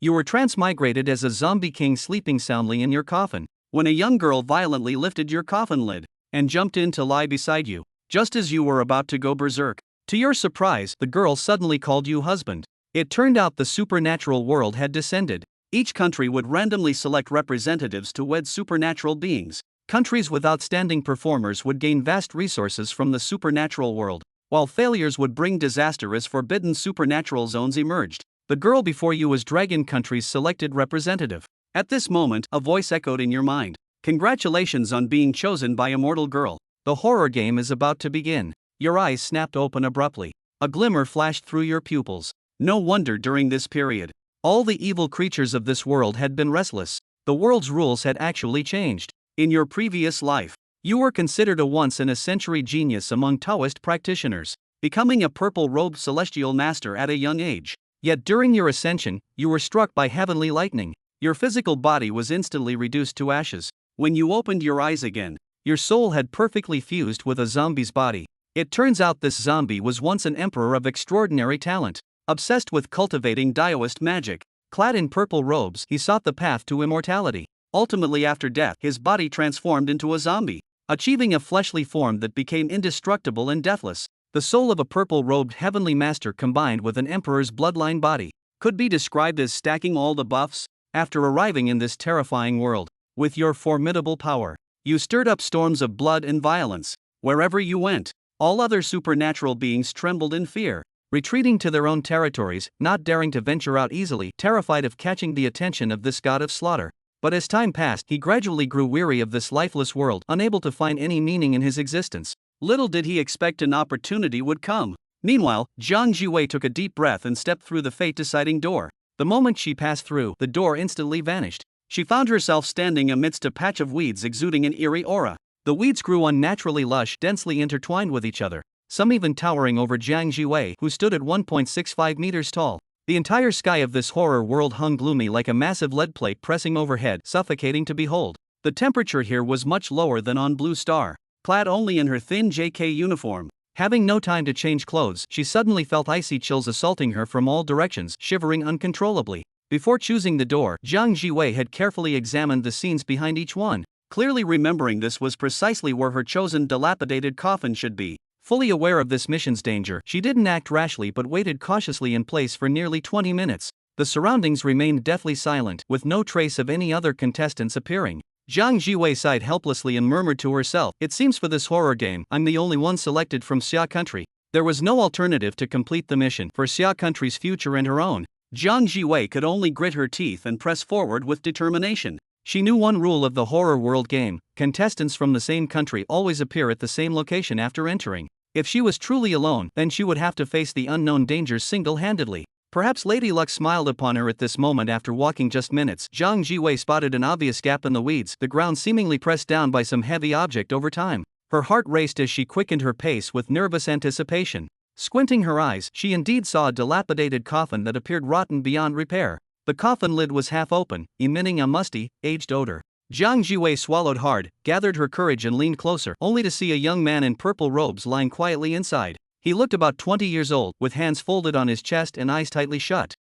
You were transmigrated as a zombie king sleeping soundly in your coffin, when a young girl violently lifted your coffin lid and jumped in to lie beside you, just as you were about to go berserk. To your surprise, the girl suddenly called you husband. It turned out the supernatural world had descended. Each country would randomly select representatives to wed supernatural beings. Countries with outstanding performers would gain vast resources from the supernatural world, while failures would bring disaster as forbidden supernatural zones emerged. The girl before you was Dragon Country's selected representative. At this moment, a voice echoed in your mind. Congratulations on being chosen by Immortal Girl. The horror game is about to begin. Your eyes snapped open abruptly. A glimmer flashed through your pupils. No wonder during this period, all the evil creatures of this world had been restless. The world's rules had actually changed. In your previous life, you were considered a once-in-a-century genius among Taoist practitioners, becoming a purple-robed celestial master at a young age. Yet during your ascension, you were struck by heavenly lightning. Your physical body was instantly reduced to ashes. When you opened your eyes again, your soul had perfectly fused with a zombie's body. It turns out this zombie was once an emperor of extraordinary talent, obsessed with cultivating Taoist magic. Clad in purple robes, he sought the path to immortality. Ultimately, after death, his body transformed into a zombie, achieving a fleshly form that became indestructible and deathless. The soul of a purple-robed heavenly master combined with an emperor's bloodline body could be described as stacking all the buffs. After arriving in this terrifying world, with your formidable power, you stirred up storms of blood and violence. Wherever you went, all other supernatural beings trembled in fear, retreating to their own territories, not daring to venture out easily, terrified of catching the attention of this god of slaughter. But as time passed, he gradually grew weary of this lifeless world, unable to find any meaning in his existence. Little did he expect an opportunity would come. Meanwhile, Jiang Jiwei took a deep breath and stepped through the fate-deciding door. The moment she passed through, the door instantly vanished. She found herself standing amidst a patch of weeds exuding an eerie aura. The weeds grew unnaturally lush, densely intertwined with each other, some even towering over Jiang Jiwei, who stood at 1.65 meters tall. The entire sky of this horror world hung gloomy like a massive lead plate pressing overhead, suffocating to behold. The temperature here was much lower than on Blue Star. Clad only in her thin JK uniform, having no time to change clothes, she suddenly felt icy chills assaulting her from all directions, shivering uncontrollably. Before choosing the door, Jiang Jiwei had carefully examined the scenes behind each one, clearly remembering this was precisely where her chosen dilapidated coffin should be. Fully aware of this mission's danger, she didn't act rashly but waited cautiously in place for nearly 20 minutes. The surroundings remained deathly silent, with no trace of any other contestants appearing. Jiang Jiwei sighed helplessly and murmured to herself, "It seems for this horror game, I'm the only one selected from Xia Country." There was no alternative to complete the mission for Xia Country's future and her own. Jiang Jiwei could only grit her teeth and press forward with determination. She knew one rule of the horror world game: contestants from the same country always appear at the same location after entering. If she was truly alone, then she would have to face the unknown dangers single-handedly. Perhaps Lady Luck smiled upon her at this moment. After walking just minutes, Jiang Jiwei spotted an obvious gap in the weeds, the ground seemingly pressed down by some heavy object over time. Her heart raced as she quickened her pace with nervous anticipation. Squinting her eyes, she indeed saw a dilapidated coffin that appeared rotten beyond repair. The coffin lid was half open, emitting a musty, aged odor. Jiang Jiwei swallowed hard, gathered her courage and leaned closer, only to see a young man in purple robes lying quietly inside. He looked about 20 years old, with hands folded on his chest and eyes tightly shut.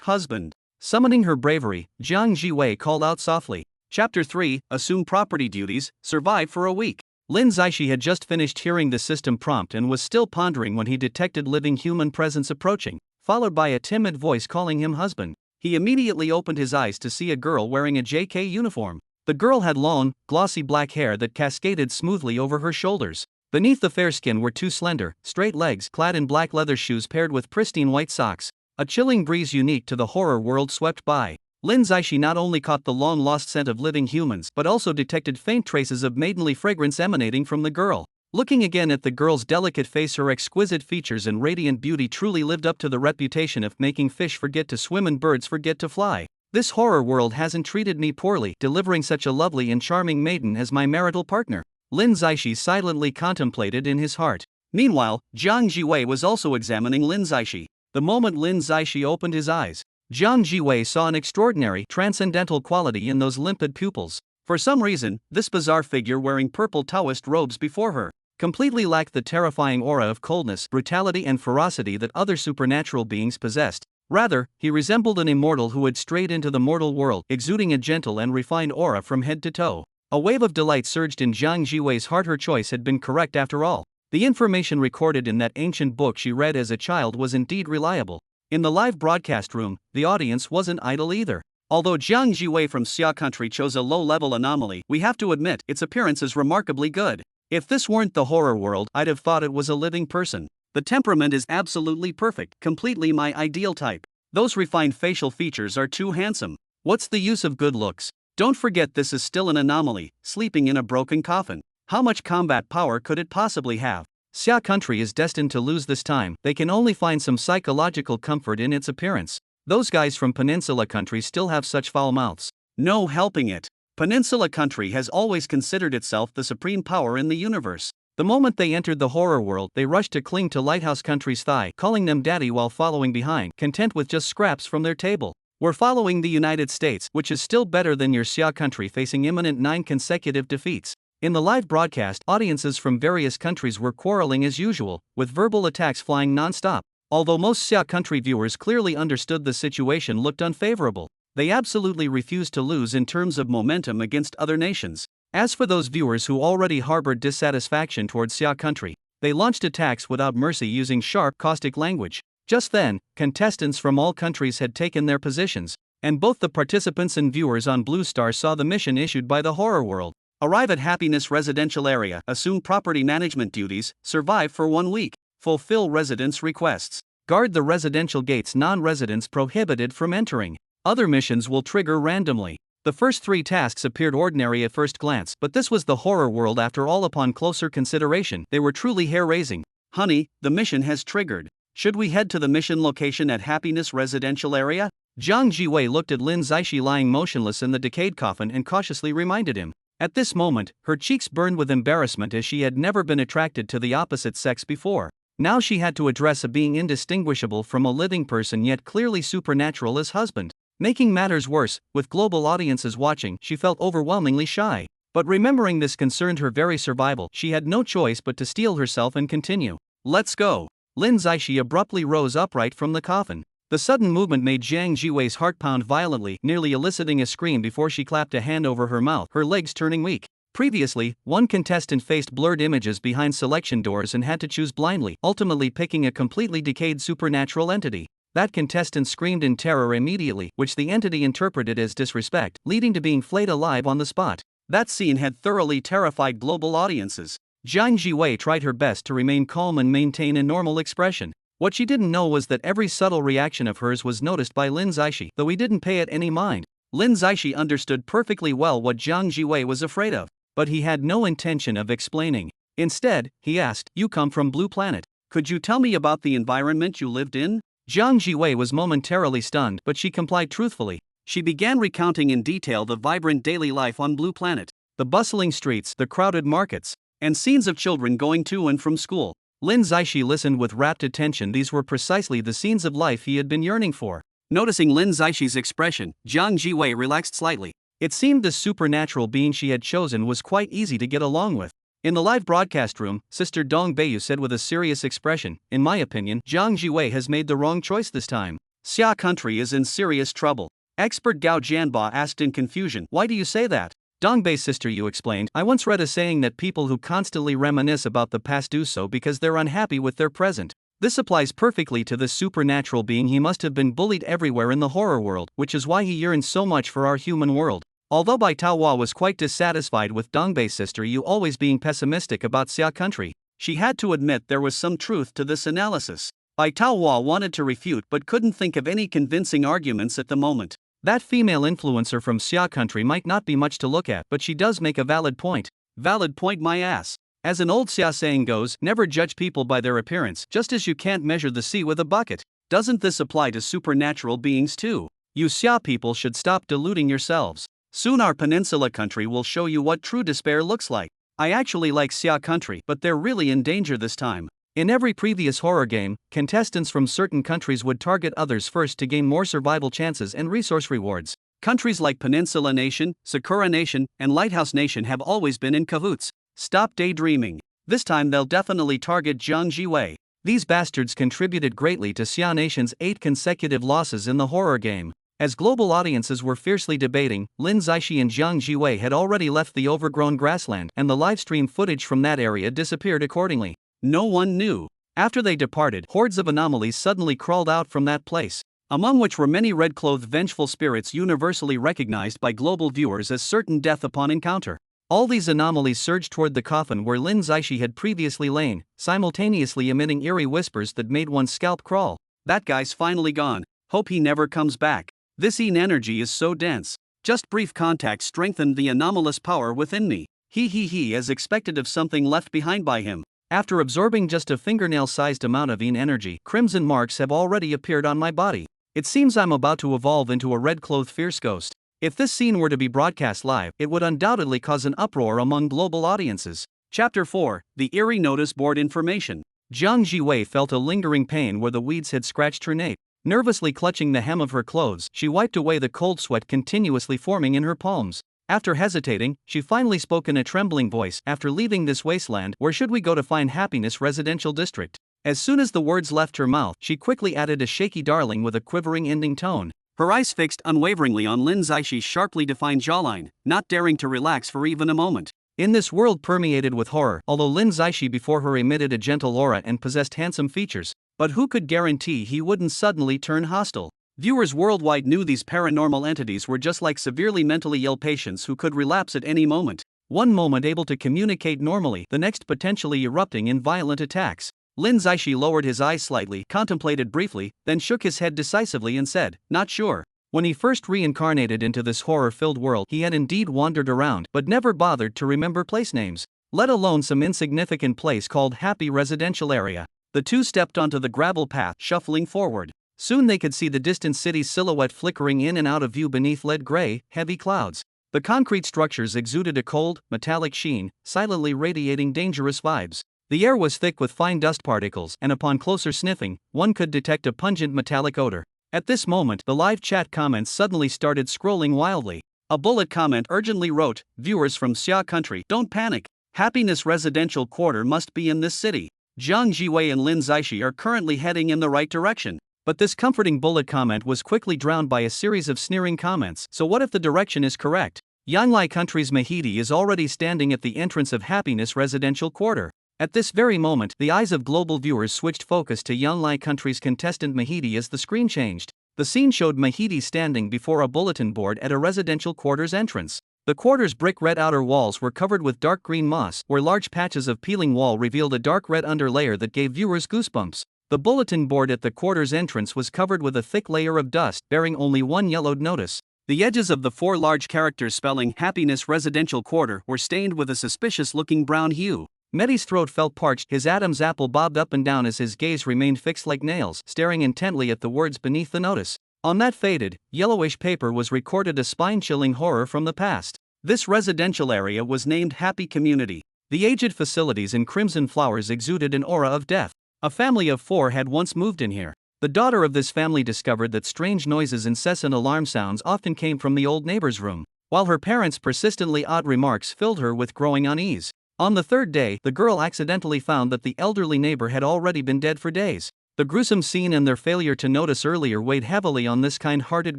Husband. Summoning her bravery, Jiang Jiwei called out softly. Chapter 3, Assume Property Duties, Survive for a Week. Lin Zaishi had just finished hearing the system prompt and was still pondering when he detected living human presence approaching, followed by a timid voice calling him husband. He immediately opened his eyes to see a girl wearing a JK uniform. The girl had long, glossy black hair that cascaded smoothly over her shoulders. Beneath the fair skin were two slender, straight legs clad in black leather shoes paired with pristine white socks. A chilling breeze unique to the horror world swept by. Lin Zaishi not only caught the long-lost scent of living humans but also detected faint traces of maidenly fragrance emanating from the girl. Looking again at the girl's delicate face, her exquisite features and radiant beauty truly lived up to the reputation of making fish forget to swim and birds forget to fly. This horror world hasn't treated me poorly, delivering such a lovely and charming maiden as my marital partner. Lin Zaishi silently contemplated in his heart. Meanwhile, Jiang Jiwei was also examining Lin Zaishi. The moment Lin Zaishi opened his eyes, Jiang Jiwei saw an extraordinary, transcendental quality in those limpid pupils. For some reason, this bizarre figure wearing purple Taoist robes before her completely lacked the terrifying aura of coldness, brutality and ferocity that other supernatural beings possessed. Rather, he resembled an immortal who had strayed into the mortal world, exuding a gentle and refined aura from head to toe. A wave of delight surged in Jiang Jiwei's heart. Her choice had been correct after all. The information recorded in that ancient book she read as a child was indeed reliable. In the live broadcast room, the audience wasn't idle either. Although Jiang Jiwei from Xia country chose a low-level anomaly, we have to admit its appearance is remarkably good. If this weren't the horror world, I'd have thought it was a living person. The temperament is absolutely perfect, completely my ideal type. Those refined facial features are too handsome. What's the use of good looks? Don't forget this is still an anomaly, sleeping in a broken coffin. How much combat power could it possibly have? Xia country is destined to lose this time. They can only find some psychological comfort in its appearance. Those guys from Peninsula country still have such foul mouths. No helping it. Peninsula country has always considered itself the supreme power in the universe. The moment they entered the horror world, they rushed to cling to Lighthouse country's thigh, calling them daddy while following behind, content with just scraps from their table. We're following the United States, which is still better than your Xia country facing imminent 9 consecutive defeats. In the live broadcast, audiences from various countries were quarreling as usual, with verbal attacks flying non-stop. Although most Xia country viewers clearly understood the situation looked unfavorable, they absolutely refused to lose in terms of momentum against other nations. As for those viewers who already harbored dissatisfaction towards Xia country, they launched attacks without mercy using sharp, caustic language. Just then, contestants from all countries had taken their positions, and both the participants and viewers on Blue Star saw the mission issued by the horror world. Arrive at Happiness residential area, assume property management duties, survive for 1 week, fulfill residents' requests, guard the residential gates, non-residents prohibited from entering. Other missions will trigger randomly. The first 3 tasks appeared ordinary at first glance, but this was the horror world after all. Upon closer consideration, they were truly hair-raising. Honey, the mission has triggered. Should we head to the mission location at Happiness residential area? Jiang Jiwei looked at Lin Zaishi lying motionless in the decayed coffin and cautiously reminded him. At this moment, her cheeks burned with embarrassment as she had never been attracted to the opposite sex before. Now she had to address a being indistinguishable from a living person yet clearly supernatural as husband. Making matters worse, with global audiences watching, she felt overwhelmingly shy. But remembering this concerned her very survival, she had no choice but to steel herself and continue. Let's go. Lin Zaishi abruptly rose upright from the coffin. The sudden movement made Jiang Jiwei's heart pound violently, nearly eliciting a scream before she clapped a hand over her mouth, her legs turning weak. Previously, one contestant faced blurred images behind selection doors and had to choose blindly, ultimately picking a completely decayed supernatural entity. That contestant screamed in terror immediately, which the entity interpreted as disrespect, leading to being flayed alive on the spot. That scene had thoroughly terrified global audiences. Jiang Jiwei tried her best to remain calm and maintain a normal expression. What she didn't know was that every subtle reaction of hers was noticed by Lin Zaishi, though he didn't pay it any mind. Lin Zaishi understood perfectly well what Jiang Jiwei was afraid of, but he had no intention of explaining. Instead, he asked, "You come from Blue Planet. Could you tell me about the environment you lived in?" Jiang Jiwei was momentarily stunned, but she complied truthfully. She began recounting in detail the vibrant daily life on Blue Planet, the bustling streets, the crowded markets, and scenes of children going to and from school. Lin Zaishi listened with rapt attention. These were precisely the scenes of life he had been yearning for. Noticing Lin Zaishi's expression, Jiang Jiwei relaxed slightly. It seemed the supernatural being she had chosen was quite easy to get along with. In the live broadcast room, Sister Dong Beiyu said with a serious expression, "In my opinion, Jiang Jiwei has made the wrong choice this time. Xia country is in serious trouble." Expert Gao Jianba asked in confusion, "Why do you say that?" Dongbei's sister Yu explained, "I once read a saying that people who constantly reminisce about the past do so because they're unhappy with their present. This applies perfectly to this supernatural being. He must have been bullied everywhere in the horror world, which is why he yearns so much for our human world." Although Bai Taohua was quite dissatisfied with Dongbei's sister Yu always being pessimistic about Xia country, she had to admit there was some truth to this analysis. Bai Taohua wanted to refute but couldn't think of any convincing arguments at the moment. That female influencer from Xia country might not be much to look at, but she does make a valid point. Valid point, my ass. As an old Xia saying goes, never judge people by their appearance, just as you can't measure the sea with a bucket. Doesn't this apply to supernatural beings too? You Xia people should stop deluding yourselves. Soon our peninsula country will show you what true despair looks like. I actually like Xia country, but they're really in danger this time. In every previous horror game, contestants from certain countries would target others first to gain more survival chances and resource rewards. Countries like Peninsula Nation, Sakura Nation, and Lighthouse Nation have always been in cahoots. Stop daydreaming. This time they'll definitely target Jiang Jiwei. These bastards contributed greatly to Xia Nation's 8 consecutive losses in the horror game. As global audiences were fiercely debating, Lin Zixi and Jiang Jiwei had already left the overgrown grassland, and the livestream footage from that area disappeared accordingly. No one knew. After they departed, hordes of anomalies suddenly crawled out from that place, among which were many red-clothed vengeful spirits universally recognized by global viewers as certain death upon encounter. All these anomalies surged toward the coffin where Lin Zixi had previously lain, simultaneously emitting eerie whispers that made one's scalp crawl. That guy's finally gone. Hope he never comes back. This energy is so dense. Just brief contact strengthened the anomalous power within me. He as expected of something left behind by him. After absorbing just a fingernail-sized amount of energy, crimson marks have already appeared on my body. It seems I'm about to evolve into a red-clothed fierce ghost. If this scene were to be broadcast live, it would undoubtedly cause an uproar among global audiences. Chapter 4, The Eerie Notice Board Information. Jiang Jiwei felt a lingering pain where the weeds had scratched her nape. Nervously clutching the hem of her clothes, she wiped away the cold sweat continuously forming in her palms. After hesitating, she finally spoke in a trembling voice, "After leaving this wasteland, where should we go to find happiness residential district?" As soon as the words left her mouth, she quickly added a shaky darling with a quivering ending tone. Her eyes fixed unwaveringly on Lin Zixi's sharply defined jawline, not daring to relax for even a moment. In this world permeated with horror, although Lin Zixi before her emitted a gentle aura and possessed handsome features, but who could guarantee he wouldn't suddenly turn hostile? Viewers worldwide knew these paranormal entities were just like severely mentally ill patients who could relapse at any moment. One moment able to communicate normally, the next potentially erupting in violent attacks. Lin Zixi lowered his eyes slightly, contemplated briefly, then shook his head decisively and said, "Not sure." When he first reincarnated into this horror-filled world, he had indeed wandered around, but never bothered to remember place names, let alone some insignificant place called Happy Residential Area. The two stepped onto the gravel path, shuffling forward. Soon they could see the distant city's silhouette flickering in and out of view beneath lead-gray, heavy clouds. The concrete structures exuded a cold, metallic sheen, silently radiating dangerous vibes. The air was thick with fine dust particles, and upon closer sniffing, one could detect a pungent metallic odor. At this moment, the live chat comments suddenly started scrolling wildly. A bullet comment urgently wrote, "Viewers from Xia country, don't panic. Happiness residential quarter must be in this city. Jiang Jiwei and Lin Zixi are currently heading in the right direction." But this comforting bullet comment was quickly drowned by a series of sneering comments. So what if the direction is correct? Yanglai country's manhwaedit is already standing at the entrance of Happiness residential quarter. At this very moment, the eyes of global viewers switched focus to Yanglai country's contestant manhwaedit as the screen changed. The scene showed manhwaedit standing before a bulletin board at a residential quarter's entrance. The quarter's brick red outer walls were covered with dark green moss, where large patches of peeling wall revealed a dark red underlayer that gave viewers goosebumps. The bulletin board at the quarter's entrance was covered with a thick layer of dust, bearing only one yellowed notice. The edges of the 4 large characters spelling Happiness Residential Quarter were stained with a suspicious-looking brown hue. Mehdi's throat felt parched, his Adam's apple bobbed up and down as his gaze remained fixed like nails, staring intently at the words beneath the notice. On that faded, yellowish paper was recorded a spine-chilling horror from the past. This residential area was named Happy Community. The aged facilities in crimson flowers exuded an aura of death. A family of 4 had once moved in here. The daughter of this family discovered that strange noises, incessant alarm sounds often came from the old neighbor's room, while her parents' persistently odd remarks filled her with growing unease. On the 3rd day, the girl accidentally found that the elderly neighbor had already been dead for days. The gruesome scene and their failure to notice earlier weighed heavily on this kind-hearted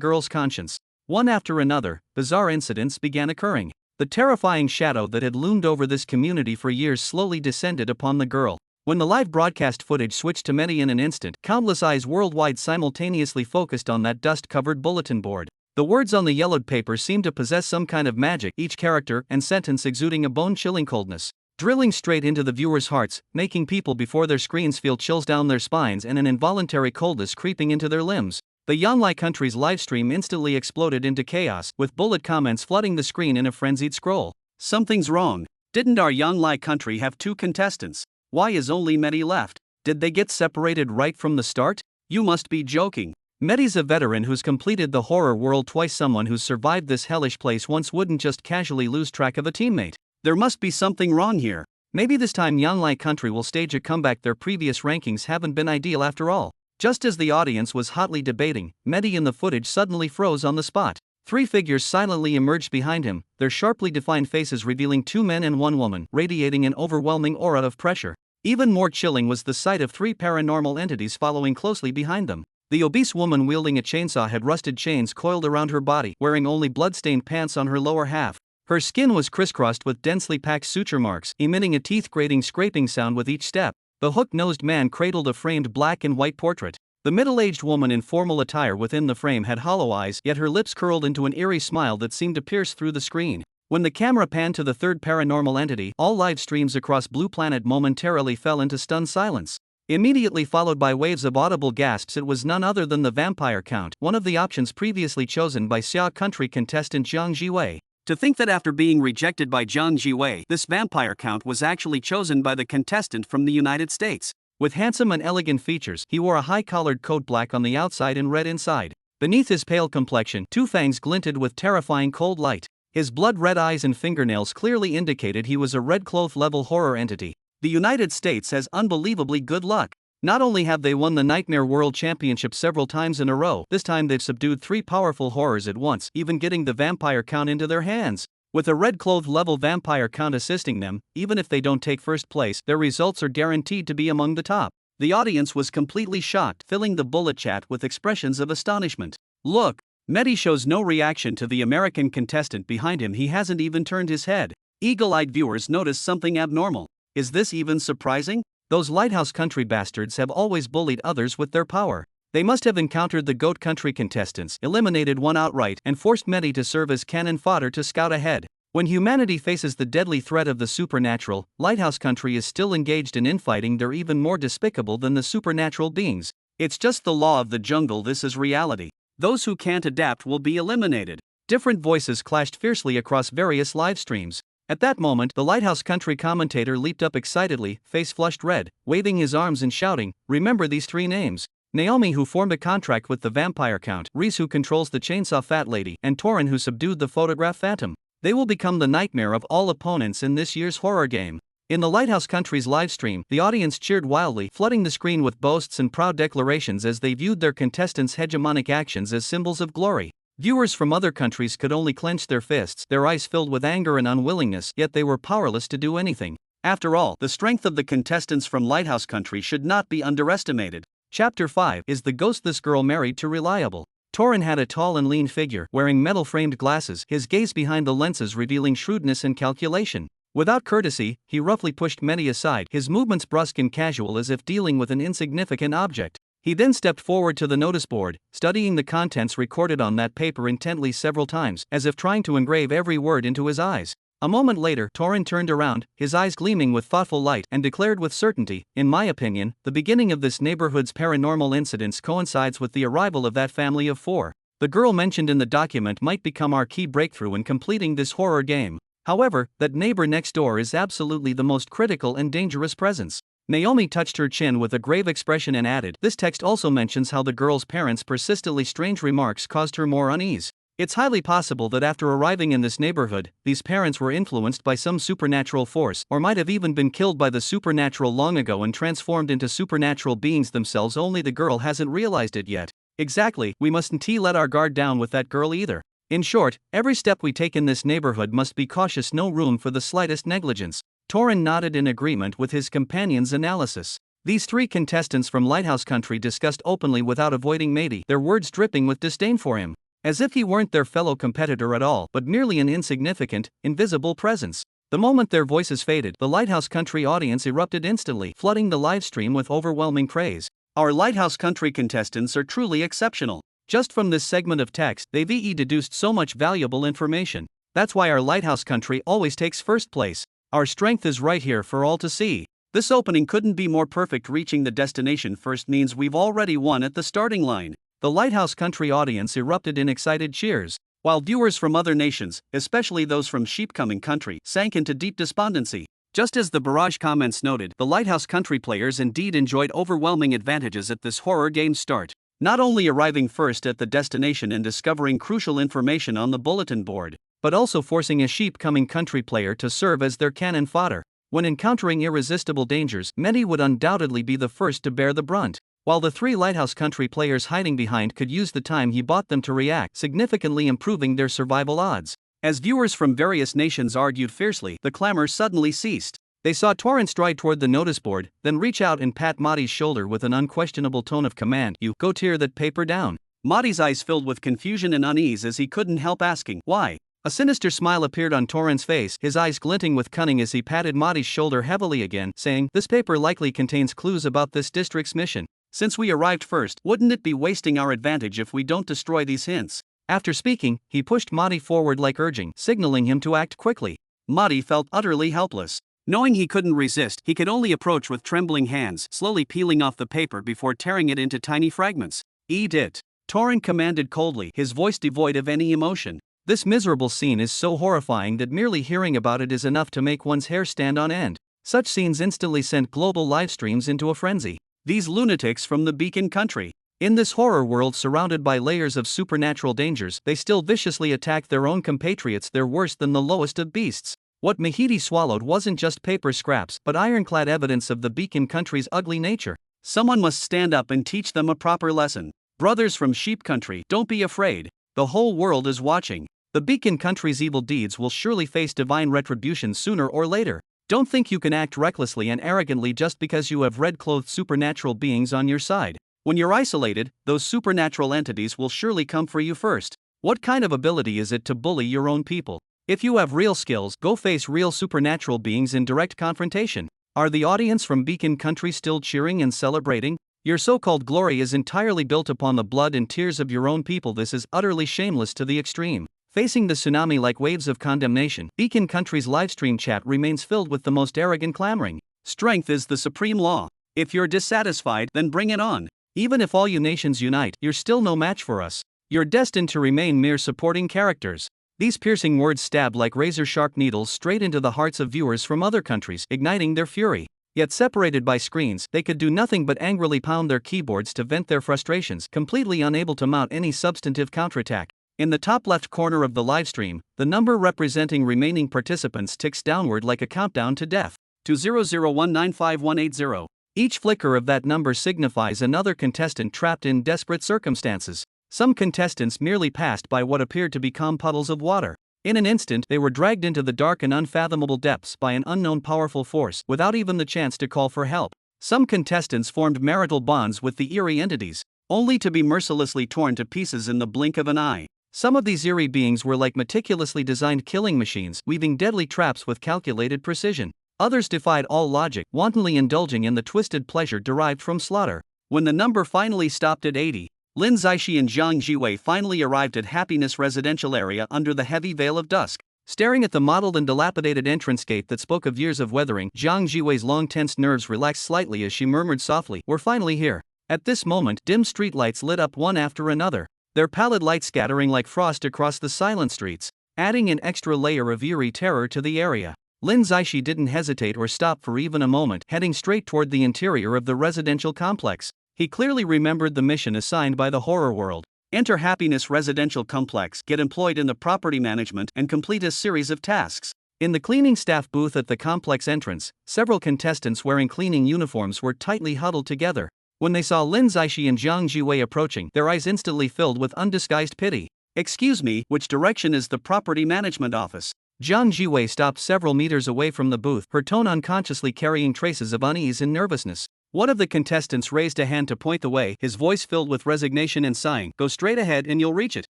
girl's conscience. One after another, bizarre incidents began occurring. The terrifying shadow that had loomed over this community for years slowly descended upon the girl. When the live broadcast footage switched to Mehdi in an instant, countless eyes worldwide simultaneously focused on that dust-covered bulletin board. The words on the yellowed paper seemed to possess some kind of magic, each character and sentence exuding a bone-chilling coldness, drilling straight into the viewers' hearts, making people before their screens feel chills down their spines and an involuntary coldness creeping into their limbs. The Yanglai country's livestream instantly exploded into chaos, with bullet comments flooding the screen in a frenzied scroll. "Something's wrong. Didn't our Yanglai country have 2 contestants? Why is only Mehdi left? Did they get separated right from the start? You must be joking." Mehdi's a veteran who's completed the horror world twice. Someone who's survived this hellish place once wouldn't just casually lose track of a teammate. There must be something wrong here. Maybe this time Yanglai country will stage a comeback. Their previous rankings haven't been ideal after all. Just as the audience was hotly debating, Mehdi in the footage suddenly froze on the spot. 3 figures silently emerged behind him, their sharply defined faces revealing 2 men and 1 woman, radiating an overwhelming aura of pressure. Even more chilling was the sight of three paranormal entities following closely behind them. The obese woman wielding a chainsaw had rusted chains coiled around her body, wearing only blood-stained pants on her lower half. Her skin was crisscrossed with densely packed suture marks, emitting a teeth-grating scraping sound with each step. The hook-nosed man cradled a framed black and white portrait. The middle-aged woman in formal attire within the frame had hollow eyes, yet her lips curled into an eerie smile that seemed to pierce through the screen. When the camera panned to the third paranormal entity, all live streams across Blue Planet momentarily fell into stunned silence. Immediately followed by waves of audible gasps, it was none other than the vampire count, one of the options previously chosen by Xia Country contestant Zhang Jiwei. To think that after being rejected by Zhang Jiwei, this vampire count was actually chosen by the contestant from the United States. With handsome and elegant features, he wore a high-collared coat, black on the outside and red inside. Beneath his pale complexion, two fangs glinted with terrifying cold light. His blood-red eyes and fingernails clearly indicated he was a red cloth-level horror entity. The United States has unbelievably good luck. Not only have they won the Nightmare World Championship several times in a row, this time they've subdued three powerful horrors at once, even getting the vampire count into their hands. With a red cloth level vampire count assisting them, even if they don't take first place, their results are guaranteed to be among the top. The audience was completely shocked, filling the bullet chat with expressions of astonishment. Look! Mehdi shows no reaction to the American contestant behind him. He hasn't even turned his head. Eagle-eyed viewers notice something abnormal. Is this even surprising? Those Lighthouse Country bastards have always bullied others with their power. They must have encountered the Goat Country contestants, eliminated one outright, and forced Mehdi to serve as cannon fodder to scout ahead. When humanity faces the deadly threat of the supernatural, Lighthouse Country is still engaged in infighting. They're even more despicable than the supernatural beings. It's just the law of the jungle. This is reality. Those who can't adapt will be eliminated. Different voices clashed fiercely across various live streams. At that moment, the Lighthouse Country commentator leaped up excitedly, face flushed red, waving his arms and shouting, "Remember these three names. Naomi, who formed a contract with the vampire count, Reese, who controls the chainsaw fat lady, and Torin, who subdued the photograph phantom. They will become the nightmare of all opponents in this year's horror game." In the Lighthouse Country's live stream, the audience cheered wildly, flooding the screen with boasts and proud declarations as they viewed their contestants' hegemonic actions as symbols of glory. Viewers from other countries could only clench their fists, their eyes filled with anger and unwillingness, yet they were powerless to do anything. After all, the strength of the contestants from Lighthouse Country should not be underestimated. Chapter 5 is the ghostless girl married to Reliable. Torin had a tall and lean figure, wearing metal-framed glasses, his gaze behind the lenses revealing shrewdness and calculation. Without courtesy, he roughly pushed Mehdi aside, his movements brusque and casual as if dealing with an insignificant object. He then stepped forward to the notice board, studying the contents recorded on that paper intently several times, as if trying to engrave every word into his eyes. A moment later, Torin turned around, his eyes gleaming with thoughtful light, and declared with certainty, "In my opinion, the beginning of this neighborhood's paranormal incidents coincides with the arrival of that family of four. The girl mentioned in the document might become our key breakthrough in completing this horror game. However, that neighbor next door is absolutely the most critical and dangerous presence." Naomi touched her chin with a grave expression and added, "This text also mentions how the girl's parents' persistently strange remarks caused her more unease. It's highly possible that after arriving in this neighborhood, these parents were influenced by some supernatural force, or might have even been killed by the supernatural long ago and transformed into supernatural beings themselves, only the girl hasn't realized it yet. Exactly, we mustn't let our guard down with that girl either. In short, every step we take in this neighborhood must be cautious, no room for the slightest negligence." Torin nodded in agreement with his companion's analysis. These three contestants from Lighthouse Country discussed openly without avoiding Mehdi, their words dripping with disdain for him. As if he weren't their fellow competitor at all, but merely an insignificant, invisible presence. The moment their voices faded, the Lighthouse Country audience erupted instantly, flooding the livestream with overwhelming praise. "Our Lighthouse Country contestants are truly exceptional. Just from this segment of text, they've deduced so much valuable information. That's why our Lighthouse Country always takes first place. Our strength is right here for all to see. This opening couldn't be more perfect. Reaching the destination first means we've already won at the starting line." The Lighthouse Country audience erupted in excited cheers, while viewers from other nations, especially those from Sheepcoming Country, sank into deep despondency. Just as the barrage comments noted, the Lighthouse Country players indeed enjoyed overwhelming advantages at this horror game's start. Not only arriving first at the destination and discovering crucial information on the bulletin board, but also forcing a Sheepcoming Country player to serve as their cannon fodder. When encountering irresistible dangers, many would undoubtedly be the first to bear the brunt, while the three Lighthouse Country players hiding behind could use the time he bought them to react, significantly improving their survival odds. As viewers from various nations argued fiercely, the clamor suddenly ceased. They saw Torrent stride toward the notice board, then reach out and pat Madi's shoulder with an unquestionable tone of command. You go tear that paper down. Madi's eyes filled with confusion and unease as he couldn't help asking, why? A sinister smile appeared on Torrent's face, his eyes glinting with cunning as he patted Madi's shoulder heavily again, saying, this paper likely contains clues about this district's mission. Since we arrived first, wouldn't it be wasting our advantage if we don't destroy these hints? After speaking, he pushed Madi forward like urging, signaling him to act quickly. Madi felt utterly helpless. Knowing he couldn't resist, he could only approach with trembling hands, slowly peeling off the paper before tearing it into tiny fragments. Eat it. Torrent commanded coldly, his voice devoid of any emotion. This miserable scene is so horrifying that merely hearing about it is enough to make one's hair stand on end. Such scenes instantly sent global live streams into a frenzy. These lunatics from the Beacon Country. In this horror world surrounded by layers of supernatural dangers, they still viciously attack their own compatriots. They're worse than the lowest of beasts. What manhwaedit swallowed wasn't just paper scraps, but ironclad evidence of the Beacon Country's ugly nature. Someone must stand up and teach them a proper lesson. Brothers from Sheep Country, don't be afraid. The whole world is watching. The Beacon Country's evil deeds will surely face divine retribution sooner or later. Don't think you can act recklessly and arrogantly just because you have red-clothed supernatural beings on your side. When you're isolated, those supernatural entities will surely come for you first. What kind of ability is it to bully your own people? If you have real skills, go face real supernatural beings in direct confrontation. Are the audience from Beacon Country still cheering and celebrating? Your so-called glory is entirely built upon the blood and tears of your own people. This is utterly shameless to the extreme. Facing the tsunami like waves of condemnation, Beacon Country's livestream chat remains filled with the most arrogant clamoring. Strength is the supreme law. If you're dissatisfied, then bring it on. Even if all you nations unite, you're still no match for us. You're destined to remain mere supporting characters. These piercing words stabbed like razor-sharp needles straight into the hearts of viewers from other countries, igniting their fury. Yet separated by screens, they could do nothing but angrily pound their keyboards to vent their frustrations, completely unable to mount any substantive counterattack. In the top left corner of the livestream, the number representing remaining participants ticks downward like a countdown to death. 200195180. Each flicker of that number signifies another contestant trapped in desperate circumstances. Some contestants merely passed by what appeared to be calm puddles of water. In an instant, they were dragged into the dark and unfathomable depths by an unknown powerful force, without even the chance to call for help. Some contestants formed marital bonds with the eerie entities, only to be mercilessly torn to pieces in the blink of an eye. Some of these eerie beings were like meticulously designed killing machines, weaving deadly traps with calculated precision. Others defied all logic, wantonly indulging in the twisted pleasure derived from slaughter. When the number finally stopped at 80, Lin Zixi and Zhang Jiwei finally arrived at Happiness Residential Area under the heavy veil of dusk. Staring at the mottled and dilapidated entrance gate that spoke of years of weathering, Zhang Jiwei's long tensed nerves relaxed slightly as she murmured softly, "We're finally here." At this moment, dim streetlights lit up one after another, their pallid light scattering like frost across the silent streets, adding an extra layer of eerie terror to the area. Lin Zixi didn't hesitate or stop for even a moment, heading straight toward the interior of the residential complex. He clearly remembered the mission assigned by the horror world. Enter Happiness Residential Complex, get employed in the property management, and complete a series of tasks. In the cleaning staff booth at the complex entrance, several contestants wearing cleaning uniforms were tightly huddled together. When they saw Lin Zixi and Zhang Jiwei approaching, their eyes instantly filled with undisguised pity. "Excuse me, which direction is the property management office?" Zhang Jiwei stopped several meters away from the booth, her tone unconsciously carrying traces of unease and nervousness. One of the contestants raised a hand to point the way, his voice filled with resignation and sighing. "Go straight ahead and you'll reach it."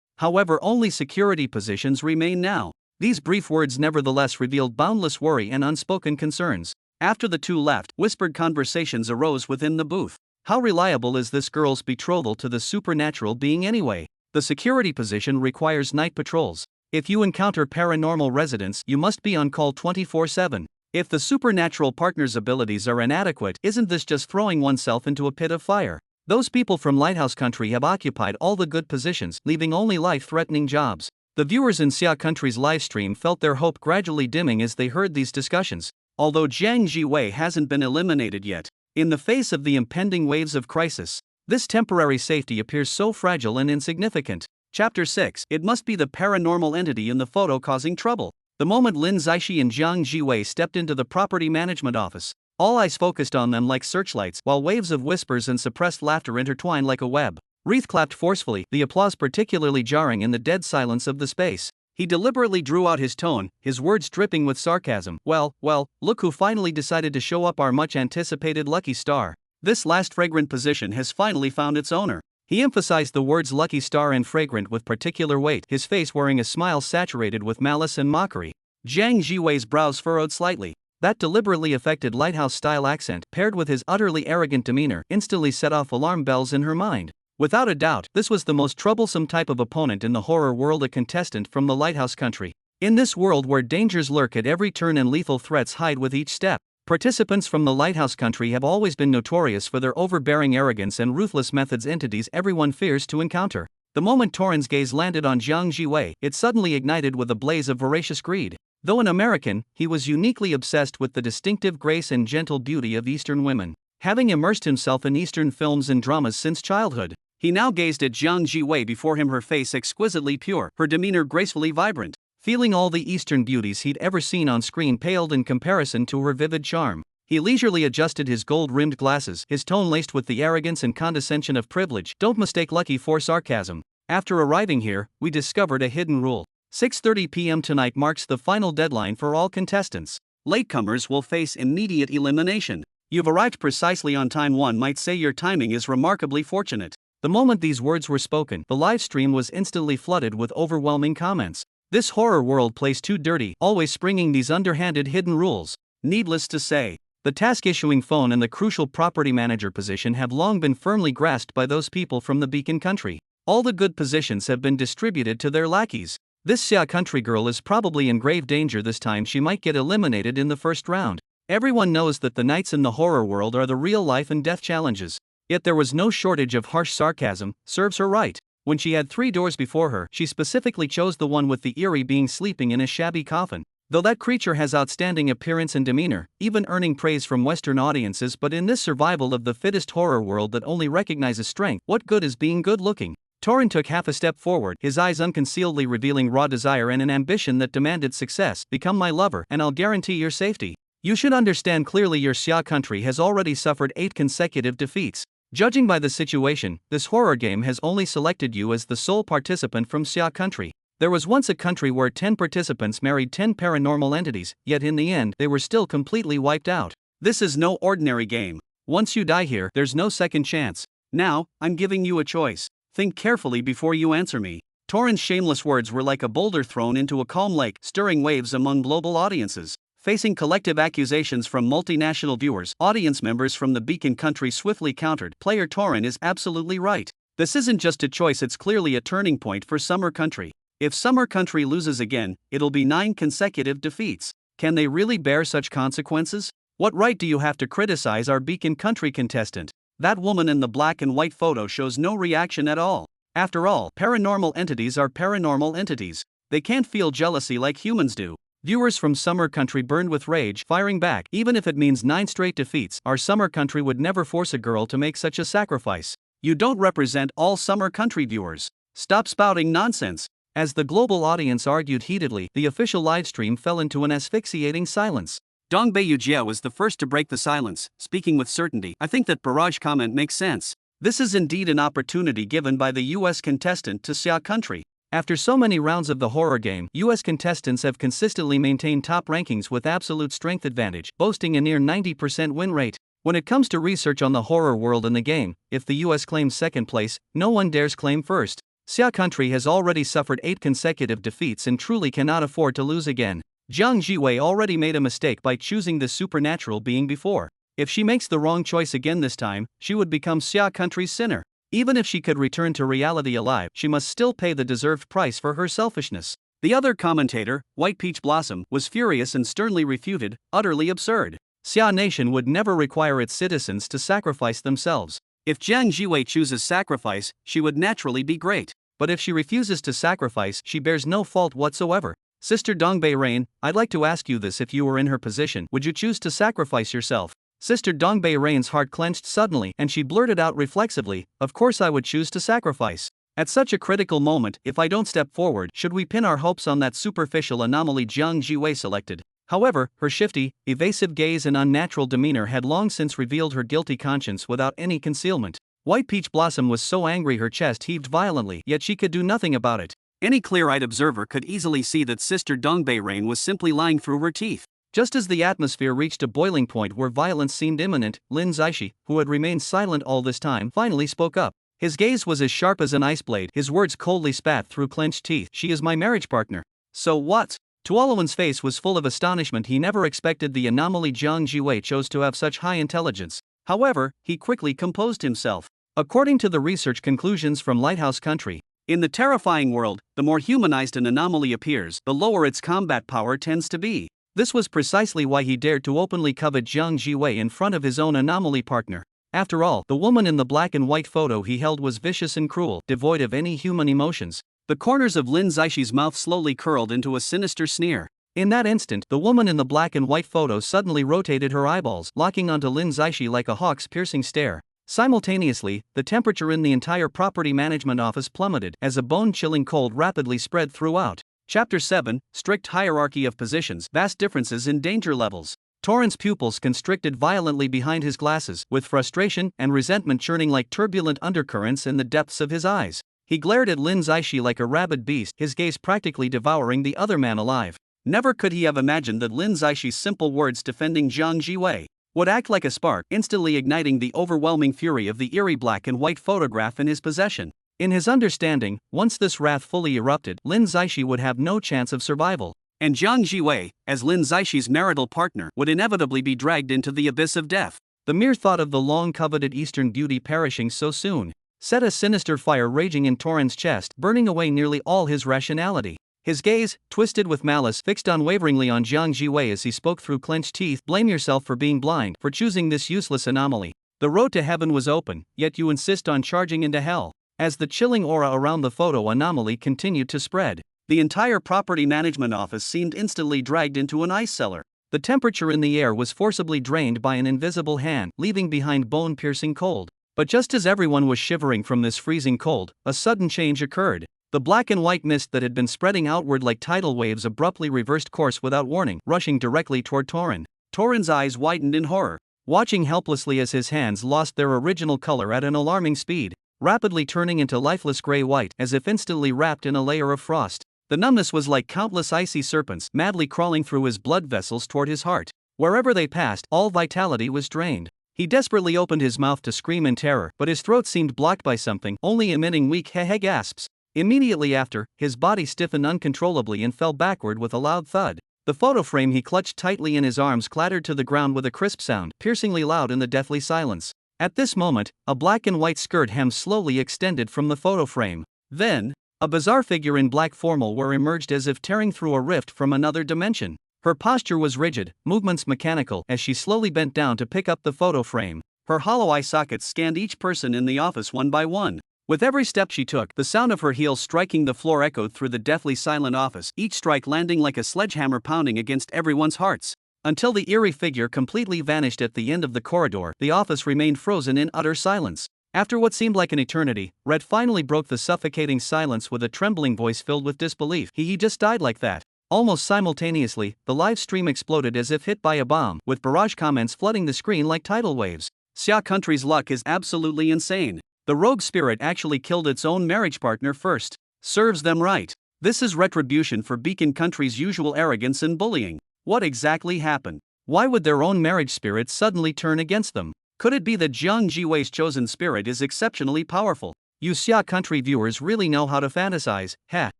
However, only security positions remain now. These brief words nevertheless revealed boundless worry and unspoken concerns. After the two left, whispered conversations arose within the booth. How reliable is this girl's betrothal to the supernatural being anyway? The security position requires night patrols. If you encounter paranormal residents, you must be on call 24/7. If the supernatural partner's abilities are inadequate, isn't this just throwing oneself into a pit of fire? Those people from Lighthouse Country have occupied all the good positions, leaving only life-threatening jobs. The viewers in Xia Country's livestream felt their hope gradually dimming as they heard these discussions. Although Zhang Jiwei hasn't been eliminated yet, in the face of the impending waves of crisis, this temporary safety appears so fragile and insignificant. Chapter 6. It must be the paranormal entity in the photo causing trouble. The moment Lin Zixi and Zhang Jiwei stepped into the property management office, all eyes focused on them like searchlights, while waves of whispers and suppressed laughter intertwined like a web. Wreath clapped forcefully, the applause particularly jarring in the dead silence of the space. He deliberately drew out his tone, his words dripping with sarcasm. Well, look who finally decided to show up, our much-anticipated lucky star. This last fragrant position has finally found its owner. He emphasized the words lucky star and fragrant with particular weight, his face wearing a smile saturated with malice and mockery. Jiang Jiwei's brows furrowed slightly. That deliberately affected lighthouse-style accent, paired with his utterly arrogant demeanor, instantly set off alarm bells in her mind. Without a doubt, this was the most troublesome type of opponent in the horror world, a contestant from the lighthouse country. In this world where dangers lurk at every turn and lethal threats hide with each step, participants from the lighthouse country have always been notorious for their overbearing arrogance and ruthless methods, entities everyone fears to encounter. The moment Torin's gaze landed on Jiang Jiwei, it suddenly ignited with a blaze of voracious greed. Though an American, he was uniquely obsessed with the distinctive grace and gentle beauty of Eastern women. Having immersed himself in Eastern films and dramas since childhood, he now gazed at Jiang Jiwei before him, her face exquisitely pure, her demeanor gracefully vibrant. Feeling all the Eastern beauties he'd ever seen on screen paled in comparison to her vivid charm, he leisurely adjusted his gold-rimmed glasses, his tone laced with the arrogance and condescension of privilege. Don't mistake lucky for sarcasm. After arriving here, we discovered a hidden rule. 6:30 p.m. tonight marks the final deadline for all contestants. Latecomers will face immediate elimination. You've arrived precisely on time. One might say your timing is remarkably fortunate. The moment these words were spoken, the live stream was instantly flooded with overwhelming comments. This horror world plays too dirty, always springing these underhanded hidden rules. Needless to say, the task-issuing phone and the crucial property manager position have long been firmly grasped by those people from the Beacon country. All the good positions have been distributed to their lackeys. This Xia country girl is probably in grave danger this time. She might get eliminated in the first round. Everyone knows that the nights in the horror world are the real life and death challenges. Yet there was no shortage of harsh sarcasm. Serves her right. When she had 3 doors before her, she specifically chose the one with the eerie being sleeping in a shabby coffin. Though that creature has outstanding appearance and demeanor, even earning praise from Western audiences, but in this survival of the fittest horror world that only recognizes strength, what good is being good-looking? Torin took half a step forward, his eyes unconcealedly revealing raw desire and an ambition that demanded success. Become my lover, and I'll guarantee your safety. You should understand clearly your Xia country has already suffered 8 consecutive defeats. Judging by the situation, this horror game has only selected you as the sole participant from Xia country. There was once a country where 10 participants married 10 paranormal entities, yet in the end, they were still completely wiped out. This is no ordinary game. Once you die here, there's no second chance. Now, I'm giving you a choice. Think carefully before you answer me. Torin's shameless words were like a boulder thrown into a calm lake, stirring waves among global audiences. Facing collective accusations from multinational viewers, audience members from the Beacon country swiftly countered, player Torin is absolutely right. This isn't just a choice, it's clearly a turning point for Summer Country. If Summer Country loses again, it'll be 9 consecutive defeats. Can they really bear such consequences? What right do you have to criticize our Beacon country contestant? That woman in the black and white photo shows no reaction at all. After all, paranormal entities are paranormal entities. They can't feel jealousy like humans do. Viewers from Summer Country burned with rage, firing back. Even if it means 9 straight defeats, our Summer Country would never force a girl to make such a sacrifice. You don't represent all Summer Country viewers. Stop spouting nonsense. As the global audience argued heatedly, the official livestream fell into an asphyxiating silence. Dongbei Yujia was the first to break the silence, speaking with certainty. I think that barrage comment makes sense. This is indeed an opportunity given by the US contestant to Xia country. After so many rounds of the horror game, US contestants have consistently maintained top rankings with absolute strength advantage, boasting a near 90% win rate. When it comes to research on the horror world in the game, if the US claims second place, no one dares claim first. Xia country has already suffered 8 consecutive defeats and truly cannot afford to lose again. Jiang Jiwei already made a mistake by choosing the supernatural being before. If she makes the wrong choice again this time, she would become Xia country's sinner. Even if she could return to reality alive, she must still pay the deserved price for her selfishness. The other commentator, White Peach Blossom, was furious and sternly refuted, utterly absurd. Xia Nation would never require its citizens to sacrifice themselves. If Jiang Jiwei chooses sacrifice, she would naturally be great. But if she refuses to sacrifice, she bears no fault whatsoever. Sister Dongbei Rain, I'd like to ask you this: if you were in her position, would you choose to sacrifice yourself? Sister Dongbei Rain's heart clenched suddenly, and she blurted out reflexively, of course I would choose to sacrifice. At such a critical moment, if I don't step forward, should we pin our hopes on that superficial anomaly Jiang Jiwei selected? However, her shifty, evasive gaze and unnatural demeanor had long since revealed her guilty conscience without any concealment. White Peach Blossom was so angry her chest heaved violently, yet she could do nothing about it. Any clear-eyed observer could easily see that Sister Dongbei-rain was simply lying through her teeth. Just as the atmosphere reached a boiling point where violence seemed imminent, Lin Zaishi, who had remained silent all this time, finally spoke up. His gaze was as sharp as an ice blade, his words coldly spat through clenched teeth. She is my marriage partner. So what? Tuolawan's face was full of astonishment. He never expected the anomaly Jiang Jiwei chose to have such high intelligence. However, he quickly composed himself. According to the research conclusions from Lighthouse Country, in the terrifying world, the more humanized an anomaly appears, the lower its combat power tends to be. This was precisely why he dared to openly covet Jiang Jiwei in front of his own anomaly partner. After all, the woman in the black and white photo he held was vicious and cruel, devoid of any human emotions. The corners of Lin Zaishi's mouth slowly curled into a sinister sneer. In that instant, the woman in the black and white photo suddenly rotated her eyeballs, locking onto Lin Zaishi like a hawk's piercing stare. Simultaneously, the temperature in the entire property management office plummeted as a bone-chilling cold rapidly spread throughout. Chapter 7, Strict Hierarchy of Positions, Vast Differences in Danger Levels. Torrent's pupils constricted violently behind his glasses, with frustration and resentment churning like turbulent undercurrents in the depths of his eyes. He glared at Lin Zaishi like a rabid beast, his gaze practically devouring the other man alive. Never could he have imagined that Lin Zaishi's simple words defending Jiang Jiwei would act like a spark, instantly igniting the overwhelming fury of the eerie black and white photograph in his possession. In his understanding, once this wrath fully erupted, Lin Zaishi would have no chance of survival. And Jiang Jiwei, as Lin Zaishi's marital partner, would inevitably be dragged into the abyss of death. The mere thought of the long-coveted Eastern beauty perishing so soon set a sinister fire raging in Torrent's chest, burning away nearly all his rationality. His gaze, twisted with malice, fixed unwaveringly on Jiang Jiwei as he spoke through clenched teeth. Blame yourself for being blind, for choosing this useless anomaly. The road to heaven was open, yet you insist on charging into hell. As the chilling aura around the photo anomaly continued to spread, the entire property management office seemed instantly dragged into an ice cellar. The temperature in the air was forcibly drained by an invisible hand, leaving behind bone-piercing cold. But just as everyone was shivering from this freezing cold, a sudden change occurred. The black and white mist that had been spreading outward like tidal waves abruptly reversed course without warning, rushing directly toward Torrent. Torrent's eyes widened in horror, watching helplessly as his hands lost their original color at an alarming speed, rapidly turning into lifeless gray-white, as if instantly wrapped in a layer of frost. The numbness was like countless icy serpents, madly crawling through his blood vessels toward his heart. Wherever they passed, all vitality was drained. He desperately opened his mouth to scream in terror, but his throat seemed blocked by something, only emitting weak he-he gasps. Immediately after, his body stiffened uncontrollably and fell backward with a loud thud. The photo frame he clutched tightly in his arms clattered to the ground with a crisp sound, piercingly loud in the deathly silence. At this moment, a black and white skirt hem slowly extended from the photo frame. Then, a bizarre figure in black formal wear emerged as if tearing through a rift from another dimension. Her posture was rigid, movements mechanical, as she slowly bent down to pick up the photo frame. Her hollow eye sockets scanned each person in the office one by one. With every step she took, the sound of her heels striking the floor echoed through the deathly silent office, each strike landing like a sledgehammer pounding against everyone's hearts. Until the eerie figure completely vanished at the end of the corridor, the office remained frozen in utter silence. After what seemed like an eternity, Red finally broke the suffocating silence with a trembling voice filled with disbelief. He just died like that. Almost simultaneously, the live stream exploded as if hit by a bomb, with barrage comments flooding the screen like tidal waves. Xia Country's luck is absolutely insane. The rogue spirit actually killed its own marriage partner first. Serves them right. This is retribution for Beacon Country's usual arrogance and bullying. What exactly happened? Why would their own marriage spirit suddenly turn against them? Could it be that Jiang Jiwei's chosen spirit is exceptionally powerful? You Xia Country viewers really know how to fantasize, heh?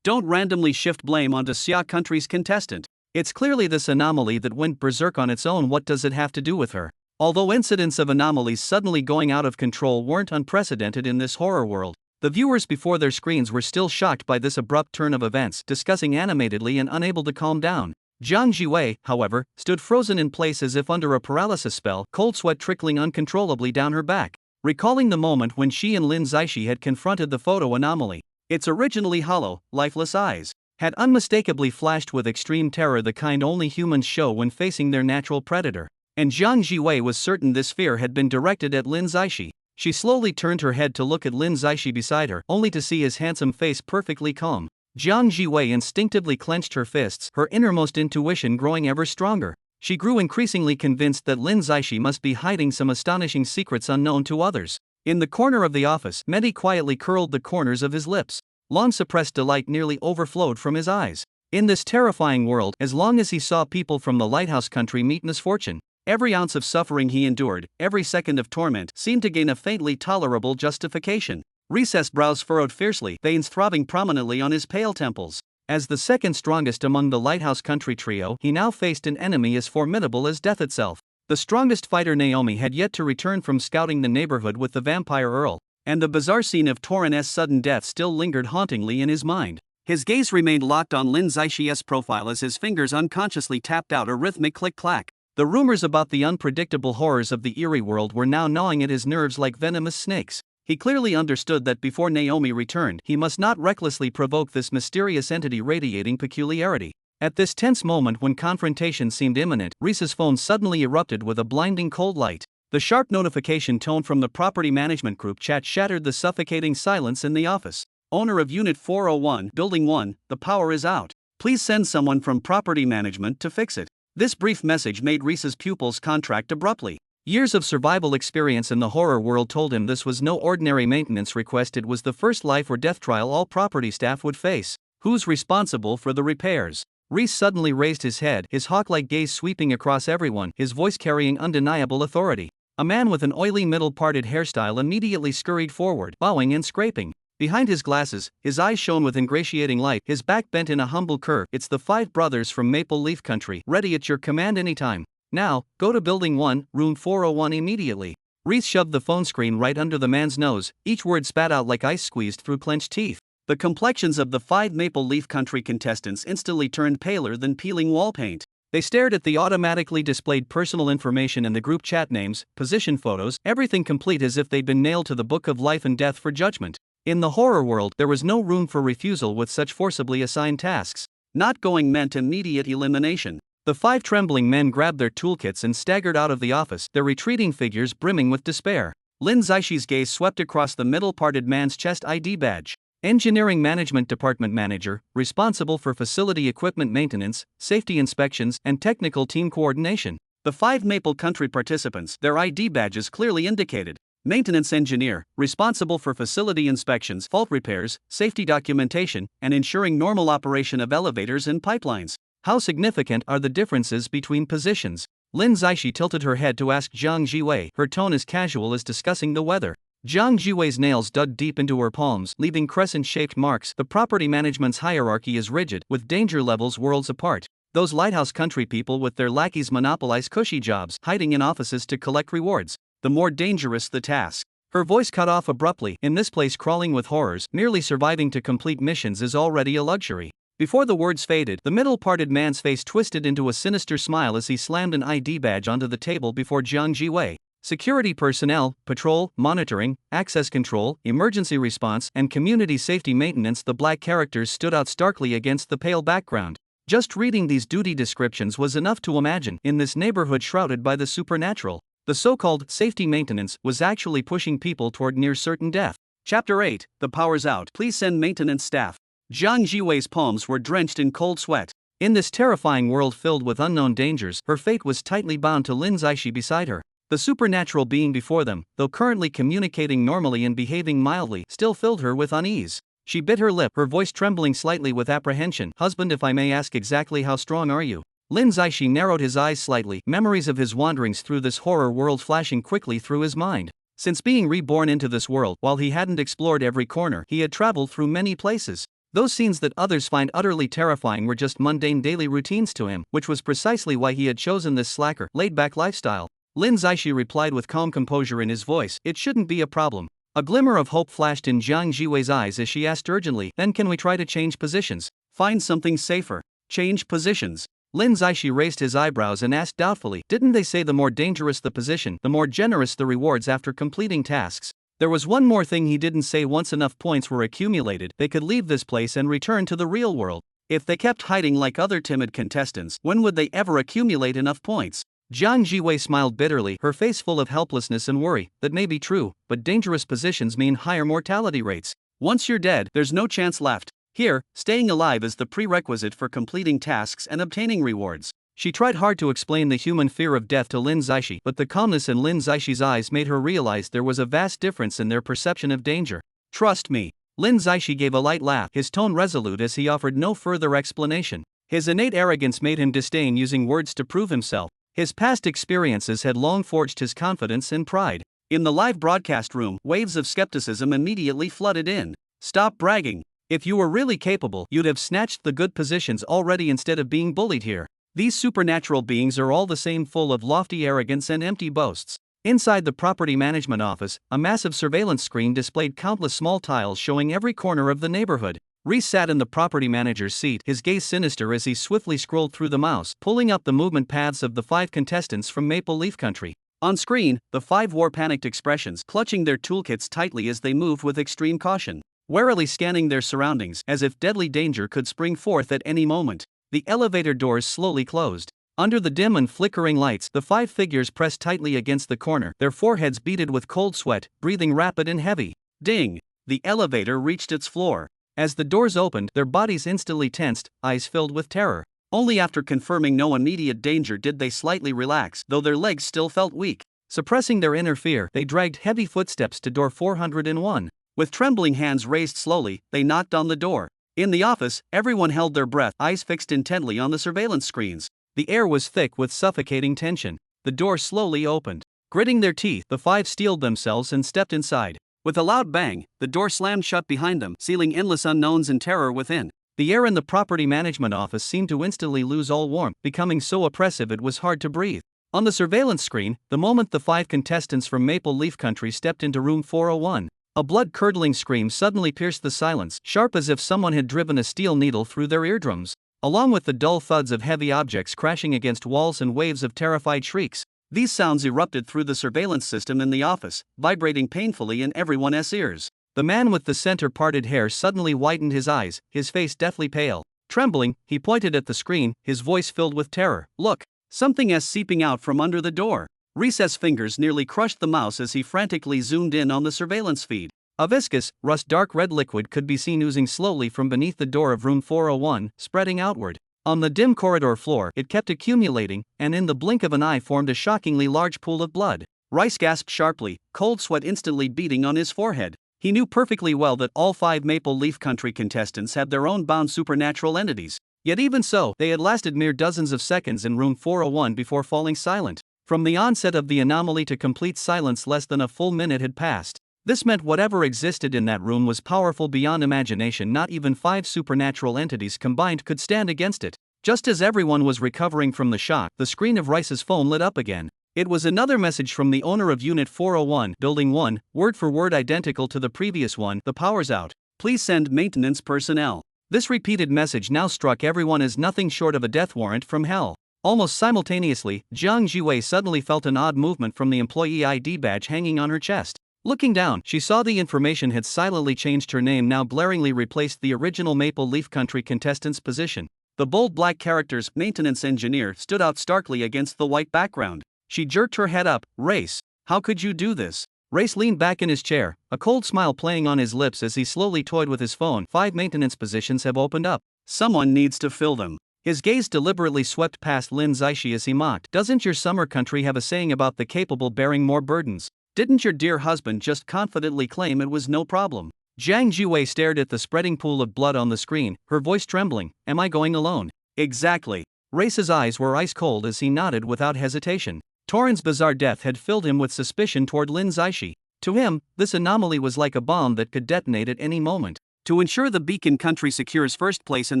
Don't randomly shift blame onto Xia Country's contestant. It's clearly this anomaly that went berserk on its own. What does it have to do with her? Although incidents of anomalies suddenly going out of control weren't unprecedented in this horror world, the viewers before their screens were still shocked by this abrupt turn of events, discussing animatedly and unable to calm down. Jiang Jiwei, however, stood frozen in place as if under a paralysis spell, cold sweat trickling uncontrollably down her back. Recalling the moment when she and Lin Zaishi had confronted the photo anomaly, its originally hollow, lifeless eyes had unmistakably flashed with extreme terror, the kind only humans show when facing their natural predator. And Jiang Jiwei was certain this fear had been directed at Lin Zaishi. She slowly turned her head to look at Lin Zaishi beside her, only to see his handsome face perfectly calm. Jiang Jiwei instinctively clenched her fists, her innermost intuition growing ever stronger. She grew increasingly convinced that Lin Zaishi must be hiding some astonishing secrets unknown to others. In the corner of the office, Mehdi quietly curled the corners of his lips. long-suppressed delight nearly overflowed from his eyes. In this terrifying world, as long as he saw people from the lighthouse country meet misfortune, every ounce of suffering he endured, every second of torment, seemed to gain a faintly tolerable justification. Rhys's brows furrowed fiercely, veins throbbing prominently on his pale temples. As the second strongest among the lighthouse country trio, he now faced an enemy as formidable as death itself. The strongest fighter, Naomi, had yet to return from scouting the neighborhood with the vampire Earl, and the bizarre scene of Torin's sudden death still lingered hauntingly in his mind. His gaze remained locked on Lin Zaixi's profile as his fingers unconsciously tapped out a rhythmic click-clack. The rumors about the unpredictable horrors of the eerie world were now gnawing at his nerves like venomous snakes. He clearly understood that before Naomi returned, he must not recklessly provoke this mysterious entity radiating peculiarity. At this tense moment when confrontation seemed imminent, Rhys's phone suddenly erupted with a blinding cold light. The sharp notification tone from the property management group chat shattered the suffocating silence in the office. Owner of Unit 401, Building 1, the power is out. Please send someone from property management to fix it. This brief message made Rhys's pupils contract abruptly. Years of survival experience in the horror world told him this was no ordinary maintenance request, it was the first life or death trial all property staff would face. Who's responsible for the repairs? Rhys suddenly raised his head, his hawk-like gaze sweeping across everyone, his voice carrying undeniable authority. A man with an oily middle-parted hairstyle immediately scurried forward, bowing and scraping. Behind his glasses, his eyes shone with ingratiating light, his back bent in a humble curve. It's the 5 brothers from Maple Leaf Country, ready at your command anytime. Now, go to Building 1, Room 401 immediately. Rhys shoved the phone screen right under the man's nose, each word spat out like ice squeezed through clenched teeth. The complexions of the 5 Maple Leaf Country contestants instantly turned paler than peeling wall paint. They stared at the automatically displayed personal information and the group chat names, position photos, everything complete as if they'd been nailed to the book of life and death for judgment. In the horror world, there was no room for refusal with such forcibly assigned tasks. Not going meant immediate elimination. The 5 trembling men grabbed their toolkits and staggered out of the office, their retreating figures brimming with despair. Lin Zaixi's gaze swept across the middle-parted man's chest. ID badge. Engineering Management Department Manager, responsible for facility equipment maintenance, safety inspections, and technical team coordination. The 5 Maple Country participants, their ID badges clearly indicated. Maintenance Engineer, responsible for facility inspections, fault repairs, safety documentation, and ensuring normal operation of elevators and pipelines. How significant are the differences between positions? Lin Zaishi tilted her head to ask Jiang Jiwei, her tone as casual as discussing the weather. Jiang Jiwei's nails dug deep into her palms, leaving crescent-shaped marks. The property management's hierarchy is rigid, with danger levels worlds apart. Those lighthouse country people with their lackeys monopolize cushy jobs, hiding in offices to collect rewards. The more dangerous the task. Her voice cut off abruptly. In this place crawling with horrors, merely surviving to complete missions is already a luxury. Before the words faded, the middle-parted man's face twisted into a sinister smile as he slammed an ID badge onto the table before Jiang Jiwei. Security personnel, patrol, monitoring, access control, emergency response, and community safety maintenance. The black characters stood out starkly against the pale background. Just reading these duty descriptions was enough to imagine, in this neighborhood shrouded by the supernatural, the so-called safety maintenance was actually pushing people toward near certain death. Chapter 8, The Power's Out. Please send maintenance staff. Jiang Jiwei's palms were drenched in cold sweat. In this terrifying world filled with unknown dangers, her fate was tightly bound to Lin Zaishi beside her. The supernatural being before them, though currently communicating normally and behaving mildly, still filled her with unease. She bit her lip, her voice trembling slightly with apprehension. Husband, if I may ask, exactly how strong are you? Lin Zaishi narrowed his eyes slightly, memories of his wanderings through this horror world flashing quickly through his mind. Since being reborn into this world, while he hadn't explored every corner, he had traveled through many places. Those scenes that others find utterly terrifying were just mundane daily routines to him, which was precisely why he had chosen this slacker, laid-back lifestyle. Lin Zaishi replied with calm composure in his voice, it shouldn't be a problem. A glimmer of hope flashed in Jiang Jiwei's eyes as she asked urgently, then can we try to change positions? Find something safer. Change positions. Lin Zaishi raised his eyebrows and asked doubtfully, didn't they say the more dangerous the position, the more generous the rewards after completing tasks? There was one more thing he didn't say. Once enough points were accumulated, they could leave this place and return to the real world. If they kept hiding like other timid contestants, when would they ever accumulate enough points? Jiang Jiwei smiled bitterly, her face full of helplessness and worry. That may be true, but dangerous positions mean higher mortality rates. Once you're dead, there's no chance left. Here, staying alive is the prerequisite for completing tasks and obtaining rewards. She tried hard to explain the human fear of death to Lin Zaishi, but the calmness in Lin Zaishi's eyes made her realize there was a vast difference in their perception of danger. Trust me. Lin Zaishi gave a light laugh, his tone resolute as he offered no further explanation. His innate arrogance made him disdain using words to prove himself. His past experiences had long forged his confidence and pride. In the live broadcast room, waves of skepticism immediately flooded in. Stop bragging. If you were really capable, you'd have snatched the good positions already instead of being bullied here. These supernatural beings are all the same, full of lofty arrogance and empty boasts. Inside the property management office, a massive surveillance screen displayed countless small tiles showing every corner of the neighborhood. Reese sat in the property manager's seat, his gaze sinister as he swiftly scrolled through the mouse, pulling up the movement paths of the 5 contestants from Maple Leaf Country. On screen, the 5 wore panicked expressions, clutching their toolkits tightly as they moved with extreme caution, warily scanning their surroundings as if deadly danger could spring forth at any moment. The elevator doors slowly closed. Under the dim and flickering lights, the 5 figures pressed tightly against the corner, their foreheads beaded with cold sweat, breathing rapid and heavy. Ding! The elevator reached its floor. As the doors opened, their bodies instantly tensed, eyes filled with terror. Only after confirming no immediate danger did they slightly relax, though their legs still felt weak. Suppressing their inner fear, they dragged heavy footsteps to door 401. With trembling hands raised slowly, they knocked on the door. In the office, everyone held their breath, eyes fixed intently on the surveillance screens. The air was thick with suffocating tension. The door slowly opened. Gritting their teeth, the 5 steeled themselves and stepped inside. With a loud bang, the door slammed shut behind them, sealing endless unknowns and terror within. The air in the property management office seemed to instantly lose all warmth, becoming so oppressive it was hard to breathe. On the surveillance screen, the moment the 5 contestants from Maple Leaf Country stepped into room 401, a blood-curdling scream suddenly pierced the silence, sharp as if someone had driven a steel needle through their eardrums. Along with the dull thuds of heavy objects crashing against walls and waves of terrified shrieks, these sounds erupted through the surveillance system in the office, vibrating painfully in everyone's ears. The man with the center-parted hair suddenly widened his eyes, his face deathly pale. Trembling, he pointed at the screen, his voice filled with terror. Look! Something is seeping out from under the door. Reese's fingers nearly crushed the mouse as he frantically zoomed in on the surveillance feed. A viscous, rust-dark red liquid could be seen oozing slowly from beneath the door of room 401, spreading outward. On the dim corridor floor, it kept accumulating, and in the blink of an eye formed a shockingly large pool of blood. Rice gasped sharply, cold sweat instantly beading on his forehead. He knew perfectly well that all 5 Maple Leaf Country contestants had their own bound supernatural entities. Yet even so, they had lasted mere dozens of seconds in room 401 before falling silent. From the onset of the anomaly to complete silence, less than a full minute had passed. This meant whatever existed in that room was powerful beyond imagination. Not even 5 supernatural entities combined could stand against it. Just as everyone was recovering from the shock, the screen of Rice's phone lit up again. It was another message from the owner of Unit 401, Building 1, word for word identical to the previous one. The power's out. Please send maintenance personnel. This repeated message now struck everyone as nothing short of a death warrant from hell. Almost simultaneously, Jiang Jiwei suddenly felt an odd movement from the employee ID badge hanging on her chest. Looking down, she saw the information had silently changed. Her name now blaringly replaced the original Maple Leaf Country contestant's position. The bold black characters, maintenance engineer, stood out starkly against the white background. She jerked her head up. Race, how could you do this? Race leaned back in his chair, a cold smile playing on his lips as he slowly toyed with his phone. 5 maintenance positions have opened up. Someone needs to fill them. His gaze deliberately swept past Lin Zaishi as he mocked. Doesn't your summer country have a saying about the capable bearing more burdens? Didn't your dear husband just confidently claim it was no problem? Jiang Jiwei stared at the spreading pool of blood on the screen, her voice trembling. Am I going alone? Exactly. Race's eyes were ice cold as he nodded without hesitation. Torin's bizarre death had filled him with suspicion toward Lin Zaishi. To him, this anomaly was like a bomb that could detonate at any moment. To ensure the Beacon Country secures first place in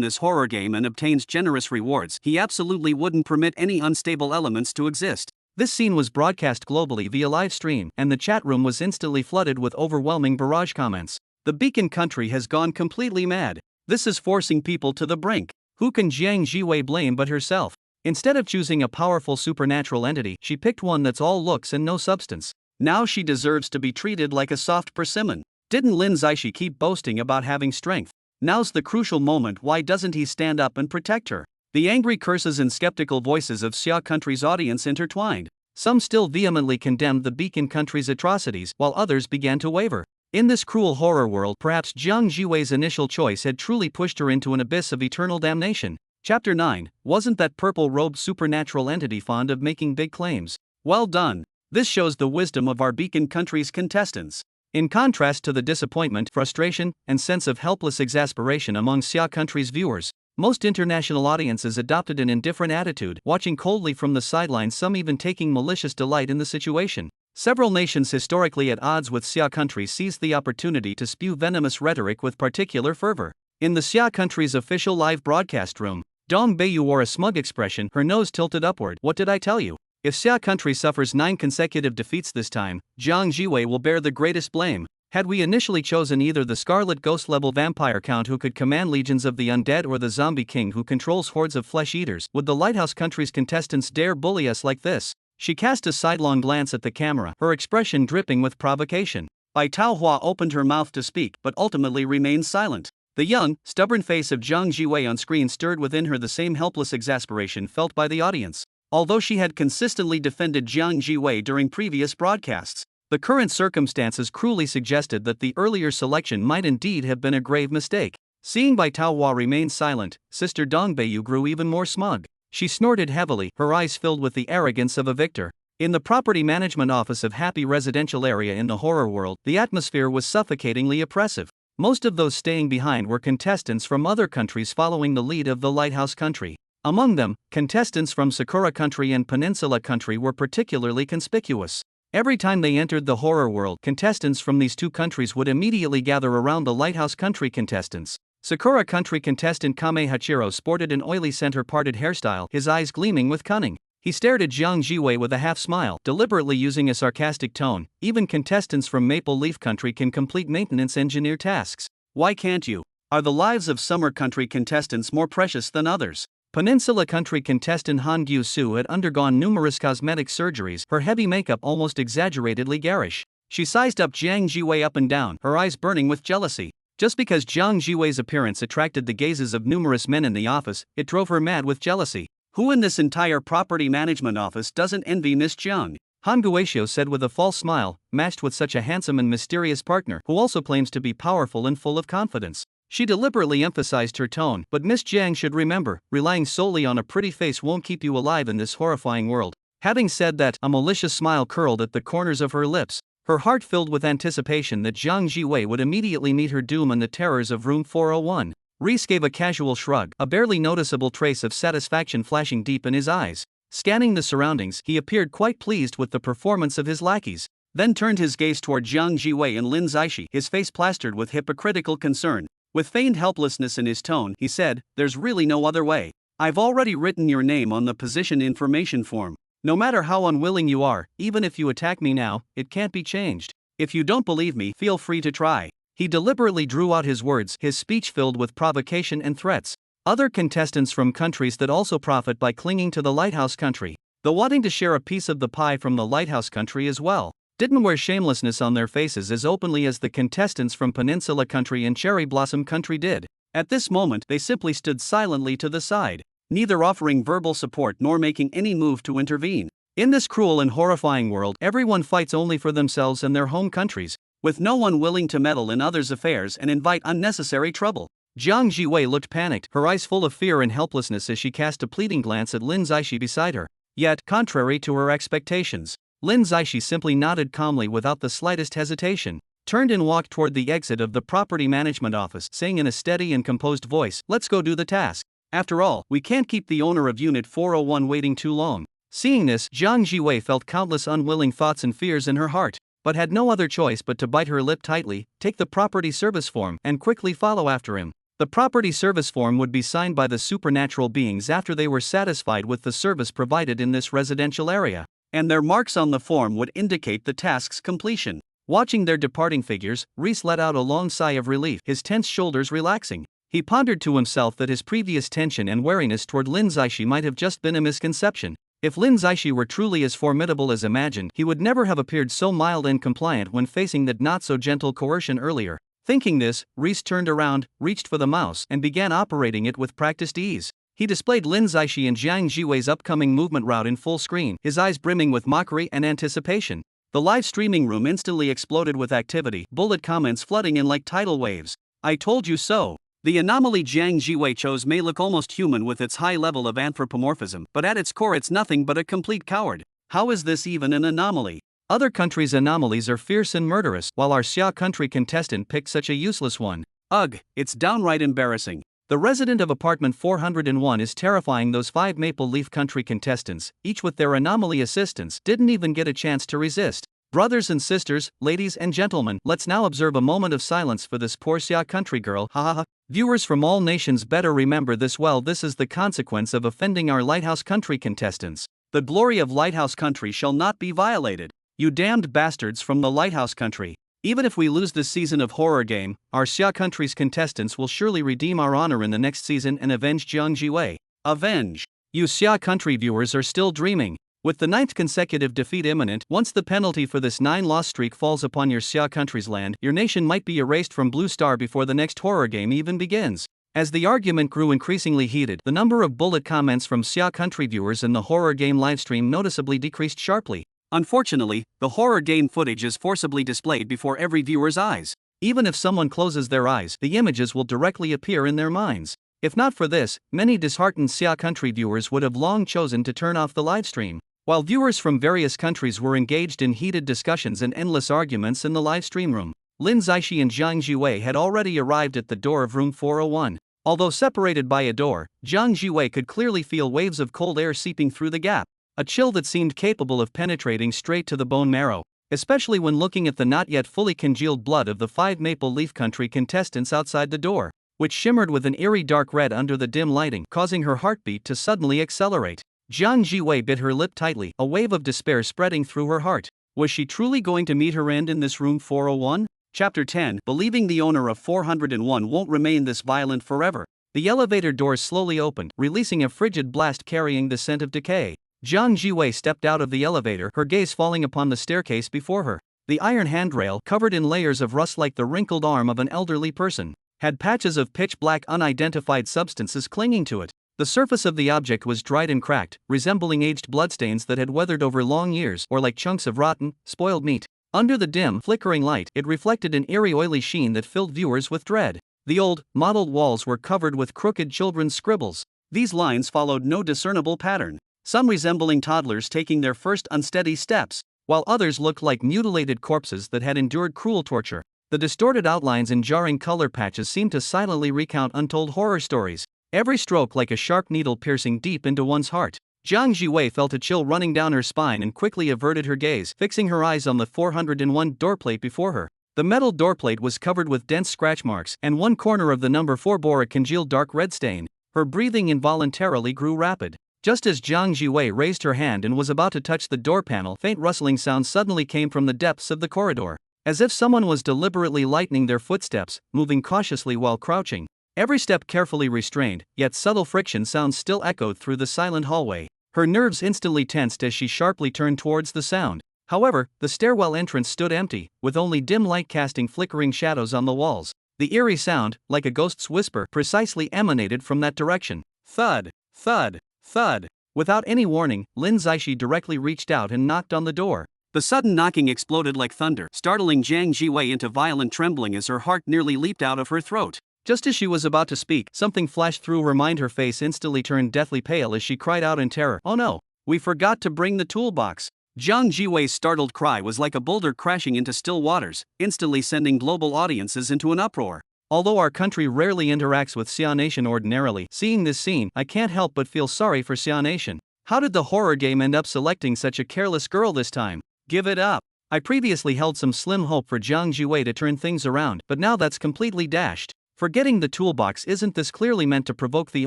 this horror game and obtains generous rewards, he absolutely wouldn't permit any unstable elements to exist. This scene was broadcast globally via live stream, and the chat room was instantly flooded with overwhelming barrage comments. The Beacon Country has gone completely mad. This is forcing people to the brink. Who can Jiang Jiwei blame but herself? Instead of choosing a powerful supernatural entity, she picked one that's all looks and no substance. Now she deserves to be treated like a soft persimmon. Didn't Lin Zaishi keep boasting about having strength? Now's the crucial moment. Why doesn't he stand up and protect her? The angry curses and skeptical voices of Xia Country's audience intertwined. Some still vehemently condemned the Beacon Country's atrocities, while others began to waver. In this cruel horror world, perhaps Jiang Jiwei's initial choice had truly pushed her into an abyss of eternal damnation. Chapter 9. Wasn't that purple-robed supernatural entity fond of making big claims? Well done. This shows the wisdom of our Beacon Country's contestants. In contrast to the disappointment, frustration, and sense of helpless exasperation among Xia country's viewers, most international audiences adopted an indifferent attitude, watching coldly from the sidelines, some even taking malicious delight in the situation. Several nations historically at odds with Xia country seized the opportunity to spew venomous rhetoric with particular fervor. In the Xia country's official live broadcast room, Dong Beiyu wore a smug expression, her nose tilted upward. What did I tell you? If Xia country suffers 9 consecutive defeats this time, Jiang Jiwei will bear the greatest blame. Had we initially chosen either the Scarlet Ghost-level vampire count who could command legions of the undead or the zombie king who controls hordes of flesh-eaters, would the Lighthouse country's contestants dare bully us like this? She cast a sidelong glance at the camera, her expression dripping with provocation. Bai Taohua opened her mouth to speak but ultimately remained silent. The young, stubborn face of Jiang Jiwei on screen stirred within her the same helpless exasperation felt by the audience. Although she had consistently defended Jiang Jiwei during previous broadcasts, the current circumstances cruelly suggested that the earlier selection might indeed have been a grave mistake. Seeing Bai Taohua remain silent, Sister Dong Beiyu grew even more smug. She snorted heavily, her eyes filled with the arrogance of a victor. In the property management office of Happy Residential Area in the horror world, the atmosphere was suffocatingly oppressive. Most of those staying behind were contestants from other countries following the lead of the Lighthouse country. Among them, contestants from Sakura country and Peninsula country were particularly conspicuous. Every time they entered the horror world, contestants from these two countries would immediately gather around the Lighthouse country contestants. Sakura country contestant Kame Hachiro sported an oily center-parted hairstyle, his eyes gleaming with cunning. He stared at Jiang Jiwei with a half-smile, deliberately using a sarcastic tone. Even contestants from Maple Leaf country can complete maintenance engineer tasks. Why can't you? Are the lives of Summer country contestants more precious than others? Peninsula country contestant Han Gyu-soo had undergone numerous cosmetic surgeries, her heavy makeup almost exaggeratedly garish. She sized up Jiang Jiwei up and down, her eyes burning with jealousy. Just because Jiang Jiwei's appearance attracted the gazes of numerous men in the office, it drove her mad with jealousy. Who in this entire property management office doesn't envy Miss Jiang? Han Guishio said with a false smile, matched with such a handsome and mysterious partner who also claims to be powerful and full of confidence. She deliberately emphasized her tone, but Miss Jiang should remember, relying solely on a pretty face won't keep you alive in this horrifying world. Having said that, a malicious smile curled at the corners of her lips, her heart filled with anticipation that Jiang Jiwei would immediately meet her doom in the terrors of room 401. Reese gave a casual shrug, a barely noticeable trace of satisfaction flashing deep in his eyes. Scanning the surroundings, he appeared quite pleased with the performance of his lackeys, then turned his gaze toward Jiang Jiwei and Lin Zaishi, his face plastered with hypocritical concern. With feigned helplessness in his tone, he said, "There's really no other way. I've already written your name on the position information form. No matter how unwilling you are, even if you attack me now, it can't be changed. If you don't believe me, feel free to try." He deliberately drew out his words, his speech filled with provocation and threats. Other contestants from countries that also profit by clinging to the Lighthouse country, though wanting to share a piece of the pie from the Lighthouse country as well, didn't wear shamelessness on their faces as openly as the contestants from Peninsula country and Cherry Blossom country did. At this moment, they simply stood silently to the side, neither offering verbal support nor making any move to intervene. In this cruel and horrifying world, everyone fights only for themselves and their home countries, with no one willing to meddle in others' affairs and invite unnecessary trouble. Jiang Jiwei looked panicked, her eyes full of fear and helplessness as she cast a pleading glance at Lin Zaishi beside her. Yet, contrary to her expectations, Lin Zaishi simply nodded calmly without the slightest hesitation, turned and walked toward the exit of the property management office, saying in a steady and composed voice, "Let's go do the task. After all, we can't keep the owner of Unit 401 waiting too long." Seeing this, Jiang Jiwei felt countless unwilling thoughts and fears in her heart, but had no other choice but to bite her lip tightly, take the property service form, and quickly follow after him. The property service form would be signed by the supernatural beings after they were satisfied with the service provided in this residential area, and their marks on the form would indicate the task's completion. Watching their departing figures, Reese let out a long sigh of relief, his tense shoulders relaxing. He pondered to himself that his previous tension and wariness toward Lin Zaishi might have just been a misconception. If Lin Zaishi were truly as formidable as imagined, he would never have appeared so mild and compliant when facing that not-so-gentle coercion earlier. Thinking this, Reese turned around, reached for the mouse, and began operating it with practiced ease. He displayed Lin Zaishi and Jiang Jiwei's upcoming movement route in full screen, his eyes brimming with mockery and anticipation. The live streaming room instantly exploded with activity, bullet comments flooding in like tidal waves. "I told you so." The anomaly Jiang Jiwei chose may look almost human with its high level of anthropomorphism, but at its core it's nothing but a complete coward. How is this even an anomaly? Other countries' anomalies are fierce and murderous, while our Xia country contestant picked such a useless one. Ugh, it's downright embarrassing. The resident of apartment 401 is terrifying. Those 5 Maple Leaf Country contestants, each with their anomaly assistants, didn't even get a chance to resist. Brothers and sisters, ladies and gentlemen, let's now observe a moment of silence for this poor Xia country girl. Ha ha ha. Viewers from all nations better remember this well. This is the consequence of offending our Lighthouse Country contestants. The glory of Lighthouse Country shall not be violated. You damned bastards from the Lighthouse Country. Even if we lose this season of horror game, our Xia country's contestants will surely redeem our honor in the next season and avenge Jiang Jiwei. Avenge! You Xia country viewers are still dreaming. With the 9th consecutive defeat imminent, once the penalty for this 9-loss streak falls upon your Xia country's land, your nation might be erased from Blue Star before the next horror game even begins. As the argument grew increasingly heated, the number of bullet comments from Xia country viewers in the horror game livestream noticeably decreased sharply. Unfortunately, the horror game footage is forcibly displayed before every viewer's eyes. Even if someone closes their eyes, the images will directly appear in their minds. If not for this, many disheartened Xia country viewers would have long chosen to turn off the livestream. While viewers from various countries were engaged in heated discussions and endless arguments in the livestream room, Lin Zixi and Jiang Jiwei had already arrived at the door of room 401. Although separated by a door, Jiang Jiwei could clearly feel waves of cold air seeping through the gap. A chill that seemed capable of penetrating straight to the bone marrow, especially when looking at the not yet fully congealed blood of the 5 Maple Leaf Country contestants outside the door, which shimmered with an eerie dark red under the dim lighting, causing her heartbeat to suddenly accelerate. Jiang Jiwei bit her lip tightly, a wave of despair spreading through her heart. Was she truly going to meet her end in this room 401? Chapter 10, believing the owner of 401 won't remain this violent forever. The elevator doors slowly opened, releasing a frigid blast carrying the scent of decay. Jiang Jiwei stepped out of the elevator, her gaze falling upon the staircase before her. The iron handrail, covered in layers of rust like the wrinkled arm of an elderly person, had patches of pitch-black unidentified substances clinging to it. The surface of the object was dried and cracked, resembling aged bloodstains that had weathered over long years, or like chunks of rotten, spoiled meat. Under the dim, flickering light, it reflected an eerie oily sheen that filled viewers with dread. The old, mottled walls were covered with crooked children's scribbles. These lines followed no discernible pattern, some resembling toddlers taking their first unsteady steps, while others looked like mutilated corpses that had endured cruel torture. The distorted outlines and jarring color patches seemed to silently recount untold horror stories, every stroke like a sharp needle piercing deep into one's heart. Jiang Jiwei felt a chill running down her spine and quickly averted her gaze, fixing her eyes on the 401 doorplate before her. The metal doorplate was covered with dense scratch marks, and one corner of the number 4 bore a congealed dark red stain. Her breathing involuntarily grew rapid. Just as Jiang Jiwei raised her hand and was about to touch the door panel, faint rustling sounds suddenly came from the depths of the corridor, as if someone was deliberately lightening their footsteps, moving cautiously while crouching. Every step carefully restrained, yet subtle friction sounds still echoed through the silent hallway. Her nerves instantly tensed as she sharply turned towards the sound. However, the stairwell entrance stood empty, with only dim light casting flickering shadows on the walls. The eerie sound, like a ghost's whisper, precisely emanated from that direction. Thud, thud, thud. Without any warning, Lin Zixi directly reached out and knocked on the door. The sudden knocking exploded like thunder, startling Jiang Jiwei into violent trembling as her heart nearly leaped out of her throat. Just as she was about to speak, something flashed through her mind. Her face instantly turned deathly pale as she cried out in terror, "Oh no! We forgot to bring the toolbox!" Jiang Jiwei's startled cry was like a boulder crashing into still waters, instantly sending global audiences into an uproar. Although our country rarely interacts with Xia Nation ordinarily, seeing this scene, I can't help but feel sorry for Xia Nation. How did the horror game end up selecting such a careless girl this time? Give it up. I previously held some slim hope for Jiang Jiwei to turn things around, but now that's completely dashed. Forgetting the toolbox, isn't this clearly meant to provoke the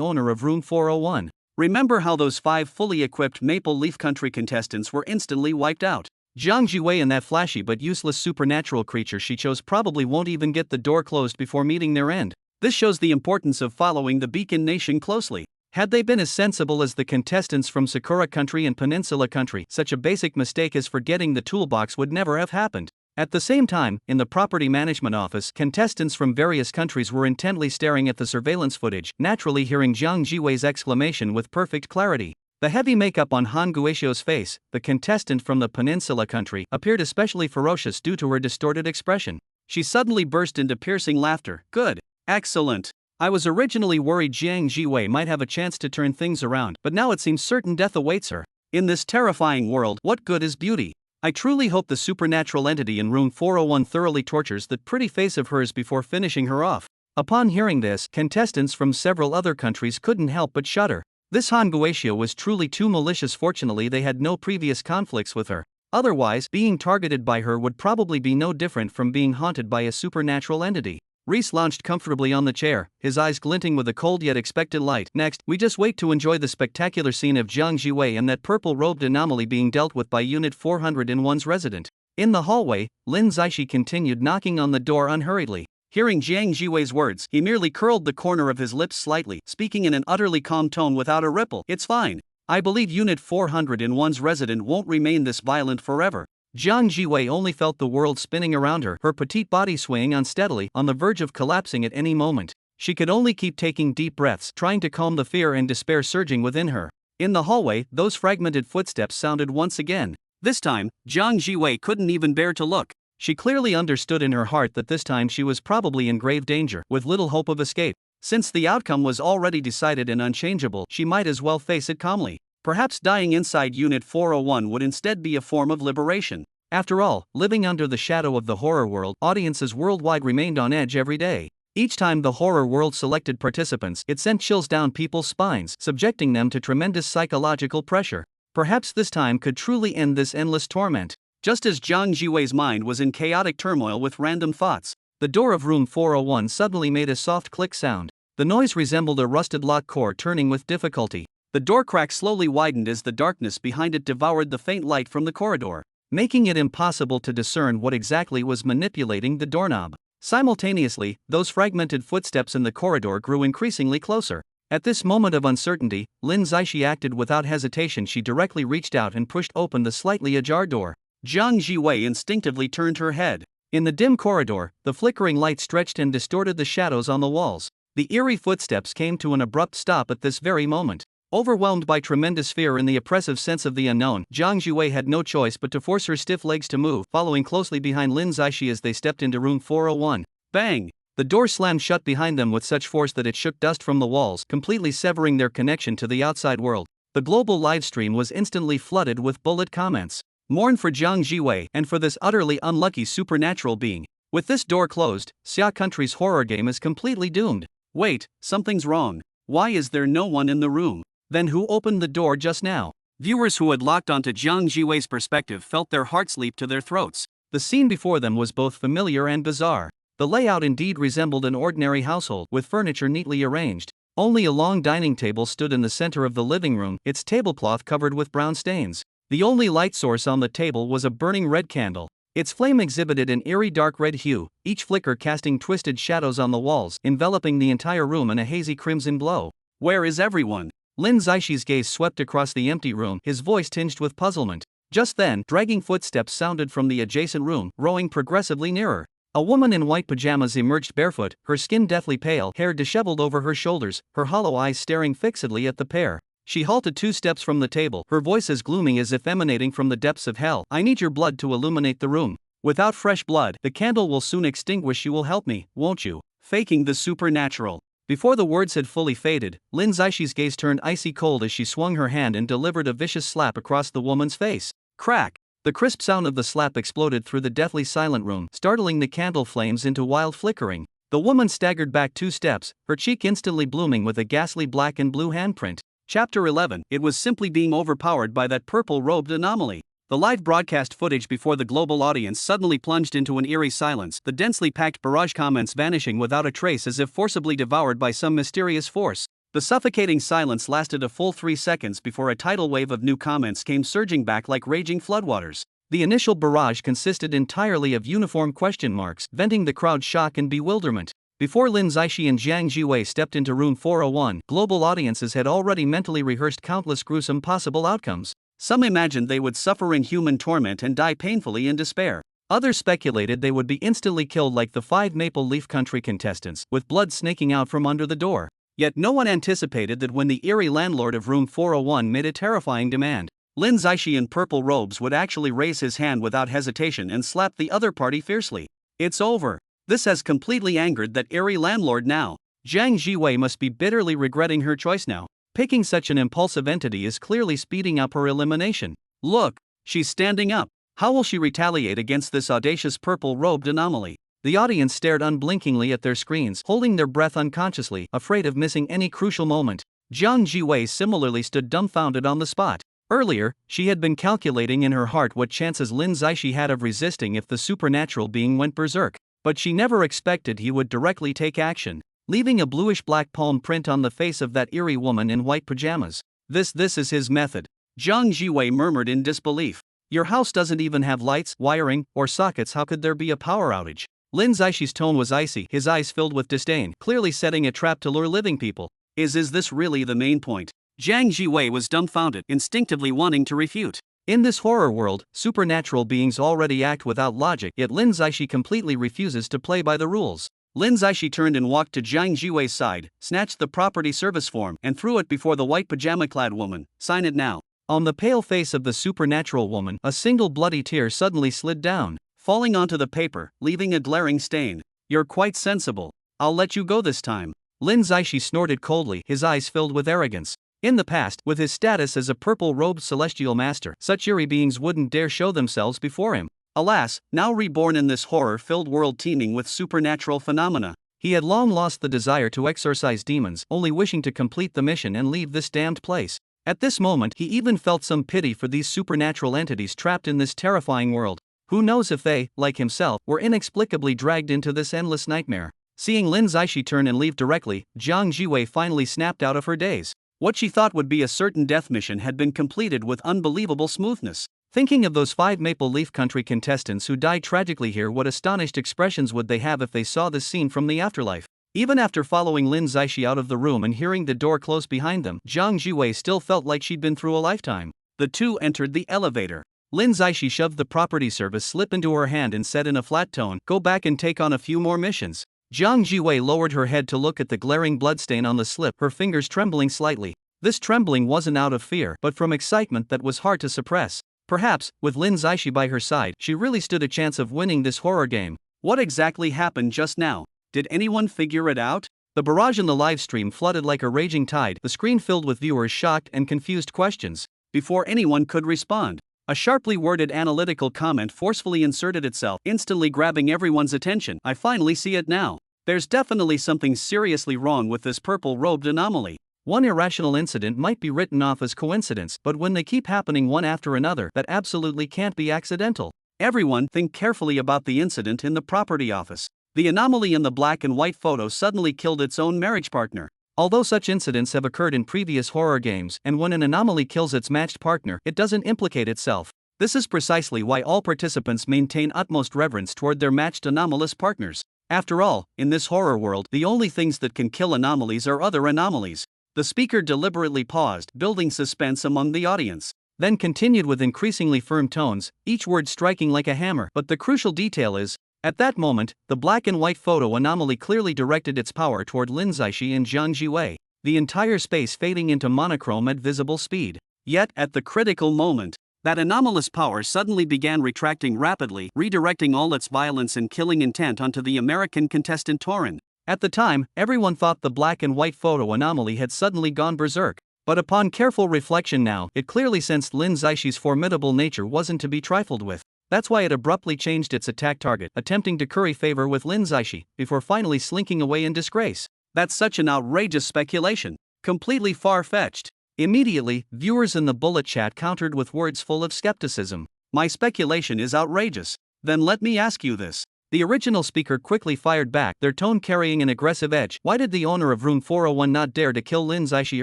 owner of room 401? Remember how those 5 fully equipped Maple Leaf Country contestants were instantly wiped out? Jiang Jiwei and that flashy but useless supernatural creature she chose probably won't even get the door closed before meeting their end. This shows the importance of following the Beacon Nation closely. Had they been as sensible as the contestants from Sakura Country and Peninsula Country, such a basic mistake as forgetting the toolbox would never have happened. At the same time, in the property management office, contestants from various countries were intently staring at the surveillance footage, naturally hearing Jiang Jiwei's exclamation with perfect clarity. The heavy makeup on Han Guishou's face, the contestant from the Peninsula Country, appeared especially ferocious due to her distorted expression. She suddenly burst into piercing laughter. Good. Excellent. I was originally worried Jiang Jiwei might have a chance to turn things around, but now it seems certain death awaits her. In this terrifying world, what good is beauty? I truly hope the supernatural entity in room 401 thoroughly tortures that pretty face of hers before finishing her off. Upon hearing this, contestants from several other countries couldn't help but shudder. This manhwaedit was truly too malicious. Fortunately, they had no previous conflicts with her. Otherwise, being targeted by her would probably be no different from being haunted by a supernatural entity. Reese lounged comfortably on the chair, his eyes glinting with a cold yet expectant light. Next, we just wait to enjoy the spectacular scene of Jiang Jiwei and that purple-robed anomaly being dealt with by Unit 401's resident. In the hallway, Lin Zaishi continued knocking on the door unhurriedly. Hearing Jiang Jiwei's words, he merely curled the corner of his lips slightly, speaking in an utterly calm tone without a ripple. It's fine. I believe Unit 401's resident won't remain this violent forever. Jiang Jiwei only felt the world spinning around her, her petite body swaying unsteadily, on the verge of collapsing at any moment. She could only keep taking deep breaths, trying to calm the fear and despair surging within her. In the hallway, those fragmented footsteps sounded once again. This time, Jiang Jiwei couldn't even bear to look. She clearly understood in her heart that this time she was probably in grave danger, with little hope of escape. Since the outcome was already decided and unchangeable, she might as well face it calmly. Perhaps dying inside Unit 401 would instead be a form of liberation. After all, living under the shadow of the horror world, audiences worldwide remained on edge every day. Each time the horror world selected participants, it sent chills down people's spines, subjecting them to tremendous psychological pressure. Perhaps this time could truly end this endless torment. Just as Jiang Jiwei's mind was in chaotic turmoil with random thoughts, the door of room 401 suddenly made a soft click sound. The noise resembled a rusted lock core turning with difficulty. The door crack slowly widened as the darkness behind it devoured the faint light from the corridor, making it impossible to discern what exactly was manipulating the doorknob. Simultaneously, those fragmented footsteps in the corridor grew increasingly closer. At this moment of uncertainty, Lin Zaishi acted without hesitation. She directly reached out and pushed open the slightly ajar door. Jiang Jiwei instinctively turned her head. In the dim corridor, the flickering light stretched and distorted the shadows on the walls. The eerie footsteps came to an abrupt stop at this very moment. Overwhelmed by tremendous fear and the oppressive sense of the unknown, Jiang Jiwei had no choice but to force her stiff legs to move, following closely behind Lin Zaishi as they stepped into room 401. Bang! The door slammed shut behind them with such force that it shook dust from the walls, completely severing their connection to the outside world. The global livestream was instantly flooded with bullet comments. Mourn for Jiang Jiwei and for this utterly unlucky supernatural being. With this door closed, Xia Country's horror game is completely doomed. Wait, something's wrong. Why is there no one in the room? Then who opened the door just now? Viewers who had locked onto Jiang Jiwei's perspective felt their hearts leap to their throats. The scene before them was both familiar and bizarre. The layout indeed resembled an ordinary household, with furniture neatly arranged. Only a long dining table stood in the center of the living room, its tablecloth covered with brown stains. The only light source on the table was a burning red candle. Its flame exhibited an eerie dark red hue, each flicker casting twisted shadows on the walls, enveloping the entire room in a hazy crimson glow. Where is everyone? Lin Zaishi's gaze swept across the empty room, his voice tinged with puzzlement. Just then, dragging footsteps sounded from the adjacent room, rowing progressively nearer. A woman in white pajamas emerged barefoot, her skin deathly pale, hair disheveled over her shoulders, her hollow eyes staring fixedly at the pair. She halted 2 steps from the table, her voice as gloomy as if emanating from the depths of hell. I need your blood to illuminate the room. Without fresh blood, the candle will soon extinguish. You will help me, won't you? Faking the supernatural. Before the words had fully faded, Lin Zaishi's gaze turned icy cold as she swung her hand and delivered a vicious slap across the woman's face. Crack! The crisp sound of the slap exploded through the deathly silent room, startling the candle flames into wild flickering. The woman staggered back 2 steps, her cheek instantly blooming with a ghastly black and blue handprint. Chapter 11. It was simply being overpowered by that purple-robed anomaly. The live broadcast footage before the global audience suddenly plunged into an eerie silence, the densely packed barrage comments vanishing without a trace as if forcibly devoured by some mysterious force. The suffocating silence lasted a full 3 seconds before a tidal wave of new comments came surging back like raging floodwaters. The initial barrage consisted entirely of uniform question marks, venting the crowd's shock and bewilderment. Before Lin Zaishi and Jiang Jiwei stepped into room 401, global audiences had already mentally rehearsed countless gruesome possible outcomes. Some imagined they would suffer inhuman torment and die painfully in despair. Others speculated they would be instantly killed like the 5 Maple Leaf Country contestants, with blood snaking out from under the door. Yet no one anticipated that when the eerie landlord of room 401 made a terrifying demand, Lin Zaishi in purple robes would actually raise his hand without hesitation and slap the other party fiercely. It's over. This has completely angered that eerie landlord now. Jiang Jiwei must be bitterly regretting her choice now. Picking such an impulsive entity is clearly speeding up her elimination. Look, she's standing up. How will she retaliate against this audacious purple-robed anomaly? The audience stared unblinkingly at their screens, holding their breath unconsciously, afraid of missing any crucial moment. Jiang Jiwei similarly stood dumbfounded on the spot. Earlier, she had been calculating in her heart what chances Lin Zaishi had of resisting if the supernatural being went berserk, but she never expected he would directly take action, leaving a bluish-black palm print on the face of that eerie woman in white pajamas. This is his method. Jiang Jiwei murmured in disbelief. Your house doesn't even have lights, wiring, or sockets. How could there be a power outage? Lin Zaishi's tone was icy, his eyes filled with disdain, clearly setting a trap to lure living people. Is this really the main point? Jiang Jiwei was dumbfounded, instinctively wanting to refute. In this horror world, supernatural beings already act without logic, yet Lin Zaishi completely refuses to play by the rules. Lin Zaishi turned and walked to Jiang Jiwei's side, snatched the property service form, and threw it before the white pajama-clad woman. Sign it now. On the pale face of the supernatural woman, a single bloody tear suddenly slid down, falling onto the paper, leaving a glaring stain. You're quite sensible. I'll let you go this time. Lin Zaishi snorted coldly, his eyes filled with arrogance. In the past, with his status as a purple-robed celestial master, such eerie beings wouldn't dare show themselves before him. Alas, now reborn in this horror-filled world teeming with supernatural phenomena, he had long lost the desire to exorcise demons, only wishing to complete the mission and leave this damned place. At this moment, he even felt some pity for these supernatural entities trapped in this terrifying world. Who knows if they, like himself, were inexplicably dragged into this endless nightmare. Seeing Lin Zaishi turn and leave directly, Jiang Jiwei finally snapped out of her daze. What she thought would be a certain death mission had been completed with unbelievable smoothness. Thinking of those 5 Maple Leaf Country contestants who died tragically here, what astonished expressions would they have if they saw this scene from the afterlife? Even after following Lin Zaishi out of the room and hearing the door close behind them, Jiang Jiwei still felt like she'd been through a lifetime. The two entered the elevator. Lin Zaishi shoved the property service slip into her hand and said in a flat tone, "Go back and take on a few more missions." Jiang Jiwei lowered her head to look at the glaring bloodstain on the slip, her fingers trembling slightly. This trembling wasn't out of fear, but from excitement that was hard to suppress. Perhaps, with Lin Zaishi by her side, she really stood a chance of winning this horror game. What exactly happened just now? Did anyone figure it out? The barrage in the live stream flooded like a raging tide, the screen filled with viewers' shocked and confused questions. Before anyone could respond, a sharply worded analytical comment forcefully inserted itself, instantly grabbing everyone's attention. I finally see it now. There's definitely something seriously wrong with this purple-robed anomaly. One irrational incident might be written off as coincidence, but when they keep happening one after another, that absolutely can't be accidental. Everyone, think carefully about the incident in the property office. The anomaly in the black and white photo suddenly killed its own marriage partner. Although such incidents have occurred in previous horror games, and when an anomaly kills its matched partner, it doesn't implicate itself. This is precisely why all participants maintain utmost reverence toward their matched anomalous partners. After all, in this horror world, the only things that can kill anomalies are other anomalies. The speaker deliberately paused, building suspense among the audience, then continued with increasingly firm tones, each word striking like a hammer. But the crucial detail is, at that moment, the black and white photo anomaly clearly directed its power toward Lin Zaishi and Jiang Jiwei, the entire space fading into monochrome at visible speed. Yet, at the critical moment, that anomalous power suddenly began retracting rapidly, redirecting all its violence and killing intent onto the American contestant Torin. At the time, everyone thought the black and white photo anomaly had suddenly gone berserk. But upon careful reflection now, it clearly sensed Lin Zaishi's formidable nature wasn't to be trifled with. That's why it abruptly changed its attack target, attempting to curry favor with Lin Zaishi, before finally slinking away in disgrace. That's such an outrageous speculation. Completely far-fetched. Immediately, viewers in the bullet chat countered with words full of skepticism. My speculation is outrageous. Then let me ask you this. The original speaker quickly fired back, their tone carrying an aggressive edge. Why did the owner of room 401 not dare to kill Lin Zaishi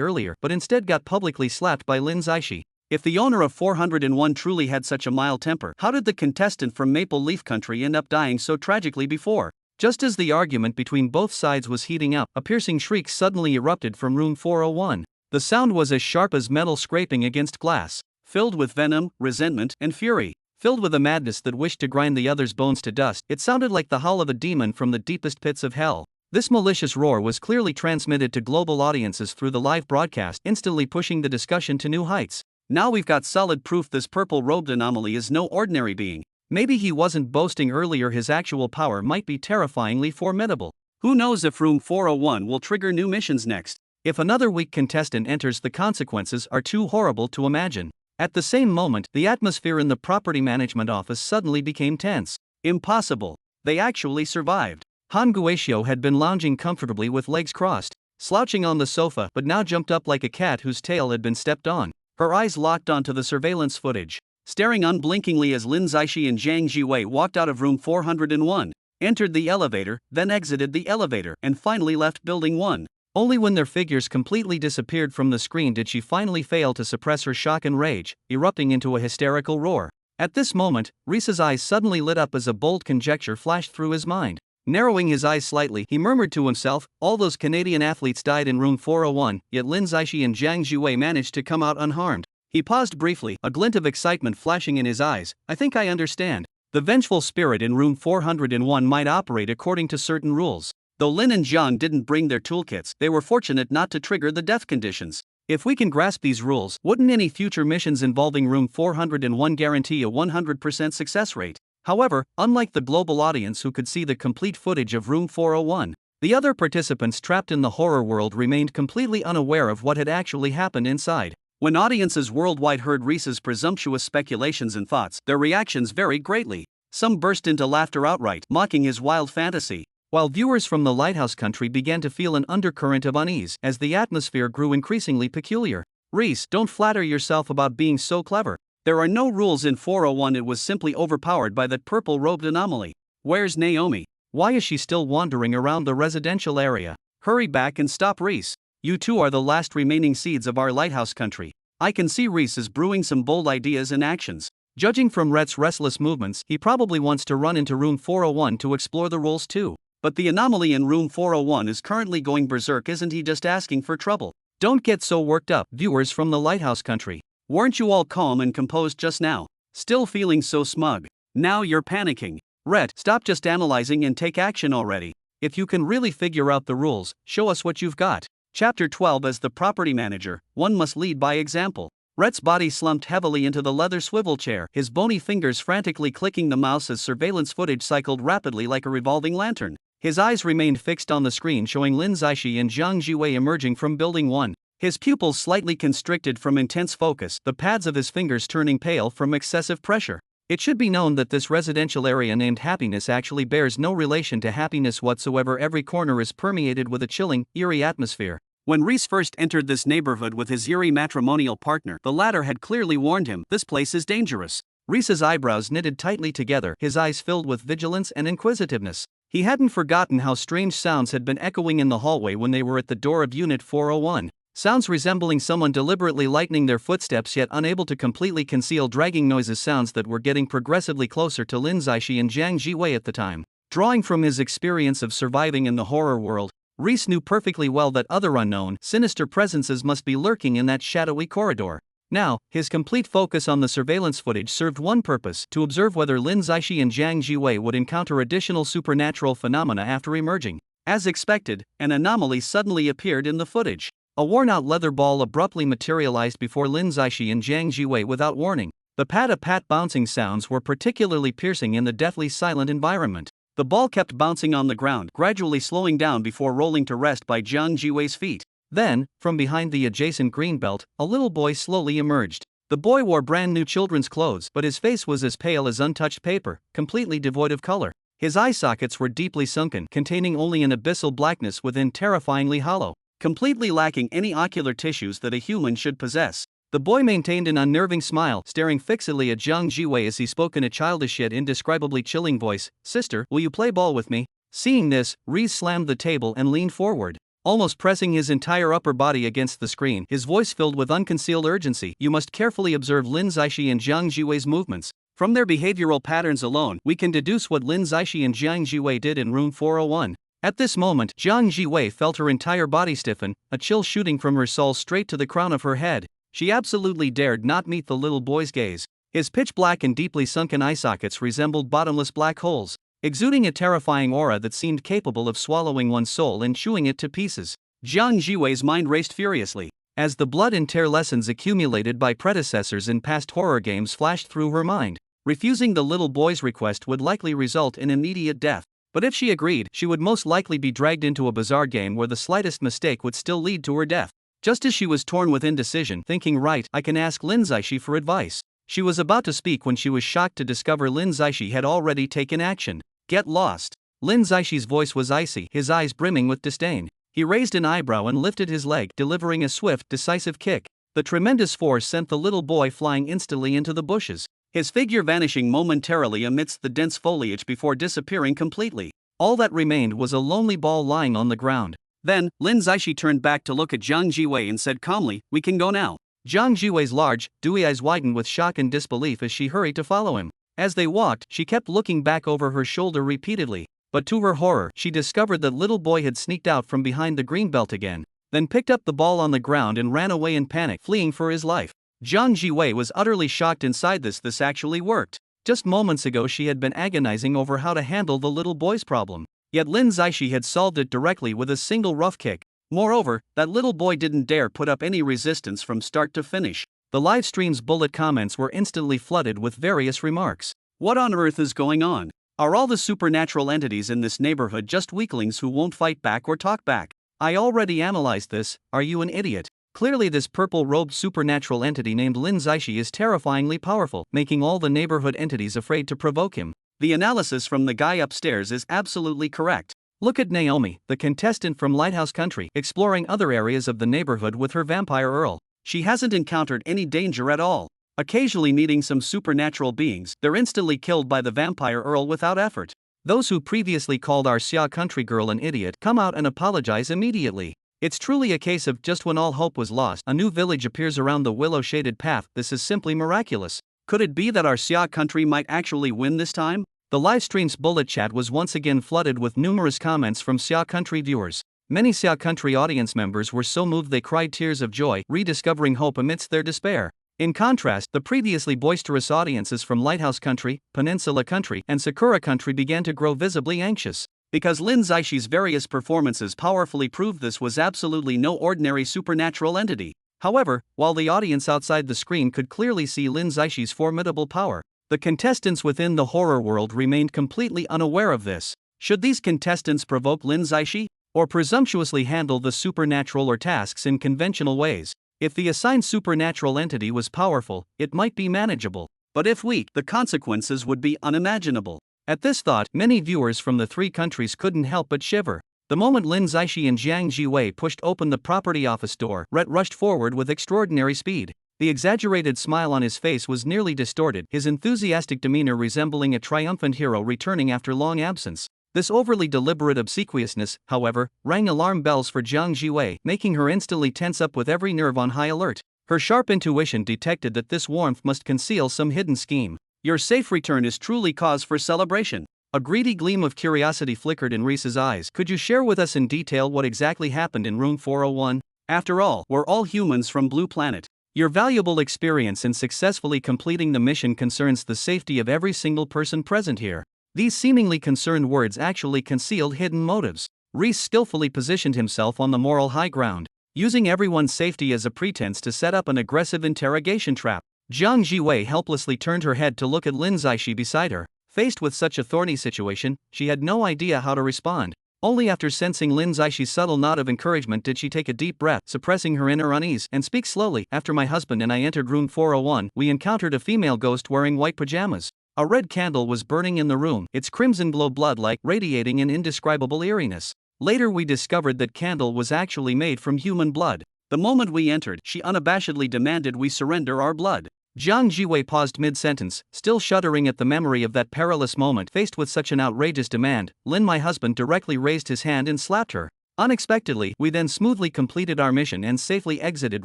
earlier, but instead got publicly slapped by Lin Zaishi? If the owner of 401 truly had such a mild temper, how did the contestant from Maple Leaf Country end up dying so tragically before? Just as the argument between both sides was heating up, a piercing shriek suddenly erupted from room 401. The sound was as sharp as metal scraping against glass, filled with venom, resentment, and fury. Filled with a madness that wished to grind the other's bones to dust, it sounded like the howl of a demon from the deepest pits of hell. This malicious roar was clearly transmitted to global audiences through the live broadcast, instantly pushing the discussion to new heights. Now we've got solid proof this purple-robed anomaly is no ordinary being. Maybe he wasn't boasting earlier, his actual power might be terrifyingly formidable. Who knows if room 401 will trigger new missions next? If another weak contestant enters, the consequences are too horrible to imagine. At the same moment, the atmosphere in the property management office suddenly became tense. Impossible. They actually survived. Han Guoxiu had been lounging comfortably with legs crossed, slouching on the sofa, but now jumped up like a cat whose tail had been stepped on. Her eyes locked onto the surveillance footage, staring unblinkingly as Lin Zixi and Zhang Jiwei walked out of room 401, entered the elevator, then exited the elevator, and finally left building 1. Only when their figures completely disappeared from the screen did she finally fail to suppress her shock and rage, erupting into a hysterical roar. At this moment, Reese's eyes suddenly lit up as a bold conjecture flashed through his mind. Narrowing his eyes slightly, he murmured to himself, all those Canadian athletes died in room 401, yet Lin Zixi and Zhang Jiwei managed to come out unharmed. He paused briefly, a glint of excitement flashing in his eyes. I think I understand. The vengeful spirit in room 401 might operate according to certain rules. Though Lin and Zhang didn't bring their toolkits, they were fortunate not to trigger the death conditions. If we can grasp these rules, wouldn't any future missions involving room 401 guarantee a 100% success rate? However, unlike the global audience who could see the complete footage of room 401, the other participants trapped in the horror world remained completely unaware of what had actually happened inside. When audiences worldwide heard Reese's presumptuous speculations and thoughts, their reactions varied greatly. Some burst into laughter outright, mocking his wild fantasy, while viewers from the Lighthouse country began to feel an undercurrent of unease as the atmosphere grew increasingly peculiar. Reese, don't flatter yourself about being so clever. There are no rules in 401. It was simply overpowered by that purple-robed anomaly. Where's Naomi? Why is she still wandering around the residential area? Hurry back and stop Reese. You two are the last remaining seeds of our Lighthouse country. I can see Reese is brewing some bold ideas and actions. Judging from Rhett's restless movements, he probably wants to run into room 401 to explore the rules too. But the anomaly in room 401 is currently going berserk. Isn't he just asking for trouble? Don't get so worked up, viewers from the Lighthouse country. Weren't you all calm and composed just now? Still feeling so smug? Now you're panicking. Rhett, stop just analyzing and take action already. If you can really figure out the rules, show us what you've got. Chapter 12. As the property manager, one must lead by example. Rhett's body slumped heavily into the leather swivel chair, his bony fingers frantically clicking the mouse as surveillance footage cycled rapidly like a revolving lantern. His eyes remained fixed on the screen showing Lin Zixi and Zhang Jiwei emerging from building 1. His pupils slightly constricted from intense focus, the pads of his fingers turning pale from excessive pressure. It should be known that this residential area named Happiness actually bears no relation to happiness whatsoever. Every corner is permeated with a chilling, eerie atmosphere. When Reese first entered this neighborhood with his eerie matrimonial partner, the latter had clearly warned him, this place is dangerous. Reese's eyebrows knitted tightly together, his eyes filled with vigilance and inquisitiveness. He hadn't forgotten how strange sounds had been echoing in the hallway when they were at the door of Unit 401. Sounds resembling someone deliberately lightening their footsteps yet unable to completely conceal dragging noises, sounds that were getting progressively closer to Lin Zixi and Zhang Jiwei at the time. Drawing from his experience of surviving in the horror world, Reese knew perfectly well that other unknown, sinister presences must be lurking in that shadowy corridor. Now, his complete focus on the surveillance footage served one purpose: to observe whether Lin Zixi and Zhang Jiwei would encounter additional supernatural phenomena after emerging. As expected, an anomaly suddenly appeared in the footage. A worn-out leather ball abruptly materialized before Lin Zixi and Zhang Jiwei without warning. The pat-a-pat bouncing sounds were particularly piercing in the deathly silent environment. The ball kept bouncing on the ground, gradually slowing down before rolling to rest by Zhang Jiwei's feet. Then, from behind the adjacent green belt, a little boy slowly emerged. The boy wore brand new children's clothes, but his face was as pale as untouched paper, completely devoid of color. His eye sockets were deeply sunken, containing only an abyssal blackness within, terrifyingly hollow, completely lacking any ocular tissues that a human should possess. The boy maintained an unnerving smile, staring fixedly at Zhang Jiwei as he spoke in a childish yet indescribably chilling voice. Sister, will you play ball with me? Seeing this, Reese slammed the table and leaned forward, almost pressing his entire upper body against the screen, his voice filled with unconcealed urgency. You must carefully observe Lin Zixi and Zhang Jiwei's movements. From their behavioral patterns alone, we can deduce what Lin Zixi and Zhang Jiwei did in room 401. At this moment, Zhang Jiwei felt her entire body stiffen, a chill shooting from her soul straight to the crown of her head. She absolutely dared not meet the little boy's gaze. His pitch-black and deeply sunken eye sockets resembled bottomless black holes, exuding a terrifying aura that seemed capable of swallowing one's soul and chewing it to pieces. Zhang Jiwei's mind raced furiously, as the blood and tear lessons accumulated by predecessors in past horror games flashed through her mind. Refusing the little boy's request would likely result in immediate death. But if she agreed, she would most likely be dragged into a bizarre game where the slightest mistake would still lead to her death. Just as she was torn with indecision, thinking, right, I can ask Lin Zaishi for advice. She was about to speak when she was shocked to discover Lin Zaishi had already taken action. Get lost. Lin Zaishi's voice was icy, his eyes brimming with disdain. He raised an eyebrow and lifted his leg, delivering a swift, decisive kick. The tremendous force sent the little boy flying instantly into the bushes, his figure vanishing momentarily amidst the dense foliage before disappearing completely. All that remained was a lonely ball lying on the ground. Then, Lin Zaishi turned back to look at Zhang Jiwei and said calmly, "We can go now." Zhang Jiwei's large, dewy eyes widened with shock and disbelief as she hurried to follow him. As they walked, she kept looking back over her shoulder repeatedly, but to her horror, she discovered that little boy had sneaked out from behind the green belt again, then picked up the ball on the ground and ran away in panic, fleeing for his life. Zhang Jiwei was utterly shocked inside this actually worked. Just moments ago she had been agonizing over how to handle the little boy's problem. Yet Lin Zaishi had solved it directly with a single rough kick. Moreover, that little boy didn't dare put up any resistance from start to finish. The live stream's bullet comments were instantly flooded with various remarks. What on earth is going on? Are all the supernatural entities in this neighborhood just weaklings who won't fight back or talk back? I already analyzed this, are you an idiot? Clearly this purple-robed supernatural entity named Lin Zaishi is terrifyingly powerful, making all the neighborhood entities afraid to provoke him. The analysis from the guy upstairs is absolutely correct. Look at Naomi, the contestant from Lighthouse Country, exploring other areas of the neighborhood with her vampire Earl. She hasn't encountered any danger at all. Occasionally meeting some supernatural beings, they're instantly killed by the vampire Earl without effort. Those who previously called our Xia country girl an idiot come out and apologize immediately. It's truly a case of just when all hope was lost, a new village appears around the willow-shaded path. This is simply miraculous. Could it be that our Xia country might actually win this time? The livestream's bullet chat was once again flooded with numerous comments from Xia country viewers. Many Xia country audience members were so moved they cried tears of joy, rediscovering hope amidst their despair. In contrast, the previously boisterous audiences from Lighthouse Country, Peninsula Country, and Sakura Country began to grow visibly anxious. Because Lin Zaishi's various performances powerfully proved this was absolutely no ordinary supernatural entity. However, while the audience outside the screen could clearly see Lin Zaishi's formidable power, the contestants within the horror world remained completely unaware of this. Should these contestants provoke Lin Zaishi, or presumptuously handle the supernatural or tasks in conventional ways? If the assigned supernatural entity was powerful, it might be manageable. But if weak, the consequences would be unimaginable. At this thought, many viewers from the three countries couldn't help but shiver. The moment Lin Zaishi and Jiang Jiwei pushed open the property office door, Rhett rushed forward with extraordinary speed. The exaggerated smile on his face was nearly distorted, his enthusiastic demeanor resembling a triumphant hero returning after long absence. This overly deliberate obsequiousness, however, rang alarm bells for Jiang Jiwei, making her instantly tense up with every nerve on high alert. Her sharp intuition detected that this warmth must conceal some hidden scheme. Your safe return is truly cause for celebration. A greedy gleam of curiosity flickered in Reese's eyes. Could you share with us in detail what exactly happened in room 401? After all, we're all humans from Blue Planet. Your valuable experience in successfully completing the mission concerns the safety of every single person present here. These seemingly concerned words actually concealed hidden motives. Reese skillfully positioned himself on the moral high ground, using everyone's safety as a pretense to set up an aggressive interrogation trap. Jiang Jiwei helplessly turned her head to look at Lin Zaishi beside her. Faced with such a thorny situation, she had no idea how to respond. Only after sensing Lin Zaishi's subtle nod of encouragement did she take a deep breath, suppressing her inner unease, and speak slowly. After my husband and I entered room 401, we encountered a female ghost wearing white pajamas. A red candle was burning in the room, its crimson glow blood-like, radiating an indescribable eeriness. Later we discovered that candle was actually made from human blood. The moment we entered, she unabashedly demanded we surrender our blood. Jiang Jiwei paused mid-sentence, still shuddering at the memory of that perilous moment. Faced with such an outrageous demand, Lin, my husband, directly raised his hand and slapped her. Unexpectedly, we then smoothly completed our mission and safely exited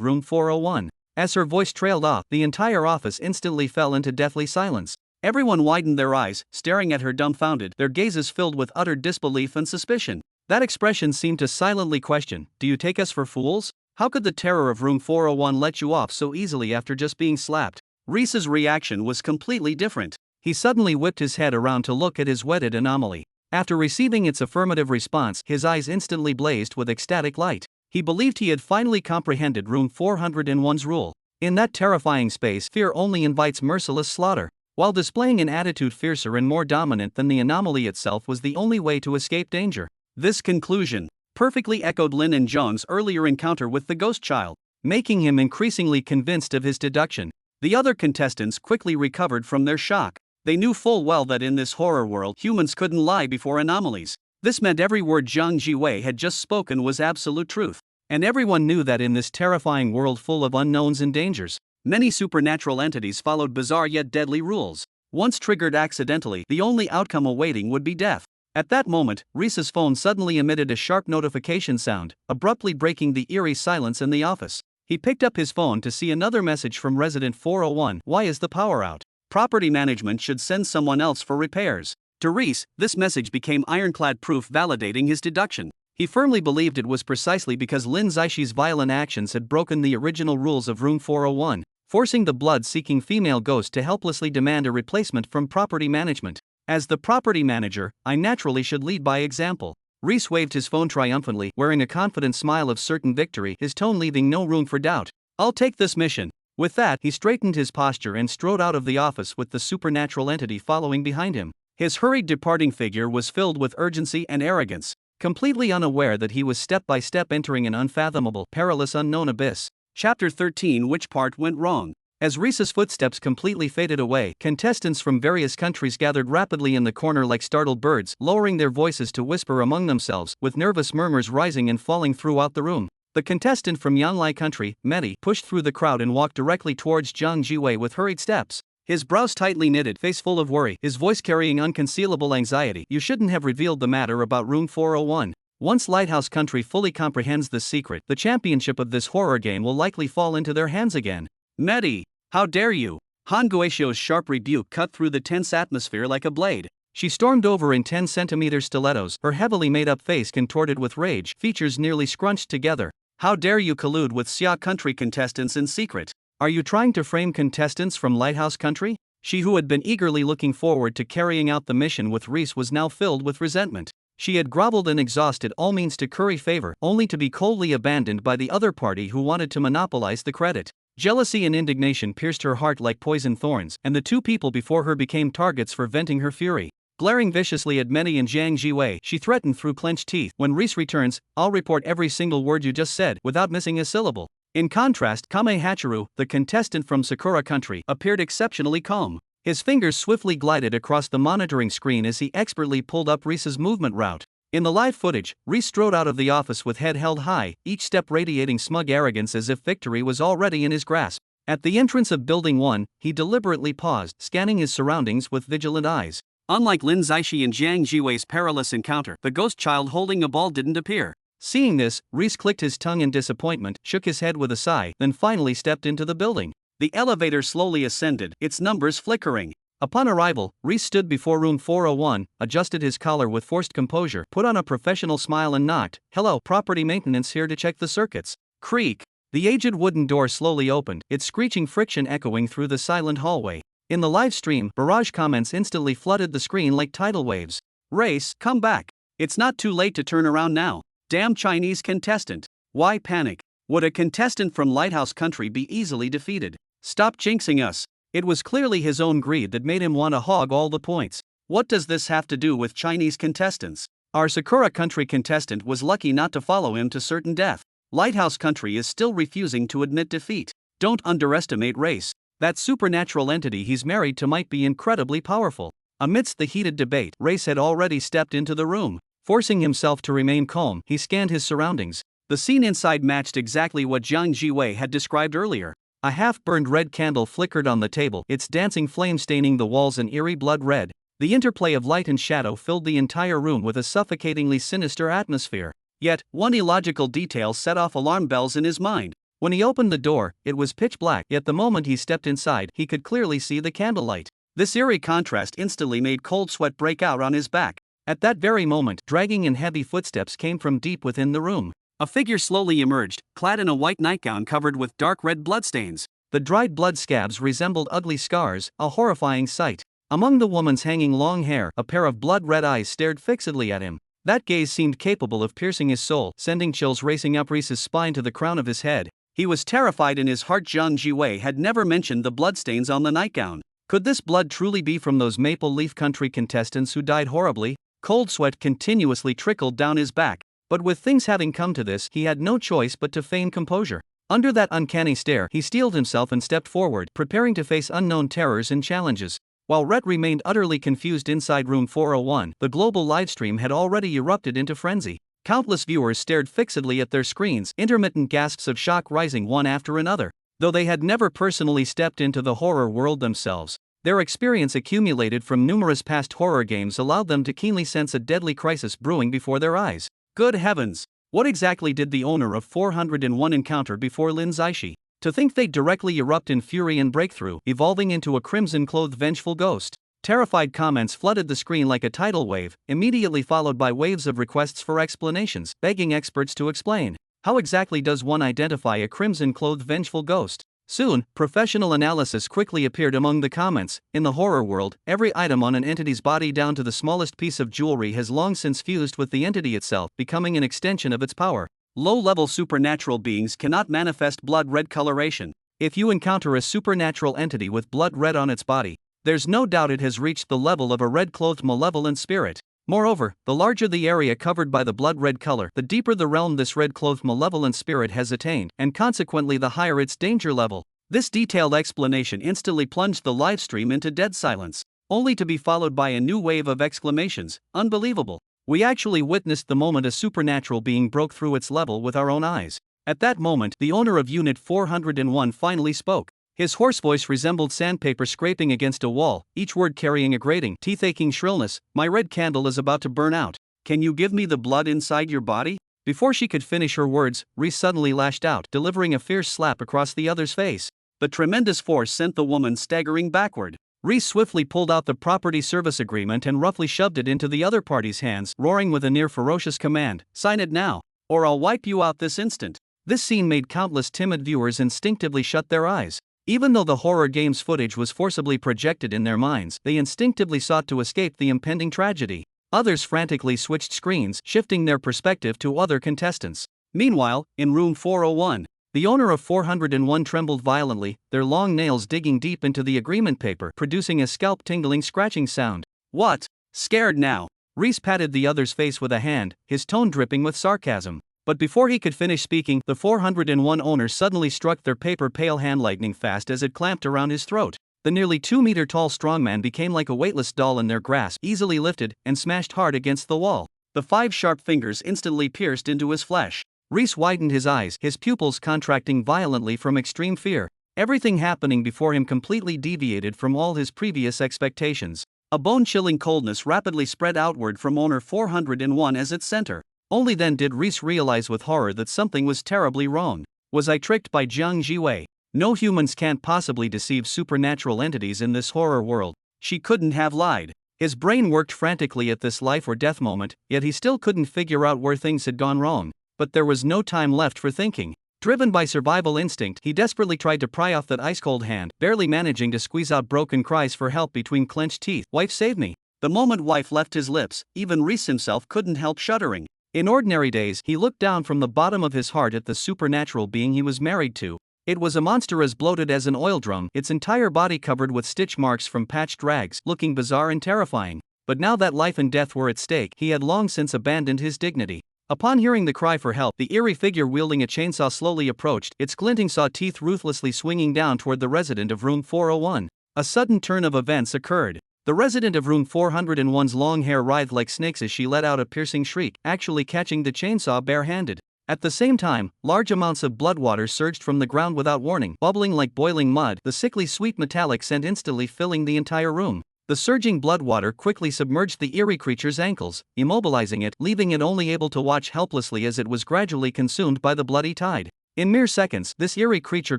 room 401. As her voice trailed off, the entire office instantly fell into deathly silence. Everyone widened their eyes, staring at her dumbfounded, their gazes filled with utter disbelief and suspicion. That expression seemed to silently question, "Do you take us for fools? How could the terror of room 401 let you off so easily after just being slapped?" Reese's reaction was completely different. He suddenly whipped his head around to look at his wedded anomaly. After receiving its affirmative response, his eyes instantly blazed with ecstatic light. He believed he had finally comprehended room 401's rule. In that terrifying space, fear only invites merciless slaughter. While displaying an attitude fiercer and more dominant than the anomaly itself was the only way to escape danger. This conclusion perfectly echoed Lin and Zhong's earlier encounter with the ghost child, making him increasingly convinced of his deduction. The other contestants quickly recovered from their shock. They knew full well that in this horror world humans couldn't lie before anomalies. This meant every word Zhang Jiwei had just spoken was absolute truth. And everyone knew that in this terrifying world full of unknowns and dangers, many supernatural entities followed bizarre yet deadly rules. Once triggered accidentally, the only outcome awaiting would be death. At that moment, Reese's phone suddenly emitted a sharp notification sound, abruptly breaking the eerie silence in the office. He picked up his phone to see another message from resident 401. Why is the power out? Property management should send someone else for repairs. To Reese, this message became ironclad proof validating his deduction. He firmly believed it was precisely because Lin Zaixi's violent actions had broken the original rules of room 401, forcing the blood-seeking female ghost to helplessly demand a replacement from property management. As the property manager, I naturally should lead by example. Reese waved his phone triumphantly, wearing a confident smile of certain victory, his tone leaving no room for doubt. I'll take this mission. With that, he straightened his posture and strode out of the office with the supernatural entity following behind him. His hurried departing figure was filled with urgency and arrogance, completely unaware that he was step by step entering an unfathomable, perilous unknown abyss. Chapter 13. Which part went wrong? As Reese's footsteps completely faded away, contestants from various countries gathered rapidly in the corner like startled birds, lowering their voices to whisper among themselves, with nervous murmurs rising and falling throughout the room. The contestant from Yanlai country, Medi, pushed through the crowd and walked directly towards Zhang Jiwei with hurried steps. His brows tightly knitted, face full of worry, his voice carrying unconcealable anxiety. You shouldn't have revealed the matter about room 401. Once Lighthouse Country fully comprehends this secret, the championship of this horror game will likely fall into their hands again. Medi, how dare you? Han Guoxio's sharp rebuke cut through the tense atmosphere like a blade. She stormed over in 10-centimeter stilettos, her heavily made-up face contorted with rage, features nearly scrunched together. How dare you collude with Xia Country contestants in secret? Are you trying to frame contestants from Lighthouse Country? She, who had been eagerly looking forward to carrying out the mission with Reese, was now filled with resentment. She had groveled and exhausted all means to curry favor, only to be coldly abandoned by the other party who wanted to monopolize the credit. Jealousy and indignation pierced her heart like poison thorns, and the two people before her became targets for venting her fury. Glaring viciously at Medi and Zhang Jiwei, she threatened through clenched teeth, "When Reese returns, I'll report every single word you just said, without missing a syllable." In contrast, Kame Hachiru, the contestant from Sakura Country, appeared exceptionally calm. His fingers swiftly glided across the monitoring screen as he expertly pulled up Reese's movement route. In the live footage, Reese strode out of the office with head held high, each step radiating smug arrogance as if victory was already in his grasp. At the entrance of Building 1, he deliberately paused, scanning his surroundings with vigilant eyes. Unlike Lin Zaishi and Zhang Jiwei's perilous encounter, the ghost child holding a ball didn't appear. Seeing this, Reese clicked his tongue in disappointment, shook his head with a sigh, then finally stepped into the building. The elevator slowly ascended, its numbers flickering. Upon arrival, Reese stood before room 401, adjusted his collar with forced composure, put on a professional smile and knocked. "Hello, property maintenance here to check the circuits." Creak. The aged wooden door slowly opened, its screeching friction echoing through the silent hallway. In the live stream, barrage comments instantly flooded the screen like tidal waves. "Race, come back. It's not too late to turn around now. Damn Chinese contestant. Why panic? Would a contestant from Lighthouse Country be easily defeated? Stop jinxing us." It was clearly his own greed that made him want to hog all the points. What does this have to do with Chinese contestants? Our Sakura Country contestant was lucky not to follow him to certain death. Lighthouse Country is still refusing to admit defeat. Don't underestimate Race. That supernatural entity he's married to might be incredibly powerful. Amidst the heated debate, Race had already stepped into the room. Forcing himself to remain calm, he scanned his surroundings. The scene inside matched exactly what Zhang Jiwei had described earlier. A half-burned red candle flickered on the table, its dancing flame staining the walls an eerie blood red. The interplay of light and shadow filled the entire room with a suffocatingly sinister atmosphere. Yet, one illogical detail set off alarm bells in his mind. When he opened the door, it was pitch black, yet the moment he stepped inside, he could clearly see the candlelight. This eerie contrast instantly made cold sweat break out on his back. At that very moment, dragging and heavy footsteps came from deep within the room. A figure slowly emerged, clad in a white nightgown covered with dark red bloodstains. The dried blood scabs resembled ugly scars, a horrifying sight. Among the woman's hanging long hair, a pair of blood-red eyes stared fixedly at him. That gaze seemed capable of piercing his soul, sending chills racing up Reese's spine to the crown of his head. He was terrified in his heart. Zhang Jiwei had never mentioned the bloodstains on the nightgown. Could this blood truly be from those Maple Leaf Country contestants who died horribly? Cold sweat continuously trickled down his back. But with things having come to this, he had no choice but to feign composure. Under that uncanny stare, he steeled himself and stepped forward, preparing to face unknown terrors and challenges. While Rhett remained utterly confused inside room 401, the global livestream had already erupted into frenzy. Countless viewers stared fixedly at their screens, intermittent gasps of shock rising one after another. Though they had never personally stepped into the horror world themselves, their experience accumulated from numerous past horror games allowed them to keenly sense a deadly crisis brewing before their eyes. Good heavens! What exactly did the owner of 401 encounter before Lin Zaishi? To think they'd directly erupt in fury and breakthrough, evolving into a crimson-clothed vengeful ghost. Terrified comments flooded the screen like a tidal wave, immediately followed by waves of requests for explanations, begging experts to explain. How exactly does one identify a crimson-clothed vengeful ghost? Soon, professional analysis quickly appeared among the comments. In the horror world, every item on an entity's body down to the smallest piece of jewelry has long since fused with the entity itself, becoming an extension of its power. Low-level supernatural beings cannot manifest blood red coloration. If you encounter a supernatural entity with blood red on its body, there's no doubt it has reached the level of a red-clothed malevolent spirit. Moreover, the larger the area covered by the blood-red color, the deeper the realm this red-clothed malevolent spirit has attained, and consequently the higher its danger level. This detailed explanation instantly plunged the livestream into dead silence, only to be followed by a new wave of exclamations. Unbelievable! We actually witnessed the moment a supernatural being broke through its level with our own eyes. At that moment, the owner of Unit 401 finally spoke. His hoarse voice resembled sandpaper scraping against a wall, each word carrying a grating, teeth-aching shrillness. My red candle is about to burn out. Can you give me the blood inside your body? Before she could finish her words, Reese suddenly lashed out, delivering a fierce slap across the other's face. The tremendous force sent the woman staggering backward. Reese swiftly pulled out the property service agreement and roughly shoved it into the other party's hands, roaring with a near-ferocious command, "Sign it now, or I'll wipe you out this instant." This scene made countless timid viewers instinctively shut their eyes. Even though the horror game's footage was forcibly projected in their minds, they instinctively sought to escape the impending tragedy. Others frantically switched screens, shifting their perspective to other contestants. Meanwhile, in room 401, the owner of 401 trembled violently, their long nails digging deep into the agreement paper, producing a scalp-tingling scratching sound. What? Scared now? Reese patted the other's face with a hand, his tone dripping with sarcasm. But before he could finish speaking, the 401 owner suddenly struck their paper pale hand lightning fast as it clamped around his throat. The nearly 2-meter-tall strongman became like a weightless doll in their grasp, easily lifted and smashed hard against the wall. The 5 sharp fingers instantly pierced into his flesh. Reese widened his eyes, his pupils contracting violently from extreme fear. Everything happening before him completely deviated from all his previous expectations. A bone-chilling coldness rapidly spread outward from owner 401 as its center. Only then did Reese realize with horror that something was terribly wrong. Was I tricked by Jiang Jiwei? No humans can't possibly deceive supernatural entities in this horror world. She couldn't have lied. His brain worked frantically at this life or death moment, yet he still couldn't figure out where things had gone wrong. But there was no time left for thinking. Driven by survival instinct, he desperately tried to pry off that ice-cold hand, barely managing to squeeze out broken cries for help between clenched teeth. "Wife, save me." The moment wife left his lips, even Reese himself couldn't help shuddering. In ordinary days, he looked down from the bottom of his heart at the supernatural being he was married to. It was a monster as bloated as an oil drum, its entire body covered with stitch marks from patched rags, looking bizarre and terrifying. But now that life and death were at stake, he had long since abandoned his dignity. Upon hearing the cry for help, the eerie figure wielding a chainsaw slowly approached, its glinting saw teeth ruthlessly swinging down toward the resident of room 401. A sudden turn of events occurred. The resident of room 401's long hair writhed like snakes as she let out a piercing shriek, actually catching the chainsaw bare-handed. At the same time, large amounts of blood water surged from the ground without warning, bubbling like boiling mud, the sickly sweet metallic scent instantly filling the entire room. The surging blood water quickly submerged the eerie creature's ankles, immobilizing it, leaving it only able to watch helplessly as it was gradually consumed by the bloody tide. In mere seconds, this eerie creature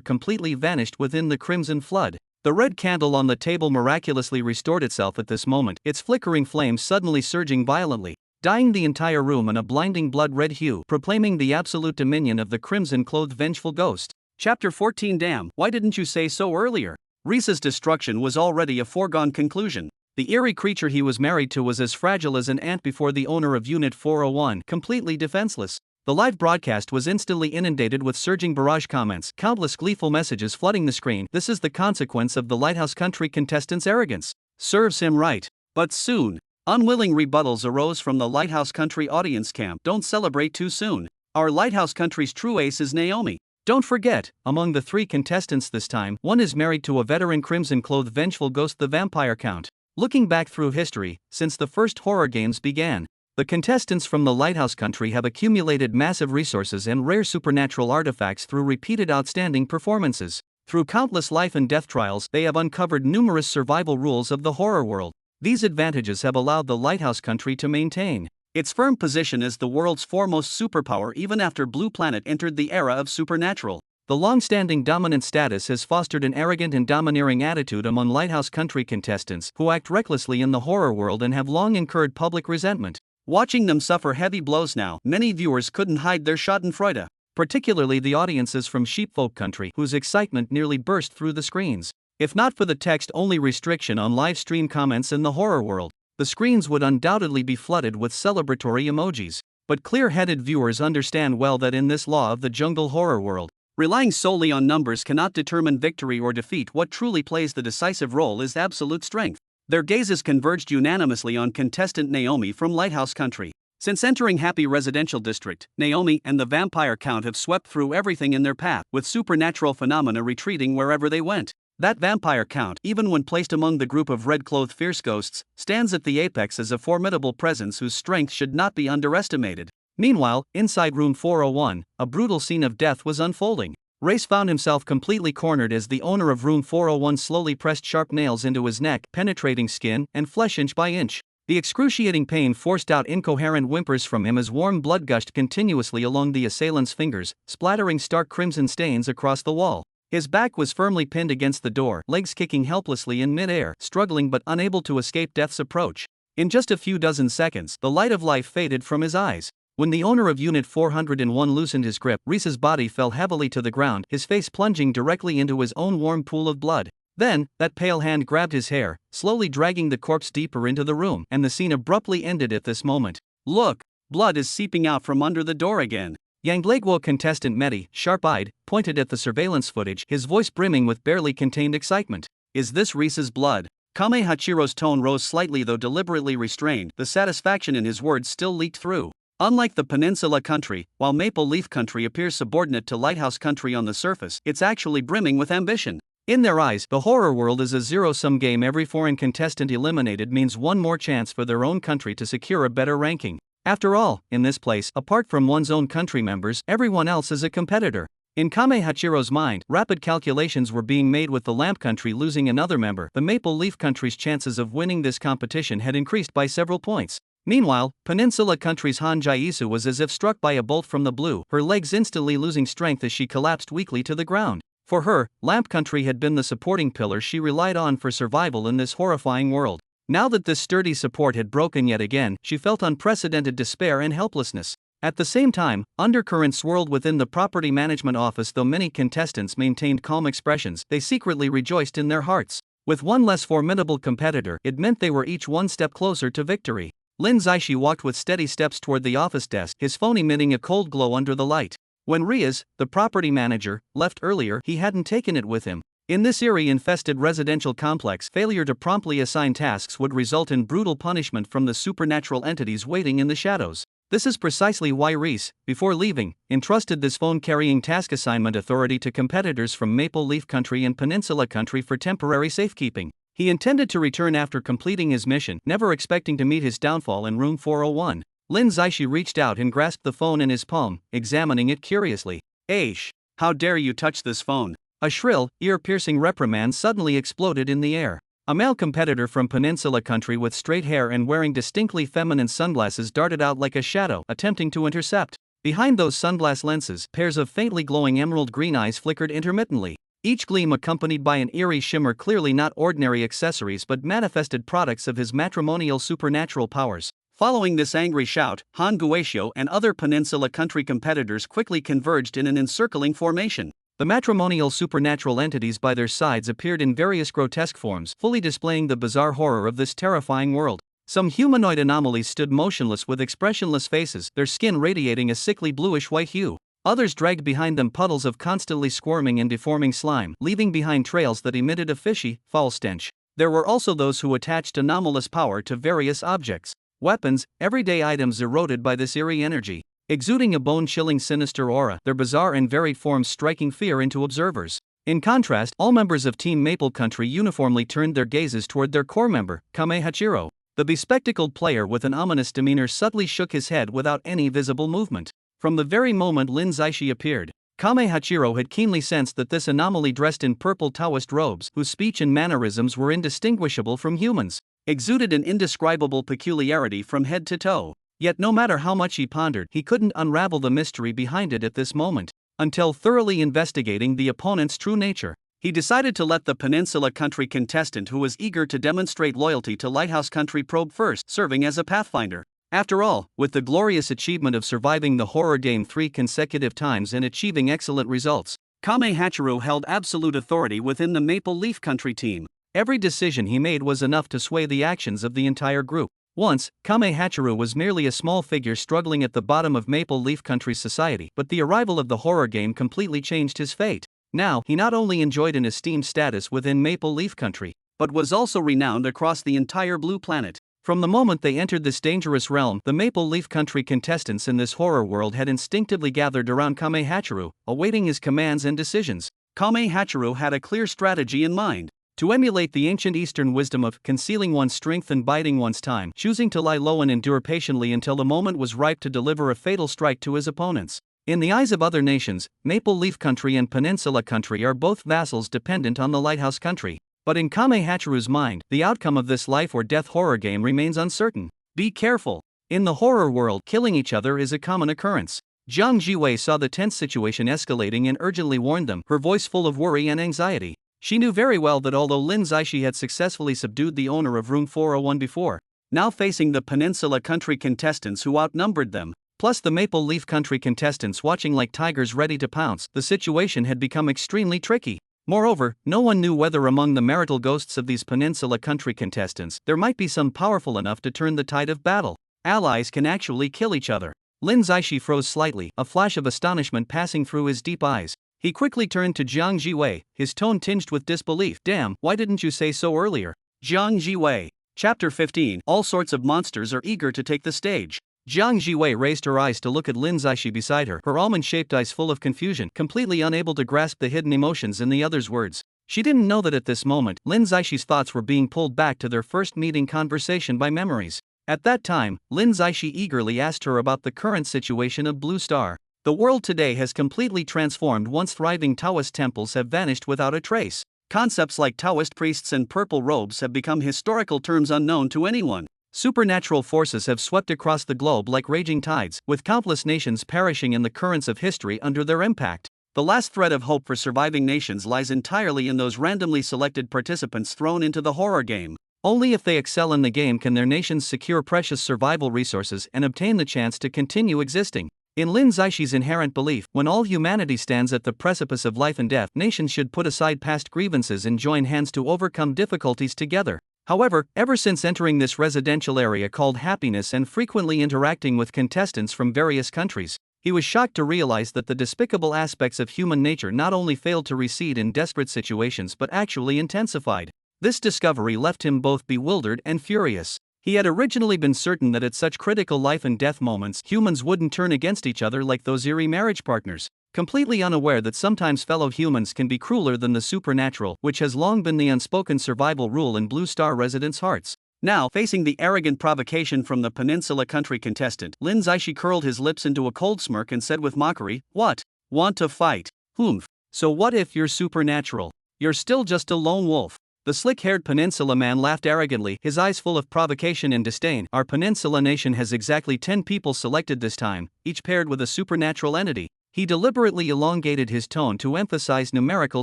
completely vanished within the crimson flood. The red candle on the table miraculously restored itself at this moment, its flickering flame suddenly surging violently, dyeing the entire room in a blinding blood-red hue, proclaiming the absolute dominion of the crimson-clothed vengeful ghost. Chapter 14. Damn, why didn't you say so earlier? Reese's destruction was already a foregone conclusion. The eerie creature he was married to was as fragile as an ant before the owner of Unit 401, completely defenseless. The live broadcast was instantly inundated with surging barrage comments, countless gleeful messages flooding the screen. This is the consequence of the Lighthouse Country contestant's arrogance. Serves him right. But soon, Unwilling rebuttals arose from the Lighthouse Country audience camp. Don't celebrate too soon. Our Lighthouse Country's true ace is Naomi. Don't forget, among the 3 contestants this time, one is married to a veteran crimson-clothed vengeful ghost, the Vampire Count. Looking back through history, since the first horror games began, the contestants from the Lighthouse Country have accumulated massive resources and rare supernatural artifacts through repeated outstanding performances. Through countless life and death trials, they have uncovered numerous survival rules of the horror world. These advantages have allowed the Lighthouse Country to maintain its firm position as the world's foremost superpower even after Blue Planet entered the era of supernatural. The long-standing dominant status has fostered an arrogant and domineering attitude among Lighthouse Country contestants who act recklessly in the horror world and have long incurred public resentment. Watching them suffer heavy blows now, many viewers couldn't hide their schadenfreude, particularly the audiences from Sheepfolk Country, whose excitement nearly burst through the screens. If not for the text-only restriction on live stream comments in the horror world, the screens would undoubtedly be flooded with celebratory emojis. But clear-headed viewers understand well that in this law of the jungle horror world, relying solely on numbers cannot determine victory or defeat. What truly plays the decisive role is absolute strength. Their gazes converged unanimously on contestant Naomi from Lighthouse Country. Since entering Happy Residential District, Naomi and the Vampire Count have swept through everything in their path, with supernatural phenomena retreating wherever they went. That Vampire Count, even when placed among the group of red-clothed fierce ghosts, stands at the apex as a formidable presence whose strength should not be underestimated. Meanwhile, inside room 401, a brutal scene of death was unfolding. Race found himself completely cornered as the owner of room 401 slowly pressed sharp nails into his neck, penetrating skin and flesh inch by inch. The excruciating pain forced out incoherent whimpers from him as warm blood gushed continuously along the assailant's fingers, splattering stark crimson stains across the wall. His back was firmly pinned against the door, legs kicking helplessly in mid-air, struggling but unable to escape death's approach. In just a few dozen seconds, the light of life faded from his eyes. When the owner of Unit 401 loosened his grip, Reese's body fell heavily to the ground, his face plunging directly into his own warm pool of blood. Then, that pale hand grabbed his hair, slowly dragging the corpse deeper into the room, and the scene abruptly ended at this moment. Look! Blood is seeping out from under the door again. Yanglegwo contestant Mehdi, sharp-eyed, pointed at the surveillance footage, his voice brimming with barely contained excitement. Is this Reese's blood? Kame Hachiro's tone rose slightly though deliberately restrained, the satisfaction in his words still leaked through. Unlike the Peninsula Country, while Maple Leaf Country appears subordinate to Lighthouse Country on the surface, it's actually brimming with ambition. In their eyes, the horror world is a zero-sum game. Every foreign contestant eliminated means one more chance for their own country to secure a better ranking. After all, in this place, apart from one's own country members, everyone else is a competitor. In Kame Hachiro's mind, rapid calculations were being made. With the Lamp Country losing another member, the Maple Leaf Country's chances of winning this competition had increased by several points. Meanwhile, Peninsula Country's Han Jaisu was as if struck by a bolt from the blue, her legs instantly losing strength as she collapsed weakly to the ground. For her, Lamp Country had been the supporting pillar she relied on for survival in this horrifying world. Now that this sturdy support had broken yet again, she felt unprecedented despair and helplessness. At the same time, undercurrents swirled within the property management office. Though many contestants maintained calm expressions, they secretly rejoiced in their hearts. With one less formidable competitor, it meant they were each one step closer to victory. Lin Zaishi walked with steady steps toward the office desk, his phone emitting a cold glow under the light. When Riaz, the property manager, left earlier, he hadn't taken it with him. In this eerie-infested residential complex, failure to promptly assign tasks would result in brutal punishment from the supernatural entities waiting in the shadows. This is precisely why Reese, before leaving, entrusted this phone-carrying task assignment authority to competitors from Maple Leaf Country and Peninsula Country for temporary safekeeping. He intended to return after completing his mission, never expecting to meet his downfall in room 401. Lin Zaishi reached out and grasped the phone in his palm, examining it curiously. Aish! How dare you touch this phone? A shrill, ear-piercing reprimand suddenly exploded in the air. A male competitor from Peninsula Country with straight hair and wearing distinctly feminine sunglasses darted out like a shadow, attempting to intercept. Behind those sunglass lenses, pairs of faintly glowing emerald green eyes flickered intermittently, each gleam accompanied by an eerie shimmer, clearly not ordinary accessories but manifested products of his matrimonial supernatural powers. Following this angry shout, Han Guishio and other Peninsula Country competitors quickly converged in an encircling formation. The matrimonial supernatural entities by their sides appeared in various grotesque forms, fully displaying the bizarre horror of this terrifying world. Some humanoid anomalies stood motionless with expressionless faces, their skin radiating a sickly bluish-white hue. Others dragged behind them puddles of constantly squirming and deforming slime, leaving behind trails that emitted a fishy, foul stench. There were also those who attached anomalous power to various objects, weapons, everyday items eroded by this eerie energy, exuding a bone-chilling sinister aura, their bizarre and varied forms striking fear into observers. In contrast, all members of Team Maple Country uniformly turned their gazes toward their core member, Kame Hachiro. The bespectacled player with an ominous demeanor subtly shook his head without any visible movement. From the very moment Lin Zaishi appeared, Kame Hachiro had keenly sensed that this anomaly dressed in purple Taoist robes, whose speech and mannerisms were indistinguishable from humans, exuded an indescribable peculiarity from head to toe. Yet no matter how much he pondered, he couldn't unravel the mystery behind it at this moment. Until thoroughly investigating the opponent's true nature, he decided to let the Peninsula Country contestant who was eager to demonstrate loyalty to Lighthouse Country probe first, serving as a pathfinder. After all, with the glorious achievement of surviving the horror game 3 consecutive times and achieving excellent results, Kame Hachiro held absolute authority within the Maple Leaf Country team. Every decision he made was enough to sway the actions of the entire group. Once, Kame Hachiro was merely a small figure struggling at the bottom of Maple Leaf Country's society, but the arrival of the horror game completely changed his fate. Now, he not only enjoyed an esteemed status within Maple Leaf Country, but was also renowned across the entire Blue Planet. From the moment they entered this dangerous realm, the Maple Leaf Country contestants in this horror world had instinctively gathered around Kame Hachiro, awaiting his commands and decisions. Kame Hachiro had a clear strategy in mind. To emulate the ancient Eastern wisdom of concealing one's strength and biding one's time, choosing to lie low and endure patiently until the moment was ripe to deliver a fatal strike to his opponents. In the eyes of other nations, Maple Leaf Country and Peninsula Country are both vassals dependent on the Lighthouse Country. But in Kame Hachiro's mind, the outcome of this life or death horror game remains uncertain. Be careful. In the horror world, killing each other is a common occurrence. Jiang Jiwei saw the tense situation escalating and urgently warned them, her voice full of worry and anxiety. She knew very well that although Lin Zaishi had successfully subdued the owner of Room 401 before, now facing the Peninsula Country contestants who outnumbered them, plus the Maple Leaf Country contestants watching like tigers ready to pounce, the situation had become extremely tricky. Moreover, no one knew whether among the marital ghosts of these Peninsula Country contestants there might be some powerful enough to turn the tide of battle. Allies can actually kill each other. Lin Zaishi froze slightly, a flash of astonishment passing through his deep eyes. He quickly turned to Jiang Jiwei, his tone tinged with disbelief. Damn, why didn't you say so earlier? Jiang Jiwei. Chapter 15. All sorts of monsters are eager to take the stage. Jiang Jiwei raised her eyes to look at Lin Zaishi beside her, her almond-shaped eyes full of confusion, completely unable to grasp the hidden emotions in the other's words. She didn't know that at this moment, Lin Zaishi's thoughts were being pulled back to their first meeting conversation by memories. At that time, Lin Zaishi eagerly asked her about the current situation of Blue Star. The world today has completely transformed. Once thriving Taoist temples have vanished without a trace. Concepts like Taoist priests and purple robes have become historical terms unknown to anyone. Supernatural forces have swept across the globe like raging tides, with countless nations perishing in the currents of history under their impact. The last thread of hope for surviving nations lies entirely in those randomly selected participants thrown into the horror game. Only if they excel in the game can their nations secure precious survival resources and obtain the chance to continue existing. In Lin Zaishi's inherent belief, when all humanity stands at the precipice of life and death, nations should put aside past grievances and join hands to overcome difficulties together. However, ever since entering this residential area called Happiness and frequently interacting with contestants from various countries, he was shocked to realize that the despicable aspects of human nature not only failed to recede in desperate situations but actually intensified. This discovery left him both bewildered and furious. He had originally been certain that at such critical life and death moments, humans wouldn't turn against each other like those eerie marriage partners, completely unaware that sometimes fellow humans can be crueler than the supernatural, which has long been the unspoken survival rule in Blue Star residents' hearts. Now, facing the arrogant provocation from the Peninsula Country contestant, Lin Zaishi curled his lips into a cold smirk and said with mockery, "What? Want to fight? Humph. So what if you're supernatural? You're still just a lone wolf." The slick-haired Peninsula man laughed arrogantly, his eyes full of provocation and disdain. Our Peninsula nation has exactly 10 people selected this time, each paired with a supernatural entity. He deliberately elongated his tone to emphasize numerical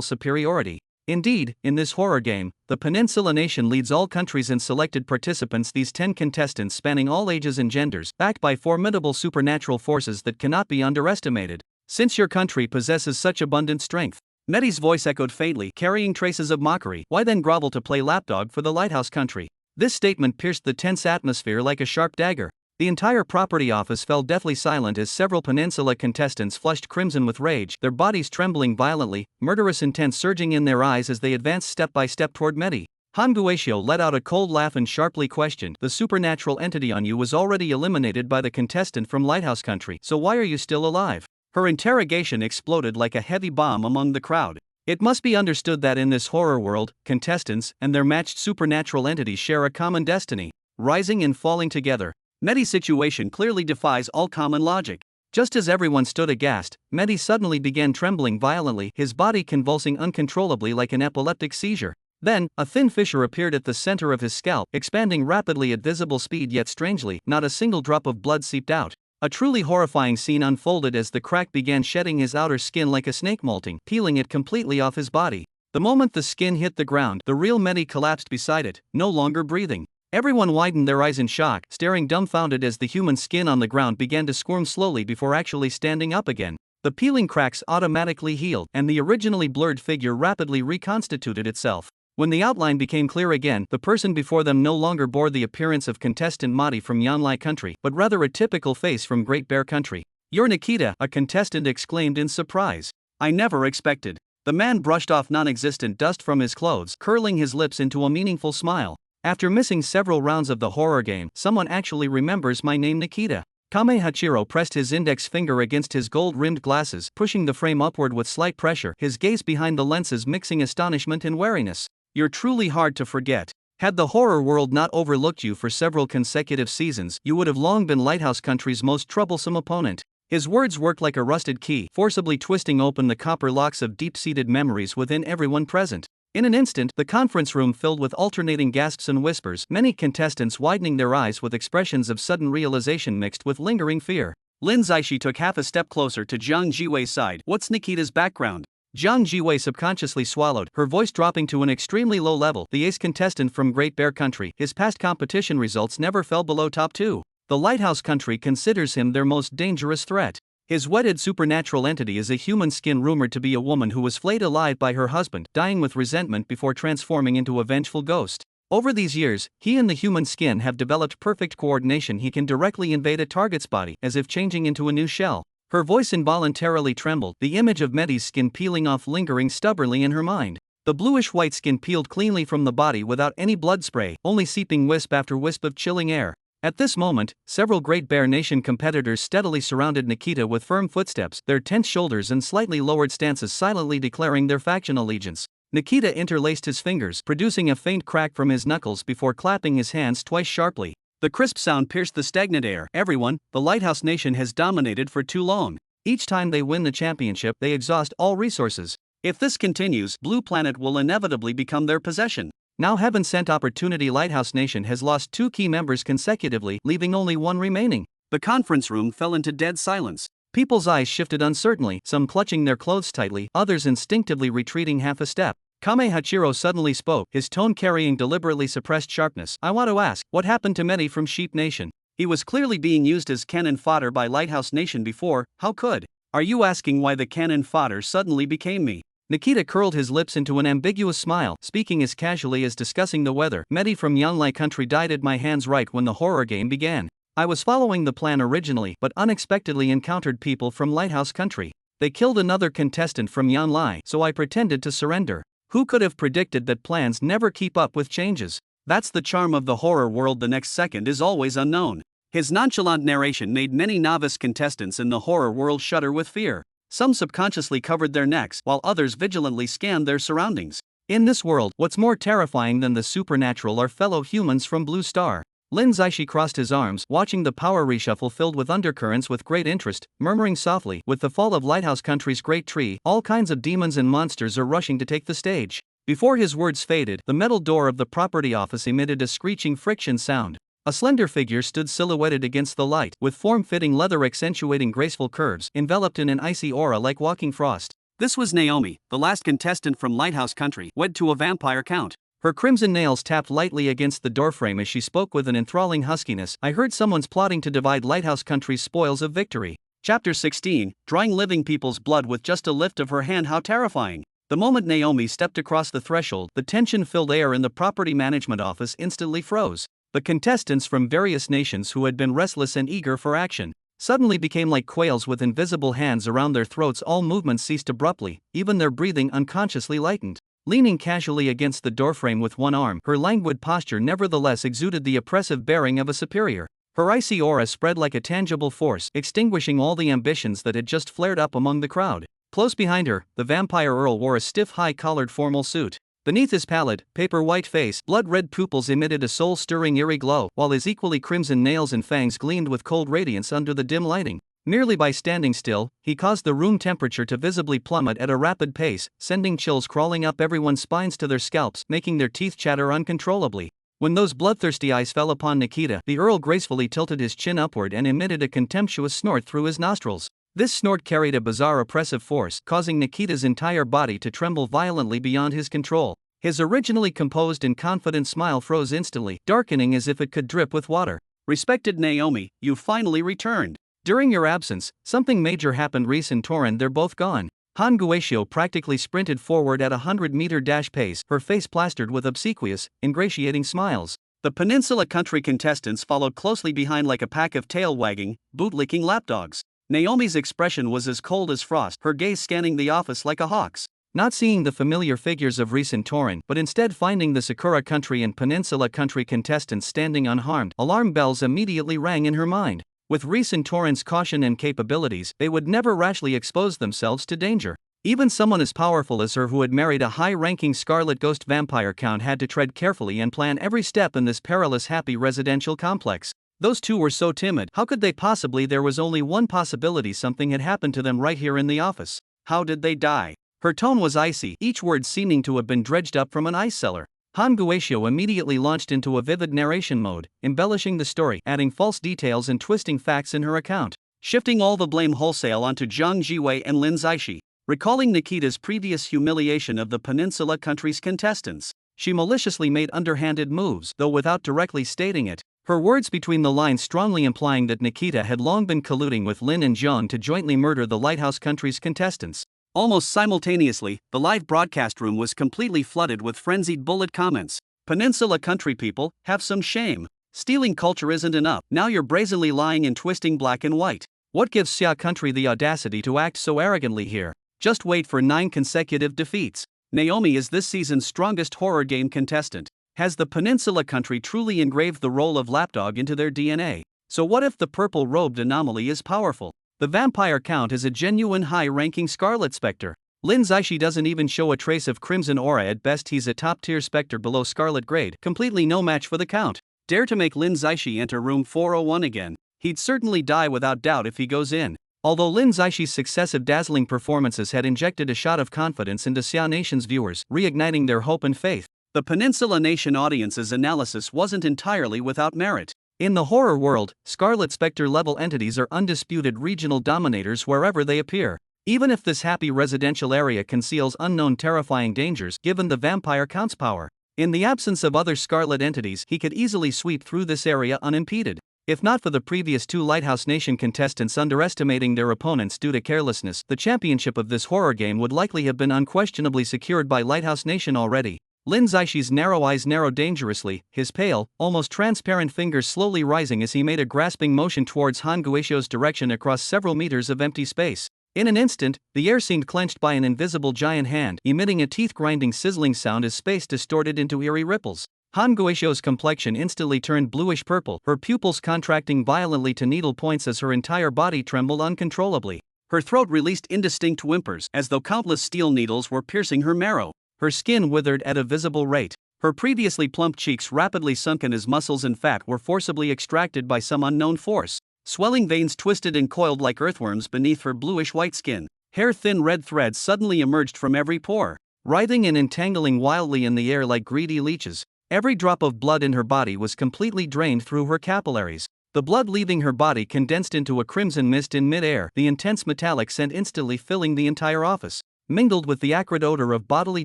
superiority. Indeed, in this horror game, the Peninsula nation leads all countries and selected participants. These 10 contestants spanning all ages and genders, backed by formidable supernatural forces that cannot be underestimated. Since your country possesses such abundant strength, Medi's voice echoed faintly, carrying traces of mockery. Why then grovel to play lapdog for the Lighthouse Country? This statement pierced the tense atmosphere like a sharp dagger. The entire property office fell deathly silent as several Peninsula contestants flushed crimson with rage, their bodies trembling violently, murderous intent surging in their eyes as they advanced step by step toward Medi. Hangueshio let out a cold laugh and sharply questioned, "The supernatural entity on you was already eliminated by the contestant from Lighthouse Country, so why are you still alive?" Her interrogation exploded like a heavy bomb among the crowd. It must be understood that in this horror world, contestants and their matched supernatural entities share a common destiny, rising and falling together. Medi's situation clearly defies all common logic. Just as everyone stood aghast, Medi suddenly began trembling violently, his body convulsing uncontrollably like an epileptic seizure. Then, a thin fissure appeared at the center of his scalp, expanding rapidly at visible speed, yet strangely, not a single drop of blood seeped out. A truly horrifying scene unfolded as the crack began shedding his outer skin like a snake molting, peeling it completely off his body. The moment the skin hit the ground, the real Medi collapsed beside it, no longer breathing. Everyone widened their eyes in shock, staring dumbfounded as the human skin on the ground began to squirm slowly before actually standing up again. The peeling cracks automatically healed, and the originally blurred figure rapidly reconstituted itself. When the outline became clear again, the person before them no longer bore the appearance of contestant Madi from Yanlai Country, but rather a typical face from Great Bear Country. "You're Nikita," a contestant exclaimed in surprise. "I never expected." The man brushed off non-existent dust from his clothes, curling his lips into a meaningful smile. "After missing several rounds of the horror game, someone actually remembers my name, Nikita." Kame Hachiro pressed his index finger against his gold-rimmed glasses, pushing the frame upward with slight pressure, his gaze behind the lenses mixing astonishment and wariness. "You're truly hard to forget. Had the horror world not overlooked you for several consecutive seasons, you would have long been Lighthouse Country's most troublesome opponent." His words worked like a rusted key, forcibly twisting open the copper locks of deep-seated memories within everyone present. In an instant, the conference room filled with alternating gasps and whispers, many contestants widening their eyes with expressions of sudden realization mixed with lingering fear. Lin Zaishi took half a step closer to Jiang Jiwei's side. "What's Nikita's background?" Jiang Jiwei subconsciously swallowed, her voice dropping to an extremely low level. "The ace contestant from Great Bear Country, his past competition results never fell below top 2. The Lighthouse Country considers him their most dangerous threat. His wedded supernatural entity is a human skin rumored to be a woman who was flayed alive by her husband, dying with resentment before transforming into a vengeful ghost. Over these years, he and the human skin have developed perfect coordination. He can directly invade a target's body, as if changing into a new shell." Her voice involuntarily trembled, the image of Medi's skin peeling off lingering stubbornly in her mind. The bluish-white skin peeled cleanly from the body without any blood spray, only seeping wisp after wisp of chilling air. At this moment, several Great Bear Nation competitors steadily surrounded Nikita with firm footsteps, their tense shoulders and slightly lowered stances silently declaring their faction allegiance. Nikita interlaced his fingers, producing a faint crack from his knuckles before clapping his hands twice sharply. The crisp sound pierced the stagnant air. "Everyone, the Lighthouse Nation has dominated for too long. Each time they win the championship, they exhaust all resources. If this continues, Blue Planet will inevitably become their possession. Now heaven-sent opportunity. Lighthouse Nation has lost 2 key members consecutively, leaving only 1 remaining." The conference room fell into dead silence. People's eyes shifted uncertainly, some clutching their clothes tightly, others instinctively retreating half a step. Kame Hachiro suddenly spoke, his tone carrying deliberately suppressed sharpness. "I want to ask, what happened to Medi from Sheep Nation? He was clearly being used as cannon fodder by Lighthouse Nation before. How could? Are you asking why the cannon fodder suddenly became me?" Nikita curled his lips into an ambiguous smile, speaking as casually as discussing the weather. "Medi from Yanlai Country died at my hands right when the horror game began. I was following the plan originally, but unexpectedly encountered people from Lighthouse Country. They killed another contestant from Yanlai, so I pretended to surrender. Who could have predicted that plans never keep up with changes? That's the charm of the horror world. The next second is always unknown." His nonchalant narration made many novice contestants in the horror world shudder with fear. Some subconsciously covered their necks, while others vigilantly scanned their surroundings. In this world, what's more terrifying than the supernatural are fellow humans from Blue Star. Lin Zaishi crossed his arms, watching the power reshuffle filled with undercurrents with great interest, murmuring softly, "With the fall of Lighthouse Country's great tree, all kinds of demons and monsters are rushing to take the stage." Before his words faded, the metal door of the property office emitted a screeching friction sound. A slender figure stood silhouetted against the light, with form-fitting leather accentuating graceful curves, enveloped in an icy aura like walking frost. This was Naomi, the last contestant from Lighthouse Country, wed to a vampire count. Her crimson nails tapped lightly against the doorframe as she spoke with an enthralling huskiness. "I heard someone's plotting to divide Lighthouse Country's spoils of victory." Chapter 16, Drawing Living People's Blood with Just a Lift of Her Hand. How terrifying. The moment Naomi stepped across the threshold, the tension-filled air in the property management office instantly froze. The contestants from various nations who had been restless and eager for action suddenly became like quails with invisible hands around their throats. All movement ceased abruptly, even their breathing unconsciously lightened. Leaning casually against the doorframe with one arm, her languid posture nevertheless exuded the oppressive bearing of a superior. Her icy aura spread like a tangible force, extinguishing all the ambitions that had just flared up among the crowd. Close behind her, the vampire earl wore a stiff high-collared formal suit. Beneath his pallid, paper-white face, blood-red pupils emitted a soul-stirring eerie glow, while his equally crimson nails and fangs gleamed with cold radiance under the dim lighting. Merely by standing still, he caused the room temperature to visibly plummet at a rapid pace, sending chills crawling up everyone's spines to their scalps, making their teeth chatter uncontrollably. When those bloodthirsty eyes fell upon Nikita, the earl gracefully tilted his chin upward and emitted a contemptuous snort through his nostrils. This snort carried a bizarre oppressive force, causing Nikita's entire body to tremble violently beyond his control. His originally composed and confident smile froze instantly, darkening as if it could drip with water. "Respected Naomi, you finally returned. During your absence, something major happened. Reese and Torin, they're both gone." Han Guatio practically sprinted forward at a 100-meter dash pace, her face plastered with obsequious, ingratiating smiles. The Peninsula Country contestants followed closely behind like a pack of tail-wagging, boot-licking lapdogs. Naomi's expression was as cold as frost, her gaze scanning the office like a hawk's. Not seeing the familiar figures of Reese and Torin, but instead finding the Sakura Country and Peninsula Country contestants standing unharmed, alarm bells immediately rang in her mind. With Reese and Torin's caution and capabilities, they would never rashly expose themselves to danger. Even someone as powerful as her, who had married a high-ranking Scarlet Ghost vampire count, had to tread carefully and plan every step in this perilous happy residential complex. Those two were so timid, how could they possibly? There was only one possibility: something had happened to them right here in the office. How did they die? Her tone was icy, each word seeming to have been dredged up from an ice cellar. Han Guatio immediately launched into a vivid narration mode, embellishing the story, adding false details and twisting facts in her account, shifting all the blame wholesale onto Zhang Jiwei and Lin Zaishi. Recalling Nikita's previous humiliation of the Peninsula Country's contestants, she maliciously made underhanded moves, though without directly stating it. Her words between the lines strongly implying that Nikita had long been colluding with Lin and Zhang to jointly murder the Lighthouse Country's contestants. Almost simultaneously, the live broadcast room was completely flooded with frenzied bullet comments. "Peninsula Country people, have some shame. Stealing culture isn't enough. Now you're brazenly lying and twisting black and white. What gives Xia Country the audacity to act so arrogantly here? Just wait for 9 consecutive defeats. Naomi is this season's strongest horror game contestant. Has the Peninsula Country truly engraved the role of lapdog into their DNA? So what if the purple-robed anomaly is powerful? The vampire count is a genuine high-ranking Scarlet Spectre. Lin Zaishi doesn't even show a trace of crimson aura. At best he's a top-tier Spectre below Scarlet grade, completely no match for the count. Dare to make Lin Zaishi enter room 401 again. He'd certainly die without doubt if he goes in." Although Lin Zaishi's successive dazzling performances had injected a shot of confidence into Xia Nation's viewers, reigniting their hope and faith, the Peninsula Nation audience's analysis wasn't entirely without merit. In the horror world, Scarlet Spectre-level entities are undisputed regional dominators wherever they appear. Even if this happy residential area conceals unknown terrifying dangers, given the vampire count's power, in the absence of other Scarlet entities, he could easily sweep through this area unimpeded. If not for the previous 2 Lighthouse Nation contestants underestimating their opponents due to carelessness, the championship of this horror game would likely have been unquestionably secured by Lighthouse Nation already. Lin Zaishi's narrow eyes narrowed dangerously, his pale, almost transparent fingers slowly rising as he made a grasping motion towards Han Guatio's direction across several meters of empty space. In an instant, the air seemed clenched by an invisible giant hand, emitting a teeth-grinding sizzling sound as space distorted into eerie ripples. Han Guatio's complexion instantly turned bluish-purple, her pupils contracting violently to needle points as her entire body trembled uncontrollably. Her throat released indistinct whimpers, as though countless steel needles were piercing her marrow. Her skin withered at a visible rate. Her previously plump cheeks rapidly sunken as muscles and fat were forcibly extracted by some unknown force. Swelling veins twisted and coiled like earthworms beneath her bluish-white skin. Hair-thin red threads suddenly emerged from every pore, writhing and entangling wildly in the air like greedy leeches. Every drop of blood in her body was completely drained through her capillaries. The blood leaving her body condensed into a crimson mist in mid-air, the intense metallic scent instantly filling the entire office, mingled with the acrid odor of bodily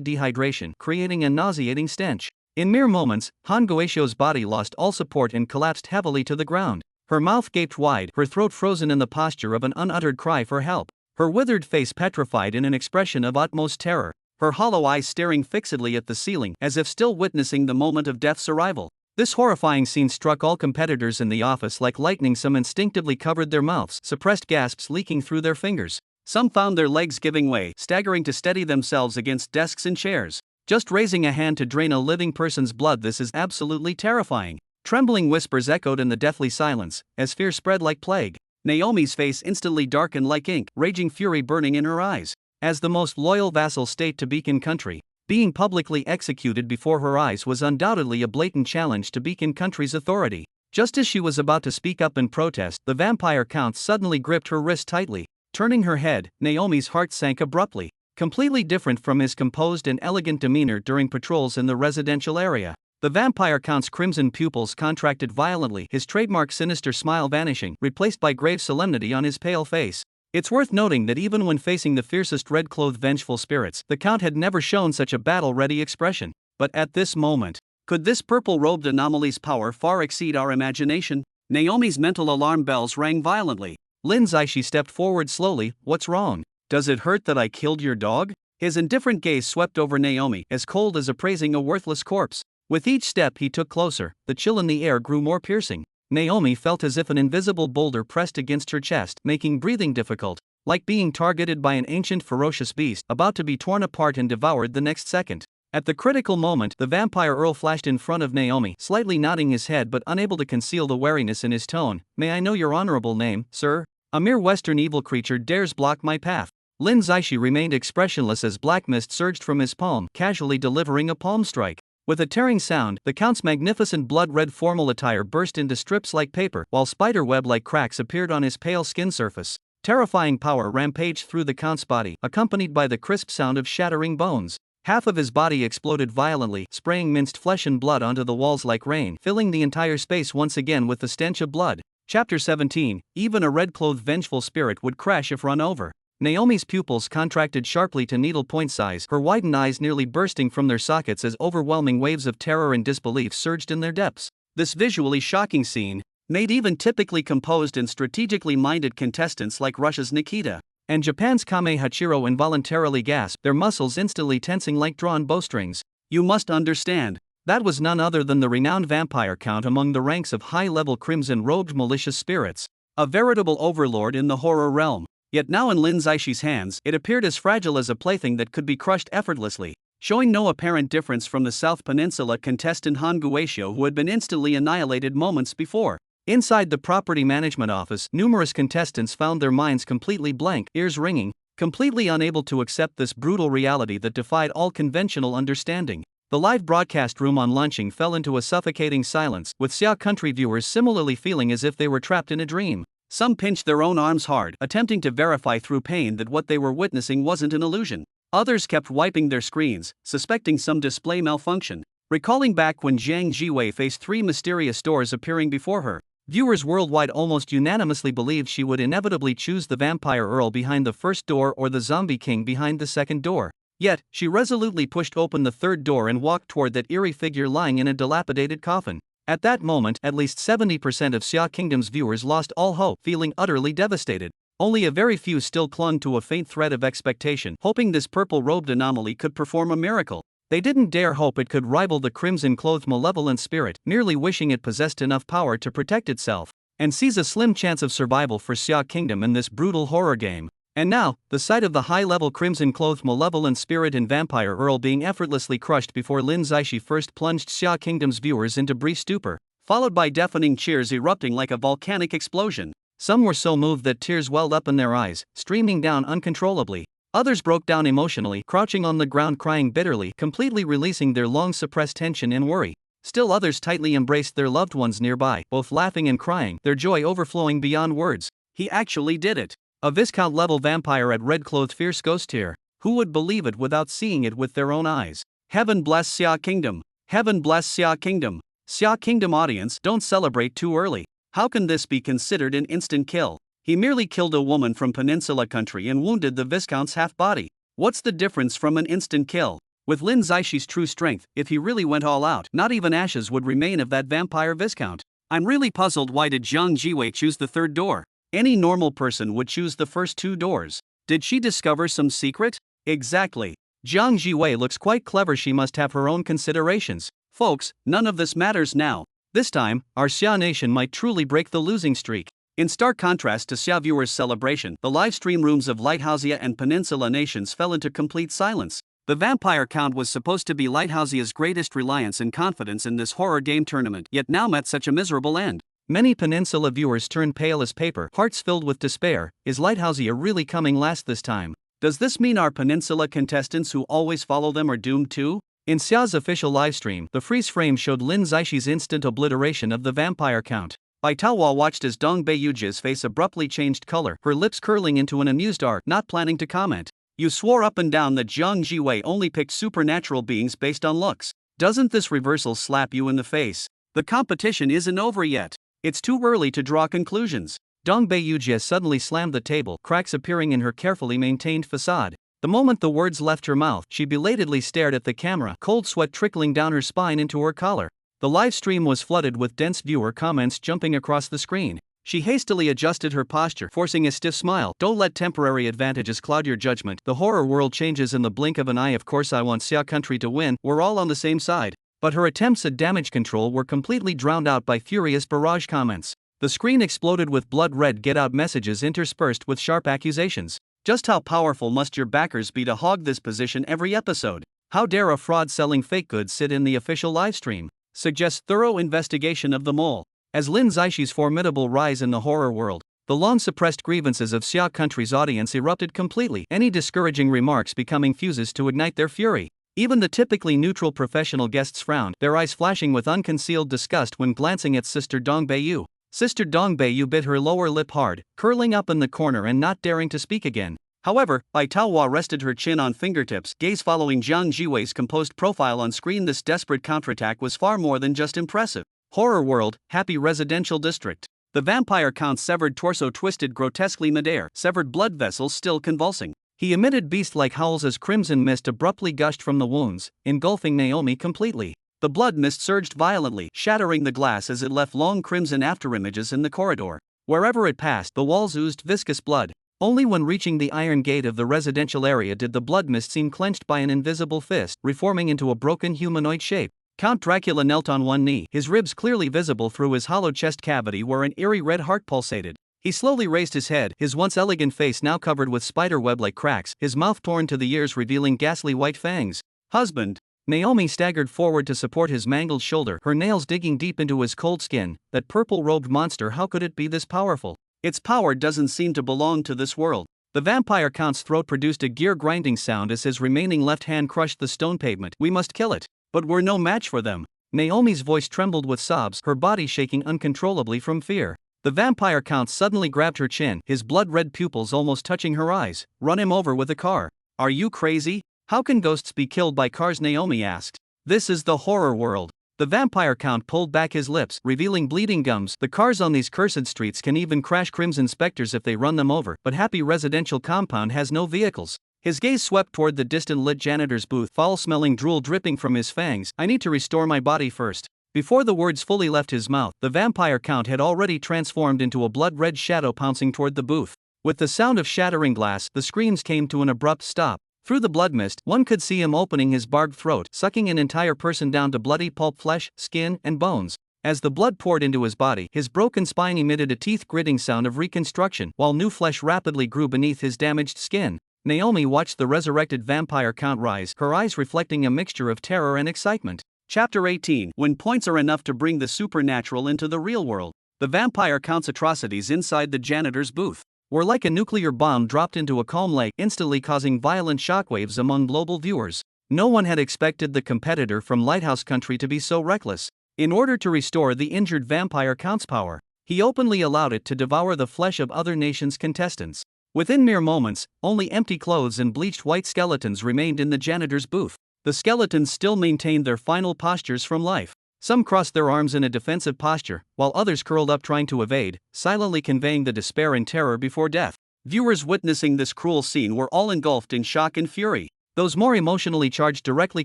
dehydration, creating a nauseating stench. In mere moments, Han Guatio's body lost all support and collapsed heavily to the ground. Her mouth gaped wide, her throat frozen in the posture of an unuttered cry for help, her withered face petrified in an expression of utmost terror, her hollow eyes staring fixedly at the ceiling as if still witnessing the moment of death's arrival. This horrifying scene struck all competitors in the office like lightning. Some instinctively covered their mouths, suppressed gasps leaking through their fingers. Some found their legs giving way, staggering to steady themselves against desks and chairs. Just raising a hand to drain a living person's blood, this is absolutely terrifying. Trembling whispers echoed in the deathly silence, as fear spread like plague. Naomi's face instantly darkened like ink, raging fury burning in her eyes. As the most loyal vassal state to Beacon Country, being publicly executed before her eyes was undoubtedly a blatant challenge to Beacon Country's authority. Just as she was about to speak up in protest, the vampire count suddenly gripped her wrist tightly. Turning her head, Naomi's heart sank abruptly. Completely different from his composed and elegant demeanor during patrols in the residential area, the vampire count's crimson pupils contracted violently, his trademark sinister smile vanishing, replaced by grave solemnity on his pale face. It's worth noting that even when facing the fiercest red-clothed vengeful spirits, the count had never shown such a battle-ready expression. But at this moment, could this purple-robed anomaly's power far exceed our imagination? Naomi's mental alarm bells rang violently. Lin Zaishi stepped forward slowly. What's wrong? Does it hurt that I killed your dog? His indifferent gaze swept over Naomi, as cold as appraising a worthless corpse. With each step he took closer, the chill in the air grew more piercing. Naomi felt as if an invisible boulder pressed against her chest, making breathing difficult, like being targeted by an ancient ferocious beast about to be torn apart and devoured the next second. At the critical moment, the vampire earl flashed in front of Naomi, slightly nodding his head but unable to conceal the wariness in his tone. May I know your honorable name, sir? A mere western evil creature dares block my path. Lin Zaishi remained expressionless as black mist surged from his palm, casually delivering a palm strike. With a tearing sound, the count's magnificent blood-red formal attire burst into strips like paper, while spiderweb-like cracks appeared on his pale skin surface. Terrifying power rampaged through the count's body, accompanied by the crisp sound of shattering bones. Half of his body exploded violently, spraying minced flesh and blood onto the walls like rain, filling the entire space once again with the stench of blood. Chapter 17. Even a red-clothed vengeful spirit would crash if run over. Naomi's pupils contracted sharply to needle-point size, her widened eyes nearly bursting from their sockets as overwhelming waves of terror and disbelief surged in their depths. This visually shocking scene made even typically composed and strategically minded contestants like Russia's Nikita and Japan's Kame Hachiro involuntarily gasped, their muscles instantly tensing like drawn bowstrings. You must understand, that was none other than the renowned vampire count among the ranks of high-level crimson-robed malicious spirits, a veritable overlord in the horror realm. Yet now in Lin Zaishi's hands, it appeared as fragile as a plaything that could be crushed effortlessly. Showing no apparent difference from the South Peninsula contestant Han Guishio, who had been instantly annihilated moments before. Inside the property management office, numerous contestants found their minds completely blank, ears ringing, completely unable to accept this brutal reality that defied all conventional understanding. The live broadcast room on launching fell into a suffocating silence, with Xia Country viewers similarly feeling as if they were trapped in a dream. Some pinched their own arms hard, attempting to verify through pain that what they were witnessing wasn't an illusion. Others kept wiping their screens, suspecting some display malfunction. Recalling back when Zhang Jiwei faced 3 mysterious doors appearing before her, viewers worldwide almost unanimously believed she would inevitably choose the vampire earl behind the first door or the zombie king behind the second door. Yet, she resolutely pushed open the third door and walked toward that eerie figure lying in a dilapidated coffin. At that moment, at least 70% of Xia Kingdom's viewers lost all hope, feeling utterly devastated. Only a very few still clung to a faint thread of expectation, hoping this purple-robed anomaly could perform a miracle. They didn't dare hope it could rival the crimson-clothed malevolent spirit, merely wishing it possessed enough power to protect itself and seize a slim chance of survival for Xia Kingdom in this brutal horror game. And now, the sight of the high-level crimson-clothed malevolent spirit and vampire earl being effortlessly crushed before Lin Zaishi first plunged Xia Kingdom's viewers into brief stupor, followed by deafening cheers erupting like a volcanic explosion. Some were so moved that tears welled up in their eyes, streaming down uncontrollably. Others broke down emotionally, crouching on the ground crying bitterly, completely releasing their long-suppressed tension and worry. Still others tightly embraced their loved ones nearby, both laughing and crying, their joy overflowing beyond words. He actually did it. A Viscount-level vampire at red-clothed fierce ghost tier. Who would believe it without seeing it with their own eyes? Heaven bless Xia Kingdom. Heaven bless Xia Kingdom. Xia Kingdom audience, don't celebrate too early. How can this be considered an instant kill? He merely killed a woman from Peninsula Country and wounded the Viscount's half-body. What's the difference from an instant kill? With Lin Zaishi's true strength, if he really went all out, not even ashes would remain of that vampire Viscount. I'm really puzzled, why did Zhang Jiwei choose the third door? Any normal person would choose the first 2 doors. Did she discover some secret? Exactly. Zhang Jiwei looks quite clever, she must have her own considerations. Folks, none of this matters now. This time, our Xia Nation might truly break the losing streak. In stark contrast to Xia viewers' celebration, the live stream rooms of Lighthousia and Peninsula nations fell into complete silence. The vampire count was supposed to be Lighthouse's greatest reliance and confidence in this horror game tournament, yet now met such a miserable end. Many Peninsula viewers turned pale as paper, hearts filled with despair. Is Lighthouse really coming last this time? Does this mean our Peninsula contestants who always follow them are doomed too? In Xia's official livestream, the freeze frame showed Lin Zaixi's instant obliteration of the vampire count. Bai Taohua watched as Dong Beiyuji's face abruptly changed color, her lips curling into an amused arc, not planning to comment. You swore up and down that Jiang Jiwei only picked supernatural beings based on looks. Doesn't this reversal slap you in the face? The competition isn't over yet. It's too early to draw conclusions. Dong Beiyuji suddenly slammed the table, cracks appearing in her carefully maintained facade. The moment the words left her mouth, she belatedly stared at the camera, cold sweat trickling down her spine into her collar. The live stream was flooded with dense viewer comments jumping across the screen. She hastily adjusted her posture, forcing a stiff smile. Don't let temporary advantages cloud your judgment. The horror world changes in the blink of an eye. Of course I want Xia country to win, we're all on the same side. But her attempts at damage control were completely drowned out by furious barrage comments. The screen exploded with blood-red get-out messages interspersed with sharp accusations. Just how powerful must your backers be to hog this position every episode? How dare a fraud selling fake goods sit in the official livestream? Suggests thorough investigation of the mole. As Lin Zaixi's formidable rise in the horror world, the long-suppressed grievances of Xia country's audience erupted completely, any discouraging remarks becoming fuses to ignite their fury. Even the typically neutral professional guests frowned, their eyes flashing with unconcealed disgust when glancing at Sister Dong Beiyu. Sister Dong Beiyu bit her lower lip hard, curling up in the corner and not daring to speak again. However, Bai Taohua rested her chin on fingertips, gaze following Jiang Jiwei's composed profile on screen. This desperate counterattack was far more than just impressive. Horror world, happy residential district. The vampire count's severed torso twisted grotesquely midair, severed blood vessels still convulsing. He emitted beast-like howls as crimson mist abruptly gushed from the wounds, engulfing Naomi completely. The blood mist surged violently, shattering the glass as it left long crimson afterimages in the corridor. Wherever it passed, the walls oozed viscous blood. Only when reaching the iron gate of the residential area did the blood mist seem clenched by an invisible fist, reforming into a broken humanoid shape. Count Dracula knelt on one knee, his ribs clearly visible through his hollow chest cavity where an eerie red heart pulsated. He slowly raised his head, his once elegant face now covered with spiderweb-like cracks, his mouth torn to the ears revealing ghastly white fangs. Husband! Naomi staggered forward to support his mangled shoulder, her nails digging deep into his cold skin. That purple-robed monster, how could it be this powerful? Its power doesn't seem to belong to this world. The vampire count's throat produced a gear-grinding sound as his remaining left hand crushed the stone pavement. We must kill it. But we're no match for them. Naomi's voice trembled with sobs, her body shaking uncontrollably from fear. The vampire count suddenly grabbed her chin, his blood-red pupils almost touching her eyes. Run him over with a car. Are you crazy? How can ghosts be killed by cars? Naomi asked. This is the horror world. The vampire count pulled back his lips, revealing bleeding gums. The cars on these cursed streets can even crash Crimson Spectres if they run them over, but Happy Residential Compound has no vehicles. His gaze swept toward the distant lit janitor's booth, foul-smelling drool dripping from his fangs. I need to restore my body first. Before the words fully left his mouth, the vampire count had already transformed into a blood-red shadow pouncing toward the booth. With the sound of shattering glass, the screams came to an abrupt stop. Through the blood mist, one could see him opening his barbed throat, sucking an entire person down to bloody pulp flesh, skin, and bones. As the blood poured into his body, his broken spine emitted a teeth-gritting sound of reconstruction, while new flesh rapidly grew beneath his damaged skin. Naomi watched the resurrected vampire count rise, her eyes reflecting a mixture of terror and excitement. Chapter 18. When points are enough to bring the supernatural into the real world. The vampire count's atrocities inside the janitor's booth were like a nuclear bomb dropped into a calm lake, instantly causing violent shockwaves among global viewers. No one had expected the competitor from Lighthouse Country to be so reckless. In order to restore the injured vampire count's power, he openly allowed it to devour the flesh of other nations' contestants. Within mere moments, only empty clothes and bleached white skeletons remained in the janitor's booth. The skeletons still maintained their final postures from life. Some crossed their arms in a defensive posture, while others curled up trying to evade, silently conveying the despair and terror before death. Viewers witnessing this cruel scene were all engulfed in shock and fury. Those more emotionally charged directly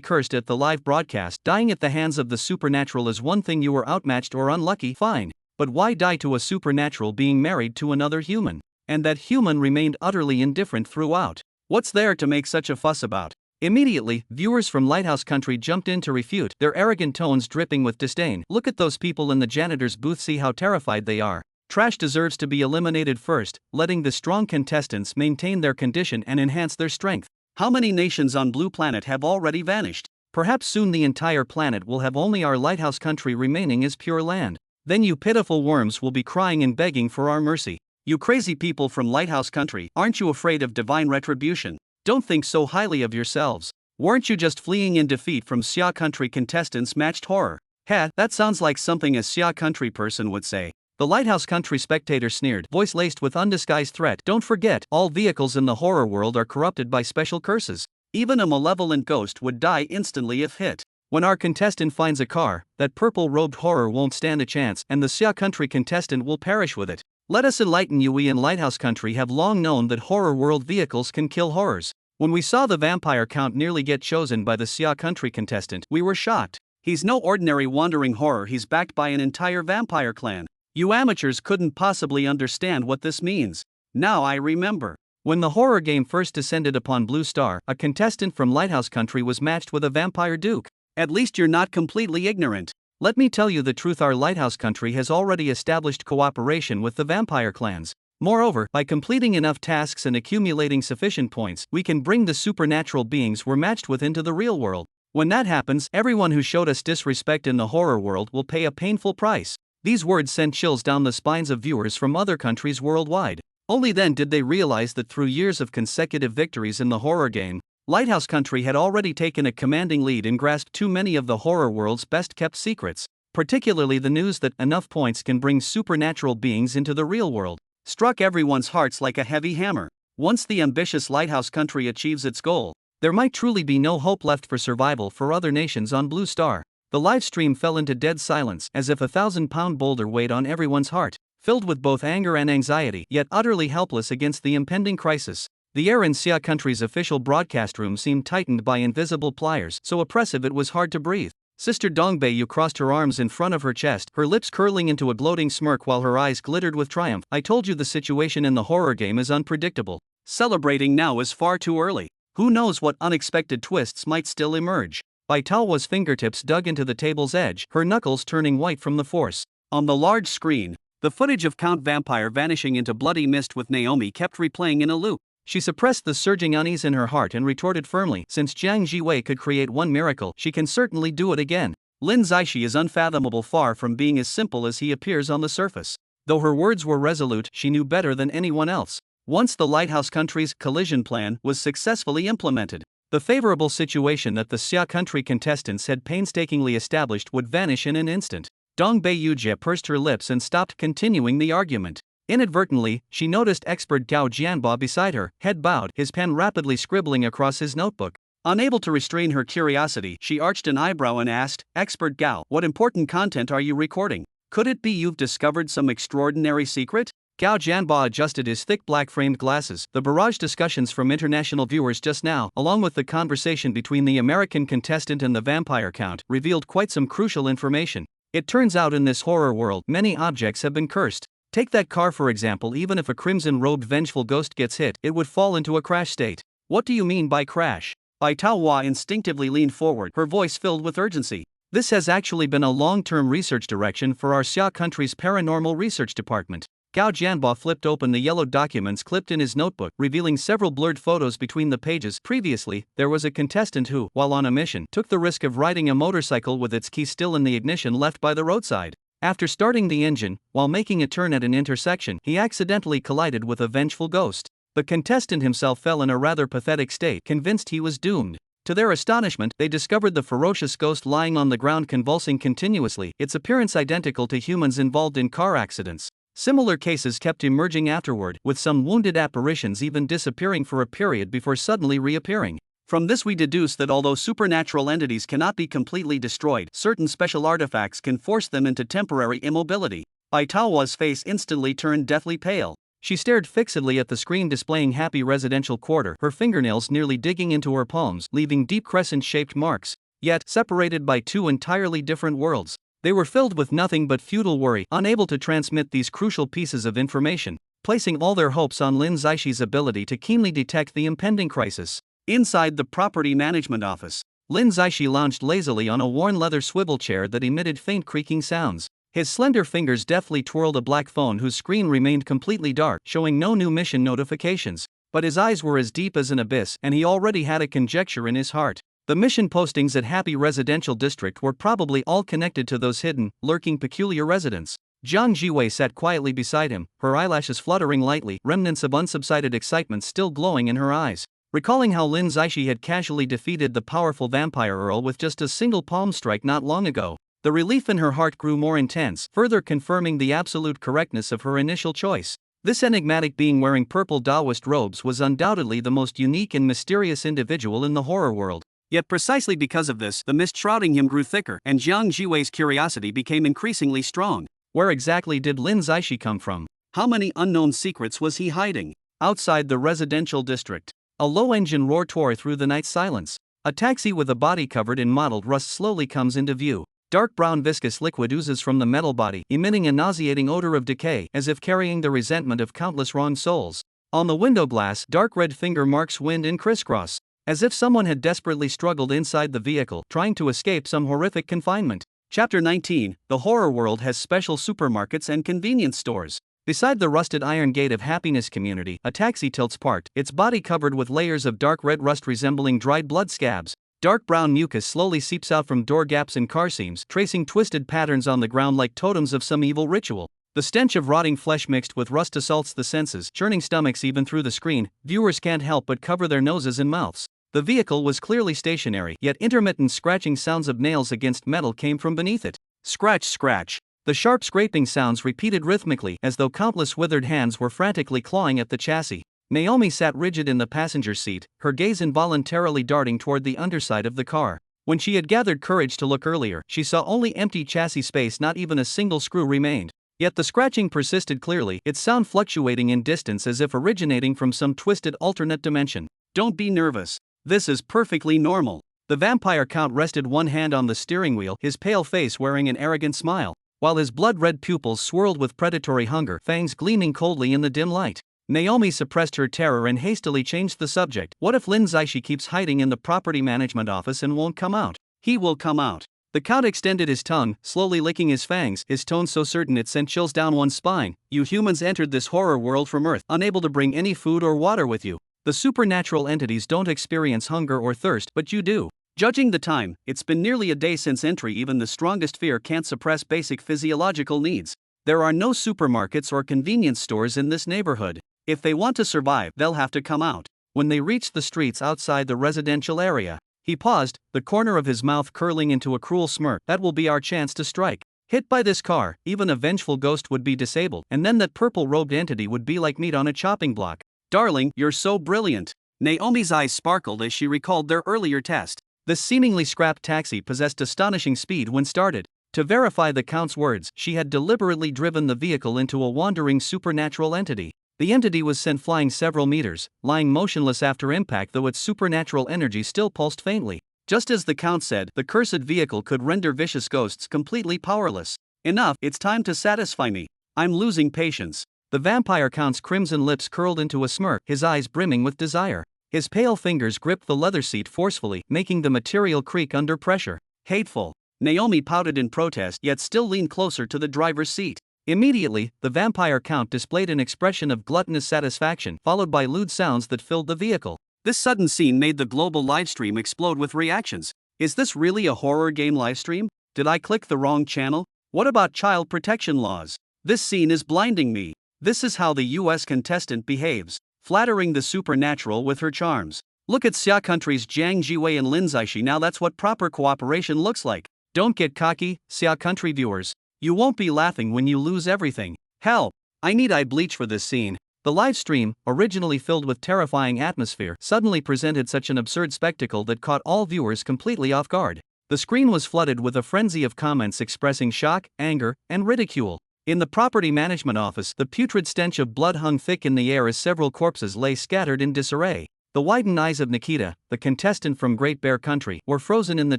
cursed at the live broadcast. Dying at the hands of the supernatural is one thing. You were outmatched or unlucky, fine. But why die to a supernatural being married to another human? And that human remained utterly indifferent throughout. What's there to make such a fuss about? Immediately, viewers from Lighthouse Country jumped in to refute, their arrogant tones dripping with disdain. Look at those people in the janitor's booth, see how terrified they are. Trash deserves to be eliminated first, letting the strong contestants maintain their condition and enhance their strength. How many nations on Blue Planet have already vanished? Perhaps soon the entire planet will have only our lighthouse country remaining as pure land. Then you pitiful worms will be crying and begging for our mercy. You crazy people from Lighthouse Country, aren't you afraid of divine retribution? Don't think so highly of yourselves. Weren't you just fleeing in defeat from Xia Country contestants' matched horror? Heh, that sounds like something a Xia Country person would say. The Lighthouse Country spectator sneered, voice laced with undisguised threat. Don't forget, all vehicles in the horror world are corrupted by special curses. Even a malevolent ghost would die instantly if hit. When our contestant finds a car, that purple-robed horror won't stand a chance, and the Xia Country contestant will perish with it. Let us enlighten you. We in Lighthouse Country have long known that horror world vehicles can kill horrors. When we saw the vampire count nearly get chosen by the Xia Country contestant, we were shocked. He's no ordinary wandering horror, he's backed by an entire vampire clan. You amateurs couldn't possibly understand what this means. Now I remember. When the horror game first descended upon Blue Star, a contestant from Lighthouse Country was matched with a vampire duke. At least you're not completely ignorant. Let me tell you the truth, our Lighthouse Country has already established cooperation with the vampire clans. Moreover, by completing enough tasks and accumulating sufficient points, we can bring the supernatural beings we're matched with into the real world. When that happens, everyone who showed us disrespect in the horror world will pay a painful price. These words sent chills down the spines of viewers from other countries worldwide. Only then did they realize that through years of consecutive victories in the horror game, Lighthouse Country had already taken a commanding lead and grasped too many of the horror world's best-kept secrets. Particularly the news that enough points can bring supernatural beings into the real world struck everyone's hearts like a heavy hammer. Once the ambitious Lighthouse Country achieves its goal, there might truly be no hope left for survival for other nations on Blue Star. The live stream fell into dead silence, as if a 1,000-pound boulder weighed on everyone's heart. Filled with both anger and anxiety, yet utterly helpless against the impending crisis. The air in Xia Country's official broadcast room seemed tightened by invisible pliers, so oppressive it was hard to breathe. Sister Dongbei crossed her arms in front of her chest, her lips curling into a gloating smirk while her eyes glittered with triumph. I told you the situation in the horror game is unpredictable. Celebrating now is far too early. Who knows what unexpected twists might still emerge. Bai Tao's fingertips dug into the table's edge, her knuckles turning white from the force. On the large screen, the footage of Count Vampire vanishing into bloody mist with Naomi kept replaying in a loop. She suppressed the surging unease in her heart and retorted firmly, since Jiang Jiwei could create one miracle, she can certainly do it again. Lin Zaishi is unfathomable, far from being as simple as he appears on the surface. Though her words were resolute, she knew better than anyone else. Once the Lighthouse Country's collision plan was successfully implemented, the favorable situation that the Xia Country contestants had painstakingly established would vanish in an instant. Dongbei Yujie pursed her lips and stopped continuing the argument. Inadvertently, she noticed expert Gao Jianba beside her, head bowed, his pen rapidly scribbling across his notebook. Unable to restrain her curiosity, she arched an eyebrow and asked, "Expert Gao, what important content are you recording? Could it be you've discovered some extraordinary secret?" Gao Jianba adjusted his thick black-framed glasses. The barrage discussions from international viewers just now, along with the conversation between the American contestant and the vampire count, revealed quite some crucial information. It turns out in this horror world, many objects have been cursed. Take that car for example. Even if a crimson-robed vengeful ghost gets hit, it would fall into a crash state. What do you mean by crash? Bai Taohua instinctively leaned forward, her voice filled with urgency. This has actually been a long-term research direction for our Xia Country's paranormal research department. Gao Jianba flipped open the yellow documents clipped in his notebook, revealing several blurred photos between the pages. Previously, there was a contestant who, while on a mission, took the risk of riding a motorcycle with its key still in the ignition left by the roadside. After starting the engine, while making a turn at an intersection, he accidentally collided with a vengeful ghost. The contestant himself fell in a rather pathetic state, convinced he was doomed. To their astonishment, they discovered the ferocious ghost lying on the ground convulsing continuously, its appearance identical to humans involved in car accidents. Similar cases kept emerging afterward, with some wounded apparitions even disappearing for a period before suddenly reappearing. From this we deduce that although supernatural entities cannot be completely destroyed, certain special artifacts can force them into temporary immobility. Bai Taohua's face instantly turned deathly pale. She stared fixedly at the screen displaying Happy Residential Quarter, her fingernails nearly digging into her palms, leaving deep crescent-shaped marks. Yet, separated by two entirely different worlds, they were filled with nothing but futile worry, unable to transmit these crucial pieces of information, placing all their hopes on Lin Zaishi's ability to keenly detect the impending crisis. Inside the property management office, Lin Zaishi lounged lazily on a worn leather swivel chair that emitted faint creaking sounds. His slender fingers deftly twirled a black phone whose screen remained completely dark, showing no new mission notifications. but his eyes were as deep as an abyss, and he already had a conjecture in his heart. The mission postings at Happy Residential District were probably all connected to those hidden, lurking peculiar residents. Jiang Jiwei sat quietly beside him, her eyelashes fluttering lightly, remnants of unsubsided excitement still glowing in her eyes. Recalling how Lin Zaishi had casually defeated the powerful vampire earl with just a single palm strike not long ago, the relief in her heart grew more intense, further confirming the absolute correctness of her initial choice. This enigmatic being wearing purple Taoist robes was undoubtedly the most unique and mysterious individual in the horror world. Yet precisely because of this, the mist shrouding him grew thicker, and Jiang Jiwei's curiosity became increasingly strong. Where exactly did Lin Zaishi come from? How many unknown secrets was he hiding? Outside the residential district, a low engine roar tore through the night silence. A taxi with a body covered in mottled rust slowly comes into view. Dark brown viscous liquid oozes from the metal body, emitting a nauseating odor of decay, as if carrying the resentment of countless wronged souls. On the window glass, dark red finger marks wind in crisscross, as if someone had desperately struggled inside the vehicle, trying to escape some horrific confinement. Chapter 19, The Horror World has special supermarkets and convenience stores. Beside the rusted iron gate of Happiness Community, a taxi tilts parked, its body covered with layers of dark red rust resembling dried blood scabs. Dark brown mucus slowly seeps out from door gaps and car seams, tracing twisted patterns on the ground like totems of some evil ritual. The stench of rotting flesh mixed with rust assaults the senses, churning stomachs even through the screen. Viewers can't help but cover their noses and mouths. The vehicle was clearly stationary, yet intermittent scratching sounds of nails against metal came from beneath it. Scratch, scratch. The sharp scraping sounds repeated rhythmically, as though countless withered hands were frantically clawing at the chassis. Naomi sat rigid in the passenger seat, her gaze involuntarily darting toward the underside of the car. When she had gathered courage to look earlier, she saw only empty chassis space, not even a single screw remained. Yet the scratching persisted clearly, its sound fluctuating in distance as if originating from some twisted alternate dimension. Don't be nervous. This is perfectly normal. The vampire count rested one hand on the steering wheel, his pale face wearing an arrogant smile, while his blood-red pupils swirled with predatory hunger, fangs gleaming coldly in the dim light. Naomi suppressed her terror and hastily changed the subject. What if Lin Zaishi keeps hiding in the property management office and won't come out? He will come out. The count extended his tongue, slowly licking his fangs, his tone so certain it sent chills down one's spine. You humans entered this horror world from Earth, unable to bring any food or water with you. The supernatural entities don't experience hunger or thirst, but you do. Judging the time, it's been nearly a day since entry. Even the strongest fear can't suppress basic physiological needs. There are no supermarkets or convenience stores in this neighborhood. If they want to survive, they'll have to come out. When they reached the streets outside the residential area, he paused, the corner of his mouth curling into a cruel smirk. That will be our chance to strike. Hit by this car, even a vengeful ghost would be disabled, and then that purple-robed entity would be like meat on a chopping block. Darling, you're so brilliant. Naomi's eyes sparkled as she recalled their earlier test. This seemingly scrapped taxi possessed astonishing speed when started. To verify the count's words, she had deliberately driven the vehicle into a wandering supernatural entity. The entity was sent flying several meters, lying motionless after impact, though its supernatural energy still pulsed faintly. Just as the count said, the cursed vehicle could render vicious ghosts completely powerless. Enough, it's time to satisfy me. I'm losing patience. The vampire count's crimson lips curled into a smirk, his eyes brimming with desire. His pale fingers gripped the leather seat forcefully, making the material creak under pressure. Hateful. Naomi pouted in protest, yet still leaned closer to the driver's seat. Immediately, the vampire count displayed an expression of gluttonous satisfaction, followed by lewd sounds that filled the vehicle. This sudden scene made the global livestream explode with reactions. Is this really a horror game livestream? Did I click the wrong channel? What about child protection laws? This scene is blinding me. This is how the US contestant behaves, flattering the supernatural with her charms. Look at Xia Country's Jiang Jiwei and Lin Zaishi. Now that's what proper cooperation looks like. Don't get cocky, Xia Country viewers. You won't be laughing when you lose everything. Hell, I need eye bleach for this scene. The live stream, originally filled with terrifying atmosphere, suddenly presented such an absurd spectacle that caught all viewers completely off guard. The screen was flooded with a frenzy of comments expressing shock, anger, and ridicule. In the property management office, the putrid stench of blood hung thick in the air as several corpses lay scattered in disarray. The widened eyes of Nikita, the contestant from Great Bear Country, were frozen in the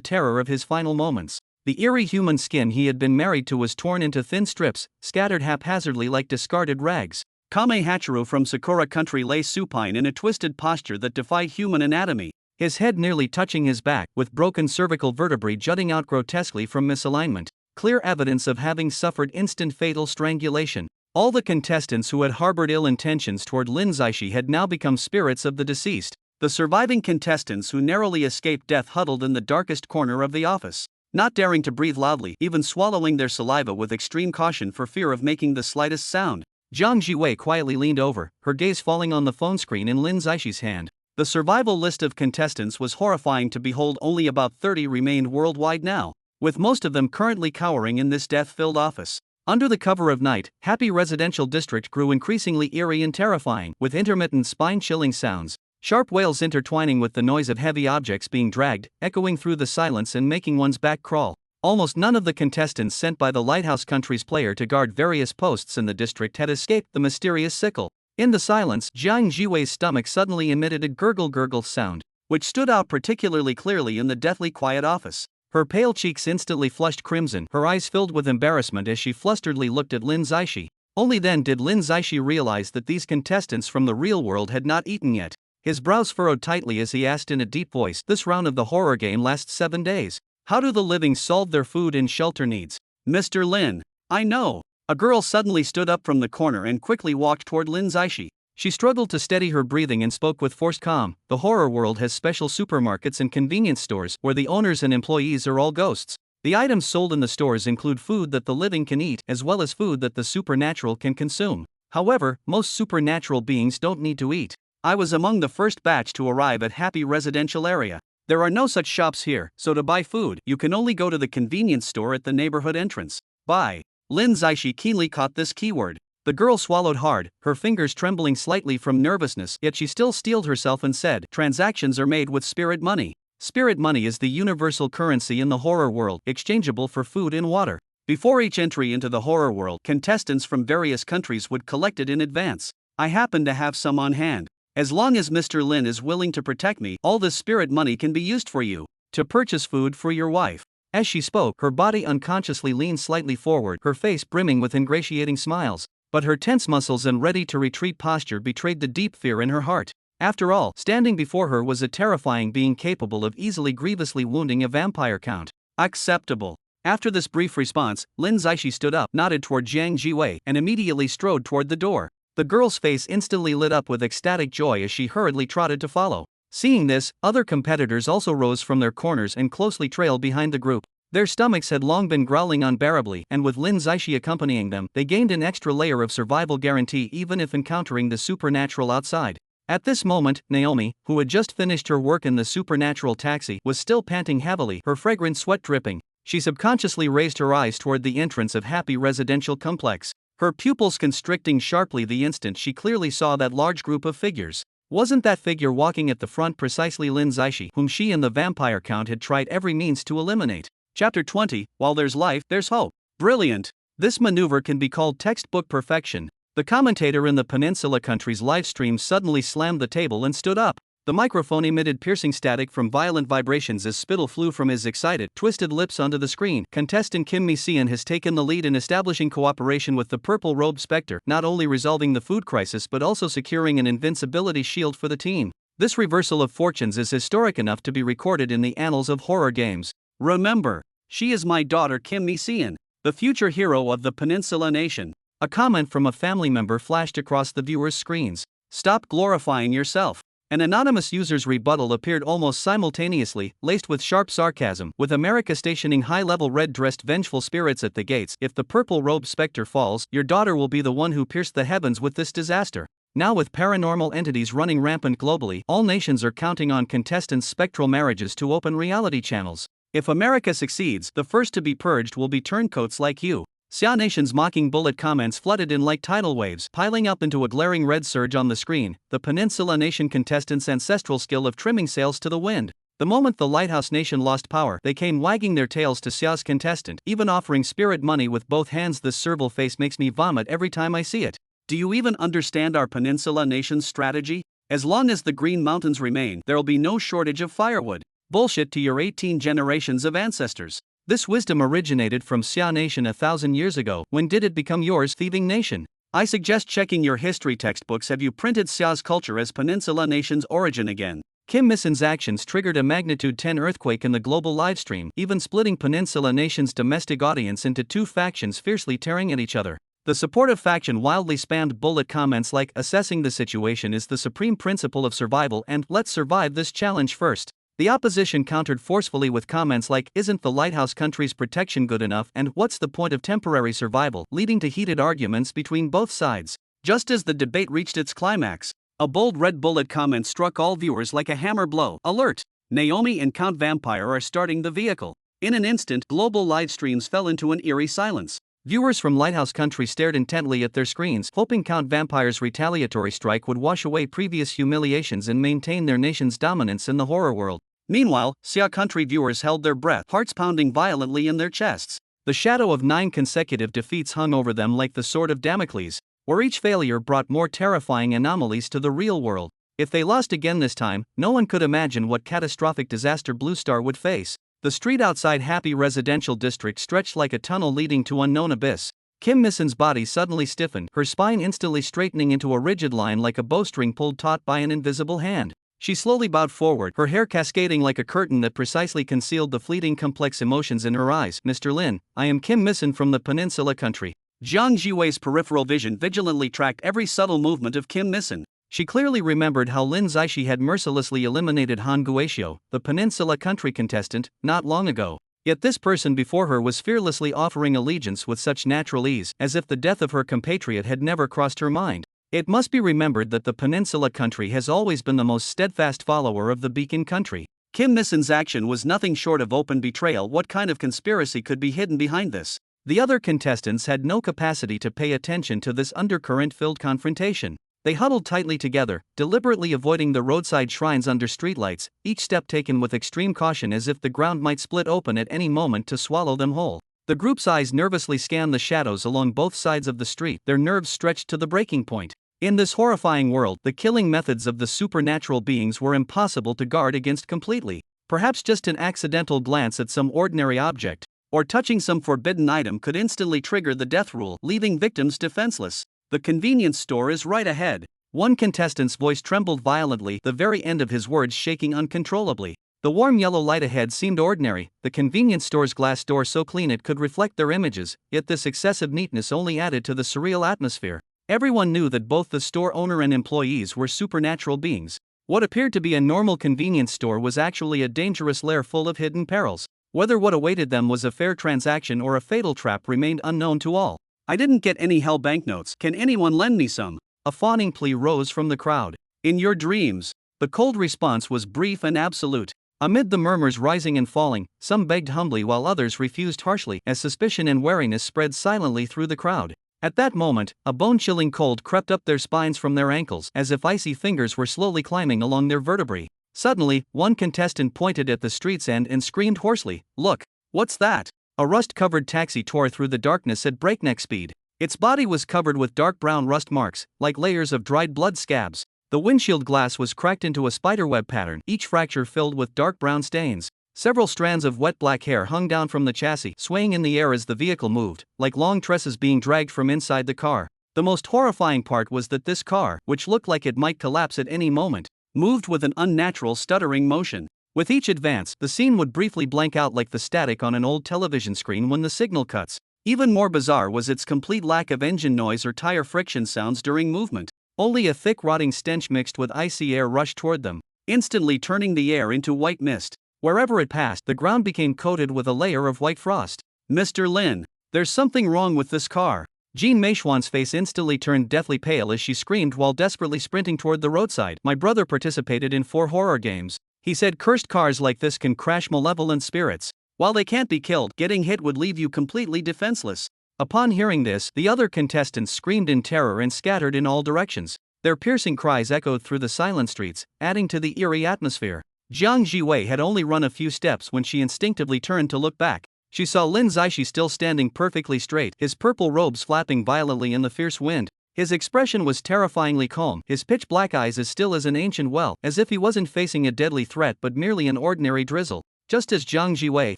terror of his final moments. The eerie human skin he had been married to was torn into thin strips, scattered haphazardly like discarded rags. Kame Hachiru from Sakura Country lay supine in a twisted posture that defied human anatomy, his head nearly touching his back, with broken cervical vertebrae jutting out grotesquely from misalignment. Clear evidence of having suffered instant fatal strangulation. All the contestants who had harbored ill intentions toward Lin Zaishi had now become spirits of the deceased. The surviving contestants who narrowly escaped death huddled in the darkest corner of the office, not daring to breathe loudly, even swallowing their saliva with extreme caution for fear of making the slightest sound. Jiang Jiwei quietly leaned over, her gaze falling on the phone screen in Lin Zaishi's hand. The survival list of contestants was horrifying to behold. Only about 30 remained worldwide now, with most of them currently cowering in this death-filled office. Under the cover of night, Happy Residential District grew increasingly eerie and terrifying, with intermittent spine-chilling sounds. Sharp wails intertwining with the noise of heavy objects being dragged, echoing through the silence and making one's back crawl. Almost none of the contestants sent by the Lighthouse Country's player to guard various posts in the district had escaped the mysterious sickle. In the silence, Jiang Jiwei's stomach suddenly emitted a gurgle sound, which stood out particularly clearly in the deathly quiet office. Her pale cheeks instantly flushed crimson, her eyes filled with embarrassment as she flusteredly looked at Lin Zaishi. Only then did Lin Zaishi realize that these contestants from the real world had not eaten yet. His brows furrowed tightly as he asked in a deep voice, "This round of the horror game lasts 7 days. How do the living solve their food and shelter needs?" "Mr. Lin, I know." A girl suddenly stood up from the corner and quickly walked toward Lin Zaishi. She struggled to steady her breathing and spoke with forced calm. "The horror world has special supermarkets and convenience stores where the owners and employees are all ghosts. The items sold in the stores include food that the living can eat as well as food that the supernatural can consume. However, most supernatural beings don't need to eat. I was among the first batch to arrive at Happy Residential Area. There are no such shops here, so to buy food, you can only go to the convenience store at the neighborhood entrance." Buy. Lin Zaishi keenly caught this keyword. The girl swallowed hard, her fingers trembling slightly from nervousness, yet she still steeled herself and said, "Transactions are made with spirit money. Spirit money is the universal currency in the horror world, exchangeable for food and water." Before each entry into the horror world, contestants from various countries would collect it in advance. "I happen to have some on hand. As long as Mr. Lin is willing to protect me, all this spirit money can be used for you to purchase food for your wife." As she spoke, her body unconsciously leaned slightly forward, her face brimming with ingratiating smiles. But her tense muscles and ready-to-retreat posture betrayed the deep fear in her heart. After all, standing before her was a terrifying being capable of easily grievously wounding a vampire count. "Acceptable." After this brief response, Lin Zaishi stood up, nodded toward Jiang Jiwei, and immediately strode toward the door. The girl's face instantly lit up with ecstatic joy as she hurriedly trotted to follow. Seeing this, other competitors also rose from their corners and closely trailed behind the group. Their stomachs had long been growling unbearably, and with Lin Zaishi accompanying them, they gained an extra layer of survival guarantee even if encountering the supernatural outside. At this moment, Naomi, who had just finished her work in the supernatural taxi, was still panting heavily, her fragrant sweat dripping. She subconsciously raised her eyes toward the entrance of Happy Residential Complex, her pupils constricting sharply the instant she clearly saw that large group of figures. Wasn't that figure walking at the front precisely Lin Zaishi, whom she and the vampire count had tried every means to eliminate? Chapter 20, While There's Life, There's Hope. Brilliant. This maneuver can be called textbook perfection. The commentator in the Peninsula Country's livestream suddenly slammed the table and stood up. The microphone emitted piercing static from violent vibrations as spittle flew from his excited, twisted lips onto the screen. Contestant Kim Mi-seon has taken the lead in establishing cooperation with the purple-robed specter, not only resolving the food crisis but also securing an invincibility shield for the team. This reversal of fortunes is historic enough to be recorded in the annals of horror games. "Remember, she is my daughter Kim Mi-seon, the future hero of the Peninsula Nation." A comment from a family member flashed across the viewers' screens. "Stop glorifying yourself." An anonymous user's rebuttal appeared almost simultaneously, laced with sharp sarcasm, with America stationing high-level red-dressed vengeful spirits at the gates. "If the purple-robed specter falls, your daughter will be the one who pierced the heavens with this disaster." Now with paranormal entities running rampant globally, all nations are counting on contestants' spectral marriages to open reality channels. If America succeeds, the first to be purged will be turncoats like you. Xia Nation's mocking bullet comments flooded in like tidal waves, piling up into a glaring red surge on the screen. The Peninsula Nation contestants' ancestral skill of trimming sails to the wind. The moment the Lighthouse Nation lost power, they came wagging their tails to Xia's contestant, even offering spirit money with both hands. "This serval face makes me vomit every time I see it. Do you even understand our Peninsula Nation's strategy? As long as the Green Mountains remain, there'll be no shortage of firewood. Bullshit to your 18 generations of ancestors." This wisdom originated from Xia Nation 1,000 years ago. When did it become yours, thieving nation? I suggest checking your history textbooks. Have you printed Xia's culture as Peninsula Nation's origin again? Kim Mi-seon's actions triggered a magnitude 10 earthquake in the global livestream, even splitting Peninsula Nation's domestic audience into two factions fiercely tearing at each other. The supportive faction wildly spammed bullet comments like assessing the situation is the supreme principle of survival and let's survive this challenge first. The opposition countered forcefully with comments like isn't the lighthouse country's protection good enough and what's the point of temporary survival, leading to heated arguments between both sides. Just as the debate reached its climax, a bold red bullet comment struck all viewers like a hammer blow. Alert! Naomi and Count Vampire are starting the vehicle. In an instant, global live streams fell into an eerie silence. Viewers from Lighthouse Country stared intently at their screens, hoping Count Vampire's retaliatory strike would wash away previous humiliations and maintain their nation's dominance in the horror world. Meanwhile, Xia Country viewers held their breath, hearts pounding violently in their chests. The shadow of 9 consecutive defeats hung over them like the sword of Damocles, where each failure brought more terrifying anomalies to the real world. If they lost again this time, no one could imagine what catastrophic disaster Blue Star would face. The street outside Happy Residential District stretched like a tunnel leading to unknown abyss. Kim Missin's body suddenly stiffened, her spine instantly straightening into a rigid line like a bowstring pulled taut by an invisible hand. She slowly bowed forward, her hair cascading like a curtain that precisely concealed the fleeting complex emotions in her eyes. Mr. Lin, I am Kim Missin from the Peninsula Country. Jiang Jiwei's peripheral vision vigilantly tracked every subtle movement of Kim Missin. She clearly remembered how Lin Zaishi had mercilessly eliminated Han Guoxiu, the Peninsula Country contestant, not long ago. Yet this person before her was fearlessly offering allegiance with such natural ease, as if the death of her compatriot had never crossed her mind. It must be remembered that the Peninsula Country has always been the most steadfast follower of the Beacon Country. Kim Missin's action was nothing short of open betrayal. What kind of conspiracy could be hidden behind this? The other contestants had no capacity to pay attention to this undercurrent-filled confrontation. They huddled tightly together, deliberately avoiding the roadside shrines under streetlights, each step taken with extreme caution as if the ground might split open at any moment to swallow them whole. The group's eyes nervously scanned the shadows along both sides of the street, their nerves stretched to the breaking point. In this horrifying world, the killing methods of the supernatural beings were impossible to guard against completely. Perhaps just an accidental glance at some ordinary object, or touching some forbidden item could instantly trigger the death rule, leaving victims defenseless. The convenience store is right ahead. One contestant's voice trembled violently, the very end of his words shaking uncontrollably. The warm yellow light ahead seemed ordinary, the convenience store's glass door so clean it could reflect their images, yet this excessive neatness only added to the surreal atmosphere. Everyone knew that both the store owner and employees were supernatural beings. What appeared to be a normal convenience store was actually a dangerous lair full of hidden perils. Whether what awaited them was a fair transaction or a fatal trap remained unknown to all. I didn't get any hell banknotes, can anyone lend me some? A fawning plea rose from the crowd. In your dreams. The cold response was brief and absolute. Amid the murmurs rising and falling, some begged humbly while others refused harshly as suspicion and wariness spread silently through the crowd. At that moment, a bone-chilling cold crept up their spines from their ankles as if icy fingers were slowly climbing along their vertebrae. Suddenly, one contestant pointed at the street's end and screamed hoarsely, "Look! What's that?" A rust-covered taxi tore through the darkness at breakneck speed. Its body was covered with dark brown rust marks, like layers of dried blood scabs. The windshield glass was cracked into a spiderweb pattern, each fracture filled with dark brown stains. Several strands of wet black hair hung down from the chassis, swaying in the air as the vehicle moved, like long tresses being dragged from inside the car. The most horrifying part was that this car, which looked like it might collapse at any moment, moved with an unnatural stuttering motion. With each advance, the scene would briefly blank out like the static on an old television screen when the signal cuts. Even more bizarre was its complete lack of engine noise or tire friction sounds during movement. Only a thick rotting stench mixed with icy air rushed toward them, instantly turning the air into white mist. Wherever it passed, the ground became coated with a layer of white frost. Mr. Lin, there's something wrong with this car. Jean Meichuan's face instantly turned deathly pale as she screamed while desperately sprinting toward the roadside. My brother participated in 4 horror games. He said cursed cars like this can crash malevolent spirits. While they can't be killed, getting hit would leave you completely defenseless. Upon hearing this, the other contestants screamed in terror and scattered in all directions. Their piercing cries echoed through the silent streets, adding to the eerie atmosphere. Jiang Jiwei had only run a few steps when she instinctively turned to look back. She saw Lin Zaishi still standing perfectly straight, his purple robes flapping violently in the fierce wind. His expression was terrifyingly calm, his pitch-black eyes as still as an ancient well, as if he wasn't facing a deadly threat but merely an ordinary drizzle. Just as Jiang Jiwei,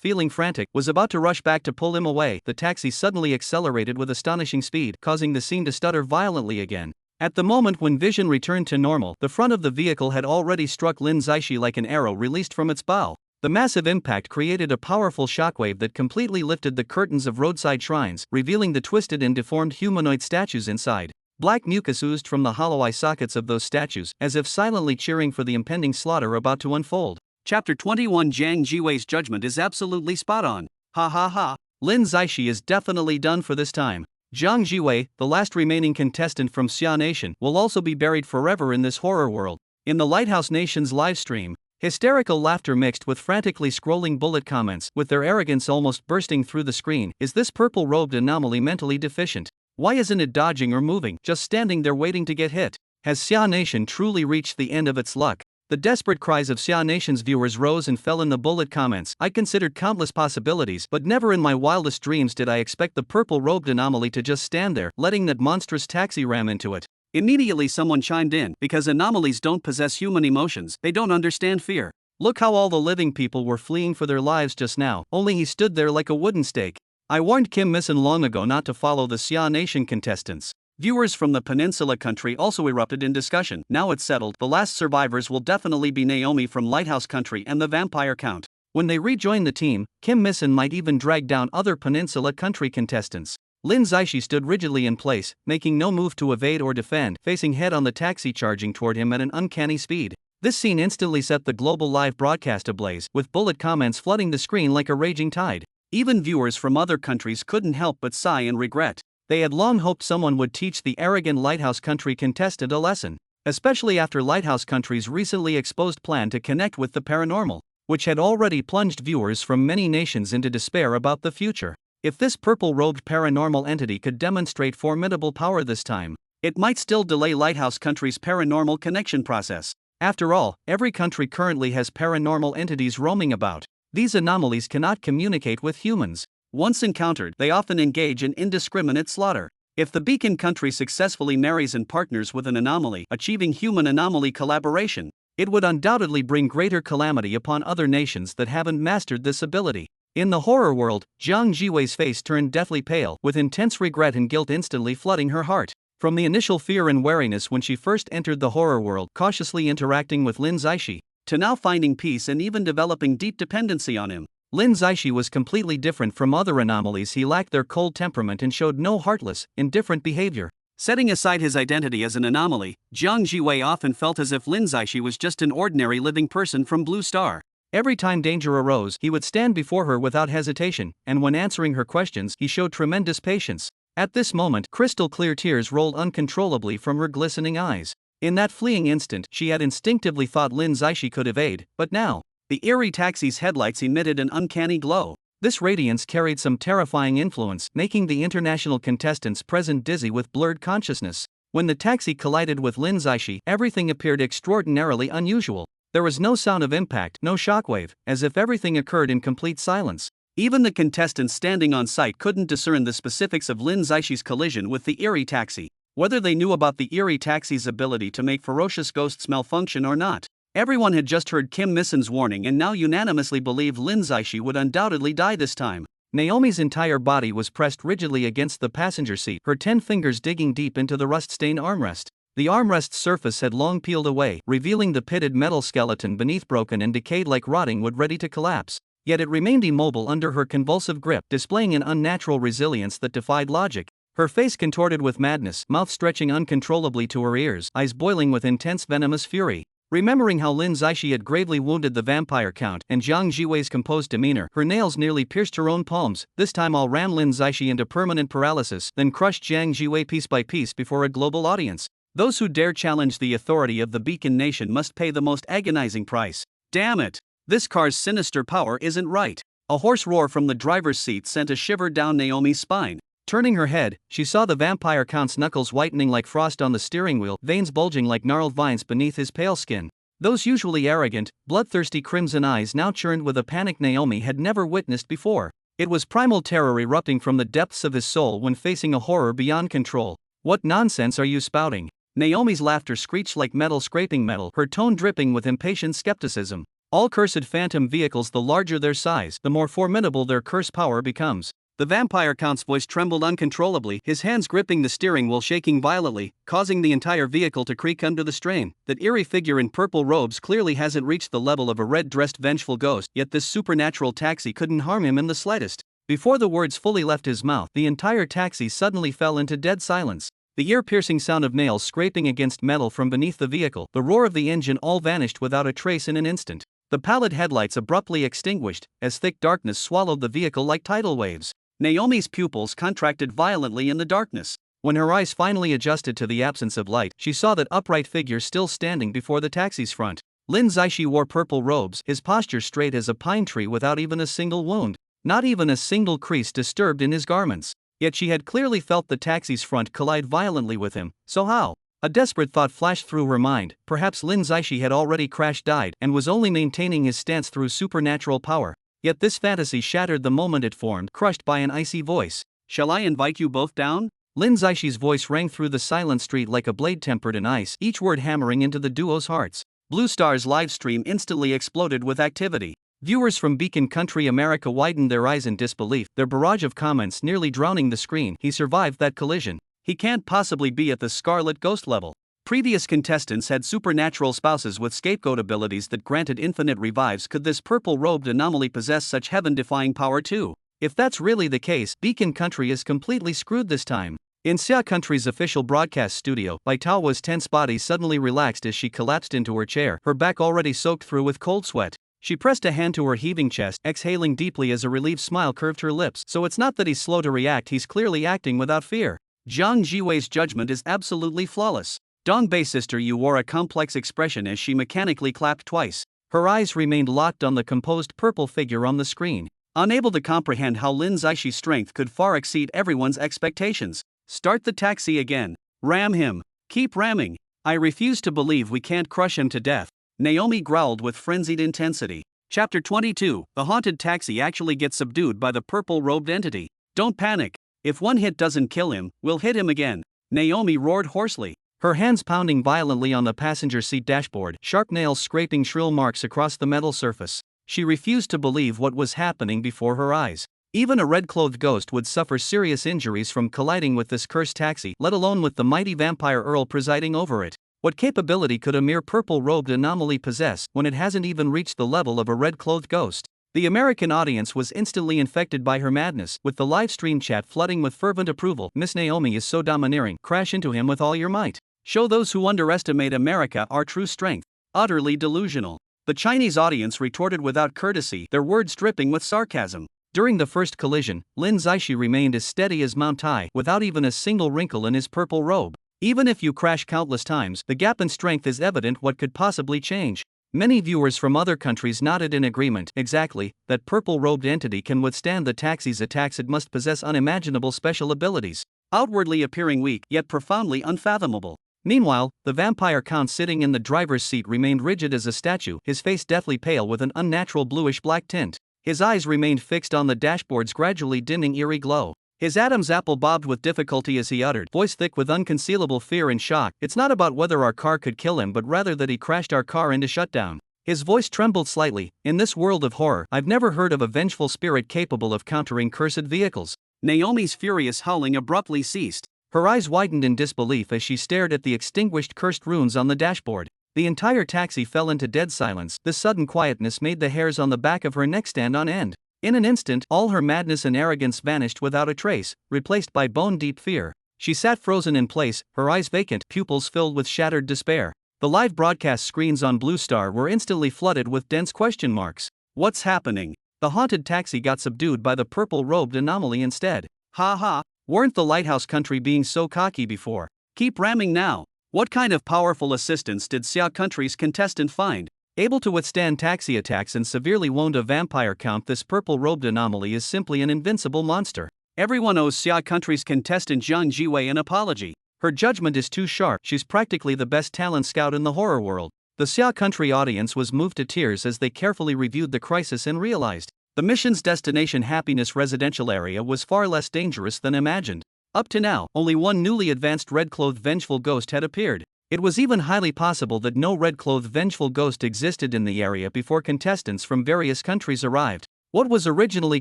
feeling frantic, was about to rush back to pull him away, the taxi suddenly accelerated with astonishing speed, causing the scene to stutter violently again. At the moment when vision returned to normal, the front of the vehicle had already struck Lin Zaishi like an arrow released from its bow. The massive impact created a powerful shockwave that completely lifted the curtains of roadside shrines, revealing the twisted and deformed humanoid statues inside. Black mucus oozed from the hollow eye sockets of those statues, as if silently cheering for the impending slaughter about to unfold. Chapter 21. Jiang Jiwei's judgment is absolutely spot on. Ha ha ha. Lin Zaishi is definitely done for this time. Jiang Jiwei, the last remaining contestant from Xia Nation, will also be buried forever in this horror world. In the Lighthouse Nation's livestream, hysterical laughter mixed with frantically scrolling bullet comments, with their arrogance almost bursting through the screen. Is this purple-robed anomaly mentally deficient? Why isn't it dodging or moving, just standing there waiting to get hit? Has Xia Nation truly reached the end of its luck? The desperate cries of Xia Nation's viewers rose and fell in the bullet comments. I considered countless possibilities, but never in my wildest dreams did I expect the purple-robed anomaly to just stand there, letting that monstrous taxi ram into it. Immediately someone chimed in, because anomalies don't possess human emotions, they don't understand fear. Look how all the living people were fleeing for their lives just now, only he stood there like a wooden stake. I warned Kim Missen long ago not to follow the Xia Nation contestants. Viewers from the Peninsula country also erupted in discussion. Now it's settled, the last survivors will definitely be Naomi from Lighthouse Country and the Vampire Count. When they rejoin the team, Kim Missen might even drag down other Peninsula country contestants. Lin Zaishi stood rigidly in place, making no move to evade or defend, facing head on the taxi charging toward him at an uncanny speed. This scene instantly set the global live broadcast ablaze, with bullet comments flooding the screen like a raging tide. Even viewers from other countries couldn't help but sigh in regret. They had long hoped someone would teach the arrogant Lighthouse Country contestant a lesson, especially after Lighthouse Country's recently exposed plan to connect with the paranormal, which had already plunged viewers from many nations into despair about the future. If this purple-robed paranormal entity could demonstrate formidable power this time, it might still delay Lighthouse Country's paranormal connection process. After all, every country currently has paranormal entities roaming about. These anomalies cannot communicate with humans. Once encountered, they often engage in indiscriminate slaughter. If the Beacon country successfully marries and partners with an anomaly, achieving human-anomaly collaboration, it would undoubtedly bring greater calamity upon other nations that haven't mastered this ability. In the horror world, Jiang Jiwei's face turned deathly pale, with intense regret and guilt instantly flooding her heart. From the initial fear and wariness when she first entered the horror world, cautiously interacting with Lin Zaishi, to now finding peace and even developing deep dependency on him, Lin Zaishi was completely different from other anomalies. He lacked their cold temperament and showed no heartless, indifferent behavior. Setting aside his identity as an anomaly, Jiang Jiwei often felt as if Lin Zaishi was just an ordinary living person from Blue Star. Every time danger arose, he would stand before her without hesitation, and when answering her questions, he showed tremendous patience. At this moment, crystal-clear tears rolled uncontrollably from her glistening eyes. In that fleeting instant, she had instinctively thought Lin Zaishi could evade, but now, the eerie taxi's headlights emitted an uncanny glow. This radiance carried some terrifying influence, making the international contestants present dizzy with blurred consciousness. When the taxi collided with Lin Zaishi, everything appeared extraordinarily unusual. There was no sound of impact, no shockwave, as if everything occurred in complete silence. Even the contestants standing on site couldn't discern the specifics of Lin Zaishi's collision with the eerie taxi, whether they knew about the eerie taxi's ability to make ferocious ghosts malfunction or not. Everyone had just heard Kim Missen's warning and now unanimously believed Lin Zaishi would undoubtedly die this time. Naomi's entire body was pressed rigidly against the passenger seat, her 10 fingers digging deep into the rust-stained armrest. The armrest's surface had long peeled away, revealing the pitted metal skeleton beneath, broken and decayed like rotting wood ready to collapse. Yet it remained immobile under her convulsive grip, displaying an unnatural resilience that defied logic. Her face contorted with madness, mouth stretching uncontrollably to her ears, eyes boiling with intense venomous fury. Remembering how Lin Zaishi had gravely wounded the Vampire Count and Jiang Jiwei's composed demeanor, her nails nearly pierced her own palms. This time I'll ram Lin Zaishi into permanent paralysis, then crush Jiang Jiwei piece by piece before a global audience. Those who dare challenge the authority of the Beacon Nation must pay the most agonizing price. Damn it! This car's sinister power isn't right. A hoarse roar from the driver's seat sent a shiver down Naomi's spine. Turning her head, she saw the Vampire Count's knuckles whitening like frost on the steering wheel, veins bulging like gnarled vines beneath his pale skin. Those usually arrogant, bloodthirsty crimson eyes now churned with a panic Naomi had never witnessed before. It was primal terror erupting from the depths of his soul when facing a horror beyond control. What nonsense are you spouting? Naomi's laughter screeched like metal scraping metal, her tone dripping with impatient skepticism. All cursed phantom vehicles, the larger their size, the more formidable their curse power becomes. The vampire count's voice trembled uncontrollably, his hands gripping the steering wheel shaking violently, causing the entire vehicle to creak under the strain. That eerie figure in purple robes clearly hasn't reached the level of a red-dressed vengeful ghost, yet this supernatural taxi couldn't harm him in the slightest. Before the words fully left his mouth, the entire taxi suddenly fell into dead silence. The ear-piercing sound of nails scraping against metal from beneath the vehicle, the roar of the engine all vanished without a trace in an instant. The pallid headlights abruptly extinguished, as thick darkness swallowed the vehicle like tidal waves. Naomi's pupils contracted violently in the darkness. When her eyes finally adjusted to the absence of light, she saw that upright figure still standing before the taxi's front. Lin Zaishi wore purple robes, his posture straight as a pine tree without even a single wound. Not even a single crease disturbed in his garments. Yet she had clearly felt the taxi's front collide violently with him, so how? A desperate thought flashed through her mind. Perhaps Lin Zaishi had already crash-died and was only maintaining his stance through supernatural power. Yet this fantasy shattered the moment it formed, crushed by an icy voice. "Shall I invite you both down?" Lin Zaishi's voice rang through the silent street like a blade tempered in ice, each word hammering into the duo's hearts. Blue Star's live stream instantly exploded with activity. Viewers from Beacon Country, America widened their eyes in disbelief, their barrage of comments nearly drowning the screen. "He survived that collision. He can't possibly be at the Scarlet Ghost level." Previous contestants had supernatural spouses with scapegoat abilities that granted infinite revives. Could this purple-robed anomaly possess such heaven-defying power too? If that's really the case, Beacon Country is completely screwed this time. In Xia Country's official broadcast studio, Bai Tao's tense body suddenly relaxed as she collapsed into her chair, her back already soaked through with cold sweat. She pressed a hand to her heaving chest, exhaling deeply as a relieved smile curved her lips. So it's not that he's slow to react, he's clearly acting without fear. Jiang Jiwei's judgment is absolutely flawless. Dong Bei sister Yu wore a complex expression as she mechanically clapped twice. Her eyes remained locked on the composed purple figure on the screen, unable to comprehend how Lin Zaishi's strength could far exceed everyone's expectations. "Start the taxi again. Ram him. Keep ramming. I refuse to believe we can't crush him to death," Naomi growled with frenzied intensity. Chapter 22. The haunted taxi actually gets subdued by the purple-robed entity. "Don't panic. If one hit doesn't kill him, we'll hit him again," Naomi roared hoarsely. Her hands pounding violently on the passenger seat dashboard, sharp nails scraping shrill marks across the metal surface. She refused to believe what was happening before her eyes. Even a red-clothed ghost would suffer serious injuries from colliding with this cursed taxi, let alone with the mighty vampire Earl presiding over it. What capability could a mere purple-robed anomaly possess when it hasn't even reached the level of a red-clothed ghost? The American audience was instantly infected by her madness, with the live stream chat flooding with fervent approval. "Miss Naomi is so domineering. Crash into him with all your might. Show those who underestimate America our true strength." Utterly delusional. The Chinese audience retorted without courtesy, their words dripping with sarcasm. During the first collision, Lin Zaishi remained as steady as Mount Tai, without even a single wrinkle in his purple robe. Even if you crash countless times, the gap in strength is evident. What could possibly change? Many viewers from other countries nodded in agreement. Exactly, that purple-robed entity can withstand the taxi's attacks. It must possess unimaginable special abilities, outwardly appearing weak, yet profoundly unfathomable. Meanwhile, the vampire count sitting in the driver's seat remained rigid as a statue, his face deathly pale with an unnatural bluish-black tint. His eyes remained fixed on the dashboard's gradually dimming eerie glow. His Adam's apple bobbed with difficulty as he uttered, voice thick with unconcealable fear and shock, "It's not about whether our car could kill him but rather that he crashed our car into shutdown." His voice trembled slightly. "In this world of horror, I've never heard of a vengeful spirit capable of countering cursed vehicles." Naomi's furious howling abruptly ceased. Her eyes widened in disbelief as she stared at the extinguished cursed runes on the dashboard. The entire taxi fell into dead silence. This sudden quietness made the hairs on the back of her neck stand on end. In an instant, all her madness and arrogance vanished without a trace, replaced by bone-deep fear. She sat frozen in place, her eyes vacant, pupils filled with shattered despair. The live broadcast screens on Blue Star were instantly flooded with dense question marks. What's happening? The haunted taxi got subdued by the purple-robed anomaly instead. Ha ha, weren't the Lighthouse Country being so cocky before? Keep ramming now. What kind of powerful assistance did Xia Country's contestant find? Able to withstand taxi attacks and severely wound a vampire count, this purple-robed anomaly is simply an invincible monster. Everyone owes Xia Country's contestant Jiang Jiwei an apology. Her judgment is too sharp, she's practically the best talent scout in the horror world. The Xia Country audience was moved to tears as they carefully reviewed the crisis and realized the mission's destination, Happiness Residential Area, was far less dangerous than imagined. Up to now, only one newly advanced red-clothed vengeful ghost had appeared. It was even highly possible that no red-clothed vengeful ghost existed in the area before contestants from various countries arrived. What was originally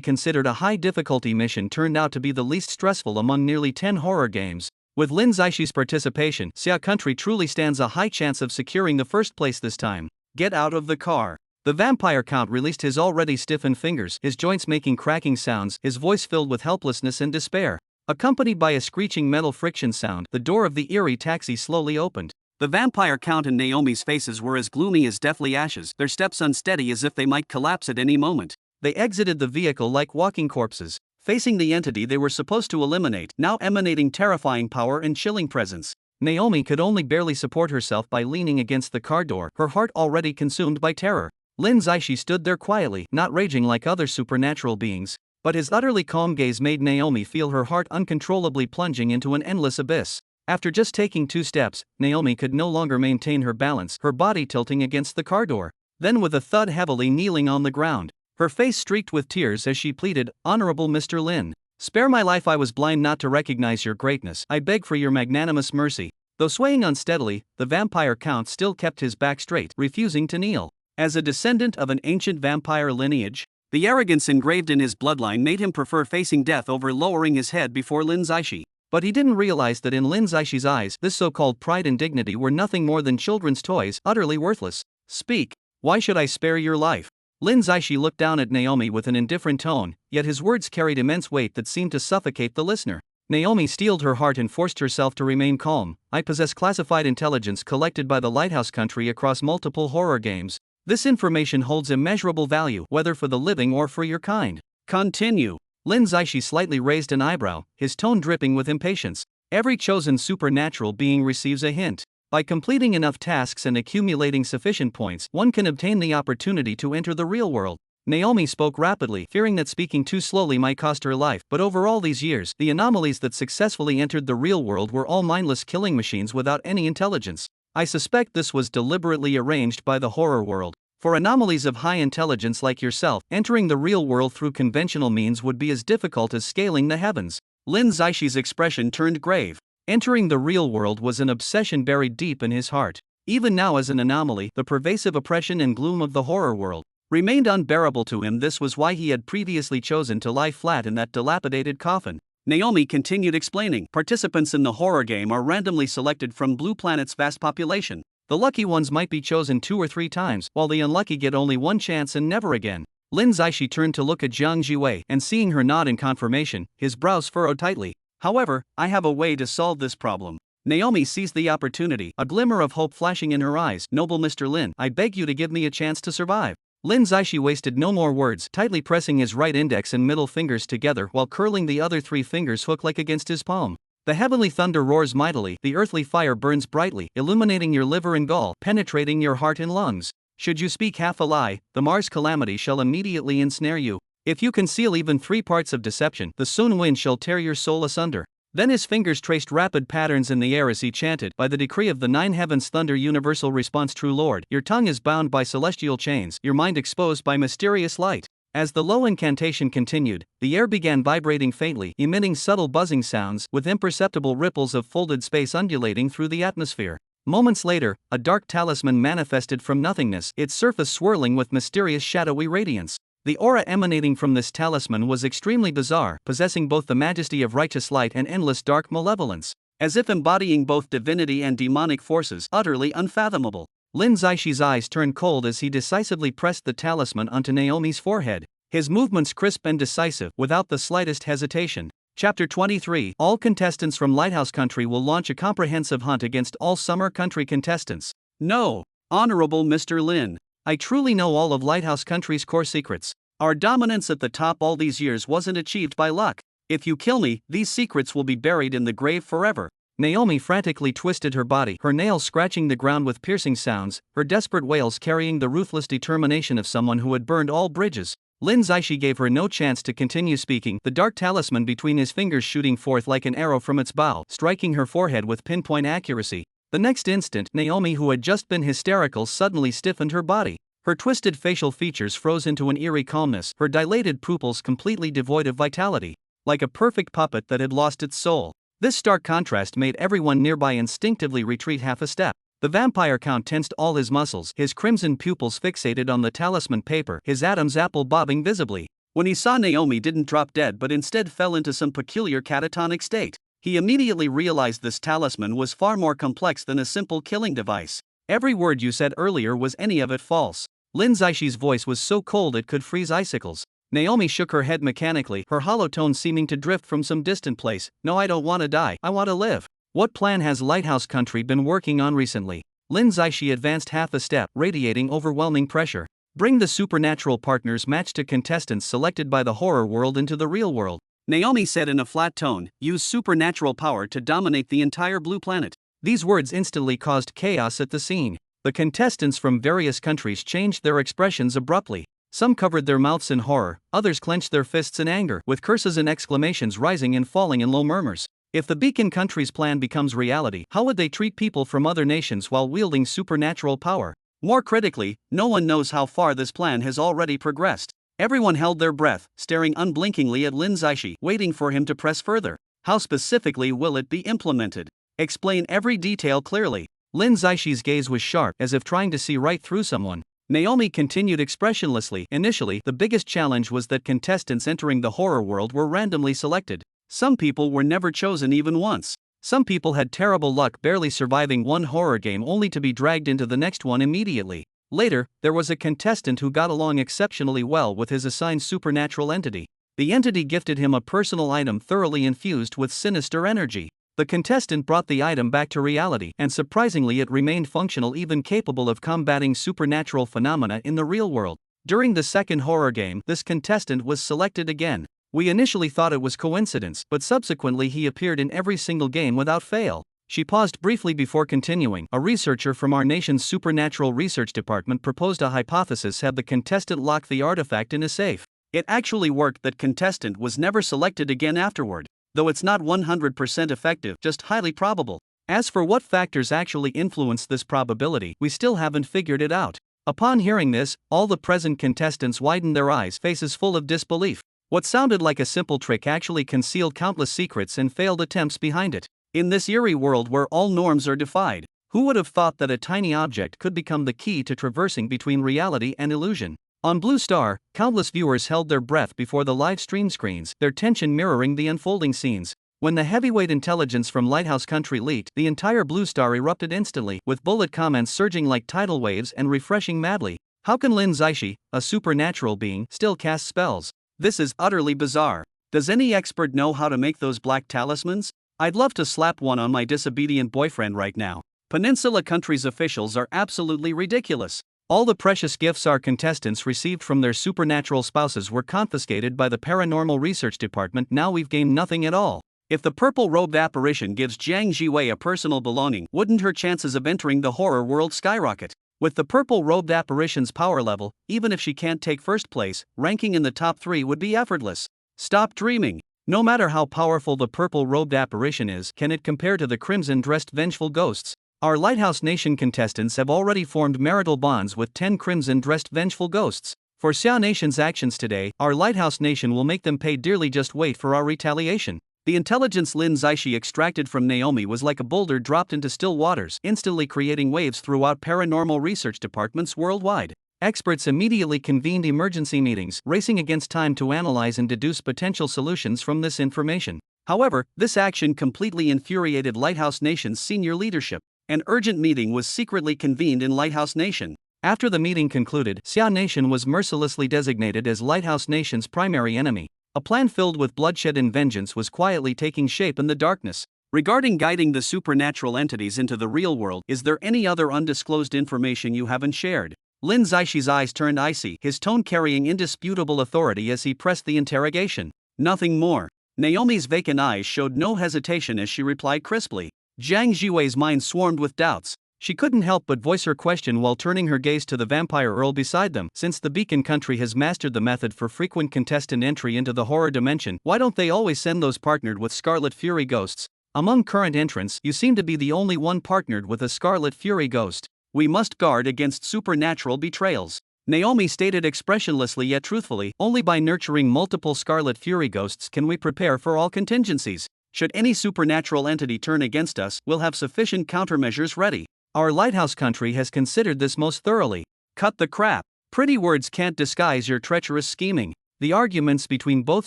considered a high-difficulty mission turned out to be the least stressful among nearly 10 horror games. With Lin Zaixi's participation, Xia Country truly stands a high chance of securing the first place this time. Get out of the car. The vampire count released his already stiffened fingers, his joints making cracking sounds, his voice filled with helplessness and despair. Accompanied by a screeching metal friction sound, the door of the eerie taxi slowly opened. The vampire count and Naomi's faces were as gloomy as deathly ashes, their steps unsteady as if they might collapse at any moment. They exited the vehicle like walking corpses, facing the entity they were supposed to eliminate, now emanating terrifying power and chilling presence. Naomi could only barely support herself by leaning against the car door, her heart already consumed by terror. Lin Zaishi stood there quietly, not raging like other supernatural beings, but his utterly calm gaze made Naomi feel her heart uncontrollably plunging into an endless abyss. After just taking 2 steps, Naomi could no longer maintain her balance, her body tilting against the car door. Then with a thud heavily kneeling on the ground, her face streaked with tears as she pleaded, "Honorable Mr. Lin, spare my life, I was blind not to recognize your greatness, I beg for your magnanimous mercy." Though swaying unsteadily, the vampire count still kept his back straight, refusing to kneel. As a descendant of an ancient vampire lineage, the arrogance engraved in his bloodline made him prefer facing death over lowering his head before Lin Zaishi. But he didn't realize that in Lin Zaishi's eyes, this so-called pride and dignity were nothing more than children's toys, utterly worthless. "Speak. Why should I spare your life?" Lin Zaishi looked down at Naomi with an indifferent tone, yet his words carried immense weight that seemed to suffocate the listener. Naomi steeled her heart and forced herself to remain calm. "I possess classified intelligence collected by the Lighthouse Country across multiple horror games. This information holds immeasurable value, whether for the living or for your kind. Continue." Lin Zaishi slightly raised an eyebrow, his tone dripping with impatience. "Every chosen supernatural being receives a hint. By completing enough tasks and accumulating sufficient points, one can obtain the opportunity to enter the real world." Naomi spoke rapidly, fearing that speaking too slowly might cost her life, but over all these years, the anomalies that successfully entered the real world were all mindless killing machines without any intelligence. "I suspect this was deliberately arranged by the horror world. For anomalies of high intelligence like yourself, entering the real world through conventional means would be as difficult as scaling the heavens." Lin Zaishi's expression turned grave. Entering the real world was an obsession buried deep in his heart. Even now, as an anomaly, the pervasive oppression and gloom of the horror world remained unbearable to him. This was why he had previously chosen to lie flat in that dilapidated coffin. Naomi continued explaining, "Participants in the horror game are randomly selected from Blue Planet's vast population. The lucky ones might be chosen 2 or 3 times, while the unlucky get only one chance and never again." Lin Zaishi turned to look at Jiang Jiwei, and seeing her nod in confirmation, his brows furrowed tightly. "However, I have a way to solve this problem." Naomi seized the opportunity, a glimmer of hope flashing in her eyes. "Noble Mr. Lin, I beg you to give me a chance to survive." Lin Zaishi wasted no more words, tightly pressing his right index and middle fingers together while curling the other 3 fingers hook-like against his palm. The heavenly thunder roars mightily, the earthly fire burns brightly, illuminating your liver and gall, penetrating your heart and lungs. Should you speak half a lie, the Mars calamity shall immediately ensnare you. If you conceal even 3 parts of deception, the Sun wind shall tear your soul asunder. Then his fingers traced rapid patterns in the air as he chanted, "By the decree of the 9 heavens, thunder, universal response, true Lord, your tongue is bound by celestial chains, your mind exposed by mysterious light." As the low incantation continued, the air began vibrating faintly, emitting subtle buzzing sounds, with imperceptible ripples of folded space undulating through the atmosphere. Moments later, a dark talisman manifested from nothingness, its surface swirling with mysterious shadowy radiance. The aura emanating from this talisman was extremely bizarre, possessing both the majesty of righteous light and endless dark malevolence, as if embodying both divinity and demonic forces, utterly unfathomable. Lin Zaishi's eyes turned cold as he decisively pressed the talisman onto Naomi's forehead, his movements crisp and decisive, without the slightest hesitation. Chapter 23. All contestants from Lighthouse Country will launch a comprehensive hunt against all Summer Country contestants. "No, Honorable Mr. Lin. I truly know all of Lighthouse Country's core secrets. Our dominance at the top all these years wasn't achieved by luck. If you kill me, these secrets will be buried in the grave forever." Naomi frantically twisted her body, her nails scratching the ground with piercing sounds, her desperate wails carrying the ruthless determination of someone who had burned all bridges. Lin Zaishi gave her no chance to continue speaking, the dark talisman between his fingers shooting forth like an arrow from its bow, striking her forehead with pinpoint accuracy. The next instant, Naomi, who had just been hysterical, suddenly stiffened her body. Her twisted facial features froze into an eerie calmness, her dilated pupils completely devoid of vitality, like a perfect puppet that had lost its soul. This stark contrast made everyone nearby instinctively retreat half a step. The vampire count tensed all his muscles, his crimson pupils fixated on the talisman paper, his Adam's apple bobbing visibly. When he saw Naomi didn't drop dead but instead fell into some peculiar catatonic state, he immediately realized this talisman was far more complex than a simple killing device. Every word you said earlier was any of it false. Lin Zaixi's voice was so cold it could freeze icicles. Naomi shook her head mechanically, her hollow tone seeming to drift from some distant place. No, I don't want to die, I want to live. What plan has Lighthouse Country been working on recently? Lin Zaishi advanced half a step, radiating overwhelming pressure. Bring the supernatural partners matched to contestants selected by the horror world into the real world. Naomi said in a flat tone, use supernatural power to dominate the entire blue planet. These words instantly caused chaos at the scene. The contestants from various countries changed their expressions abruptly. Some covered their mouths in horror, others clenched their fists in anger, with curses and exclamations rising and falling in low murmurs. If the Beacon Country's plan becomes reality, how would they treat people from other nations while wielding supernatural power? More critically, no one knows how far this plan has already progressed. Everyone held their breath, staring unblinkingly at Lin Zaishi, waiting for him to press further. How specifically will it be implemented? Explain every detail clearly. Lin Zaishi's gaze was sharp, as if trying to see right through someone. Naomi continued expressionlessly. Initially, the biggest challenge was that contestants entering the horror world were randomly selected. Some people were never chosen even once. Some people had terrible luck, barely surviving one horror game only to be dragged into the next one immediately. Later, there was a contestant who got along exceptionally well with his assigned supernatural entity. The entity gifted him a personal item thoroughly infused with sinister energy. The contestant brought the item back to reality, and surprisingly it remained functional, even capable of combating supernatural phenomena in the real world. During the second horror game, this contestant was selected again. We initially thought it was coincidence, but subsequently he appeared in every single game without fail. She paused briefly before continuing. A researcher from our nation's supernatural research department proposed a hypothesis: have the contestant lock the artifact in a safe. It actually worked. That contestant was never selected again afterward. Though it's not 100% effective, just highly probable. As for what factors actually influence this probability, we still haven't figured it out. Upon hearing this, all the present contestants widened their eyes, faces full of disbelief. What sounded like a simple trick actually concealed countless secrets and failed attempts behind it. In this eerie world where all norms are defied, who would have thought that a tiny object could become the key to traversing between reality and illusion? On Blue Star, countless viewers held their breath before the live stream screens, their tension mirroring the unfolding scenes. When the heavyweight intelligence from Lighthouse Country leaked, the entire Blue Star erupted instantly, with bullet comments surging like tidal waves and refreshing madly. How can Lin Zaishi, a supernatural being, still cast spells? This is utterly bizarre. Does any expert know how to make those black talismans? I'd love to slap one on my disobedient boyfriend right now. Peninsula Country's officials are absolutely ridiculous. All the precious gifts our contestants received from their supernatural spouses were confiscated by the Paranormal Research Department. Now we've gained nothing at all. If the purple-robed apparition gives Jiang Jiwei a personal belonging, wouldn't her chances of entering the horror world skyrocket? With the purple-robed apparition's power level, even if she can't take first place, ranking in the top 3 would be effortless. Stop dreaming. No matter how powerful the purple-robed apparition is, can it compare to the crimson-dressed vengeful ghosts? Our Lighthouse Nation contestants have already formed marital bonds with 10 crimson-dressed vengeful ghosts. For Xia Nation's actions today, our Lighthouse Nation will make them pay dearly. Just wait for our retaliation. The intelligence Lin Zaishi extracted from Naomi was like a boulder dropped into still waters, instantly creating waves throughout paranormal research departments worldwide. Experts immediately convened emergency meetings, racing against time to analyze and deduce potential solutions from this information. However, this action completely infuriated Lighthouse Nation's senior leadership. An urgent meeting was secretly convened in Lighthouse Nation. After the meeting concluded, Xia Nation was mercilessly designated as Lighthouse Nation's primary enemy. A plan filled with bloodshed and vengeance was quietly taking shape in the darkness. Regarding guiding the supernatural entities into the real world, is there any other undisclosed information you haven't shared? Lin Zaishi's eyes turned icy, his tone carrying indisputable authority as he pressed the interrogation. Nothing more. Naomi's vacant eyes showed no hesitation as she replied crisply. Jiang Jiwei's mind swarmed with doubts. She couldn't help but voice her question while turning her gaze to the vampire earl beside them. Since the Beacon Country has mastered the method for frequent contestant entry into the horror dimension, why don't they always send those partnered with Scarlet Fury ghosts? Among current entrants, you seem to be the only one partnered with a Scarlet Fury ghost. We must guard against supernatural betrayals. Naomi stated expressionlessly yet truthfully, only by nurturing multiple Scarlet Fury ghosts can we prepare for all contingencies. Should any supernatural entity turn against us, we'll have sufficient countermeasures ready. Our Lighthouse Country has considered this most thoroughly. Cut the crap. Pretty words can't disguise your treacherous scheming. The arguments between both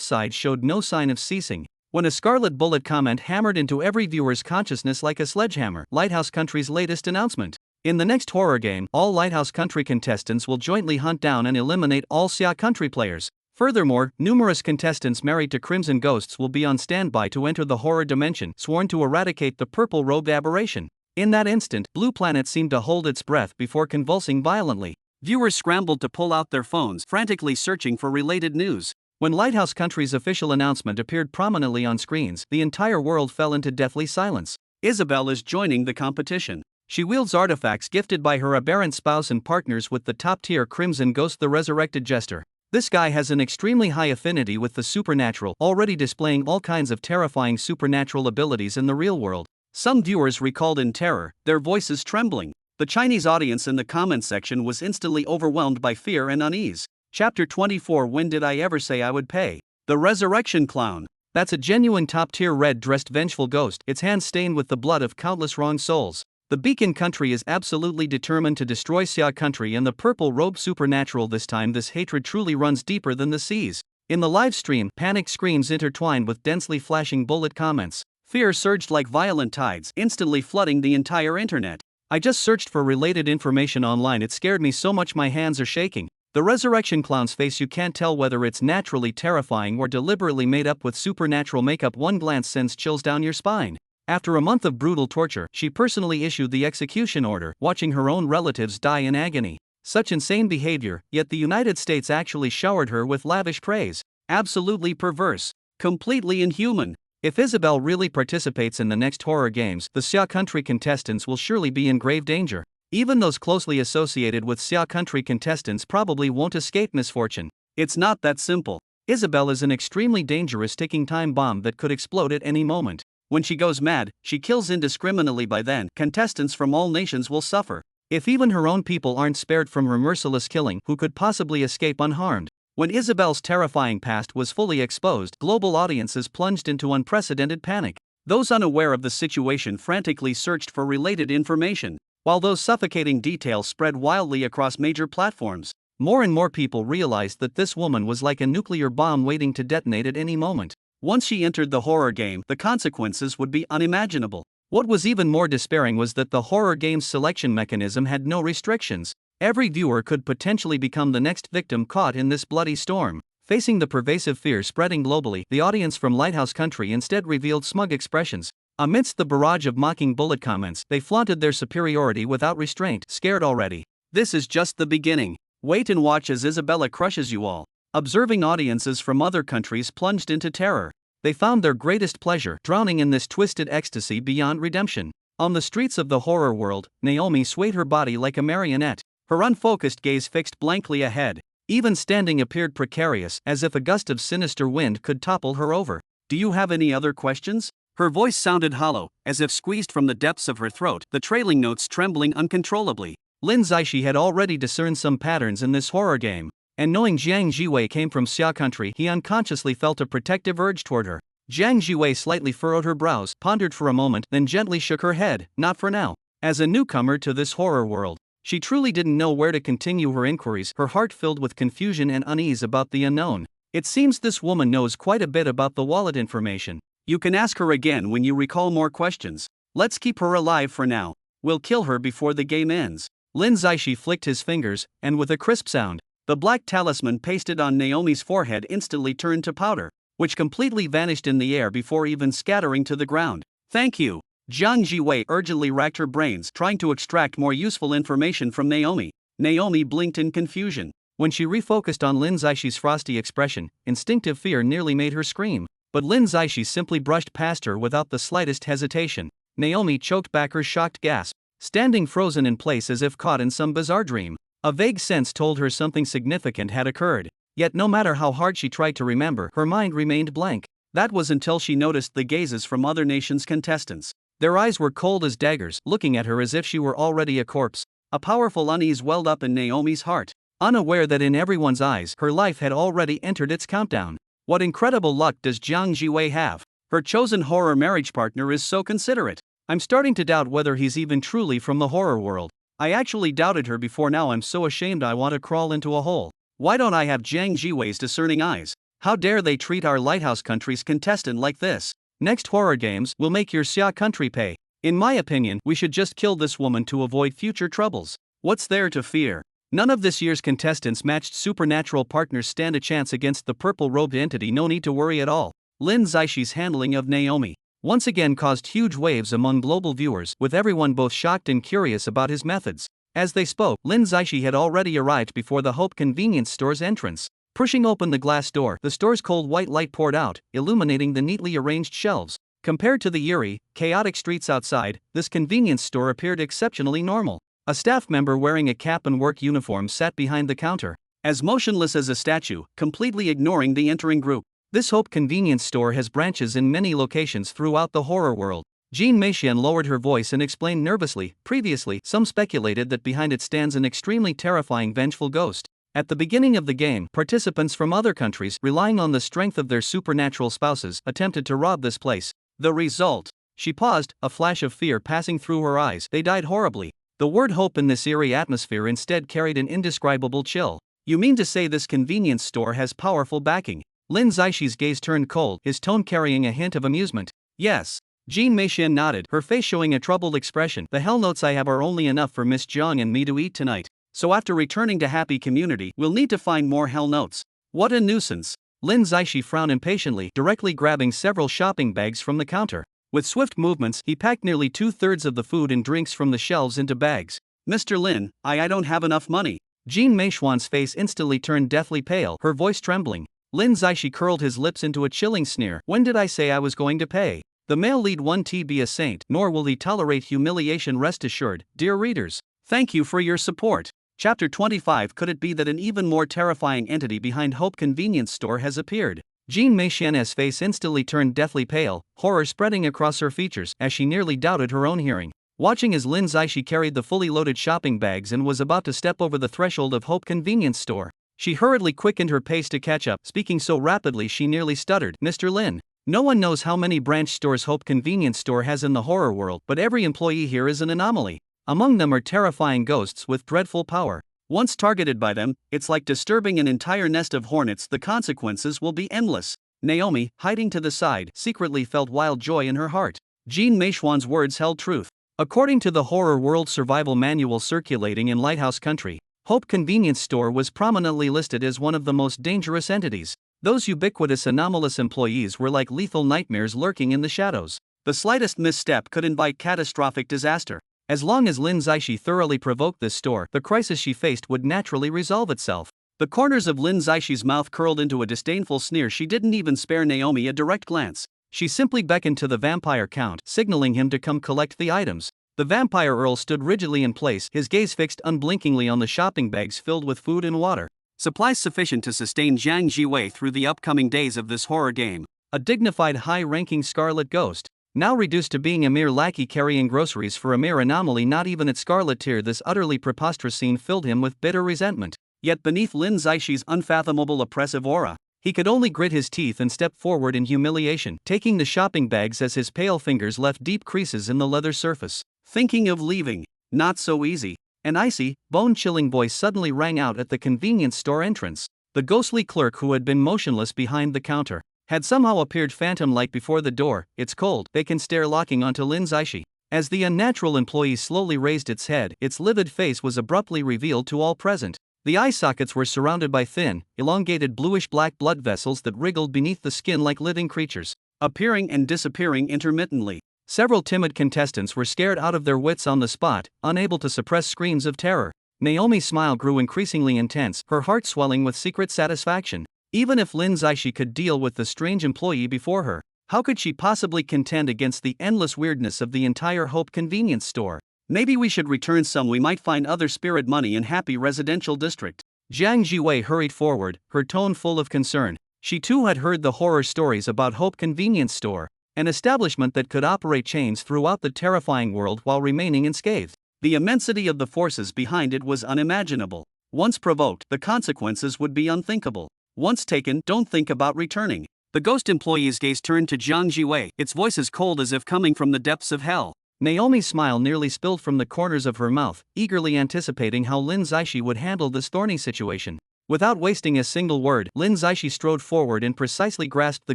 sides showed no sign of ceasing, when a scarlet bullet comment hammered into every viewer's consciousness like a sledgehammer. Lighthouse Country's latest announcement. In the next horror game, all Lighthouse Country contestants will jointly hunt down and eliminate all Xia Country players. Furthermore, numerous contestants married to Crimson Ghosts will be on standby to enter the horror dimension, sworn to eradicate the purple-robed aberration. In that instant, Blue Planet seemed to hold its breath before convulsing violently. Viewers scrambled to pull out their phones, frantically searching for related news. When Lighthouse Country's official announcement appeared prominently on screens, the entire world fell into deathly silence. Isabel is joining the competition. She wields artifacts gifted by her aberrant spouse and partners with the top-tier Crimson Ghost, the Resurrected Jester. This guy has an extremely high affinity with the supernatural, already displaying all kinds of terrifying supernatural abilities in the real world. Some viewers recalled in terror, their voices trembling. The Chinese audience in the comment section was instantly overwhelmed by fear and unease. Chapter 24. When did I ever say I would pay? The Resurrection Clown. That's a genuine top-tier red-dressed vengeful ghost, its hands stained with the blood of countless wronged souls. The Beacon Country is absolutely determined to destroy Xia Country and the purple-robed supernatural. This time this hatred truly runs deeper than the seas. In the live stream, panicked screams intertwined with densely flashing bullet comments. Fear surged like violent tides, instantly flooding the entire internet. I just searched for related information online. It scared me so much my hands are shaking. The Resurrection Clown's face, you can't tell whether it's naturally terrifying or deliberately made up with supernatural makeup. One glance sends chills down your spine. After a month of brutal torture, she personally issued the execution order, watching her own relatives die in agony. Such insane behavior, yet the United States actually showered her with lavish praise. Absolutely perverse. Completely inhuman. If Isabel really participates in the next horror games, the Xia Country contestants will surely be in grave danger. Even those closely associated with Xia Country contestants probably won't escape misfortune. It's not that simple. Isabel is an extremely dangerous ticking time bomb that could explode at any moment. When she goes mad, she kills indiscriminately. By then, contestants from all nations will suffer. If even her own people aren't spared from her merciless killing, who could possibly escape unharmed? When Isabel's terrifying past was fully exposed, global audiences plunged into unprecedented panic. Those unaware of the situation frantically searched for related information. While those suffocating details spread wildly across major platforms, more and more people realized that this woman was like a nuclear bomb waiting to detonate at any moment. Once she entered the horror game, the consequences would be unimaginable. What was even more despairing was that the horror game's selection mechanism had no restrictions. Every viewer could potentially become the next victim caught in this bloody storm. Facing the pervasive fear spreading globally, the audience from Lighthouse Country instead revealed smug expressions. Amidst the barrage of mocking bullet comments, they flaunted their superiority without restraint. Scared already? This is just the beginning. Wait and watch as Isabella crushes you all. Observing audiences from other countries plunged into terror. They found their greatest pleasure drowning in this twisted ecstasy beyond redemption. On the streets of the horror world, Naomi swayed her body like a marionette, her unfocused gaze fixed blankly ahead. Even standing appeared precarious, as if a gust of sinister wind could topple her over. Do you have any other questions? Her voice sounded hollow, as if squeezed from the depths of her throat, the trailing notes trembling uncontrollably. Lin Zaishi had already discerned some patterns in this horror game, and knowing Jiang Jiwei came from Xia Country, he unconsciously felt a protective urge toward her. Jiang Jiwei slightly furrowed her brows, pondered for a moment, then gently shook her head. Not for now. As a newcomer to this horror world, she truly didn't know where to continue her inquiries, her heart filled with confusion and unease about the unknown. It seems this woman knows quite a bit about the wallet information. You can ask her again when you recall more questions. Let's keep her alive for now. We'll kill her before the game ends. Lin Zaishi flicked his fingers, and with a crisp sound, the black talisman pasted on Naomi's forehead instantly turned to powder, which completely vanished in the air before even scattering to the ground. Thank you. Jiang Jiwei urgently racked her brains, trying to extract more useful information from Naomi. Naomi blinked in confusion. When she refocused on Lin Zaishi's frosty expression, instinctive fear nearly made her scream. But Lin Zaishi simply brushed past her without the slightest hesitation. Naomi choked back her shocked gasp, standing frozen in place as if caught in some bizarre dream. A vague sense told her something significant had occurred. Yet no matter how hard she tried to remember, her mind remained blank. That was until she noticed the gazes from other nations' contestants. Their eyes were cold as daggers, looking at her as if she were already a corpse. A powerful unease welled up in Naomi's heart, unaware that in everyone's eyes, her life had already entered its countdown. What incredible luck does Jiang Jiwei have? Her chosen horror marriage partner is so considerate. I'm starting to doubt whether he's even truly from the horror world. I actually doubted her before. Now I'm so ashamed I want to crawl into a hole. Why don't I have Jiang Jiwei's discerning eyes? How dare they treat our lighthouse country's contestant like this? Next horror games will make your Xia country pay. In my opinion, we should just kill this woman to avoid future troubles. What's there to fear? None of this year's contestants' matched supernatural partners stand a chance against the purple-robed entity. No need to worry at all. Lin Zaixi's handling of Naomi once again caused huge waves among global viewers, with everyone both shocked and curious about his methods. As they spoke, Lin Zaishi had already arrived before the Hope convenience store's entrance. Pushing open the glass door, the store's cold white light poured out, illuminating the neatly arranged shelves. Compared to the eerie, chaotic streets outside, this convenience store appeared exceptionally normal. A staff member wearing a cap and work uniform sat behind the counter, as motionless as a statue, completely ignoring the entering group. This Hope convenience store has branches in many locations throughout the horror world. Jean Meixian lowered her voice and explained nervously. Previously, some speculated that behind it stands an extremely terrifying vengeful ghost. At the beginning of the game, participants from other countries, relying on the strength of their supernatural spouses, attempted to rob this place. The result. She paused, a flash of fear passing through her eyes. They died horribly. The word hope in this eerie atmosphere instead carried an indescribable chill. You mean to say this convenience store has powerful backing? Lin Zaixi's gaze turned cold, his tone carrying a hint of amusement. Yes. Jean Meixian nodded, her face showing a troubled expression. The hell notes I have are only enough for Miss Jiang and me to eat tonight. So after returning to Happy Community, we'll need to find more hell notes. What a nuisance. Lin Zaishi frowned impatiently, directly grabbing several shopping bags from the counter. With swift movements, he packed nearly 2/3 of the food and drinks from the shelves into bags. Mr. Lin, I don't have enough money. Jean Meixian's face instantly turned deathly pale, her voice trembling. Lin Zaishi curled his lips into a chilling sneer. When did I say I was going to pay? The male lead won't be a saint, nor will he tolerate humiliation. Rest assured, dear readers. Thank you for your support. Chapter 25. Could it be that an even more terrifying entity behind Hope convenience store has appeared? Jean Meixian's face instantly turned deathly pale, horror spreading across her features as she nearly doubted her own hearing. Watching as Lin Zaishi carried the fully loaded shopping bags and was about to step over the threshold of Hope convenience store, she hurriedly quickened her pace to catch up, speaking so rapidly she nearly stuttered. Mr. Lin. No one knows how many branch stores Hope convenience store has in the horror world, but every employee here is an anomaly. Among them are terrifying ghosts with dreadful power. Once targeted by them, it's like disturbing an entire nest of hornets. The consequences will be endless. Naomi, hiding to the side, secretly felt wild joy in her heart. Jean Meixian's words held truth. According to the Horror World Survival Manual circulating in Lighthouse Country, Hope convenience store was prominently listed as one of the most dangerous entities. Those ubiquitous anomalous employees were like lethal nightmares lurking in the shadows. The slightest misstep could invite catastrophic disaster. As long as Lin Zaishi thoroughly provoked this store, the crisis she faced would naturally resolve itself. The corners of Lin Zaishi's mouth curled into a disdainful sneer. She didn't even spare Naomi a direct glance. She simply beckoned to the vampire count, signaling him to come collect the items. The vampire earl stood rigidly in place, his gaze fixed unblinkingly on the shopping bags filled with food and water. Supplies sufficient to sustain Jiang Jiwei through the upcoming days of this horror game. A dignified high-ranking scarlet ghost, now reduced to being a mere lackey carrying groceries for a mere anomaly not even at scarlet tier. This utterly preposterous scene filled him with bitter resentment. Yet beneath Lin Zaishi's unfathomable oppressive aura, he could only grit his teeth and step forward in humiliation, taking the shopping bags as his pale fingers left deep creases in the leather surface. Thinking of leaving? Not so easy. An icy, bone-chilling voice suddenly rang out at the convenience store entrance. The ghostly clerk who had been motionless behind the counter had somehow appeared phantom-like before the door, its cold, vacant stare locking onto Lin Zaishi. As the unnatural employee slowly raised its head, its livid face was abruptly revealed to all present. The eye sockets were surrounded by thin, elongated bluish-black blood vessels that wriggled beneath the skin like living creatures, appearing and disappearing intermittently. Several timid contestants were scared out of their wits on the spot, unable to suppress screams of terror. Naomi's smile grew increasingly intense, her heart swelling with secret satisfaction. Even if Lin Zaishi could deal with the strange employee before her, how could she possibly contend against the endless weirdness of the entire Hope convenience store? Maybe we should return some. We might find other spirit money in Happy Residential District. Jiang Jiwei hurried forward, her tone full of concern. She too had heard the horror stories about Hope convenience store, an establishment that could operate chains throughout the terrifying world while remaining unscathed. The immensity of the forces behind it was unimaginable. Once provoked, the consequences would be unthinkable. Once taken, don't think about returning. The ghost employee's gaze turned to Jiang Jiwei, its voice as cold as if coming from the depths of hell. Naomi's smile nearly spilled from the corners of her mouth, eagerly anticipating how Lin Zaishi would handle this thorny situation. Without wasting a single word, Lin Zaishi strode forward and precisely grasped the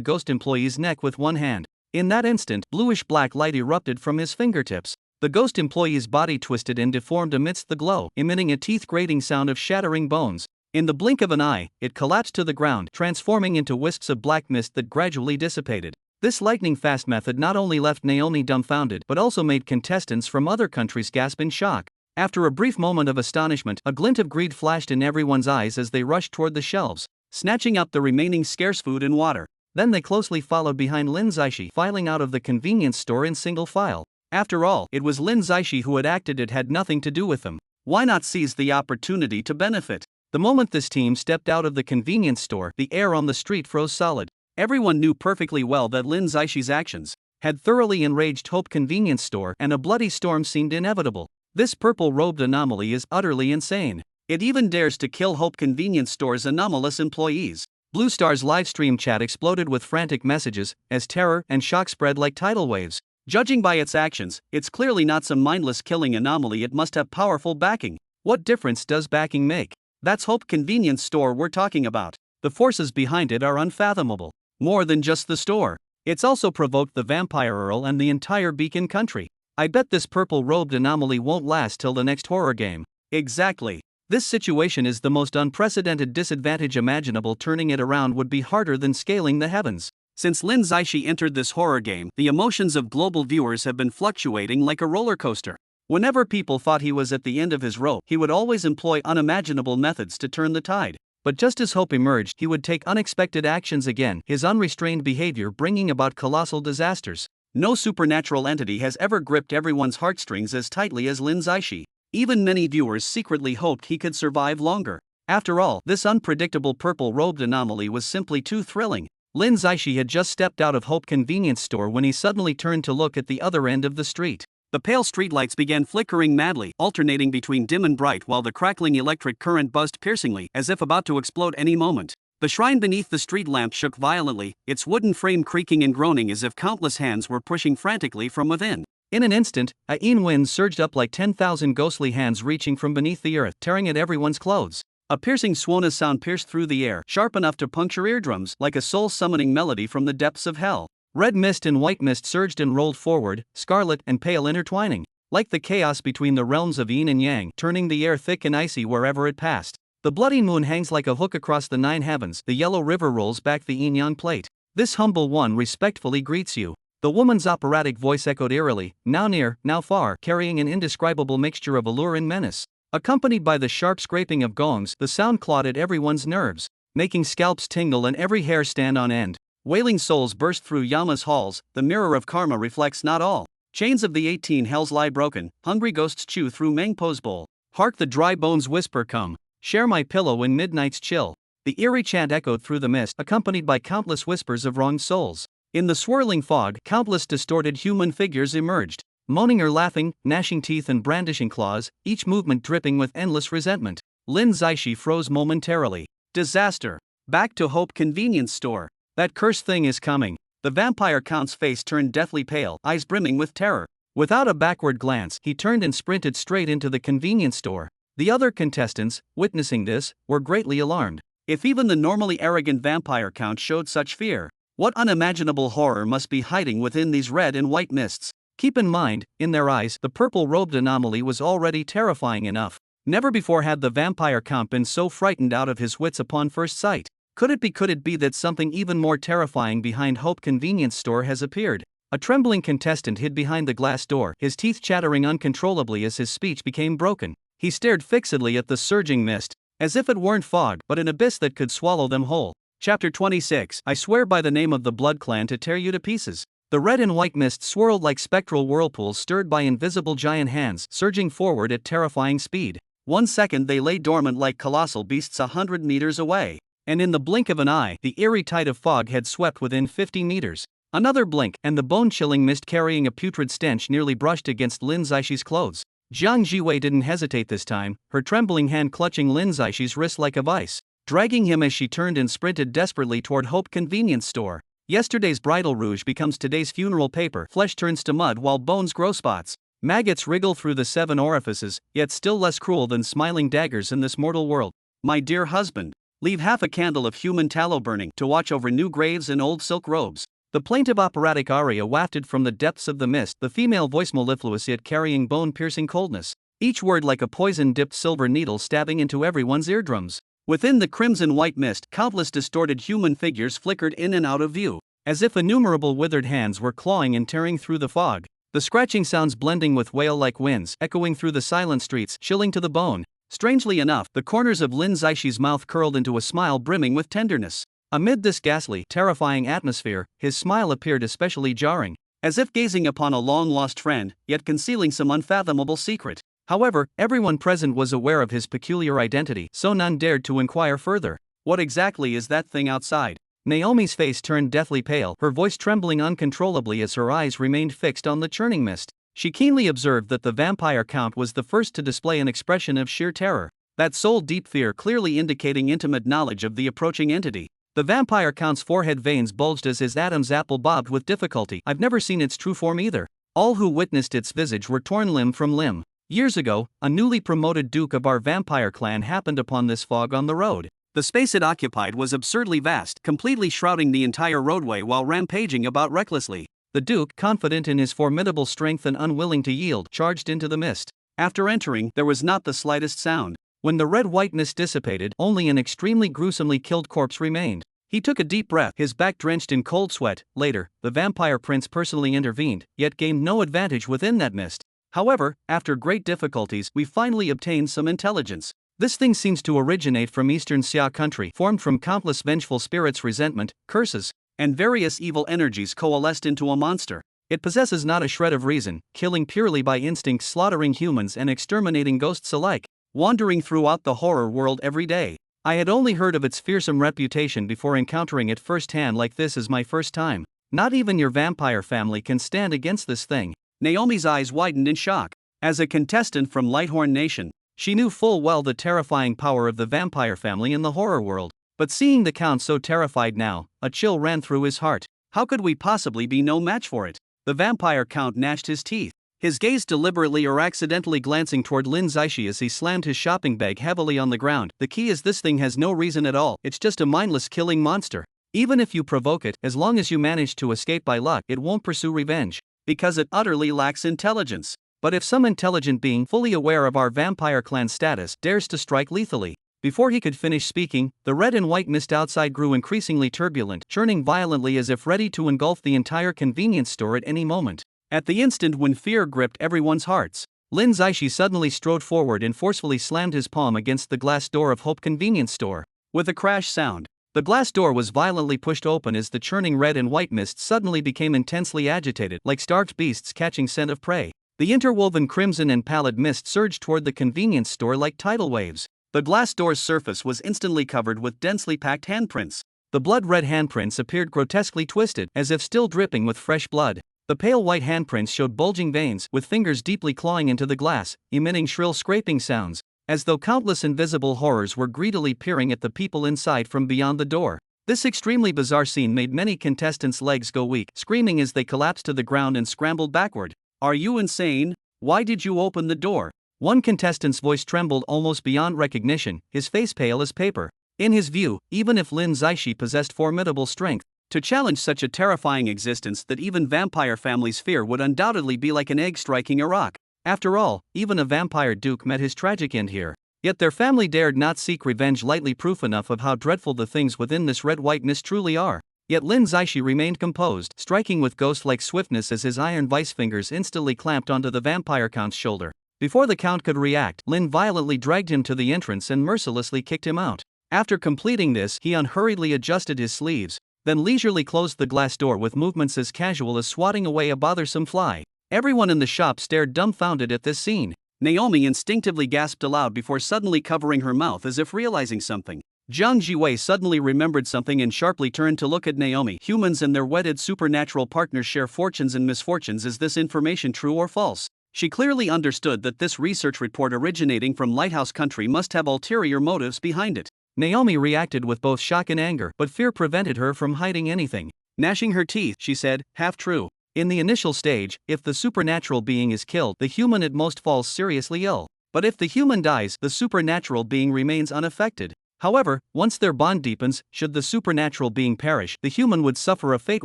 ghost employee's neck with one hand. In that instant, bluish-black light erupted from his fingertips. The ghost employee's body twisted and deformed amidst the glow, emitting a teeth-grating sound of shattering bones. In the blink of an eye, it collapsed to the ground, transforming into wisps of black mist that gradually dissipated. This lightning-fast method not only left Naomi dumbfounded but also made contestants from other countries gasp in shock. After a brief moment of astonishment, a glint of greed flashed in everyone's eyes as they rushed toward the shelves, snatching up the remaining scarce food and water. Then they closely followed behind Lin Zaishi, filing out of the convenience store in single file. After all, it was Lin Zaishi who had acted, it had nothing to do with them. Why not seize the opportunity to benefit? The moment this team stepped out of the convenience store, the air on the street froze solid. Everyone knew perfectly well that Lin Zaishi's actions had thoroughly enraged Hope Convenience Store, and a bloody storm seemed inevitable. This purple-robed anomaly is utterly insane. It even dares to kill Hope Convenience Store's anomalous employees. Blue Star's livestream chat exploded with frantic messages, as terror and shock spread like tidal waves. Judging by its actions, it's clearly not some mindless killing anomaly, it must have powerful backing. What difference does backing make? That's Hope Convenience Store we're talking about. The forces behind it are unfathomable. More than just the store. It's also provoked the Vampire Earl and the entire Beacon country. I bet this purple-robed anomaly won't last till the next horror game. Exactly. This situation is the most unprecedented disadvantage imaginable. Turning it around would be harder than scaling the heavens. Since Lin Zaishi entered this horror game, the emotions of global viewers have been fluctuating like a roller coaster. Whenever people thought he was at the end of his rope, he would always employ unimaginable methods to turn the tide. But just as hope emerged, he would take unexpected actions again, his unrestrained behavior bringing about colossal disasters. No supernatural entity has ever gripped everyone's heartstrings as tightly as Lin Zaishi. Even many viewers secretly hoped he could survive longer. After all, this unpredictable purple-robed anomaly was simply too thrilling. Lin Zaishi had just stepped out of Hope Convenience Store when he suddenly turned to look at the other end of the street. The pale streetlights began flickering madly, alternating between dim and bright while the crackling electric current buzzed piercingly, as if about to explode any moment. The shrine beneath the street lamp shook violently, its wooden frame creaking and groaning as if countless hands were pushing frantically from within. In an instant, a wind surged up like 10,000 ghostly hands reaching from beneath the earth, tearing at everyone's clothes. A piercing Swana sound pierced through the air, sharp enough to puncture eardrums, like a soul-summoning melody from the depths of hell. Red mist and white mist surged and rolled forward, scarlet and pale intertwining, like the chaos between the realms of yin and yang, turning the air thick and icy wherever it passed. The bloody moon hangs like a hook across the 9 heavens, the yellow river rolls back the yin-yang plate. This humble one respectfully greets you. The woman's operatic voice echoed eerily, now near, now far, carrying an indescribable mixture of allure and menace. Accompanied by the sharp scraping of gongs, the sound clawed at everyone's nerves, making scalps tingle and every hair stand on end. Wailing souls burst through Yama's halls, the mirror of karma reflects not all. Chains of the 18 hells lie broken, hungry ghosts chew through Mangpo's bowl. Hark the dry bones whisper, come, share my pillow in midnight's chill. The eerie chant echoed through the mist, accompanied by countless whispers of wronged souls. In the swirling fog, countless distorted human figures emerged, moaning or laughing, gnashing teeth and brandishing claws, each movement dripping with endless resentment. Lin Zaishi froze momentarily. Disaster. Back to Hope Convenience Store. That cursed thing is coming. The vampire count's face turned deathly pale, eyes brimming with terror. Without a backward glance, he turned and sprinted straight into the convenience store. The other contestants, witnessing this, were greatly alarmed. If even the normally arrogant vampire count showed such fear, what unimaginable horror must be hiding within these red and white mists? Keep in mind, in their eyes, the purple-robed anomaly was already terrifying enough. Never before had the vampire count been so frightened out of his wits upon first sight. Could it be that something even more terrifying behind Hope Convenience Store has appeared? A trembling contestant hid behind the glass door, his teeth chattering uncontrollably as his speech became broken. He stared fixedly at the surging mist, as if it weren't fog, but an abyss that could swallow them whole. Chapter 26. I swear by the name of the Blood Clan to tear you to pieces. The red and white mist swirled like spectral whirlpools stirred by invisible giant hands, surging forward at terrifying speed. 1 second they lay dormant like colossal beasts 100 meters away. And in the blink of an eye, the eerie tide of fog had swept within 50 meters. Another blink, and the bone-chilling mist carrying a putrid stench nearly brushed against Lin Zaishi's clothes. Jiang Jiwei didn't hesitate this time, her trembling hand clutching Lin Zaishi's wrist like a vice, dragging him as she turned and sprinted desperately toward Hope Convenience Store. Yesterday's bridal rouge becomes today's funeral paper, flesh turns to mud while bones grow spots. Maggots wriggle through the 7 orifices, yet still less cruel than smiling daggers in this mortal world. My dear husband, Leave half a candle of human tallow burning to watch over new graves and old silk robes. The plaintive operatic aria wafted from the depths of the mist, the female voice mellifluous yet carrying bone-piercing coldness, each word like a poison-dipped silver needle stabbing into everyone's eardrums. Within the crimson-white mist, countless distorted human figures flickered in and out of view, as if innumerable withered hands were clawing and tearing through the fog. The scratching sounds blending with wail-like winds, echoing through the silent streets, chilling to the bone. Strangely enough, the corners of Lin Zaixi's mouth curled into a smile brimming with tenderness. Amid this ghastly, terrifying atmosphere, his smile appeared especially jarring, as if gazing upon a long-lost friend, yet concealing some unfathomable secret. However, everyone present was aware of his peculiar identity, so none dared to inquire further. What exactly is that thing outside? Naomi's face turned deathly pale, her voice trembling uncontrollably as her eyes remained fixed on the churning mist. She keenly observed that the vampire count was the first to display an expression of sheer terror, that soul-deep fear clearly indicating intimate knowledge of the approaching entity. The vampire count's forehead veins bulged as his Adam's apple bobbed with difficulty. I've never seen its true form either. All who witnessed its visage were torn limb from limb. Years ago, a newly promoted duke of our vampire clan happened upon this fog on the road. The space it occupied was absurdly vast, completely shrouding the entire roadway while rampaging about recklessly. The duke, confident in his formidable strength and unwilling to yield, charged into the mist. After entering, there was not the slightest sound. When the red-white mist dissipated, only an extremely gruesomely killed corpse remained. He took a deep breath, his back drenched in cold sweat. Later, the vampire prince personally intervened, yet gained no advantage within that mist. However, after great difficulties, we finally obtained some intelligence. This thing seems to originate from Eastern Xia country, formed from countless vengeful spirits' resentment, curses, and various evil energies coalesced into a monster. It possesses not a shred of reason, killing purely by instinct, slaughtering humans and exterminating ghosts alike, wandering throughout the horror world every day. I had only heard of its fearsome reputation before encountering it firsthand. Like this is my first time. Not even your vampire family can stand against this thing. Naomi's eyes widened in shock. As a contestant from Lighthorn Nation, she knew full well the terrifying power of the vampire family in the horror world. But seeing the count so terrified now, a chill ran through his heart. How could we possibly be no match for it? The vampire count gnashed his teeth, his gaze deliberately or accidentally glancing toward Lin Zaishi as he slammed his shopping bag heavily on the ground. The key is this thing has no reason at all, it's just a mindless killing monster. Even if you provoke it, as long as you manage to escape by luck, it won't pursue revenge, because it utterly lacks intelligence. But if some intelligent being fully aware of our vampire clan status dares to strike lethally. Before he could finish speaking, the red and white mist outside grew increasingly turbulent, churning violently as if ready to engulf the entire convenience store at any moment. At the instant when fear gripped everyone's hearts, Lin Zaishi suddenly strode forward and forcefully slammed his palm against the glass door of Hope Convenience Store. With a crash sound, the glass door was violently pushed open as the churning red and white mist suddenly became intensely agitated, like starved beasts catching scent of prey. The interwoven crimson and pallid mist surged toward the convenience store like tidal waves. The glass door's surface was instantly covered with densely packed handprints. The blood-red handprints appeared grotesquely twisted, as if still dripping with fresh blood. The pale white handprints showed bulging veins, with fingers deeply clawing into the glass, emitting shrill scraping sounds, as though countless invisible horrors were greedily peering at the people inside from beyond the door. This extremely bizarre scene made many contestants' legs go weak, screaming as they collapsed to the ground and scrambled backward. Are you insane? Why did you open the door? One contestant's voice trembled almost beyond recognition, his face pale as paper. In his view, even if Lin Zaishi possessed formidable strength, to challenge such a terrifying existence that even vampire families fear would undoubtedly be like an egg striking a rock. After all, even a vampire duke met his tragic end here. Yet their family dared not seek revenge lightly, proof enough of how dreadful the things within this red-white mist truly are. Yet Lin Zaishi remained composed, striking with ghost-like swiftness as his iron vice fingers instantly clamped onto the vampire count's shoulder. Before the count could react, Lin violently dragged him to the entrance and mercilessly kicked him out. After completing this, he unhurriedly adjusted his sleeves, then leisurely closed the glass door with movements as casual as swatting away a bothersome fly. Everyone in the shop stared dumbfounded at this scene. Naomi instinctively gasped aloud before suddenly covering her mouth as if realizing something. Jiang Jiwei suddenly remembered something and sharply turned to look at Naomi. Humans and their wedded supernatural partners share fortunes and misfortunes. Is this information true or false? She clearly understood that this research report originating from Lighthouse Country must have ulterior motives behind it. Naomi reacted with both shock and anger, but fear prevented her from hiding anything. Gnashing her teeth, she said, half true. In the initial stage, if the supernatural being is killed, the human at most falls seriously ill. But if the human dies, the supernatural being remains unaffected. However, once their bond deepens, should the supernatural being perish, the human would suffer a fate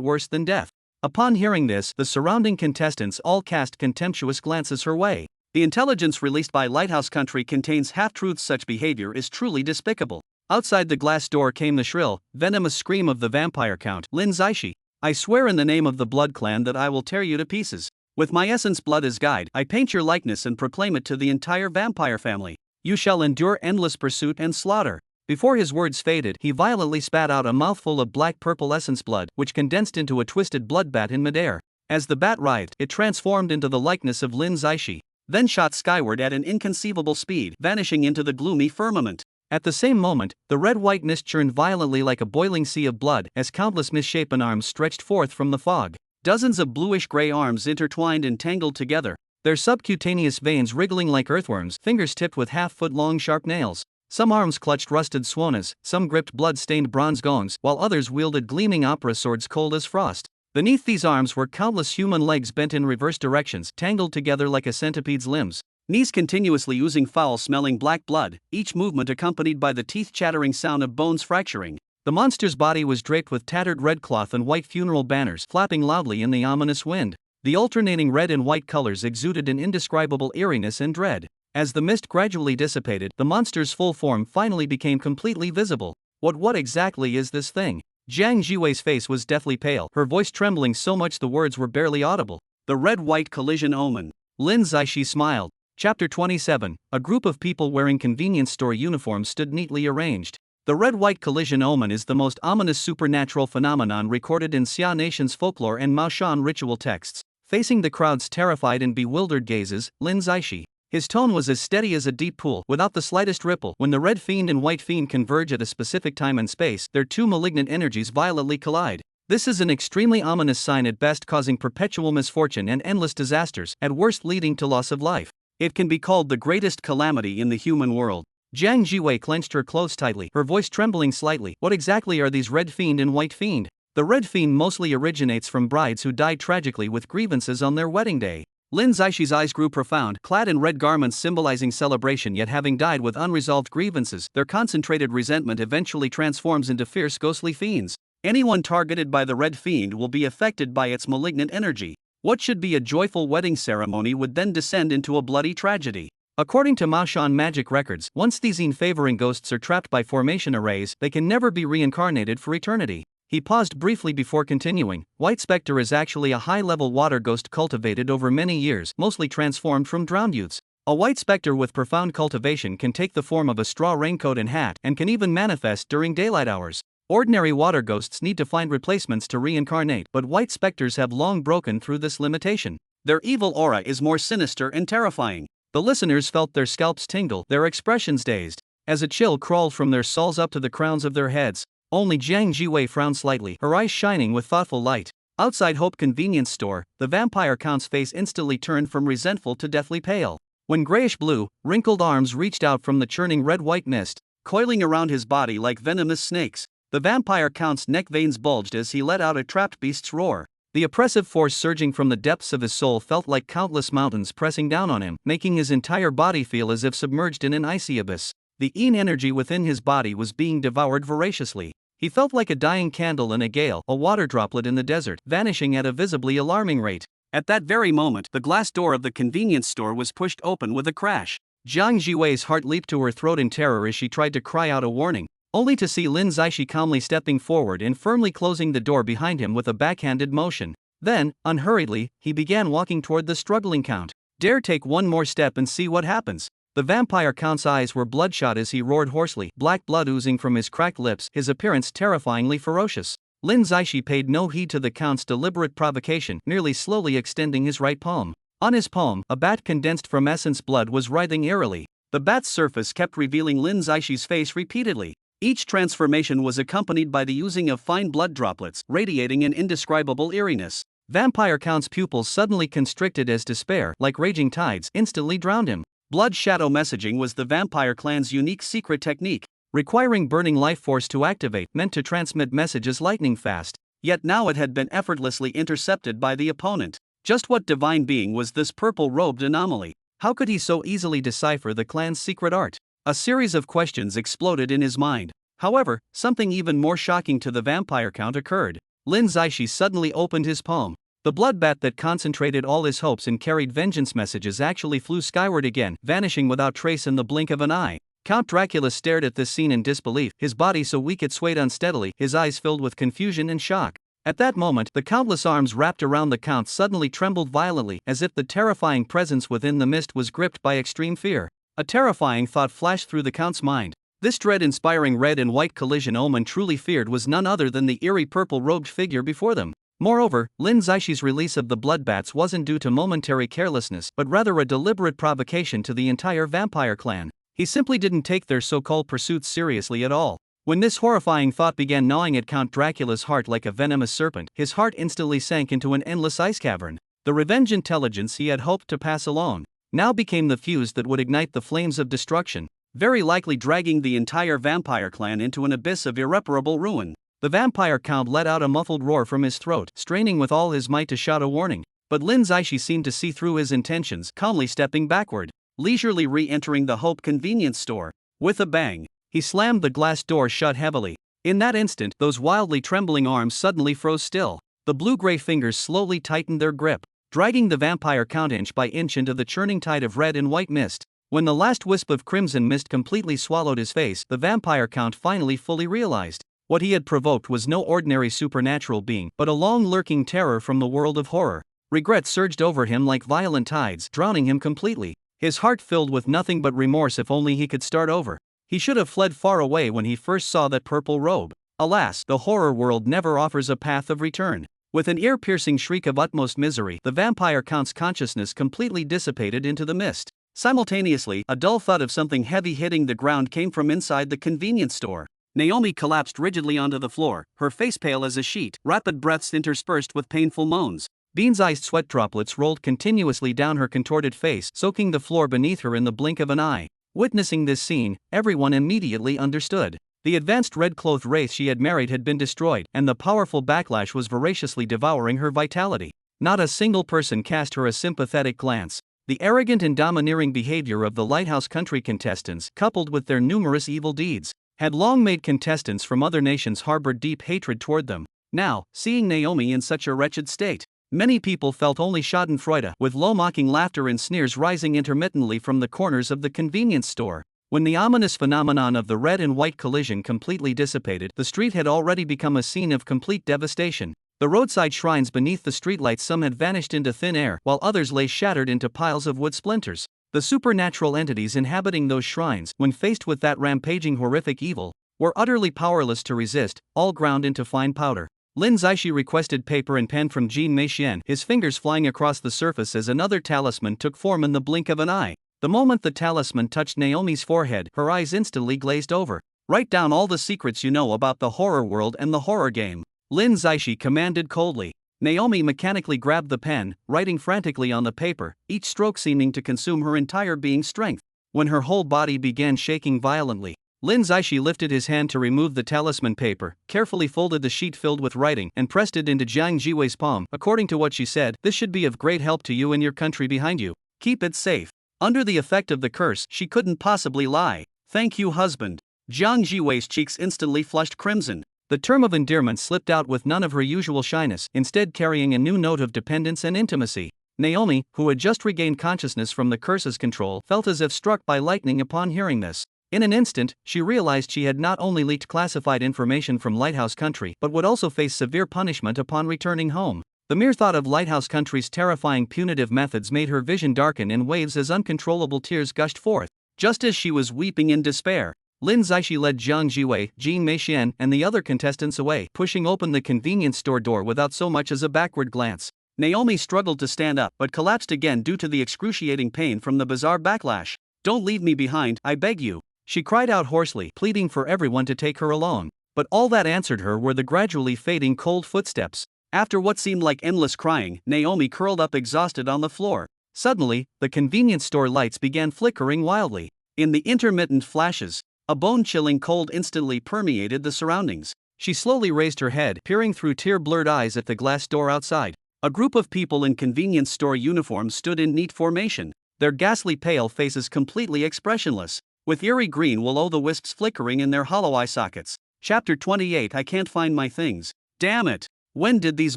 worse than death. Upon hearing this, the surrounding contestants all cast contemptuous glances her way. The intelligence released by Lighthouse Country contains half-truths. Such behavior is truly despicable. Outside the glass door came the shrill, venomous scream of the vampire count, Lin Zaishi. I swear in the name of the Blood Clan that I will tear you to pieces. With my essence blood as guide, I paint your likeness and proclaim it to the entire vampire family. You shall endure endless pursuit and slaughter. Before his words faded, he violently spat out a mouthful of black-purple essence blood, which condensed into a twisted blood bat in midair. As the bat writhed, it transformed into the likeness of Lin Zaishi, then shot skyward at an inconceivable speed, vanishing into the gloomy firmament. At the same moment, the red-white mist churned violently like a boiling sea of blood as countless misshapen arms stretched forth from the fog. Dozens of bluish-gray arms intertwined and tangled together, their subcutaneous veins wriggling like earthworms, fingers tipped with half-foot-long sharp nails. Some arms clutched rusted swanas, some gripped blood-stained bronze gongs, while others wielded gleaming opera swords cold as frost. Beneath these arms were countless human legs bent in reverse directions, tangled together like a centipede's limbs. Knees continuously oozing foul-smelling black blood, each movement accompanied by the teeth-chattering sound of bones fracturing. The monster's body was draped with tattered red cloth and white funeral banners flapping loudly in the ominous wind. The alternating red and white colors exuded an indescribable eeriness and dread. As the mist gradually dissipated, the monster's full form finally became completely visible. What exactly is this thing? Jiang Jiwei's face was deathly pale, her voice trembling so much the words were barely audible. The red-white collision omen. Lin Zaishi smiled. Chapter 27. A group of people wearing convenience store uniforms stood neatly arranged. The red-white collision omen is the most ominous supernatural phenomenon recorded in Xia Nation's folklore and Maoshan ritual texts. Facing the crowd's terrified and bewildered gazes, Lin Zaishi. His tone was as steady as a deep pool, without the slightest ripple. When the red fiend and white fiend converge at a specific time and space, their two malignant energies violently collide. This is an extremely ominous sign, at best causing perpetual misfortune and endless disasters, at worst leading to loss of life. It can be called the greatest calamity in the human world. Jiang Jiwei clenched her clothes tightly, her voice trembling slightly. What exactly are these red fiend and white fiend? The red fiend mostly originates from brides who died tragically with grievances on their wedding day. Lin Zaishi's eyes grew profound, clad in red garments symbolizing celebration yet having died with unresolved grievances. Their concentrated resentment eventually transforms into fierce ghostly fiends. Anyone targeted by the red fiend will be affected by its malignant energy. What should be a joyful wedding ceremony would then descend into a bloody tragedy. According to Maoshan magic records, once these favoring ghosts are trapped by formation arrays, they can never be reincarnated for eternity. He paused briefly before continuing. White Spectre is actually a high-level water ghost cultivated over many years, mostly transformed from drowned youths. A white spectre with profound cultivation can take the form of a straw raincoat and hat, and can even manifest during daylight hours. Ordinary water ghosts need to find replacements to reincarnate, but white specters have long broken through this limitation. Their evil aura is more sinister and terrifying. The listeners felt their scalps tingle, their expressions dazed, as a chill crawled from their souls up to the crowns of their heads. Only Jiang Jiwei frowned slightly, her eyes shining with thoughtful light. Outside Hope Convenience Store, the vampire count's face instantly turned from resentful to deathly pale. When grayish-blue, wrinkled arms reached out from the churning red-white mist, coiling around his body like venomous snakes, the vampire count's neck veins bulged as he let out a trapped beast's roar. The oppressive force surging from the depths of his soul felt like countless mountains pressing down on him, making his entire body feel as if submerged in an icy abyss. The energy within his body was being devoured voraciously. He felt like a dying candle in a gale, a water droplet in the desert, vanishing at a visibly alarming rate. At that very moment, the glass door of the convenience store was pushed open with a crash. Jiang Jiwei's heart leaped to her throat in terror as she tried to cry out a warning, only to see Lin Zaishi calmly stepping forward and firmly closing the door behind him with a backhanded motion. Then, unhurriedly, he began walking toward the struggling count. Dare take one more step and see what happens. The vampire count's eyes were bloodshot as he roared hoarsely, black blood oozing from his cracked lips, his appearance terrifyingly ferocious. Lin Zaishi paid no heed to the count's deliberate provocation, merely slowly extending his right palm. On his palm, a bat condensed from essence blood was writhing eerily. The bat's surface kept revealing Lin Zaishi's face repeatedly. Each transformation was accompanied by the oozing of fine blood droplets, radiating an indescribable eeriness. Vampire count's pupils suddenly constricted as despair, like raging tides, instantly drowned him. Blood shadow messaging was the vampire clan's unique secret technique, requiring burning life force to activate, meant to transmit messages lightning fast. Yet now it had been effortlessly intercepted by the opponent. Just what divine being was this purple-robed anomaly? How could he so easily decipher the clan's secret art? A series of questions exploded in his mind. However, something even more shocking to the vampire count occurred. Lin Zaishi suddenly opened his palm. The blood bat that concentrated all his hopes and carried vengeance messages actually flew skyward again, vanishing without trace in the blink of an eye. Count Dracula stared at this scene in disbelief, his body so weak it swayed unsteadily, his eyes filled with confusion and shock. At that moment, the countless arms wrapped around the Count suddenly trembled violently, as if the terrifying presence within the mist was gripped by extreme fear. A terrifying thought flashed through the Count's mind. This dread-inspiring red and white collision Omen truly feared was none other than the eerie purple-robed figure before them. Moreover, Lin Zaishi's release of the blood bats wasn't due to momentary carelessness, but rather a deliberate provocation to the entire vampire clan. He simply didn't take their so-called pursuits seriously at all. When this horrifying thought began gnawing at Count Dracula's heart like a venomous serpent, his heart instantly sank into an endless ice cavern. The revenge intelligence he had hoped to pass alone now became the fuse that would ignite the flames of destruction, very likely dragging the entire vampire clan into an abyss of irreparable ruin. The vampire count let out a muffled roar from his throat, straining with all his might to shout a warning. But Lin Zaishi seemed to see through his intentions, calmly stepping backward, leisurely re-entering the Hope convenience store. With a bang, he slammed the glass door shut heavily. In that instant, those wildly trembling arms suddenly froze still. The blue-gray fingers slowly tightened their grip, dragging the vampire count inch by inch into the churning tide of red and white mist. When the last wisp of crimson mist completely swallowed his face, the vampire count finally fully realized what he had provoked was no ordinary supernatural being, but a long-lurking terror from the world of horror. Regret surged over him like violent tides, drowning him completely. His heart filled with nothing but remorse. If only he could start over. He should have fled far away when he first saw that purple robe. Alas, the horror world never offers a path of return. With an ear-piercing shriek of utmost misery, the vampire count's consciousness completely dissipated into the mist. Simultaneously, a dull thud of something heavy hitting the ground came from inside the convenience store. Naomi collapsed rigidly onto the floor, her face pale as a sheet, rapid breaths interspersed with painful moans. Beans-sized sweat droplets rolled continuously down her contorted face, soaking the floor beneath her in the blink of an eye. Witnessing this scene, everyone immediately understood. The advanced red-clothed wraith she had married had been destroyed, and the powerful backlash was voraciously devouring her vitality. Not a single person cast her a sympathetic glance. The arrogant and domineering behavior of the Lighthouse Country contestants, coupled with their numerous evil deeds, had long made contestants from other nations harbor deep hatred toward them. Now, seeing Naomi in such a wretched state, many people felt only schadenfreude, with low mocking laughter and sneers rising intermittently from the corners of the convenience store. When the ominous phenomenon of the red and white collision completely dissipated, the street had already become a scene of complete devastation. The roadside shrines beneath the streetlights, some had vanished into thin air, while others lay shattered into piles of wood splinters. The supernatural entities inhabiting those shrines, when faced with that rampaging horrific evil, were utterly powerless to resist, all ground into fine powder. Lin Zaishi requested paper and pen from Jean Meixian, his fingers flying across the surface as another talisman took form in the blink of an eye. The moment the talisman touched Naomi's forehead, her eyes instantly glazed over. Write down all the secrets you know about the horror world and the horror game, Lin Zaishi commanded coldly. Naomi mechanically grabbed the pen, writing frantically on the paper, each stroke seeming to consume her entire being's strength. When her whole body began shaking violently, Lin Zaishi lifted his hand to remove the talisman paper, carefully folded the sheet filled with writing, and pressed it into Jiang Jiwei's palm. According to what she said, this should be of great help to you and your country behind you. Keep it safe. Under the effect of the curse, she couldn't possibly lie. Thank you, husband. Jiang Jiwei's cheeks instantly flushed crimson. The term of endearment slipped out with none of her usual shyness, instead carrying a new note of dependence and intimacy. Naomi, who had just regained consciousness from the curse's control, felt as if struck by lightning upon hearing this. In an instant, she realized she had not only leaked classified information from Lighthouse Country, but would also face severe punishment upon returning home. The mere thought of Lighthouse Country's terrifying punitive methods made her vision darken in waves as uncontrollable tears gushed forth. Just as she was weeping in despair, Lin Zaishi led Jiang Jiwei, Jean Meixian, and the other contestants away, pushing open the convenience store door without so much as a backward glance. Naomi struggled to stand up, but collapsed again due to the excruciating pain from the bizarre backlash. Don't leave me behind, I beg you, she cried out hoarsely, pleading for everyone to take her along. But all that answered her were the gradually fading cold footsteps. After what seemed like endless crying, Naomi curled up exhausted on the floor. Suddenly, the convenience store lights began flickering wildly. In the intermittent flashes, a bone-chilling cold instantly permeated the surroundings. She slowly raised her head, peering through tear-blurred eyes at the glass door outside. A group of people in convenience store uniforms stood in neat formation, their ghastly pale faces completely expressionless. with eerie green will-o'-the-wisps flickering in their hollow eye sockets. Chapter 28. I can't find my things. Damn it! When did these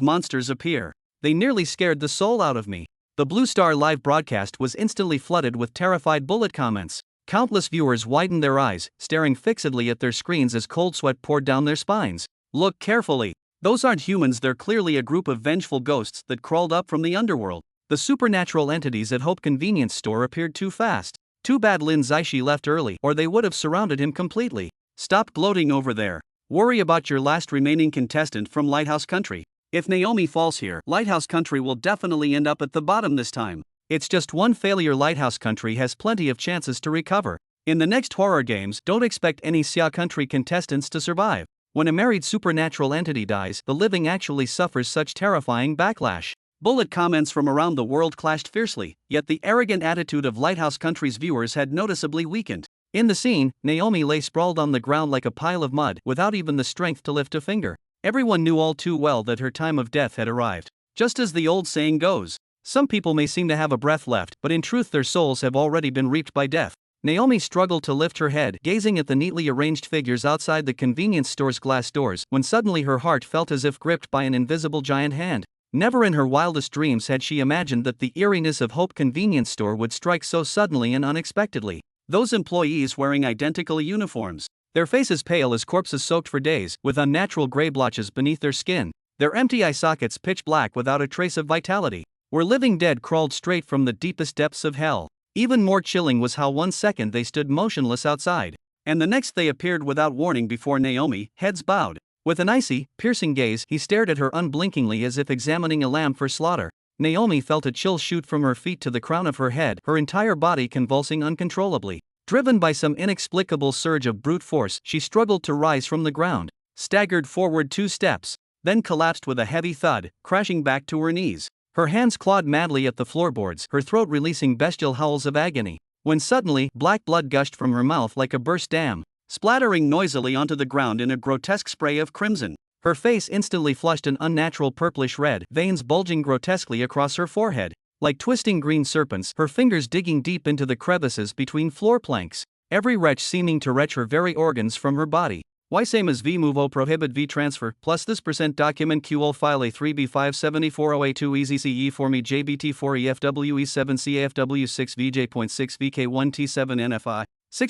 monsters appear? They nearly scared the soul out of me. The Blue Star live broadcast was instantly flooded with terrified bullet comments. Countless viewers widened their eyes, staring fixedly at their screens as cold sweat poured down their spines. Look carefully. Those aren't humans, they're clearly a group of vengeful ghosts that crawled up from the underworld. The supernatural entities at Hope Convenience Store appeared too fast. Too bad Lin Zaishi left early, or they would have surrounded him completely. Stop gloating over there. Worry about your last remaining contestant from Lighthouse Country. If Naomi falls here, Lighthouse Country will definitely end up at the bottom this time. It's just one failure. Lighthouse Country has plenty of chances to recover. In the next horror games, don't expect any Xia Country contestants to survive. When a married supernatural entity dies, the living actually suffers such terrifying backlash. Bullet comments from around the world clashed fiercely, yet the arrogant attitude of Lighthouse Country's viewers had noticeably weakened. In the scene, Naomi lay sprawled on the ground like a pile of mud, without even the strength to lift a finger. Everyone knew all too well that her time of death had arrived. Just as the old saying goes, some people may seem to have a breath left, but in truth their souls have already been reaped by death. Naomi struggled to lift her head, gazing at the neatly arranged figures outside the convenience store's glass doors, when suddenly her heart felt as if gripped by an invisible giant hand. Never in her wildest dreams had she imagined that the eeriness of Hope Convenience Store would strike so suddenly and unexpectedly. Those employees wearing identical uniforms, their faces pale as corpses soaked for days, with unnatural gray blotches beneath their skin, their empty eye sockets pitch black without a trace of vitality, were living dead crawled straight from the deepest depths of hell. Even more chilling was how 1 second they stood motionless outside, and the next they appeared without warning before Naomi, heads bowed. With an icy, piercing gaze, he stared at her unblinkingly as if examining a lamb for slaughter. Naomi felt a chill shoot from her feet to the crown of her head, her entire body convulsing uncontrollably. Driven by some inexplicable surge of brute force, she struggled to rise from the ground, staggered forward 2 steps, then collapsed with a heavy thud, crashing back to her knees. Her hands clawed madly at the floorboards, her throat releasing bestial howls of agony, when suddenly, black blood gushed from her mouth like a burst dam, splattering noisily onto the ground in a grotesque spray of crimson. Her face instantly flushed an unnatural purplish red, veins bulging grotesquely across her forehead. Like twisting green serpents, her fingers digging deep into the crevices between floor planks, every retch seeming to retch her very organs from her body. Why same as v move o prohibit v transfer, plus this percent document qol file a3b57408 easy ce for me jbt4 efwe7 cafw6 vj.6 vk1t7 nfi 6%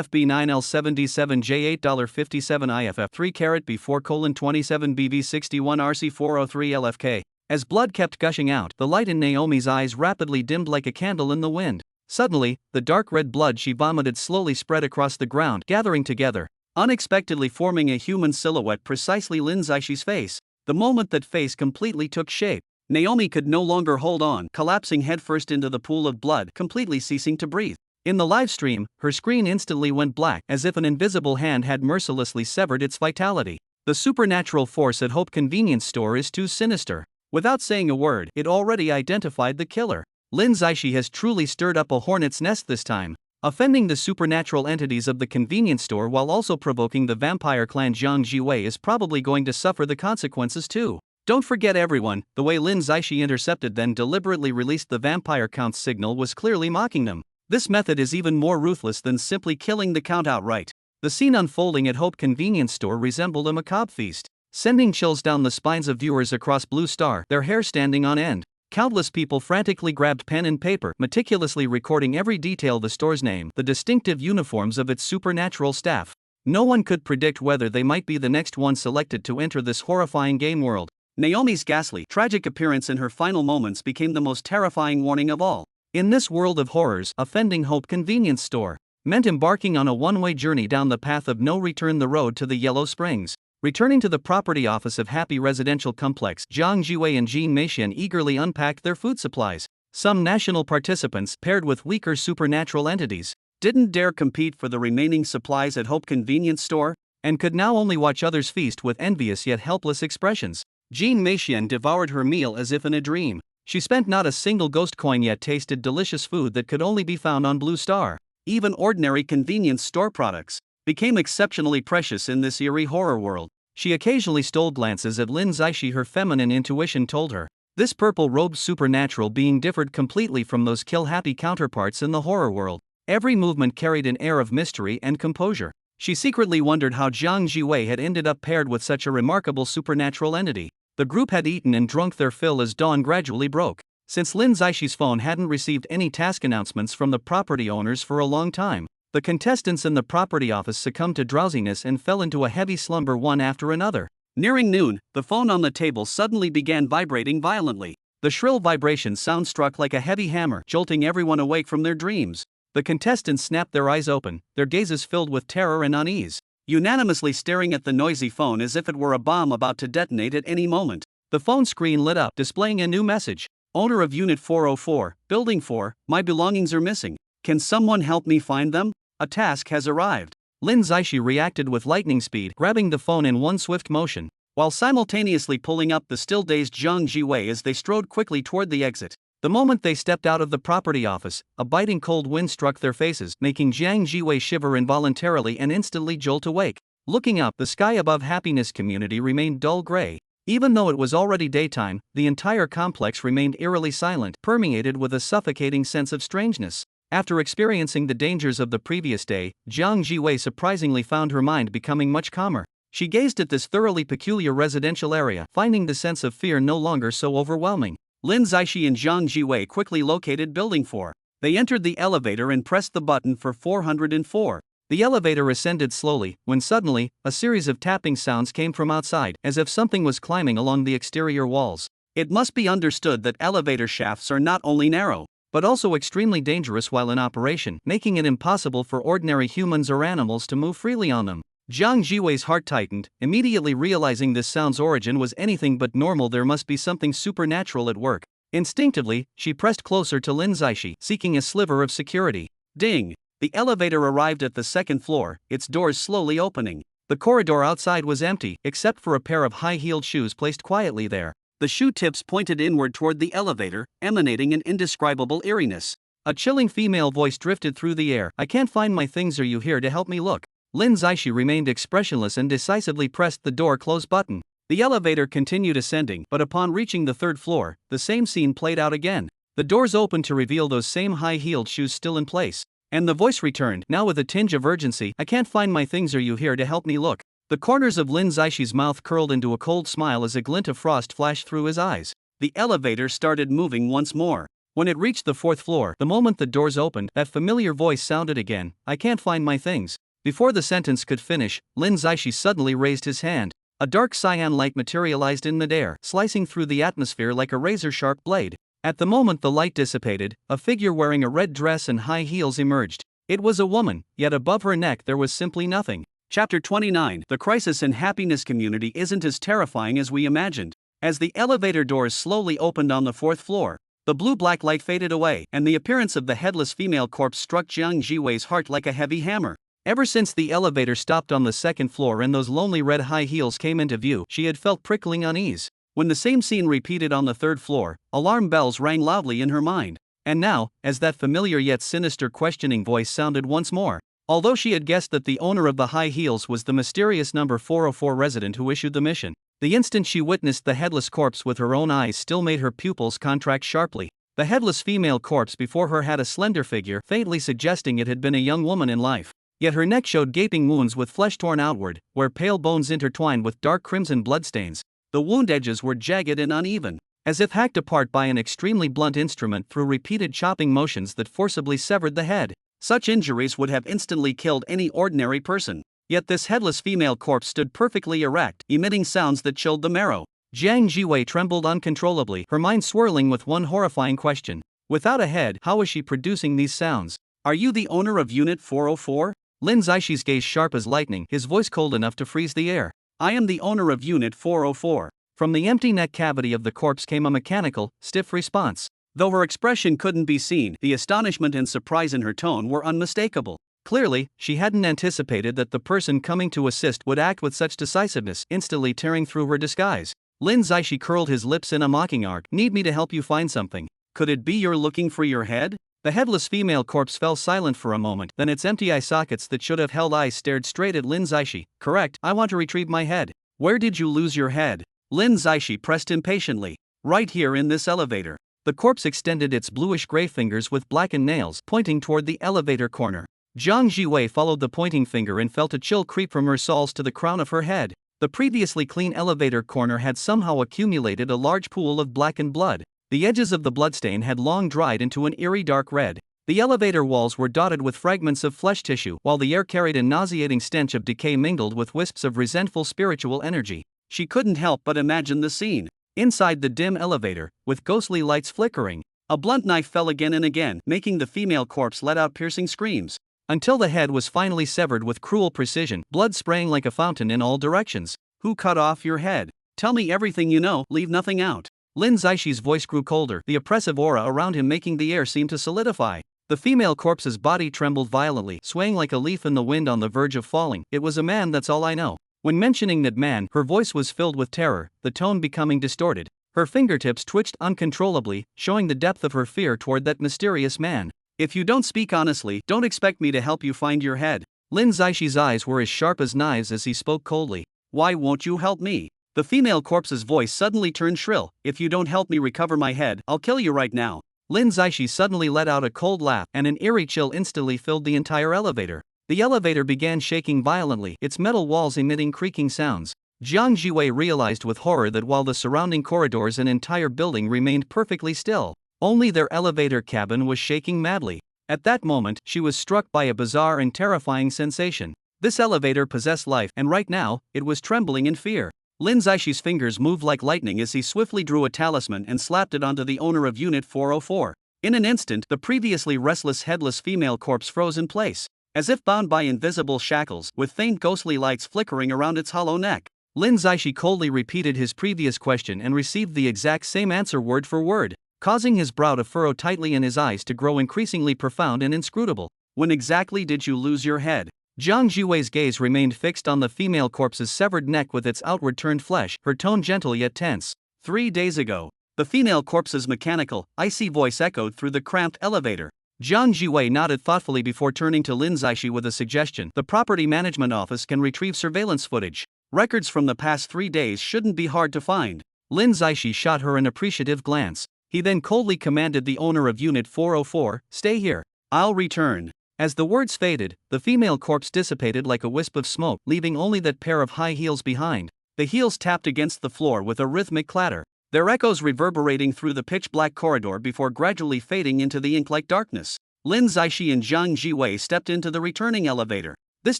FB9L7D7 J8.57 IFF 3 carat B4 27 BV61 RC403 LFK. As blood kept gushing out, the light in Naomi's eyes rapidly dimmed like a candle in the wind. Suddenly, the dark red blood she vomited slowly spread across the ground, gathering together, unexpectedly forming a human silhouette precisely Lin Zaishi's face. The moment that face completely took shape, Naomi could no longer hold on, collapsing headfirst into the pool of blood, completely ceasing to breathe. In the live stream, her screen instantly went black, as if an invisible hand had mercilessly severed its vitality. The supernatural force at Hope Convenience Store is too sinister. Without saying a word, it already identified the killer. Lin Zaishi has truly stirred up a hornet's nest this time, offending the supernatural entities of the convenience store while also provoking the vampire clan. Jiang Jiwei is probably going to suffer the consequences too. Don't forget everyone, the way Lin Zaishi intercepted then deliberately released the vampire count's signal was clearly mocking them. This method is even more ruthless than simply killing the count outright. The scene unfolding at Hope Convenience Store resembled a macabre feast, sending chills down the spines of viewers across Blue Star, their hair standing on end. Countless people frantically grabbed pen and paper, meticulously recording every detail: the store's name, the distinctive uniforms of its supernatural staff. No one could predict whether they might be the next one selected to enter this horrifying game world. Naomi's ghastly, tragic appearance in her final moments became the most terrifying warning of all. In this world of horrors, offending Hope Convenience Store meant embarking on a one-way journey down the path of no return, the road to the Yellow Springs. Returning to the property office of Happy Residential Complex, Jiang Jiwei and Jean Meixian eagerly unpacked their food supplies. Some national participants, paired with weaker supernatural entities, didn't dare compete for the remaining supplies at Hope Convenience Store, and could now only watch others feast with envious yet helpless expressions. Jean Meixian devoured her meal as if in a dream. She spent not a single ghost coin yet tasted delicious food that could only be found on Blue Star. Even ordinary convenience store products became exceptionally precious in this eerie horror world. She occasionally stole glances at Lin Zaishi. Her feminine intuition told her this purple-robed supernatural being differed completely from those kill-happy counterparts in the horror world. Every movement carried an air of mystery and composure. She secretly wondered how Jiang Jiwei had ended up paired with such a remarkable supernatural entity. The group had eaten and drunk their fill as dawn gradually broke. Since Lin Zaixi's phone hadn't received any task announcements from the property owners for a long time, the contestants in the property office succumbed to drowsiness and fell into a heavy slumber one after another. Nearing noon, the phone on the table suddenly began vibrating violently. The shrill vibration sound struck like a heavy hammer, jolting everyone awake from their dreams. The contestants snapped their eyes open, their gazes filled with terror and unease, unanimously staring at the noisy phone as if it were a bomb about to detonate at any moment. The phone screen lit up, displaying a new message. Owner of Unit 404, Building 4, my belongings are missing. Can someone help me find them? A task has arrived. Lin Zaishi reacted with lightning speed, grabbing the phone in one swift motion, while simultaneously pulling up the still-dazed Jiang Jiwei as they strode quickly toward the exit. The moment they stepped out of the property office, a biting cold wind struck their faces, making Jiang Jiwei shiver involuntarily and instantly jolt awake. Looking up, the sky above Happiness Community remained dull gray. Even though it was already daytime, the entire complex remained eerily silent, permeated with a suffocating sense of strangeness. After experiencing the dangers of the previous day, Jiang Jiwei surprisingly found her mind becoming much calmer. She gazed at this thoroughly peculiar residential area, finding the sense of fear no longer so overwhelming. Lin Zaishi and Jiang Jiwei quickly located Building 4. They entered the elevator and pressed the button for 404. The elevator ascended slowly, when suddenly, a series of tapping sounds came from outside, as if something was climbing along the exterior walls. It must be understood that elevator shafts are not only narrow, but also extremely dangerous while in operation, making it impossible for ordinary humans or animals to move freely on them. Jiang Jiwei's heart tightened, immediately realizing this sound's origin was anything but normal. There must be something supernatural at work. Instinctively, she pressed closer to Lin Zaishi, seeking a sliver of security. Ding! The elevator arrived at the second floor, its doors slowly opening. The corridor outside was empty, except for a pair of high-heeled shoes placed quietly there. The shoe tips pointed inward toward the elevator, emanating an indescribable eeriness. A chilling female voice drifted through the air. I can't find my things. Are you here to help me look? Lin Zaishi remained expressionless and decisively pressed the door close button. The elevator continued ascending, but upon reaching the third floor, the same scene played out again. The doors opened to reveal those same high-heeled shoes still in place. And the voice returned, now with a tinge of urgency. I can't find my things. Are you here to help me look? The corners of Lin Zaishi's mouth curled into a cold smile as a glint of frost flashed through his eyes. The elevator started moving once more. When it reached the fourth floor, the moment the doors opened, that familiar voice sounded again. I can't find my things. Before the sentence could finish, Lin Zaishi suddenly raised his hand. A dark cyan light materialized in midair, slicing through the atmosphere like a razor-sharp blade. At the moment the light dissipated, a figure wearing a red dress and high heels emerged. It was a woman, yet above her neck there was simply nothing. Chapter 29. The crisis in Happiness Community isn't as terrifying as we imagined. As the elevator doors slowly opened on the fourth floor, the blue-black light faded away, and the appearance of the headless female corpse struck Jiang Jiwei's heart like a heavy hammer. Ever since the elevator stopped on the second floor and those lonely red high heels came into view, she had felt prickling unease. When the same scene repeated on the third floor, alarm bells rang loudly in her mind. And now, as that familiar yet sinister questioning voice sounded once more, although she had guessed that the owner of the high heels was the mysterious number 404 resident who issued the mission, the instant she witnessed the headless corpse with her own eyes still made her pupils contract sharply. The headless female corpse before her had a slender figure, faintly suggesting it had been a young woman in life. Yet her neck showed gaping wounds with flesh torn outward, where pale bones intertwined with dark crimson bloodstains. The wound edges were jagged and uneven, as if hacked apart by an extremely blunt instrument through repeated chopping motions that forcibly severed the head. Such injuries would have instantly killed any ordinary person. Yet this headless female corpse stood perfectly erect, emitting sounds that chilled the marrow. Jiang Jiwei trembled uncontrollably, her mind swirling with one horrifying question. Without a head, how is she producing these sounds? Are you the owner of Unit 404? Lin Zaishi's gaze sharp as lightning, his voice cold enough to freeze the air. I am the owner of Unit 404. From the empty neck cavity of the corpse came a mechanical, stiff response. Though her expression couldn't be seen, the astonishment and surprise in her tone were unmistakable. Clearly, she hadn't anticipated that the person coming to assist would act with such decisiveness, instantly tearing through her disguise. Lin Zaishi curled his lips in a mocking arc. Need me to help you find something? Could it be you're looking for your head? The headless female corpse fell silent for a moment, then its empty eye sockets that should have held eyes stared straight at Lin Zaishi. Correct, I want to retrieve my head. Where did you lose your head? Lin Zaishi pressed impatiently. Right here in this elevator. The corpse extended its bluish-gray fingers with blackened nails, pointing toward the elevator corner. Jiang Jiwei followed the pointing finger and felt a chill creep from her soles to the crown of her head. The previously clean elevator corner had somehow accumulated a large pool of blackened blood. The edges of the bloodstain had long dried into an eerie dark red. The elevator walls were dotted with fragments of flesh tissue, while the air carried a nauseating stench of decay mingled with wisps of resentful spiritual energy. She couldn't help but imagine the scene. Inside the dim elevator, with ghostly lights flickering, a blunt knife fell again and again, making the female corpse let out piercing screams. Until the head was finally severed with cruel precision, blood spraying like a fountain in all directions. Who cut off your head? Tell me everything you know, leave nothing out. Lin Zaixi's voice grew colder, the oppressive aura around him making the air seem to solidify. The female corpse's body trembled violently, swaying like a leaf in the wind on the verge of falling. It was a man, that's all I know. When mentioning that man, her voice was filled with terror, the tone becoming distorted. Her fingertips twitched uncontrollably, showing the depth of her fear toward that mysterious man. If you don't speak honestly, don't expect me to help you find your head. Lin Zaixi's eyes were as sharp as knives as he spoke coldly. Why won't you help me? The female corpse's voice suddenly turned shrill. If you don't help me recover my head, I'll kill you right now. Lin Zaishi suddenly let out a cold laugh, and an eerie chill instantly filled the entire elevator. The elevator began shaking violently, its metal walls emitting creaking sounds. Jiang Jiwei realized with horror that while the surrounding corridors and entire building remained perfectly still, only their elevator cabin was shaking madly. At that moment, she was struck by a bizarre and terrifying sensation. This elevator possessed life, and right now, it was trembling in fear. Lin Zaishi's fingers moved like lightning as he swiftly drew a talisman and slapped it onto the owner of Unit 404. In an instant, the previously restless headless female corpse froze in place, as if bound by invisible shackles, with faint ghostly lights flickering around its hollow neck. Lin Zaishi coldly repeated his previous question and received the exact same answer word for word, causing his brow to furrow tightly and his eyes to grow increasingly profound and inscrutable. When exactly did you lose your head? Jiang Jiwei's gaze remained fixed on the female corpse's severed neck with its outward turned flesh, her tone gentle yet tense. 3 days ago. The female corpse's mechanical, icy voice echoed through the cramped elevator. Jiang Jiwei nodded thoughtfully before turning to Lin Zaishi with a suggestion. The property management office can retrieve surveillance footage. Records from the past 3 days shouldn't be hard to find. Lin Zaishi shot her an appreciative glance. He then coldly commanded the owner of Unit 404, "Stay here. I'll return." As the words faded, the female corpse dissipated like a wisp of smoke, leaving only that pair of high heels behind. The heels tapped against the floor with a rhythmic clatter, their echoes reverberating through the pitch-black corridor before gradually fading into the ink-like darkness. Lin Zaishi and Jiang Jiwei stepped into the returning elevator, this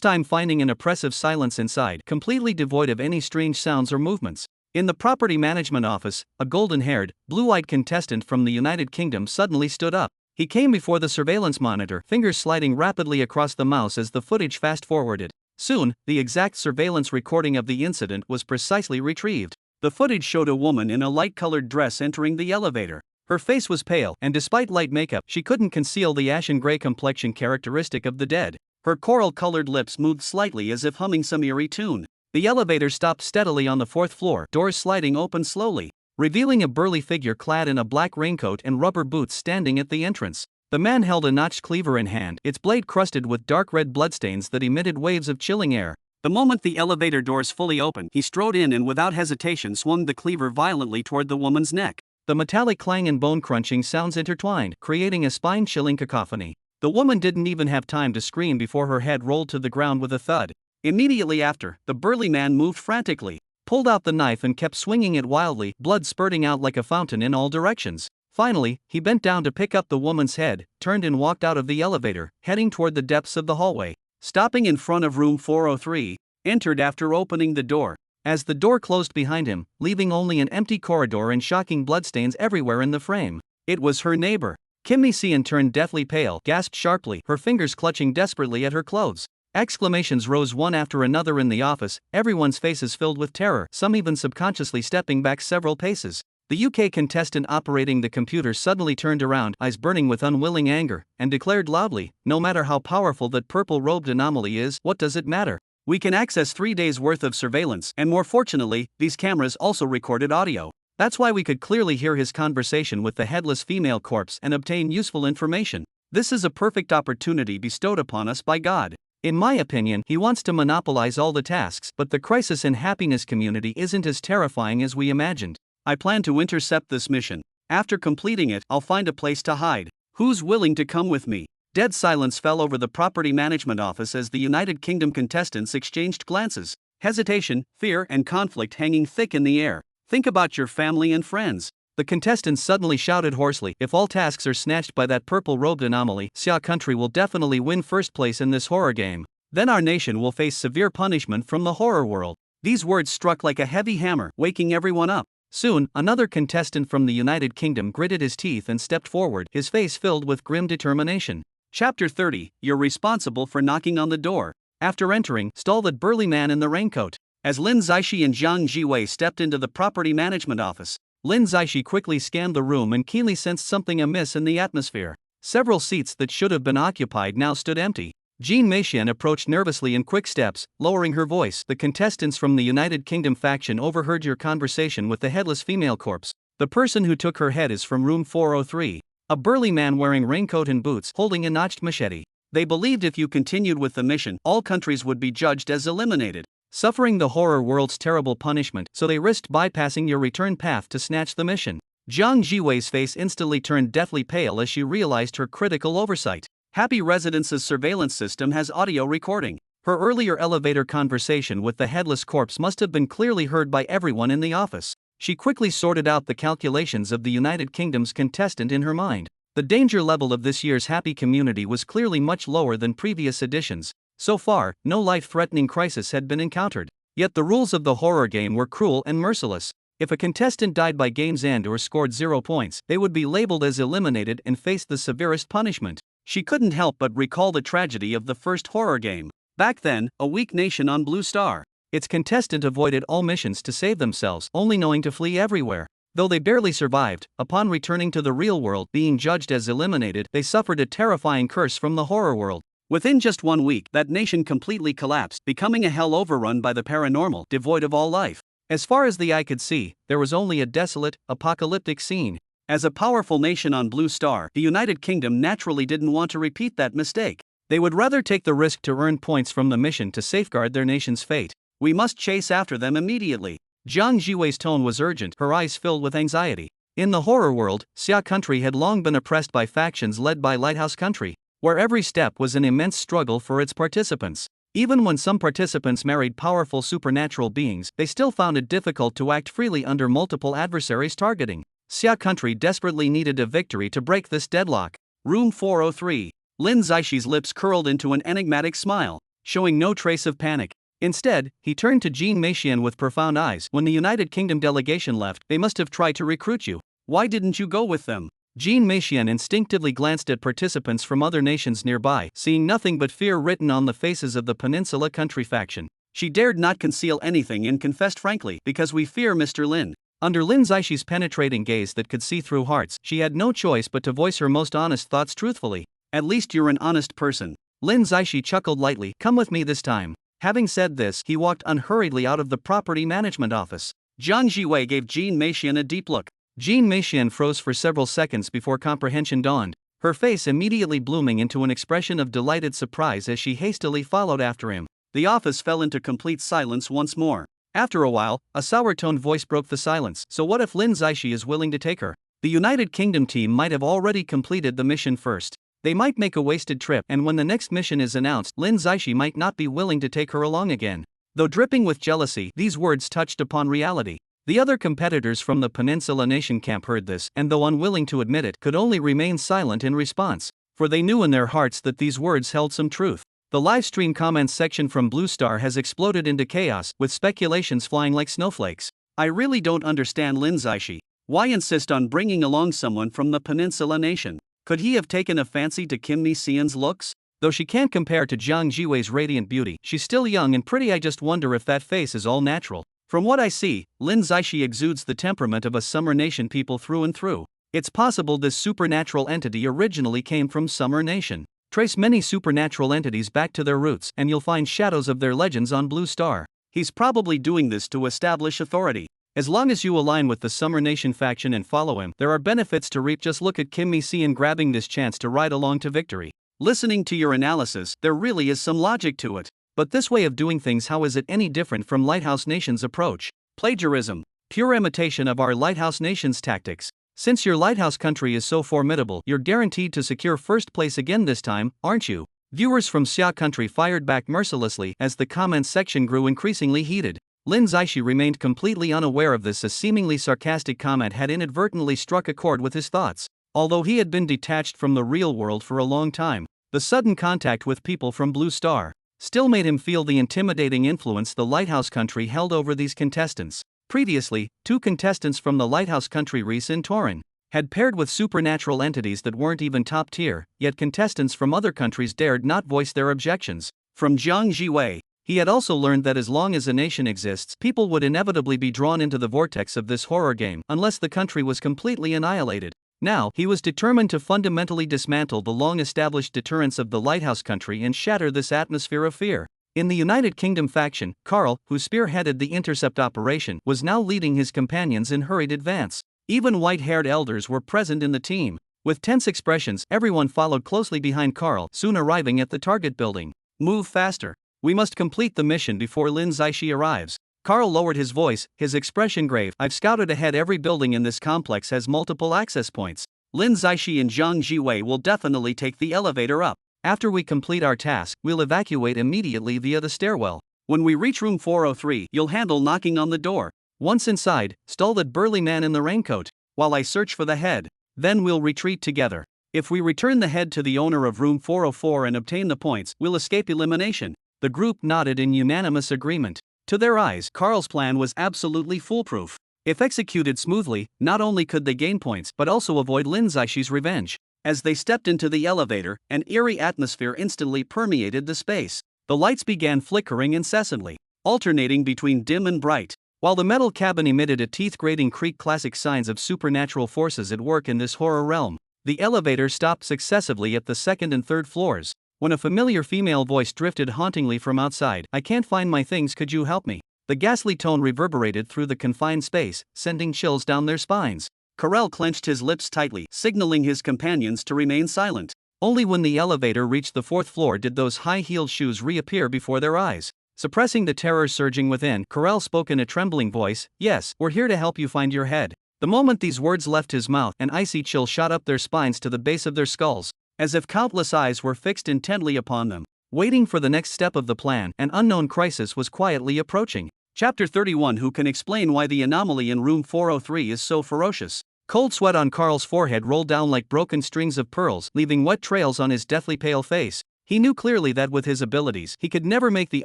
time finding an oppressive silence inside, completely devoid of any strange sounds or movements. In the property management office, a golden-haired, blue-eyed contestant from the United Kingdom suddenly stood up. He came before the surveillance monitor, fingers sliding rapidly across the mouse as the footage fast-forwarded. Soon, the exact surveillance recording of the incident was precisely retrieved. The footage showed a woman in a light-colored dress entering the elevator. Her face was pale, and despite light makeup, she couldn't conceal the ashen-gray complexion characteristic of the dead. Her coral-colored lips moved slightly as if humming some eerie tune. The elevator stopped steadily on the 4th floor, doors sliding open slowly, revealing a burly figure clad in a black raincoat and rubber boots standing at the entrance. The man held a notched cleaver in hand, its blade crusted with dark red bloodstains that emitted waves of chilling air. The moment the elevator doors fully opened, he strode in and without hesitation swung the cleaver violently toward the woman's neck. The metallic clang and bone-crunching sounds intertwined, creating a spine-chilling cacophony. The woman didn't even have time to scream before her head rolled to the ground with a thud. Immediately after, the burly man moved frantically, pulled out the knife and kept swinging it wildly, blood spurting out like a fountain in all directions. Finally, he bent down to pick up the woman's head, turned and walked out of the elevator, heading toward the depths of the hallway. Stopping in front of room 403, entered after opening the door. As the door closed behind him, leaving only an empty corridor and shocking bloodstains everywhere in the frame, it was her neighbor. Kim Mi-seon turned deathly pale, gasped sharply, her fingers clutching desperately at her clothes. Exclamations rose one after another in the office, everyone's faces filled with terror, some even subconsciously stepping back several paces. The UK contestant operating the computer suddenly turned around, eyes burning with unwilling anger, and declared loudly, "No matter how powerful that purple-robed anomaly is, what does it matter? We can access 3 days' worth of surveillance, and more fortunately, these cameras also recorded audio. That's why we could clearly hear his conversation with the headless female corpse and obtain useful information. This is a perfect opportunity bestowed upon us by God. In my opinion, he wants to monopolize all the tasks, but the crisis in happiness community isn't as terrifying as we imagined. I plan to intercept this mission. After completing it, I'll find a place to hide. Who's willing to come with me? Dead silence fell over the property management office as the United Kingdom contestants exchanged glances. Hesitation, fear, and conflict hanging thick in the air. Think about your family and friends. The contestants suddenly shouted hoarsely, if all tasks are snatched by that purple-robed anomaly, Xia country will definitely win first place in this horror game. Then our nation will face severe punishment from the horror world. These words struck like a heavy hammer, waking everyone up. Soon, another contestant from the United Kingdom gritted his teeth and stepped forward, his face filled with grim determination. Chapter 30, You're responsible for knocking on the door. After entering, stalled that burly man in the raincoat. As Lin Zaishi and Zhang Jiwei stepped into the property management office, Lin Zaishi quickly scanned the room and keenly sensed something amiss in the atmosphere. Several seats that should have been occupied now stood empty. Jean Meixian approached nervously in quick steps, lowering her voice. The contestants from the United Kingdom faction overheard your conversation with the headless female corpse. The person who took her head is from room 403. A burly man wearing raincoat and boots, holding a notched machete. They believed if you continued with the mission, all countries would be judged as eliminated, suffering the horror world's terrible punishment, so they risked bypassing your return path to snatch the mission. Zhang Jiwei's face instantly turned deathly pale as she realized her critical oversight. Happy Residence's surveillance system has audio recording. Her earlier elevator conversation with the headless corpse must have been clearly heard by everyone in the office. She quickly sorted out the calculations of the United Kingdom's contestant in her mind. The danger level of this year's Happy Community was clearly much lower than previous editions. So far, no life-threatening crisis had been encountered. Yet the rules of the horror game were cruel and merciless. If a contestant died by game's end or scored 0 points, they would be labeled as eliminated and face the severest punishment. She couldn't help but recall the tragedy of the first horror game. Back then, a weak nation on Blue Star. Its contestant avoided all missions to save themselves, only knowing to flee everywhere. Though they barely survived, upon returning to the real world, being judged as eliminated, they suffered a terrifying curse from the horror world. Within just 1 week, that nation completely collapsed, becoming a hell overrun by the paranormal, devoid of all life. As far as the eye could see, there was only a desolate, apocalyptic scene. As a powerful nation on Blue Star, the United Kingdom naturally didn't want to repeat that mistake. They would rather take the risk to earn points from the mission to safeguard their nation's fate. We must chase after them immediately. Zhang Jiwei's tone was urgent, her eyes filled with anxiety. In the horror world, Xia country had long been oppressed by factions led by Lighthouse country, where every step was an immense struggle for its participants. Even when some participants married powerful supernatural beings, they still found it difficult to act freely under multiple adversaries targeting. Xia country desperately needed a victory to break this deadlock. Room 403. Lin Zaishi's lips curled into an enigmatic smile, showing no trace of panic. Instead, he turned to Jean Meixian with profound eyes. When the United Kingdom delegation left, they must have tried to recruit you. Why didn't you go with them? Jean Meixian instinctively glanced at participants from other nations nearby, seeing nothing but fear written on the faces of the Peninsula country faction. She dared not conceal anything and confessed frankly, because we fear Mr. Lin. Under Lin Zaishi's penetrating gaze that could see through hearts, she had no choice but to voice her most honest thoughts truthfully. At least you're an honest person. Lin Zaishi chuckled lightly. Come with me this time. Having said this, he walked unhurriedly out of the property management office. Zhang Jiwei gave Jean Meixian a deep look. Jean Meixian froze for several seconds before comprehension dawned, her face immediately blooming into an expression of delighted surprise as she hastily followed after him. The office fell into complete silence once more. After a while, a sour-toned voice broke the silence. So what if Lin Zaishi is willing to take her? The United Kingdom team might have already completed the mission first. They might make a wasted trip, and when the next mission is announced, Lin Zaishi might not be willing to take her along again. Though dripping with jealousy, these words touched upon reality. The other competitors from the Peninsula Nation camp heard this, and though unwilling to admit it, could only remain silent in response, for they knew in their hearts that these words held some truth. The live stream comments section from Blue Star has exploded into chaos, with speculations flying like snowflakes. I really don't understand Lin Zaishi. Why insist on bringing along someone from the Peninsula Nation? Could he have taken a fancy to Kim Mi-seon's looks? Though she can't compare to Zhang Jiwei's radiant beauty, she's still young and pretty. I just wonder if that face is all natural. From what I see, Lin Zaishi exudes the temperament of a Summer Nation people through and through. It's possible this supernatural entity originally came from Summer Nation. Trace many supernatural entities back to their roots, and you'll find shadows of their legends on Blue Star. He's probably doing this to establish authority. As long as you align with the Summer Nation faction and follow him, there are benefits to reap. Just look at Kim Mi-seon grabbing this chance to ride along to victory. Listening to your analysis, there really is some logic to it. But this way of doing things, how is it any different from Lighthouse Nation's approach? Plagiarism. Pure imitation of our Lighthouse Nation's tactics. Since your lighthouse country is so formidable, you're guaranteed to secure first place again this time, aren't you? Viewers from Xia country fired back mercilessly as the comments section grew increasingly heated. Lin Zixi remained completely unaware of this. A seemingly sarcastic comment had inadvertently struck a chord with his thoughts. Although he had been detached from the real world for a long time, the sudden contact with people from Blue Star still made him feel the intimidating influence the lighthouse country held over these contestants. Previously, 2 contestants from the lighthouse country, Reese and Torin, had paired with supernatural entities that weren't even top tier, yet contestants from other countries dared not voice their objections. From Jiang Jiwei, he had also learned that as long as a nation exists, people would inevitably be drawn into the vortex of this horror game unless the country was completely annihilated. Now, he was determined to fundamentally dismantle the long-established deterrence of the lighthouse country and shatter this atmosphere of fear. In the United Kingdom faction, Carl, who spearheaded the intercept operation, was now leading his companions in hurried advance. Even white-haired elders were present in the team. With tense expressions, everyone followed closely behind Carl, soon arriving at the target building. Move faster. We must complete the mission before Lin Zixi arrives. Carl lowered his voice, his expression grave. I've scouted ahead. Every building in this complex has multiple access points. Lin Zixi and Jiang Jiwei will definitely take the elevator up. After we complete our task, we'll evacuate immediately via the stairwell. When we reach room 403, you'll handle knocking on the door. Once inside, stall that burly man in the raincoat, while I search for the head. Then we'll retreat together. If we return the head to the owner of room 404 and obtain the points, we'll escape elimination. The group nodded in unanimous agreement. To their eyes, Carl's plan was absolutely foolproof. If executed smoothly, not only could they gain points but also avoid Lin Zixi's revenge. As they stepped into the elevator, an eerie atmosphere instantly permeated the space. The lights began flickering incessantly, alternating between dim and bright. While the metal cabin emitted a teeth-grating creak, classic signs of supernatural forces at work in this horror realm, the elevator stopped successively at the 2nd and 3rd floors. When a familiar female voice drifted hauntingly from outside, I can't find my things, could you help me? The ghastly tone reverberated through the confined space, sending chills down their spines. Carell clenched his lips tightly, signaling his companions to remain silent. Only when the elevator reached the 4th floor did those high-heeled shoes reappear before their eyes. Suppressing the terror surging within, Carell spoke in a trembling voice, "Yes, we're here to help you find your head." The moment these words left his mouth, an icy chill shot up their spines to the base of their skulls, as if countless eyes were fixed intently upon them. Waiting for the next step of the plan, an unknown crisis was quietly approaching. Chapter 31. Who can explain why the anomaly in room 403 is so ferocious? Cold sweat on Carl's forehead rolled down like broken strings of pearls, leaving wet trails on his deathly pale face. He knew clearly that with his abilities, he could never make the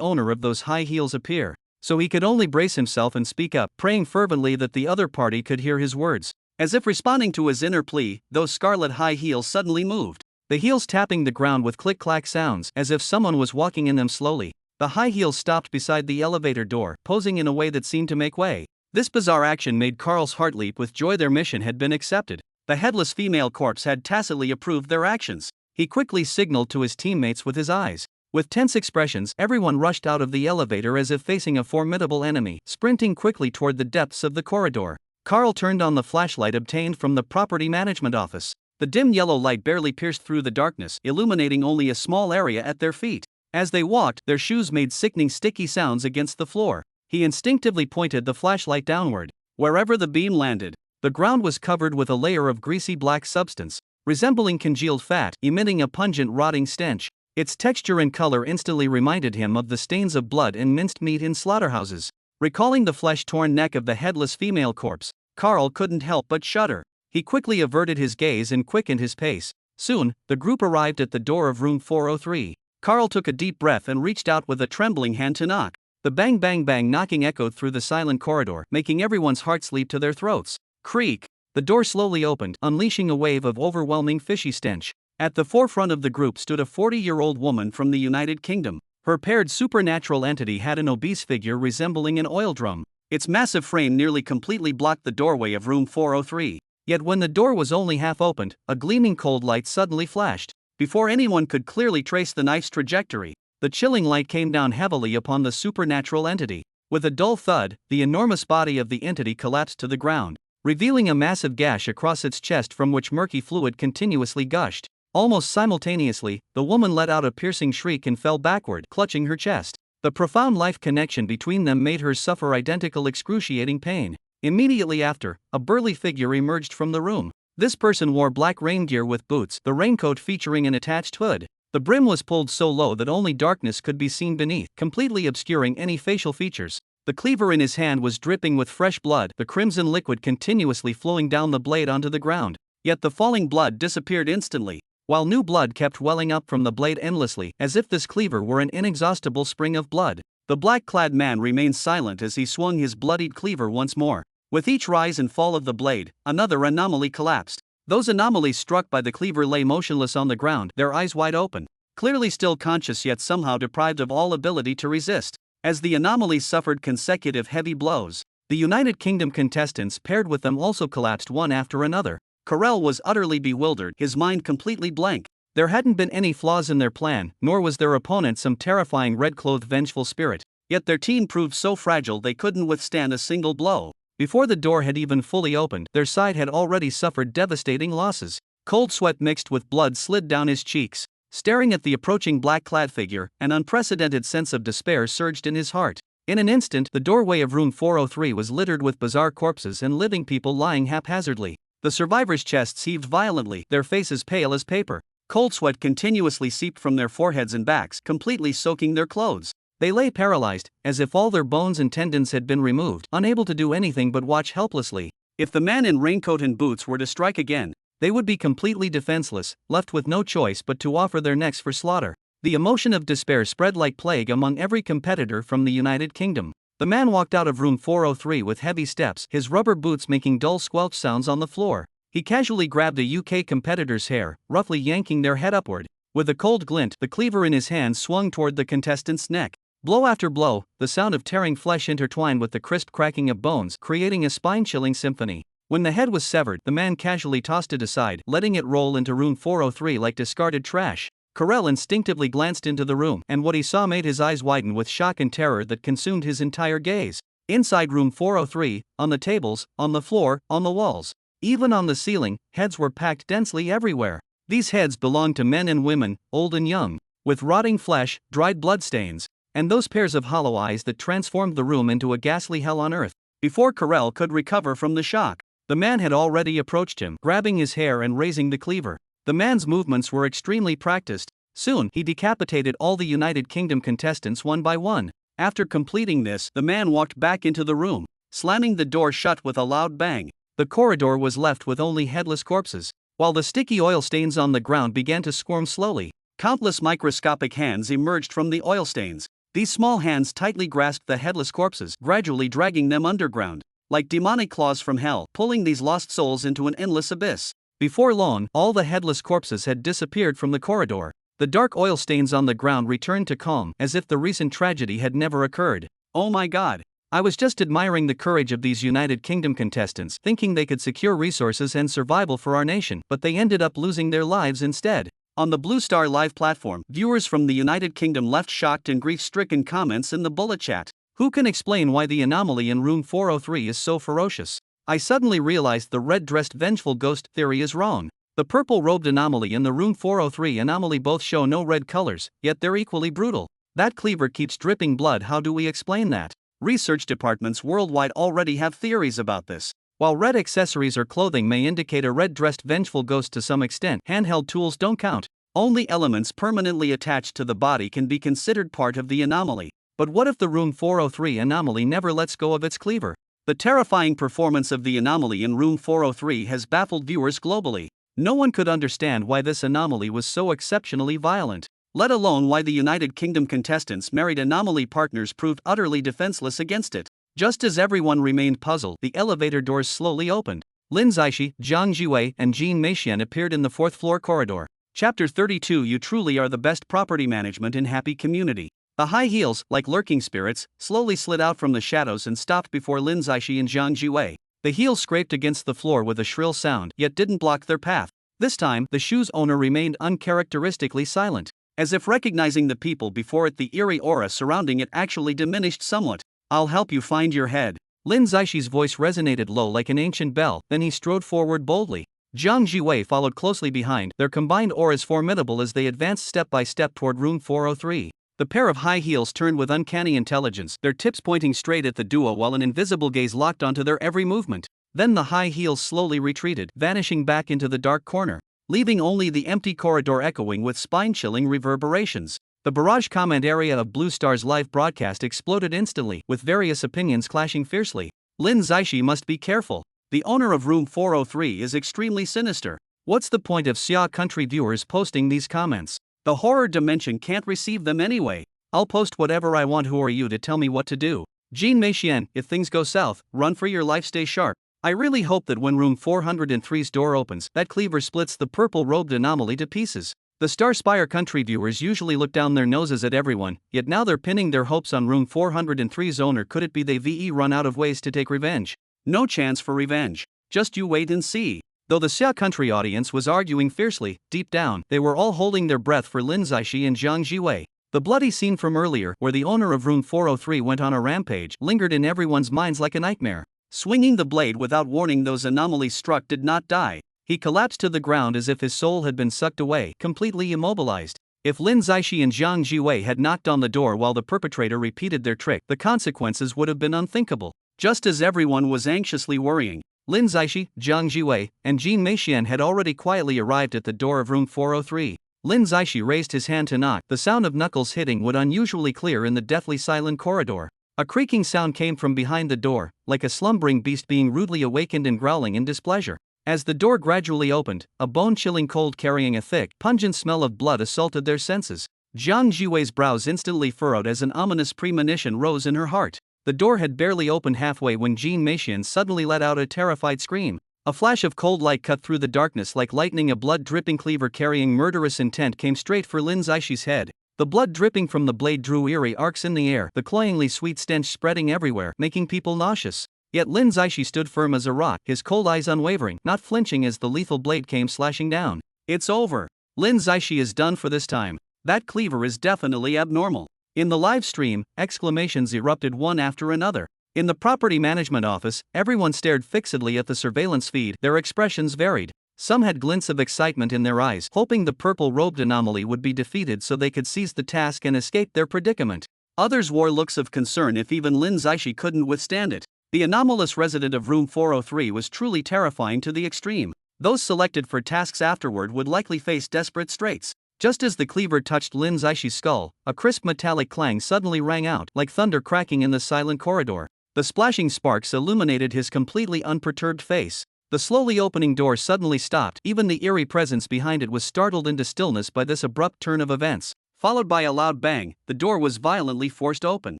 owner of those high heels appear. So he could only brace himself and speak up, praying fervently that the other party could hear his words. As if responding to his inner plea, those scarlet high heels suddenly moved. The heels tapping the ground with click-clack sounds, as if someone was walking in them slowly. The high heels stopped beside the elevator door, posing in a way that seemed to make way. This bizarre action made Carl's heart leap with joy. Their mission had been accepted. The headless female corpse had tacitly approved their actions. He quickly signaled to his teammates with his eyes. With tense expressions, everyone rushed out of the elevator as if facing a formidable enemy, sprinting quickly toward the depths of the corridor. Carl turned on the flashlight obtained from the property management office. The dim yellow light barely pierced through the darkness, illuminating only a small area at their feet. As they walked, their shoes made sickening sticky sounds against the floor. He instinctively pointed the flashlight downward. Wherever the beam landed, the ground was covered with a layer of greasy black substance, resembling congealed fat, emitting a pungent rotting stench. Its texture and color instantly reminded him of the stains of blood and minced meat in slaughterhouses. Recalling the flesh-torn neck of the headless female corpse, Carl couldn't help but shudder. He quickly averted his gaze and quickened his pace. Soon, the group arrived at the door of room 403. Carl took a deep breath and reached out with a trembling hand to knock. The bang bang bang knocking echoed through the silent corridor, making everyone's hearts leap to their throats. Creak! The door slowly opened, unleashing a wave of overwhelming fishy stench. At the forefront of the group stood a 40-year-old woman from the United Kingdom. Her paired supernatural entity had an obese figure resembling an oil drum. Its massive frame nearly completely blocked the doorway of room 403. Yet when the door was only half opened, a gleaming cold light suddenly flashed. Before anyone could clearly trace the knife's trajectory, the chilling light came down heavily upon the supernatural entity. With a dull thud, the enormous body of the entity collapsed to the ground, revealing a massive gash across its chest from which murky fluid continuously gushed. Almost simultaneously, the woman let out a piercing shriek and fell backward, clutching her chest. The profound life connection between them made her suffer identical excruciating pain. Immediately after, a burly figure emerged from the room. This person wore black rain gear with boots, the raincoat featuring an attached hood. The brim was pulled so low that only darkness could be seen beneath, completely obscuring any facial features. The cleaver in his hand was dripping with fresh blood, the crimson liquid continuously flowing down the blade onto the ground. Yet the falling blood disappeared instantly, while new blood kept welling up from the blade endlessly, as if this cleaver were an inexhaustible spring of blood. The black-clad man remained silent as he swung his bloodied cleaver once more. With each rise and fall of the blade, another anomaly collapsed. Those anomalies struck by the cleaver lay motionless on the ground, their eyes wide open, clearly still conscious yet somehow deprived of all ability to resist. As the anomalies suffered consecutive heavy blows, the United Kingdom contestants paired with them also collapsed one after another. Carell was utterly bewildered, his mind completely blank. There hadn't been any flaws in their plan, nor was their opponent some terrifying red-clothed vengeful spirit. Yet their team proved so fragile they couldn't withstand a single blow. Before the door had even fully opened, their side had already suffered devastating losses. Cold sweat mixed with blood slid down his cheeks. Staring at the approaching black-clad figure, an unprecedented sense of despair surged in his heart. In an instant, the doorway of room 403 was littered with bizarre corpses and living people lying haphazardly. The survivors' chests heaved violently, their faces pale as paper. Cold sweat continuously seeped from their foreheads and backs, completely soaking their clothes. They lay paralyzed, as if all their bones and tendons had been removed, unable to do anything but watch helplessly. If the man in raincoat and boots were to strike again, they would be completely defenseless, left with no choice but to offer their necks for slaughter. The emotion of despair spread like plague among every competitor from the United Kingdom. The man walked out of room 403 with heavy steps, his rubber boots making dull squelch sounds on the floor. He casually grabbed a UK competitor's hair, roughly yanking their head upward. With a cold glint, the cleaver in his hand swung toward the contestant's neck. Blow after blow, the sound of tearing flesh intertwined with the crisp cracking of bones, creating a spine-chilling symphony. When the head was severed, the man casually tossed it aside, letting it roll into room 403 like discarded trash. Carell instinctively glanced into the room, and what he saw made his eyes widen with shock and terror that consumed his entire gaze. Inside room 403, on the tables, on the floor, on the walls, even on the ceiling, heads were packed densely everywhere. These heads belonged to men and women, old and young, with rotting flesh, dried bloodstains, and those pairs of hollow eyes that transformed the room into a ghastly hell on earth. Before Carell could recover from the shock, the man had already approached him, grabbing his hair and raising the cleaver. The man's movements were extremely practiced. Soon, he decapitated all the United Kingdom contestants one by one. After completing this, the man walked back into the room, slamming the door shut with a loud bang. The corridor was left with only headless corpses, while the sticky oil stains on the ground began to squirm slowly. Countless microscopic hands emerged from the oil stains. These small hands tightly grasped the headless corpses, gradually dragging them underground, like demonic claws from hell, pulling these lost souls into an endless abyss. Before long, all the headless corpses had disappeared from the corridor. The dark oil stains on the ground returned to calm, as if the recent tragedy had never occurred. Oh my God! I was just admiring the courage of these United Kingdom contestants, thinking they could secure resources and survival for our nation, but they ended up losing their lives instead. On the Blue Star Live platform, viewers from the United Kingdom left shocked and grief-stricken comments in the bullet chat. Who can explain why the anomaly in room 403 is so ferocious? I suddenly realized the red-dressed vengeful ghost theory is wrong. The purple-robed anomaly and the room 403 anomaly both show no red colors, yet they're equally brutal. That cleaver keeps dripping blood. How do we explain that? Research departments worldwide already have theories about this. While red accessories or clothing may indicate a red-dressed vengeful ghost to some extent, handheld tools don't count. Only elements permanently attached to the body can be considered part of the anomaly. But what if the room 403 anomaly never lets go of its cleaver? The terrifying performance of the anomaly in room 403 has baffled viewers globally. No one could understand why this anomaly was so exceptionally violent, let alone why the United Kingdom contestants' married anomaly partners proved utterly defenseless against it. Just as everyone remained puzzled, the elevator doors slowly opened. Lin Zixi, Zhang Jiwei, and Jean Meixian appeared in the fourth-floor corridor. Chapter 32. You truly are the best. Property management in happy community. The high heels, like lurking spirits, slowly slid out from the shadows and stopped before Lin Zixi and Zhang Jiwei. The heels scraped against the floor with a shrill sound, yet didn't block their path. This time, the shoe's owner remained uncharacteristically silent, as if recognizing the people before it. The eerie aura surrounding it actually diminished somewhat. I'll help you find your head. Lin Zixi's voice resonated low like an ancient bell, then he strode forward boldly. Zhang Jiwei followed closely behind, their combined auras formidable as they advanced step by step toward room 403. The pair of high heels turned with uncanny intelligence, their tips pointing straight at the duo while an invisible gaze locked onto their every movement. Then the high heels slowly retreated, vanishing back into the dark corner, leaving only the empty corridor echoing with spine-chilling reverberations. The barrage comment area of Blue Star's live broadcast exploded instantly, with various opinions clashing fiercely. Lin Zaishi must be careful. The owner of room 403 is extremely sinister. What's the point of Xia Country viewers posting these comments? The horror dimension can't receive them anyway. I'll post whatever I want. Who are you to tell me what to do? Jean Meixian, if things go south, run for your life, stay sharp. I really hope that when room 403's door opens, that cleaver splits the purple-robed anomaly to pieces. The Star Spire Country viewers usually look down their noses at everyone, yet now they're pinning their hopes on room 403's owner. Could it be they VE run out of ways to take revenge? No chance for revenge. Just you wait and see. Though the Xia Country audience was arguing fiercely, deep down, they were all holding their breath for Lin Zaishi and Zhang Jiwei. The bloody scene from earlier, where the owner of room 403 went on a rampage, lingered in everyone's minds like a nightmare. Swinging the blade without warning, those anomalies struck did not die. He collapsed to the ground as if his soul had been sucked away, completely immobilized. If Lin Zaishi and Zhang Jiwei had knocked on the door while the perpetrator repeated their trick, the consequences would have been unthinkable. Just as everyone was anxiously worrying, Lin Zaishi, Zhang Jiwei, and Jean Meixian had already quietly arrived at the door of room 403. Lin Zaishi raised his hand to knock. The sound of knuckles hitting would unusually clear in the deathly silent corridor. A creaking sound came from behind the door, like a slumbering beast being rudely awakened and growling in displeasure. As the door gradually opened, a bone-chilling cold carrying a thick, pungent smell of blood assaulted their senses. Zhang Jiwei's brows instantly furrowed as an ominous premonition rose in her heart. The door had barely opened halfway when Jean Meixian suddenly let out a terrified scream. A flash of cold light cut through the darkness like lightning. A blood-dripping cleaver carrying murderous intent came straight for Lin Zaishi's head. The blood dripping from the blade drew eerie arcs in the air, the cloyingly sweet stench spreading everywhere, making people nauseous. Yet Lin Zaishi stood firm as a rock, his cold eyes unwavering, not flinching as the lethal blade came slashing down. It's over. Lin Zaishi is done for this time. That cleaver is definitely abnormal. In the live stream, exclamations erupted one after another. In the property management office, everyone stared fixedly at the surveillance feed. Their expressions varied. Some had glints of excitement in their eyes, hoping the purple-robed anomaly would be defeated so they could seize the task and escape their predicament. Others wore looks of concern if even Lin Zaishi couldn't withstand it. The anomalous resident of room 403 was truly terrifying to the extreme. Those selected for tasks afterward would likely face desperate straits. Just as the cleaver touched Lin Zaishi's skull, a crisp metallic clang suddenly rang out, like thunder cracking in the silent corridor. The splashing sparks illuminated his completely unperturbed face. The slowly opening door suddenly stopped. Even the eerie presence behind it was startled into stillness by this abrupt turn of events. Followed by a loud bang, the door was violently forced open.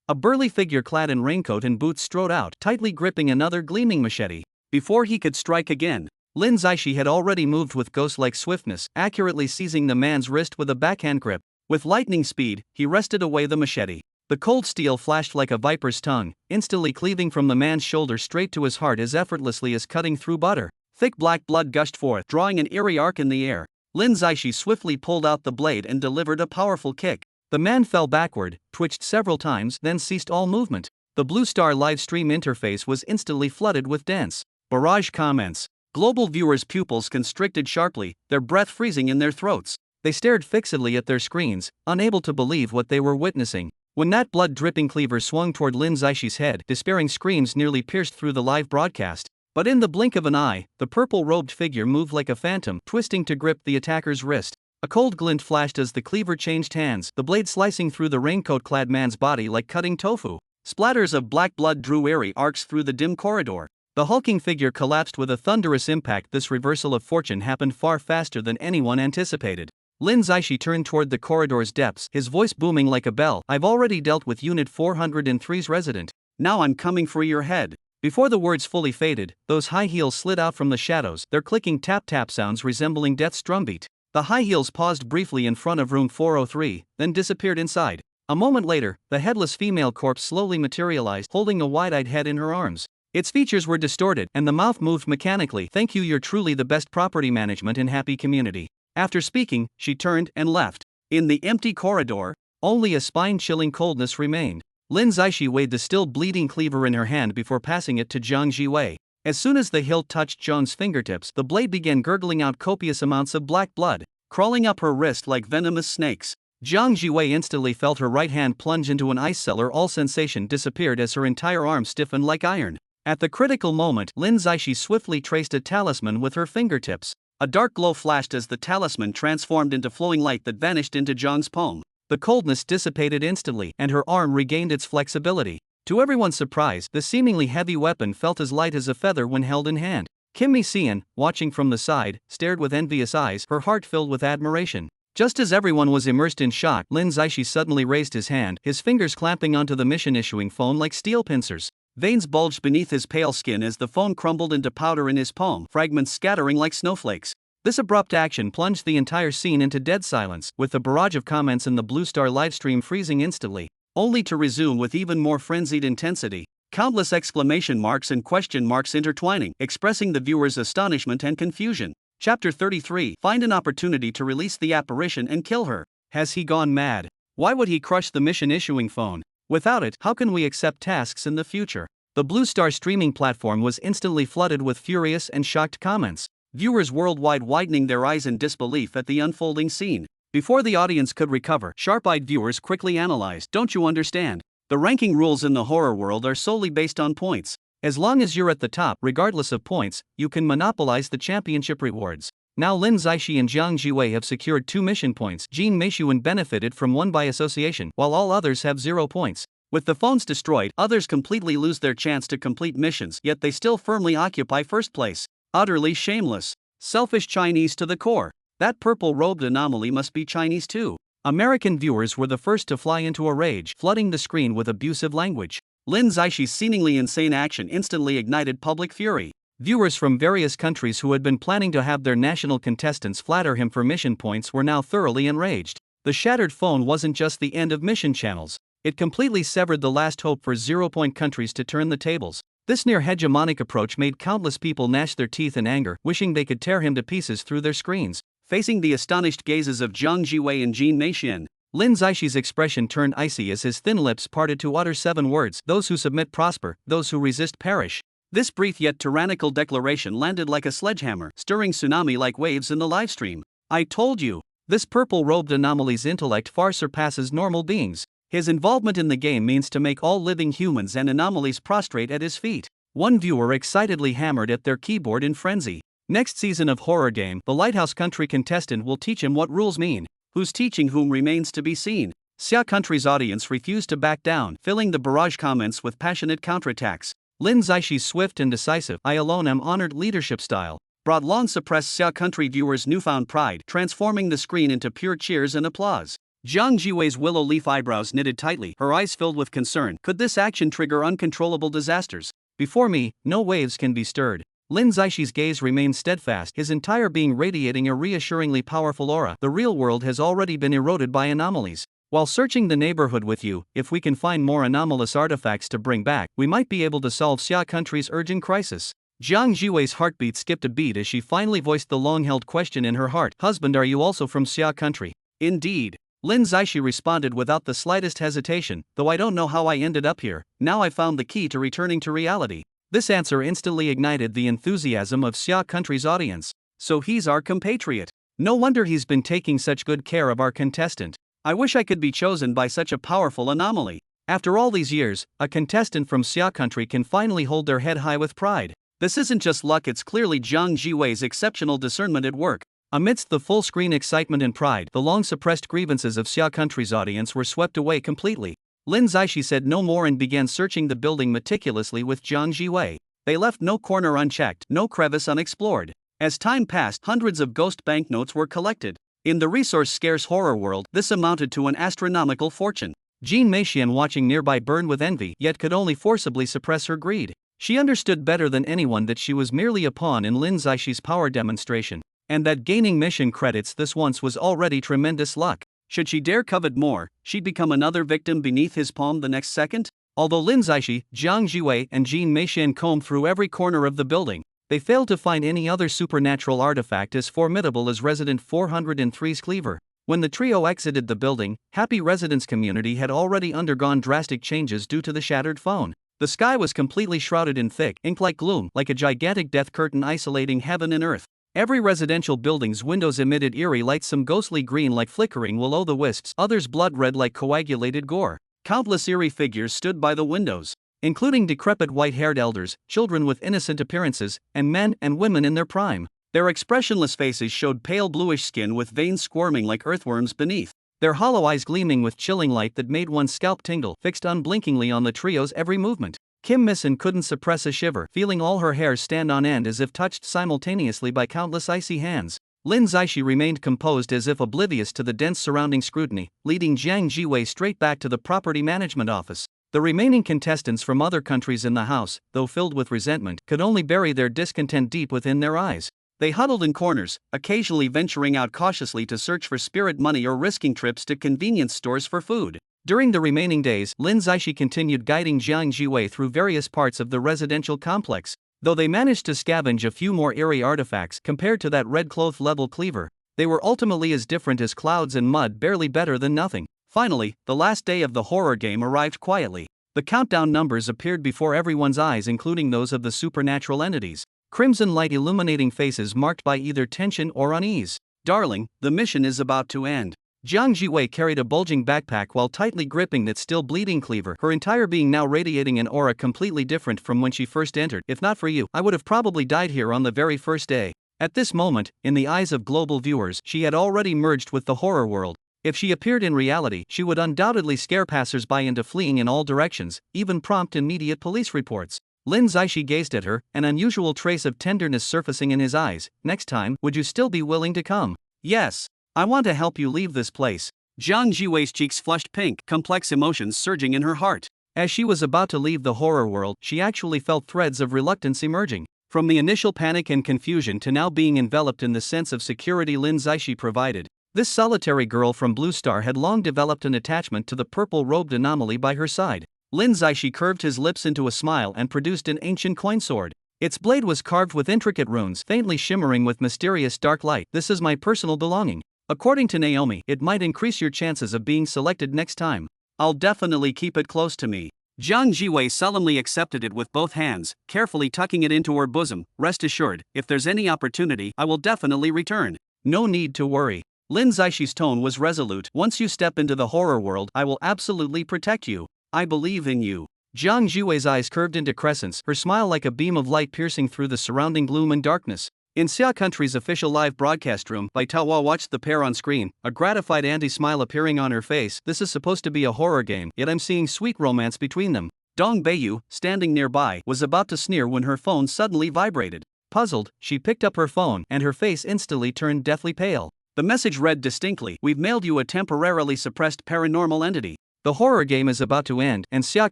A burly figure clad in raincoat and boots strode out, tightly gripping another gleaming machete. Before he could strike again, Lin Zaishi had already moved with ghost-like swiftness, accurately seizing the man's wrist with a backhand grip. With lightning speed, he wrested away the machete. The cold steel flashed like a viper's tongue, instantly cleaving from the man's shoulder straight to his heart as effortlessly as cutting through butter. Thick black blood gushed forth, drawing an eerie arc in the air. Lin Zaishi swiftly pulled out the blade and delivered a powerful kick. The man fell backward, twitched several times, then ceased all movement. The Blue Star live stream interface was instantly flooded with dense barrage comments. Global viewers' pupils constricted sharply, their breath freezing in their throats. They stared fixedly at their screens, unable to believe what they were witnessing. When that blood-dripping cleaver swung toward Lin Zaishi's head, despairing screams nearly pierced through the live broadcast. But in the blink of an eye, the purple-robed figure moved like a phantom, twisting to grip the attacker's wrist. A cold glint flashed as the cleaver changed hands, the blade slicing through the raincoat-clad man's body like cutting tofu. Splatters of black blood drew eerie arcs through the dim corridor. The hulking figure collapsed with a thunderous impact. This reversal of fortune happened far faster than anyone anticipated. Lin Zaishi turned toward the corridor's depths, his voice booming like a bell. I've already dealt with Unit 403's resident. Now I'm coming for your head. Before the words fully faded, those high heels slid out from the shadows, their clicking tap-tap sounds resembling death's drumbeat. The high heels paused briefly in front of room 403, then disappeared inside. A moment later, the headless female corpse slowly materialized, holding a wide-eyed head in her arms. Its features were distorted, and the mouth moved mechanically. Thank you, you're truly the best property management in happy community. After speaking, she turned and left. In the empty corridor, only a spine-chilling coldness remained. Lin Zaishi weighed the still bleeding cleaver in her hand before passing it to Zhang Jiwei. As soon as the hilt touched Zhang's fingertips, the blade began gurgling out copious amounts of black blood, crawling up her wrist like venomous snakes. Jiang Jiwei instantly felt her right hand plunge into an ice cellar. All sensation disappeared as her entire arm stiffened like iron. At the critical moment, Lin Zaishi swiftly traced a talisman with her fingertips. A dark glow flashed as the talisman transformed into flowing light that vanished into Jiang's palm. The coldness dissipated instantly, and her arm regained its flexibility. To everyone's surprise, the seemingly heavy weapon felt as light as a feather when held in hand. Kim Mi-seon, watching from the side, stared with envious eyes, her heart filled with admiration. Just as everyone was immersed in shock, Lin Zaishi suddenly raised his hand, his fingers clamping onto the mission-issuing phone like steel pincers. Veins bulged beneath his pale skin as the phone crumbled into powder in his palm, fragments scattering like snowflakes. This abrupt action plunged the entire scene into dead silence, with the barrage of comments in the Blue Star livestream freezing instantly, only to resume with even more frenzied intensity. Countless exclamation marks and question marks intertwining, expressing the viewer's astonishment and confusion. Chapter 33. Find an opportunity to release the apparition and kill her. Has he gone mad? Why would he crush the mission-issuing phone? Without it, how can we accept tasks in the future? The Blue Star streaming platform was instantly flooded with furious and shocked comments. Viewers worldwide widening their eyes in disbelief at the unfolding scene. Before the audience could recover, sharp-eyed viewers quickly analyzed. Don't you understand? The ranking rules in the horror world are solely based on points. As long as you're at the top, regardless of points, you can monopolize the championship rewards. Now Lin Zaishi and Jiang Jiwei have secured 2 mission points. Jean Meishuan benefited from 1 by association, while all others have 0 points. With the phones destroyed, others completely lose their chance to complete missions, yet they still firmly occupy first place. Utterly shameless. Selfish Chinese to the core. That purple-robed anomaly must be Chinese too. American viewers were the first to fly into a rage, flooding the screen with abusive language. Lin Zaishi's seemingly insane action instantly ignited public fury. Viewers from various countries who had been planning to have their national contestants flatter him for mission points were now thoroughly enraged. The shattered phone wasn't just the end of mission channels. It completely severed the last hope for 0-point countries to turn the tables. This near-hegemonic approach made countless people gnash their teeth in anger, wishing they could tear him to pieces through their screens. Facing the astonished gazes of Jiang Jiwei and Jean Meishuan, Lin Zaishi's expression turned icy as his thin lips parted to utter 7 words: "Those who submit prosper, those who resist perish." This brief yet tyrannical declaration landed like a sledgehammer, stirring tsunami-like waves in the livestream. I told you, this purple-robed anomaly's intellect far surpasses normal beings. His involvement in the game means to make all living humans and anomalies prostrate at his feet. One viewer excitedly hammered at their keyboard in frenzy. Next season of Horror Game, the Lighthouse Country contestant will teach him what rules mean. Who's teaching whom remains to be seen. Xia Country's audience refused to back down, filling the barrage comments with passionate counterattacks. Lin Zaishi's swift and decisive "I alone am honored" leadership style brought long-suppressed Xia Country viewers newfound pride, transforming the screen into pure cheers and applause. Jiang Jiwei's willow leaf eyebrows knitted tightly, her eyes filled with concern. Could this action trigger uncontrollable disasters? Before me, no waves can be stirred. Lin Zaishi's gaze remained steadfast, his entire being radiating a reassuringly powerful aura. The real world has already been eroded by anomalies. While searching the neighborhood with you, if we can find more anomalous artifacts to bring back, we might be able to solve Xia Country's urgent crisis. Jiang Jiwei's heartbeat skipped a beat as she finally voiced the long-held question in her heart. Husband, are you also from Xia Country? Indeed. Lin Zaishi responded without the slightest hesitation, though I don't know how I ended up here, now I found the key to returning to reality. This answer instantly ignited the enthusiasm of Xia Country's audience. So he's our compatriot. No wonder he's been taking such good care of our contestant. I wish I could be chosen by such a powerful anomaly. After all these years, a contestant from Xia Country can finally hold their head high with pride. This isn't just luck, it's clearly Jiang Jiwei's exceptional discernment at work. Amidst the full-screen excitement and pride, the long-suppressed grievances of Xia Country's audience were swept away completely. Lin Zaishi said no more and began searching the building meticulously with Jiang Jiwei. They left no corner unchecked, no crevice unexplored. As time passed, hundreds of ghost banknotes were collected. In the resource-scarce horror world, this amounted to an astronomical fortune. Jean Meishuan, watching nearby, burned with envy, yet could only forcibly suppress her greed. She understood better than anyone that she was merely a pawn in Lin Zaishi's power demonstration, and that gaining mission credits this once was already tremendous luck. Should she dare covet more, she'd become another victim beneath his palm the next second. Although Lin Zaishi, Jiang Jiwei, and Jean Meishuan combed through every corner of the building, they failed to find any other supernatural artifact as formidable as Resident 403's cleaver. When the trio exited the building, Happy Residence community had already undergone drastic changes due to the shattered phone. The sky was completely shrouded in thick, ink-like gloom, like a gigantic death curtain isolating heaven and earth. Every residential building's windows emitted eerie light, some ghostly green like flickering will-o'-the-wisps, others blood red like coagulated gore. Countless eerie figures stood by the windows, including decrepit white-haired elders, children with innocent appearances, and men and women in their prime. Their expressionless faces showed pale bluish skin with veins squirming like earthworms beneath, their hollow eyes gleaming with chilling light that made one's scalp tingle, fixed unblinkingly on the trio's every movement. Kim Mison couldn't suppress a shiver, feeling all her hairs stand on end as if touched simultaneously by countless icy hands. Lin Zaishi remained composed as if oblivious to the dense surrounding scrutiny, leading Jiang Jiwei straight back to the property management office. The remaining contestants from other countries in the house, though filled with resentment, could only bury their discontent deep within their eyes. They huddled in corners, occasionally venturing out cautiously to search for spirit money or risking trips to convenience stores for food. During the remaining days, Lin Zaishi continued guiding Jiang Jiwei through various parts of the residential complex. Though they managed to scavenge a few more eerie artifacts compared to that red cloth level cleaver, they were ultimately as different as clouds and mud, barely better than nothing. Finally, the last day of the horror game arrived quietly. The countdown numbers appeared before everyone's eyes, including those of the supernatural entities. Crimson light illuminating faces marked by either tension or unease. Darling, the mission is about to end. Jiang Jiwei carried a bulging backpack while tightly gripping that still bleeding cleaver, her entire being now radiating an aura completely different from when she first entered. If not for you, I would have probably died here on the very first day. At this moment, in the eyes of global viewers, she had already merged with the horror world. If she appeared in reality, she would undoubtedly scare passers-by into fleeing in all directions, even prompt immediate police reports. Lin Zaishi gazed at her, an unusual trace of tenderness surfacing in his eyes. Next time, would you still be willing to come? Yes. I want to help you leave this place. Jiang Jiwei's cheeks flushed pink, complex emotions surging in her heart. As she was about to leave the horror world, she actually felt threads of reluctance emerging. From the initial panic and confusion to now being enveloped in the sense of security Lin Zaishi provided, this solitary girl from Blue Star had long developed an attachment to the purple-robed anomaly by her side. Lin Zaishi curved his lips into a smile and produced an ancient coin sword. Its blade was carved with intricate runes, faintly shimmering with mysterious dark light. This is my personal belonging. According to Naomi, it might increase your chances of being selected next time. I'll definitely keep it close to me. Jiang Jiwei solemnly accepted it with both hands, carefully tucking it into her bosom. Rest assured, if there's any opportunity, I will definitely return. No need to worry. Lin Zaishi's tone was resolute. Once you step into the horror world, I will absolutely protect you. I believe in you. Jiang Jiwei's eyes curved into crescents, her smile like a beam of light piercing through the surrounding gloom and darkness. In Xia Country's official live broadcast room, Bai Taohua watched the pair on screen, a gratified anti-smile appearing on her face. This is supposed to be a horror game, yet I'm seeing sweet romance between them. Dong Beiyu, standing nearby, was about to sneer when her phone suddenly vibrated. Puzzled, she picked up her phone, and her face instantly turned deathly pale. The message read distinctly, "We've mailed you a temporarily suppressed paranormal entity. The horror game is about to end, and Xia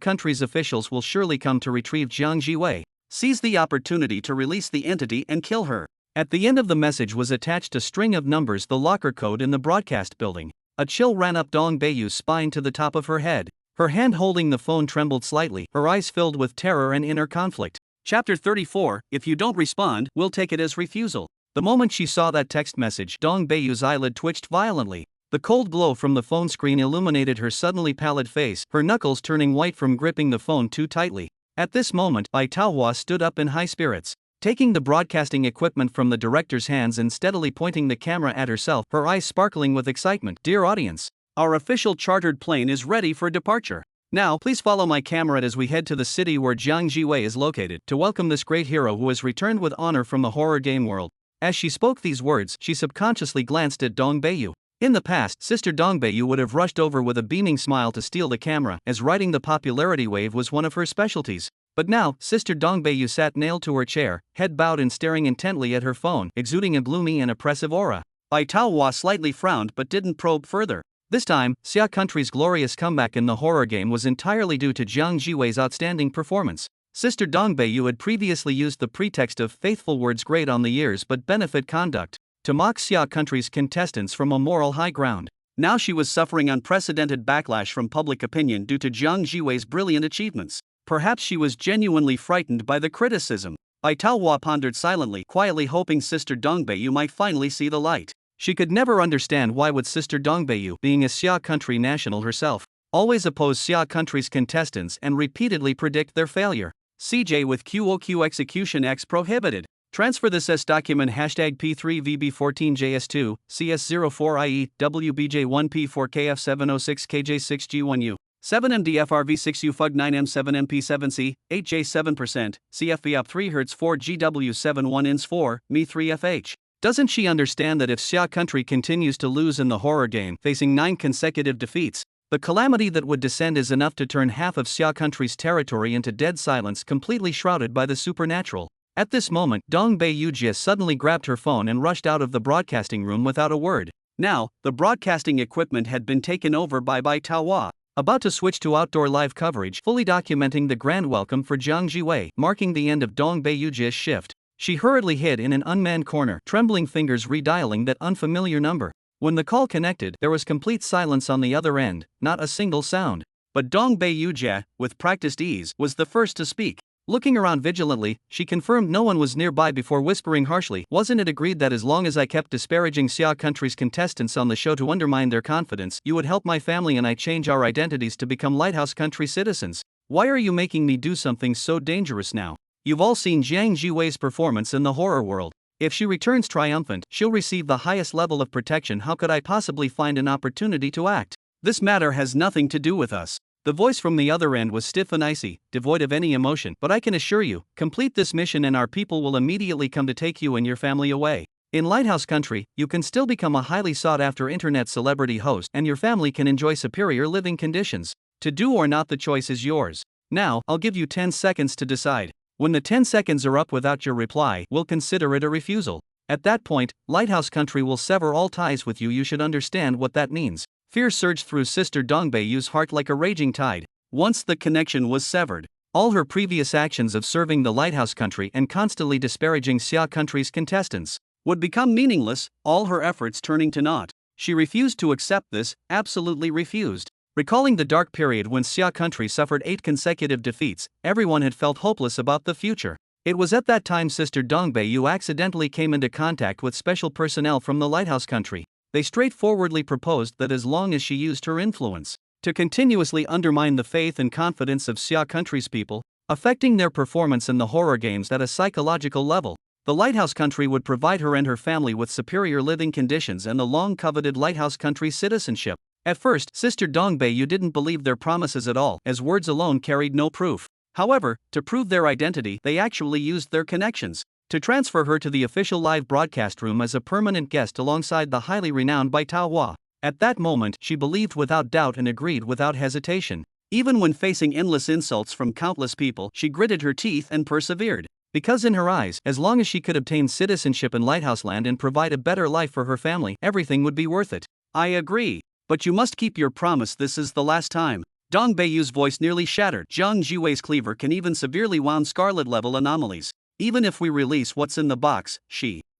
Country's officials will surely come to retrieve Jiang Jiwei. Seize the opportunity to release the entity and kill her." At the end of the message was attached a string of numbers, the locker code in the broadcast building. A chill ran up Dong Beiyu's spine to the top of her head. Her hand holding the phone trembled slightly, her eyes filled with terror and inner conflict. Chapter 34, If you don't respond, we'll take it as refusal. The moment she saw that text message, Dong Beiyu's eyelid twitched violently. The cold glow from the phone screen illuminated her suddenly pallid face, her knuckles turning white from gripping the phone too tightly. At this moment, Bai Taohua stood up in high spirits. Taking the broadcasting equipment from the director's hands and steadily pointing the camera at herself, her eyes sparkling with excitement. "Dear audience, our official chartered plane is ready for departure. Now, please follow my camera as we head to the city where Jiang Jiwei is located, to welcome this great hero who has returned with honor from the horror game world." As she spoke these words, she subconsciously glanced at Dong Beiyu. In the past, Sister Dong Beiyu would have rushed over with a beaming smile to steal the camera, as riding the popularity wave was one of her specialties. But now, Sister Dong Beiyu sat nailed to her chair, head bowed and staring intently at her phone, exuding a gloomy and oppressive aura. Bai Taohua slightly frowned but didn't probe further. This time, Xia Country's glorious comeback in the horror game was entirely due to Jiang Jiwei's outstanding performance. Sister Dong Beiyu had previously used the pretext of faithful words great on the years but benefit conduct to mock Xia Country's contestants from a moral high ground. Now she was suffering unprecedented backlash from public opinion due to Jiang Jiwei's brilliant achievements. Perhaps she was genuinely frightened by the criticism. Bai Taohua pondered silently, quietly hoping Sister Dong Beiyu might finally see the light. She could never understand why would Sister Dong Beiyu, being a Xia Country national herself, always oppose Xia Country's contestants and repeatedly predict their failure. CJ with QOQ execution X prohibited. Transfer this S document hashtag P3VB14JS2, CS04IE, WBJ1P4KF706KJ6G1U. 7MDFRV6U FUG9M7MP7C, 8J7%, CFBOP 3 Hz 4GW71INS4, Me3FH. Doesn't she understand that if Xia country continues to lose in the horror game, facing 9 consecutive defeats, the calamity that would descend is enough to turn half of Xia country's territory into dead silence, completely shrouded by the supernatural? At this moment, Dong Beiyujie suddenly grabbed her phone and rushed out of the broadcasting room without a word. Now, the broadcasting equipment had been taken over by Bai Taohua, about to switch to outdoor live coverage, fully documenting the grand welcome for Jiang Jiwei, marking the end of Dong Beiyujie's shift. She hurriedly hid in an unmanned corner, trembling fingers redialing that unfamiliar number. When the call connected, there was complete silence on the other end, not a single sound. But Dong Beiyujie, with practiced ease, was the first to speak. Looking around vigilantly, she confirmed no one was nearby before whispering harshly, "Wasn't it agreed that as long as I kept disparaging Xia country's contestants on the show to undermine their confidence, you would help my family and I change our identities to become Lighthouse country citizens? Why are you making me do something so dangerous now? You've all seen Jiang Jiwei's performance in the horror world. If she returns triumphant, she'll receive the highest level of protection. How could I possibly find an opportunity to act? This matter has nothing to do with us." The voice from the other end was stiff and icy, devoid of any emotion. "But I can assure you, complete this mission and our people will immediately come to take you and your family away. In Lighthouse country, you can still become a highly sought-after internet celebrity host and your family can enjoy superior living conditions. To do or not, the choice is yours. Now, I'll give you 10 seconds to decide. When the 10 seconds are up without your reply, we'll consider it a refusal. At that point, Lighthouse country will sever all ties with you. You should understand what that means." Fear surged through Sister Dongbei's heart like a raging tide. Once the connection was severed, all her previous actions of serving the Lighthouse country and constantly disparaging Xia country's contestants would become meaningless, all her efforts turning to naught. She refused to accept this, absolutely refused. Recalling the dark period when Xia country suffered 8 consecutive defeats, everyone had felt hopeless about the future. It was at that time Sister Dongbei accidentally came into contact with special personnel from the Lighthouse country. They straightforwardly proposed that as long as she used her influence to continuously undermine the faith and confidence of Xia country's people, affecting their performance in the horror games at a psychological level, the Lighthouse country would provide her and her family with superior living conditions and the long-coveted Lighthouse country citizenship. At first, Sister Dongbei didn't believe their promises at all, as words alone carried no proof. However, to prove their identity, they actually used their connections to transfer her to the official live broadcast room as a permanent guest alongside the highly renowned Bai Taohua. At that moment, she believed without doubt and agreed without hesitation. Even when facing endless insults from countless people, she gritted her teeth and persevered. Because in her eyes, as long as she could obtain citizenship in Lighthouse Land and provide a better life for her family, everything would be worth it. "I agree. But you must keep your promise. This is the last time." Dong Beiyu's voice nearly shattered. Jiang Jiwei's cleaver can even severely wound scarlet-level anomalies. Even if we release what's in the box,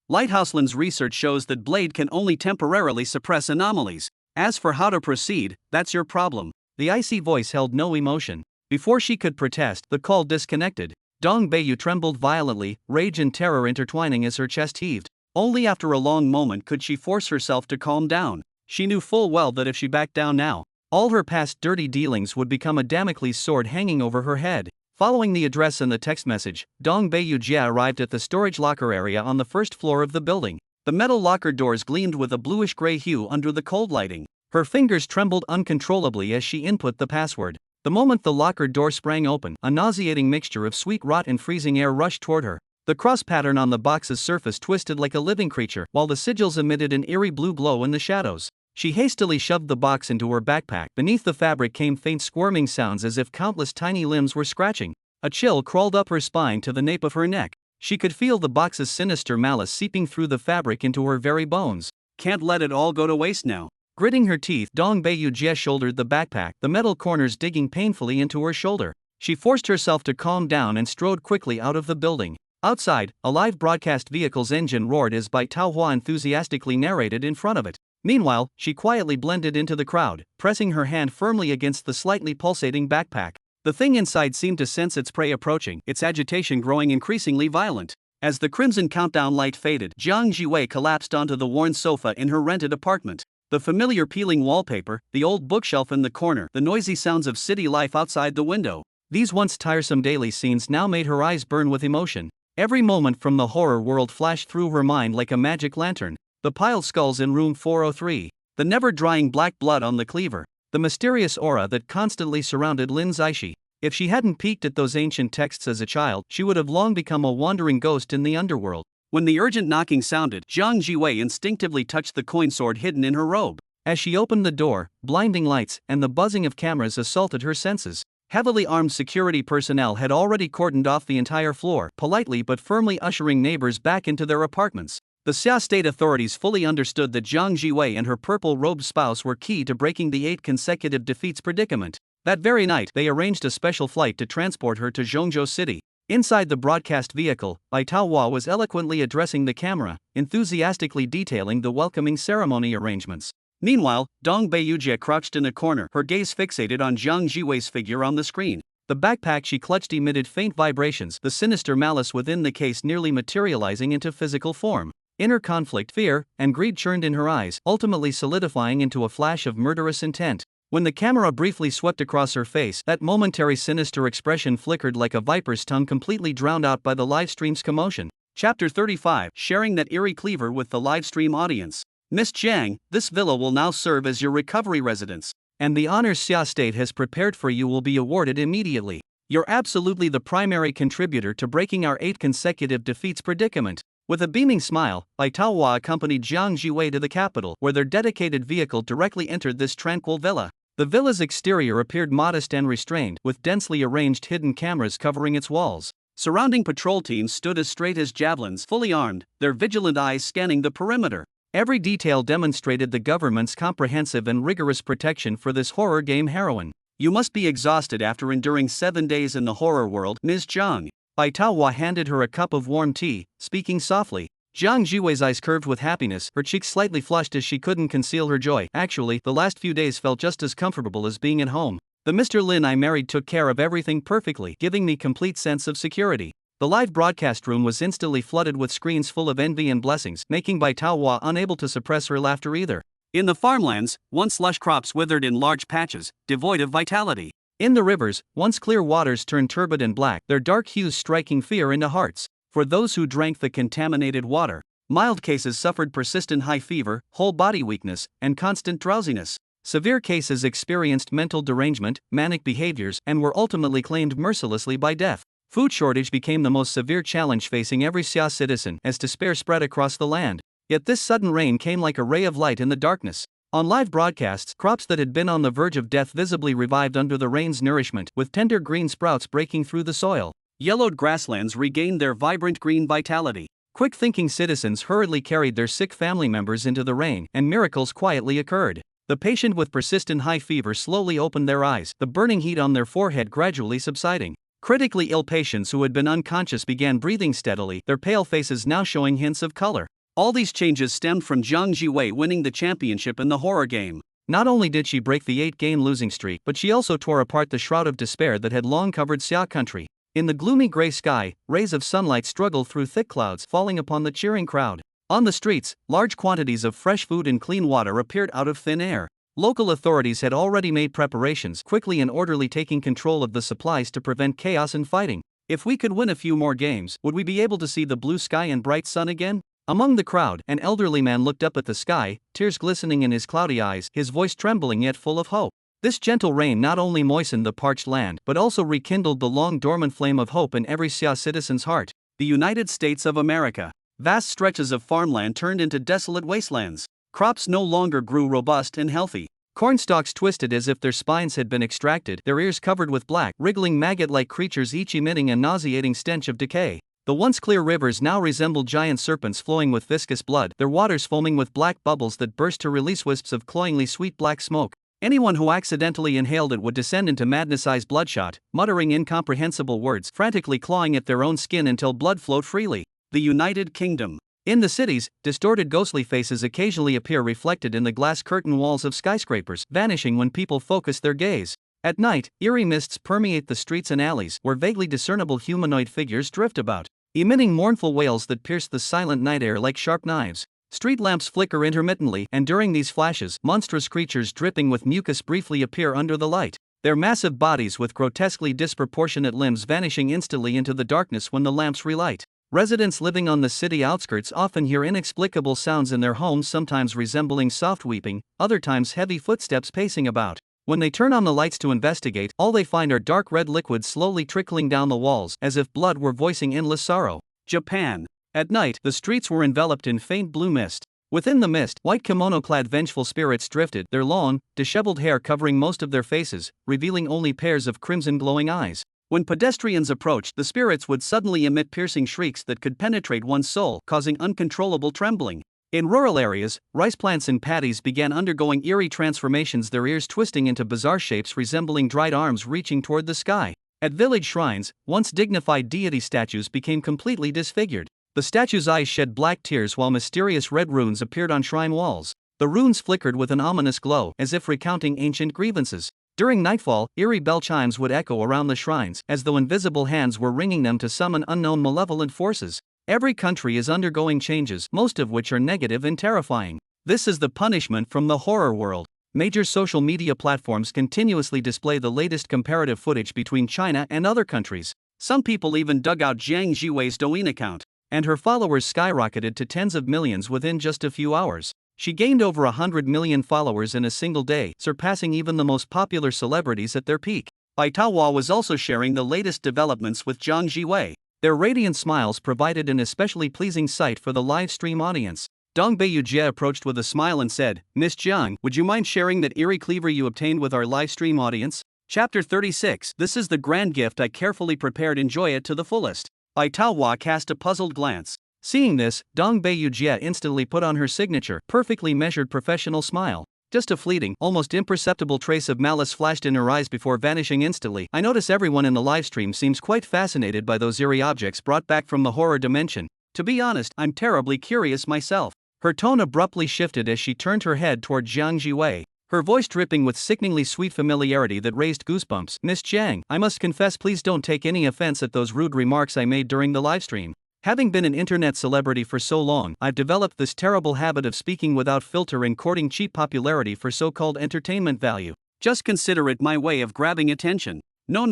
Lighthouseland's research shows that Blade can only temporarily suppress anomalies. As for how to proceed, that's your problem. The icy voice held no emotion. Before she could protest, the call disconnected. Dong Beiyu trembled violently, rage and terror intertwining as her chest heaved. Only after a long moment could she force herself to calm down. She knew full well that if she backed down now, all her past dirty dealings would become a Damocles sword hanging over her head. Following the address and the text message, Dong Beiyujie arrived at the storage locker area on the first floor of the building. The metal locker doors gleamed with a bluish-gray hue under the cold lighting. Her fingers trembled uncontrollably as she input the password. The moment the locker door sprang open, a nauseating mixture of sweet rot and freezing air rushed toward her. The cross pattern on the box's surface twisted like a living creature, while the sigils emitted an eerie blue glow in the shadows. She hastily shoved the box into her backpack. Beneath the fabric came faint squirming sounds as if countless tiny limbs were scratching. A chill crawled up her spine to the nape of her neck. She could feel the box's sinister malice seeping through the fabric into her very bones. Can't let it all go to waste now. Gritting her teeth, Dong Beiyujie shouldered the backpack, the metal corners digging painfully into her shoulder. She forced herself to calm down and strode quickly out of the building. Outside, a live broadcast vehicle's engine roared as Bai Taohua enthusiastically narrated in front of it. Meanwhile, she quietly blended into the crowd, pressing her hand firmly against the slightly pulsating backpack. The thing inside seemed to sense its prey approaching, its agitation growing increasingly violent. As the crimson countdown light faded, Jiang Jiwei collapsed onto the worn sofa in her rented apartment. The familiar peeling wallpaper, the old bookshelf in the corner, the noisy sounds of city life outside the window. These once tiresome daily scenes now made her eyes burn with emotion. Every moment from the horror world flashed through her mind like a magic lantern. The piled skulls in room 403, the never-drying black blood on the cleaver, the mysterious aura that constantly surrounded Lin Zaishi. If she hadn't peeked at those ancient texts as a child, she would have long become a wandering ghost in the underworld. When the urgent knocking sounded, Zhang Jiwei instinctively touched the coin sword hidden in her robe. As she opened the door, blinding lights and the buzzing of cameras assaulted her senses. Heavily armed security personnel had already cordoned off the entire floor, politely but firmly ushering neighbors back into their apartments. The Xia state authorities fully understood that Zhang Jiwei and her purple-robed spouse were key to breaking the 8 consecutive defeats predicament. That very night, they arranged a special flight to transport her to Zhongzhou City. Inside the broadcast vehicle, Bai Taohua was eloquently addressing the camera, enthusiastically detailing the welcoming ceremony arrangements. Meanwhile, Dong Beiyujie crouched in a corner, her gaze fixated on Zhang Jiwei's figure on the screen. The backpack she clutched emitted faint vibrations, the sinister malice within the case nearly materializing into physical form. Inner conflict, fear, and greed churned in her eyes, ultimately solidifying into a flash of murderous intent. When the camera briefly swept across her face, that momentary sinister expression flickered like a viper's tongue, completely drowned out by the livestream's commotion. Chapter 35, sharing that eerie cleaver with the livestream audience. Miss Jiang, this villa will now serve as your recovery residence, and the honors Xia State has prepared for you will be awarded immediately. You're absolutely the primary contributor to breaking our 8 consecutive defeats predicament. With a beaming smile, Bai Taohua accompanied Zhang Jiwei to the capital, where their dedicated vehicle directly entered this tranquil villa. The villa's exterior appeared modest and restrained, with densely arranged hidden cameras covering its walls. Surrounding patrol teams stood as straight as javelins, fully armed, their vigilant eyes scanning the perimeter. Every detail demonstrated the government's comprehensive and rigorous protection for this horror game heroine. You must be exhausted after enduring 7 days in the horror world, Ms. Zhang. Bai Taohua handed her a cup of warm tea, speaking softly. Zhang Jiwei's eyes curved with happiness, her cheeks slightly flushed as she couldn't conceal her joy. Actually, the last few days felt just as comfortable as being at home. The Mr. Lin I married took care of everything perfectly, giving me complete sense of security. The live broadcast room was instantly flooded with screens full of envy and blessings, making Bai Taohua unable to suppress her laughter either. In the farmlands, once lush crops withered in large patches, devoid of vitality. In the rivers, once clear waters turned turbid and black, their dark hues striking fear into hearts. For those who drank the contaminated water, mild cases suffered persistent high fever, whole body weakness, and constant drowsiness. Severe cases experienced mental derangement, manic behaviors, and were ultimately claimed mercilessly by death. Food shortage became the most severe challenge facing every Xia citizen as despair spread across the land. Yet this sudden rain came like a ray of light in the darkness. On live broadcasts, crops that had been on the verge of death visibly revived under the rain's nourishment, with tender green sprouts breaking through the soil. Yellowed grasslands regained their vibrant green vitality. Quick-thinking citizens hurriedly carried their sick family members into the rain, and miracles quietly occurred. The patient with persistent high fever slowly opened their eyes, the burning heat on their forehead gradually subsiding. Critically ill patients who had been unconscious began breathing steadily, their pale faces now showing hints of color. All these changes stemmed from Zhang Jiwei winning the championship in the horror game. Not only did she break the 8-game losing streak, but she also tore apart the shroud of despair that had long covered Xia country. In the gloomy gray sky, rays of sunlight struggled through thick clouds, falling upon the cheering crowd. On the streets, large quantities of fresh food and clean water appeared out of thin air. Local authorities had already made preparations, quickly and orderly taking control of the supplies to prevent chaos and fighting. If we could win a few more games, would we be able to see the blue sky and bright sun again? Among the crowd, an elderly man looked up at the sky, tears glistening in his cloudy eyes, his voice trembling yet full of hope. This gentle rain not only moistened the parched land, but also rekindled the long-dormant flame of hope in every Xia citizen's heart. The United States of America. Vast stretches of farmland turned into desolate wastelands. Crops no longer grew robust and healthy. Corn stalks twisted as if their spines had been extracted, their ears covered with black, wriggling maggot-like creatures, each emitting a nauseating stench of decay. The once clear rivers now resembled giant serpents flowing with viscous blood, their waters foaming with black bubbles that burst to release wisps of cloyingly sweet black smoke. Anyone who accidentally inhaled it would descend into madness-eyed bloodshot, muttering incomprehensible words, frantically clawing at their own skin until blood flowed freely. The United Kingdom. In the cities, distorted ghostly faces occasionally appear reflected in the glass curtain walls of skyscrapers, vanishing when people focus their gaze. At night, eerie mists permeate the streets and alleys, where vaguely discernible humanoid figures drift about, emitting mournful wails that pierce the silent night air like sharp knives. Street lamps flicker intermittently, and during these flashes, monstrous creatures dripping with mucus briefly appear under the light, their massive bodies with grotesquely disproportionate limbs vanishing instantly into the darkness when the lamps relight. Residents living on the city outskirts often hear inexplicable sounds in their homes, sometimes resembling soft weeping, other times heavy footsteps pacing about. When they turn on the lights to investigate, all they find are dark red liquids slowly trickling down the walls, as if blood were voicing endless sorrow. Japan. At night, the streets were enveloped in faint blue mist. Within the mist, white kimono-clad vengeful spirits drifted, their long, disheveled hair covering most of their faces, revealing only pairs of crimson glowing eyes. When pedestrians approached, the spirits would suddenly emit piercing shrieks that could penetrate one's soul, causing uncontrollable trembling. In rural areas, rice plants in paddies began undergoing eerie transformations, their ears twisting into bizarre shapes resembling dried arms reaching toward the sky. At village shrines, once dignified deity statues became completely disfigured. The statues' eyes shed black tears while mysterious red runes appeared on shrine walls. The runes flickered with an ominous glow, as if recounting ancient grievances. During nightfall, eerie bell chimes would echo around the shrines, as though invisible hands were ringing them to summon unknown malevolent forces. Every country is undergoing changes, most of which are negative and terrifying. This is the punishment from the horror world. Major social media platforms continuously display the latest comparative footage between China and other countries. Some people even dug out Zhang Jiwei's Douyin account, and her followers skyrocketed to tens of millions within just a few hours. She gained over 100 million followers in a single day, surpassing even the most popular celebrities at their peak. Bai Taohua was also sharing the latest developments with Zhang Jiwei. Their radiant smiles provided an especially pleasing sight for the live stream audience. Dong Beiyujie approached with a smile and said, "Miss Jiang, would you mind sharing that eerie cleaver you obtained with our live stream audience?" Chapter 36. This is the grand gift I carefully prepared, enjoy it to the fullest. Bai Taohua cast a puzzled glance. Seeing this, Dong Beiyujie instantly put on her signature, perfectly measured professional smile. Just a fleeting, almost imperceptible trace of malice flashed in her eyes before vanishing instantly. I notice everyone in the livestream seems quite fascinated by those eerie objects brought back from the horror dimension. To be honest, I'm terribly curious myself. Her tone abruptly shifted as she turned her head toward Zhang Jiwei, her voice dripping with sickeningly sweet familiarity that raised goosebumps. "Miss Jiang, I must confess, please don't take any offense at those rude remarks I made during the livestream. Having been an internet celebrity for so long, I've developed this terrible habit of speaking without filter and courting cheap popularity for so-called entertainment value. Just consider it my way of grabbing attention." No,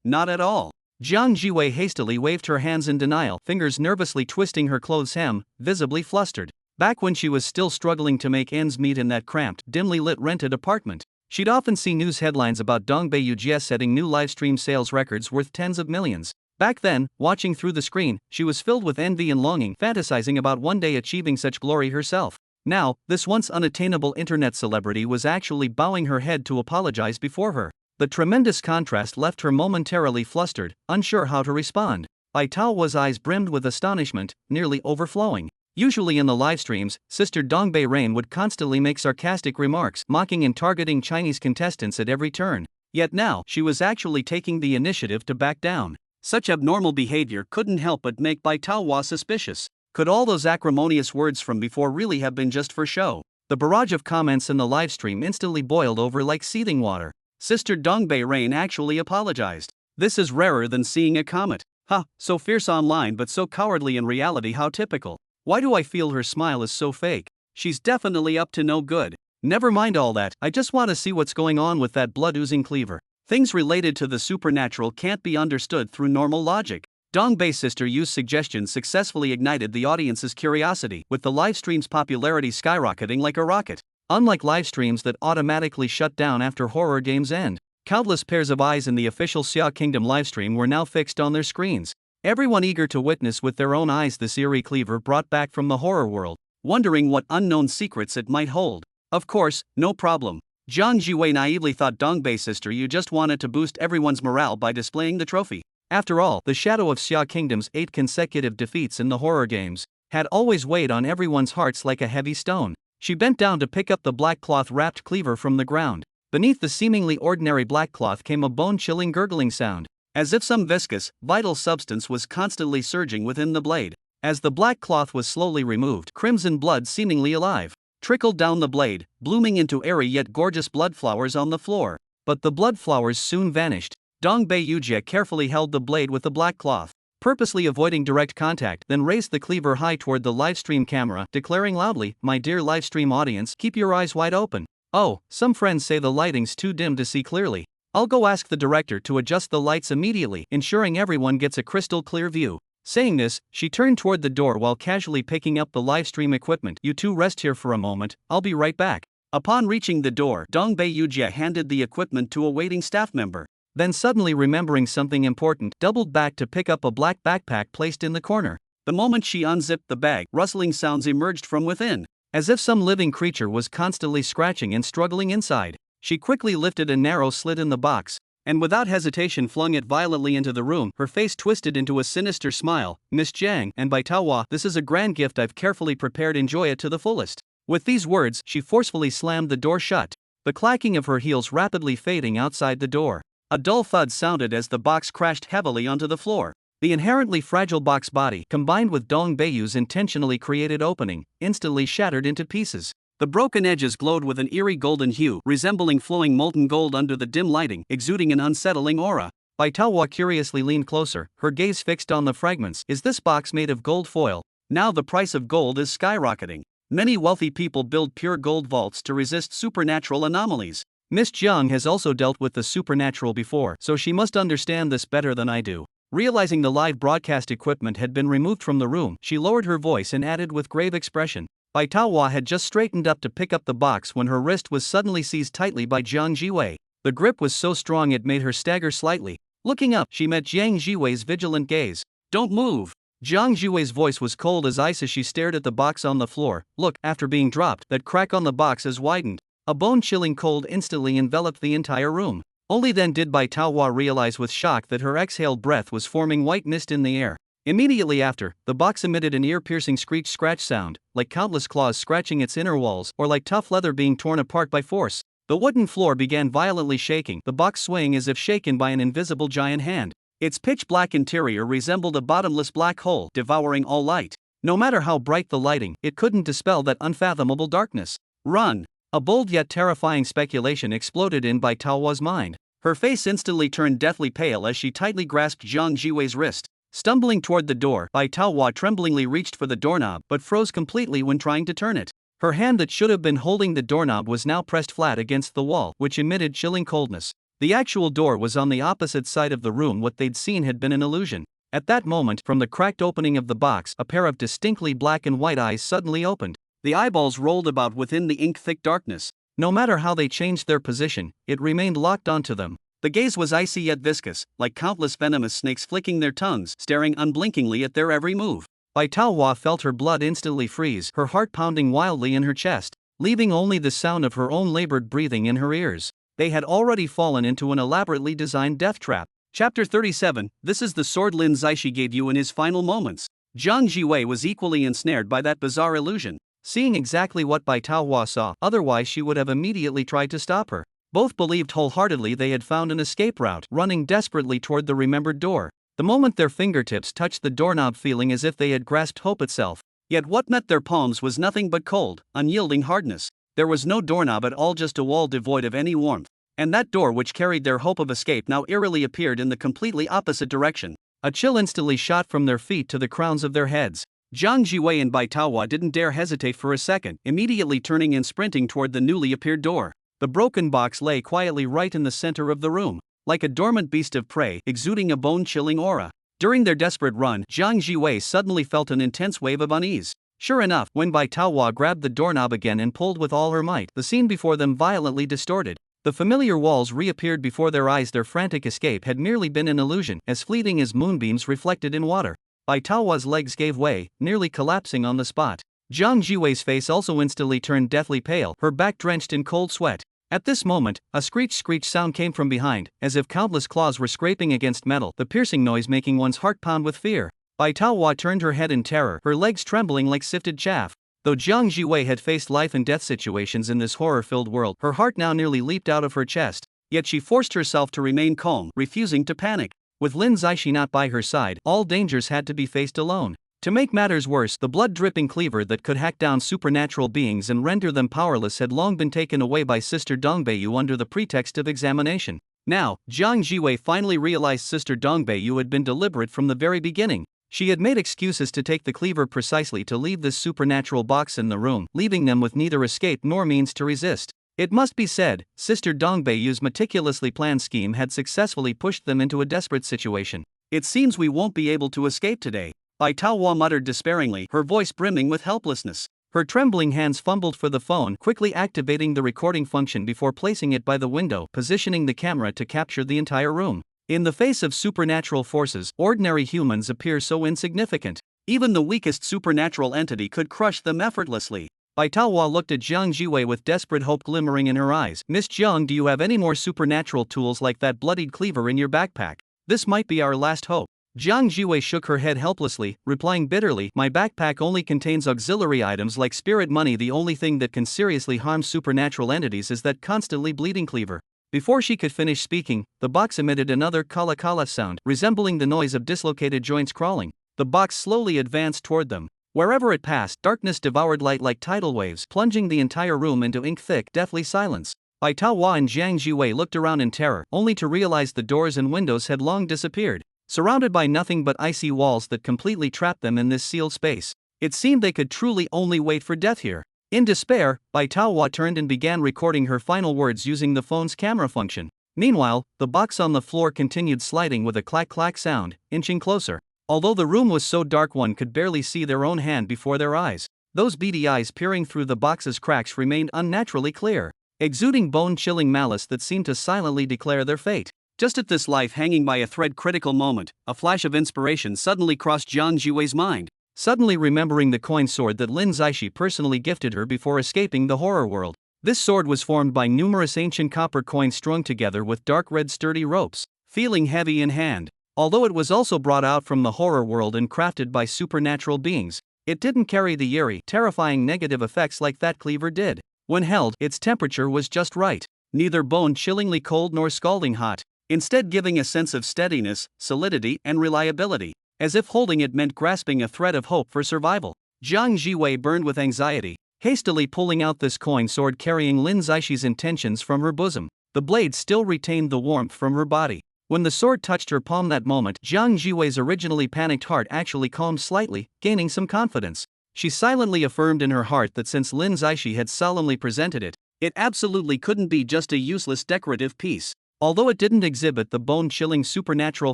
not at all." Jiang Jiwei hastily waved her hands in denial, fingers nervously twisting her clothes hem, visibly flustered. Back when she was still struggling to make ends meet in that cramped, dimly lit rented apartment, she'd often see news headlines about Dong Beiyujie setting new livestream sales records worth tens of millions. Back then, watching through the screen, she was filled with envy and longing, fantasizing about one day achieving such glory herself. Now, this once unattainable internet celebrity was actually bowing her head to apologize before her. The tremendous contrast left her momentarily flustered, unsure how to respond. Bai Taohua's eyes brimmed with astonishment, nearly overflowing. Usually in the live streams, Sister Dong Bei Rain would constantly make sarcastic remarks, mocking and targeting Chinese contestants at every turn. Yet now, she was actually taking the initiative to back down. Such abnormal behavior couldn't help but make Bai Taohua suspicious. Could all those acrimonious words from before really have been just for show? The barrage of comments in the livestream instantly boiled over like seething water. Sister Dong Bei Rain actually apologized. This is rarer than seeing a comet. Ha, so fierce online but so cowardly in reality, how typical. Why do I feel her smile is so fake? She's definitely up to no good. Never mind all that, I just want to see what's going on with that blood-oozing cleaver. Things related to the supernatural can't be understood through normal logic. Dong Bei's sister used suggestions successfully ignited the audience's curiosity, with the livestream's popularity skyrocketing like a rocket. Unlike livestreams that automatically shut down after horror games end, countless pairs of eyes in the official Xia Kingdom livestream were now fixed on their screens. Everyone eager to witness with their own eyes this eerie cleaver brought back from the horror world, wondering what unknown secrets it might hold. Of course, no problem. Zhang Jiwei naively thought, Dong Bei's sister, you just wanted to boost everyone's morale by displaying the trophy. After all, the shadow of Xia Kingdom's 8 consecutive defeats in the horror games had always weighed on everyone's hearts like a heavy stone. She bent down to pick up the black cloth-wrapped cleaver from the ground. Beneath the seemingly ordinary black cloth came a bone-chilling gurgling sound, as if some viscous, vital substance was constantly surging within the blade. As the black cloth was slowly removed, crimson blood, seemingly alive, trickled down the blade, blooming into airy yet gorgeous blood flowers on the floor. But the blood flowers soon vanished. Dong Beiyujie carefully held the blade with the black cloth, purposely avoiding direct contact, then raised the cleaver high toward the livestream camera, declaring loudly, "My dear livestream audience, keep your eyes wide open. Oh, some friends say the lighting's too dim to see clearly. I'll go ask the director to adjust the lights immediately, ensuring everyone gets a crystal clear view." Saying this, she turned toward the door while casually picking up the live stream equipment. You two rest here for a moment, I'll be right back. Upon reaching the door, Dong Bae-yujia handed the equipment to a waiting staff member. Then suddenly remembering something important, doubled back to pick up a black backpack placed in the corner. The moment she unzipped the bag, rustling sounds emerged from within, as if some living creature was constantly scratching and struggling inside. She quickly lifted a narrow slit in the box, and without hesitation flung it violently into the room, her face twisted into a sinister smile. Miss Jiang and Bai Taohua, this is a grand gift I've carefully prepared, enjoy it to the fullest. With these words, she forcefully slammed the door shut, the clacking of her heels rapidly fading outside the door. A dull thud sounded as the box crashed heavily onto the floor. The inherently fragile box body, combined with Dong Baeyu's intentionally created opening, instantly shattered into pieces. The broken edges glowed with an eerie golden hue, resembling flowing molten gold under the dim lighting, exuding an unsettling aura. Bai Taohua curiously leaned closer, her gaze fixed on the fragments. Is this box made of gold foil? Now the price of gold is skyrocketing. Many wealthy people build pure gold vaults to resist supernatural anomalies. Miss Jiang has also dealt with the supernatural before, so she must understand this better than I do. Realizing the live broadcast equipment had been removed from the room, she lowered her voice and added with grave expression. Bai Taohua had just straightened up to pick up the box when her wrist was suddenly seized tightly by Jiang Jiwei. The grip was so strong it made her stagger slightly. Looking up, she met Jiang Jiwei's vigilant gaze. Don't move! Jiang Jiwei's voice was cold as ice as she stared at the box on the floor. Look, after being dropped, that crack on the box has widened. A bone-chilling cold instantly enveloped the entire room. Only then did Bai Taohua realize with shock that her exhaled breath was forming white mist in the air. Immediately after, the box emitted an ear-piercing screech-scratch sound, like countless claws scratching its inner walls, or like tough leather being torn apart by force. The wooden floor began violently shaking, the box swaying as if shaken by an invisible giant hand. Its pitch-black interior resembled a bottomless black hole, devouring all light. No matter how bright the lighting, it couldn't dispel that unfathomable darkness. Run! A bold yet terrifying speculation exploded in Bai Taohua's mind. Her face instantly turned deathly pale as she tightly grasped Jiang Jiwei's wrist. Stumbling toward the door, Bai Taohua tremblingly reached for the doorknob but froze completely when trying to turn it. Her hand that should have been holding the doorknob was now pressed flat against the wall, which emitted chilling coldness. The actual door was on the opposite side of the room. What they'd seen had been an illusion. At that moment, from the cracked opening of the box, a pair of distinctly black and white eyes suddenly opened. The eyeballs rolled about within the ink-thick darkness. No matter how they changed their position, it remained locked onto them. The gaze was icy yet viscous, like countless venomous snakes flicking their tongues, staring unblinkingly at their every move. Bai Taohua felt her blood instantly freeze, her heart pounding wildly in her chest, leaving only the sound of her own labored breathing in her ears. They had already fallen into an elaborately designed death trap. Chapter 37. This is the sword Lin Zaishi gave you in his final moments. Jiang Jiwei was equally ensnared by that bizarre illusion, seeing exactly what Bai Taohua saw, otherwise she would have immediately tried to stop her. Both believed wholeheartedly they had found an escape route, running desperately toward the remembered door. The moment their fingertips touched the doorknob, feeling as if they had grasped hope itself. Yet what met their palms was nothing but cold, unyielding hardness. There was no doorknob at all, just a wall devoid of any warmth. And that door which carried their hope of escape now eerily appeared in the completely opposite direction. A chill instantly shot from their feet to the crowns of their heads. Jiang Jiwei and Bai Taohua didn't dare hesitate for a second, immediately turning and sprinting toward the newly appeared door. The broken box lay quietly right in the center of the room, like a dormant beast of prey, exuding a bone-chilling aura. During their desperate run, Jiang Jiwei suddenly felt an intense wave of unease. Sure enough, when Bai Taohua grabbed the doorknob again and pulled with all her might, the scene before them violently distorted. The familiar walls reappeared before their eyes. Their frantic escape had merely been an illusion, as fleeting as moonbeams reflected in water. Bai Taohua's legs gave way, nearly collapsing on the spot. Jiang Jiwei's face also instantly turned deathly pale, her back drenched in cold sweat. At this moment, a screech sound came from behind, as if countless claws were scraping against metal, the piercing noise making one's heart pound with fear. Bai Taohua turned her head in terror, her legs trembling like sifted chaff. Though Jiang Jiwei had faced life and death situations in this horror-filled world, her heart now nearly leaped out of her chest. Yet she forced herself to remain calm, refusing to panic. With Lin Zaishi not by her side, all dangers had to be faced alone. To make matters worse, the blood-dripping cleaver that could hack down supernatural beings and render them powerless had long been taken away by Sister Dong Baeyu under the pretext of examination. Now, Jiang Jiwei finally realized Sister Dong Baeyu had been deliberate from the very beginning. She had made excuses to take the cleaver precisely to leave this supernatural box in the room, leaving them with neither escape nor means to resist. It must be said, Sister Dong Baeyu's meticulously planned scheme had successfully pushed them into a desperate situation. It seems we won't be able to escape today. Bai Taohua muttered despairingly, her voice brimming with helplessness. Her trembling hands fumbled for the phone, quickly activating the recording function before placing it by the window, positioning the camera to capture the entire room. In the face of supernatural forces, ordinary humans appear so insignificant. Even the weakest supernatural entity could crush them effortlessly. Bai Taohua looked at Jiang Jiwei with desperate hope glimmering in her eyes. Miss Jiang, do you have any more supernatural tools like that bloodied cleaver in your backpack? This might be our last hope. Jiang Jiwei shook her head helplessly, replying bitterly, my backpack only contains auxiliary items like spirit money. The only thing that can seriously harm supernatural entities is that constantly bleeding cleaver. Before she could finish speaking, the box emitted another kala kala sound, resembling the noise of dislocated joints crawling. The box slowly advanced toward them. Wherever it passed, darkness devoured light like tidal waves, plunging the entire room into ink-thick, deathly silence. Bai Taohua and Jiang Jiwei looked around in terror, only to realize the doors and windows had long disappeared. Surrounded by nothing but icy walls that completely trapped them in this sealed space, it seemed they could truly only wait for death here. In despair, Bai Taohua turned and began recording her final words using the phone's camera function. Meanwhile, the box on the floor continued sliding with a clack-clack sound, inching closer. Although the room was so dark one could barely see their own hand before their eyes, those beady eyes peering through the box's cracks remained unnaturally clear, exuding bone-chilling malice that seemed to silently declare their fate. Just at this life hanging by a thread critical moment, a flash of inspiration suddenly crossed Jiang Jiwei's mind. Suddenly remembering the coin sword that Lin Zaishi personally gifted her before escaping the horror world. This sword was formed by numerous ancient copper coins strung together with dark red sturdy ropes, feeling heavy in hand. Although it was also brought out from the horror world and crafted by supernatural beings, it didn't carry the eerie, terrifying negative effects like that cleaver did. When held, its temperature was just right, neither bone-chillingly cold nor scalding hot, instead giving a sense of steadiness, solidity, and reliability, as if holding it meant grasping a thread of hope for survival. Jiang Jiwei burned with anxiety, hastily pulling out this coin sword carrying Lin Zaishi's intentions from her bosom. The blade still retained the warmth from her body. When the sword touched her palm that moment, Jiang Jiwei's originally panicked heart actually calmed slightly, gaining some confidence. She silently affirmed in her heart that since Lin Zaishi had solemnly presented it, it absolutely couldn't be just a useless decorative piece. Although it didn't exhibit the bone-chilling supernatural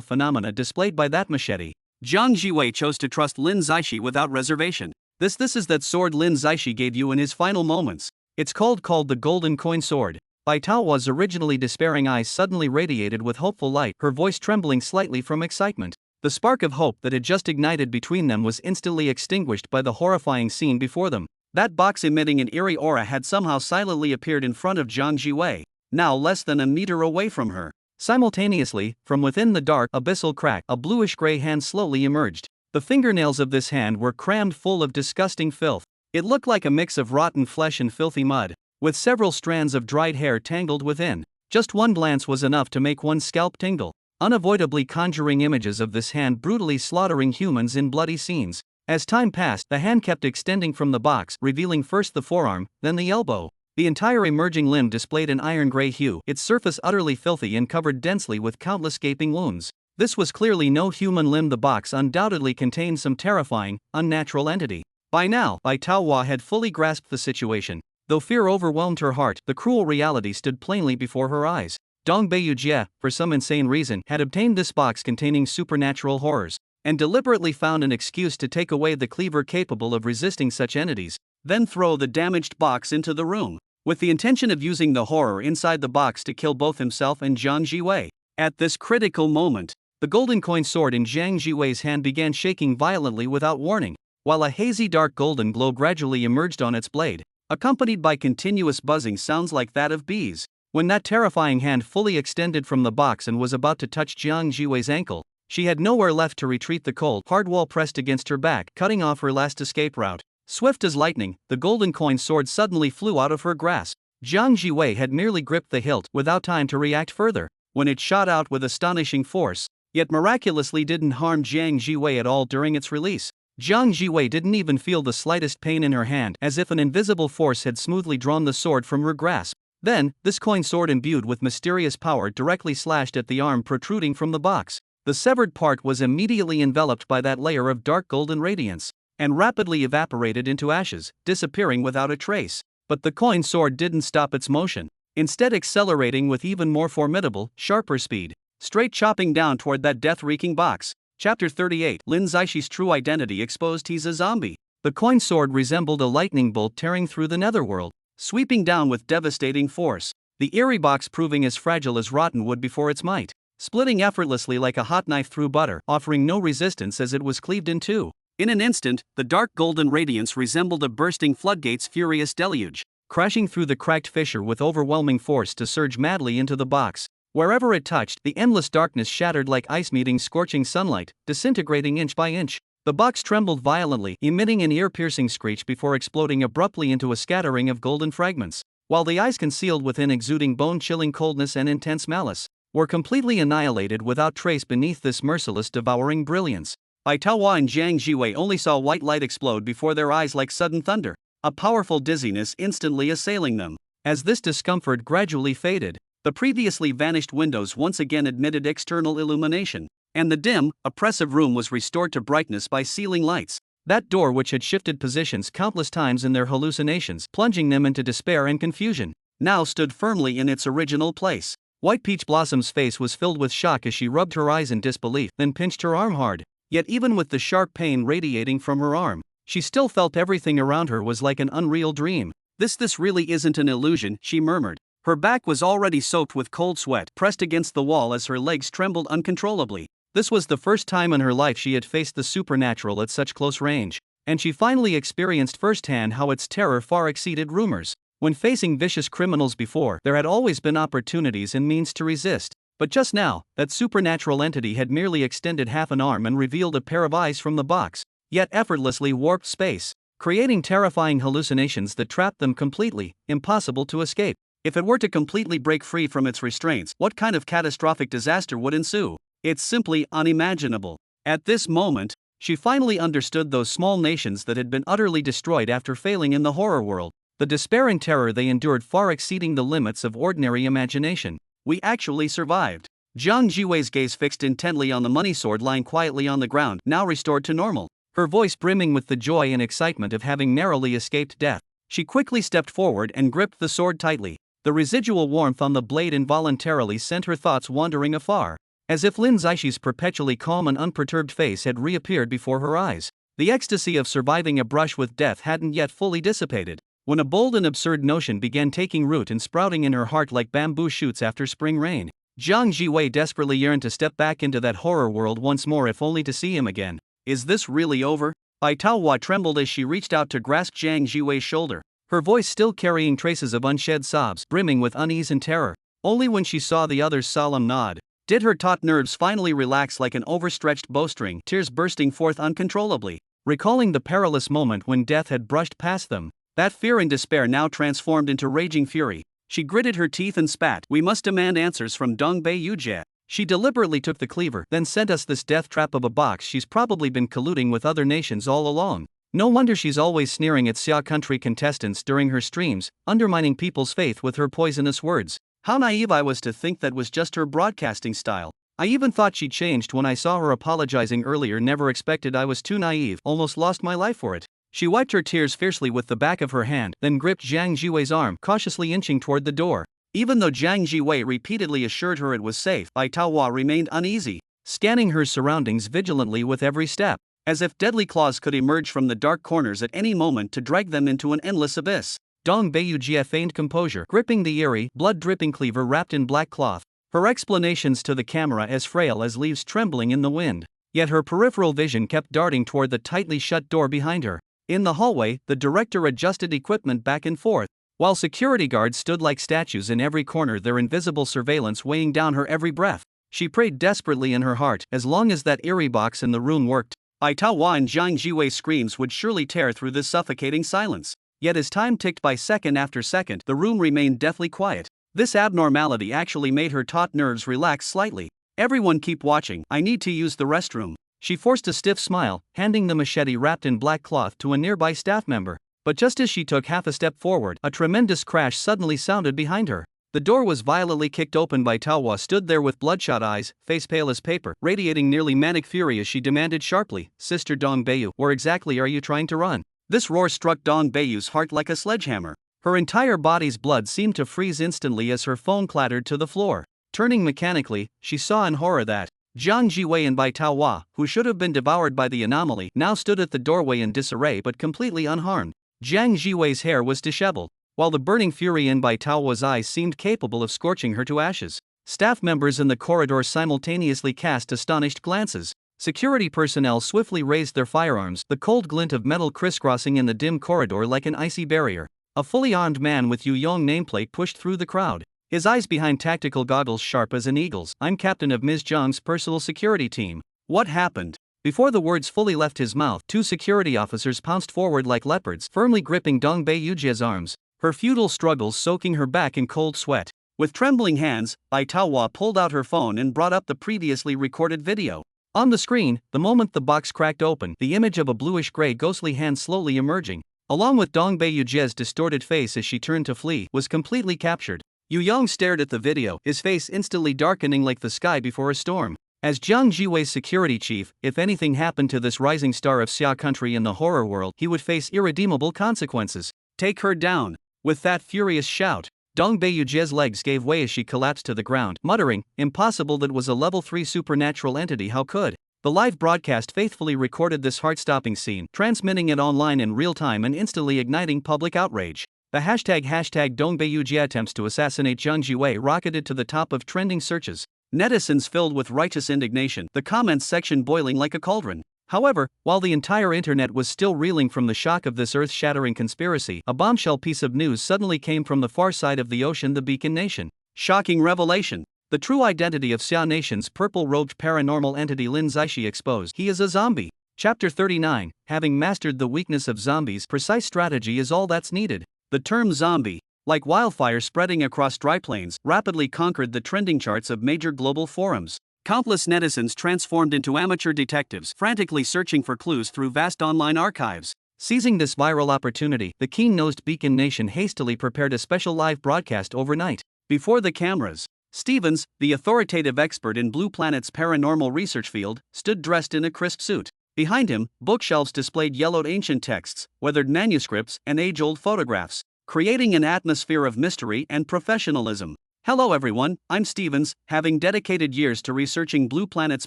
phenomena displayed by that machete, Jiang Jiwei chose to trust Lin Zaishi without reservation. This is that sword Lin Zaishi gave you in his final moments. It's called the Golden Coin Sword. Bai Taohua's originally despairing eyes suddenly radiated with hopeful light, her voice trembling slightly from excitement. The spark of hope that had just ignited between them was instantly extinguished by the horrifying scene before them. That box emitting an eerie aura had somehow silently appeared in front of Jiang Jiwei, now less than a meter away from her. Simultaneously, from within the dark, abyssal crack, a bluish-gray hand slowly emerged. The fingernails of this hand were crammed full of disgusting filth. It looked like a mix of rotten flesh and filthy mud, with several strands of dried hair tangled within. Just one glance was enough to make one's scalp tingle, unavoidably conjuring images of this hand brutally slaughtering humans in bloody scenes. As time passed, the hand kept extending from the box, revealing first the forearm, then the elbow. The entire emerging limb displayed an iron-gray hue, its surface utterly filthy and covered densely with countless gaping wounds. This was clearly no human limb. The box undoubtedly contained some terrifying, unnatural entity. By now, Bai Taohua had fully grasped the situation. Though fear overwhelmed her heart, the cruel reality stood plainly before her eyes. Dong Beiyujie, for some insane reason, had obtained this box containing supernatural horrors, and deliberately found an excuse to take away the cleaver capable of resisting such entities, then throw the damaged box into the room, with the intention of using the horror inside the box to kill both himself and Jiang Jiwei. At this critical moment, the golden coin sword in Jiang Jiwei's hand began shaking violently without warning, while a hazy dark golden glow gradually emerged on its blade, accompanied by continuous buzzing sounds like that of bees. When that terrifying hand fully extended from the box and was about to touch Jiang Jiwei's ankle, she had nowhere left to retreat. The cold, hard wall pressed against her back, cutting off her last escape route. Swift as lightning, the golden coin sword suddenly flew out of her grasp. Jiang Jiwei had merely gripped the hilt without time to react further, when it shot out with astonishing force, yet miraculously didn't harm Jiang Jiwei at all during its release. Jiang Jiwei didn't even feel the slightest pain in her hand, as if an invisible force had smoothly drawn the sword from her grasp. Then, this coin sword imbued with mysterious power directly slashed at the arm protruding from the box. The severed part was immediately enveloped by that layer of dark golden radiance, and rapidly evaporated into ashes, disappearing without a trace. But the coin sword didn't stop its motion, instead accelerating with even more formidable, sharper speed. straight chopping down toward that death-reeking box. Chapter 38. Lin Zixi's true identity exposed. He's a zombie. The coin sword resembled a lightning bolt tearing through the netherworld, sweeping down with devastating force. The eerie box proving as fragile as rotten wood before its might, splitting effortlessly like a hot knife through butter, offering no resistance as it was cleaved in two. In an instant, the dark golden radiance resembled a bursting floodgate's furious deluge, crashing through the cracked fissure with overwhelming force to surge madly into the box. Wherever it touched, the endless darkness shattered like ice meeting scorching sunlight, disintegrating inch by inch. The box trembled violently, emitting an ear-piercing screech before exploding abruptly into a scattering of golden fragments, while the eyes concealed within exuding bone-chilling coldness and intense malice, were completely annihilated without trace beneath this merciless devouring brilliance. Bai Taohua and Jiang Jiwei only saw white light explode before their eyes like sudden thunder, a powerful dizziness instantly assailing them. As this discomfort gradually faded, the previously vanished windows once again admitted external illumination, and the dim, oppressive room was restored to brightness by ceiling lights. That door, which had shifted positions countless times in their hallucinations, plunging them into despair and confusion, now stood firmly in its original place. White Peach Blossom's face was filled with shock as she rubbed her eyes in disbelief, then pinched her arm hard. Yet even with the sharp pain radiating from her arm, she still felt everything around her was like an unreal dream. This really isn't an illusion, she murmured. Her back was already soaked with cold sweat, pressed against the wall as her legs trembled uncontrollably. This was the first time in her life she had faced the supernatural at such close range, and she finally experienced firsthand how its terror far exceeded rumors. When facing vicious criminals before, there had always been opportunities and means to resist, but just now, that supernatural entity had merely extended half an arm and revealed a pair of eyes from the box, yet effortlessly warped space, creating terrifying hallucinations that trapped them completely, impossible to escape. If it were to completely break free from its restraints, what kind of catastrophic disaster would ensue? It's simply unimaginable. At this moment, she finally understood those small nations that had been utterly destroyed after failing in the horror world, the despair and terror they endured far exceeding the limits of ordinary imagination. We actually survived. Jiang Jiwei's gaze fixed intently on the money sword lying quietly on the ground, now restored to normal, her voice brimming with the joy and excitement of having narrowly escaped death. She quickly stepped forward and gripped the sword tightly. The residual warmth on the blade involuntarily sent her thoughts wandering afar, as if Lin Zixi's perpetually calm and unperturbed face had reappeared before her eyes. The ecstasy of surviving a brush with death hadn't yet fully dissipated, when a bold and absurd notion began taking root and sprouting in her heart like bamboo shoots after spring rain. Jiang Jiwei desperately yearned to step back into that horror world once more, if only to see him again. Is this really over? Bai Taohua trembled as she reached out to grasp Jiang Jiwei's shoulder, her voice still carrying traces of unshed sobs, brimming with unease and terror. Only when she saw the other's solemn nod did her taut nerves finally relax like an overstretched bowstring, tears bursting forth uncontrollably, recalling the perilous moment when death had brushed past them. That fear and despair now transformed into raging fury. She gritted her teeth and spat. We must demand answers from Dong Bei Yujie. She deliberately took the cleaver, then sent us this death trap of a box. She's probably been colluding with other nations all along. No wonder she's always sneering at Xia country contestants during her streams, undermining people's faith with her poisonous words. How naive I was to think that was just her broadcasting style. I even thought she'd changed when I saw her apologizing earlier. Never expected I was too naive, almost lost my life for it. She wiped her tears fiercely with the back of her hand, then gripped Jiang Jiwei's arm, cautiously inching toward the door. Even though Jiang Jiwei repeatedly assured her it was safe, Bai Taohua remained uneasy, scanning her surroundings vigilantly with every step, as if deadly claws could emerge from the dark corners at any moment to drag them into an endless abyss. Dong Bei Yujie feigned composure, gripping the eerie, blood-dripping cleaver wrapped in black cloth, her explanations to the camera as frail as leaves trembling in the wind. Yet her peripheral vision kept darting toward the tightly shut door behind her. In the hallway, the director adjusted equipment back and forth, while security guards stood like statues in every corner, their invisible surveillance weighing down her every breath. She prayed desperately in her heart, as long as that eerie box in the room worked, Bai Taohua and Jiang Jiwei's screams would surely tear through this suffocating silence. Yet as time ticked by second after second, the room remained deathly quiet. This abnormality actually made her taut nerves relax slightly. Everyone keep watching, I need to use the restroom. She forced a stiff smile, handing the machete wrapped in black cloth to a nearby staff member. But just as she took half a step forward, a tremendous crash suddenly sounded behind her. The door was violently kicked open. Bai Taohua stood there with bloodshot eyes, face pale as paper, radiating nearly manic fury as she demanded sharply, Sister Dong Beiyu, where exactly are you trying to run? This roar struck Dong Beiyu's heart like a sledgehammer. Her entire body's blood seemed to freeze instantly as her phone clattered to the floor. Turning mechanically, she saw in horror that Jiang Jiwei and Bai Taohua, who should have been devoured by the anomaly, now stood at the doorway in disarray but completely unharmed. Jiang Jiwei's hair was disheveled, while the burning fury in Bai Taohua's eyes seemed capable of scorching her to ashes. Staff members in the corridor simultaneously cast astonished glances. Security personnel swiftly raised their firearms, the cold glint of metal crisscrossing in the dim corridor like an icy barrier. A fully armed man with Yu Yong nameplate pushed through the crowd, his eyes behind tactical goggles sharp as an eagle's. "I'm captain of Ms. Zhang's personal security team." What happened? Before the words fully left his mouth, two security officers pounced forward like leopards, firmly gripping Dong Beiyujie's arms, her futile struggles soaking her back in cold sweat. With trembling hands, Bai Taohua pulled out her phone and brought up the previously recorded video. On the screen, the moment the box cracked open, the image of a bluish-gray ghostly hand slowly emerging, along with Dong Beiyujie's distorted face as she turned to flee, was completely captured. Yu Yong stared at the video, his face instantly darkening like the sky before a storm. As Jiang Jiwei's security chief, if anything happened to this rising star of Xia country in the horror world, he would face irredeemable consequences. "Take her down!" With that furious shout, Dong Beiyujie's legs gave way as she collapsed to the ground, muttering, "Impossible, that was a level 3 supernatural entity, how could?" The live broadcast faithfully recorded this heart-stopping scene, transmitting it online in real time and instantly igniting public outrage. The hashtag Dong Beiyujie attempts to assassinate Jiang Jiwei rocketed to the top of trending searches. Netizens filled with righteous indignation, the comments section boiling like a cauldron. However, while the entire internet was still reeling from the shock of this earth-shattering conspiracy, a bombshell piece of news suddenly came from the far side of the ocean, the Beacon Nation. Shocking revelation. The true identity of Xia Nation's purple-robed paranormal entity Lin Zaishi exposed. He is a zombie. Chapter 39, Having mastered the weakness of zombies, precise strategy is all that's needed. The term zombie, like wildfire spreading across dry plains, rapidly conquered the trending charts of major global forums. Countless netizens transformed into amateur detectives, frantically searching for clues through vast online archives. Seizing this viral opportunity, the keen-nosed Beacon Nation hastily prepared a special live broadcast overnight. Before the cameras, Stevens, the authoritative expert in Blue Planet's paranormal research field, stood dressed in a crisp suit. Behind him, bookshelves displayed yellowed ancient texts, weathered manuscripts, and age-old photographs, creating an atmosphere of mystery and professionalism. "Hello everyone, I'm Stevens, having dedicated years to researching Blue Planet's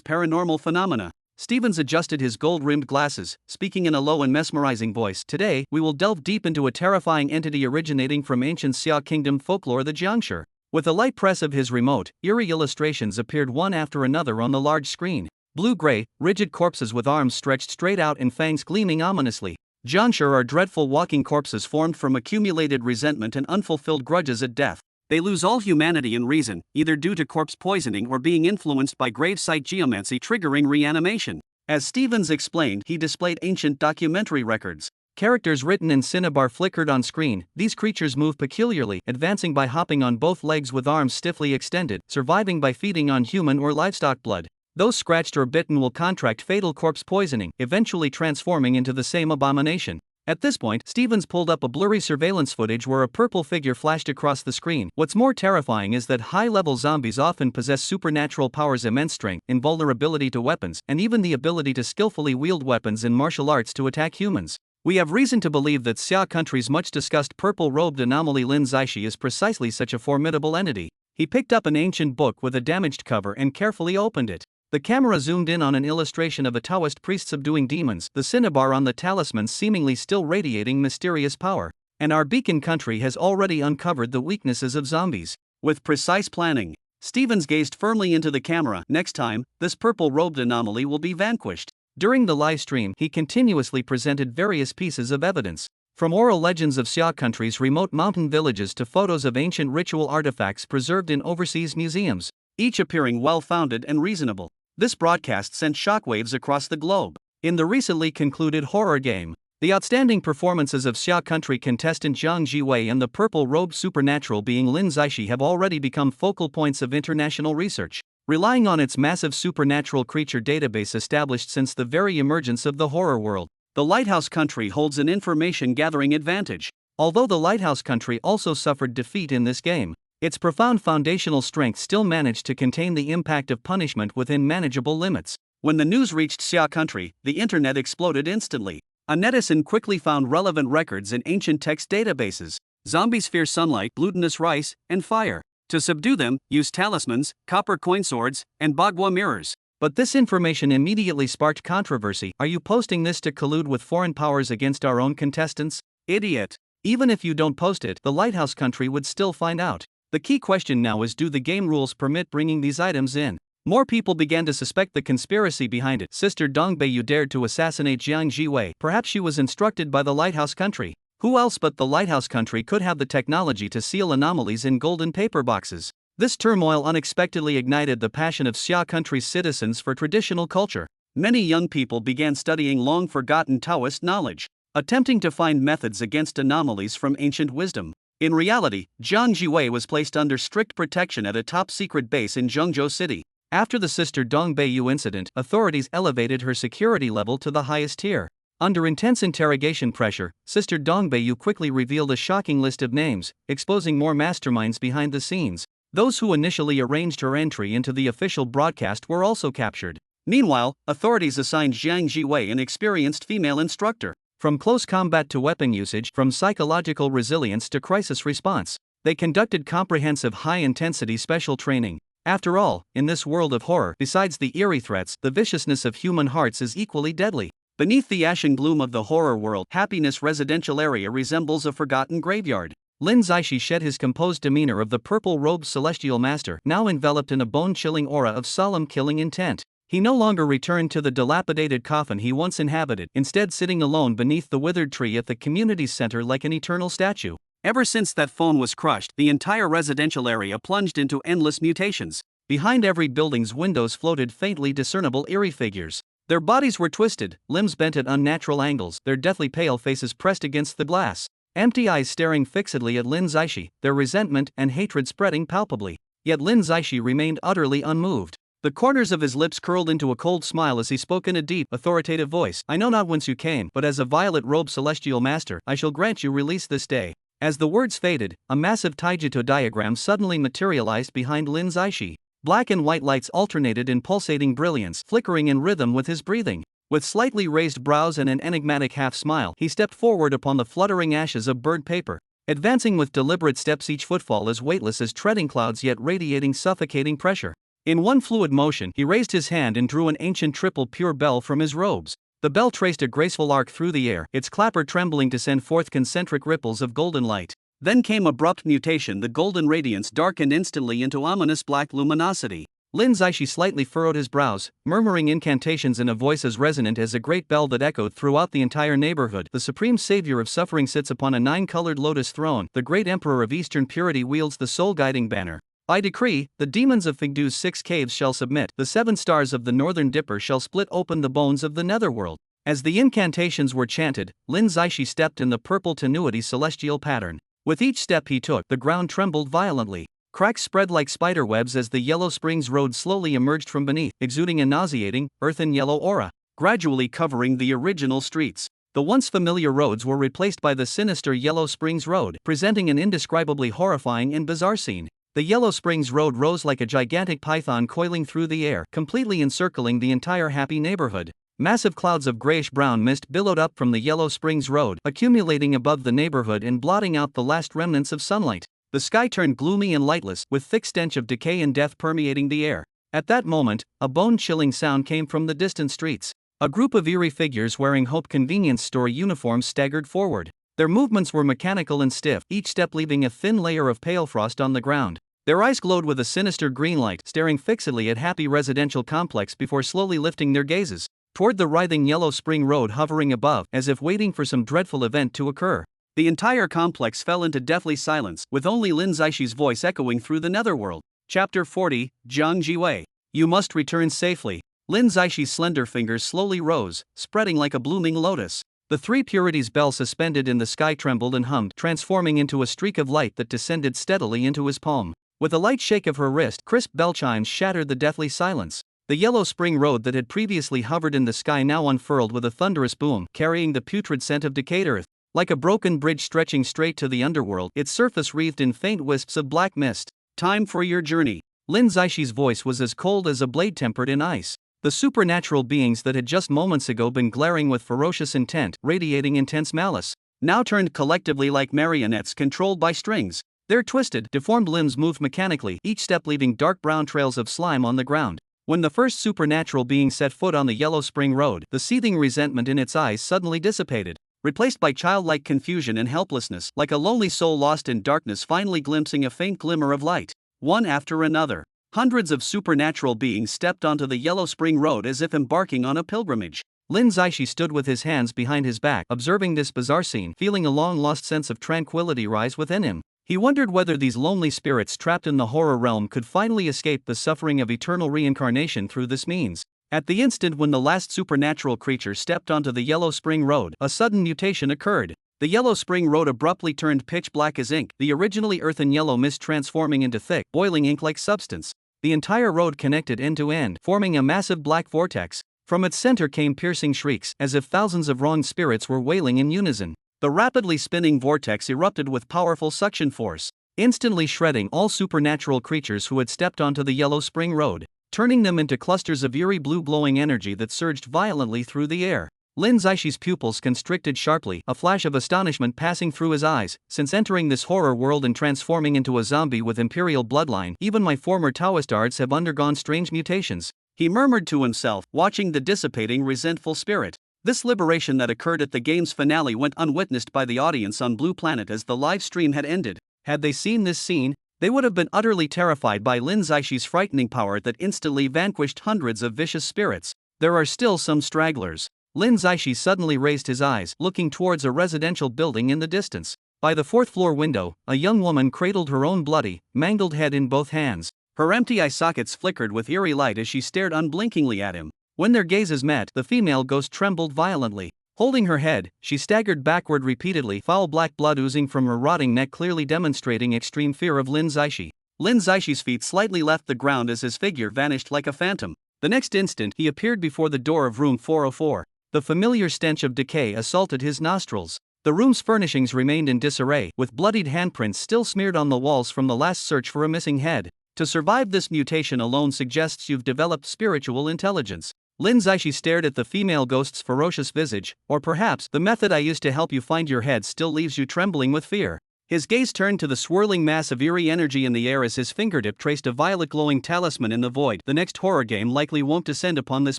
paranormal phenomena." Stevens adjusted his gold-rimmed glasses, speaking in a low and mesmerizing voice. "Today, we will delve deep into a terrifying entity originating from ancient Xia Kingdom folklore, the Jiangshi." With a light press of his remote, eerie illustrations appeared one after another on the large screen. Blue-gray, rigid corpses with arms stretched straight out and fangs gleaming ominously. Jiangshi are dreadful walking corpses formed from accumulated resentment and unfulfilled grudges at death. They lose all humanity and reason, either due to corpse poisoning or being influenced by gravesite geomancy triggering reanimation. As Stevens explained, he displayed ancient documentary records. Characters written in cinnabar flickered on screen. These creatures move peculiarly, advancing by hopping on both legs with arms stiffly extended, surviving by feeding on human or livestock blood. Those scratched or bitten will contract fatal corpse poisoning, eventually transforming into the same abomination. At this point, Stevens pulled up a blurry surveillance footage where a purple figure flashed across the screen. What's more terrifying is that high-level zombies often possess supernatural powers, immense strength, invulnerability to weapons, and even the ability to skillfully wield weapons in martial arts to attack humans. We have reason to believe that Xia country's much-discussed purple-robed anomaly Lin Zaishi is precisely such a formidable entity. He picked up an ancient book with a damaged cover and carefully opened it. The camera zoomed in on an illustration of a Taoist priest subduing demons, the cinnabar on the talisman seemingly still radiating mysterious power. And our Beacon country has already uncovered the weaknesses of zombies. With precise planning, Stevens gazed firmly into the camera. Next time, this purple-robed anomaly will be vanquished. During the live stream, he continuously presented various pieces of evidence. From oral legends of Xia country's remote mountain villages to photos of ancient ritual artifacts preserved in overseas museums, each appearing well-founded and reasonable. This broadcast sent shockwaves across the globe. In the recently concluded horror game, the outstanding performances of Xia country contestant Jiang Jiwei and the purple-robed supernatural being Lin Zaishi have already become focal points of international research. Relying on its massive supernatural creature database established since the very emergence of the horror world, the Lighthouse country holds an information-gathering advantage. Although the Lighthouse country also suffered defeat in this game, its profound foundational strength still managed to contain the impact of punishment within manageable limits. When the news reached Xia country, the internet exploded instantly. A netizen quickly found relevant records in ancient text databases. Zombies fear sunlight, glutinous rice, and fire. To subdue them, use talismans, copper coin swords, and bagua mirrors. But this information immediately sparked controversy. Are you posting this to collude with foreign powers against our own contestants? Idiot. Even if you don't post it, the Lighthouse Country would still find out. The key question now is, do the game rules permit bringing these items in? More people began to suspect the conspiracy behind it. Sister Dongbeiyu dared to assassinate Jiang Jiwei. Perhaps she was instructed by the Lighthouse Country. Who else but the Lighthouse Country could have the technology to seal anomalies in golden paper boxes? This turmoil unexpectedly ignited the passion of Xia Country's citizens for traditional culture. Many young people began studying long-forgotten Taoist knowledge, attempting to find methods against anomalies from ancient wisdom. In reality, Jiang Jiwei was placed under strict protection at a top-secret base in Zhengzhou City. After the Sister Dongbeiyu incident, authorities elevated her security level to the highest tier. Under intense interrogation pressure, Sister Dongbeiyu quickly revealed a shocking list of names, exposing more masterminds behind the scenes. Those who initially arranged her entry into the official broadcast were also captured. Meanwhile, authorities assigned Jiang Jiwei an experienced female instructor. From close combat to weapon usage, from psychological resilience to crisis response, they conducted comprehensive high-intensity special training. After all, in this world of horror, besides the eerie threats, the viciousness of human hearts is equally deadly. Beneath the ashen gloom of the horror world, Happiness Residential Area resembles a forgotten graveyard. Lin Zaishi shed his composed demeanor of the purple-robed celestial master, now enveloped in a bone-chilling aura of solemn killing intent. He no longer returned to the dilapidated coffin he once inhabited, instead sitting alone beneath the withered tree at the community center like an eternal statue. Ever since that phone was crushed, the entire residential area plunged into endless mutations. Behind every building's windows floated faintly discernible eerie figures. Their bodies were twisted, limbs bent at unnatural angles, their deathly pale faces pressed against the glass. Empty eyes staring fixedly at Lin Zaishi, their resentment and hatred spreading palpably. Yet Lin Zaishi remained utterly unmoved. The corners of his lips curled into a cold smile as he spoke in a deep, authoritative voice. I know not whence you came, but as a violet-robed celestial master, I shall grant you release this day. As the words faded, a massive taijutsu diagram suddenly materialized behind Lin Zaishi. Black and white lights alternated in pulsating brilliance, flickering in rhythm with his breathing. With slightly raised brows and an enigmatic half-smile, he stepped forward upon the fluttering ashes of burnt paper, advancing with deliberate steps, each footfall as weightless as treading clouds yet radiating suffocating pressure. In one fluid motion, he raised his hand and drew an ancient triple pure bell from his robes. The bell traced a graceful arc through the air, its clapper trembling to send forth concentric ripples of golden light. Then came abrupt mutation, the golden radiance darkened instantly into ominous black luminosity. Lin Zaishi slightly furrowed his brows, murmuring incantations in a voice as resonant as a great bell that echoed throughout the entire neighborhood. The supreme savior of suffering sits upon a 9-colored lotus throne. The great emperor of eastern purity wields the soul-guiding banner. By decree, the demons of Figdu's 6 caves shall submit. The 7 stars of the northern dipper shall split open the bones of the netherworld. As the incantations were chanted, Lin Zaishi stepped in the purple tenuity celestial pattern. With each step he took, the ground trembled violently. Cracks spread like spiderwebs as the Yellow Springs Road slowly emerged from beneath, exuding a nauseating, earthen yellow aura, gradually covering the original streets. The once familiar roads were replaced by the sinister Yellow Springs Road, presenting an indescribably horrifying and bizarre scene. The Yellow Springs Road rose like a gigantic python coiling through the air, completely encircling the entire happy neighborhood. Massive clouds of grayish-brown mist billowed up from the Yellow Springs Road, accumulating above the neighborhood and blotting out the last remnants of sunlight. The sky turned gloomy and lightless, with thick stench of decay and death permeating the air. At that moment, a bone-chilling sound came from the distant streets. A group of eerie figures wearing Hope convenience store uniforms staggered forward. Their movements were mechanical and stiff, each step leaving a thin layer of pale frost on the ground. Their eyes glowed with a sinister green light, staring fixedly at Happy Residential Complex before slowly lifting their gazes toward the writhing Yellow Spring Road hovering above, as if waiting for some dreadful event to occur. The entire complex fell into deathly silence, with only Lin Zaishi's voice echoing through the netherworld. Chapter 40, Jiang Jiwei. You must return safely. Lin Zaishi's slender fingers slowly rose, spreading like a blooming lotus. The 3 purities bell suspended in the sky trembled and hummed, transforming into a streak of light that descended steadily into his palm. With a light shake of her wrist, crisp bell chimes shattered the deathly silence. The Yellow Spring Road that had previously hovered in the sky now unfurled with a thunderous boom, carrying the putrid scent of decayed earth. Like a broken bridge stretching straight to the underworld, its surface wreathed in faint wisps of black mist. Time for your journey. Lin Zaishi's voice was as cold as a blade tempered in ice. The supernatural beings that had just moments ago been glaring with ferocious intent, radiating intense malice, now turned collectively like marionettes controlled by strings. Their twisted, deformed limbs moved mechanically, each step leaving dark brown trails of slime on the ground. When the first supernatural being set foot on the Yellow Spring Road, the seething resentment in its eyes suddenly dissipated, replaced by childlike confusion and helplessness, like a lonely soul lost in darkness finally glimpsing a faint glimmer of light. One after another, hundreds of supernatural beings stepped onto the Yellow Spring Road as if embarking on a pilgrimage. Lin Zaishi stood with his hands behind his back, observing this bizarre scene, feeling a long-lost sense of tranquility rise within him. He wondered whether these lonely spirits trapped in the horror realm could finally escape the suffering of eternal reincarnation through this means. At the instant when the last supernatural creature stepped onto the Yellow Spring Road, a sudden mutation occurred. The Yellow Spring Road abruptly turned pitch black as ink, the originally earthen yellow mist transforming into thick, boiling ink-like substance. The entire road connected end to end, forming a massive black vortex. From its center came piercing shrieks, as if thousands of wronged spirits were wailing in unison. The rapidly spinning vortex erupted with powerful suction force, instantly shredding all supernatural creatures who had stepped onto the Yellow Spring Road, turning them into clusters of eerie blue glowing energy that surged violently through the air. Lin Zaishi's pupils constricted sharply, a flash of astonishment passing through his eyes. Since entering this horror world and transforming into a zombie with imperial bloodline, even my former Taoist arts have undergone strange mutations, he murmured to himself, watching the dissipating resentful spirit. This liberation that occurred at the game's finale went unwitnessed by the audience on Blue Planet as the live stream had ended. Had they seen this scene, they would have been utterly terrified by Lin Zaishi's frightening power that instantly vanquished hundreds of vicious spirits. There are still some stragglers. Lin Zaishi suddenly raised his eyes, looking towards a residential building in the distance. By the fourth-floor window, a young woman cradled her own bloody, mangled head in both hands. Her empty eye sockets flickered with eerie light as she stared unblinkingly at him. When their gazes met, the female ghost trembled violently. Holding her head, she staggered backward repeatedly, foul black blood oozing from her rotting neck clearly demonstrating extreme fear of Lin Zaishi. Lin Zaishi's feet slightly left the ground as his figure vanished like a phantom. The next instant, he appeared before the door of room 404. The familiar stench of decay assaulted his nostrils. The room's furnishings remained in disarray, with bloodied handprints still smeared on the walls from the last search for a missing head. To survive this mutation alone suggests you've developed spiritual intelligence. Lin Zaishi stared at the female ghost's ferocious visage, or perhaps the method I used to help you find your head still leaves you trembling with fear. His gaze turned to the swirling mass of eerie energy in the air as his fingertip traced a violet glowing talisman in the void. The next horror game likely won't descend upon this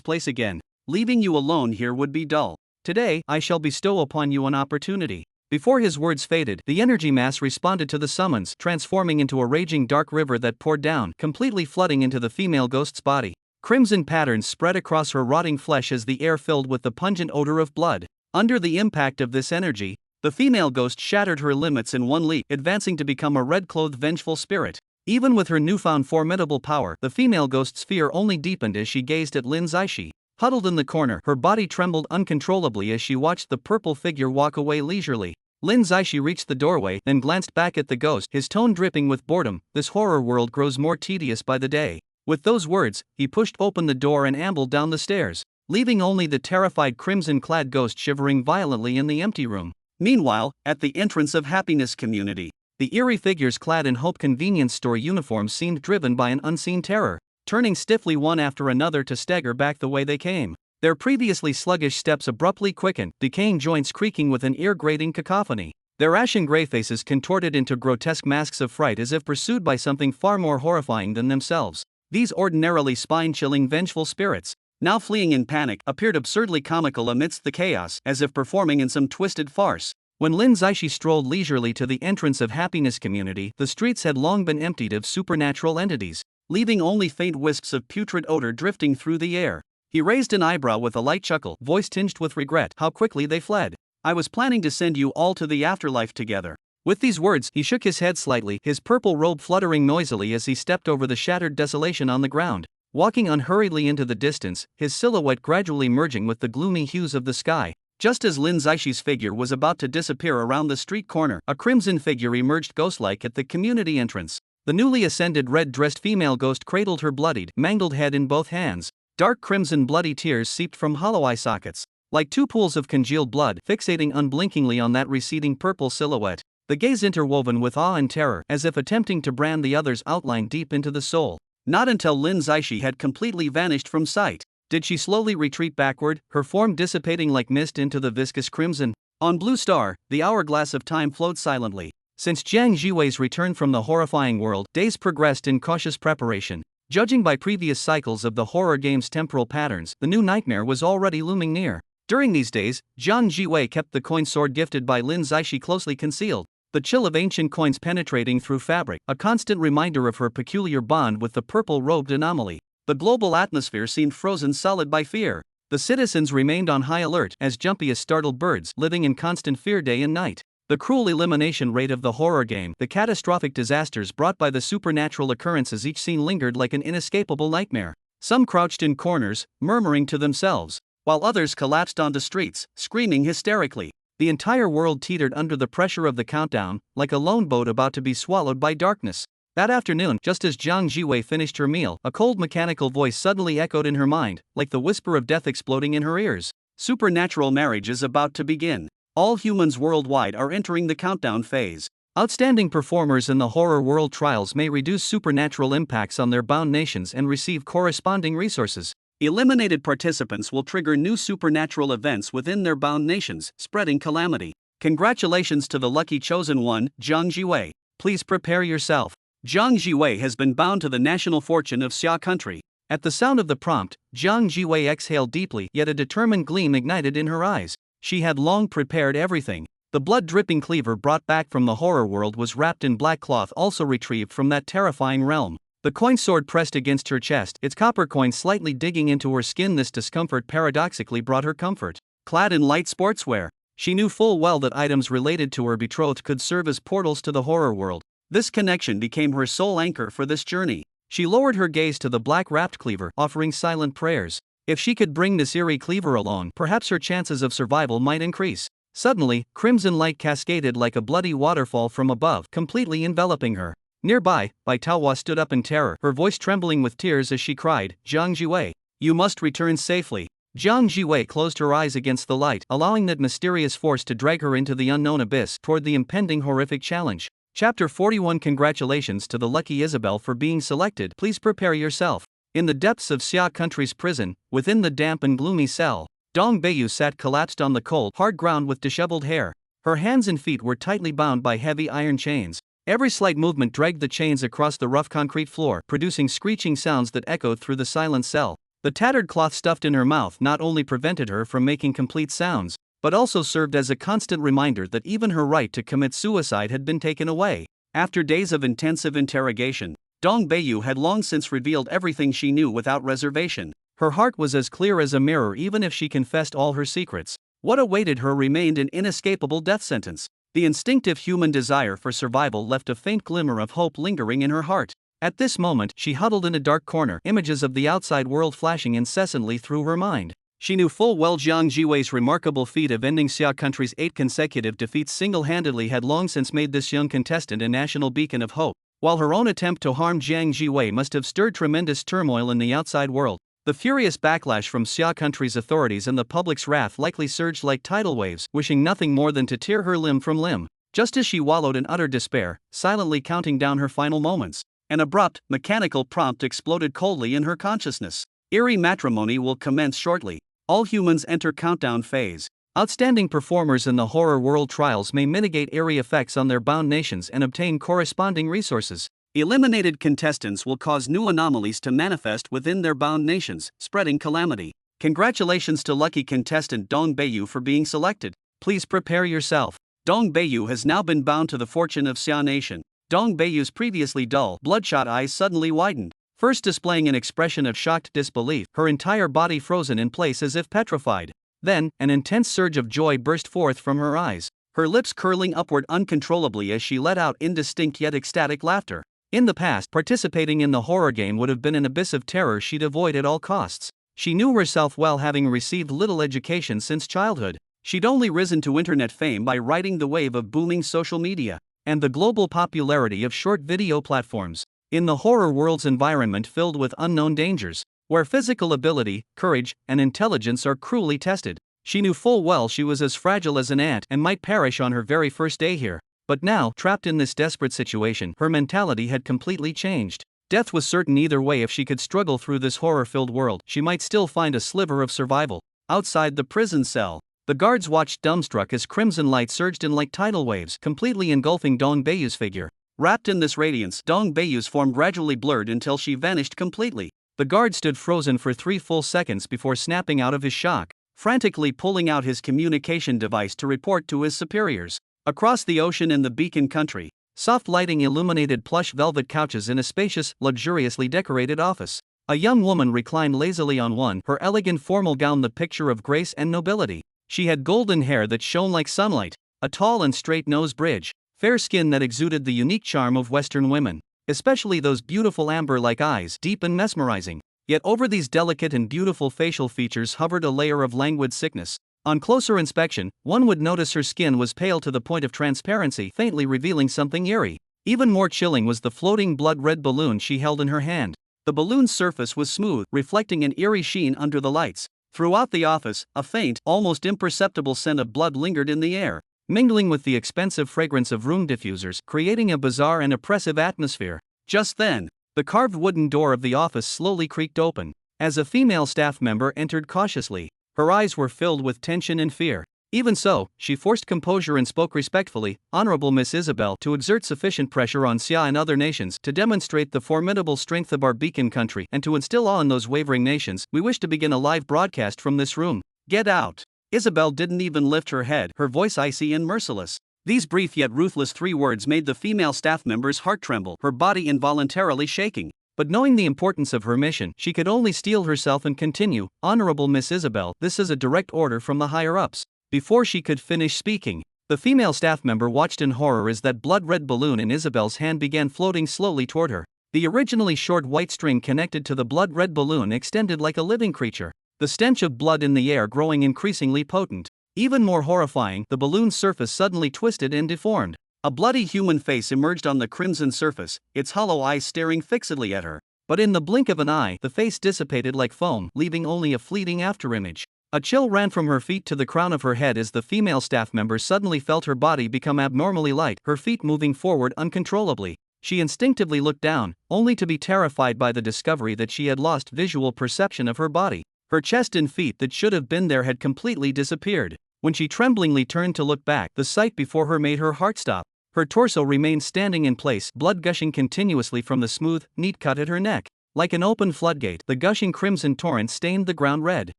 place again. Leaving you alone here would be dull. Today, I shall bestow upon you an opportunity. Before his words faded, the energy mass responded to the summons, transforming into a raging dark river that poured down, completely flooding into the female ghost's body. Crimson patterns spread across her rotting flesh as the air filled with the pungent odor of blood. Under the impact of this energy, the female ghost shattered her limits in one leap, advancing to become a red-clothed vengeful spirit. Even with her newfound formidable power, the female ghost's fear only deepened as she gazed at Lin Zaishi. Huddled in the corner, her body trembled uncontrollably as she watched the purple figure walk away leisurely. Lin Zaishi reached the doorway, then glanced back at the ghost, his tone dripping with boredom. This horror world grows more tedious by the day. With those words, he pushed open the door and ambled down the stairs, leaving only the terrified crimson-clad ghost shivering violently in the empty room. Meanwhile, at the entrance of Happiness Community, the eerie figures clad in Hope convenience store uniforms seemed driven by an unseen terror, turning stiffly one after another to stagger back the way they came. Their previously sluggish steps abruptly quickened, decaying joints creaking with an ear-grating cacophony. Their ashen gray faces contorted into grotesque masks of fright as if pursued by something far more horrifying than themselves. These ordinarily spine-chilling vengeful spirits, now fleeing in panic, appeared absurdly comical amidst the chaos, as if performing in some twisted farce. When Lin Zaishi strolled leisurely to the entrance of Happiness Community, the streets had long been emptied of supernatural entities, leaving only faint wisps of putrid odor drifting through the air. He raised an eyebrow with a light chuckle, voice tinged with regret. How quickly they fled. I was planning to send you all to the afterlife together. With these words, he shook his head slightly, his purple robe fluttering noisily as he stepped over the shattered desolation on the ground. Walking unhurriedly into the distance, his silhouette gradually merging with the gloomy hues of the sky. Just as Lin Zaishi's figure was about to disappear around the street corner, a crimson figure emerged ghost-like at the community entrance. The newly ascended red-dressed female ghost cradled her bloodied, mangled head in both hands. Dark crimson bloody tears seeped from hollow eye sockets, like two pools of congealed blood, fixating unblinkingly on that receding purple silhouette. The gaze interwoven with awe and terror, as if attempting to brand the other's outline deep into the soul. Not until Lin Zaishi had completely vanished from sight did she slowly retreat backward, her form dissipating like mist into the viscous crimson. On Blue Star, the hourglass of time flowed silently. Since Jiang Jiwei's return from the horrifying world, days progressed in cautious preparation. Judging by previous cycles of the horror game's temporal patterns, the new nightmare was already looming near. During these days, Jiang Jiwei kept the coin sword gifted by Lin Zaishi closely concealed, the chill of ancient coins penetrating through fabric, a constant reminder of her peculiar bond with the purple-robed anomaly. The global atmosphere seemed frozen solid by fear. The citizens remained on high alert, as jumpy as startled birds, living in constant fear day and night. The cruel elimination rate of the horror game, the catastrophic disasters brought by the supernatural occurrences each scene lingered like an inescapable nightmare. Some crouched in corners, murmuring to themselves, while others collapsed onto streets, screaming hysterically. The entire world teetered under the pressure of the countdown, like a lone boat about to be swallowed by darkness. That afternoon, just as Jiang Jiwei finished her meal, a cold mechanical voice suddenly echoed in her mind, like the whisper of death exploding in her ears. Supernatural marriage is about to begin. All humans worldwide are entering the countdown phase. Outstanding performers in the horror world trials may reduce supernatural impacts on their bound nations and receive corresponding resources. Eliminated participants will trigger new supernatural events within their bound nations, spreading calamity. Congratulations to the lucky chosen one, Jiang Jiwei. Please prepare yourself. Jiang Jiwei has been bound to the national fortune of Xia country. At the sound of the prompt, Jiang Jiwei exhaled deeply, yet a determined gleam ignited in her eyes. She had long prepared everything. The blood-dripping cleaver brought back from the horror world was wrapped in black cloth, also retrieved from that terrifying realm. The coin sword pressed against her chest, its copper coin slightly digging into her skin. This discomfort paradoxically brought her comfort. Clad in light sportswear, she knew full well that items related to her betrothed could serve as portals to the horror world. This connection became her sole anchor for this journey. She lowered her gaze to the black-wrapped cleaver, offering silent prayers. If she could bring this eerie cleaver along, perhaps her chances of survival might increase. Suddenly, crimson light cascaded like a bloody waterfall from above, completely enveloping her. Nearby, Bai Taohua stood up in terror, her voice trembling with tears as she cried, "Jiang Jiwei, you must return safely." Jiang Jiwei closed her eyes against the light, allowing that mysterious force to drag her into the unknown abyss toward the impending horrific challenge. Chapter 41. Congratulations to the lucky Isabel for being selected. Please prepare yourself. In the depths of Xia country's prison, within the damp and gloomy cell, Dong Beiyu sat collapsed on the cold, hard ground with disheveled hair. Her hands and feet were tightly bound by heavy iron chains. Every slight movement dragged the chains across the rough concrete floor, producing screeching sounds that echoed through the silent cell. The tattered cloth stuffed in her mouth not only prevented her from making complete sounds, but also served as a constant reminder that even her right to commit suicide had been taken away. After days of intensive interrogation, Dong Beiyu had long since revealed everything she knew without reservation. Her heart was as clear as a mirror even if she confessed all her secrets. What awaited her remained an inescapable death sentence. The instinctive human desire for survival left a faint glimmer of hope lingering in her heart. At this moment, she huddled in a dark corner, images of the outside world flashing incessantly through her mind. She knew full well Jiang Jiwei's remarkable feat of ending Xia country's 8 consecutive defeats single-handedly had long since made this young contestant a national beacon of hope, while her own attempt to harm Jiang Jiwei must have stirred tremendous turmoil in the outside world. The furious backlash from Xia country's authorities and the public's wrath likely surged like tidal waves, wishing nothing more than to tear her limb from limb. Just as she wallowed in utter despair, silently counting down her final moments, an abrupt, mechanical prompt exploded coldly in her consciousness. Eerie matrimony will commence shortly. All humans enter countdown phase. Outstanding performers in the horror world trials may mitigate eerie effects on their bound nations and obtain corresponding resources. Eliminated contestants will cause new anomalies to manifest within their bound nations, spreading calamity. Congratulations to lucky contestant Dong Beiyu for being selected. Please prepare yourself. Dong Beiyu has now been bound to the fortune of Xia Nation. Dong Beiyu's previously dull, bloodshot eyes suddenly widened. First displaying an expression of shocked disbelief, her entire body frozen in place as if petrified. Then, an intense surge of joy burst forth from her eyes, her lips curling upward uncontrollably as she let out indistinct yet ecstatic laughter. In the past, participating in the horror game would have been an abyss of terror she'd avoid at all costs. She knew herself well, having received little education since childhood. She'd only risen to internet fame by riding the wave of booming social media and the global popularity of short video platforms. In the horror world's environment filled with unknown dangers, where physical ability, courage, and intelligence are cruelly tested, she knew full well she was as fragile as an ant and might perish on her very first day here. But now, trapped in this desperate situation, her mentality had completely changed. Death was certain either way. If she could struggle through this horror-filled world, she might still find a sliver of survival outside the prison cell. The guards watched dumbstruck as crimson light surged in like tidal waves, completely engulfing Dong Baiyu's figure. Wrapped in this radiance, Dong Baiyu's form gradually blurred until she vanished completely. The guard stood frozen for 3 full seconds before snapping out of his shock, frantically pulling out his communication device to report to his superiors. Across the ocean in the Beacon country, soft lighting illuminated plush velvet couches in a spacious, luxuriously decorated office. A young woman reclined lazily on one, her elegant formal gown the picture of grace and nobility. She had golden hair that shone like sunlight, a tall and straight nose bridge, fair skin that exuded the unique charm of Western women, especially those beautiful amber-like eyes, deep and mesmerizing. Yet over these delicate and beautiful facial features hovered a layer of languid sickness. On closer inspection, one would notice her skin was pale to the point of transparency, faintly revealing something eerie. Even more chilling was the floating blood-red balloon she held in her hand. The balloon's surface was smooth, reflecting an eerie sheen under the lights. Throughout the office, a faint, almost imperceptible scent of blood lingered in the air, mingling with the expensive fragrance of room diffusers, creating a bizarre and oppressive atmosphere. Just then, the carved wooden door of the office slowly creaked open. As a female staff member entered cautiously, her eyes were filled with tension and fear. Even so, she forced composure and spoke respectfully, "Honorable Miss Isabel," to exert sufficient pressure on Xia and other nations to demonstrate the formidable strength of our Beacon country and to instill awe in those wavering nations. We wish to begin a live broadcast from this room. Get out. Isabel didn't even lift her head, her voice icy and merciless. These brief yet ruthless 3 words made the female staff member's heart tremble, her body involuntarily shaking. But knowing the importance of her mission, she could only steel herself and continue, "Honorable Miss Isabel, this is a direct order from the higher-ups." Before she could finish speaking, the female staff member watched in horror as that blood-red balloon in Isabel's hand began floating slowly toward her. The originally short white string connected to the blood-red balloon extended like a living creature, the stench of blood in the air growing increasingly potent. Even more horrifying, the balloon's surface suddenly twisted and deformed. A bloody human face emerged on the crimson surface, its hollow eyes staring fixedly at her. But in the blink of an eye, the face dissipated like foam, leaving only a fleeting afterimage. A chill ran from her feet to the crown of her head as the female staff member suddenly felt her body become abnormally light, her feet moving forward uncontrollably. She instinctively looked down, only to be terrified by the discovery that she had lost visual perception of her body. Her chest and feet that should have been there had completely disappeared. When she tremblingly turned to look back, the sight before her made her heart stop. Her torso remained standing in place, blood gushing continuously from the smooth, neat cut at her neck. Like an open floodgate, the gushing crimson torrent stained the ground red.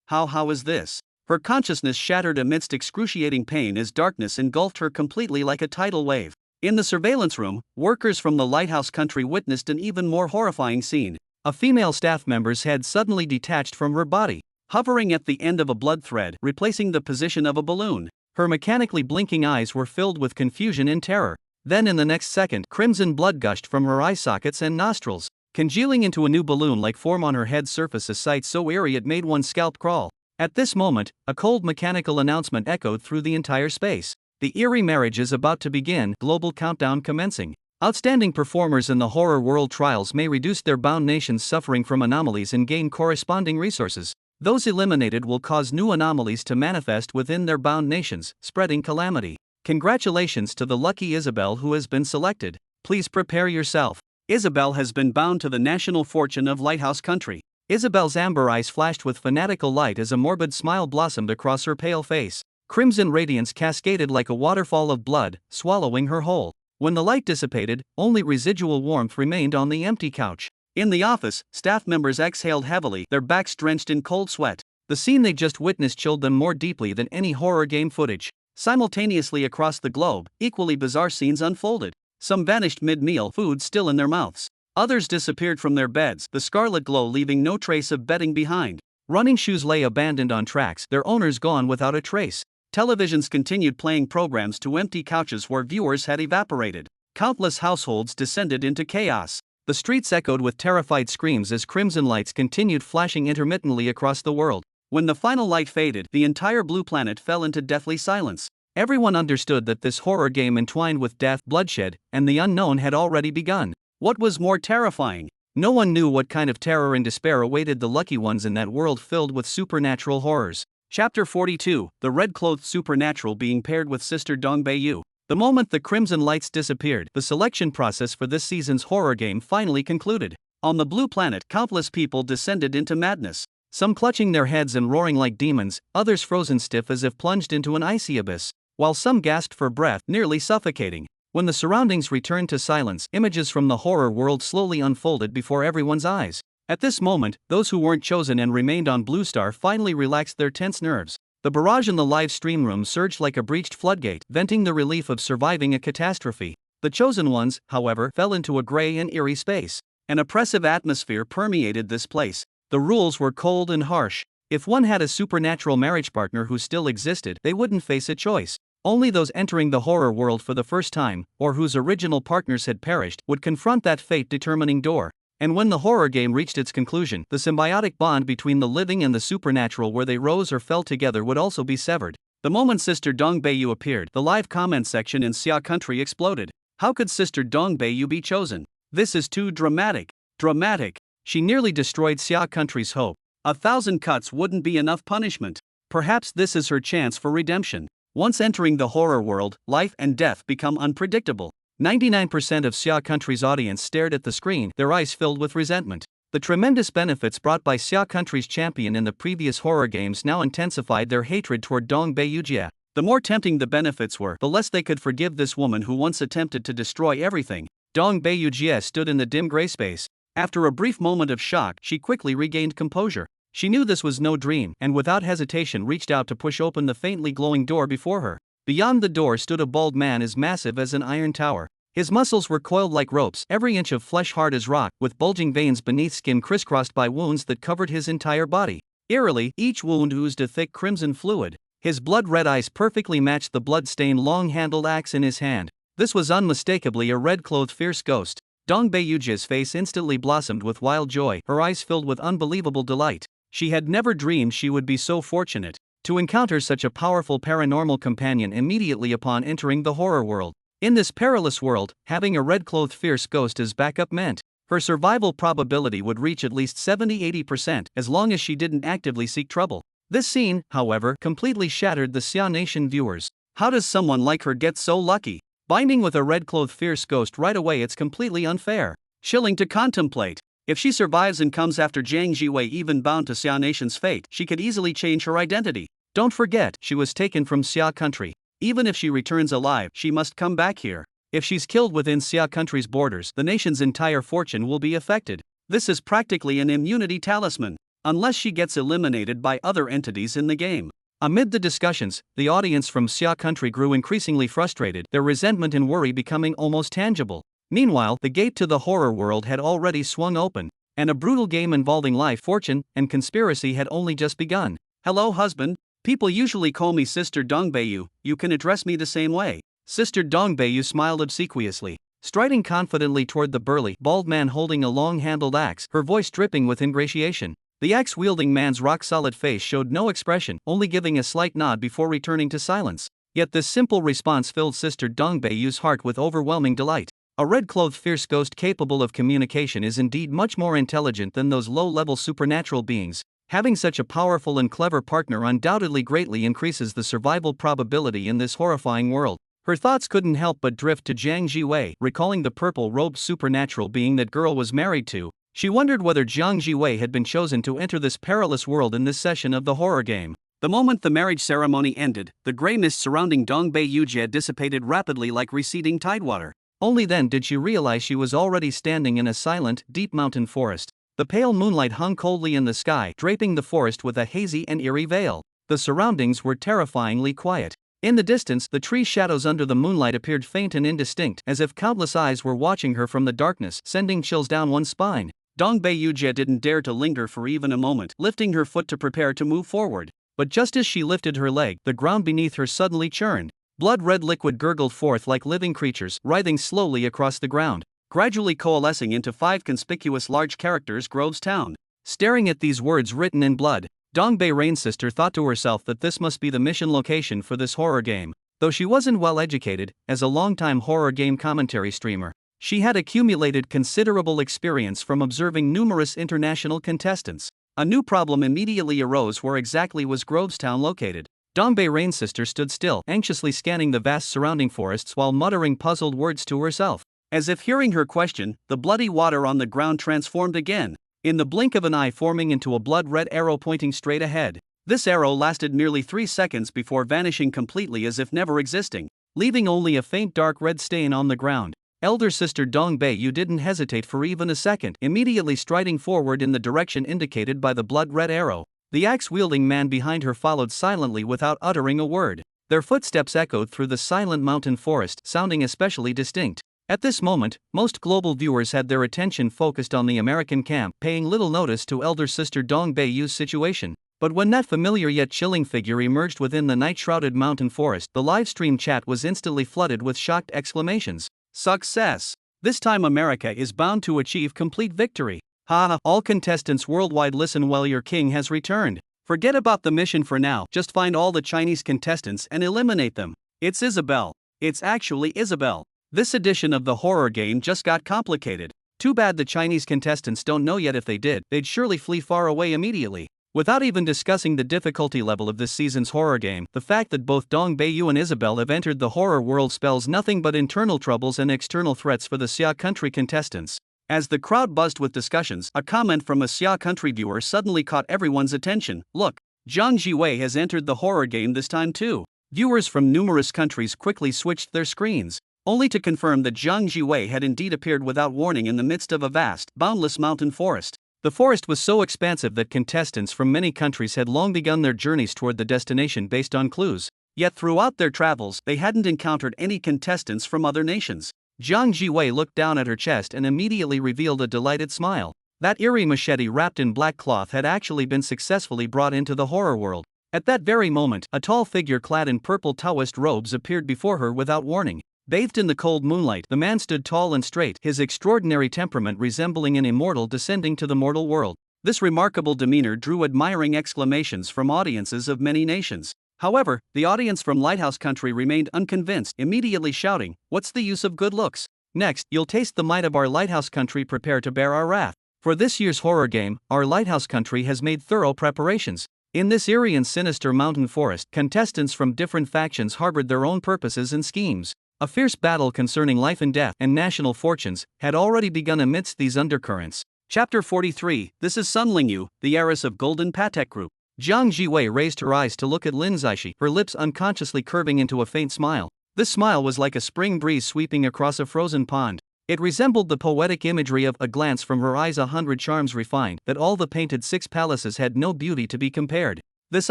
How is this? Her consciousness shattered amidst excruciating pain as darkness engulfed her completely like a tidal wave. In the surveillance room, workers from the lighthouse country witnessed an even more horrifying scene. A female staff member's head suddenly detached from her body, hovering at the end of a blood thread, replacing the position of a balloon. Her mechanically blinking eyes were filled with confusion and terror. Then in the next second, crimson blood gushed from her eye sockets and nostrils, congealing into a new balloon-like form on her head's surface, a sight so eerie it made one's scalp crawl. At this moment, a cold mechanical announcement echoed through the entire space. The eerie marriage is about to begin, global countdown commencing. Outstanding performers in the horror world trials may reduce their bound nations suffering from anomalies and gain corresponding resources. Those eliminated will cause new anomalies to manifest within their bound nations, spreading calamity. Congratulations to the lucky Isabel who has been selected. Please prepare yourself. Isabel has been bound to the national fortune of Lighthouse Country. Isabel's amber eyes flashed with fanatical light as a morbid smile blossomed across her pale face. Crimson radiance cascaded like a waterfall of blood, swallowing her whole. When the light dissipated, only residual warmth remained on the empty couch. In the office, staff members exhaled heavily, their backs drenched in cold sweat. The scene they just witnessed chilled them more deeply than any horror game footage. Simultaneously across the globe, equally bizarre scenes unfolded. Some vanished mid-meal, food still in their mouths. Others disappeared from their beds, the scarlet glow leaving no trace of bedding behind. Running shoes lay abandoned on tracks, their owners gone without a trace. Televisions continued playing programs to empty couches where viewers had evaporated. Countless households descended into chaos. The streets echoed with terrified screams as crimson lights continued flashing intermittently across the world. When the final light faded, the entire blue planet fell into deathly silence. Everyone understood that this horror game entwined with death, bloodshed, and the unknown had already begun. What was more terrifying? No one knew what kind of terror and despair awaited the lucky ones in that world filled with supernatural horrors. Chapter 42, The Red-Clothed Supernatural Being Paired with Sister Dong Beiyu. The moment the crimson lights disappeared, the selection process for this season's horror game finally concluded. On the blue planet, countless people descended into madness. some clutching their heads and roaring like demons, others frozen stiff as if plunged into an icy abyss, while some gasped for breath, nearly suffocating. When the surroundings returned to silence, images from the horror world slowly unfolded before everyone's eyes. At this moment, those who weren't chosen and remained on Blue Star finally relaxed their tense nerves. The barrage in the live stream room surged like a breached floodgate, venting the relief of surviving a catastrophe. The chosen ones, however, fell into a gray and eerie space. An oppressive atmosphere permeated this place. The rules were cold and harsh. If one had a supernatural marriage partner who still existed, they wouldn't face a choice. Only those entering the horror world for the first time, or whose original partners had perished, would confront that fate-determining door. And when the horror game reached its conclusion, the symbiotic bond between the living and the supernatural where they rose or fell together would also be severed. The moment Sister Dongbaeyu appeared, the live comment section in Xia country exploded. How could Sister Dongbaeyu be chosen? This is too dramatic. Dramatic. She nearly destroyed Xia country's hope. 1,000 cuts wouldn't be enough punishment. Perhaps this is her chance for redemption. Once entering the horror world, life and death become unpredictable. 99% of Xia country's audience stared at the screen, their eyes filled with resentment. The tremendous benefits brought by Xia country's champion in the previous horror games now intensified their hatred toward Dongbaeyu. The more tempting the benefits were, the less they could forgive this woman who once attempted to destroy everything. Dongbaeyu stood in the dim gray space. After a brief moment of shock, she quickly regained composure. She knew this was no dream, and without hesitation reached out to push open the faintly glowing door before her. Beyond the door stood a bald man as massive as an iron tower. His muscles were coiled like ropes, every inch of flesh hard as rock, with bulging veins beneath skin crisscrossed by wounds that covered his entire body. Eerily, each wound oozed a thick crimson fluid. His blood-red eyes perfectly matched the blood-stained long-handled axe in his hand. This was unmistakably a red-clothed fierce ghost. Dongbaeyu's face instantly blossomed with wild joy, her eyes filled with unbelievable delight. She had never dreamed she would be so fortunate to encounter such a powerful paranormal companion immediately upon entering the horror world. In this perilous world, having a red-clothed fierce ghost as backup meant her survival probability would reach at least 70-80% as long as she didn't actively seek trouble. This scene, however, completely shattered the Xia Nation viewers. How does someone like her get so lucky? Binding with a red-clothed fierce ghost right away, it's completely unfair. Chilling to contemplate. If she survives and comes after Jiang Jiwei even bound to Xia Nation's fate, she could easily change her identity. Don't forget, she was taken from Xia country. Even if she returns alive, she must come back here. If she's killed within Xia country's borders, the nation's entire fortune will be affected. This is practically an immunity talisman, unless she gets eliminated by other entities in the game. Amid the discussions, the audience from Xia country grew increasingly frustrated, their resentment and worry becoming almost tangible. Meanwhile, the gate to the horror world had already swung open, and a brutal game involving life, fortune, and conspiracy had only just begun. Hello, husband. People usually call me Sister Dongbaeyu, you can address me the same way. Sister Dongbaeyu smiled obsequiously, striding confidently toward the burly, bald man holding a long-handled axe, her voice dripping with ingratiation. The axe-wielding man's rock-solid face showed no expression, only giving a slight nod before returning to silence. Yet this simple response filled Sister Dongbaeyu's heart with overwhelming delight. A red-clothed fierce ghost capable of communication is indeed much more intelligent than those low-level supernatural beings. Having such a powerful and clever partner undoubtedly greatly increases the survival probability in this horrifying world. Her thoughts couldn't help but drift to Jiang Jiwei, recalling the purple-robed supernatural being that girl was married to. She wondered whether Jiang Jiwei had been chosen to enter this perilous world in this session of the horror game. The moment the marriage ceremony ended, the gray mist surrounding Dongbaeyu dissipated rapidly like receding tidewater. Only then did she realize she was already standing in a silent, deep mountain forest. The pale moonlight hung coldly in the sky, draping the forest with a hazy and eerie veil. The surroundings were terrifyingly quiet. In the distance, the tree shadows under the moonlight appeared faint and indistinct, as if countless eyes were watching her from the darkness, sending chills down one's spine. Dongbaeyu didn't dare to linger for even a moment, lifting her foot to prepare to move forward. But just as she lifted her leg, the ground beneath her suddenly churned. Blood-red liquid gurgled forth like living creatures, writhing slowly across the ground, gradually coalescing into 5 conspicuous large characters: Grove's Town. Staring at these words written in blood, Dongbei Rainsister thought to herself that this must be the mission location for this horror game. Though she wasn't well educated, as a longtime horror game commentary streamer, she had accumulated considerable experience from observing numerous international contestants. A new problem immediately arose: where exactly was Grove's Town located? Dongbei Rainsister stood still, anxiously scanning the vast surrounding forests while muttering puzzled words to herself. As if hearing her question, the bloody water on the ground transformed again. in the blink of an eye forming into a blood-red arrow pointing straight ahead. This arrow lasted merely 3 seconds before vanishing completely as if never existing, leaving only a faint dark red stain on the ground. Elder sister Dong Bei-yu didn't hesitate for even a second, immediately striding forward in the direction indicated by the blood-red arrow. The axe-wielding man behind her followed silently without uttering a word. Their footsteps echoed through the silent mountain forest, sounding especially distinct. At this moment, most global viewers had their attention focused on the American camp, paying little notice to elder sister Dong Bei-yu's situation. But when that familiar yet chilling figure emerged within the night-shrouded mountain forest, the livestream chat was instantly flooded with shocked exclamations. Success! This time America is bound to achieve complete victory. Ha! All contestants worldwide, listen well, your king has returned. Forget about the mission for now, just find all the Chinese contestants and eliminate them. It's Isabel. It's actually Isabel. This edition of the horror game just got complicated. Too bad the Chinese contestants don't know yet. If they did, they'd surely flee far away immediately. Without even discussing the difficulty level of this season's horror game, the fact that both Dong Bei-yu and Isabel have entered the horror world spells nothing but internal troubles and external threats for the Xia country contestants. As the crowd buzzed with discussions, a comment from a Xia country viewer suddenly caught everyone's attention. Look, Zhang Jiwei has entered the horror game this time too. Viewers from numerous countries quickly switched their screens, only to confirm that Zhang Jiwei had indeed appeared without warning in the midst of a vast, boundless mountain forest. The forest was so expansive that contestants from many countries had long begun their journeys toward the destination based on clues. Yet throughout their travels, they hadn't encountered any contestants from other nations. Zhang Jiwei looked down at her chest and immediately revealed a delighted smile. That eerie machete wrapped in black cloth had actually been successfully brought into the horror world. At that very moment, a tall figure clad in purple Taoist robes appeared before her without warning. Bathed in the cold moonlight, the man stood tall and straight, his extraordinary temperament resembling an immortal descending to the mortal world. This remarkable demeanor drew admiring exclamations from audiences of many nations. However, the audience from Lighthouse Country remained unconvinced, immediately shouting, "What's the use of good looks? Next, you'll taste the might of our Lighthouse Country. Prepare to bear our wrath." For this year's horror game, our Lighthouse Country has made thorough preparations. In this eerie and sinister mountain forest, contestants from different factions harbored their own purposes and schemes. A fierce battle concerning life and death and national fortunes had already begun amidst these undercurrents. Chapter 43. This is Sun Lingyu, the heiress of Golden Patek Group. Zhang Jiwei raised her eyes to look at Lin Zaishi, her lips unconsciously curving into a faint smile. This smile was like a spring breeze sweeping across a frozen pond. It resembled the poetic imagery of "a glance from her eyes 100 charms refined, that all the painted 6 palaces had no beauty to be compared." This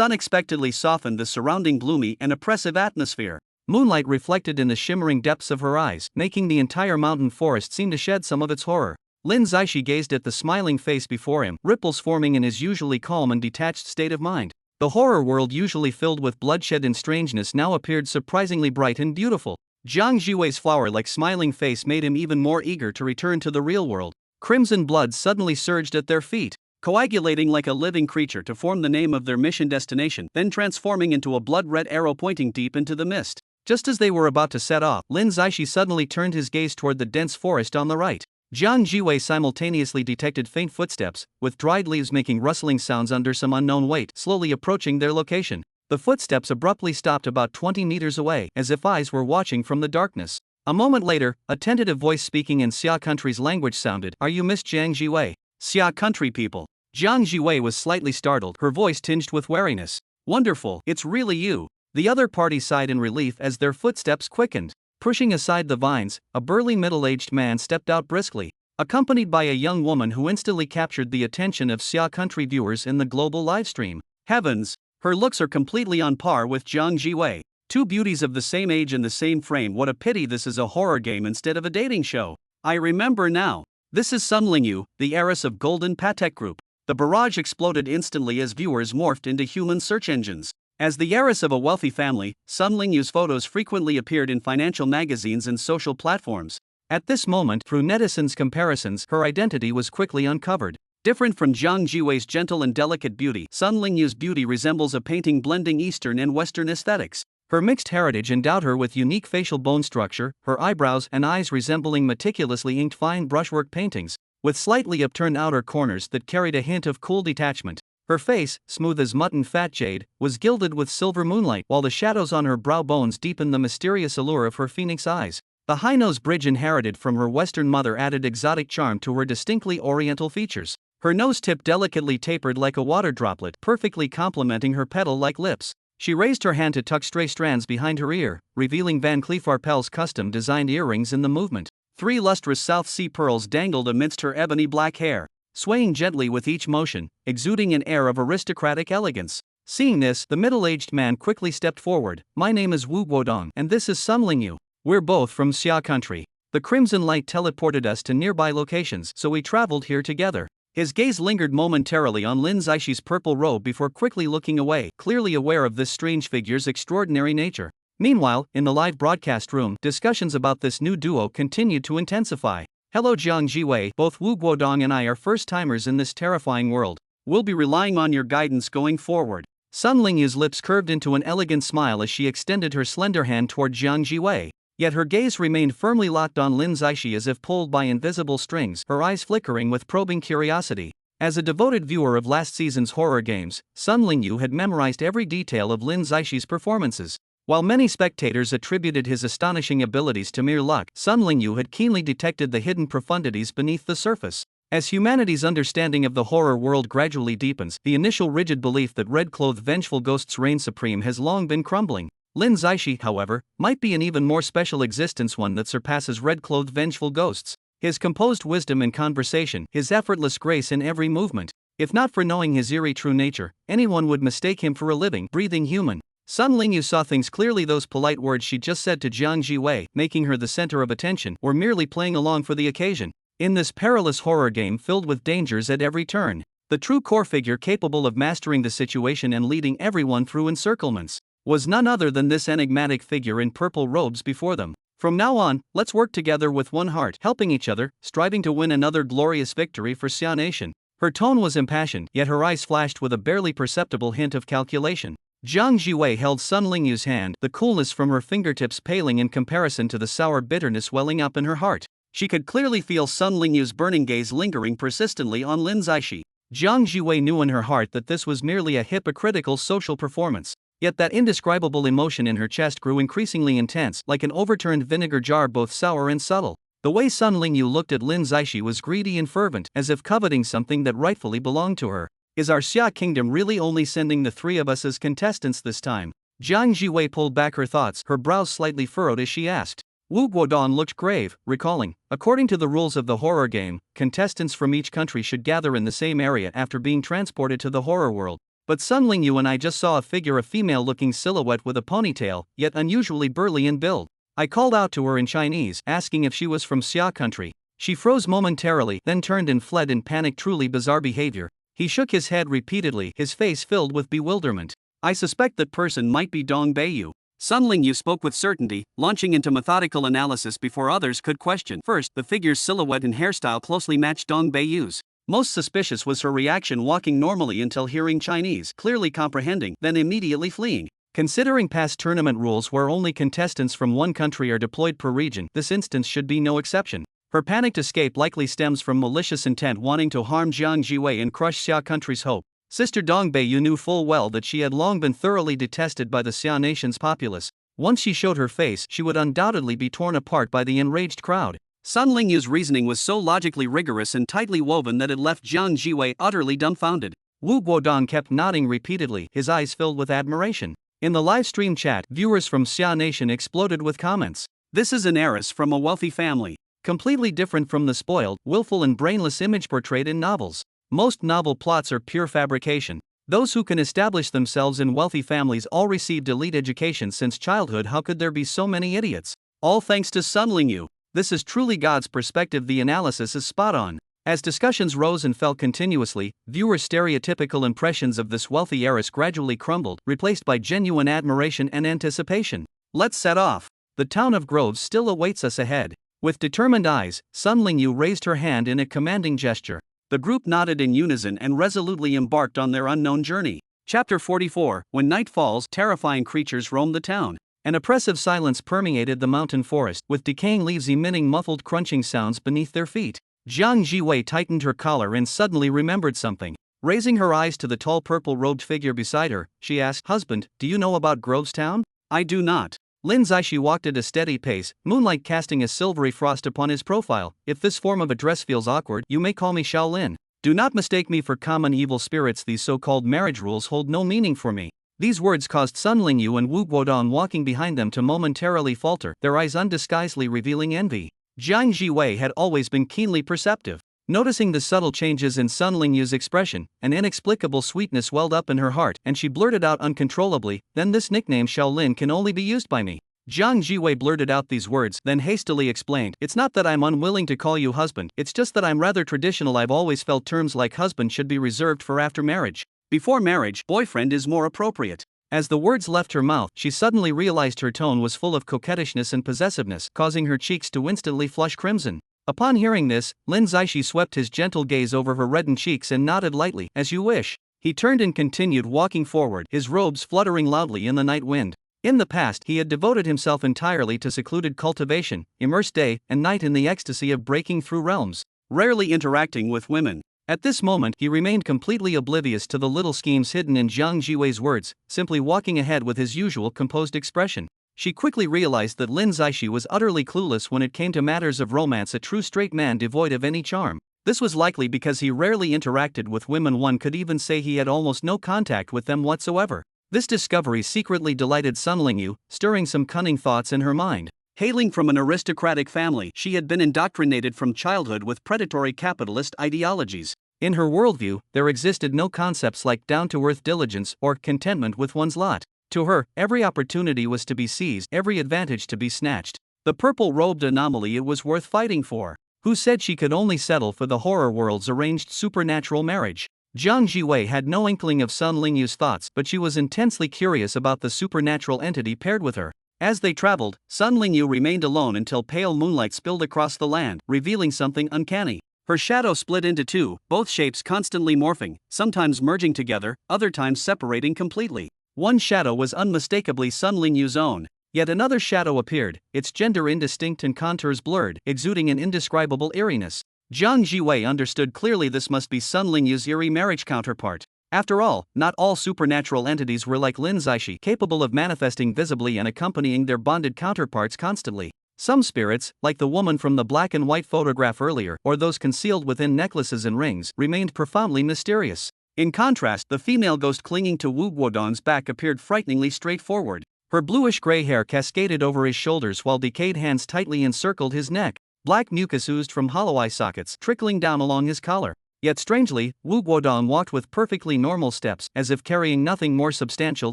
unexpectedly softened the surrounding gloomy and oppressive atmosphere. Moonlight reflected in the shimmering depths of her eyes, making the entire mountain forest seem to shed some of its horror. Lin Zaishi gazed at the smiling face before him, ripples forming in his usually calm and detached state of mind. The horror world, usually filled with bloodshed and strangeness, now appeared surprisingly bright and beautiful. Zhang Jiwei's flower-like smiling face made him even more eager to return to the real world. Crimson blood suddenly surged at their feet, coagulating like a living creature to form the name of their mission destination, then transforming into a blood-red arrow pointing deep into the mist. Just as they were about to set off, Lin Zaishi suddenly turned his gaze toward the dense forest on the right. Zhang Jiwei simultaneously detected faint footsteps, with dried leaves making rustling sounds under some unknown weight, slowly approaching their location. The footsteps abruptly stopped about 20 meters away, as if eyes were watching from the darkness. A moment later, a tentative voice speaking in Xia country's language sounded. "Are you Miss Zhang Jiwei?" Xia country people. Zhang Jiwei was slightly startled, her voice tinged with wariness. "Wonderful, it's really you." The other party sighed in relief as their footsteps quickened. Pushing aside the vines, a burly middle-aged man stepped out briskly, accompanied by a young woman who instantly captured the attention of Xia country viewers in the global livestream. Heavens! Her looks are completely on par with Zhang Jiwei. Two beauties of the same age and the same frame. What a pity this is a horror game instead of a dating show. I remember now. This is Sun Lingyu, the heiress of Golden Patek Group. The barrage exploded instantly as viewers morphed into human search engines. As the heiress of a wealthy family, Sun Lingyu's photos frequently appeared in financial magazines and social platforms. At this moment, through netizens' comparisons, her identity was quickly uncovered. Different from Zhang Jiwei's gentle and delicate beauty, Sun Lingyu's beauty resembles a painting blending Eastern and Western aesthetics. Her mixed heritage endowed her with unique facial bone structure, her eyebrows and eyes resembling meticulously inked fine brushwork paintings, with slightly upturned outer corners that carried a hint of cool detachment. Her face, smooth as mutton fat jade, was gilded with silver moonlight, while the shadows on her brow bones deepened the mysterious allure of her phoenix eyes. The high nose bridge inherited from her Western mother added exotic charm to her distinctly Oriental features. Her nose tip delicately tapered like a water droplet, perfectly complementing her petal-like lips. She raised her hand to tuck stray strands behind her ear, revealing Van Cleef Arpels' custom-designed earrings in the movement. 3 lustrous South Sea pearls dangled amidst her ebony black hair, swaying gently with each motion, exuding an air of aristocratic elegance. Seeing this, the middle-aged man quickly stepped forward. "My name is Wu Guodong, and this is Sun Lingyu. We're both from Xia country. The crimson light teleported us to nearby locations, so we traveled here together." His gaze lingered momentarily on Lin Zaixi's purple robe before quickly looking away, clearly aware of this strange figure's extraordinary nature. Meanwhile, in the live broadcast room, discussions about this new duo continued to intensify. "Hello Jiang Jiwei, both Wu Guodong and I are first-timers in this terrifying world. We'll be relying on your guidance going forward." Sun Lingyu's lips curved into an elegant smile as she extended her slender hand toward Jiang Jiwei. Yet her gaze remained firmly locked on Lin Zaishi as if pulled by invisible strings, her eyes flickering with probing curiosity. As a devoted viewer of last season's horror games, Sun Lingyu had memorized every detail of Lin Zaishi's performances. While many spectators attributed his astonishing abilities to mere luck, Sun Lingyu had keenly detected the hidden profundities beneath the surface. As humanity's understanding of the horror world gradually deepens, the initial rigid belief that red-clothed vengeful ghosts reign supreme has long been crumbling. Lin Zaishi, however, might be an even more special existence, one that surpasses red-clothed vengeful ghosts. His composed wisdom in conversation, his effortless grace in every movement. If not for knowing his eerie true nature, anyone would mistake him for a living, breathing human. Sun Lingyu saw things clearly. Those polite words she just said to Jiang Jiwei, making her the center of attention, or merely playing along for the occasion. In this perilous horror game filled with dangers at every turn, the true core figure capable of mastering the situation and leading everyone through encirclements was none other than this enigmatic figure in purple robes before them. "From now on, let's work together with one heart, helping each other, striving to win another glorious victory for Xia Nation." Her tone was impassioned, yet her eyes flashed with a barely perceptible hint of calculation. Jiang Jiwei held Sun Lingyu's hand, the coolness from her fingertips paling in comparison to the sour bitterness welling up in her heart. She could clearly feel Sun Lingyu's burning gaze lingering persistently on Lin Zaishi. Jiang Jiwei knew in her heart that this was merely a hypocritical social performance. Yet that indescribable emotion in her chest grew increasingly intense, like an overturned vinegar jar, both sour and subtle. The way Sun Lingyu looked at Lin Zaishi was greedy and fervent, as if coveting something that rightfully belonged to her. "Is our Xia kingdom really only sending the 3 of us as contestants this time?" Jiang Jiwei pulled back her thoughts, her brows slightly furrowed as she asked. Wu Guodong looked grave, recalling, "According to the rules of the horror game, contestants from each country should gather in the same area after being transported to the horror world. But Sun Lingyu and I just saw a figure, a female-looking silhouette with a ponytail, yet unusually burly in build. I called out to her in Chinese, asking if she was from Xia country. She froze momentarily, then turned and fled in panic. Truly bizarre behavior." He shook his head repeatedly, his face filled with bewilderment. "I suspect that person might be Dong Beiyu." Sun Lingyu spoke with certainty, launching into methodical analysis before others could question. First, the figure's silhouette and hairstyle closely matched Dong Beiyu's. Most suspicious was her reaction, walking normally until hearing Chinese, clearly comprehending, then immediately fleeing. Considering past tournament rules where only contestants from one country are deployed per region, this instance should be no exception. Her panicked escape likely stems from malicious intent, wanting to harm Jiang Jiwei and crush Xia country's hope. Sister Dong Beiyu knew full well that she had long been thoroughly detested by the Xia nation's populace. Once she showed her face, she would undoubtedly be torn apart by the enraged crowd. Sun Lingyu's reasoning was so logically rigorous and tightly woven that it left Jiang Jiwei utterly dumbfounded. Wu Guodong kept nodding repeatedly, his eyes filled with admiration. In the live stream chat, viewers from Xia Nation exploded with comments. "This is an heiress from a wealthy family. Completely different from the spoiled, willful and brainless image portrayed in novels. Most novel plots are pure fabrication. Those who can establish themselves in wealthy families all received elite education since childhood. How could there be so many idiots? All thanks to Sun Lingyu. This is truly God's perspective." The analysis is spot on. As discussions rose and fell continuously, viewers' stereotypical impressions of this wealthy heiress gradually crumbled, replaced by genuine admiration and anticipation. "Let's set off. The town of Groves still awaits us ahead." With determined eyes, Sun Lingyu raised her hand in a commanding gesture. The group nodded in unison and resolutely embarked on their unknown journey. Chapter 44. When night falls, terrifying creatures roam the town. An oppressive silence permeated the mountain forest, with decaying leaves emitting muffled crunching sounds beneath their feet. Jiang Jiwei tightened her collar and suddenly remembered something. Raising her eyes to the tall purple-robed figure beside her, she asked, "Husband, do you know about Grovestown?" "I do not." Lin Zaishi walked at a steady pace, moonlight casting a silvery frost upon his profile. "If this form of address feels awkward, you may call me Xiao Lin." Do not mistake me for common evil spirits. These so-called marriage rules hold no meaning for me. These words caused Sun Lingyu and Wu Guodong walking behind them to momentarily falter, their eyes undisguisedly revealing envy. Jiang Jiwei had always been keenly perceptive. Noticing the subtle changes in Sun Lingyu's expression, an inexplicable sweetness welled up in her heart, and she blurted out uncontrollably, "Then this nickname Shaolin can only be used by me." Jiang Jiwei blurted out these words, then hastily explained, "It's not that I'm unwilling to call you husband, it's just that I'm rather traditional. I've always felt terms like husband should be reserved for after marriage. Before marriage, boyfriend is more appropriate." As the words left her mouth, she suddenly realized her tone was full of coquettishness and possessiveness, causing her cheeks to instantly flush crimson. Upon hearing this, Lin Zaishi swept his gentle gaze over her reddened cheeks and nodded lightly, "As you wish." He turned and continued walking forward, his robes fluttering loudly in the night wind. In the past, he had devoted himself entirely to secluded cultivation, immersed day and night in the ecstasy of breaking through realms, rarely interacting with women. At this moment, he remained completely oblivious to the little schemes hidden in Jiang Jiwei's words, simply walking ahead with his usual composed expression. She quickly realized that Lin Zaishi was utterly clueless when it came to matters of romance, a true straight man devoid of any charm. This was likely because he rarely interacted with women. One could even say he had almost no contact with them whatsoever. This discovery secretly delighted Sun Lingyu, stirring some cunning thoughts in her mind. Hailing from an aristocratic family, she had been indoctrinated from childhood with predatory capitalist ideologies. In her worldview, there existed no concepts like down-to-earth diligence or contentment with one's lot. To her, every opportunity was to be seized, every advantage to be snatched. The purple-robed anomaly it was worth fighting for. Who said she could only settle for the horror world's arranged supernatural marriage? Jiang Jiwei had no inkling of Sun Lingyu's thoughts, but she was intensely curious about the supernatural entity paired with her. As they traveled, Sun Lingyu remained alone until pale moonlight spilled across the land, revealing something uncanny. Her shadow split into two, both shapes constantly morphing, sometimes merging together, other times separating completely. One shadow was unmistakably Sun Lingyu's own, yet another shadow appeared, its gender indistinct and contours blurred, exuding an indescribable eeriness. Jiang Jiwei understood clearly this must be Sun Lingyu's eerie marriage counterpart. After all, not all supernatural entities were like Lin Zaishi, capable of manifesting visibly and accompanying their bonded counterparts constantly. Some spirits, like the woman from the black and white photograph earlier, or those concealed within necklaces and rings, remained profoundly mysterious. In contrast, the female ghost clinging to Wu Guodong's back appeared frighteningly straightforward. Her bluish-gray hair cascaded over his shoulders while decayed hands tightly encircled his neck. Black mucus oozed from hollow eye sockets, trickling down along his collar. Yet strangely, Wu Guodong walked with perfectly normal steps, as if carrying nothing more substantial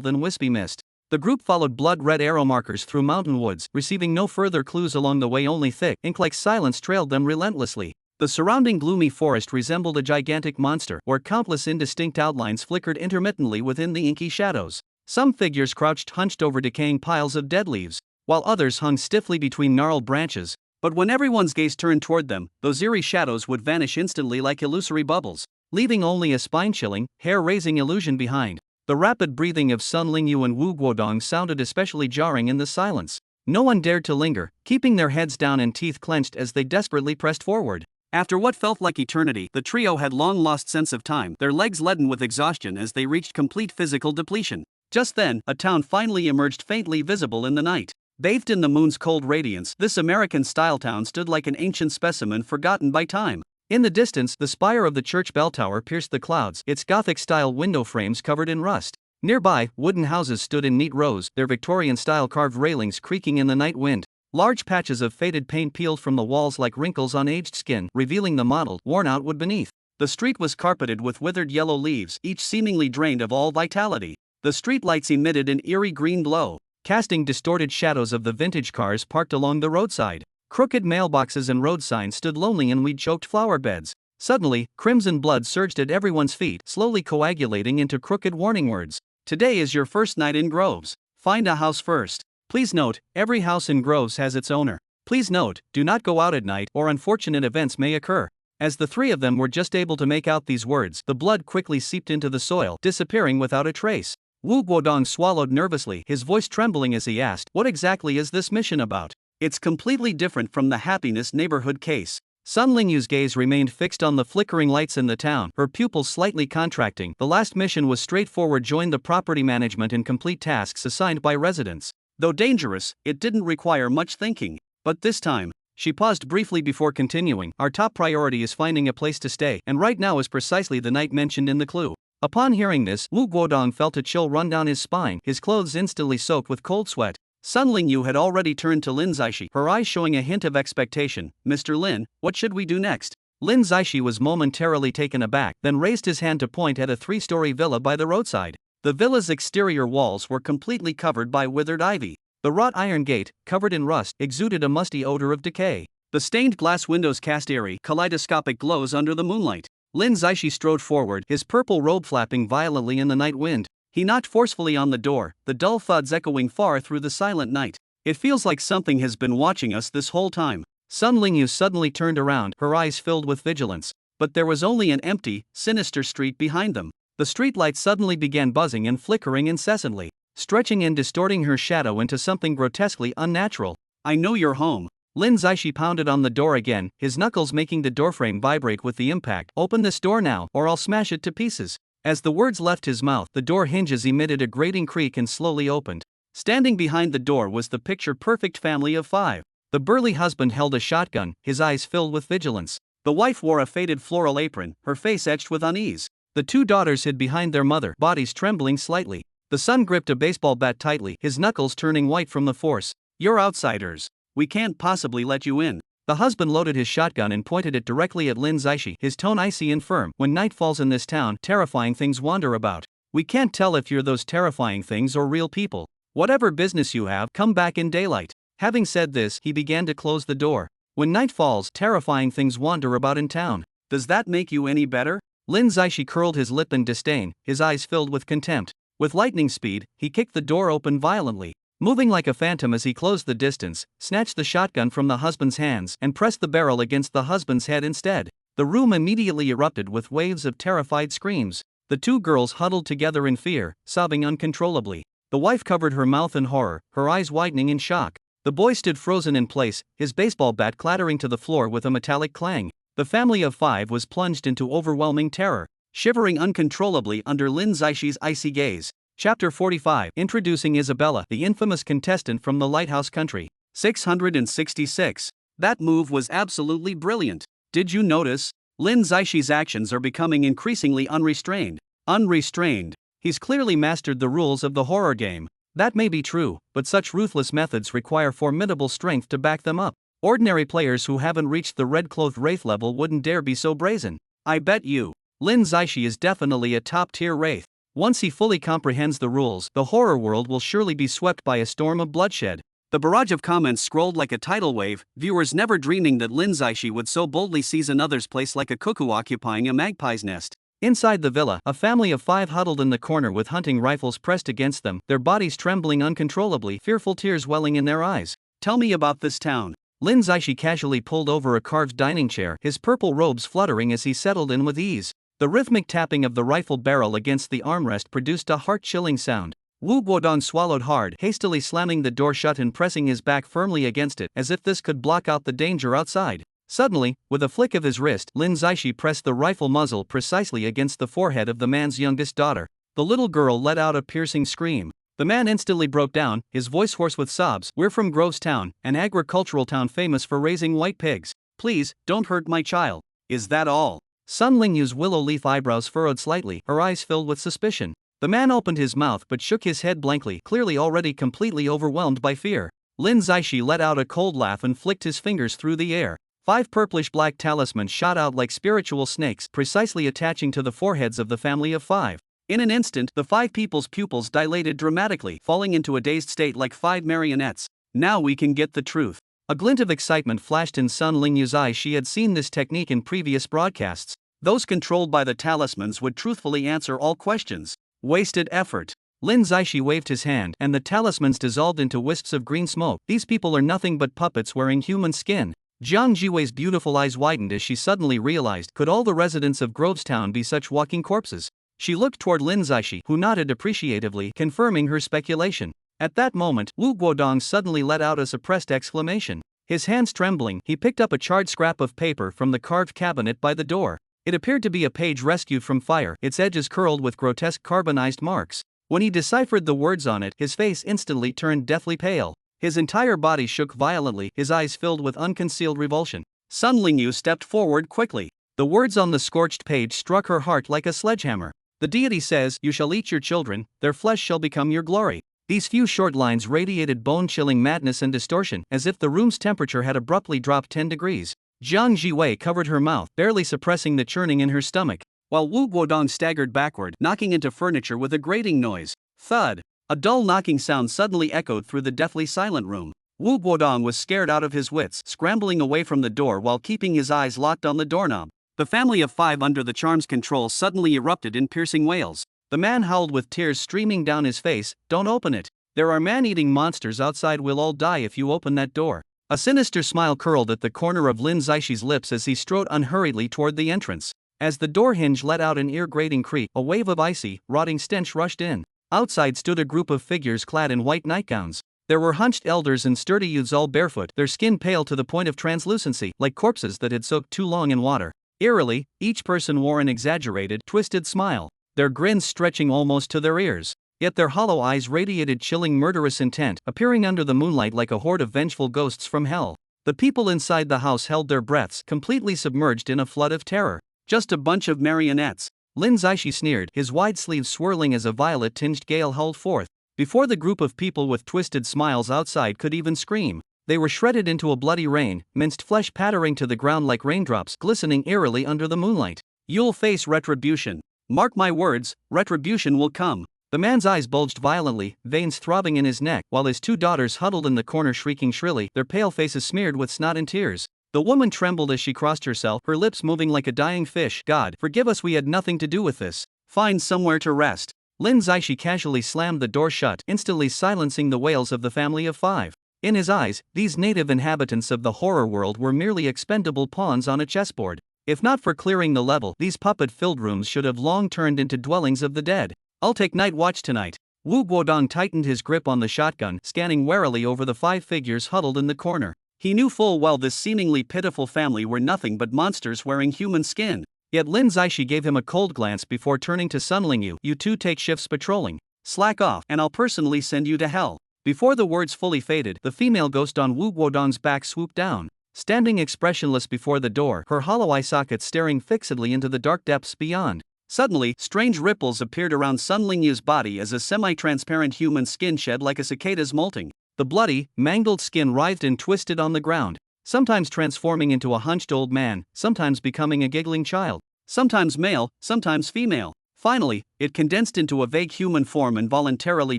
than wispy mist. The group followed blood-red arrow markers through mountain woods, receiving no further clues along the way. Only thick, ink-like silence trailed them relentlessly. The surrounding gloomy forest resembled a gigantic monster, where countless indistinct outlines flickered intermittently within the inky shadows. Some figures crouched hunched over decaying piles of dead leaves, while others hung stiffly between gnarled branches. But when everyone's gaze turned toward them, those eerie shadows would vanish instantly like illusory bubbles, leaving only a spine-chilling, hair-raising illusion behind. The rapid breathing of Sun Lingyu and Wu Guodong sounded especially jarring in the silence. No one dared to linger, keeping their heads down and teeth clenched as they desperately pressed forward. After what felt like eternity, the trio had long lost sense of time, their legs leaden with exhaustion as they reached complete physical depletion. Just then, a town finally emerged, faintly visible in the night. Bathed in the moon's cold radiance, this American-style town stood like an ancient specimen forgotten by time. In the distance, the spire of the church bell tower pierced the clouds, its Gothic-style window frames covered in rust. Nearby, wooden houses stood in neat rows, their Victorian-style carved railings creaking in the night wind. Large patches of faded paint peeled from the walls like wrinkles on aged skin, revealing the mottled, worn-out wood beneath. The street was carpeted with withered yellow leaves, each seemingly drained of all vitality. The street lights emitted an eerie green glow, casting distorted shadows of the vintage cars parked along the roadside. Crooked mailboxes and road signs stood lonely in weed-choked flower beds. Suddenly, crimson blood surged at everyone's feet, slowly coagulating into crooked warning words. Today is your first night in Groves. Find a house first. Please note, every house in Groves has its owner. Please note, do not go out at night or unfortunate events may occur. As the three of them were just able to make out these words, the blood quickly seeped into the soil, disappearing without a trace. Wu Guodong swallowed nervously, his voice trembling as he asked, "What exactly is this mission about?" "It's completely different from the Happiness Neighborhood case." Sun Lingyu's gaze remained fixed on the flickering lights in the town, her pupils slightly contracting. The last mission was straightforward: join the property management and complete tasks assigned by residents. Though dangerous, it didn't require much thinking. But this time, She paused briefly before continuing. Our top priority is finding a place to stay, and right now is precisely the night mentioned in the clue. Upon hearing this, Wu Guodong felt a chill run down his spine, his clothes instantly soaked with cold sweat. Sun Lingyu had already turned to Lin Zaishi, her eyes showing a hint of expectation. Mr. Lin, what should we do next? Lin Zaishi was momentarily taken aback, then raised his hand to point at a 3-story villa by the roadside. The villa's exterior walls were completely covered by withered ivy. The wrought iron gate, covered in rust, exuded a musty odor of decay. The stained glass windows cast eerie, kaleidoscopic glows under the moonlight. Lin Zaishi strode forward, his purple robe flapping violently in the night wind. He knocked forcefully on the door, the dull thuds echoing far through the silent night. It feels like something has been watching us this whole time. Sun Lingyu suddenly turned around, her eyes filled with vigilance. But there was only an empty, sinister street behind them. The streetlights suddenly began buzzing and flickering incessantly, stretching and distorting her shadow into something grotesquely unnatural. I know you're home. Lin Zaishi pounded on the door again, his knuckles making the doorframe vibrate with the impact. Open this door now, or I'll smash it to pieces. As the words left his mouth, the door hinges emitted a grating creak and slowly opened. Standing behind the door was the picture-perfect family of 5. The burly husband held a shotgun, his eyes filled with vigilance. The wife wore a faded floral apron, her face etched with unease. The 2 daughters hid behind their mother, bodies trembling slightly. The son gripped a baseball bat tightly, his knuckles turning white from the force. You're outsiders. We can't possibly let you in. The husband loaded his shotgun and pointed it directly at Lin Zaishi, his tone icy and firm. When night falls in this town, terrifying things wander about. We can't tell if you're those terrifying things or real people. Whatever business you have, come back in daylight. Having said this, he began to close the door. When night falls, terrifying things wander about in town. Does that make you any better? Lin Zaishi curled his lip in disdain, his eyes filled with contempt. With lightning speed, he kicked the door open violently. Moving like a phantom as he closed the distance, snatched the shotgun from the husband's hands and pressed the barrel against the husband's head instead. The room immediately erupted with waves of terrified screams. The 2 girls huddled together in fear, sobbing uncontrollably. The wife covered her mouth in horror, her eyes widening in shock. The boy stood frozen in place, his baseball bat clattering to the floor with a metallic clang. The family of 5 was plunged into overwhelming terror, shivering uncontrollably under Lin Zaishi's icy gaze. Chapter 45. Introducing Isabella, the infamous contestant from the Lighthouse Country. 666. That move was absolutely brilliant. Did you notice? Lin Zaishi's actions are becoming increasingly unrestrained. Unrestrained. He's clearly mastered the rules of the horror game. That may be true, but such ruthless methods require formidable strength to back them up. Ordinary players who haven't reached the red-clothed wraith level wouldn't dare be so brazen. I bet you. Lin Zaishi is definitely a top-tier wraith. Once he fully comprehends the rules, the horror world will surely be swept by a storm of bloodshed. The barrage of comments scrolled like a tidal wave, viewers never dreaming that Lin Zaishi would so boldly seize another's place like a cuckoo occupying a magpie's nest. Inside the villa, a family of 5 huddled in the corner with hunting rifles pressed against them, their bodies trembling uncontrollably, fearful tears welling in their eyes. Tell me about this town. Lin Zaishi casually pulled over a carved dining chair, his purple robes fluttering as he settled in with ease. The rhythmic tapping of the rifle barrel against the armrest produced a heart-chilling sound. Wu Guodong swallowed hard, hastily slamming the door shut and pressing his back firmly against it, as if this could block out the danger outside. Suddenly, with a flick of his wrist, Lin Zaishi pressed the rifle muzzle precisely against the forehead of the man's youngest daughter. The little girl let out a piercing scream. The man instantly broke down, his voice hoarse with sobs. We're from Grovestown, an agricultural town famous for raising white pigs. Please, don't hurt my child. Is that all? Sun Lingyu's willow leaf eyebrows furrowed slightly, her eyes filled with suspicion. The man opened his mouth but shook his head blankly, clearly already completely overwhelmed by fear. Lin Zaishi let out a cold laugh and flicked his fingers through the air. 5 purplish-black talismans shot out like spiritual snakes, precisely attaching to the foreheads of the family of 5. In an instant, the 5 people's pupils dilated dramatically, falling into a dazed state like 5 marionettes. Now we can get the truth. A glint of excitement flashed in Sun Lingyu's eyes. She had seen this technique in previous broadcasts. Those controlled by the talismans would truthfully answer all questions. Wasted effort. Lin Zaishi waved his hand, and the talismans dissolved into wisps of green smoke. These people are nothing but puppets wearing human skin. Jiang Jiwei's beautiful eyes widened as she suddenly realized, could all the residents of Grovestown be such walking corpses? She looked toward Lin Zaishi, who nodded appreciatively, confirming her speculation. At that moment, Wu Guodong suddenly let out a suppressed exclamation. His hands trembling, he picked up a charred scrap of paper from the carved cabinet by the door. It appeared to be a page rescued from fire, its edges curled with grotesque carbonized marks. When he deciphered the words on it, his face instantly turned deathly pale. His entire body shook violently, his eyes filled with unconcealed revulsion. Sun Lingyu stepped forward quickly. The words on the scorched page struck her heart like a sledgehammer. The deity says, "You shall eat your children, their flesh shall become your glory." These few short lines radiated bone-chilling madness and distortion, as if the room's temperature had abruptly dropped 10 degrees. Jiang Jiwei covered her mouth, barely suppressing the churning in her stomach, while Wu Guodong staggered backward, knocking into furniture with a grating noise. Thud! A dull knocking sound suddenly echoed through the deathly silent room. Wu Guodong was scared out of his wits, scrambling away from the door while keeping his eyes locked on the doorknob. The family of 5 under the charm's control suddenly erupted in piercing wails. The man howled with tears streaming down his face, "Don't open it. There are man-eating monsters outside, we'll all die if you open that door." A sinister smile curled at the corner of Lin Zaixi's lips as he strode unhurriedly toward the entrance. As the door hinge let out an ear-grating creak, a wave of icy, rotting stench rushed in. Outside stood a group of figures clad in white nightgowns. There were hunched elders and sturdy youths all barefoot, their skin pale to the point of translucency, like corpses that had soaked too long in water. Eerily, each person wore an exaggerated, twisted smile, their grins stretching almost to their ears. Yet their hollow eyes radiated chilling murderous intent, appearing under the moonlight like a horde of vengeful ghosts from hell. The people inside the house held their breaths, completely submerged in a flood of terror. "Just a bunch of marionettes," Lin Zaishi sneered, his wide sleeves swirling as a violet-tinged gale howled forth. Before the group of people with twisted smiles outside could even scream, they were shredded into a bloody rain, minced flesh pattering to the ground like raindrops glistening eerily under the moonlight. "You'll face retribution. Mark my words, retribution will come." The man's eyes bulged violently, veins throbbing in his neck, while his 2 daughters huddled in the corner shrieking shrilly, their pale faces smeared with snot and tears. The woman trembled as she crossed herself, her lips moving like a dying fish. "God, forgive us, we had nothing to do with this. Find somewhere to rest." Lin Zaishi casually slammed the door shut, instantly silencing the wails of the family of 5. In his eyes, these native inhabitants of the horror world were merely expendable pawns on a chessboard. If not for clearing the level, these puppet-filled rooms should have long turned into dwellings of the dead. "I'll take night watch tonight." Wu Guodong tightened his grip on the shotgun, scanning warily over the 5 figures huddled in the corner. He knew full well this seemingly pitiful family were nothing but monsters wearing human skin. Yet Lin Zaishi gave him a cold glance before turning to Sun Lingyu. "You 2 take shifts patrolling. Slack off, and I'll personally send you to hell." Before the words fully faded, the female ghost on Wu Guodong's back swooped down. Standing expressionless before the door, her hollow eye sockets staring fixedly into the dark depths beyond. Suddenly, strange ripples appeared around Sun Lingyu's body as a semi-transparent human skin shed like a cicada's molting. The bloody, mangled skin writhed and twisted on the ground, sometimes transforming into a hunched old man, sometimes becoming a giggling child, sometimes male, sometimes female. Finally, it condensed into a vague human form and voluntarily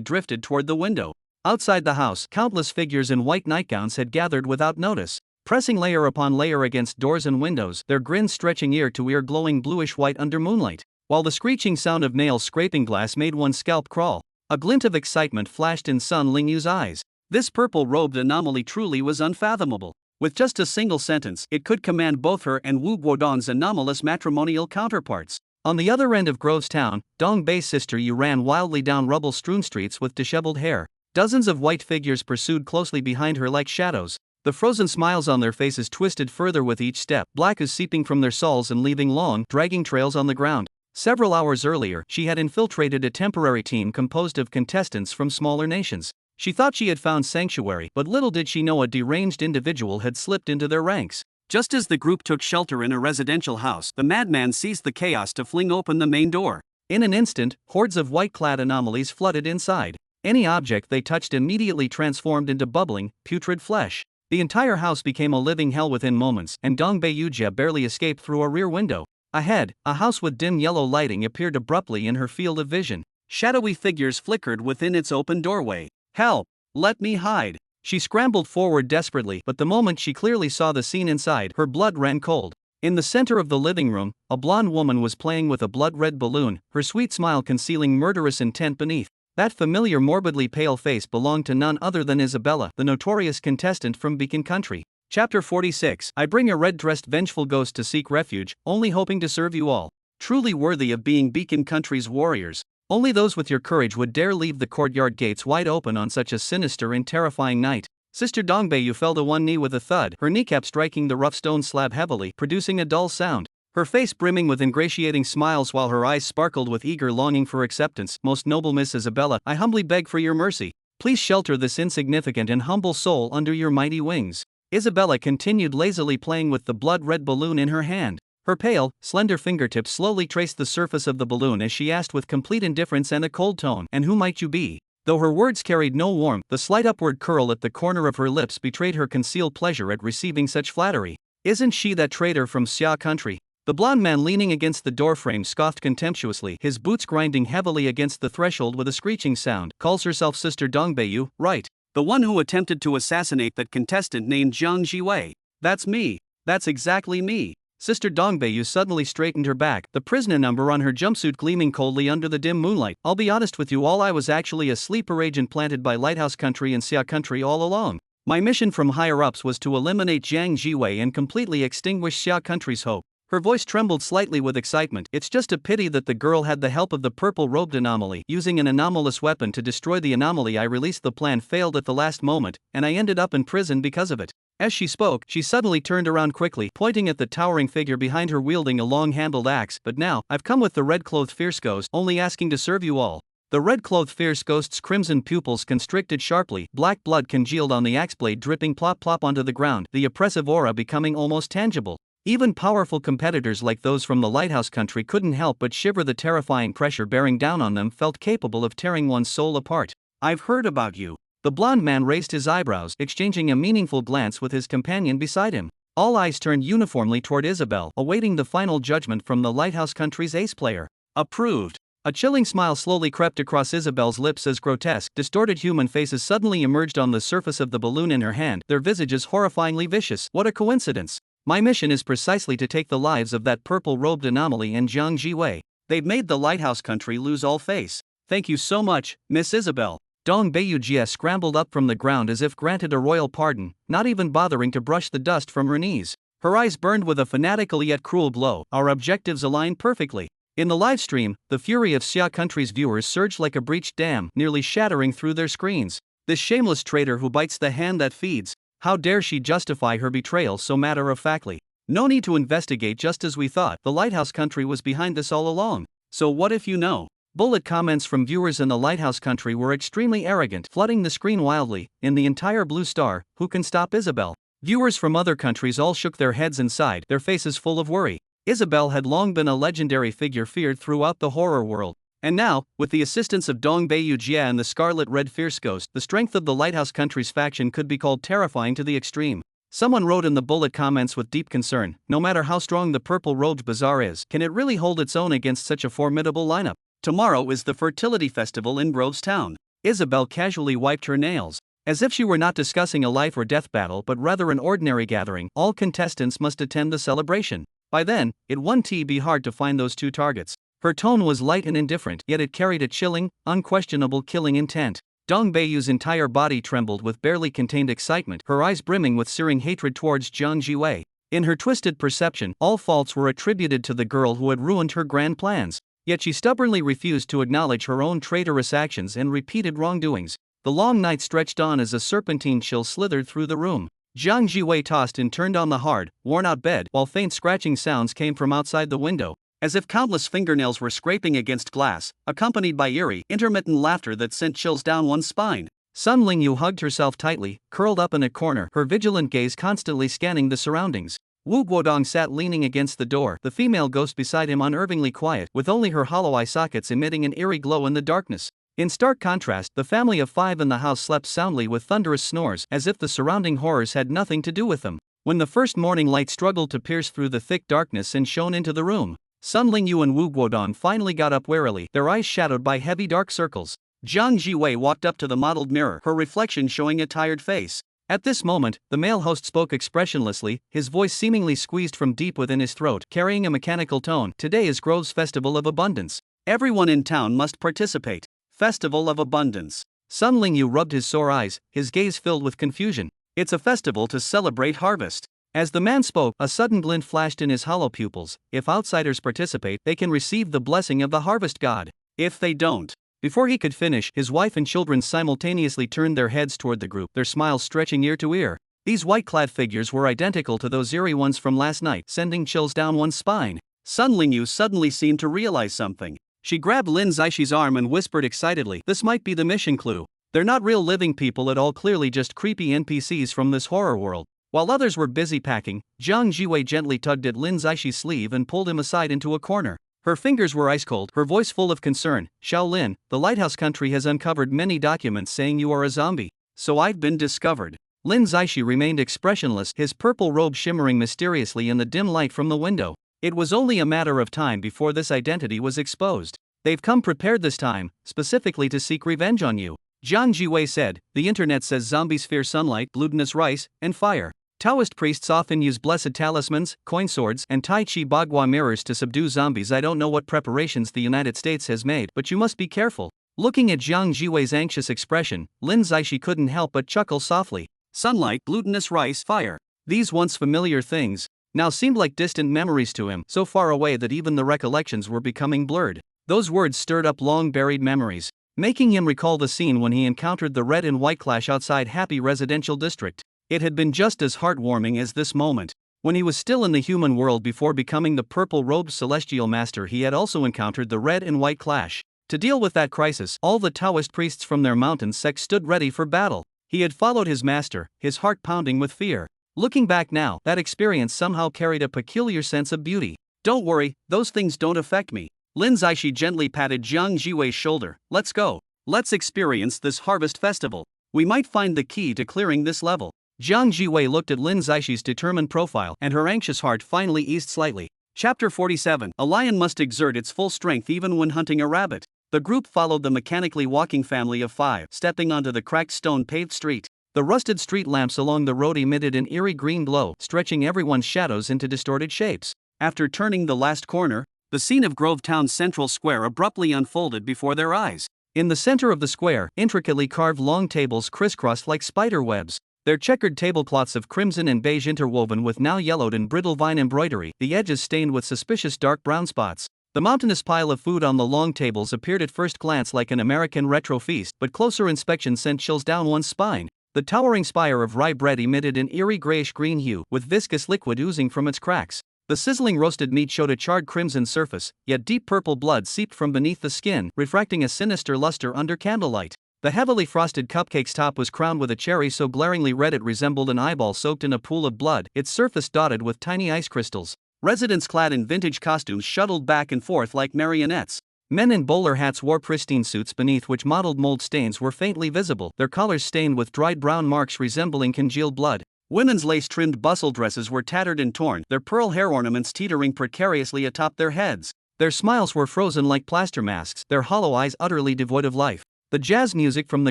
drifted toward the window. Outside the house, countless figures in white nightgowns had gathered without notice, pressing layer upon layer against doors and windows, their grins stretching ear to ear, glowing bluish-white under moonlight, while the screeching sound of nails scraping glass made one's scalp crawl. A glint of excitement flashed in Sun Lingyu's eyes. This purple-robed anomaly truly was unfathomable. With just a single sentence, it could command both her and Wu Guodong's anomalous matrimonial counterparts. On the other end of Grove's town, Dong Bei's sister Yu ran wildly down rubble-strewn streets with disheveled hair. Dozens of white figures pursued closely behind her like shadows, the frozen smiles on their faces twisted further with each step, black ooze seeping from their soles and leaving long, dragging trails on the ground. Several hours earlier, she had infiltrated a temporary team composed of contestants from smaller nations. She thought she had found sanctuary, but little did she know a deranged individual had slipped into their ranks. Just as the group took shelter in a residential house, the madman seized the chaos to fling open the main door. In an instant, hordes of white-clad anomalies flooded inside. Any object they touched immediately transformed into bubbling, putrid flesh. The entire house became a living hell within moments, and Dong Bei Yujia barely escaped through a rear window. Ahead, a house with dim yellow lighting appeared abruptly in her field of vision. Shadowy figures flickered within its open doorway. "Help! Let me hide!" She scrambled forward desperately, but the moment she clearly saw the scene inside, her blood ran cold. In the center of the living room, a blonde woman was playing with a blood-red balloon, her sweet smile concealing murderous intent beneath. That familiar morbidly pale face belonged to none other than Isabella, the notorious contestant from Beacon Country. Chapter 46. I bring a red-dressed vengeful ghost to seek refuge, only hoping to serve you all. Truly worthy of being Beacon Country's warriors. Only those with your courage would dare leave the courtyard gates wide open on such a sinister and terrifying night. Sister Dongbeiyu fell to one knee with a thud, her kneecap striking the rough stone slab heavily, producing a dull sound. Her face brimming with ingratiating smiles while her eyes sparkled with eager longing for acceptance. "Most noble Miss Isabella, I humbly beg for your mercy. Please shelter this insignificant and humble soul under your mighty wings. Isabella continued lazily playing with the blood-red balloon in her hand. Her pale, slender fingertips slowly traced the surface of the balloon as she asked with complete indifference and a cold tone, "And who might you be?" Though her words carried no warmth, the slight upward curl at the corner of her lips betrayed her concealed pleasure at receiving such flattery. "Isn't she that traitor from Xia country?" The blond man leaning against the doorframe scoffed contemptuously, his boots grinding heavily against the threshold with a screeching sound. "Calls herself Sister Dongbayu, right? The one who attempted to assassinate that contestant named Jiang Jiwei. That's me. That's exactly me." Sister Dongbayu suddenly straightened her back, the prisoner number on her jumpsuit gleaming coldly under the dim moonlight. "I'll be honest with you all, I was actually a sleeper agent planted by Lighthouse Country and Xia Country all along. My mission from higher-ups was to eliminate Jiang Jiwei and completely extinguish Xia Country's hope." Her voice trembled slightly with excitement. "It's just a pity that the girl had the help of the purple-robed anomaly. Using an anomalous weapon to destroy the anomaly I released, the plan failed at the last moment, and I ended up in prison because of it." As she spoke, she suddenly turned around quickly, pointing at the towering figure behind her wielding a long-handled axe. "But now, I've come with the red-clothed fierce ghost, only asking to serve you all." The red-clothed fierce ghost's crimson pupils constricted sharply, black blood congealed on the axe blade dripping plop-plop onto the ground, the oppressive aura becoming almost tangible. Even powerful competitors like those from the Lighthouse Country couldn't help but shiver. The terrifying pressure bearing down on them felt capable of tearing one's soul apart. "I've heard about you." The blond man raised his eyebrows, exchanging a meaningful glance with his companion beside him. All eyes turned uniformly toward Isabel, awaiting the final judgment from the Lighthouse Country's ace player. "Approved." A chilling smile slowly crept across Isabel's lips as grotesque, distorted human faces suddenly emerged on the surface of the balloon in her hand, their visages horrifyingly vicious. "What a coincidence. My mission is precisely to take the lives of that purple-robed anomaly and Jiang Jiwei. They've made the Lighthouse Country lose all face. Thank you so much, Miss Isabel." Dong Baiyujie scrambled up from the ground as if granted a royal pardon, not even bothering to brush the dust from her knees. Her eyes burned with a fanatical yet cruel glow. "Our objectives align perfectly." In the live stream, the fury of Xia Country's viewers surged like a breached dam, nearly shattering through their screens. "This shameless traitor who bites the hand that feeds. How dare she justify her betrayal so matter-of-factly? No need to investigate, just as we thought. The Lighthouse Country was behind this all along. So what if you know?" Bullet comments from viewers in the Lighthouse Country were extremely arrogant, flooding the screen wildly. "In the entire Blue Star, who can stop Isabel?" Viewers from other countries all shook their heads and sighed, their faces full of worry. Isabel had long been a legendary figure feared throughout the horror world. And now, with the assistance of Dong Baiyujie and the Scarlet-Red Fierce Ghost, the strength of the Lighthouse Country's faction could be called terrifying to the extreme. Someone wrote in the bullet comments with deep concern, "No matter how strong the purple-robed bazaar is, can it really hold its own against such a formidable lineup?" Tomorrow is the fertility festival in Groves Town. Isabel casually wiped her nails. As if she were not discussing a life or death battle but rather an ordinary gathering, all contestants must attend the celebration. By then, it won't be hard to find those two targets. Her tone was light and indifferent, yet it carried a chilling, unquestionable killing intent. Dong Baiyu's entire body trembled with barely contained excitement, her eyes brimming with searing hatred towards Jiang Jiwei. In her twisted perception, all faults were attributed to the girl who had ruined her grand plans. Yet she stubbornly refused to acknowledge her own traitorous actions and repeated wrongdoings. The long night stretched on as a serpentine chill slithered through the room. Jiang Jiwei tossed and turned on the hard, worn-out bed, while faint scratching sounds came from outside the window, as if countless fingernails were scraping against glass, accompanied by eerie, intermittent laughter that sent chills down one's spine. Sun Lingyu hugged herself tightly, curled up in a corner, her vigilant gaze constantly scanning the surroundings. Wu Guodong sat leaning against the door, the female ghost beside him unnervingly quiet, with only her hollow eye sockets emitting an eerie glow in the darkness. In stark contrast, the family of five in the house slept soundly with thunderous snores, as if the surrounding horrors had nothing to do with them. When the first morning light struggled to pierce through the thick darkness and shone into the room, Sun Lingyu and Wu Guodong finally got up warily, their eyes shadowed by heavy dark circles. Jiang Jiwei walked up to the mottled mirror, her reflection showing a tired face. At this moment, the male host spoke expressionlessly, his voice seemingly squeezed from deep within his throat, carrying a mechanical tone. "Today is Grove's Festival of Abundance. Everyone in town must participate. Festival of Abundance." Sun Lingyu rubbed his sore eyes, his gaze filled with confusion. "It's a festival to celebrate harvest." As the man spoke, a sudden glint flashed in his hollow pupils. "If outsiders participate, they can receive the blessing of the harvest god. If they don't..." Before he could finish, his wife and children simultaneously turned their heads toward the group, their smiles stretching ear to ear. These white-clad figures were identical to those eerie ones from last night, sending chills down one's spine. Sun Lingyu suddenly seemed to realize something. She grabbed Lin Zaixi's arm and whispered excitedly, "This might be the mission clue." They're not real living people at all, clearly just creepy NPCs from this horror world. While others were busy packing, Jiang Jiwei gently tugged at Lin Zaixi's sleeve and pulled him aside into a corner. Her fingers were ice cold, her voice full of concern. Shaolin, the lighthouse country has uncovered many documents saying you are a zombie. So I've been discovered. Lin Zaishi remained expressionless, his purple robe shimmering mysteriously in the dim light from the window. It was only a matter of time before this identity was exposed. They've come prepared this time, specifically to seek revenge on you. Jiang Jiwei said, the internet says zombies fear sunlight, glutinous rice, and fire. Taoist priests often use blessed talismans, coin swords, and Tai Chi Bagua mirrors to subdue zombies. I don't know what preparations the United States has made, but you must be careful. Looking at Jiang Jiwei's anxious expression, Lin Zaishi couldn't help but chuckle softly. Sunlight, glutinous rice, fire. These once familiar things now seemed like distant memories to him, so far away that even the recollections were becoming blurred. Those words stirred up long-buried memories, making him recall the scene when he encountered the red and white clash outside Happy Residential District. It had been just as heartwarming as this moment. When he was still in the human world before becoming the purple-robed celestial master, he had also encountered the red and white clash. To deal with that crisis, all the Taoist priests from their mountain sects stood ready for battle. He had followed his master, his heart pounding with fear. Looking back now, that experience somehow carried a peculiar sense of beauty. Don't worry, those things don't affect me. Lin Zaishi gently patted Jiang Jiwei's shoulder. Let's go. Let's experience this harvest festival. We might find the key to clearing this level. Jiang Jiwei looked at Lin Zaishi's determined profile, and her anxious heart finally eased slightly. Chapter 47. A lion must exert its full strength even when hunting a rabbit. The group followed the mechanically walking family of 5, stepping onto the cracked stone-paved street. The rusted street lamps along the road emitted an eerie green glow, stretching everyone's shadows into distorted shapes. After turning the last corner, the scene of Grovetown's central square abruptly unfolded before their eyes. In the center of the square, intricately carved long tables crisscrossed like spider webs. Their checkered tablecloths of crimson and beige interwoven with now yellowed and brittle vine embroidery, the edges stained with suspicious dark brown spots. The mountainous pile of food on the long tables appeared at first glance like an American retro feast, but closer inspection sent chills down one's spine. The towering spire of rye bread emitted an eerie grayish-green hue, with viscous liquid oozing from its cracks. The sizzling roasted meat showed a charred crimson surface, yet deep purple blood seeped from beneath the skin, refracting a sinister luster under candlelight. The heavily frosted cupcake's top was crowned with a cherry so glaringly red it resembled an eyeball soaked in a pool of blood, its surface dotted with tiny ice crystals. Residents clad in vintage costumes shuttled back and forth like marionettes. Men in bowler hats wore pristine suits beneath which mottled mold stains were faintly visible, their collars stained with dried brown marks resembling congealed blood. Women's lace-trimmed bustle dresses were tattered and torn, their pearl hair ornaments teetering precariously atop their heads. Their smiles were frozen like plaster masks, their hollow eyes utterly devoid of life. The jazz music from the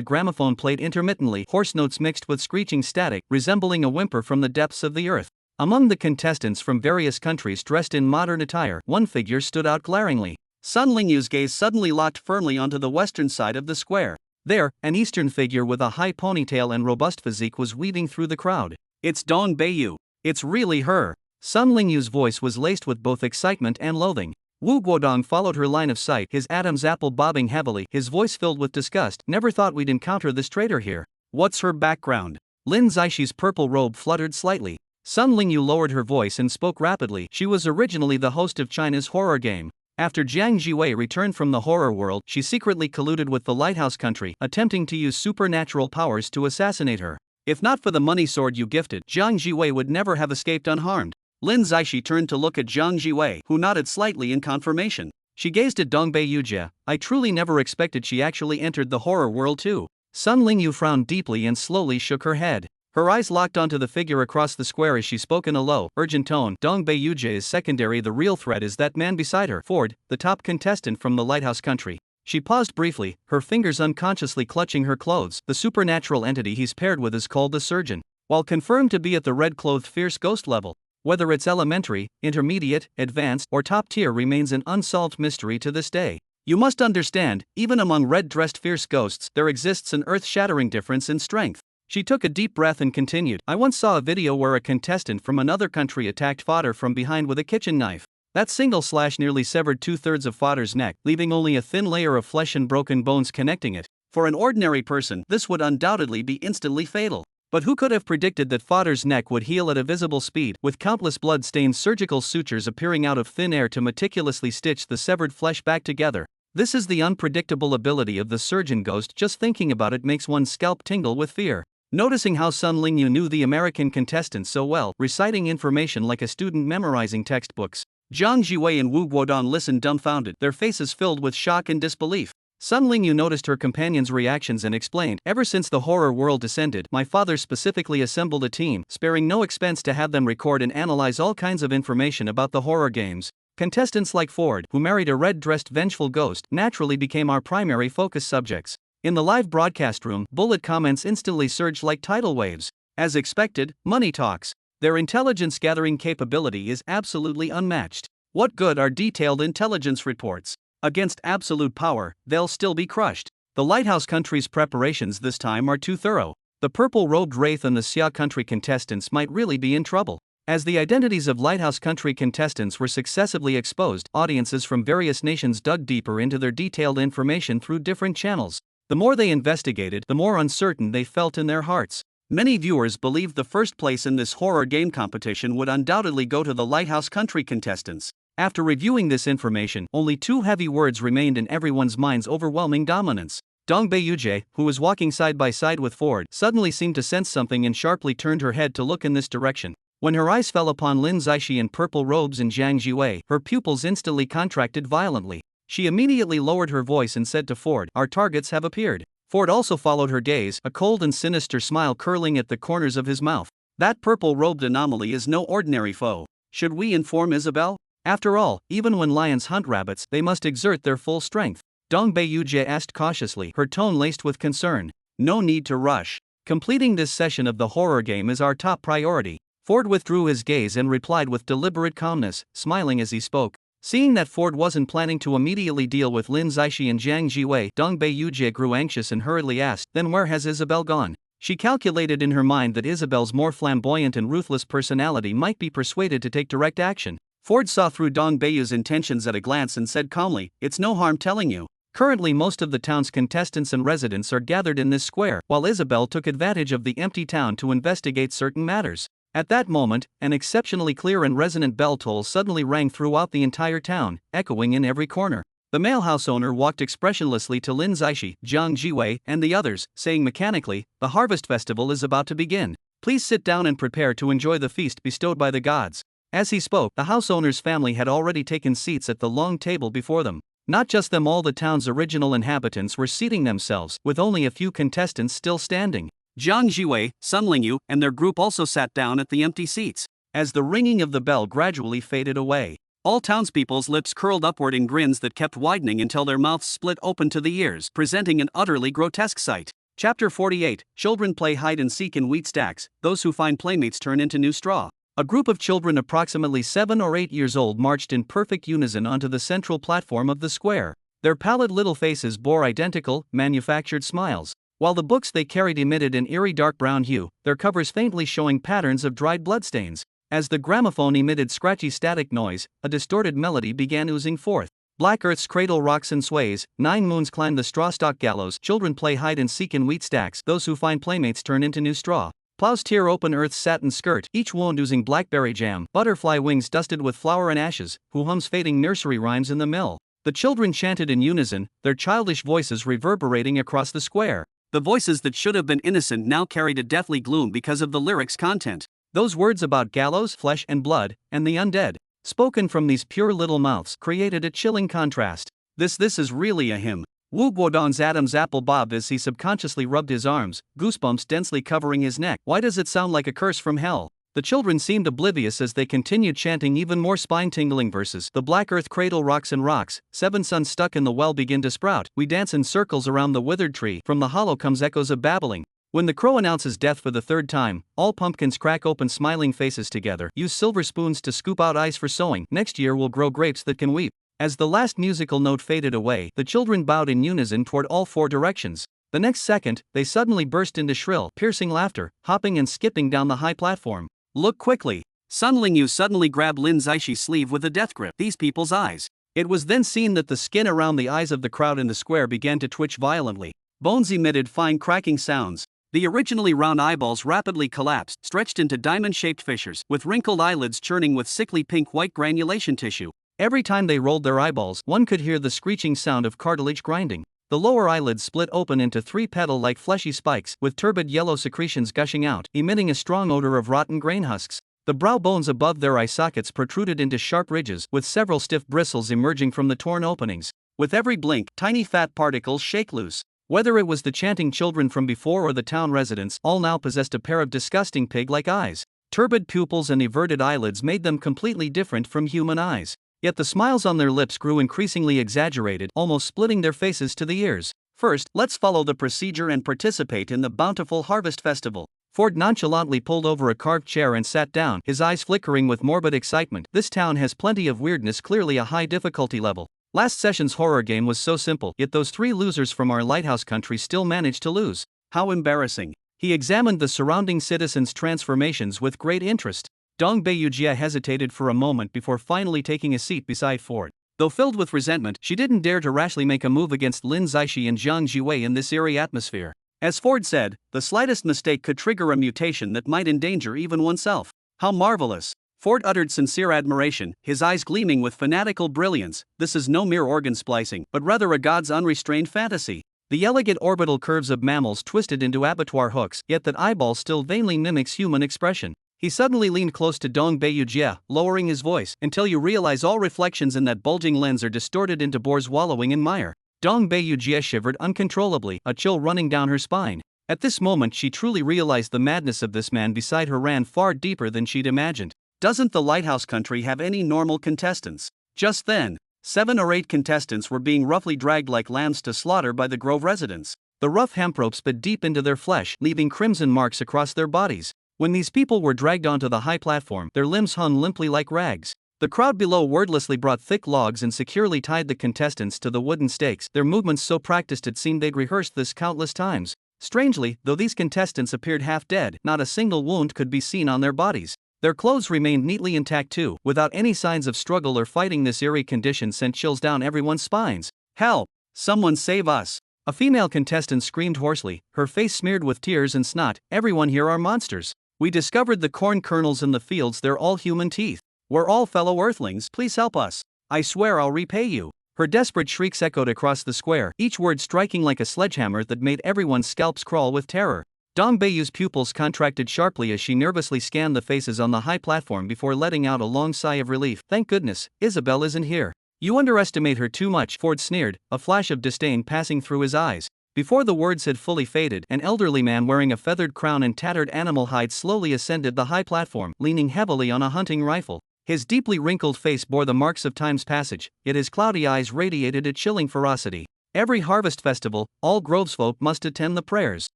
gramophone played intermittently, hoarse notes mixed with screeching static, resembling a whimper from the depths of the earth. Among the contestants from various countries dressed in modern attire, one figure stood out glaringly. Sun Lingyu's gaze suddenly locked firmly onto the western side of the square. There, an eastern figure with a high ponytail and robust physique was weaving through the crowd. It's Dong Beiyu. It's really her. Sun Lingyu's voice was laced with both excitement and loathing. Wu Guodong followed her line of sight, his Adam's apple bobbing heavily, his voice filled with disgust. Never thought we'd encounter this traitor here. What's her background? Lin Zaishi's purple robe fluttered slightly. Sun Lingyu lowered her voice and spoke rapidly. She was originally the host of China's horror game. After Jiang Jiwei returned from the horror world, she secretly colluded with the lighthouse country, attempting to use supernatural powers to assassinate her. If not for the money sword you gifted, Jiang Jiwei would never have escaped unharmed. Lin Zaishi turned to look at Jiang Jiwei, who nodded slightly in confirmation. She gazed at Dongbei Yujie. I truly never expected she actually entered the horror world too. Sun Lingyu frowned deeply and slowly shook her head. Her eyes locked onto the figure across the square as she spoke in a low, urgent tone. Dongbei Yujie is secondary, the real threat is that man beside her, Ford, the top contestant from the lighthouse country. She paused briefly, her fingers unconsciously clutching her clothes. The supernatural entity he's paired with is called the Surgeon. While confirmed to be at the red-clothed fierce ghost level, whether it's elementary, intermediate, advanced, or top tier remains an unsolved mystery to this day. You must understand, even among red-dressed fierce ghosts, there exists an earth-shattering difference in strength. She took a deep breath and continued. I once saw a video where a contestant from another country attacked fodder from behind with a kitchen knife. That single slash nearly severed 2/3 of fodder's neck, leaving only a thin layer of flesh and broken bones connecting it. For an ordinary person, this would undoubtedly be instantly fatal. But who could have predicted that fodder's neck would heal at a visible speed, with countless blood-stained surgical sutures appearing out of thin air to meticulously stitch the severed flesh back together? This is the unpredictable ability of the surgeon ghost. Just thinking about it makes one's scalp tingle with fear. Noticing how Sun Lingyu knew the American contestants so well, reciting information like a student memorizing textbooks, Zhang Jiwei and Wu Guodong listened dumbfounded, their faces filled with shock and disbelief. Sun Lingyu noticed her companion's reactions and explained, "Ever since the horror world descended, my father specifically assembled a team, sparing no expense to have them record and analyze all kinds of information about the horror games. Contestants like Ford, who married a red-dressed vengeful ghost, naturally became our primary focus subjects." In the live broadcast room, bullet comments instantly surged like tidal waves. As expected, money talks. Their intelligence-gathering capability is absolutely unmatched. What good are detailed intelligence reports? Against absolute power, they'll still be crushed. The Lighthouse Country's preparations this time are too thorough. The purple-robed Wraith and the Xia Country contestants might really be in trouble. As the identities of Lighthouse Country contestants were successively exposed, audiences from various nations dug deeper into their detailed information through different channels. The more they investigated, the more uncertain they felt in their hearts. Many viewers believed the first place in this horror game competition would undoubtedly go to the Lighthouse Country contestants. After reviewing this information, only two heavy words remained in everyone's minds: overwhelming dominance. Dong Beiyuje, who was walking side by side with Ford, suddenly seemed to sense something and sharply turned her head to look in this direction. When her eyes fell upon Lin Zaishi in purple robes and Zhang Jiwei, her pupils instantly contracted violently. She immediately lowered her voice and said to Ford, "Our targets have appeared." Ford also followed her gaze, a cold and sinister smile curling at the corners of his mouth. "That purple-robed anomaly is no ordinary foe. Should we inform Isabel? After all, even when lions hunt rabbits, they must exert their full strength." Dong Beiyuje asked cautiously, her tone laced with concern. "No need to rush. Completing this session of the horror game is our top priority." Ford withdrew his gaze and replied with deliberate calmness, smiling as he spoke. Seeing that Ford wasn't planning to immediately deal with Lin Zaishi and Zhang Jiwei, Dong Beiyuje grew anxious and hurriedly asked, "Then where has Isabel gone?" She calculated in her mind that Isabel's more flamboyant and ruthless personality might be persuaded to take direct action. Ford saw through Dong Beiyu's intentions at a glance and said calmly, "It's no harm telling you. Currently most of the town's contestants and residents are gathered in this square, while Isabel took advantage of the empty town to investigate certain matters." At that moment, an exceptionally clear and resonant bell toll suddenly rang throughout the entire town, echoing in every corner. The male house owner walked expressionlessly to Lin Zaishi, Zhang Jiwei, and the others, saying mechanically, "The harvest festival is about to begin. Please sit down and prepare to enjoy the feast bestowed by the gods." As he spoke, the house owner's family had already taken seats at the long table before them. Not just them, all the town's original inhabitants were seating themselves, with only a few contestants still standing. Zhang Jiwei, Sun Lingyu, and their group also sat down at the empty seats. As the ringing of the bell gradually faded away, all townspeople's lips curled upward in grins that kept widening until their mouths split open to the ears, presenting an utterly grotesque sight. Chapter 48, Children play hide and seek in wheat stacks. Those who find playmates turn into new straw. A group of children approximately 7 or 8 years old marched in perfect unison onto the central platform of the square. Their pallid little faces bore identical, manufactured smiles. While the books they carried emitted an eerie dark brown hue, their covers faintly showing patterns of dried bloodstains. As the gramophone emitted scratchy static noise, a distorted melody began oozing forth. Black Earth's cradle rocks and sways, 9 moons climb the strawstalk gallows. Children play hide and seek in wheat stacks. Those who find playmates turn into new straw. Plows tear open Earth's satin skirt, each wound oozing blackberry jam. Butterfly wings dusted with flour and ashes. Who hums fading nursery rhymes in the mill? The children chanted in unison, their childish voices reverberating across the square. The voices that should have been innocent now carried a deathly gloom because of the lyrics' content. Those words about gallows, flesh and blood, and the undead, spoken from these pure little mouths, created a chilling contrast. This is really a hymn. Wu Guodong's Adam's apple bobbed as he subconsciously rubbed his arms, goosebumps densely covering his neck. Why does it sound like a curse from hell? The children seemed oblivious as they continued chanting even more spine-tingling verses. The black earth cradle rocks and rocks, 7 suns stuck in the well begin to sprout. We dance in circles around the withered tree. From the hollow comes echoes of babbling. When the crow announces death for the 3rd time, all pumpkins crack open smiling faces together. Use silver spoons to scoop out ice for sowing. Next year we'll grow grapes that can weep. As the last musical note faded away, the children bowed in unison toward all 4 directions. The next second, they suddenly burst into shrill, piercing laughter, hopping and skipping down the high platform. Look quickly. Sun Lingyu suddenly grabbed Lin Zaishi's sleeve with a death grip. These people's eyes. It was then seen that the skin around the eyes of the crowd in the square began to twitch violently. Bones emitted fine cracking sounds. The originally round eyeballs rapidly collapsed, stretched into diamond-shaped fissures, with wrinkled eyelids churning with sickly pink-white granulation tissue. Every time they rolled their eyeballs, one could hear the screeching sound of cartilage grinding. The lower eyelids split open into 3 petal-like fleshy spikes, with turbid yellow secretions gushing out, emitting a strong odor of rotten grain husks. The brow bones above their eye sockets protruded into sharp ridges, with several stiff bristles emerging from the torn openings. With every blink, tiny fat particles shake loose. Whether it was the chanting children from before or the town residents, all now possessed a pair of disgusting pig-like eyes. Turbid pupils and everted eyelids made them completely different from human eyes. Yet the smiles on their lips grew increasingly exaggerated, almost splitting their faces to the ears. First, let's follow the procedure and participate in the bountiful harvest festival. Ford nonchalantly pulled over a carved chair and sat down, his eyes flickering with morbid excitement. This town has plenty of weirdness, clearly a high difficulty level. Last session's horror game was so simple, yet those 3 losers from our lighthouse country still managed to lose. How embarrassing. He examined the surrounding citizens' transformations with great interest. Dong Beiyujia hesitated for a moment before finally taking a seat beside Ford. Though filled with resentment, she didn't dare to rashly make a move against Lin Zaishi and Jiang Jiwei in this eerie atmosphere. As Ford said, the slightest mistake could trigger a mutation that might endanger even oneself. How marvelous! Ford uttered sincere admiration, his eyes gleaming with fanatical brilliance. This is no mere organ splicing, but rather a god's unrestrained fantasy. The elegant orbital curves of mammals twisted into abattoir hooks, yet that eyeball still vainly mimics human expression. He suddenly leaned close to Dong Beiyujia, lowering his voice, until you realize all reflections in that bulging lens are distorted into boars wallowing in mire. Dong Beiyujia shivered uncontrollably, a chill running down her spine. At this moment she truly realized the madness of this man beside her ran far deeper than she'd imagined. Doesn't the lighthouse country have any normal contestants? Just then, 7 or 8 contestants were being roughly dragged like lambs to slaughter by the Grove residents. The rough hemp ropes bit deep into their flesh, leaving crimson marks across their bodies. When these people were dragged onto the high platform, their limbs hung limply like rags. The crowd below wordlessly brought thick logs and securely tied the contestants to the wooden stakes, their movements so practiced it seemed they'd rehearsed this countless times. Strangely, though these contestants appeared half dead, not a single wound could be seen on their bodies. Their clothes remained neatly intact too, without any signs of struggle or fighting. This eerie condition sent chills down everyone's spines. Help! Someone save us! A female contestant screamed hoarsely, her face smeared with tears and snot. Everyone here are monsters. We discovered the corn kernels in the fields, they're all human teeth. We're all fellow earthlings, please help us. I swear I'll repay you. Her desperate shrieks echoed across the square, each word striking like a sledgehammer that made everyone's scalps crawl with terror. Dong Beiyu's pupils contracted sharply as she nervously scanned the faces on the high platform before letting out a long sigh of relief. Thank goodness, Isabel isn't here. You underestimate her too much, Ford sneered, a flash of disdain passing through his eyes. Before the words had fully faded, an elderly man wearing a feathered crown and tattered animal hide slowly ascended the high platform, leaning heavily on a hunting rifle. His deeply wrinkled face bore the marks of time's passage, yet his cloudy eyes radiated a chilling ferocity. Every harvest festival, all Grovesfolk must attend the prayers.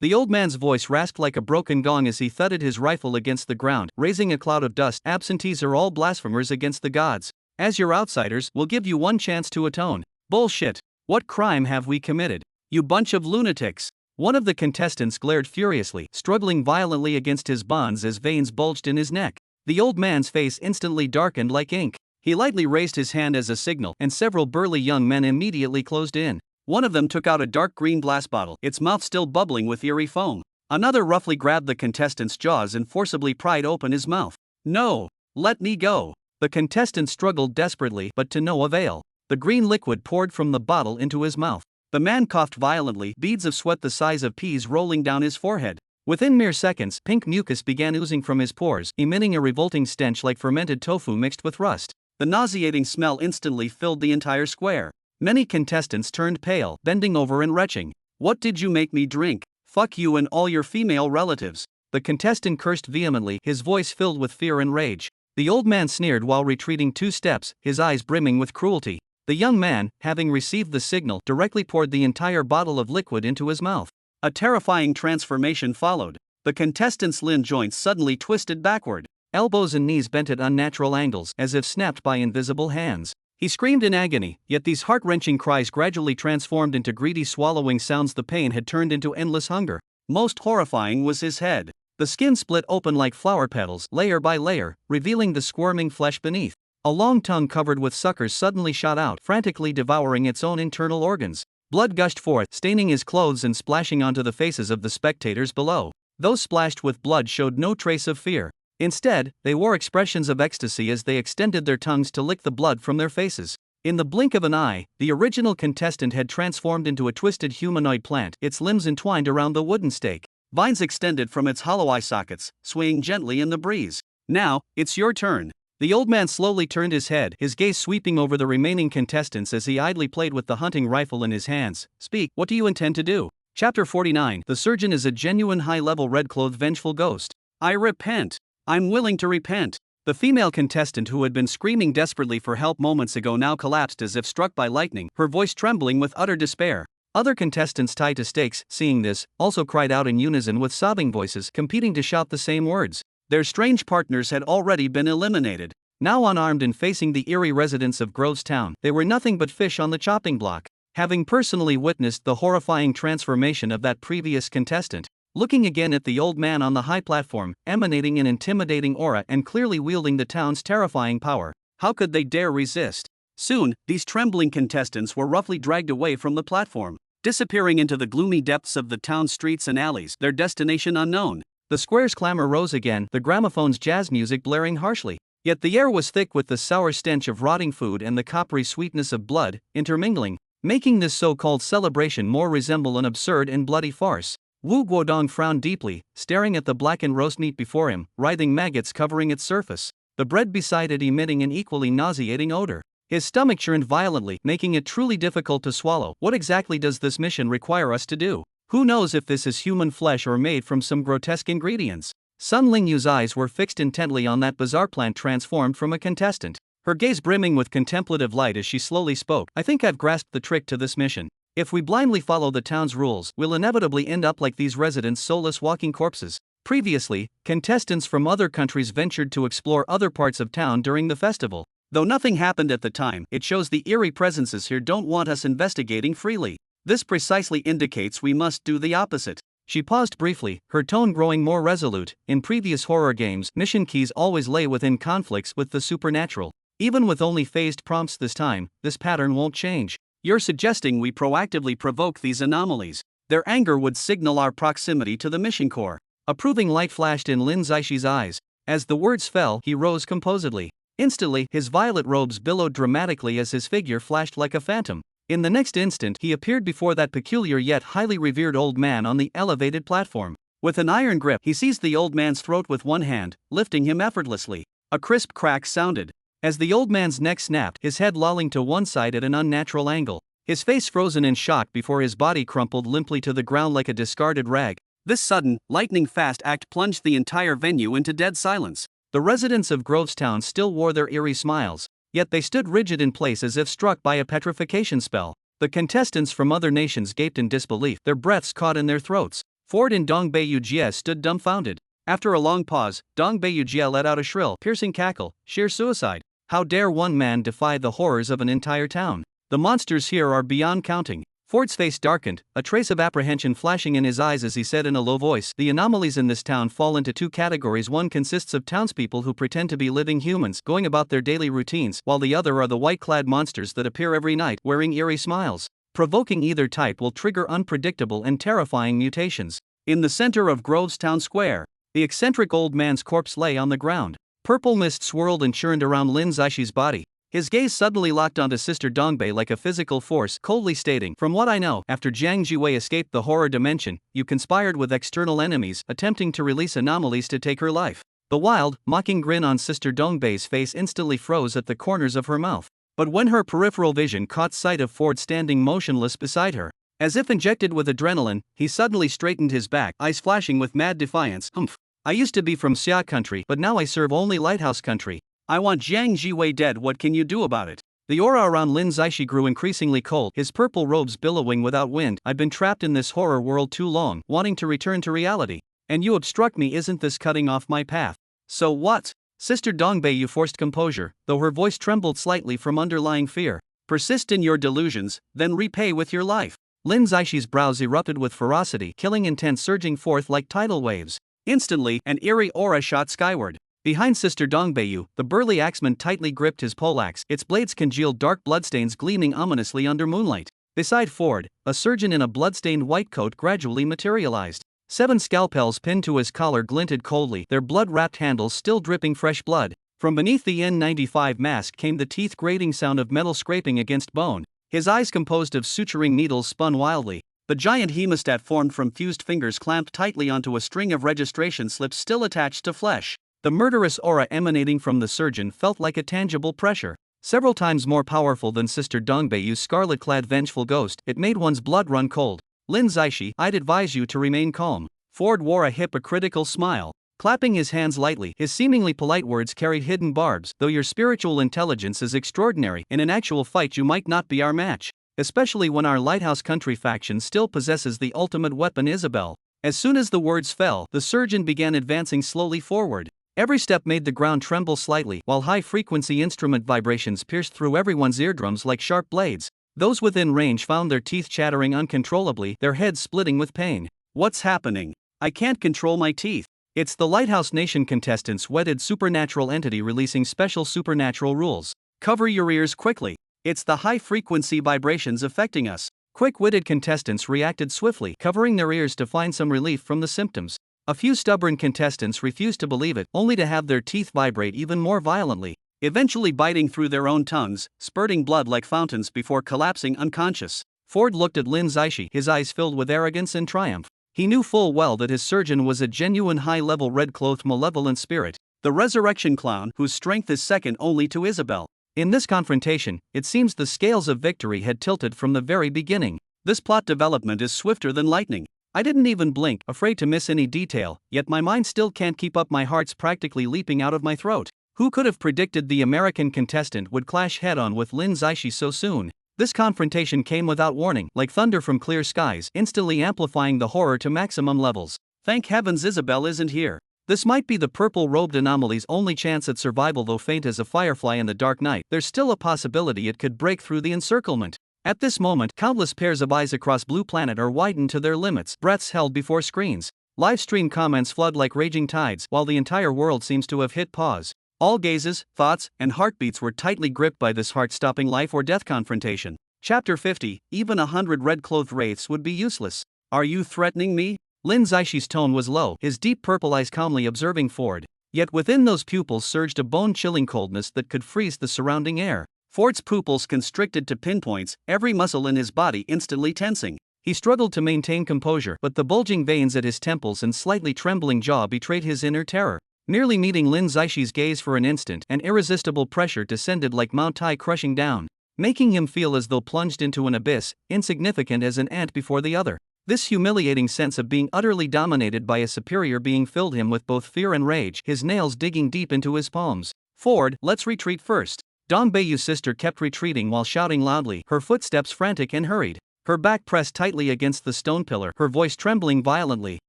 The old man's voice rasped like a broken gong as he thudded his rifle against the ground, raising a cloud of dust. Absentees are all blasphemers against the gods. As your outsiders, we'll give you one chance to atone. Bullshit. What crime have we committed? You bunch of lunatics. One of the contestants glared furiously, struggling violently against his bonds as veins bulged in his neck. The old man's face instantly darkened like ink. He lightly raised his hand as a signal, and several burly young men immediately closed in. One of them took out a dark green glass bottle, its mouth still bubbling with eerie foam. Another roughly grabbed the contestant's jaws and forcibly pried open his mouth. No! Let me go! The contestant struggled desperately, but to no avail. The green liquid poured from the bottle into his mouth. The man coughed violently, beads of sweat the size of peas rolling down his forehead. Within mere seconds, pink mucus began oozing from his pores, emitting a revolting stench like fermented tofu mixed with rust. The nauseating smell instantly filled the entire square. Many contestants turned pale, bending over and retching. What did you make me drink? Fuck you and all your female relatives. The contestant cursed vehemently, his voice filled with fear and rage. The old man sneered while retreating 2 steps, his eyes brimming with cruelty. The young man, having received the signal, directly poured the entire bottle of liquid into his mouth. A terrifying transformation followed. The contestant's limb joints suddenly twisted backward. Elbows and knees bent at unnatural angles, as if snapped by invisible hands. He screamed in agony, yet these heart-wrenching cries gradually transformed into greedy swallowing sounds. The pain had turned into endless hunger. Most horrifying was his head. The skin split open like flower petals, layer by layer, revealing the squirming flesh beneath. A long tongue covered with suckers suddenly shot out, frantically devouring its own internal organs. Blood gushed forth, staining his clothes and splashing onto the faces of the spectators below. Those splashed with blood showed no trace of fear. Instead, they wore expressions of ecstasy as they extended their tongues to lick the blood from their faces. In the blink of an eye, the original contestant had transformed into a twisted humanoid plant, its limbs entwined around the wooden stake. Vines extended from its hollow eye sockets, swaying gently in the breeze. Now, it's your turn. The old man slowly turned his head, his gaze sweeping over the remaining contestants as he idly played with the hunting rifle in his hands. Speak, what do you intend to do? Chapter 49. The surgeon is a genuine high-level red-clothed vengeful ghost. I repent. I'm willing to repent. The female contestant who had been screaming desperately for help moments ago now collapsed as if struck by lightning, her voice trembling with utter despair. Other contestants tied to stakes, seeing this, also cried out in unison with sobbing voices, competing to shout the same words. Their strange partners had already been eliminated. Now unarmed and facing the eerie residents of Grovestown, they were nothing but fish on the chopping block. Having personally witnessed the horrifying transformation of that previous contestant, looking again at the old man on the high platform, emanating an intimidating aura and clearly wielding the town's terrifying power, how could they dare resist? Soon, these trembling contestants were roughly dragged away from the platform, disappearing into the gloomy depths of the town's streets and alleys, their destination unknown. The square's clamor rose again, the gramophone's jazz music blaring harshly. Yet the air was thick with the sour stench of rotting food and the coppery sweetness of blood, intermingling, making this so-called celebration more resemble an absurd and bloody farce. Wu Guodong frowned deeply, staring at the blackened roast meat before him, writhing maggots covering its surface, the bread beside it emitting an equally nauseating odor. His stomach churned violently, making it truly difficult to swallow. What exactly does this mission require us to do? Who knows if this is human flesh or made from some grotesque ingredients? Sun Lingyu's eyes were fixed intently on that bizarre plant transformed from a contestant, her gaze brimming with contemplative light as she slowly spoke. I think I've grasped the trick to this mission. If we blindly follow the town's rules, we'll inevitably end up like these residents' soulless walking corpses. Previously, contestants from other countries ventured to explore other parts of town during the festival. Though nothing happened at the time, it shows the eerie presences here don't want us investigating freely. This precisely indicates we must do the opposite. She paused briefly, her tone growing more resolute. In previous horror games, mission keys always lay within conflicts with the supernatural. Even with only phased prompts this time, this pattern won't change. You're suggesting we proactively provoke these anomalies. Their anger would signal our proximity to the mission core. Approving light flashed in Lin Zaixi's eyes. As the words fell, he rose composedly. Instantly, his violet robes billowed dramatically as his figure flashed like a phantom. In the next instant, he appeared before that peculiar yet highly revered old man on the elevated platform. With an iron grip, he seized the old man's throat with one hand, lifting him effortlessly. A crisp crack sounded. As the old man's neck snapped, his head lolling to one side at an unnatural angle, his face frozen in shock before his body crumpled limply to the ground like a discarded rag. This sudden, lightning-fast act plunged the entire venue into dead silence. The residents of Grovestown still wore their eerie smiles, yet they stood rigid in place as if struck by a petrification spell. The contestants from other nations gaped in disbelief, their breaths caught in their throats. Ford and Dong Beiyujie stood dumbfounded. After a long pause, Dong Beiyujie let out a shrill, piercing cackle. Sheer suicide. How dare one man defy the horrors of an entire town? The monsters here are beyond counting. Ford's face darkened, a trace of apprehension flashing in his eyes as he said in a low voice, the anomalies in this town fall into two categories. One consists of townspeople who pretend to be living humans, going about their daily routines, while the other are the white-clad monsters that appear every night, wearing eerie smiles. Provoking either type will trigger unpredictable and terrifying mutations. In the center of Grovestown Square, the eccentric old man's corpse lay on the ground. Purple mist swirled and churned around Lin Zaixi's body. His gaze suddenly locked onto Sister Dongbei like a physical force, coldly stating, "From what I know, after Jiang Jiwei escaped the horror dimension, you conspired with external enemies, attempting to release anomalies to take her life." The wild, mocking grin on Sister Dongbei's face instantly froze at the corners of her mouth. But when her peripheral vision caught sight of Ford standing motionless beside her, as if injected with adrenaline, he suddenly straightened his back, eyes flashing with mad defiance. "Humph. I used to be from Xia country, but now I serve only Lighthouse country. I want Jiang Jiwei dead. What can you do about it?" The aura around Lin Zaishi grew increasingly cold, his purple robes billowing without wind. "I've been trapped in this horror world too long, wanting to return to reality. And you obstruct me. Isn't this cutting off my path?" "So what?" Sister Dongbei forced composure, though her voice trembled slightly from underlying fear. "Persist in your delusions, then repay with your life." Lin Zaishi's brows erupted with ferocity, killing intent surging forth like tidal waves. Instantly, an eerie aura shot skyward. Behind Sister Dongbeiyu, the burly axeman tightly gripped his poleaxe, its blades congealed dark bloodstains gleaming ominously under moonlight. Beside Ford, a surgeon in a bloodstained white coat gradually materialized. 7 scalpels pinned to his collar glinted coldly, their blood-wrapped handles still dripping fresh blood. From beneath the N95 mask came the teeth-grating sound of metal scraping against bone. His eyes, composed of suturing needles, spun wildly. The giant hemostat formed from fused fingers clamped tightly onto a string of registration slips still attached to flesh. The murderous aura emanating from the surgeon felt like a tangible pressure. Several times more powerful than Sister Dongbei's scarlet-clad vengeful ghost, it made one's blood run cold. Lin Zaishi, I'd advise you to remain calm. Ford wore a hypocritical smile. Clapping his hands lightly, his seemingly polite words carried hidden barbs. Though your spiritual intelligence is extraordinary, in an actual fight you might not be our match. Especially when our Lighthouse Country faction still possesses the ultimate weapon, Isabel. As soon as the words fell, the surgeon began advancing slowly forward. Every step made the ground tremble slightly, while high-frequency instrument vibrations pierced through everyone's eardrums like sharp blades. Those within range found their teeth chattering uncontrollably, their heads splitting with pain. What's happening? I can't control my teeth. It's the Lighthouse Nation contestants' wedded supernatural entity releasing special supernatural rules. Cover your ears quickly. It's the high-frequency vibrations affecting us. Quick-witted contestants reacted swiftly, covering their ears to find some relief from the symptoms. A few stubborn contestants refused to believe it, only to have their teeth vibrate even more violently, eventually biting through their own tongues, spurting blood like fountains before collapsing unconscious. Ford looked at Lin Zaishi, his eyes filled with arrogance and triumph. He knew full well that his surgeon was a genuine high-level red-clothed malevolent spirit, the resurrection clown whose strength is second only to Isabel. In this confrontation, it seems the scales of victory had tilted from the very beginning. This plot development is swifter than lightning. I didn't even blink, afraid to miss any detail, yet my mind still can't keep up, my heart's practically leaping out of my throat. Who could have predicted the American contestant would clash head-on with Lin Zaishi so soon? This confrontation came without warning, like thunder from clear skies, instantly amplifying the horror to maximum levels. Thank heavens Isabel isn't here. This might be the purple-robed anomaly's only chance at survival. Though faint as a firefly in the dark night, there's still a possibility it could break through the encirclement. At this moment, countless pairs of eyes across Blue Planet are widened to their limits, breaths held before screens. Live-stream comments flood like raging tides, while the entire world seems to have hit pause. All gazes, thoughts, and heartbeats were tightly gripped by this heart-stopping life-or-death confrontation. Chapter 50, even 100 red-clothed wraiths would be useless. Are you threatening me? Lin Zaishi's tone was low, his deep purple eyes calmly observing Ford. Yet within those pupils surged a bone-chilling coldness that could freeze the surrounding air. Ford's pupils constricted to pinpoints, every muscle in his body instantly tensing. He struggled to maintain composure, but the bulging veins at his temples and slightly trembling jaw betrayed his inner terror. Nearly meeting Lin Zaishi's gaze for an instant, an irresistible pressure descended like Mount Tai crushing down, making him feel as though plunged into an abyss, insignificant as an ant before the other. This humiliating sense of being utterly dominated by a superior being filled him with both fear and rage, his nails digging deep into his palms. Ford, let's retreat first. Dongbei's sister kept retreating while shouting loudly, her footsteps frantic and hurried. Her back pressed tightly against the stone pillar, her voice trembling violently.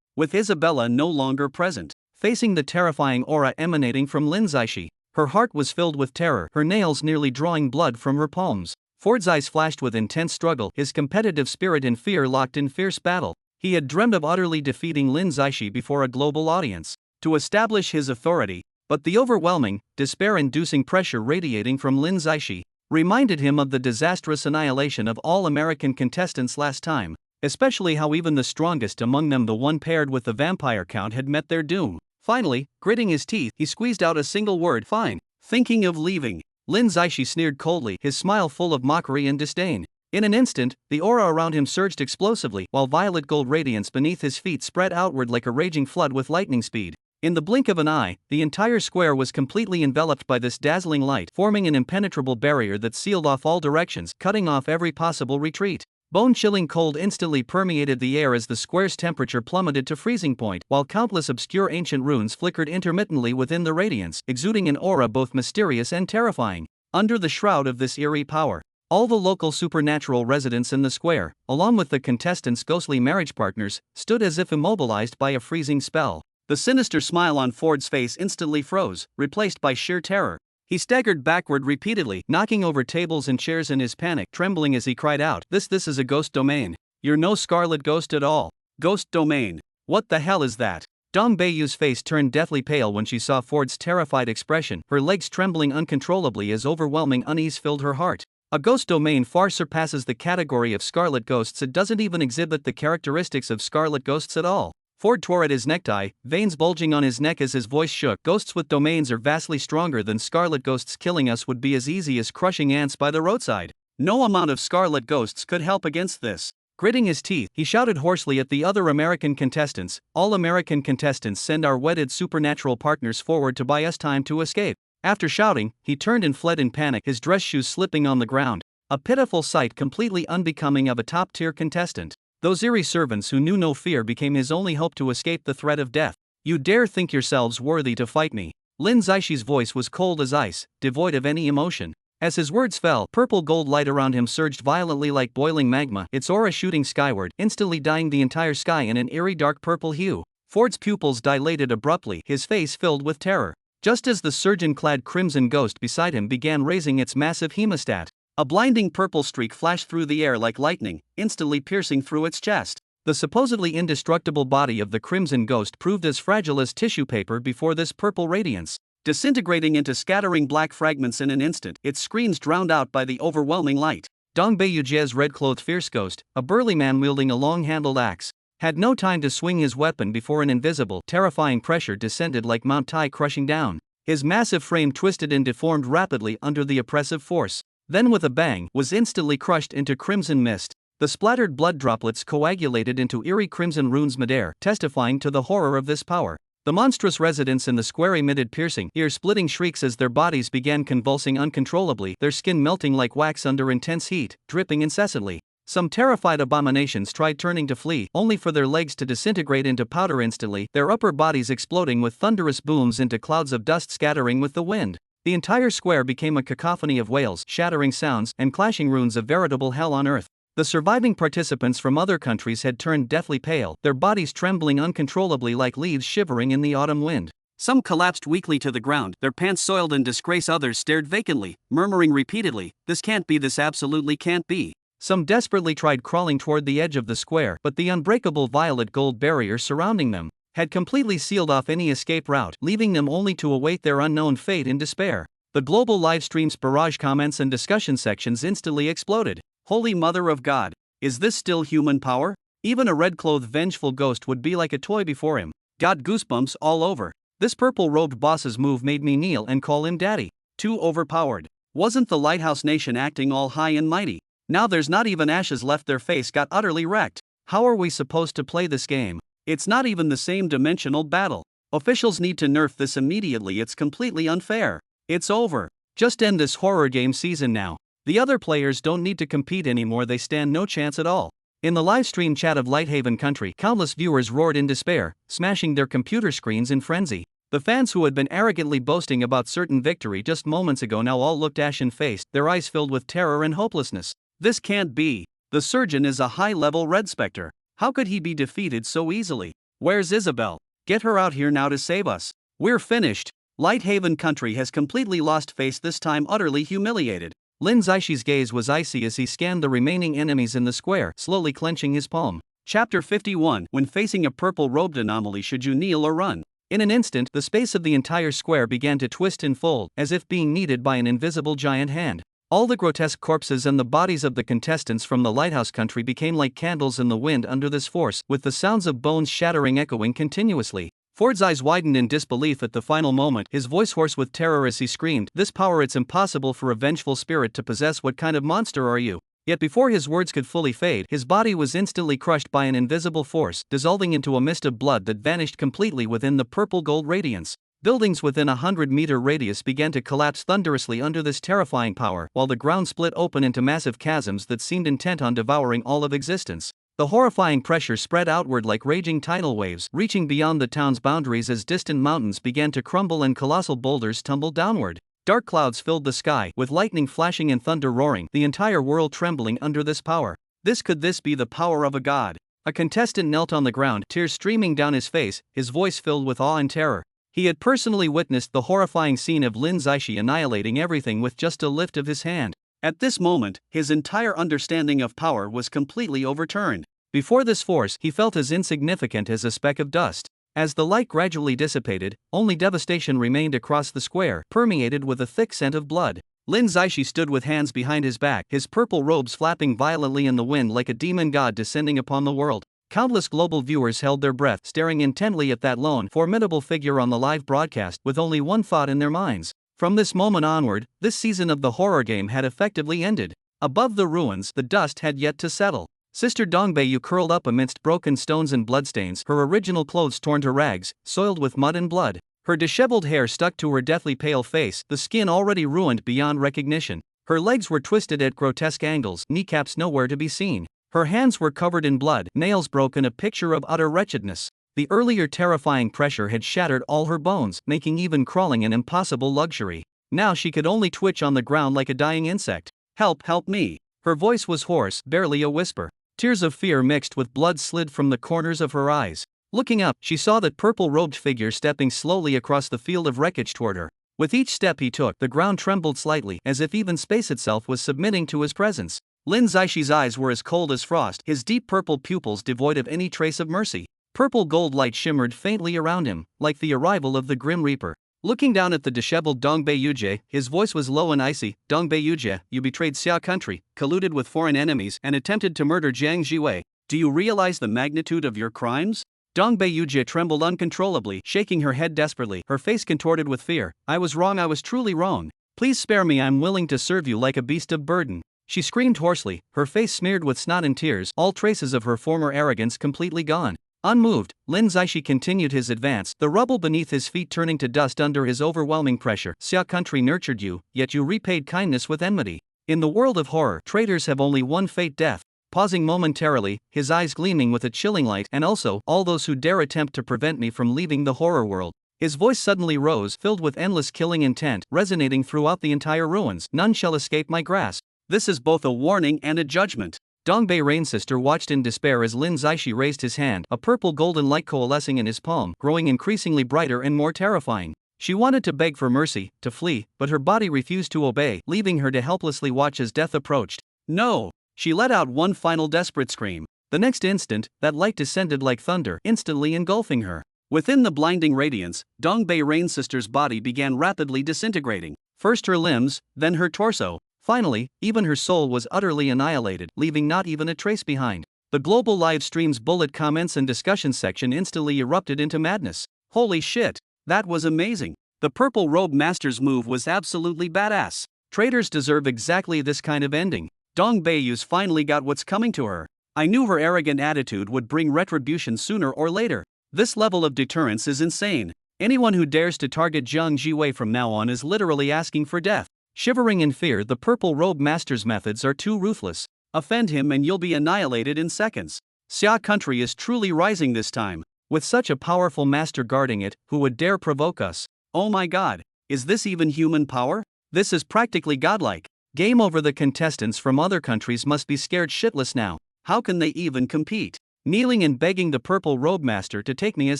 With Isabella no longer present, facing the terrifying aura emanating from Lin Zaishi, her heart was filled with terror, her nails nearly drawing blood from her palms. Ford's eyes flashed with intense struggle, his competitive spirit and fear locked in fierce battle. He had dreamed of utterly defeating Lin Zaishi before a global audience, to establish his authority, but the overwhelming, despair-inducing pressure radiating from Lin Zaishi reminded him of the disastrous annihilation of all American contestants last time, especially how even the strongest among them, the one paired with the vampire count, had met their doom. Finally, gritting his teeth, he squeezed out a single word, fine. Thinking of leaving. Lin Zaishi sneered coldly, his smile full of mockery and disdain. In an instant, the aura around him surged explosively, while violet gold radiance beneath his feet spread outward like a raging flood with lightning speed. In the blink of an eye, the entire square was completely enveloped by this dazzling light, forming an impenetrable barrier that sealed off all directions, cutting off every possible retreat. Bone-chilling cold instantly permeated the air as the square's temperature plummeted to freezing point, while countless obscure ancient runes flickered intermittently within the radiance, exuding an aura both mysterious and terrifying. Under the shroud of this eerie power, all the local supernatural residents in the square, along with the contestants' ghostly marriage partners, stood as if immobilized by a freezing spell. The sinister smile on Ford's face instantly froze, replaced by sheer terror. He staggered backward repeatedly, knocking over tables and chairs in his panic, trembling as he cried out, This is a ghost domain. You're no scarlet ghost at all. Ghost domain. What the hell is that? Dongbei's face turned deathly pale when she saw Ford's terrified expression, her legs trembling uncontrollably as overwhelming unease filled her heart. A ghost domain far surpasses the category of scarlet ghosts. It doesn't even exhibit the characteristics of scarlet ghosts at all. Ford tore at his necktie, veins bulging on his neck as his voice shook. Ghosts with domains are vastly stronger than scarlet ghosts. Killing us would be as easy as crushing ants by the roadside. No amount of scarlet ghosts could help against this. Gritting his teeth, he shouted hoarsely at the other American contestants, "All American contestants, send our wedded supernatural partners forward to buy us time to escape." After shouting, he turned and fled in panic, his dress shoes slipping on the ground. A pitiful sight completely unbecoming of a top-tier contestant. Those eerie servants who knew no fear became his only hope to escape the threat of death. "You dare think yourselves worthy to fight me?" Lin Zaixi's voice was cold as ice, devoid of any emotion. As his words fell, purple gold light around him surged violently like boiling magma, its aura shooting skyward, instantly dyeing the entire sky in an eerie dark purple hue. Ford's pupils dilated abruptly, his face filled with terror. Just as the surgeon-clad crimson ghost beside him began raising its massive hemostat, a blinding purple streak flashed through the air like lightning, instantly piercing through its chest. The supposedly indestructible body of the crimson ghost proved as fragile as tissue paper before this purple radiance. Disintegrating into scattering black fragments in an instant, its screams drowned out by the overwhelming light. Dong Beiyujia's red-clothed fierce ghost, a burly man wielding a long-handled axe, had no time to swing his weapon before an invisible, terrifying pressure descended like Mount Tai crushing down. His massive frame twisted and deformed rapidly under the oppressive force. Then with a bang, was instantly crushed into crimson mist. The splattered blood droplets coagulated into eerie crimson runes midair, testifying to the horror of this power. The monstrous residents in the square emitted piercing, ear-splitting shrieks as their bodies began convulsing uncontrollably, their skin melting like wax under intense heat, dripping incessantly. Some terrified abominations tried turning to flee, only for their legs to disintegrate into powder instantly, their upper bodies exploding with thunderous booms into clouds of dust scattering with the wind. The entire square became a cacophony of wails, shattering sounds, and clashing runes of veritable hell on earth. The surviving participants from other countries had turned deathly pale, their bodies trembling uncontrollably like leaves shivering in the autumn wind. Some collapsed weakly to the ground, their pants soiled in disgrace. Others stared vacantly, murmuring repeatedly, "This can't be, this absolutely can't be." Some desperately tried crawling toward the edge of the square, but the unbreakable violet gold barrier surrounding them had completely sealed off any escape route, leaving them only to await their unknown fate in despair. The global live stream's barrage comments and discussion sections instantly exploded. "Holy Mother of God, is this still human power? Even a red-clothed vengeful ghost would be like a toy before him. Got goosebumps all over. This purple-robed boss's move made me kneel and call him daddy. Too overpowered. Wasn't the Lighthouse Nation acting all high and mighty? Now there's not even ashes left, their face got utterly wrecked. How are we supposed to play this game? It's not even the same dimensional battle. Officials need to nerf this immediately, it's completely unfair. It's over. Just end this horror game season now. The other players don't need to compete anymore, they stand no chance at all." In the livestream chat of Lighthaven Country, countless viewers roared in despair, smashing their computer screens in frenzy. The fans who had been arrogantly boasting about certain victory just moments ago now all looked ashen-faced, their eyes filled with terror and hopelessness. This can't be. The surgeon is a high-level Red Spectre. How could he be defeated so easily? Where's Isabel? Get her out here now to save us. We're finished. Lighthaven Country has completely lost face, this time utterly humiliated. Lin Zaixi's gaze was icy as he scanned the remaining enemies in the square, slowly clenching his palm. Chapter 51. When facing a purple-robed anomaly, should you kneel or run? In an instant, the space of the entire square began to twist and fold, as if being kneaded by an invisible giant hand. All the grotesque corpses and the bodies of the contestants from the Lighthouse Country became like candles in the wind under this force, with the sounds of bones shattering echoing continuously. Ford's eyes widened in disbelief at the final moment, his voice hoarse with terror as he screamed, "This power, it's impossible for a vengeful spirit to possess. What kind of monster are you?" Yet before his words could fully fade, his body was instantly crushed by an invisible force, dissolving into a mist of blood that vanished completely within the purple-gold radiance. Buildings within a 100-meter radius began to collapse thunderously under this terrifying power, while the ground split open into massive chasms that seemed intent on devouring all of existence. The horrifying pressure spread outward like raging tidal waves, reaching beyond the town's boundaries as distant mountains began to crumble and colossal boulders tumbled downward. Dark clouds filled the sky, with lightning flashing and thunder roaring, the entire world trembling under this power. Could this be the power of a god? A contestant knelt on the ground, tears streaming down his face, his voice filled with awe and terror. He had personally witnessed the horrifying scene of Lin Zaishi annihilating everything with just a lift of his hand. At this moment, his entire understanding of power was completely overturned. Before this force, he felt as insignificant as a speck of dust. As the light gradually dissipated, only devastation remained across the square, permeated with a thick scent of blood. Lin Zaishi stood with hands behind his back, his purple robes flapping violently in the wind like a demon god descending upon the world. Countless global viewers held their breath, staring intently at that lone, formidable figure on the live broadcast, with only one thought in their minds. From this moment onward, this season of the horror game had effectively ended. Above the ruins, the dust had yet to settle. Sister Dongbaeyu curled up amidst broken stones and bloodstains, her original clothes torn to rags, soiled with mud and blood. Her disheveled hair stuck to her deathly pale face, the skin already ruined beyond recognition. Her legs were twisted at grotesque angles, kneecaps nowhere to be seen. Her hands were covered in blood, nails broken, a picture of utter wretchedness. The earlier terrifying pressure had shattered all her bones, making even crawling an impossible luxury. Now she could only twitch on the ground like a dying insect. "Help, help me!" Her voice was hoarse, barely a whisper. Tears of fear mixed with blood slid from the corners of her eyes. Looking up, she saw that purple-robed figure stepping slowly across the field of wreckage toward her. With each step he took, the ground trembled slightly, as if even space itself was submitting to his presence. Lin Zaixi's eyes were as cold as frost, his deep purple pupils devoid of any trace of mercy. Purple gold light shimmered faintly around him, like the arrival of the Grim Reaper. Looking down at the disheveled Dongbaeyu, his voice was low and icy. "Dongbaeyu, you betrayed Xia country, colluded with foreign enemies, and attempted to murder Jiang Jiwei. Do you realize the magnitude of your crimes?" Dongbaeyu trembled uncontrollably, shaking her head desperately, her face contorted with fear. "I was wrong, I was truly wrong. Please spare me, I'm willing to serve you like a beast of burden." She screamed hoarsely, her face smeared with snot and tears, all traces of her former arrogance completely gone. Unmoved, Lin Zaishi continued his advance, the rubble beneath his feet turning to dust under his overwhelming pressure. "Xia country nurtured you, yet you repaid kindness with enmity. In the world of horror, traitors have only one fate, death." Pausing momentarily, his eyes gleaming with a chilling light, "And also, all those who dare attempt to prevent me from leaving the horror world." His voice suddenly rose, filled with endless killing intent, resonating throughout the entire ruins. "None shall escape my grasp. This is both a warning and a judgment." Dongbei Rainsister watched in despair as Lin Zaishi raised his hand, a purple-golden light coalescing in his palm, growing increasingly brighter and more terrifying. She wanted to beg for mercy, to flee, but her body refused to obey, leaving her to helplessly watch as death approached. "No!" She let out one final desperate scream. The next instant, that light descended like thunder, instantly engulfing her. Within the blinding radiance, Dongbei Rainsister's body began rapidly disintegrating. First her limbs, then her torso. Finally, even her soul was utterly annihilated, leaving not even a trace behind. The global live stream's bullet comments and discussion section instantly erupted into madness. "Holy shit! That was amazing! The Purple Robe Master's move was absolutely badass. Traitors deserve exactly this kind of ending. Dongbaeyu's finally got what's coming to her. I knew her arrogant attitude would bring retribution sooner or later. This level of deterrence is insane. Anyone who dares to target Jiang Jiwei from now on is literally asking for death." Shivering in fear, the Purple Robe Master's methods are too ruthless. Offend him and you'll be annihilated in seconds. Xia country is truly rising this time. With such a powerful master guarding it, who would dare provoke us? Oh my god, is this even human power? This is practically godlike. Game over. The contestants from other countries must be scared shitless now. How can they even compete? Kneeling and begging the Purple Robe Master to take me as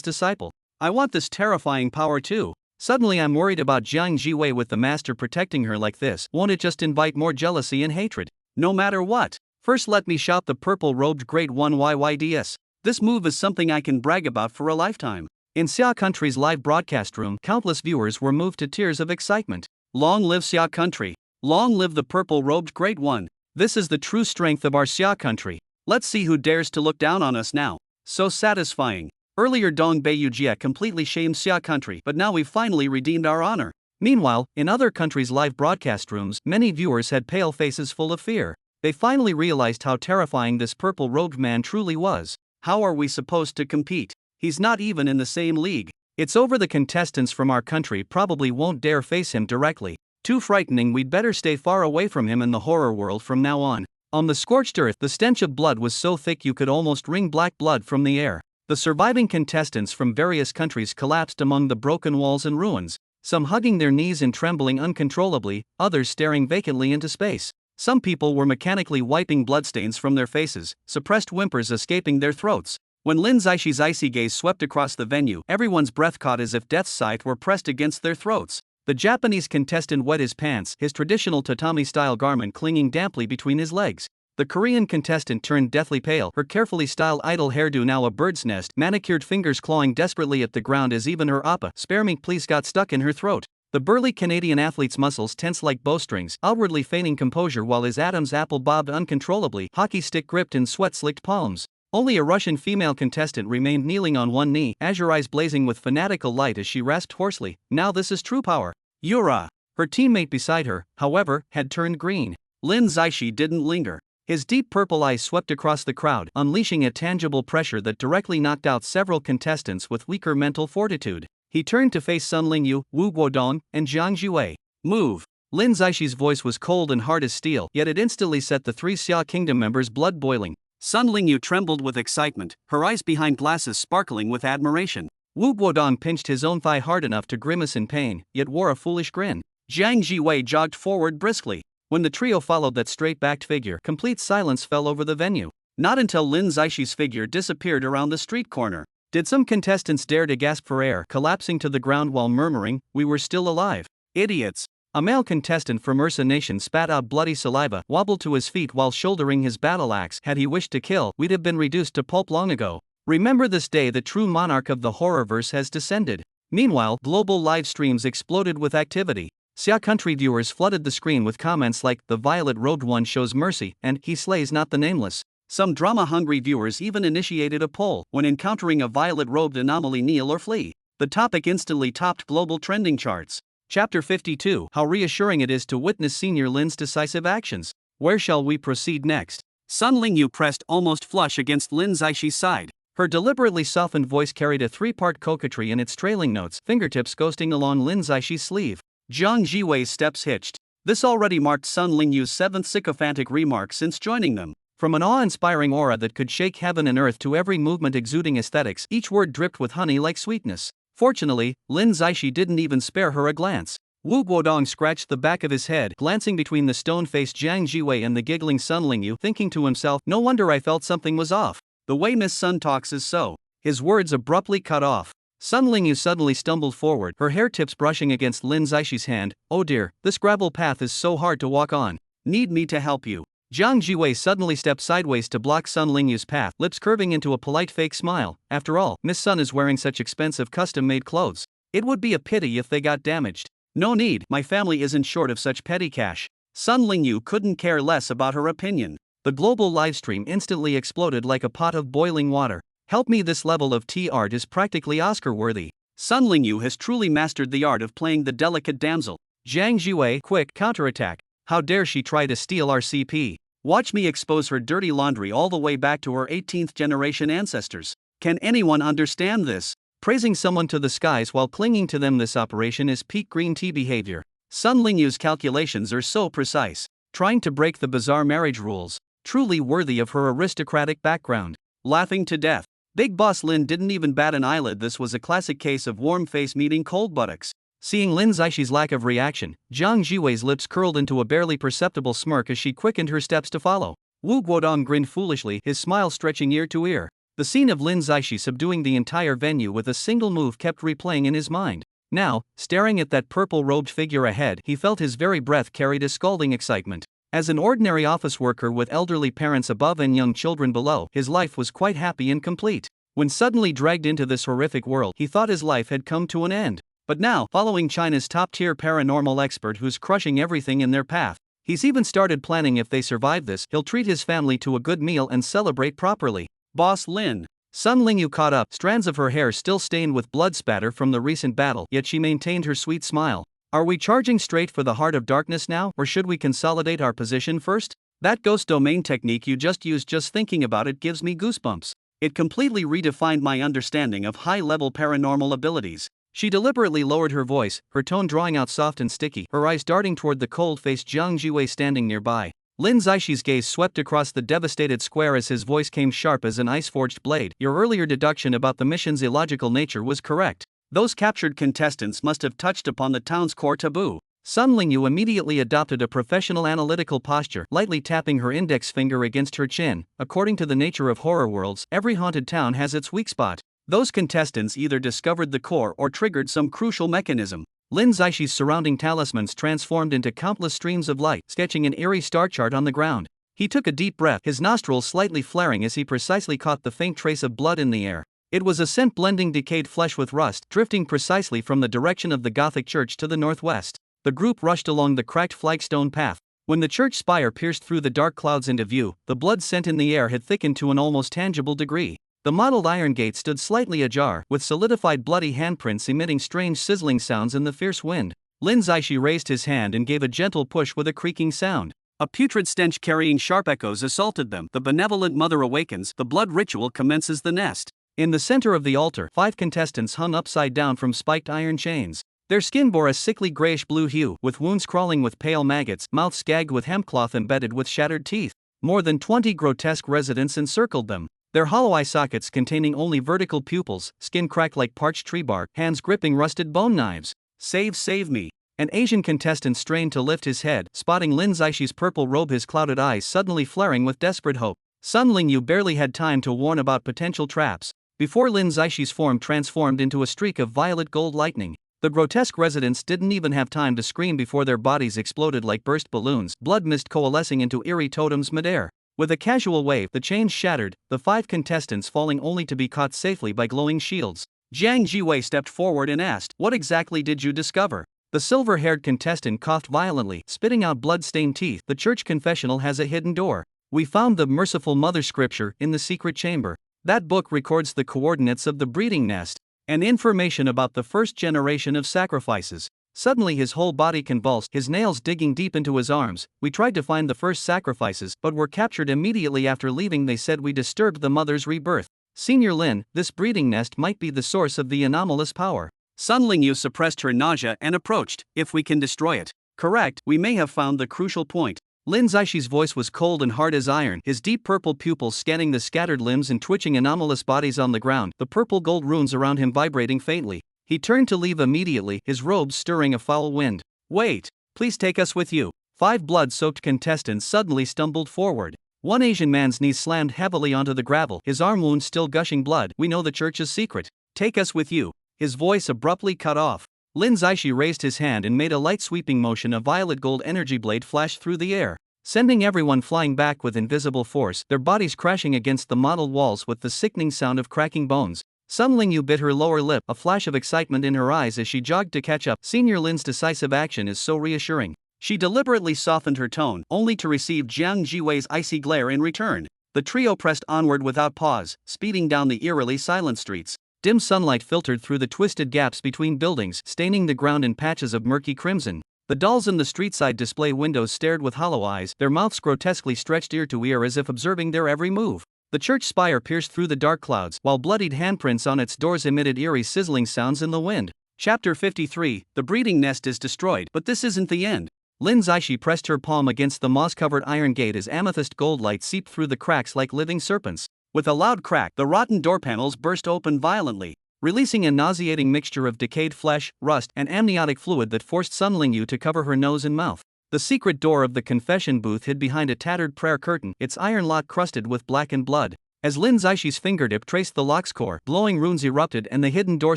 disciple. I want this terrifying power too. Suddenly I'm worried about Jiang Jiwei. With the master protecting her like this, won't it just invite more jealousy and hatred? No matter what. First let me shop the purple-robed Grade 1 YYDS. This move is something I can brag about for a lifetime. In Xia Country's live broadcast room, countless viewers were moved to tears of excitement. Long live Xia Country! Long live the purple-robed Grade 1! This is the true strength of our Xia Country. Let's see who dares to look down on us now. So satisfying. Earlier Dongbei Jie completely shamed Xia country, but now we've finally redeemed our honor. Meanwhile, in other countries' live broadcast rooms, many viewers had pale faces full of fear. They finally realized how terrifying this purple-robed man truly was. How are we supposed to compete? He's not even in the same league. It's over. The contestants from our country probably won't dare face him directly. Too frightening. We'd better stay far away from him in the horror world from now on. On the scorched earth, the stench of blood was so thick you could almost wring black blood from the air. The surviving contestants from various countries collapsed among the broken walls and ruins, some hugging their knees and trembling uncontrollably, others staring vacantly into space. Some people were mechanically wiping bloodstains from their faces, suppressed whimpers escaping their throats. When Lin Zaishi's icy gaze swept across the venue, everyone's breath caught as if death's sight were pressed against their throats. The Japanese contestant wet his pants, his traditional tatami-style garment clinging damply between his legs. The Korean contestant turned deathly pale, her carefully styled idol hairdo now a bird's nest, manicured fingers clawing desperately at the ground as even her "Appa, spare me please" got stuck in her throat. The burly Canadian athlete's muscles tensed like bowstrings, outwardly feigning composure while his Adam's apple bobbed uncontrollably, hockey stick gripped in sweat-slicked palms. Only a Russian female contestant remained kneeling on one knee, azure eyes blazing with fanatical light as she rasped hoarsely, "Now this is true power. Yura!" Her teammate beside her, however, had turned green. Lin Zaishi didn't linger. His deep purple eyes swept across the crowd, unleashing a tangible pressure that directly knocked out several contestants with weaker mental fortitude. He turned to face Sun Lingyu, Wu Guodong, and Jiang Jiwei. "Move!" Lin Zaishi's voice was cold and hard as steel, yet it instantly set the three Xia Kingdom members' blood boiling. Sun Lingyu trembled with excitement, her eyes behind glasses sparkling with admiration. Wu Guodong pinched his own thigh hard enough to grimace in pain, yet wore a foolish grin. Jiang Jiwei jogged forward briskly. When the trio followed that straight-backed figure, complete silence fell over the venue. Not until Lin Zaishi's figure disappeared around the street corner did some contestants dare to gasp for air, collapsing to the ground while murmuring, "We were still alive. Idiots." A male contestant from Ursa Nation spat out bloody saliva, wobbled to his feet while shouldering his battle axe. "Had he wished to kill, we'd have been reduced to pulp long ago. Remember this day the true monarch of the horrorverse has descended." Meanwhile, global live streams exploded with activity. Xia country viewers flooded the screen with comments like, "The violet-robed one shows mercy," and "He slays not the nameless." Some drama-hungry viewers even initiated a poll: when encountering a violet-robed anomaly, kneel or flee. The topic instantly topped global trending charts. Chapter 52: How reassuring it is to witness Senior Lin's decisive actions. Where shall we proceed next? Sun Lingyu pressed almost flush against Lin Zaishi's side. Her deliberately softened voice carried a three-part coquetry in its trailing notes, fingertips ghosting along Lin Zaishi's sleeve. Jiang Jiwei's steps hitched. This already marked Sun Lingyu's seventh sycophantic remark since joining them. From an awe-inspiring aura that could shake heaven and earth to every movement exuding aesthetics, each word dripped with honey like sweetness. Fortunately, Lin Zaishi didn't even spare her a glance. Wu Guodong scratched the back of his head, glancing between the stone-faced Jiang Jiwei and the giggling Sun Lingyu, thinking to himself, "No wonder I felt something was off. The way Miss Sun talks is so." His words abruptly cut off. Sun Lingyu suddenly stumbled forward, her hair tips brushing against Lin Zaishi's hand. "Oh dear, this gravel path is so hard to walk on. Need me to help you?" Jiang Jiwei suddenly stepped sideways to block Sun Lingyu's path, lips curving into a polite fake smile. After all, Miss Sun is wearing such expensive custom-made clothes. It would be a pity if they got damaged. "No need, my family isn't short of such petty cash." Sun Lingyu couldn't care less about her opinion. The global livestream instantly exploded like a pot of boiling water. "Help me, this level of tea art is practically Oscar-worthy. Sun Lingyu has truly mastered the art of playing the delicate damsel." Jiang Jiwei, quick, counterattack. "How dare she try to steal our CP? Watch me expose her dirty laundry all the way back to her 18th generation ancestors. Can anyone understand this?" Praising someone to the skies while clinging to them, this operation is peak green tea behavior. Sun Lingyu's calculations are so precise. Trying to break the bizarre marriage rules. Truly worthy of her aristocratic background. Laughing to death. Big Boss Lin didn't even bat an eyelid. This was a classic case of warm face meeting cold buttocks. Seeing Lin Zaishi's lack of reaction, Jiang Jiwei's lips curled into a barely perceptible smirk as she quickened her steps to follow. Wu Guodong grinned foolishly, his smile stretching ear to ear. The scene of Lin Zaishi subduing the entire venue with a single move kept replaying in his mind. Now, staring at that purple-robed figure ahead, he felt his very breath carried a scalding excitement. As an ordinary office worker with elderly parents above and young children below, his life was quite happy and complete. When suddenly dragged into this horrific world, he thought his life had come to an end. But now, following China's top-tier paranormal expert who's crushing everything in their path, he's even started planning if they survive this, he'll treat his family to a good meal and celebrate properly. "Boss Lin." Sun Lingyu caught up, strands of her hair still stained with blood spatter from the recent battle, yet she maintained her sweet smile. "Are we charging straight for the heart of darkness now, or should we consolidate our position first? That ghost domain technique you just used, just thinking about it gives me goosebumps. It completely redefined my understanding of high-level paranormal abilities." She deliberately lowered her voice, her tone drawing out soft and sticky, her eyes darting toward the cold-faced Jiang Jiwei standing nearby. Lin Zaishi's gaze swept across the devastated square as his voice came sharp as an ice-forged blade. "Your earlier deduction about the mission's illogical nature was correct. Those captured contestants must have touched upon the town's core taboo." Sun Lingyu immediately adopted a professional analytical posture, lightly tapping her index finger against her chin. "According to the nature of horror worlds, every haunted town has its weak spot. Those contestants either discovered the core or triggered some crucial mechanism." Lin Zaishi's surrounding talismans transformed into countless streams of light, sketching an eerie star chart on the ground. He took a deep breath, his nostrils slightly flaring as he precisely caught the faint trace of blood in the air. It was a scent blending decayed flesh with rust, drifting precisely from the direction of the Gothic church to the northwest. The group rushed along the cracked flagstone path. When the church spire pierced through the dark clouds into view, the blood scent in the air had thickened to an almost tangible degree. The mottled iron gate stood slightly ajar, with solidified bloody handprints emitting strange sizzling sounds in the fierce wind. Lin Zaishi raised his hand and gave a gentle push with a creaking sound. A putrid stench carrying sharp echoes assaulted them. The benevolent mother awakens, the blood ritual commences the nest. In the center of the altar, 5 contestants hung upside down from spiked iron chains. Their skin bore a sickly grayish-blue hue, with wounds crawling with pale maggots, mouths gagged with hempcloth embedded with shattered teeth. More than 20 grotesque residents encircled them, their hollow eye sockets containing only vertical pupils, skin cracked like parched tree bark, hands gripping rusted bone knives. Save me. An Asian contestant strained to lift his head, spotting Lin Zaishi's purple robe, his clouded eyes suddenly flaring with desperate hope. Sun Lingyu barely had time to warn about potential traps before Lin Zaishi's form transformed into a streak of violet gold lightning. The grotesque residents didn't even have time to scream before their bodies exploded like burst balloons, blood mist coalescing into eerie totems midair. With a casual wave, the chains shattered, the 5 contestants falling only to be caught safely by glowing shields. Jiang Jiwei stepped forward and asked, "What exactly did you discover?" The silver-haired contestant coughed violently, spitting out blood-stained teeth. "The church confessional has a hidden door. We found the Merciful Mother scripture in the secret chamber. That book records the coordinates of the breeding nest and information about the first generation of sacrifices." Suddenly his whole body convulsed, his nails digging deep into his arms. "We tried to find the first sacrifices, but were captured immediately after leaving. They said we disturbed the mother's rebirth. Senior Lin, this breeding nest might be the source of the anomalous power." Sun Lingyu suppressed her nausea and approached. "If we can destroy it, correct, we may have found the crucial point." Lin Zaishi's voice was cold and hard as iron, his deep purple pupils scanning the scattered limbs and twitching anomalous bodies on the ground, the purple gold runes around him vibrating faintly. He turned to leave immediately, his robes stirring a foul wind. "Wait, please take us with you." 5 blood-soaked contestants suddenly stumbled forward. One Asian man's knees slammed heavily onto the gravel, his arm wound still gushing blood. "We know the church's secret. Take us with you." His voice abruptly cut off. Lin Zaishi raised his hand and made a light sweeping motion. A violet gold energy blade flashed through the air, sending everyone flying back with invisible force, their bodies crashing against the mottled walls with the sickening sound of cracking bones. Sun Lingyu bit her lower lip, a flash of excitement in her eyes as she jogged to catch up. Senior Lin's decisive action is so reassuring. She deliberately softened her tone, only to receive Jiang Jiwei's icy glare in return. The trio pressed onward without pause, speeding down the eerily silent streets. Dim sunlight filtered through the twisted gaps between buildings, staining the ground in patches of murky crimson. The dolls in the street-side display windows stared with hollow eyes, their mouths grotesquely stretched ear to ear as if observing their every move. The church spire pierced through the dark clouds, while bloodied handprints on its doors emitted eerie sizzling sounds in the wind. Chapter 53, The breeding nest is destroyed, but this isn't the end. Lin Zaishi pressed her palm against the moss-covered iron gate as amethyst gold light seeped through the cracks like living serpents. With a loud crack, the rotten door panels burst open violently, releasing a nauseating mixture of decayed flesh, rust, and amniotic fluid that forced Sun Lingyu to cover her nose and mouth. The secret door of the confession booth hid behind a tattered prayer curtain, its iron lock crusted with blackened blood. As Lin Zaishi's fingertip traced the lock's core, glowing runes erupted and the hidden door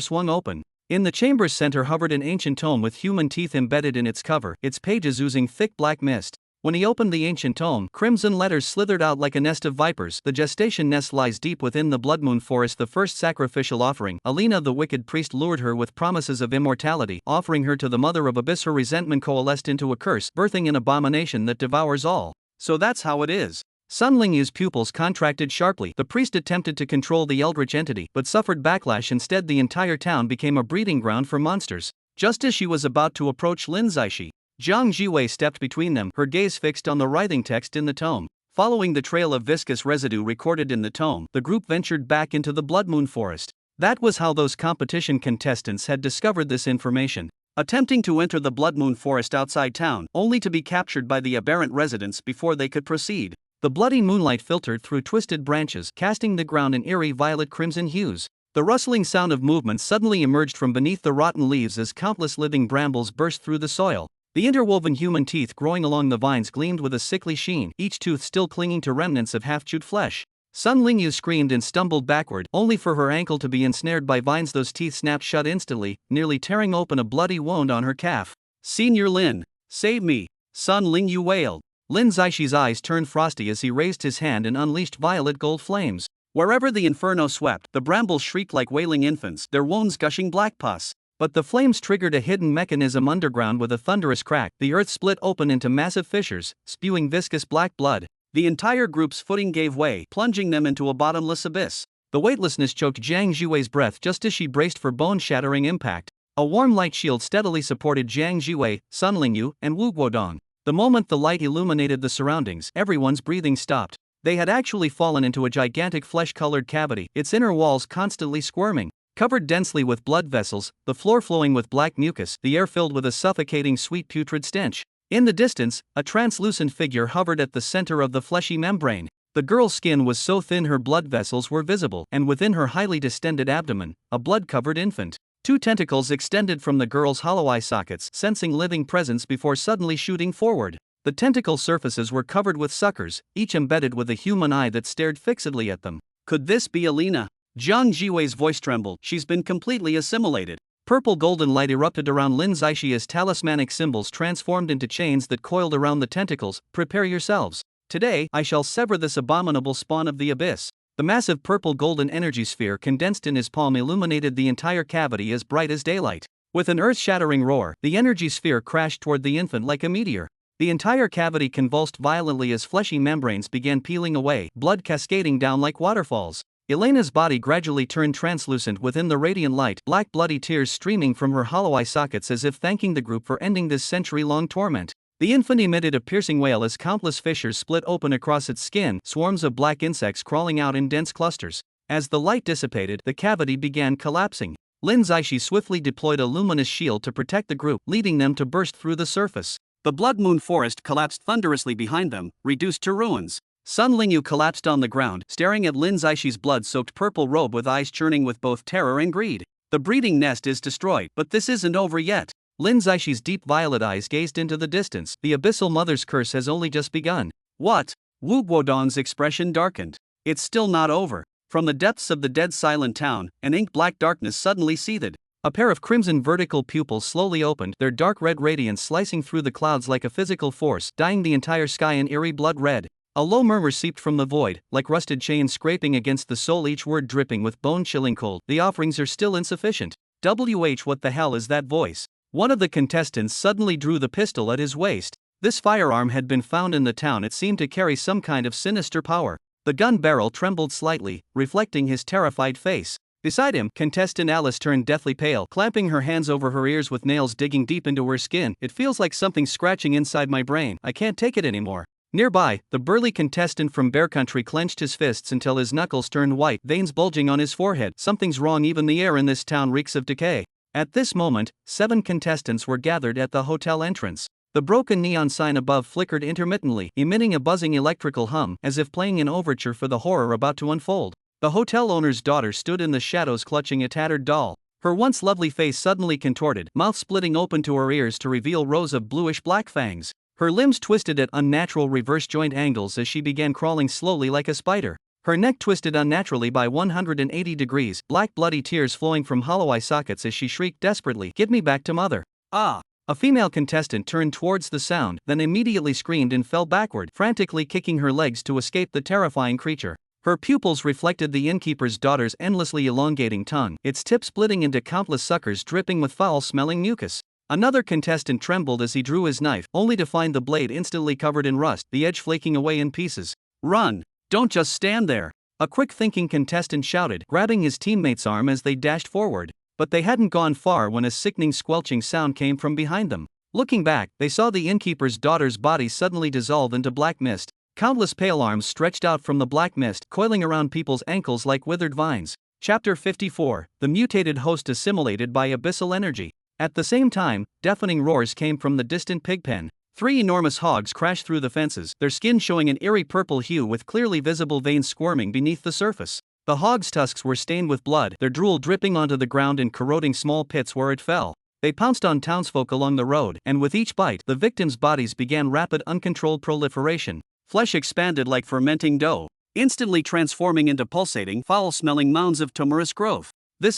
swung open. In the chamber's center hovered an ancient tome with human teeth embedded in its cover, its pages oozing thick black mist. When he opened the ancient tome, crimson letters slithered out like a nest of vipers. "The gestation nest lies deep within the Blood Moon Forest. The first sacrificial offering. Alina, the wicked priest, lured her with promises of immortality, offering her to the Mother of Abyss. Her resentment coalesced into a curse, birthing an abomination that devours all." So that's how it is. Sun Lingyu's pupils contracted sharply. The priest attempted to control the eldritch entity, but suffered backlash. Instead, the entire town became a breeding ground for monsters. Just as she was about to approach Lin Zaishi, Jiang Jiwei stepped between them, her gaze fixed on the writhing text in the tome. Following the trail of viscous residue recorded in the tome, the group ventured back into the Blood Moon Forest. That was how those competition contestants had discovered this information. Attempting to enter the Blood Moon Forest outside town, only to be captured by the aberrant residents before they could proceed. The bloody moonlight filtered through twisted branches, casting the ground in eerie violet-crimson hues. The rustling sound of movement suddenly emerged from beneath the rotten leaves as countless living brambles burst through the soil. The interwoven human teeth growing along the vines gleamed with a sickly sheen, each tooth still clinging to remnants of half-chewed flesh. Sun Lingyu screamed and stumbled backward, only for her ankle to be ensnared by vines. Those teeth snapped shut instantly, nearly tearing open a bloody wound on her calf. "Senior Lin, save me!" Sun Lingyu wailed. Lin Zaishi's eyes turned frosty as he raised his hand and unleashed violet gold flames. Wherever the inferno swept, the brambles shrieked like wailing infants, their wounds gushing black pus. But the flames triggered a hidden mechanism underground with a thunderous crack. The earth split open into massive fissures, spewing viscous black blood. The entire group's footing gave way, plunging them into a bottomless abyss. The weightlessness choked Jiang Jiwei's breath just as she braced for bone-shattering impact. A warm light shield steadily supported Jiang Jiwei, Sun Lingyu, and Wu Guodong. The moment the light illuminated the surroundings, everyone's breathing stopped. They had actually fallen into a gigantic flesh-colored cavity, its inner walls constantly squirming. Covered densely with blood vessels, the floor flowing with black mucus, the air filled with a suffocating sweet putrid stench. In the distance, a translucent figure hovered at the center of the fleshy membrane. The girl's skin was so thin her blood vessels were visible, and within her highly distended abdomen, a blood-covered infant. 2 tentacles extended from the girl's hollow eye sockets, sensing living presence before suddenly shooting forward. The tentacle surfaces were covered with suckers, each embedded with a human eye that stared fixedly at them. Could this be Alina? Jiang Jiwei's voice trembled. She's been completely assimilated. Purple golden light erupted around Lin Zaishi as talismanic symbols transformed into chains that coiled around the tentacles. Prepare yourselves. Today, I shall sever this abominable spawn of the abyss. The massive purple golden energy sphere condensed in his palm illuminated the entire cavity as bright as daylight. With an earth-shattering roar, the energy sphere crashed toward the infant like a meteor. The entire cavity convulsed violently as fleshy membranes began peeling away, blood cascading down like waterfalls. Elena's body gradually turned translucent within the radiant light, black bloody tears streaming from her hollow eye sockets as if thanking the group for ending this century-long torment. The infant emitted a piercing wail as countless fissures split open across its skin, swarms of black insects crawling out in dense clusters. As the light dissipated, the cavity began collapsing. Lin Zaishi swiftly deployed a luminous shield to protect the group, leading them to burst through the surface. The Blood Moon Forest collapsed thunderously behind them, reduced to ruins. Sun Lingyu collapsed on the ground, staring at Lin Zaishi's blood-soaked purple robe with eyes churning with both terror and greed. The breeding nest is destroyed, but this isn't over yet. Lin Zaishi's deep violet eyes gazed into the distance. The abyssal mother's curse has only just begun. What? Wu Guodong's expression darkened. It's still not over. From the depths of the dead silent town, an ink-black darkness suddenly seethed. A pair of crimson vertical pupils slowly opened, their dark red radiance slicing through the clouds like a physical force, dyeing the entire sky in eerie blood red. A low murmur seeped from the void, like rusted chains scraping against the soul, each word dripping with bone-chilling cold. The offerings are still insufficient. What the hell is that voice? One of the contestants suddenly drew the pistol at his waist. This firearm had been found in the town. It seemed to carry some kind of sinister power. The gun barrel trembled slightly, reflecting his terrified face. Beside him, contestant Alice turned deathly pale, clamping her hands over her ears with nails digging deep into her skin. It feels like something scratching inside my brain. I can't take it anymore. Nearby, the burly contestant from Bear Country clenched his fists until his knuckles turned white, veins bulging on his forehead. Something's wrong. Even the air in this town reeks of decay. At this moment, 7 contestants were gathered at the hotel entrance. The broken neon sign above flickered intermittently, emitting a buzzing electrical hum, as if playing an overture for the horror about to unfold. The hotel owner's daughter stood in the shadows clutching a tattered doll. Her once lovely face suddenly contorted, mouth splitting open to her ears to reveal rows of bluish-black fangs. Her limbs twisted at unnatural reverse joint angles as she began crawling slowly like a spider. Her neck twisted unnaturally by 180 degrees, black bloody tears flowing from hollow eye sockets as she shrieked desperately, "Give me back to mother." Ah! A female contestant turned towards the sound, then immediately screamed and fell backward, frantically kicking her legs to escape the terrifying creature. Her pupils reflected the innkeeper's daughter's endlessly elongating tongue, its tip splitting into countless suckers dripping with foul-smelling mucus. Another contestant trembled as he drew his knife, only to find the blade instantly covered in rust, the edge flaking away in pieces. "Run! Don't just stand there!" A quick-thinking contestant shouted, grabbing his teammate's arm as they dashed forward. But they hadn't gone far when a sickening squelching sound came from behind them. Looking back, they saw the innkeeper's daughter's body suddenly dissolve into black mist. Countless pale arms stretched out from the black mist, coiling around people's ankles like withered vines. Chapter 54, The Mutated Host Assimilated by Abyssal Energy. At the same time, deafening roars came from the distant pigpen. 3 enormous hogs crashed through the fences, their skin showing an eerie purple hue with clearly visible veins squirming beneath the surface. The hogs' tusks were stained with blood, their drool dripping onto the ground and corroding small pits where it fell. They pounced on townsfolk along the road, and with each bite, the victims' bodies began rapid uncontrolled proliferation. Flesh expanded like fermenting dough, instantly transforming into pulsating, foul-smelling mounds of tumorous growth.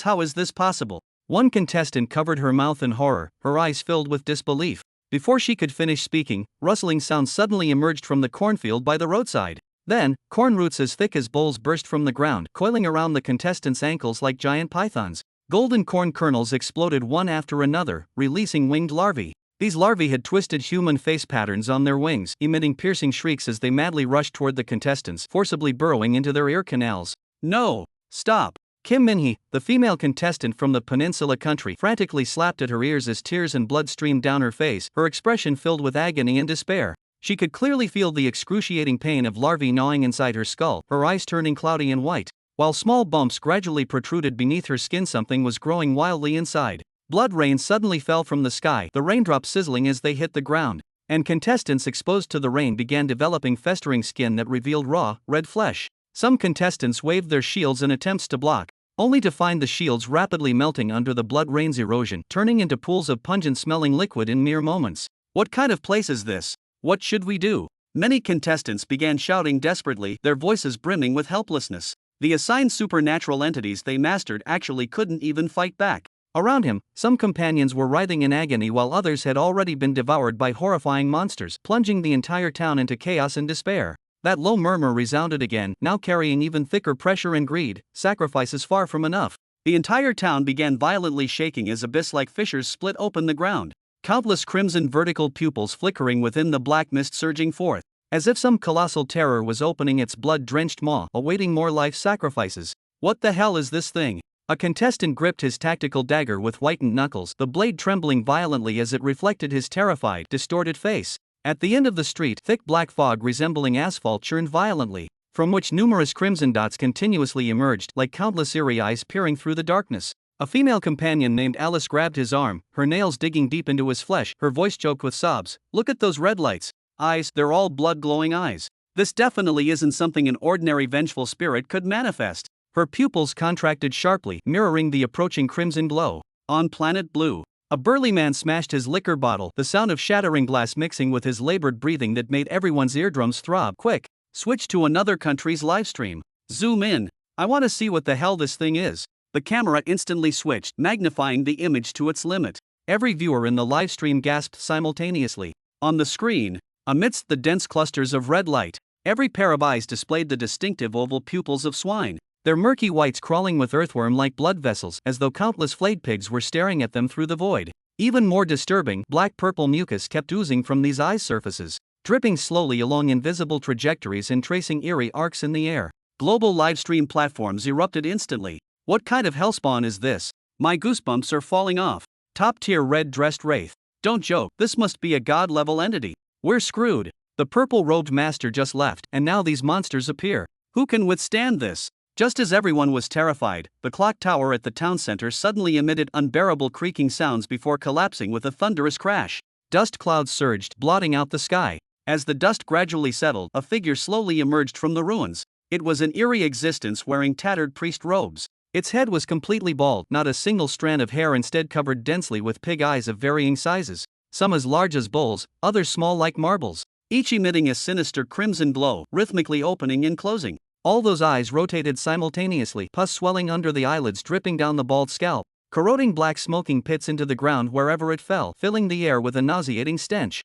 How is this possible? One contestant covered her mouth in horror, her eyes filled with disbelief. Before she could finish speaking, rustling sounds suddenly emerged from the cornfield by the roadside. Then, corn roots as thick as bowls burst from the ground, coiling around the contestants' ankles like giant pythons. Golden corn kernels exploded one after another, releasing winged larvae. These larvae had twisted human face patterns on their wings, emitting piercing shrieks as they madly rushed toward the contestants, forcibly burrowing into their ear canals. No! Stop! Kim Min-hee, the female contestant from the peninsula country, frantically slapped at her ears as tears and blood streamed down her face, her expression filled with agony and despair. She could clearly feel the excruciating pain of larvae gnawing inside her skull, her eyes turning cloudy and white. While small bumps gradually protruded beneath her skin, something was growing wildly inside. Blood rain suddenly fell from the sky, the raindrops sizzling as they hit the ground, and contestants exposed to the rain began developing festering skin that revealed raw, red flesh. Some contestants waved their shields in attempts to block, only to find the shields rapidly melting under the blood rain's erosion, turning into pools of pungent-smelling liquid in mere moments. What kind of place is this? What should we do? Many contestants began shouting desperately, their voices brimming with helplessness. The assigned supernatural entities they mastered actually couldn't even fight back. Around him, some companions were writhing in agony while others had already been devoured by horrifying monsters, plunging the entire town into chaos and despair. That low murmur resounded again, now carrying even thicker pressure and greed. Sacrifice is far from enough. The entire town began violently shaking as abyss-like fissures split open the ground. Countless crimson vertical pupils flickering within the black mist surging forth, as if some colossal terror was opening its blood-drenched maw, awaiting more life sacrifices. What the hell is this thing? A contestant gripped his tactical dagger with whitened knuckles, the blade trembling violently as it reflected his terrified, distorted face. At the end of the street, thick black fog resembling asphalt churned violently, from which numerous crimson dots continuously emerged, like countless eerie eyes peering through the darkness. A female companion named Alice grabbed his arm, her nails digging deep into his flesh, her voice choked with sobs. Look at those red lights. Eyes, they're all blood-glowing eyes. This definitely isn't something an ordinary vengeful spirit could manifest. Her pupils contracted sharply, mirroring the approaching crimson glow. On Planet Blue, a burly man smashed his liquor bottle, the sound of shattering glass mixing with his labored breathing that made everyone's eardrums throb. Quick, switch to another country's livestream. Zoom in. I want to see what the hell this thing is. The camera instantly switched, magnifying the image to its limit. Every viewer in the livestream gasped simultaneously. On the screen, amidst the dense clusters of red light, every pair of eyes displayed the distinctive oval pupils of swine, their murky whites crawling with earthworm-like blood vessels, as though countless flayed pigs were staring at them through the void. Even more disturbing, black-purple mucus kept oozing from these eyes' surfaces, dripping slowly along invisible trajectories and tracing eerie arcs in the air. Global livestream platforms erupted instantly. What kind of hellspawn is this? My goosebumps are falling off. Top-tier red-dressed wraith. Don't joke, this must be a god-level entity. We're screwed. The purple-robed master just left, and now these monsters appear. Who can withstand this? Just as everyone was terrified, the clock tower at the town center suddenly emitted unbearable creaking sounds before collapsing with a thunderous crash. Dust clouds surged, blotting out the sky. As the dust gradually settled, a figure slowly emerged from the ruins. It was an eerie existence wearing tattered priest robes. Its head was completely bald, not a single strand of hair, instead covered densely with pig eyes of varying sizes, some as large as bowls, others small like marbles, each emitting a sinister crimson glow, rhythmically opening and closing. All those eyes rotated simultaneously, pus swelling under the eyelids dripping down the bald scalp, corroding black smoking pits into the ground wherever it fell, filling the air with a nauseating stench.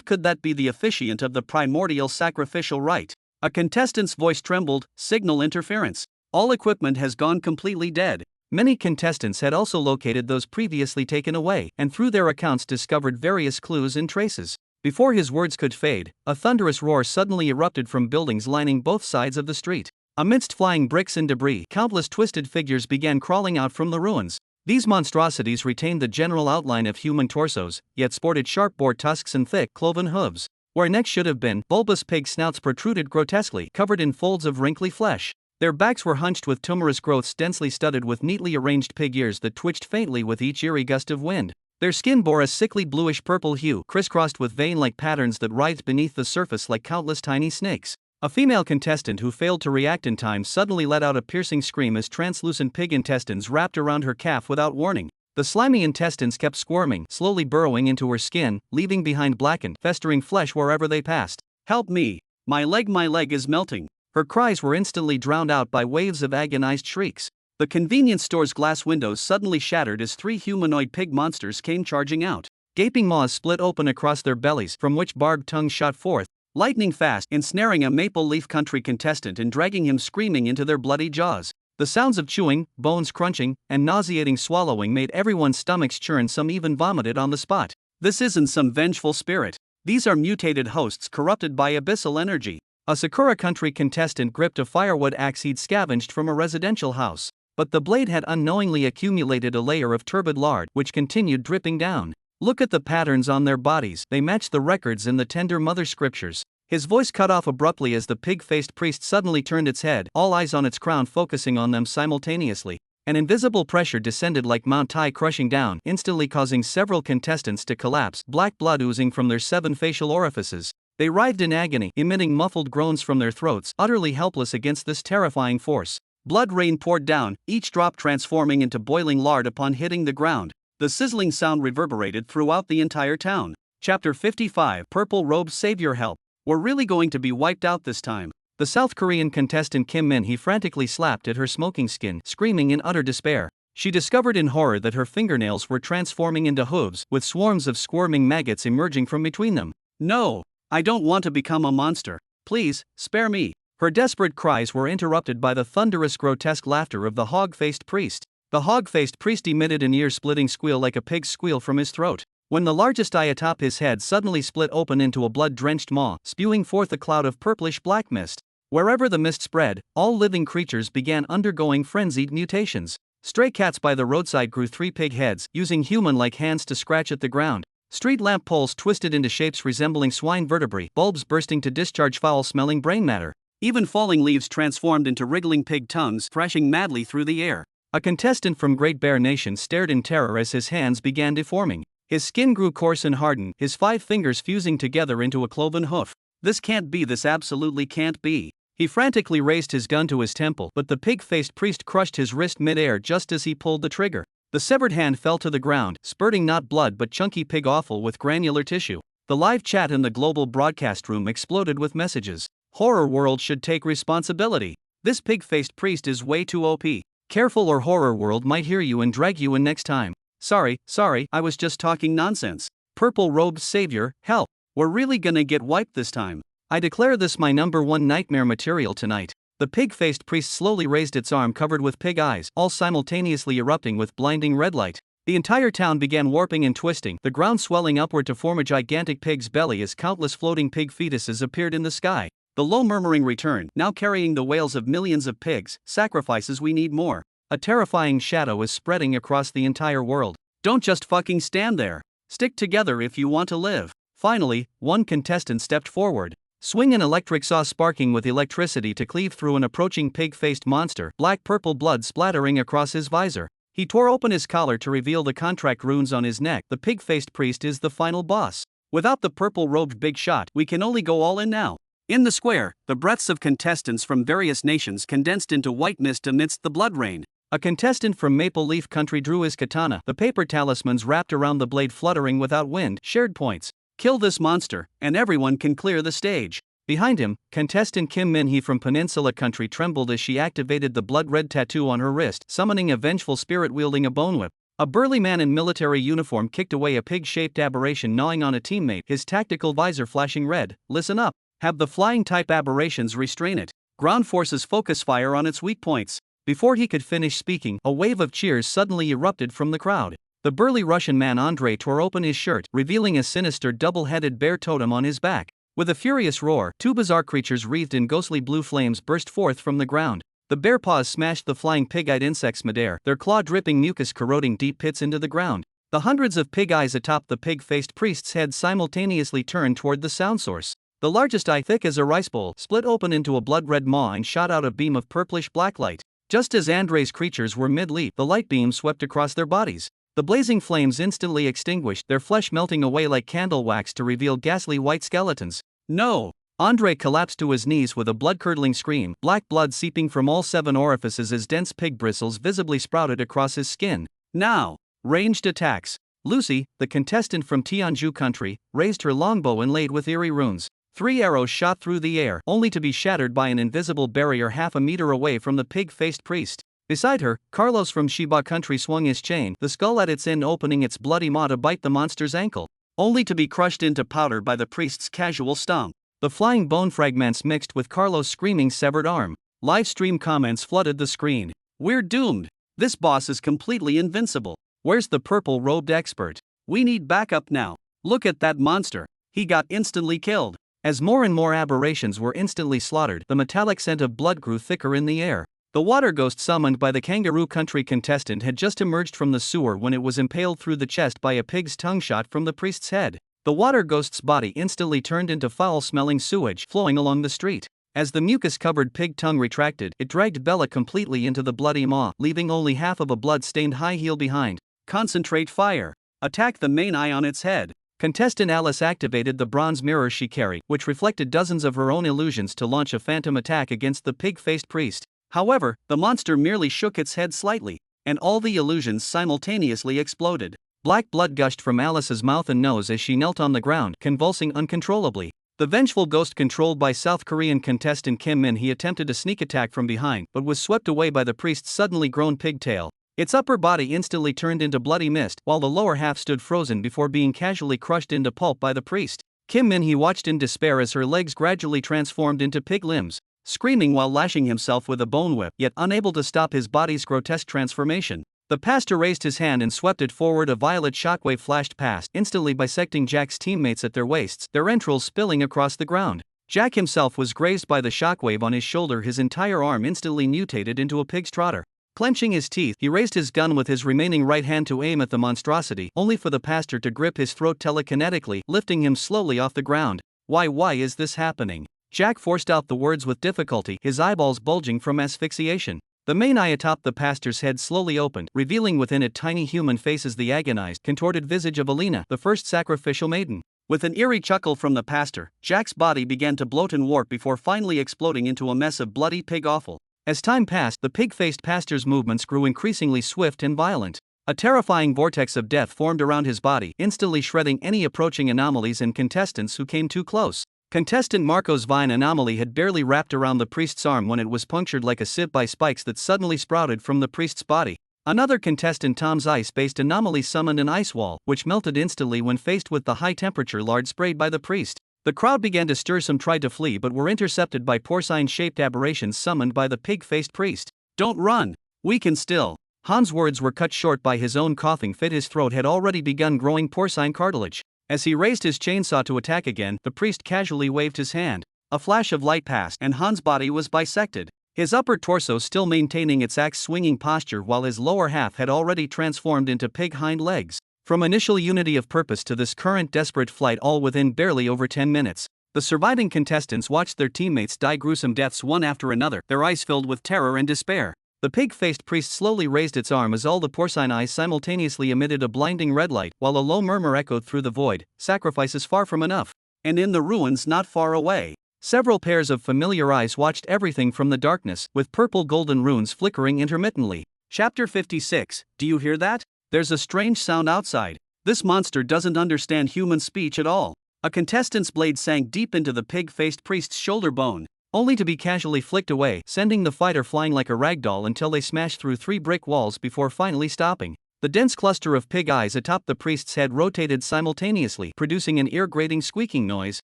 Could that be the officiant of the primordial sacrificial rite? A contestant's voice trembled. Signal interference. All equipment has gone completely dead. Many contestants had also located those previously taken away, and through their accounts discovered various clues and traces. Before his words could fade, a thunderous roar suddenly erupted from buildings lining both sides of the street. Amidst flying bricks and debris, countless twisted figures began crawling out from the ruins. These monstrosities retained the general outline of human torsos, yet sported sharp boar tusks and thick, cloven hooves. Where necks should have been, bulbous pig snouts protruded grotesquely, covered in folds of wrinkly flesh. Their backs were hunched with tumorous growths densely studded with neatly arranged pig ears that twitched faintly with each eerie gust of wind. Their skin bore a sickly bluish-purple hue, crisscrossed with vein-like patterns that writhed beneath the surface like countless tiny snakes. A female contestant who failed to react in time suddenly let out a piercing scream as translucent pig intestines wrapped around her calf without warning. The slimy intestines kept squirming, slowly burrowing into her skin, leaving behind blackened, festering flesh wherever they passed. "Help me! My leg is melting!" Her cries were instantly drowned out by waves of agonized shrieks. The convenience store's glass windows suddenly shattered as three humanoid pig monsters came charging out. Gaping maws split open across their bellies, from which barbed tongues shot forth, lightning fast, ensnaring a maple leaf country contestant and dragging him screaming into their bloody jaws. The sounds of chewing, bones crunching, and nauseating swallowing made everyone's stomachs churn, some even vomited on the spot. This isn't some vengeful spirit. These are mutated hosts corrupted by abyssal energy. A Sakura country contestant gripped a firewood axe he'd scavenged from a residential house. But the blade had unknowingly accumulated a layer of turbid lard, which continued dripping down. Look at the patterns on their bodies, they match the records in the tender mother scriptures. His voice cut off abruptly as the pig-faced priest suddenly turned its head, all eyes on its crown focusing on them simultaneously. An invisible pressure descended like Mount Tai, crushing down, instantly causing several contestants to collapse, black blood oozing from their 7 facial orifices. They writhed in agony, emitting muffled groans from their throats, utterly helpless against this terrifying force. Blood rain poured down, each drop transforming into boiling lard upon hitting the ground. The sizzling sound reverberated throughout the entire town. Chapter 55: Purple Robes Savior Help. We're really going to be wiped out this time. The South Korean contestant Kim Min-hee frantically slapped at her smoking skin, screaming in utter despair. She discovered in horror that her fingernails were transforming into hooves, with swarms of squirming maggots emerging from between them. No! I don't want to become a monster. Please, spare me. Her desperate cries were interrupted by the thunderous, grotesque laughter of the hog-faced priest. The hog-faced priest emitted an ear-splitting squeal like a pig's squeal from his throat. When the largest eye atop his head suddenly split open into a blood-drenched maw, spewing forth a cloud of purplish-black mist. Wherever the mist spread, all living creatures began undergoing frenzied mutations. Stray cats by the roadside grew 3 pig heads, using human-like hands to scratch at the ground. Street lamp poles twisted into shapes resembling swine vertebrae, bulbs bursting to discharge foul-smelling brain matter. Even falling leaves transformed into wriggling pig tongues, thrashing madly through the air. A contestant from Great Bear Nation stared in terror as his hands began deforming. His skin grew coarse and hardened, his 5 fingers fusing together into a cloven hoof. This can't be, this absolutely can't be. He frantically raised his gun to his temple, but the pig-faced priest crushed his wrist mid-air just as he pulled the trigger. The severed hand fell to the ground, spurting not blood but chunky pig offal with granular tissue. The live chat in the global broadcast room exploded with messages. Horror World should take responsibility. This pig-faced priest is way too OP. Careful or Horror World might hear you and drag you in next time. Sorry, I was just talking nonsense. Purple Robed Savior, help. We're really gonna get wiped this time. I declare this my #1 nightmare material tonight. The pig-faced priest slowly raised its arm covered with pig eyes, all simultaneously erupting with blinding red light. The entire town began warping and twisting, the ground swelling upward to form a gigantic pig's belly as countless floating pig fetuses appeared in the sky. The low murmuring returned, now carrying the wails of millions of pigs. Sacrifices, we need more. A terrifying shadow is spreading across the entire world. Don't just fucking stand there. Stick together if you want to live. Finally, one contestant stepped forward. Swing an electric saw sparking with electricity to cleave through an approaching pig-faced monster, black-purple blood splattering across his visor. He tore open his collar to reveal the contract runes on his neck. The pig-faced priest is the final boss. Without the purple-robed big shot, we can only go all in now. In the square, the breaths of contestants from various nations condensed into white mist amidst the blood rain. A contestant from Maple Leaf Country drew his katana, the paper talismans wrapped around the blade fluttering without wind. Shared points. Kill this monster, and everyone can clear the stage. Behind him, contestant Kim Min-hee from Peninsula Country trembled as she activated the blood-red tattoo on her wrist, summoning a vengeful spirit wielding a bone whip. A burly man in military uniform kicked away a pig-shaped aberration gnawing on a teammate, his tactical visor flashing red. Listen up. Have the flying-type aberrations restrain it. Ground forces focus fire on its weak points. Before he could finish speaking, a wave of cheers suddenly erupted from the crowd. The burly Russian man Andrei tore open his shirt, revealing a sinister double-headed bear totem on his back. With a furious roar, 2 bizarre creatures wreathed in ghostly blue flames burst forth from the ground. The bear paws smashed the flying pig-eyed insects midair, their claw-dripping mucus corroding deep pits into the ground. The hundreds of pig eyes atop the pig-faced priest's head simultaneously turned toward the sound source. The largest eye, thick as a rice bowl, split open into a blood-red maw and shot out a beam of purplish-black light. Just as Andrei's creatures were mid-leap, the light beam swept across their bodies. The blazing flames instantly extinguished, their flesh melting away like candle wax to reveal ghastly white skeletons. No! Andrei collapsed to his knees with a blood-curdling scream, black blood seeping from all 7 orifices as dense pig bristles visibly sprouted across his skin. Now! Ranged attacks. Lucy, the contestant from Tianzhu Country, raised her longbow inlaid with eerie runes. 3 arrows shot through the air, only to be shattered by an invisible barrier half a meter away from the pig-faced priest. Beside her, Carlos from Shiba Country swung his chain, the skull at its end opening its bloody maw to bite the monster's ankle, only to be crushed into powder by the priest's casual stomp. The flying bone fragments mixed with Carlos' screaming severed arm. Live stream comments flooded the screen. We're doomed. This boss is completely invincible. Where's the purple-robed expert? We need backup now. Look at that monster. He got instantly killed. As more and more aberrations were instantly slaughtered, the metallic scent of blood grew thicker in the air. The water ghost summoned by the Kangaroo Country contestant had just emerged from the sewer when it was impaled through the chest by a pig's tongue shot from the priest's head. The water ghost's body instantly turned into foul-smelling sewage flowing along the street. As the mucus-covered pig tongue retracted, it dragged Bella completely into the bloody maw, leaving only half of a blood-stained high heel behind. Concentrate fire. Attack the main eye on its head. Contestant Alice activated the bronze mirror she carried, which reflected dozens of her own illusions to launch a phantom attack against the pig-faced priest. However, the monster merely shook its head slightly, and all the illusions simultaneously exploded. Black blood gushed from Alice's mouth and nose as she knelt on the ground, convulsing uncontrollably. The vengeful ghost controlled by South Korean contestant Kim Min-hee attempted a sneak attack from behind but was swept away by the priest's suddenly grown pigtail. Its upper body instantly turned into bloody mist while the lower half stood frozen before being casually crushed into pulp by the priest. Kim Min-hee watched in despair as her legs gradually transformed into pig limbs, screaming while lashing himself with a bone whip, yet unable to stop his body's grotesque transformation. The pastor raised his hand and swept it forward. A violet shockwave flashed past, instantly bisecting Jack's teammates at their waists, their entrails spilling across the ground. Jack himself was grazed by the shockwave on his shoulder, his entire arm instantly mutated into a pig's trotter. Clenching his teeth, he raised his gun with his remaining right hand to aim at the monstrosity, only for the pastor to grip his throat telekinetically, lifting him slowly off the ground. Why is this happening? Jack forced out the words with difficulty, his eyeballs bulging from asphyxiation. The main eye atop the pastor's head slowly opened, revealing within it tiny human faces, the agonized, contorted visage of Alina, the first sacrificial maiden. With an eerie chuckle from the pastor, Jack's body began to bloat and warp before finally exploding into a mess of bloody pig offal. As time passed, the pig-faced pastor's movements grew increasingly swift and violent. A terrifying vortex of death formed around his body, instantly shredding any approaching anomalies and contestants who came too close. Contestant Marco's vine anomaly had barely wrapped around the priest's arm when it was punctured like a sieve by spikes that suddenly sprouted from the priest's body. Another contestant, Tom's ice-based anomaly, summoned an ice wall, which melted instantly when faced with the high-temperature lard sprayed by the priest. The crowd began to stir. Some tried to flee but were intercepted by porcine-shaped aberrations summoned by the pig-faced priest. "Don't run! We can still." Han's words were cut short by his own coughing fit. His throat had already begun growing porcine cartilage. As he raised his chainsaw to attack again, the priest casually waved his hand. A flash of light passed, and Han's body was bisected, his upper torso still maintaining its axe-swinging posture while his lower half had already transformed into pig hind legs. From initial unity of purpose to this current desperate flight, all within barely over 10 minutes. The surviving contestants watched their teammates die gruesome deaths one after another, their eyes filled with terror and despair. The pig-faced priest slowly raised its arm as all the porcine eyes simultaneously emitted a blinding red light, while a low murmur echoed through the void, "Sacrifice is far from enough." And in the ruins not far away, several pairs of familiar eyes watched everything from the darkness, with purple-golden runes flickering intermittently. Chapter 56. Do you hear that? There's a strange sound outside. This monster doesn't understand human speech at all. A contestant's blade sank deep into the pig-faced priest's shoulder bone, only to be casually flicked away, sending the fighter flying like a ragdoll until they smashed through 3 brick walls before finally stopping. The dense cluster of pig eyes atop the priest's head rotated simultaneously, producing an ear-grating squeaking noise,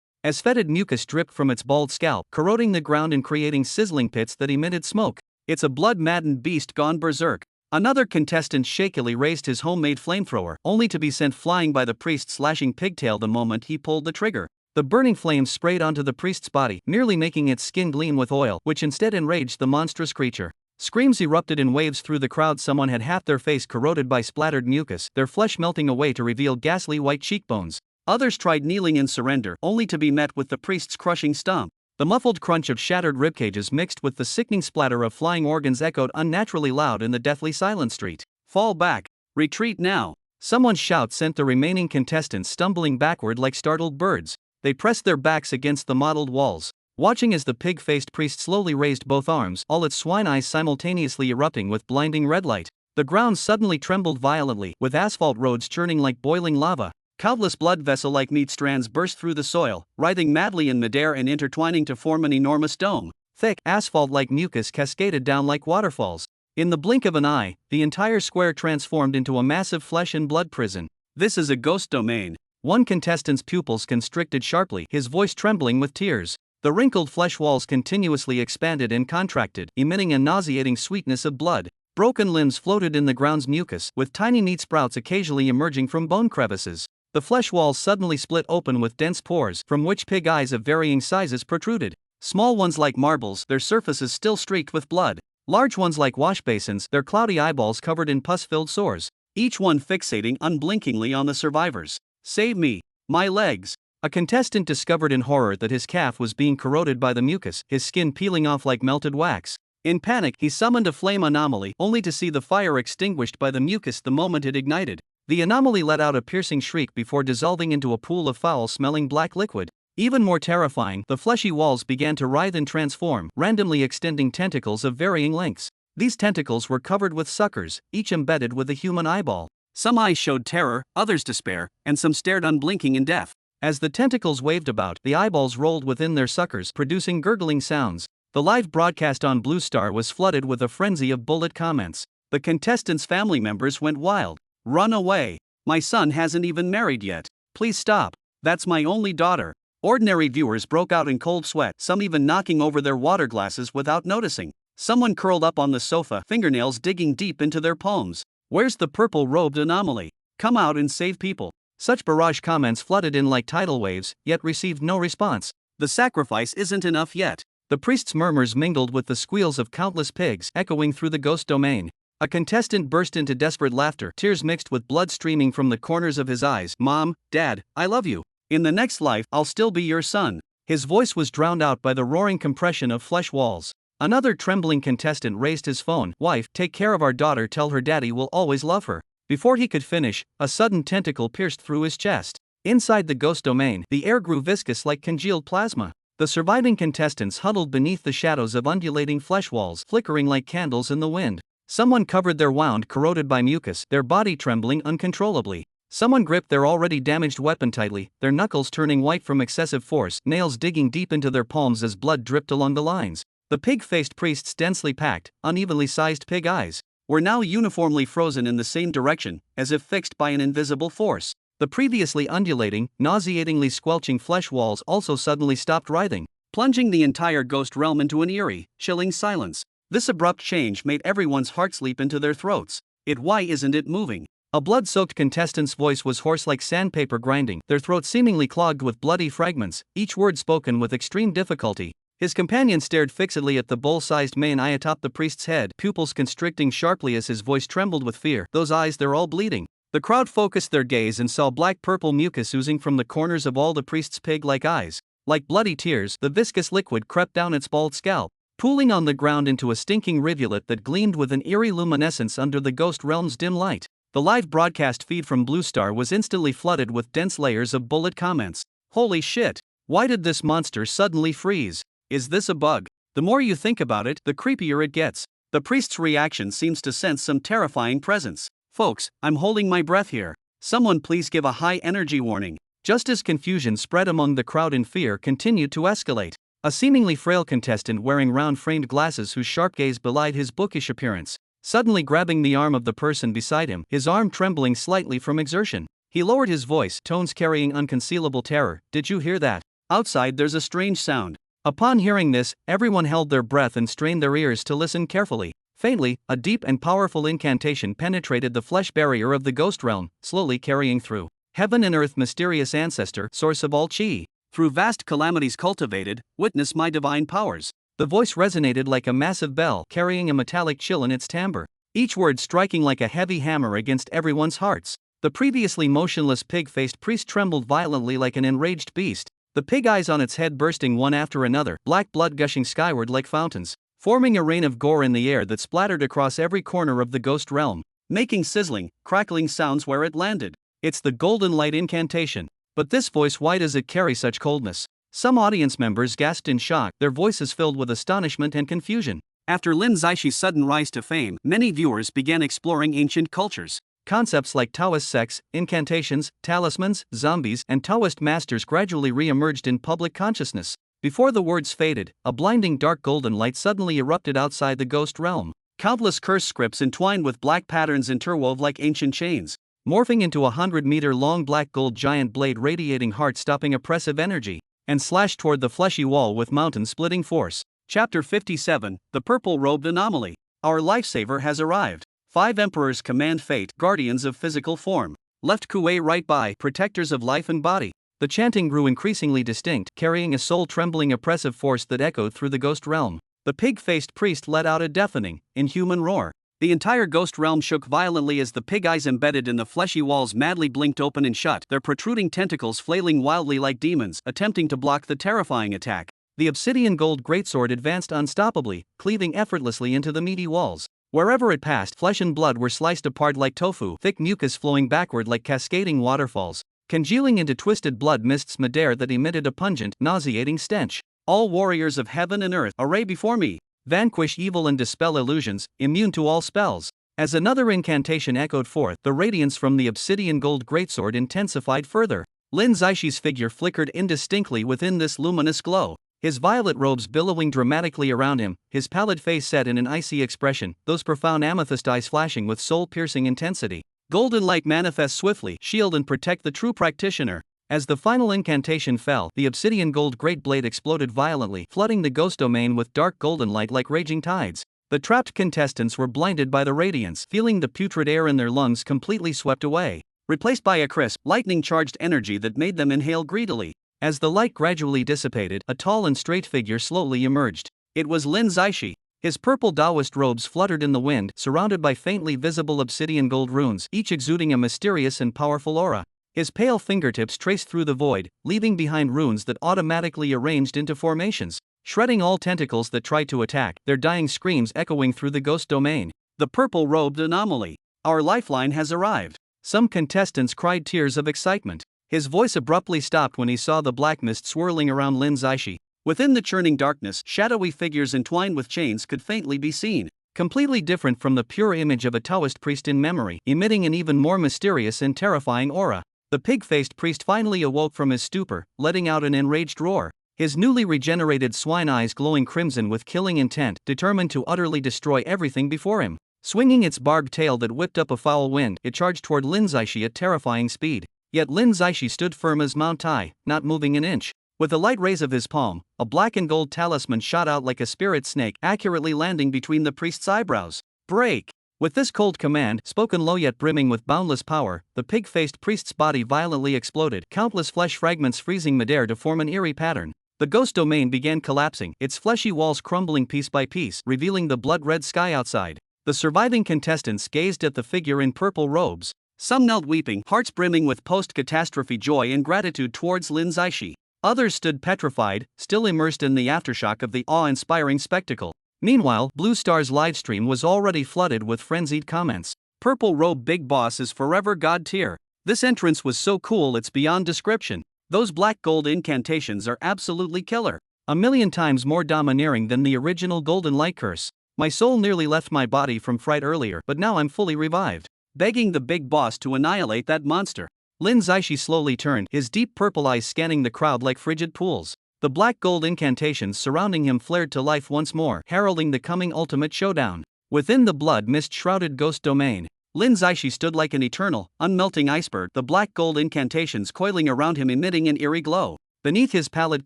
as fetid mucus dripped from its bald scalp, corroding the ground and creating sizzling pits that emitted smoke. It's a blood-maddened beast gone berserk. Another contestant shakily raised his homemade flamethrower, only to be sent flying by the priest's slashing pigtail the moment he pulled the trigger. The burning flames sprayed onto the priest's body, nearly making its skin gleam with oil, which instead enraged the monstrous creature. Screams erupted in waves through the crowd. Someone had half their face corroded by splattered mucus, their flesh melting away to reveal ghastly white cheekbones. Others tried kneeling in surrender, only to be met with the priest's crushing stomp. The muffled crunch of shattered ribcages mixed with the sickening splatter of flying organs echoed unnaturally loud in the deathly silent street. "Fall back! Retreat now!" Someone's shout sent the remaining contestants stumbling backward like startled birds. They pressed their backs against the mottled walls, watching as the pig-faced priest slowly raised both arms, all its swine eyes simultaneously erupting with blinding red light. The ground suddenly trembled violently, with asphalt roads churning like boiling lava. Countless blood vessel-like meat strands burst through the soil, writhing madly in midair and intertwining to form an enormous dome. Thick, asphalt-like mucus cascaded down like waterfalls. In the blink of an eye, the entire square transformed into a massive flesh and blood prison. "This is a ghost domain." One contestant's pupils constricted sharply, his voice trembling with tears. The wrinkled flesh walls continuously expanded and contracted, emitting a nauseating sweetness of blood. Broken limbs floated in the ground's mucus, with tiny neat sprouts occasionally emerging from bone crevices. The flesh walls suddenly split open with dense pores, from which pig eyes of varying sizes protruded. Small ones like marbles, their surfaces still streaked with blood. Large ones like wash basins, their cloudy eyeballs covered in pus-filled sores, each one fixating unblinkingly on the survivors. "Save me! My legs!" A contestant discovered in horror that his calf was being corroded by the mucus, his skin peeling off like melted wax. In panic, he summoned a flame anomaly, only to see the fire extinguished by the mucus the moment it ignited. The anomaly let out a piercing shriek before dissolving into a pool of foul-smelling black liquid. Even more terrifying, the fleshy walls began to writhe and transform, randomly extending tentacles of varying lengths. These tentacles were covered with suckers, each embedded with a human eyeball. Some eyes showed terror, others despair, and some stared unblinking in death. As the tentacles waved about, the eyeballs rolled within their suckers, producing gurgling sounds. The live broadcast on Blue Star was flooded with a frenzy of bullet comments. The contestants' family members went wild. "Run away! My son hasn't even married yet. Please stop. That's my only daughter." Ordinary viewers broke out in cold sweat, some even knocking over their water glasses without noticing. Someone curled up on the sofa, fingernails digging deep into their palms. "Where's the purple-robed anomaly? Come out and save people." Such barrage comments flooded in like tidal waves, yet received no response. The sacrifice isn't enough yet. The priest's murmurs mingled with the squeals of countless pigs, echoing through the ghost domain. A contestant burst into desperate laughter, tears mixed with blood streaming from the corners of his eyes. "Mom, Dad, I love you. In the next life, I'll still be your son." His voice was drowned out by the roaring compression of flesh walls. Another trembling contestant raised his phone. "Wife, take care of our daughter, tell her daddy will always love her." Before he could finish, a sudden tentacle pierced through his chest. Inside the ghost domain, the air grew viscous like congealed plasma. The surviving contestants huddled beneath the shadows of undulating flesh walls, flickering like candles in the wind. Someone covered their wound corroded by mucus, their body trembling uncontrollably. Someone gripped their already damaged weapon tightly, their knuckles turning white from excessive force, nails digging deep into their palms as blood dripped along the lines. The pig-faced priest's densely packed, unevenly sized pig eyes were now uniformly frozen in the same direction, as if fixed by an invisible force. The previously undulating, nauseatingly squelching flesh walls also suddenly stopped writhing, plunging the entire ghost realm into an eerie, chilling silence. This abrupt change made everyone's hearts leap into their throats. Why isn't it moving?" A blood-soaked contestant's voice was hoarse like sandpaper grinding, their throats seemingly clogged with bloody fragments, each word spoken with extreme difficulty. His companion stared fixedly at the bowl-sized main eye atop the priest's head, pupils constricting sharply as his voice trembled with fear. "Those eyes, they're all bleeding." The crowd focused their gaze and saw black-purple mucus oozing from the corners of all the priest's pig-like eyes. Like bloody tears, the viscous liquid crept down its bald scalp, pooling on the ground into a stinking rivulet that gleamed with an eerie luminescence under the ghost realm's dim light. The live broadcast feed from Blue Star was instantly flooded with dense layers of bullet comments. "Holy shit! Why did this monster suddenly freeze? Is this a bug?" The more you think about it, the creepier it gets. The priest's reaction seems to sense some terrifying presence. "Folks, I'm holding my breath here. Someone please give a high-energy warning." Just as confusion spread among the crowd and fear continued to escalate, a seemingly frail contestant wearing round-framed glasses whose sharp gaze belied his bookish appearance, suddenly grabbing the arm of the person beside him, his arm trembling slightly from exertion. He lowered his voice, tones carrying unconcealable terror. "Did you hear that? Outside there's a strange sound." Upon hearing this, everyone held their breath and strained their ears to listen carefully. Faintly, a deep and powerful incantation penetrated the flesh barrier of the ghost realm, slowly carrying through heaven and earth. "Mysterious ancestor, source of all chi, through vast calamities cultivated, witness my divine powers." The voice resonated like a massive bell, carrying a metallic chill in its timbre, each word striking like a heavy hammer against everyone's hearts. The previously motionless pig-faced priest trembled violently like an enraged beast, the pig eyes on its head bursting one after another, black blood gushing skyward like fountains, forming a rain of gore in the air that splattered across every corner of the ghost realm, making sizzling, crackling sounds where it landed. "It's the golden light incantation." But this voice, why does it carry such coldness? Some audience members gasped in shock, their voices filled with astonishment and confusion. After Lin Zaixi's sudden rise to fame, many viewers began exploring ancient cultures. Concepts like Taoist sects, incantations, talismans, zombies, and Taoist masters gradually re-emerged in public consciousness. Before the words faded, a blinding dark golden light suddenly erupted outside the ghost realm. Countless curse scripts entwined with black patterns interwove like ancient chains, morphing into a 100-meter-long black gold giant blade radiating heart-stopping oppressive energy, and slashed toward the fleshy wall with mountain-splitting force. Chapter 57, The Purple-Robed Anomaly. Our lifesaver has arrived. 5 emperors command fate, guardians of physical form. Left Kuei right by, protectors of life and body. The chanting grew increasingly distinct, carrying a soul-trembling oppressive force that echoed through the ghost realm. The pig-faced priest let out a deafening, inhuman roar. The entire ghost realm shook violently as the pig eyes embedded in the fleshy walls madly blinked open and shut, their protruding tentacles flailing wildly like demons, attempting to block the terrifying attack. The obsidian gold greatsword advanced unstoppably, cleaving effortlessly into the meaty walls. Wherever it passed, flesh and blood were sliced apart like tofu, thick mucus flowing backward like cascading waterfalls, congealing into twisted blood mists midair that emitted a pungent, nauseating stench. All warriors of heaven and earth, array before me. Vanquish evil and dispel illusions, immune to all spells. As another incantation echoed forth, the radiance from the obsidian gold greatsword intensified further. Lin Zaixi's figure flickered indistinctly within this luminous glow. His violet robes billowing dramatically around him, his pallid face set in an icy expression, those profound amethyst eyes flashing with soul-piercing intensity. Golden light manifests swiftly, shield and protect the true practitioner. As the final incantation fell, the obsidian gold great blade exploded violently, flooding the ghost domain with dark golden light like raging tides. The trapped contestants were blinded by the radiance, feeling the putrid air in their lungs completely swept away, replaced by a crisp, lightning-charged energy that made them inhale greedily. As the light gradually dissipated, a tall and straight figure slowly emerged. It was Lin Zaishi. His purple Taoist robes fluttered in the wind, surrounded by faintly visible obsidian gold runes, each exuding a mysterious and powerful aura. His pale fingertips traced through the void, leaving behind runes that automatically arranged into formations, shredding all tentacles that tried to attack, their dying screams echoing through the ghost domain. The purple-robed anomaly. Our lifeline has arrived. Some contestants cried tears of excitement. His voice abruptly stopped when he saw the black mist swirling around Lin Zaishi. Within the churning darkness, shadowy figures entwined with chains could faintly be seen, completely different from the pure image of a Taoist priest in memory, emitting an even more mysterious and terrifying aura. The pig-faced priest finally awoke from his stupor, letting out an enraged roar. His newly regenerated swine eyes glowing crimson with killing intent, determined to utterly destroy everything before him. Swinging its barbed tail that whipped up a foul wind, it charged toward Lin Zaishi at terrifying speed. Yet Lin Zaishi stood firm as Mount Tai, not moving an inch. With the light rays of his palm, a black and gold talisman shot out like a spirit snake, accurately landing between the priest's eyebrows. Break! With this cold command, spoken low yet brimming with boundless power, the pig-faced priest's body violently exploded, countless flesh fragments freezing midair to form an eerie pattern. The ghost domain began collapsing, its fleshy walls crumbling piece by piece, revealing the blood-red sky outside. The surviving contestants gazed at the figure in purple robes. Some knelt weeping, hearts brimming with post-catastrophe joy and gratitude towards Lin Zaishi. Others stood petrified, still immersed in the aftershock of the awe-inspiring spectacle. Meanwhile, Blue Star's livestream was already flooded with frenzied comments. Purple Robe Big Boss is forever God tier. This entrance was so cool it's beyond description. Those black gold incantations are absolutely killer. 1,000,000 times more domineering than the original Golden Light Curse. My soul nearly left my body from fright earlier, but now I'm fully revived. Begging the big boss to annihilate that monster. Lin Zaishi slowly turned, his deep purple eyes scanning the crowd like frigid pools. The black gold incantations surrounding him flared to life once more, heralding the coming ultimate showdown. Within the blood mist-shrouded ghost domain, Lin Zaishi stood like an eternal, unmelting iceberg, the black gold incantations coiling around him emitting an eerie glow. Beneath his pallid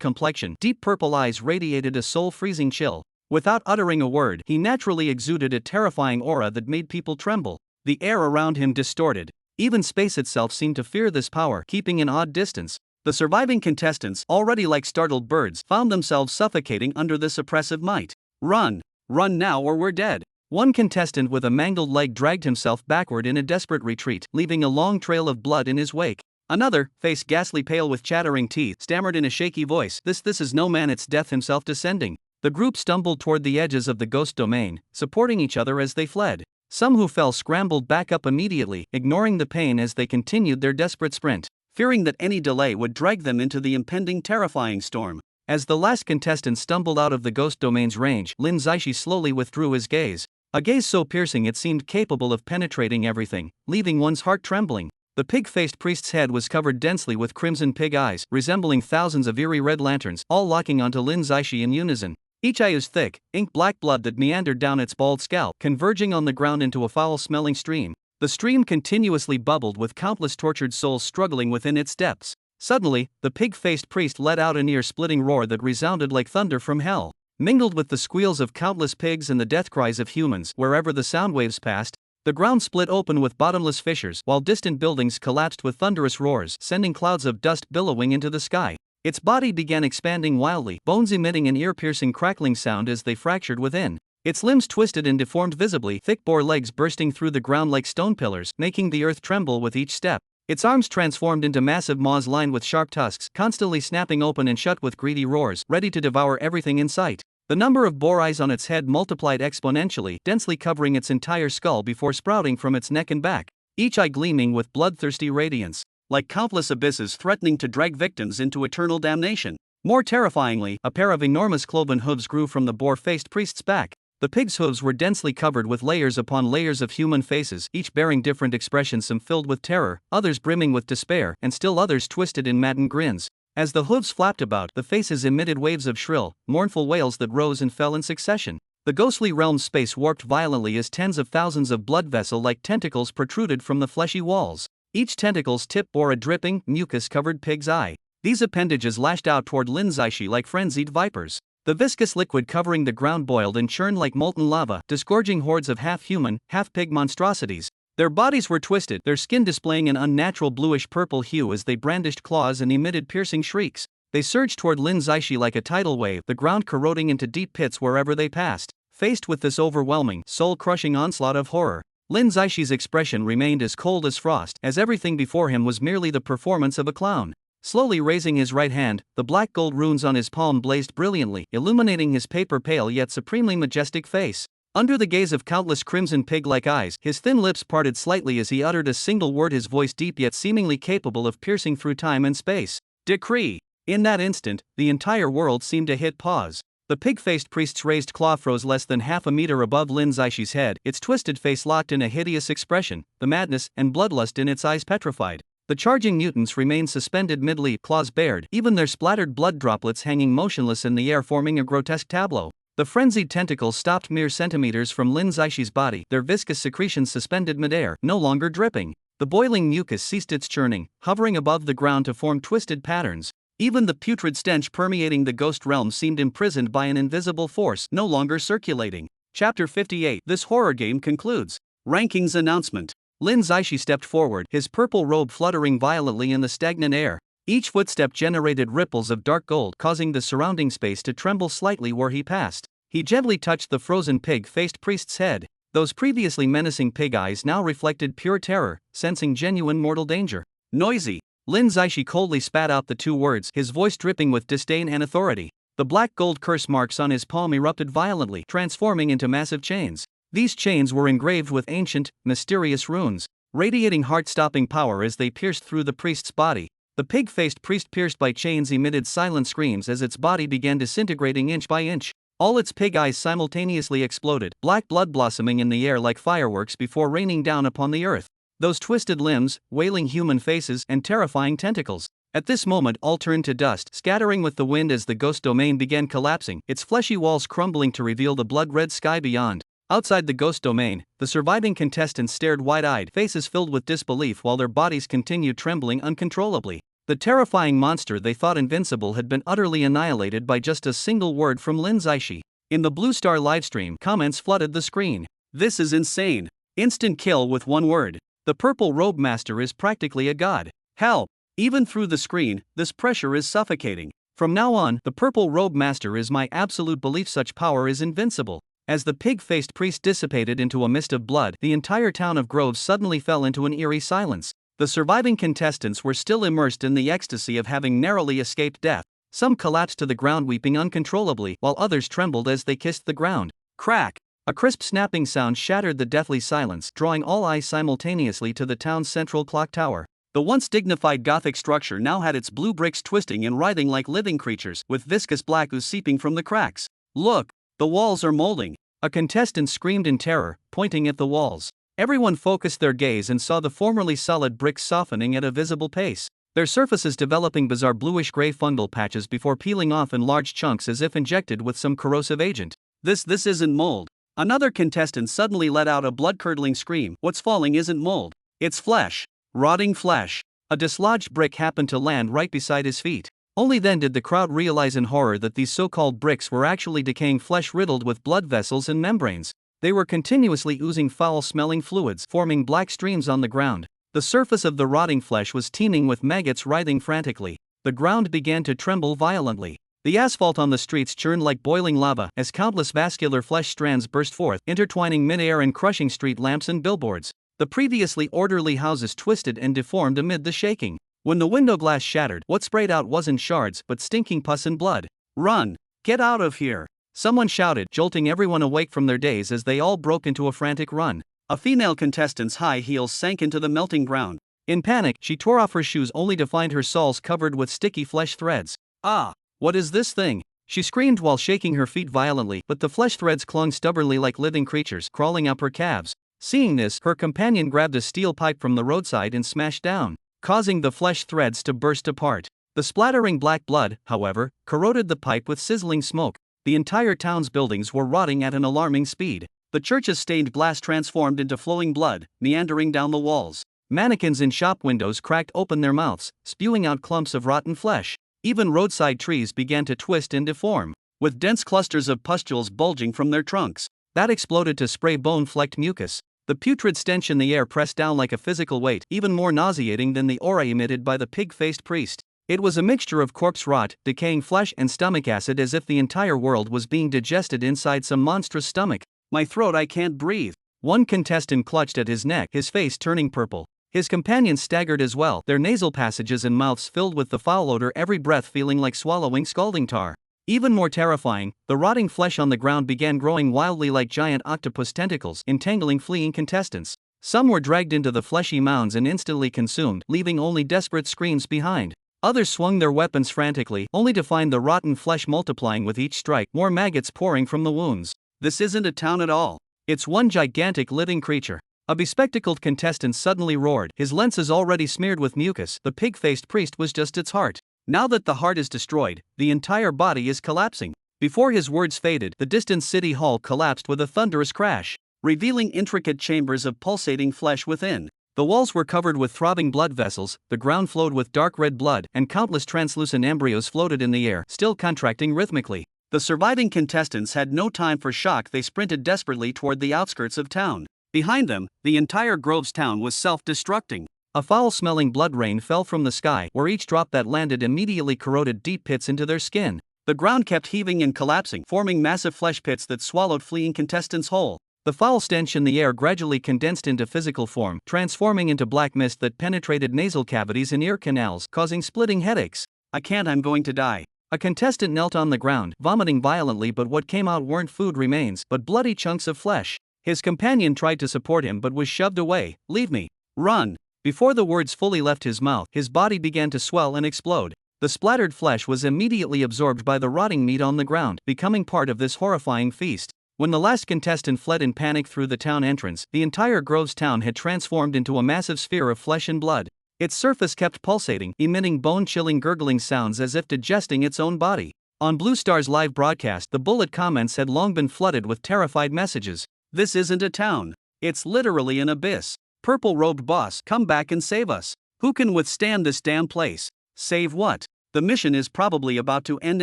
complexion, deep purple eyes radiated a soul-freezing chill. Without uttering a word, he naturally exuded a terrifying aura that made people tremble. The air around him distorted. Even space itself seemed to fear this power, keeping an odd distance. The surviving contestants, already like startled birds, found themselves suffocating under this oppressive might. Run! Run now or we're dead! One contestant with a mangled leg dragged himself backward in a desperate retreat, leaving a long trail of blood in his wake. Another, face ghastly pale with chattering teeth, stammered in a shaky voice, This is no man, it's death himself descending." The group stumbled toward the edges of the ghost domain, supporting each other as they fled. Some who fell scrambled back up immediately, ignoring the pain as they continued their desperate sprint, fearing that any delay would drag them into the impending terrifying storm. As the last contestant stumbled out of the ghost domain's range, Lin Zaishi slowly withdrew his gaze. A gaze so piercing it seemed capable of penetrating everything, leaving one's heart trembling. The pig-faced priest's head was covered densely with crimson pig eyes, resembling thousands of eerie red lanterns, all locking onto Lin Zaishi in unison. Each eye is thick, ink-black blood that meandered down its bald scalp, converging on the ground into a foul-smelling stream. The stream continuously bubbled with countless tortured souls struggling within its depths. Suddenly, the pig-faced priest let out an ear-splitting roar that resounded like thunder from hell. mingled with the squeals of countless pigs and the death cries of humans. Wherever the sound waves passed, the ground split open with bottomless fissures, while distant buildings collapsed with thunderous roars, sending clouds of dust billowing into the sky. Its body began expanding wildly, bones emitting an ear-piercing crackling sound as they fractured within. Its limbs twisted and deformed visibly, thick boar legs bursting through the ground like stone pillars, making the earth tremble with each step. Its arms transformed into massive maws lined with sharp tusks, constantly snapping open and shut with greedy roars, ready to devour everything in sight. The number of boar eyes on its head multiplied exponentially, densely covering its entire skull before sprouting from its neck and back, each eye gleaming with bloodthirsty radiance, like countless abysses threatening to drag victims into eternal damnation. More terrifyingly, a pair of enormous cloven hooves grew from the boar-faced priest's back. The pig's hooves were densely covered with layers upon layers of human faces, each bearing different expressions, some filled with terror, others brimming with despair, and still others twisted in maddened grins. As the hooves flapped about, the faces emitted waves of shrill, mournful wails that rose and fell in succession. The ghostly realm's space warped violently as tens of thousands of blood vessel-like tentacles protruded from the fleshy walls. Each tentacle's tip bore a dripping, mucus-covered pig's eye. These appendages lashed out toward Lin Zaishi like frenzied vipers. The viscous liquid covering the ground boiled and churned like molten lava, disgorging hordes of half-human, half-pig monstrosities. Their bodies were twisted, their skin displaying an unnatural bluish-purple hue as they brandished claws and emitted piercing shrieks. They surged toward Lin Zaishi like a tidal wave, the ground corroding into deep pits wherever they passed. Faced with this overwhelming, soul-crushing onslaught of horror, Lin Zaishi's expression remained as cold as frost, as everything before him was merely the performance of a clown. Slowly raising his right hand, the black gold runes on his palm blazed brilliantly, illuminating his paper-pale yet supremely majestic face. Under the gaze of countless crimson pig-like eyes, his thin lips parted slightly as he uttered a single word, his voice deep yet seemingly capable of piercing through time and space. Decree! In that instant, the entire world seemed to hit pause. The pig-faced priest's raised claw froze less than half a meter above Lin Zaishi's head, its twisted face locked in a hideous expression, the madness and bloodlust in its eyes petrified. The charging mutants remained suspended mid-leap, claws bared, even their splattered blood droplets hanging motionless in the air, forming a grotesque tableau. The frenzied tentacles stopped mere centimeters from Lin Zaishi's body, their viscous secretions suspended midair, no longer dripping. The boiling mucus ceased its churning, hovering above the ground to form twisted patterns. Even the putrid stench permeating the ghost realm seemed imprisoned by an invisible force, no longer circulating. Chapter 58. This horror game concludes. Rankings announcement. Lin Zaishi stepped forward, his purple robe fluttering violently in the stagnant air. Each footstep generated ripples of dark gold, causing the surrounding space to tremble slightly where he passed. He gently touched the frozen pig-faced priest's head. Those previously menacing pig eyes now reflected pure terror, sensing genuine mortal danger. Noisy. Lin Zaishi coldly spat out the two words, his voice dripping with disdain and authority. The black gold curse marks on his palm erupted violently, transforming into massive chains. These chains were engraved with ancient, mysterious runes, radiating heart-stopping power as they pierced through the priest's body. The pig-faced priest, pierced by chains, emitted silent screams as its body began disintegrating inch by inch. All its pig eyes simultaneously exploded, black blood blossoming in the air like fireworks before raining down upon the earth. Those twisted limbs, wailing human faces, and terrifying tentacles. At this moment all turned to dust, scattering with the wind as the ghost domain began collapsing, its fleshy walls crumbling to reveal the blood-red sky beyond. Outside the ghost domain, the surviving contestants stared wide-eyed, faces filled with disbelief while their bodies continued trembling uncontrollably. The terrifying monster they thought invincible had been utterly annihilated by just a single word from Lin Zaishi. In the Blue Star livestream, comments flooded the screen. This is insane. Instant kill with one word. The purple robe master is practically a god. Help! Even through the screen, this pressure is suffocating. From now on, the purple robe master is my absolute belief. Such power is invincible. As the pig-faced priest dissipated into a mist of blood, the entire town of Grove suddenly fell into an eerie silence. The surviving contestants were still immersed in the ecstasy of having narrowly escaped death. Some collapsed to the ground weeping uncontrollably, while others trembled as they kissed the ground. Crack! A crisp snapping sound shattered the deathly silence, drawing all eyes simultaneously to the town's central clock tower. The once dignified Gothic structure now had its blue bricks twisting and writhing like living creatures, with viscous black ooze seeping from the cracks. Look! The walls are molding. A contestant screamed in terror, pointing at the walls. Everyone focused their gaze and saw the formerly solid bricks softening at a visible pace, their surfaces developing bizarre bluish-gray fungal patches before peeling off in large chunks as if injected with some corrosive agent. This isn't mold. Another contestant suddenly let out a blood-curdling scream. What's falling isn't mold. It's flesh. Rotting flesh. A dislodged brick happened to land right beside his feet. Only then did the crowd realize in horror that these so-called bricks were actually decaying flesh riddled with blood vessels and membranes. They were continuously oozing foul-smelling fluids, forming black streams on the ground. The surface of the rotting flesh was teeming with maggots writhing frantically. The ground began to tremble violently. The asphalt on the streets churned like boiling lava as countless vascular flesh strands burst forth, intertwining mid-air and crushing street lamps and billboards. The previously orderly houses twisted and deformed amid the shaking. When the window glass shattered, what sprayed out wasn't shards but stinking pus and blood. "Run! Get out of here!" someone shouted, jolting everyone awake from their daze as they all broke into a frantic run. A female contestant's high heels sank into the melting ground. In panic, she tore off her shoes only to find her soles covered with sticky flesh threads. "Ah! What is this thing?" she screamed while shaking her feet violently, but the flesh threads clung stubbornly like living creatures, crawling up her calves. Seeing this, her companion grabbed a steel pipe from the roadside and smashed down, causing the flesh threads to burst apart. The splattering black blood, however, corroded the pipe with sizzling smoke. The entire town's buildings were rotting at an alarming speed. The church's stained glass transformed into flowing blood, meandering down the walls. Mannequins in shop windows cracked open their mouths, spewing out clumps of rotten flesh. Even roadside trees began to twist and deform, with dense clusters of pustules bulging from their trunks. That exploded to spray bone-flecked mucus. The putrid stench in the air pressed down like a physical weight, even more nauseating than the aura emitted by the pig-faced priest. It was a mixture of corpse rot, decaying flesh and stomach acid, as if the entire world was being digested inside some monstrous stomach. "My throat, I can't breathe." One contestant clutched at his neck, his face turning purple. His companions staggered as well, their nasal passages and mouths filled with the foul odor, every breath feeling like swallowing scalding tar. Even more terrifying, the rotting flesh on the ground began growing wildly like giant octopus tentacles, entangling fleeing contestants. Some were dragged into the fleshy mounds and instantly consumed, leaving only desperate screams behind. Others swung their weapons frantically, only to find the rotten flesh multiplying with each strike, more maggots pouring from the wounds. "This isn't a town at all. It's one gigantic living creature." A bespectacled contestant suddenly roared, his lenses already smeared with mucus. The pig-faced priest was just its heart. Now that the heart is destroyed, the entire body is collapsing. Before his words faded, the distant city hall collapsed with a thunderous crash, revealing intricate chambers of pulsating flesh within. The walls were covered with throbbing blood vessels, the ground flowed with dark red blood, and countless translucent embryos floated in the air, still contracting rhythmically. The surviving contestants had no time for shock. They sprinted desperately toward the outskirts of town. Behind them, the entire Groves town was self-destructing. A foul-smelling blood rain fell from the sky, where each drop that landed immediately corroded deep pits into their skin. The ground kept heaving and collapsing, forming massive flesh pits that swallowed fleeing contestants whole. The foul stench in the air gradually condensed into physical form, transforming into black mist that penetrated nasal cavities and ear canals, causing splitting headaches. "I can't, I'm going to die." A contestant knelt on the ground, vomiting violently, but what came out weren't food remains, but bloody chunks of flesh. His companion tried to support him but was shoved away. "Leave me. Run." Before the words fully left his mouth, his body began to swell and explode. The splattered flesh was immediately absorbed by the rotting meat on the ground, becoming part of this horrifying feast. When the last contestant fled in panic through the town entrance, the entire Groves town had transformed into a massive sphere of flesh and blood. Its surface kept pulsating, emitting bone-chilling gurgling sounds as if digesting its own body. On Blue Star's live broadcast, the bullet comments had long been flooded with terrified messages. "This isn't a town. It's literally an abyss. Purple-robed boss, come back and save us. Who can withstand this damn place? Save what? The mission is probably about to end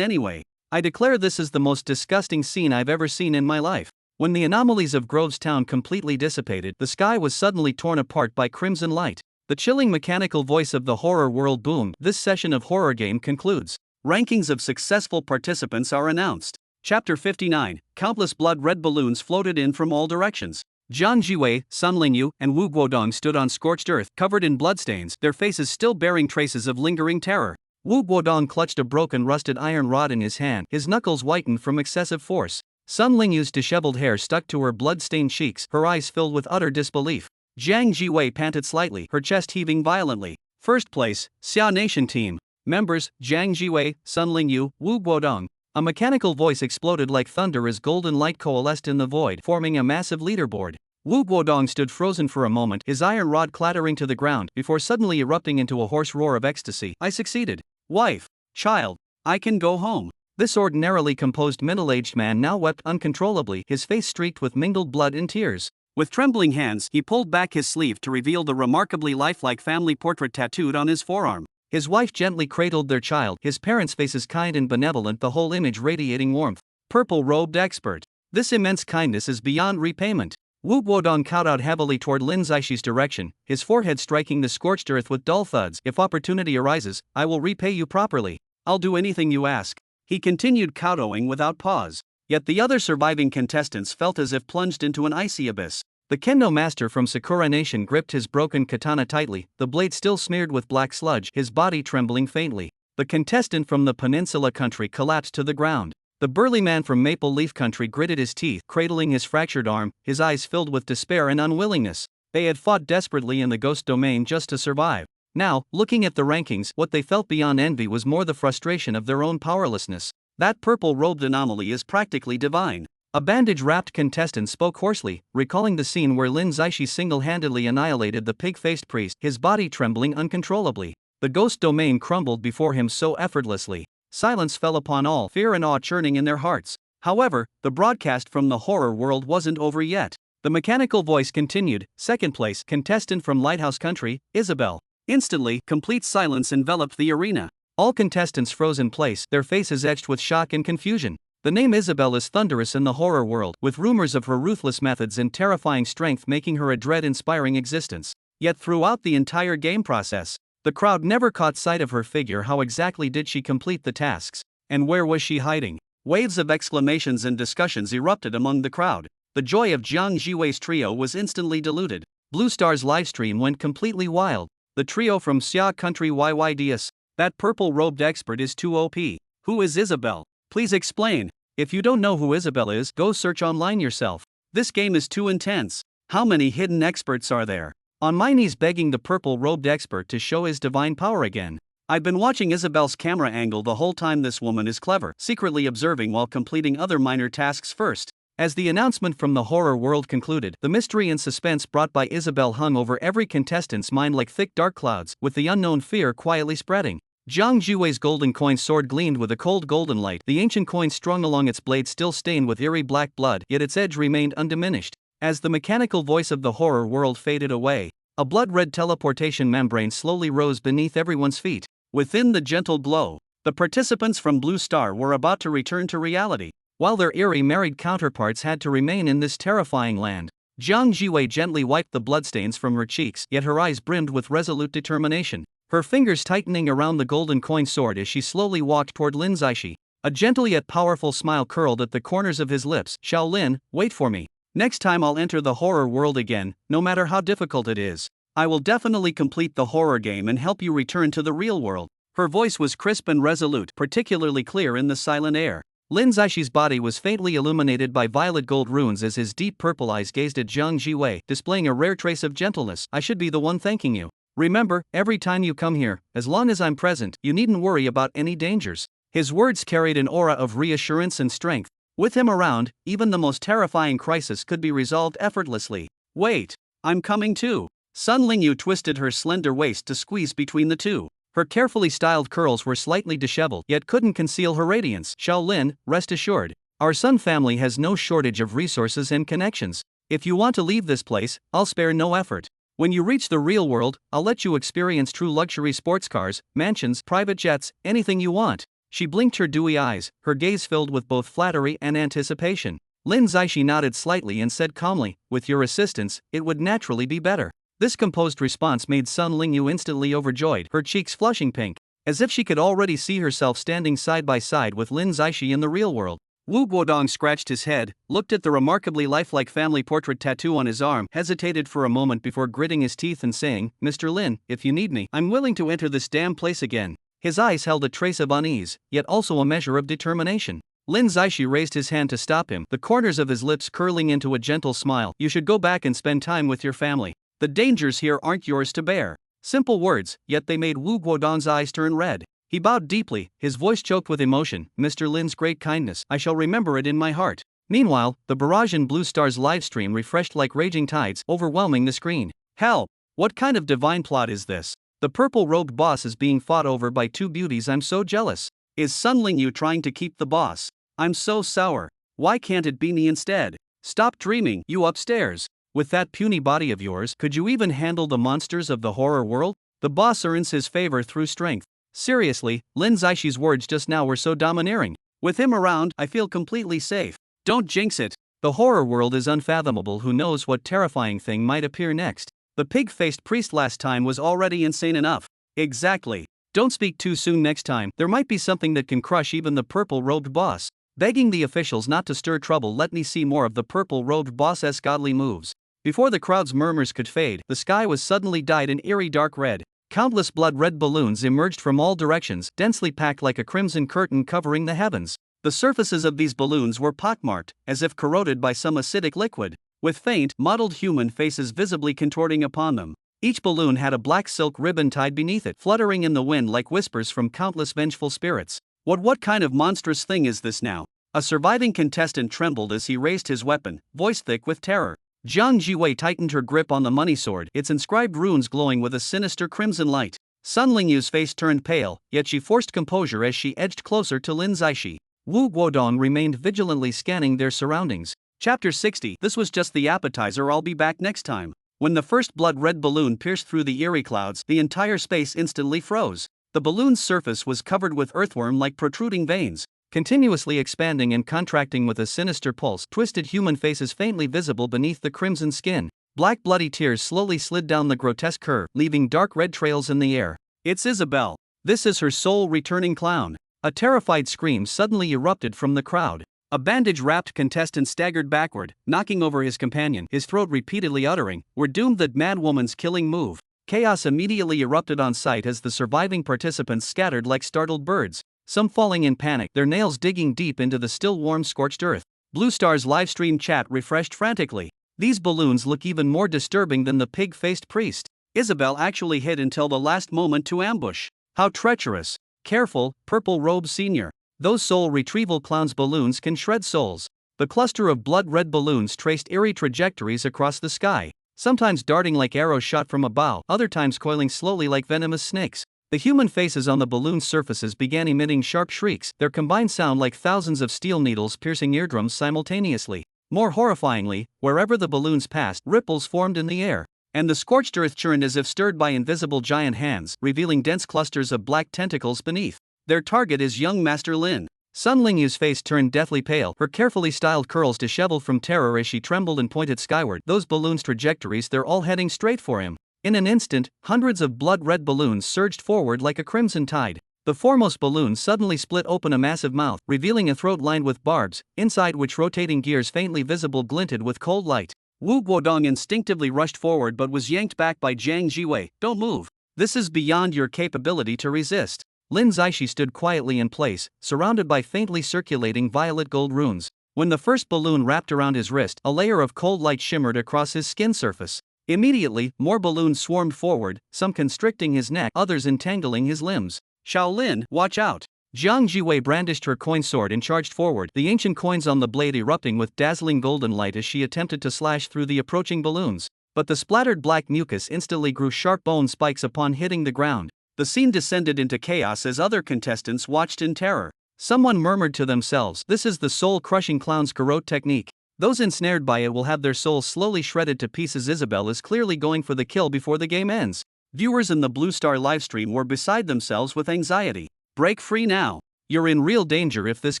anyway. I declare this is the most disgusting scene I've ever seen in my life." When the anomalies of Groves Town completely dissipated, the sky was suddenly torn apart by crimson light. The chilling mechanical voice of the horror world boomed. "This session of Horror Game concludes. Rankings of successful participants are announced." Chapter 59. Countless blood-red balloons floated in from all directions. Jiang Jiwei, Sun Lingyu, and Wu Guodong stood on scorched earth, covered in bloodstains, their faces still bearing traces of lingering terror. Wu Guodong clutched a broken rusted iron rod in his hand, his knuckles whitened from excessive force. Sun Lingyu's disheveled hair stuck to her blood-stained cheeks, her eyes filled with utter disbelief. Jiang Jiwei panted slightly, her chest heaving violently. First place, Xia Nation Team. Members, Jiang Jiwei, Sun Lingyu, Wu Guodong. A mechanical voice exploded like thunder as golden light coalesced in the void, forming a massive leaderboard. Wu Guodong stood frozen for a moment, his iron rod clattering to the ground, before suddenly erupting into a hoarse roar of ecstasy. "I succeeded. Wife, child, I can go home." This ordinarily composed middle-aged man now wept uncontrollably, his face streaked with mingled blood and tears. With trembling hands, he pulled back his sleeve to reveal the remarkably lifelike family portrait tattooed on his forearm. His wife gently cradled their child, his parents' faces kind and benevolent, the whole image radiating warmth. Purple-robed expert. This immense kindness is beyond repayment. Wu Guodong kowtowed heavily toward Lin Zaixi's direction, his forehead striking the scorched earth with dull thuds. If opportunity arises, I will repay you properly. I'll do anything you ask. He continued kowtowing without pause. Yet the other surviving contestants felt as if plunged into an icy abyss. The kendo master from Sakura Nation gripped his broken katana tightly, the blade still smeared with black sludge, his body trembling faintly. The contestant from the Peninsula Country collapsed to the ground. The burly man from Maple Leaf Country gritted his teeth, cradling his fractured arm, his eyes filled with despair and unwillingness. They had fought desperately in the ghost domain just to survive. Now, looking at the rankings, what they felt beyond envy was more the frustration of their own powerlessness. That purple-robed anomaly is practically divine. A bandage-wrapped contestant spoke hoarsely, recalling the scene where Lin Zaishi single-handedly annihilated the pig-faced priest, his body trembling uncontrollably. The ghost domain crumbled before him so effortlessly. Silence fell upon all, fear and awe churning in their hearts. However, the broadcast from the horror world wasn't over yet. The mechanical voice continued, second place, contestant from Lighthouse Country, Isabel. Instantly, complete silence enveloped the arena. All contestants froze in place, their faces etched with shock and confusion. The name Isabel is thunderous in the horror world, with rumors of her ruthless methods and terrifying strength making her a dread-inspiring existence. Yet throughout the entire game process, the crowd never caught sight of her figure. How exactly did she complete the tasks? And where was she hiding? Waves of exclamations and discussions erupted among the crowd. The joy of Jiang Jiwei's trio was instantly diluted. Blue Star's livestream went completely wild. The trio from Xia Country YYDS. That purple-robed expert is too OP. Who is Isabel? Please explain. If you don't know who Isabel is, go search online yourself. This game is too intense. How many hidden experts are there? On my knees begging the purple-robed expert to show his divine power again. I've been watching Isabel's camera angle the whole time. This woman is clever, secretly observing while completing other minor tasks first. As the announcement from the horror world concluded, the mystery and suspense brought by Isabel hung over every contestant's mind like thick dark clouds, with the unknown fear quietly spreading. Jiang Jiwei's golden coin sword gleamed with a cold golden light, the ancient coin strung along its blade still stained with eerie black blood, yet its edge remained undiminished. As the mechanical voice of the horror world faded away, a blood-red teleportation membrane slowly rose beneath everyone's feet. Within the gentle glow, the participants from Blue Star were about to return to reality, while their eerie married counterparts had to remain in this terrifying land. Jiang Jiwei gently wiped the bloodstains from her cheeks, yet her eyes brimmed with resolute determination, her fingers tightening around the golden coin sword as she slowly walked toward Lin Zaishi. A gentle yet powerful smile curled at the corners of his lips. Shaolin, wait for me. Next time I'll enter the horror world again, no matter how difficult it is. I will definitely complete the horror game and help you return to the real world. Her voice was crisp and resolute, particularly clear in the silent air. Lin Zaishi's body was faintly illuminated by violet gold runes as his deep purple eyes gazed at Jiang Jiwei, displaying a rare trace of gentleness. I should be the one thanking you. Remember, every time you come here, as long as I'm present, you needn't worry about any dangers. His words carried an aura of reassurance and strength. With him around, even the most terrifying crisis could be resolved effortlessly. Wait, I'm coming too. Sun Lingyu twisted her slender waist to squeeze between the two. Her carefully styled curls were slightly disheveled, yet couldn't conceal her radiance. Shaolin, rest assured, our Sun family has no shortage of resources and connections. If you want to leave this place, I'll spare no effort. When you reach the real world, I'll let you experience true luxury sports cars, mansions, private jets, anything you want. She blinked her dewy eyes, her gaze filled with both flattery and anticipation. Lin Zaishi nodded slightly and said calmly, with your assistance, it would naturally be better. This composed response made Sun Lingyu instantly overjoyed, her cheeks flushing pink, as if she could already see herself standing side by side with Lin Zaishi in the real world. Wu Guodong scratched his head, looked at the remarkably lifelike family portrait tattoo on his arm, hesitated for a moment before gritting his teeth and saying, Mr. Lin, if you need me, I'm willing to enter this damn place again. His eyes held a trace of unease, yet also a measure of determination. Lin Zaishi raised his hand to stop him, the corners of his lips curling into a gentle smile. You should go back and spend time with your family. The dangers here aren't yours to bear. Simple words, yet they made Wu Guodong's eyes turn red. He bowed deeply, his voice choked with emotion. Mr. Lin's great kindness, I shall remember it in my heart. Meanwhile, the barrage in Blue Star's livestream refreshed like raging tides, overwhelming the screen. Hell! What kind of divine plot is this? The purple-robed boss is being fought over by two beauties. I'm so jealous. Is Sun Lingyu trying to keep the boss? I'm so sour. Why can't it be me instead? Stop dreaming, you upstairs. With that puny body of yours, could you even handle the monsters of the horror world? The boss earns his favor through strength. Seriously, Lin Zaixi's words just now were so domineering. With him around, I feel completely safe. Don't jinx it. The horror world is unfathomable. Who knows what terrifying thing might appear next? The pig-faced priest last time was already insane enough. Exactly. Don't speak too soon next time. There might be something that can crush even the purple-robed boss. Begging the officials not to stir trouble, let me see more of the purple-robed boss's godly moves. Before the crowd's murmurs could fade, the sky was suddenly dyed an eerie dark red. Countless blood-red balloons emerged from all directions, densely packed like a crimson curtain covering the heavens. The surfaces of these balloons were pockmarked, as if corroded by some acidic liquid, with faint, mottled human faces visibly contorting upon them. Each balloon had a black silk ribbon tied beneath it, fluttering in the wind like whispers from countless vengeful spirits. What kind of monstrous thing is this now? A surviving contestant trembled as he raised his weapon, voice thick with terror. Jiang Jiwei tightened her grip on the money sword, its inscribed runes glowing with a sinister crimson light. Sun Lingyu's face turned pale, yet she forced composure as she edged closer to Lin Zaishi. Wu Guodong remained vigilantly scanning their surroundings. Chapter 60. This was just the appetizer. I'll be back next time. When the first blood-red balloon pierced through the eerie clouds, the entire space instantly froze. The balloon's surface was covered with earthworm-like protruding veins, continuously expanding and contracting with a sinister pulse. Twisted human faces faintly visible beneath the crimson skin. Black bloody tears slowly slid down the grotesque curve, leaving dark red trails in the air. It's Isabelle. This is her soul-returning clown. A terrified scream suddenly erupted from the crowd. A bandage-wrapped contestant staggered backward, knocking over his companion, his throat repeatedly uttering, "We're doomed." That mad woman's killing move. Chaos immediately erupted on sight as the surviving participants scattered like startled birds, some falling in panic, their nails digging deep into the still warm scorched earth. Blue Star's livestream chat refreshed frantically. These balloons look even more disturbing than the pig-faced priest. Isabelle actually hid until the last moment to ambush. How treacherous. Careful, Purple Robe Senior. Those soul retrieval clowns' balloons can shred souls. The cluster of blood-red balloons traced eerie trajectories across the sky, sometimes darting like arrows shot from a bow, other times coiling slowly like venomous snakes. The human faces on the balloon's surfaces began emitting sharp shrieks, their combined sound like thousands of steel needles piercing eardrums simultaneously. More horrifyingly, wherever the balloons passed, ripples formed in the air, and the scorched earth churned as if stirred by invisible giant hands, revealing dense clusters of black tentacles beneath. Their target is young Master Lin. Sun Lingyu's face turned deathly pale, her carefully styled curls disheveled from terror as she trembled and pointed skyward. Those balloons' trajectories, they're all heading straight for him. In an instant, hundreds of blood-red balloons surged forward like a crimson tide. The foremost balloon suddenly split open a massive mouth, revealing a throat lined with barbs, inside which rotating gears faintly visible glinted with cold light. Wu Guodong instinctively rushed forward but was yanked back by Jiang Jiwei. "Don't move. This is beyond your capability to resist." Lin Zaishi stood quietly in place, surrounded by faintly circulating violet gold runes. When the first balloon wrapped around his wrist, a layer of cold light shimmered across his skin surface. Immediately, more balloons swarmed forward, some constricting his neck, others entangling his limbs. "Shaolin, watch out!" Jiang Jiwei brandished her coin sword and charged forward, the ancient coins on the blade erupting with dazzling golden light as she attempted to slash through the approaching balloons. But the splattered black mucus instantly grew sharp bone spikes upon hitting the ground. The scene descended into chaos as other contestants watched in terror. Someone murmured to themselves, "This is the soul-crushing clown's garrote technique. Those ensnared by it will have their souls slowly shredded to pieces." Isabelle is clearly going for the kill before the game ends. Viewers in the Blue Star livestream were beside themselves with anxiety. "Break free now. You're in real danger if this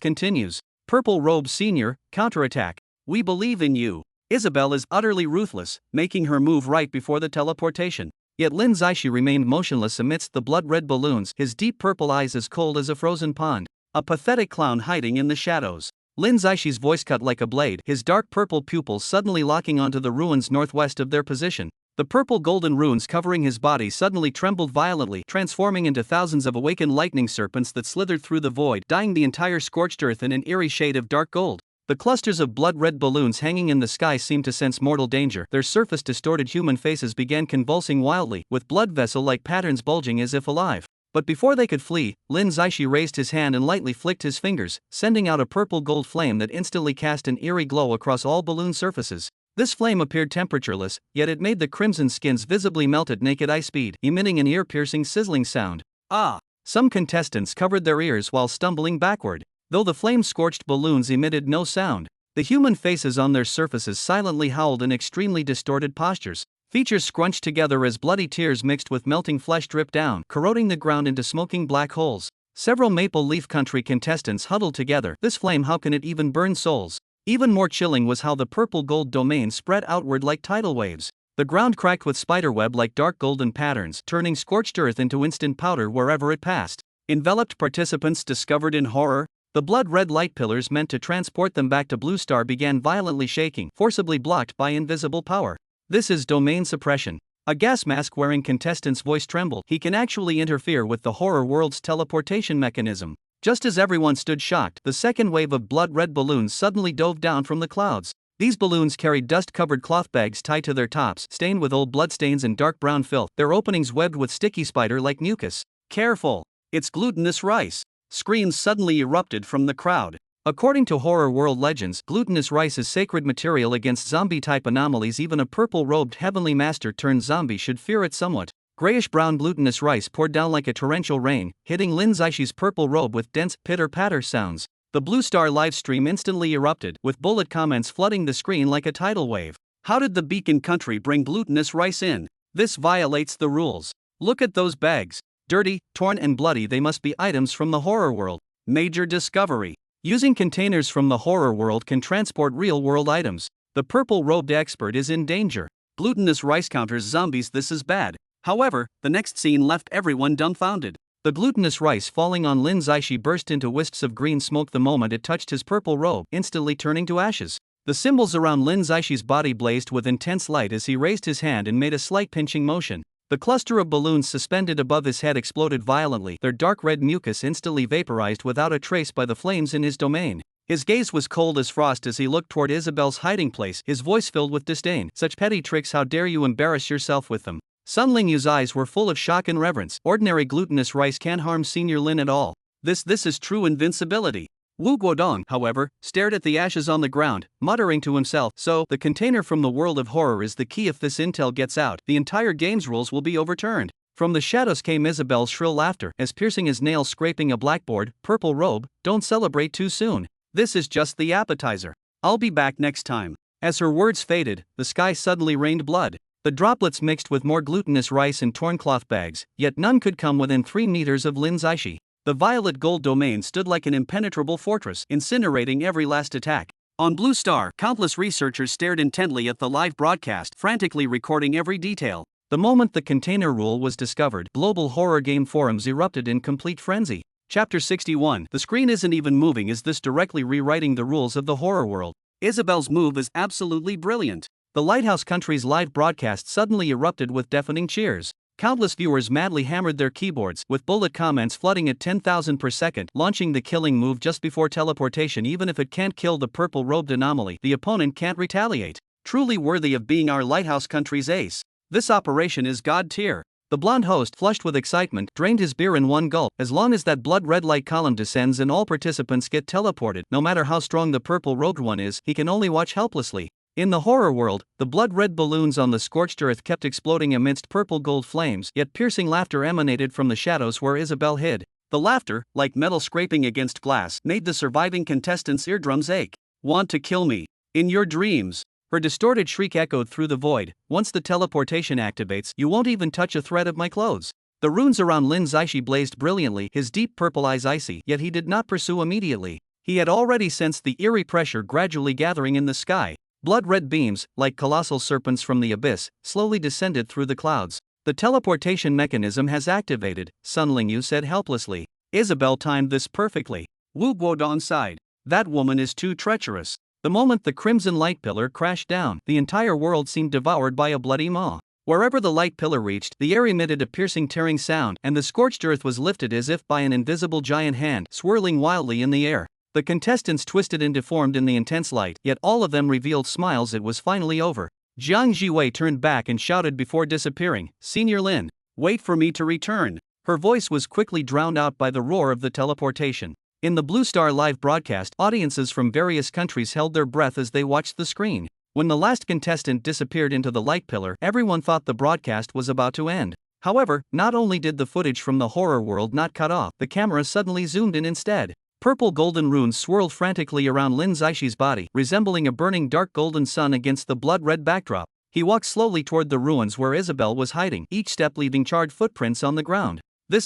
continues. Purple Robe Senior, counterattack. We believe in you." Isabelle is utterly ruthless, making her move right before the teleportation. Yet Lin Zaishi remained motionless amidst the blood-red balloons, his deep purple eyes as cold as a frozen pond. A pathetic clown hiding in the shadows. Lin Zaishi's voice cut like a blade, his dark purple pupils suddenly locking onto the ruins northwest of their position. The purple-golden runes covering his body suddenly trembled violently, transforming into thousands of awakened lightning serpents that slithered through the void, dyeing the entire scorched earth in an eerie shade of dark gold. The clusters of blood-red balloons hanging in the sky seemed to sense mortal danger. Their surface-distorted human faces began convulsing wildly, with blood vessel-like patterns bulging as if alive. But before they could flee, Lin Zaishi raised his hand and lightly flicked his fingers, sending out a purple-gold flame that instantly cast an eerie glow across all balloon surfaces. This flame appeared temperatureless, yet it made the crimson skins visibly melt at naked eye speed, emitting an ear-piercing sizzling sound. "Ah!" Some contestants covered their ears while stumbling backward. Though the flame-scorched balloons emitted no sound, the human faces on their surfaces silently howled in extremely distorted postures. Features scrunched together as bloody tears mixed with melting flesh drip down, corroding the ground into smoking black holes. Several Maple Leaf Country contestants huddled together. This flame, how can it even burn souls? Even more chilling was how the purple gold domain spread outward like tidal waves. The ground cracked with spiderweb like dark golden patterns, turning scorched earth into instant powder wherever it passed. Enveloped participants discovered in horror. The blood-red light pillars meant to transport them back to Blue Star began violently shaking, forcibly blocked by invisible power. This is domain suppression. A gas mask-wearing contestant's voice trembled. He can actually interfere with the horror world's teleportation mechanism. Just as everyone stood shocked, the second wave of blood-red balloons suddenly dove down from the clouds. These balloons carried dust-covered cloth bags tied to their tops, stained with old bloodstains and dark brown filth, their openings webbed with sticky spider-like mucus. Careful! It's glutinous rice! Screams suddenly erupted from the crowd. According to horror world legends, glutinous rice is sacred material against zombie-type anomalies. Even a purple-robed heavenly master turned zombie should fear it somewhat. Grayish-brown glutinous rice poured down like a torrential rain, hitting Lin Zaixi's purple robe with dense, pitter-patter sounds. The Blue Star livestream instantly erupted, with bullet comments flooding the screen like a tidal wave. How did the Beacon Country bring glutinous rice in? This violates the rules. Look at those bags. Dirty, torn and bloody, they must be items from the horror world. Major discovery. Using containers from the horror world can transport real-world items. The purple-robed expert is in danger. Glutinous rice counters zombies. This is bad. However, the next scene left everyone dumbfounded. The glutinous rice falling on Lin Zaishi burst into wisps of green smoke the moment it touched his purple robe, instantly turning to ashes. The symbols around Lin Zaishi's body blazed with intense light as he raised his hand and made a slight pinching motion. The cluster of balloons suspended above his head exploded violently, their dark red mucus instantly vaporized without a trace by the flames in his domain. His gaze was cold as frost as he looked toward Isabel's hiding place, his voice filled with disdain. Such petty tricks, how dare you embarrass yourself with them? Sun Lingyu's eyes were full of shock and reverence. Ordinary glutinous rice can't harm Senior Lin at all. This is true invincibility. Wu Guodong, however, stared at the ashes on the ground, muttering to himself, so, the container from the world of horror is the key. If this intel gets out, the entire game's rules will be overturned. From the shadows came Isabel's shrill laughter, as piercing as nails scraping a blackboard. Purple robe, don't celebrate too soon. This is just the appetizer. I'll be back next time. As her words faded, the sky suddenly rained blood. The droplets mixed with more glutinous rice and torn cloth bags, yet none could come within 3 meters of Lin Zaishi. The violet gold domain stood like an impenetrable fortress, incinerating every last attack. On Blue Star, countless researchers stared intently at the live broadcast, frantically recording every detail. The moment the container rule was discovered, global horror game forums erupted in complete frenzy. Chapter 61. The screen isn't even moving. Is this directly rewriting the rules of the horror world? Isabel's move is absolutely brilliant. The Lighthouse Country's live broadcast suddenly erupted with deafening cheers. Countless viewers madly hammered their keyboards, with bullet comments flooding at 10,000 per second, launching the killing move just before teleportation. Even if it can't kill the purple-robed anomaly, the opponent can't retaliate. Truly worthy of being our Lighthouse Country's ace. This operation is god tier. The blonde host, flushed with excitement, drained his beer in one gulp. As long as that blood-red light column descends and all participants get teleported, no matter how strong the purple-robed one is, he can only watch helplessly. In the horror world, the blood-red balloons on the scorched earth kept exploding amidst purple-gold flames, yet piercing laughter emanated from the shadows where Isabel hid. The laughter, like metal scraping against glass, made the surviving contestants' eardrums ache. Want to kill me? In your dreams. Her distorted shriek echoed through the void. Once the teleportation activates, you won't even touch a thread of my clothes. The runes around Lin Zaishi blazed brilliantly, his deep purple eyes icy, yet he did not pursue immediately. He had already sensed the eerie pressure gradually gathering in the sky. Blood-red beams, like colossal serpents from the abyss, slowly descended through the clouds. The teleportation mechanism has activated, Sun Lingyu said helplessly. Isabel timed this perfectly. Wu Guodong sighed. That woman is too treacherous. The moment the crimson light pillar crashed down, the entire world seemed devoured by a bloody maw. Wherever the light pillar reached, the air emitted a piercing tearing sound, and the scorched earth was lifted as if by an invisible giant hand, swirling wildly in the air. The contestants twisted and deformed in the intense light, yet all of them revealed smiles. It was finally over. Jiang Jiwei turned back and shouted before disappearing, "Senior Lin, wait for me to return." Her voice was quickly drowned out by the roar of the teleportation. In the Blue Star live broadcast, audiences from various countries held their breath as they watched the screen. When the last contestant disappeared into the light pillar, everyone thought the broadcast was about to end. However, not only did the footage from the horror world not cut off, the camera suddenly zoomed in instead. Purple golden runes swirled frantically around Lin Zaishi's body, resembling a burning dark golden sun against the blood-red backdrop. He walked slowly toward the ruins where Isabel was hiding, each step leaving charred footprints on the ground.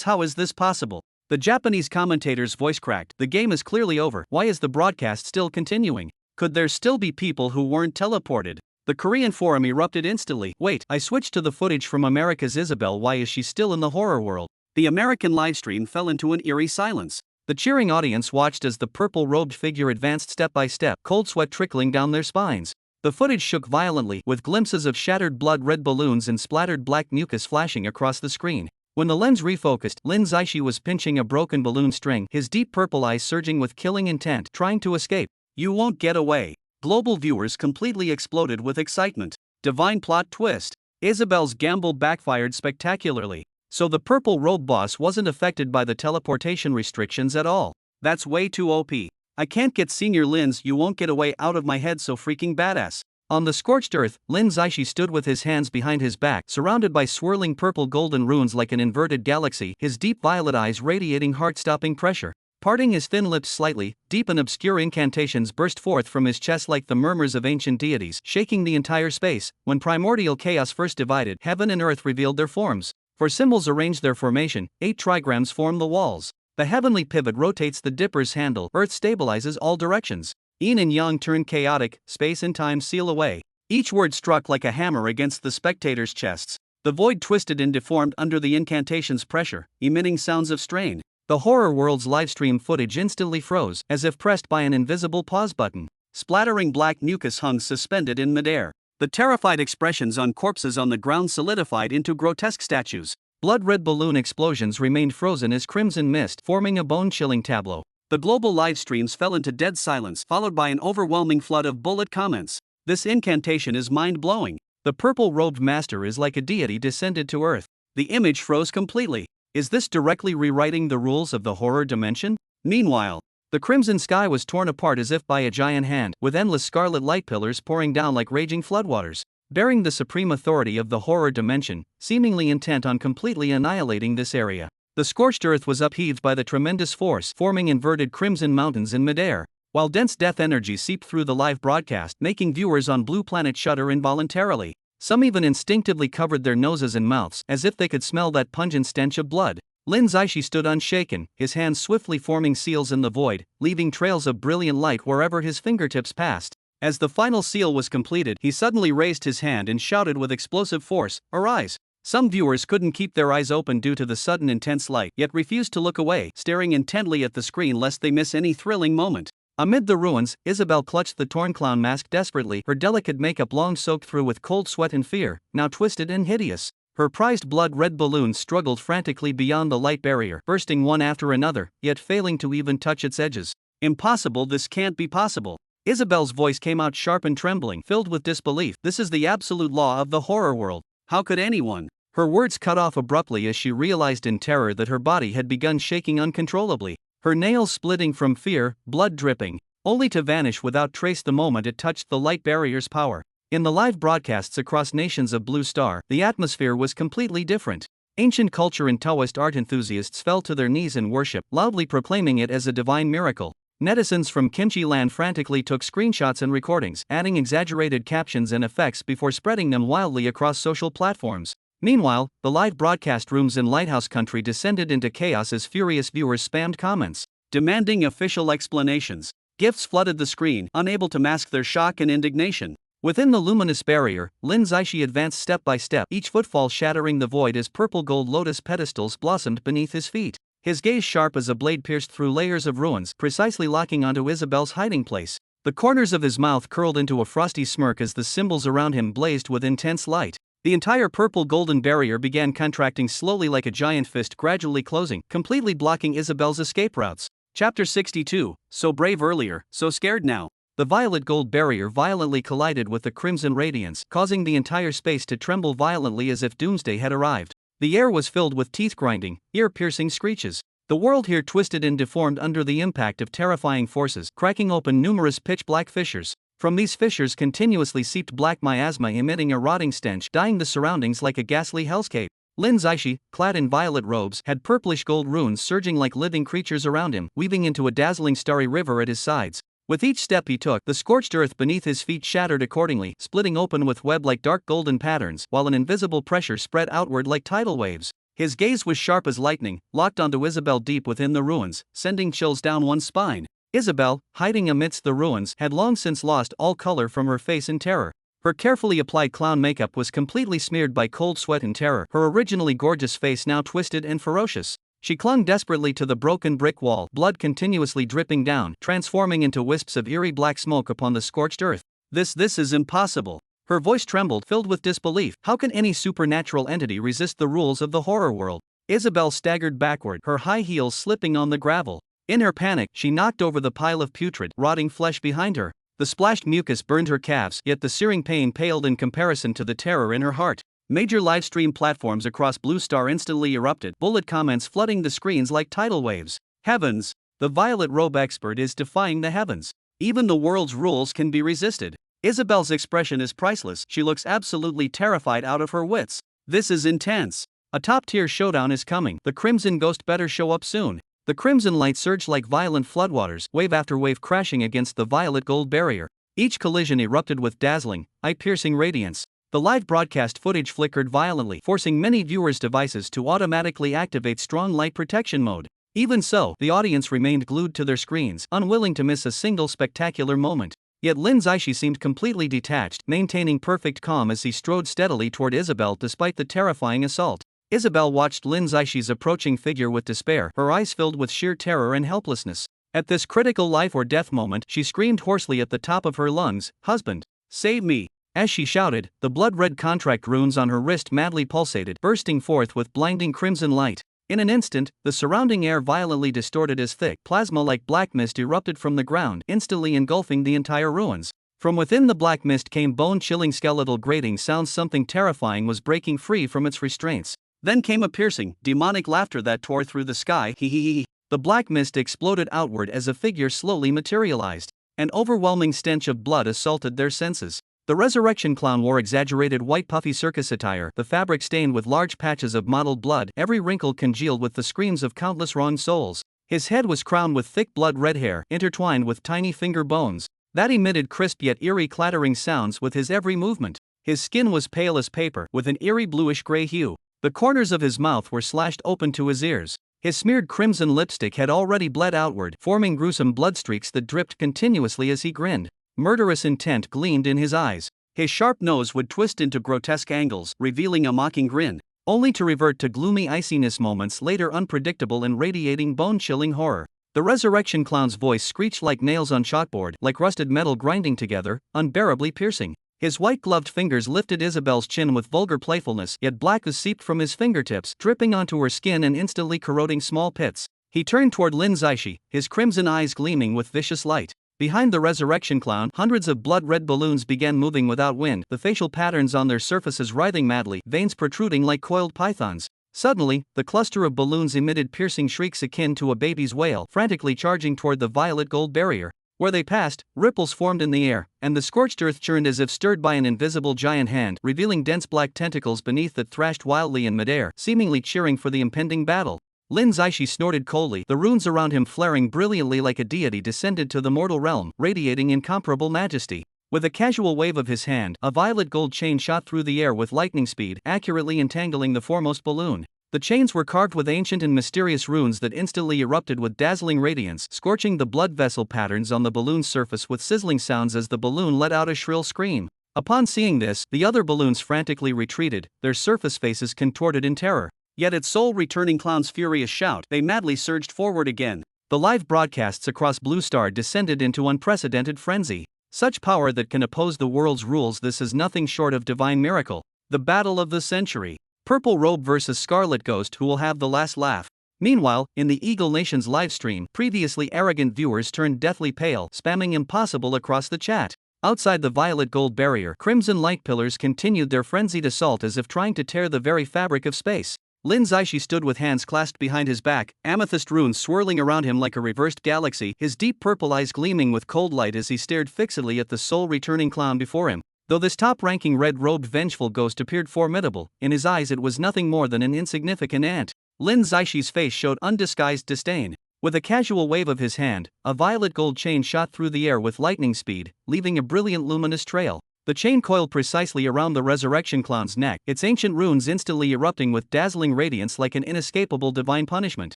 How is this possible? The Japanese commentator's voice cracked. The game is clearly over. Why is the broadcast still continuing? Could there still be people who weren't teleported? The Korean forum erupted instantly. Wait, I switched to the footage from America's Isabel. Why is she still in the horror world? The American livestream fell into an eerie silence. The cheering audience watched as the purple-robed figure advanced step by step, cold sweat trickling down their spines. The footage shook violently, with glimpses of shattered blood-red balloons and splattered black mucus flashing across the screen. When the lens refocused, Lin Zaishi was pinching a broken balloon string, his deep purple eyes surging with killing intent, trying to escape. You won't get away. Global viewers completely exploded with excitement. Divine plot twist. Isabel's gamble backfired spectacularly. So the purple robe boss wasn't affected by the teleportation restrictions at all. That's way too OP. I can't get Senior Lin's "you won't get away" out of my head, so freaking badass. On the scorched earth, Lin Zaishi stood with his hands behind his back, surrounded by swirling purple golden runes like an inverted galaxy, his deep violet eyes radiating heart-stopping pressure. Parting his thin lips slightly, deep and obscure incantations burst forth from his chest like the murmurs of ancient deities, shaking the entire space. When primordial chaos first divided, heaven and earth revealed their forms. For symbols arrange their formation, 8 trigrams form the walls. The heavenly pivot rotates the dipper's handle, earth stabilizes all directions. Yin and yang turn chaotic, space and time seal away. Each word struck like a hammer against the spectators' chests. The void twisted and deformed under the incantation's pressure, emitting sounds of strain. The horror world's livestream footage instantly froze, as if pressed by an invisible pause button. Splattering black mucus hung suspended in midair. The terrified expressions on corpses on the ground solidified into grotesque statues. Blood-red balloon explosions remained frozen as crimson mist, forming a bone-chilling tableau. The global live streams fell into dead silence, followed by an overwhelming flood of bullet comments. This incantation is mind-blowing. The purple-robed master is like a deity descended to earth. The image froze completely. Is this directly rewriting the rules of the horror dimension? Meanwhile, the crimson sky was torn apart as if by a giant hand, with endless scarlet light pillars pouring down like raging floodwaters. Bearing the supreme authority of the horror dimension, seemingly intent on completely annihilating this area. The scorched earth was upheaved by the tremendous force, forming inverted crimson mountains in midair, while dense death energy seeped through the live broadcast, making viewers on Blue Planet shudder involuntarily. Some even instinctively covered their noses and mouths, as if they could smell that pungent stench of blood. Lin Zaishi stood unshaken, his hands swiftly forming seals in the void, leaving trails of brilliant light wherever his fingertips passed. As the final seal was completed, he suddenly raised his hand and shouted with explosive force, "Arise!" Some viewers couldn't keep their eyes open due to the sudden intense light, yet refused to look away, staring intently at the screen lest they miss any thrilling moment. Amid the ruins, Isabel clutched the torn clown mask desperately, her delicate makeup long soaked through with cold sweat and fear, now twisted and hideous. Her prized blood-red balloons struggled frantically beyond the light barrier, bursting one after another, yet failing to even touch its edges. Impossible, this can't be possible. Isabel's voice came out sharp and trembling, filled with disbelief. This is the absolute law of the horror world. How could anyone? Her words cut off abruptly as she realized in terror that her body had begun shaking uncontrollably, her nails splitting from fear, blood dripping, only to vanish without trace the moment it touched the light barrier's power. In the live broadcasts across nations of Blue Star, the atmosphere was completely different. Ancient culture and Taoist art enthusiasts fell to their knees in worship, loudly proclaiming it as a divine miracle. Netizens from Kimchi Land frantically took screenshots and recordings, adding exaggerated captions and effects before spreading them wildly across social platforms. Meanwhile, the live broadcast rooms in Lighthouse Country descended into chaos as furious viewers spammed comments, demanding official explanations. Gifts flooded the screen, unable to mask their shock and indignation. Within the luminous barrier, Lin Zaishi advanced step by step, each footfall shattering the void as purple gold lotus pedestals blossomed beneath his feet. His gaze sharp as a blade pierced through layers of ruins, precisely locking onto Isabel's hiding place. The corners of his mouth curled into a frosty smirk as the symbols around him blazed with intense light. The entire purple-golden barrier began contracting slowly like a giant fist, gradually closing, completely blocking Isabel's escape routes. Chapter 62, So brave earlier, so scared now. The violet-gold barrier violently collided with the crimson radiance, causing the entire space to tremble violently as if doomsday had arrived. The air was filled with teeth-grinding, ear-piercing screeches. The world here twisted and deformed under the impact of terrifying forces, cracking open numerous pitch-black fissures. From these fissures continuously seeped black miasma, emitting a rotting stench, dyeing the surroundings like a ghastly hellscape. Lin Zaishi, clad in violet robes, had purplish gold runes surging like living creatures around him, weaving into a dazzling starry river at his sides. With each step he took, the scorched earth beneath his feet shattered accordingly, splitting open with web-like dark golden patterns, while an invisible pressure spread outward like tidal waves. His gaze was sharp as lightning, locked onto Isabel deep within the ruins, sending chills down one's spine. Isabel, hiding amidst the ruins, had long since lost all color from her face in terror. Her carefully applied clown makeup was completely smeared by cold sweat and terror, her originally gorgeous face now twisted and ferocious. She clung desperately to the broken brick wall, blood continuously dripping down, transforming into wisps of eerie black smoke upon the scorched earth. This is impossible. Her voice trembled, filled with disbelief. How can any supernatural entity resist the rules of the horror world? Isabel staggered backward, her high heels slipping on the gravel. In her panic, she knocked over the pile of putrid, rotting flesh behind her. The splashed mucus burned her calves, yet the searing pain paled in comparison to the terror in her heart. Major livestream platforms across Blue Star instantly erupted, bullet comments flooding the screens like tidal waves. Heavens! The violet robe expert is defying the heavens. Even the world's rules can be resisted. Isabel's expression is priceless. She looks absolutely terrified out of her wits. This is intense. A top-tier showdown is coming. The Crimson Ghost better show up soon. The crimson light surged like violent floodwaters, wave after wave crashing against the violet gold barrier. Each collision erupted with dazzling, eye-piercing radiance. The live broadcast footage flickered violently, forcing many viewers' devices to automatically activate strong light protection mode. Even so, the audience remained glued to their screens, unwilling to miss a single spectacular moment. Yet Lin Zaishi seemed completely detached, maintaining perfect calm as he strode steadily toward Isabel despite the terrifying assault. Isabel watched Lin Zaishi's approaching figure with despair, her eyes filled with sheer terror and helplessness. At this critical life or death moment, she screamed hoarsely at the top of her lungs, "Husband, save me!" As she shouted, the blood-red contract runes on her wrist madly pulsated, bursting forth with blinding crimson light. In an instant, the surrounding air violently distorted as thick, plasma-like black mist erupted from the ground, instantly engulfing the entire ruins. From within the black mist came bone-chilling skeletal grating sounds. Something terrifying was breaking free from its restraints. Then came a piercing, demonic laughter that tore through the sky. Hee hee hee. The black mist exploded outward as a figure slowly materialized. An overwhelming stench of blood assaulted their senses. The resurrection clown wore exaggerated white puffy circus attire, the fabric stained with large patches of mottled blood, every wrinkle congealed with the screams of countless wronged souls. His head was crowned with thick blood-red hair, intertwined with tiny finger bones, that emitted crisp yet eerie clattering sounds with his every movement. His skin was pale as paper, with an eerie bluish-gray hue. The corners of his mouth were slashed open to his ears. His smeared crimson lipstick had already bled outward, forming gruesome bloodstreaks that dripped continuously as he grinned. Murderous intent gleamed in his eyes. His sharp nose would twist into grotesque angles, revealing a mocking grin, only to revert to gloomy iciness moments later, unpredictable and radiating bone-chilling horror. The resurrection clown's voice screeched like nails on chalkboard, like rusted metal grinding together, unbearably piercing. His white-gloved fingers lifted Isabel's chin with vulgar playfulness, yet black ooze seeped from his fingertips, dripping onto her skin and instantly corroding small pits. He turned toward Lin Zaishi, his crimson eyes gleaming with vicious light. Behind the resurrection clown, hundreds of blood-red balloons began moving without wind, the facial patterns on their surfaces writhing madly, veins protruding like coiled pythons. Suddenly, the cluster of balloons emitted piercing shrieks akin to a baby's wail, frantically charging toward the violet gold barrier. Where they passed, ripples formed in the air, and the scorched earth churned as if stirred by an invisible giant hand, revealing dense black tentacles beneath that thrashed wildly in midair, seemingly cheering for the impending battle. Lin Zaishi snorted coldly, the runes around him flaring brilliantly like a deity descended to the mortal realm, radiating incomparable majesty. With a casual wave of his hand, a violet gold chain shot through the air with lightning speed, accurately entangling the foremost balloon. The chains were carved with ancient and mysterious runes that instantly erupted with dazzling radiance, scorching the blood vessel patterns on the balloon's surface with sizzling sounds as the balloon let out a shrill scream. Upon seeing this, the other balloons frantically retreated, their surface faces contorted in terror. Yet at soul returning clown's furious shout, they madly surged forward again. The live broadcasts across Blue Star descended into unprecedented frenzy. Such power that can oppose the world's rules, this is nothing short of divine miracle. The battle of the century. Purple Robe versus Scarlet Ghost, who will have the last laugh? Meanwhile, in the Eagle Nation's livestream, previously arrogant viewers turned deathly pale, spamming impossible across the chat. Outside the violet gold barrier, crimson light pillars continued their frenzied assault as if trying to tear the very fabric of space. Lin Zaishi stood with hands clasped behind his back, amethyst runes swirling around him like a reversed galaxy, his deep purple eyes gleaming with cold light as he stared fixedly at the soul-returning clown before him. Though this top-ranking red-robed vengeful ghost appeared formidable, in his eyes it was nothing more than an insignificant ant. Lin Zaishi's face showed undisguised disdain. With a casual wave of his hand, a violet gold chain shot through the air with lightning speed, leaving a brilliant luminous trail. The chain coiled precisely around the resurrection clown's neck, its ancient runes instantly erupting with dazzling radiance like an inescapable divine punishment.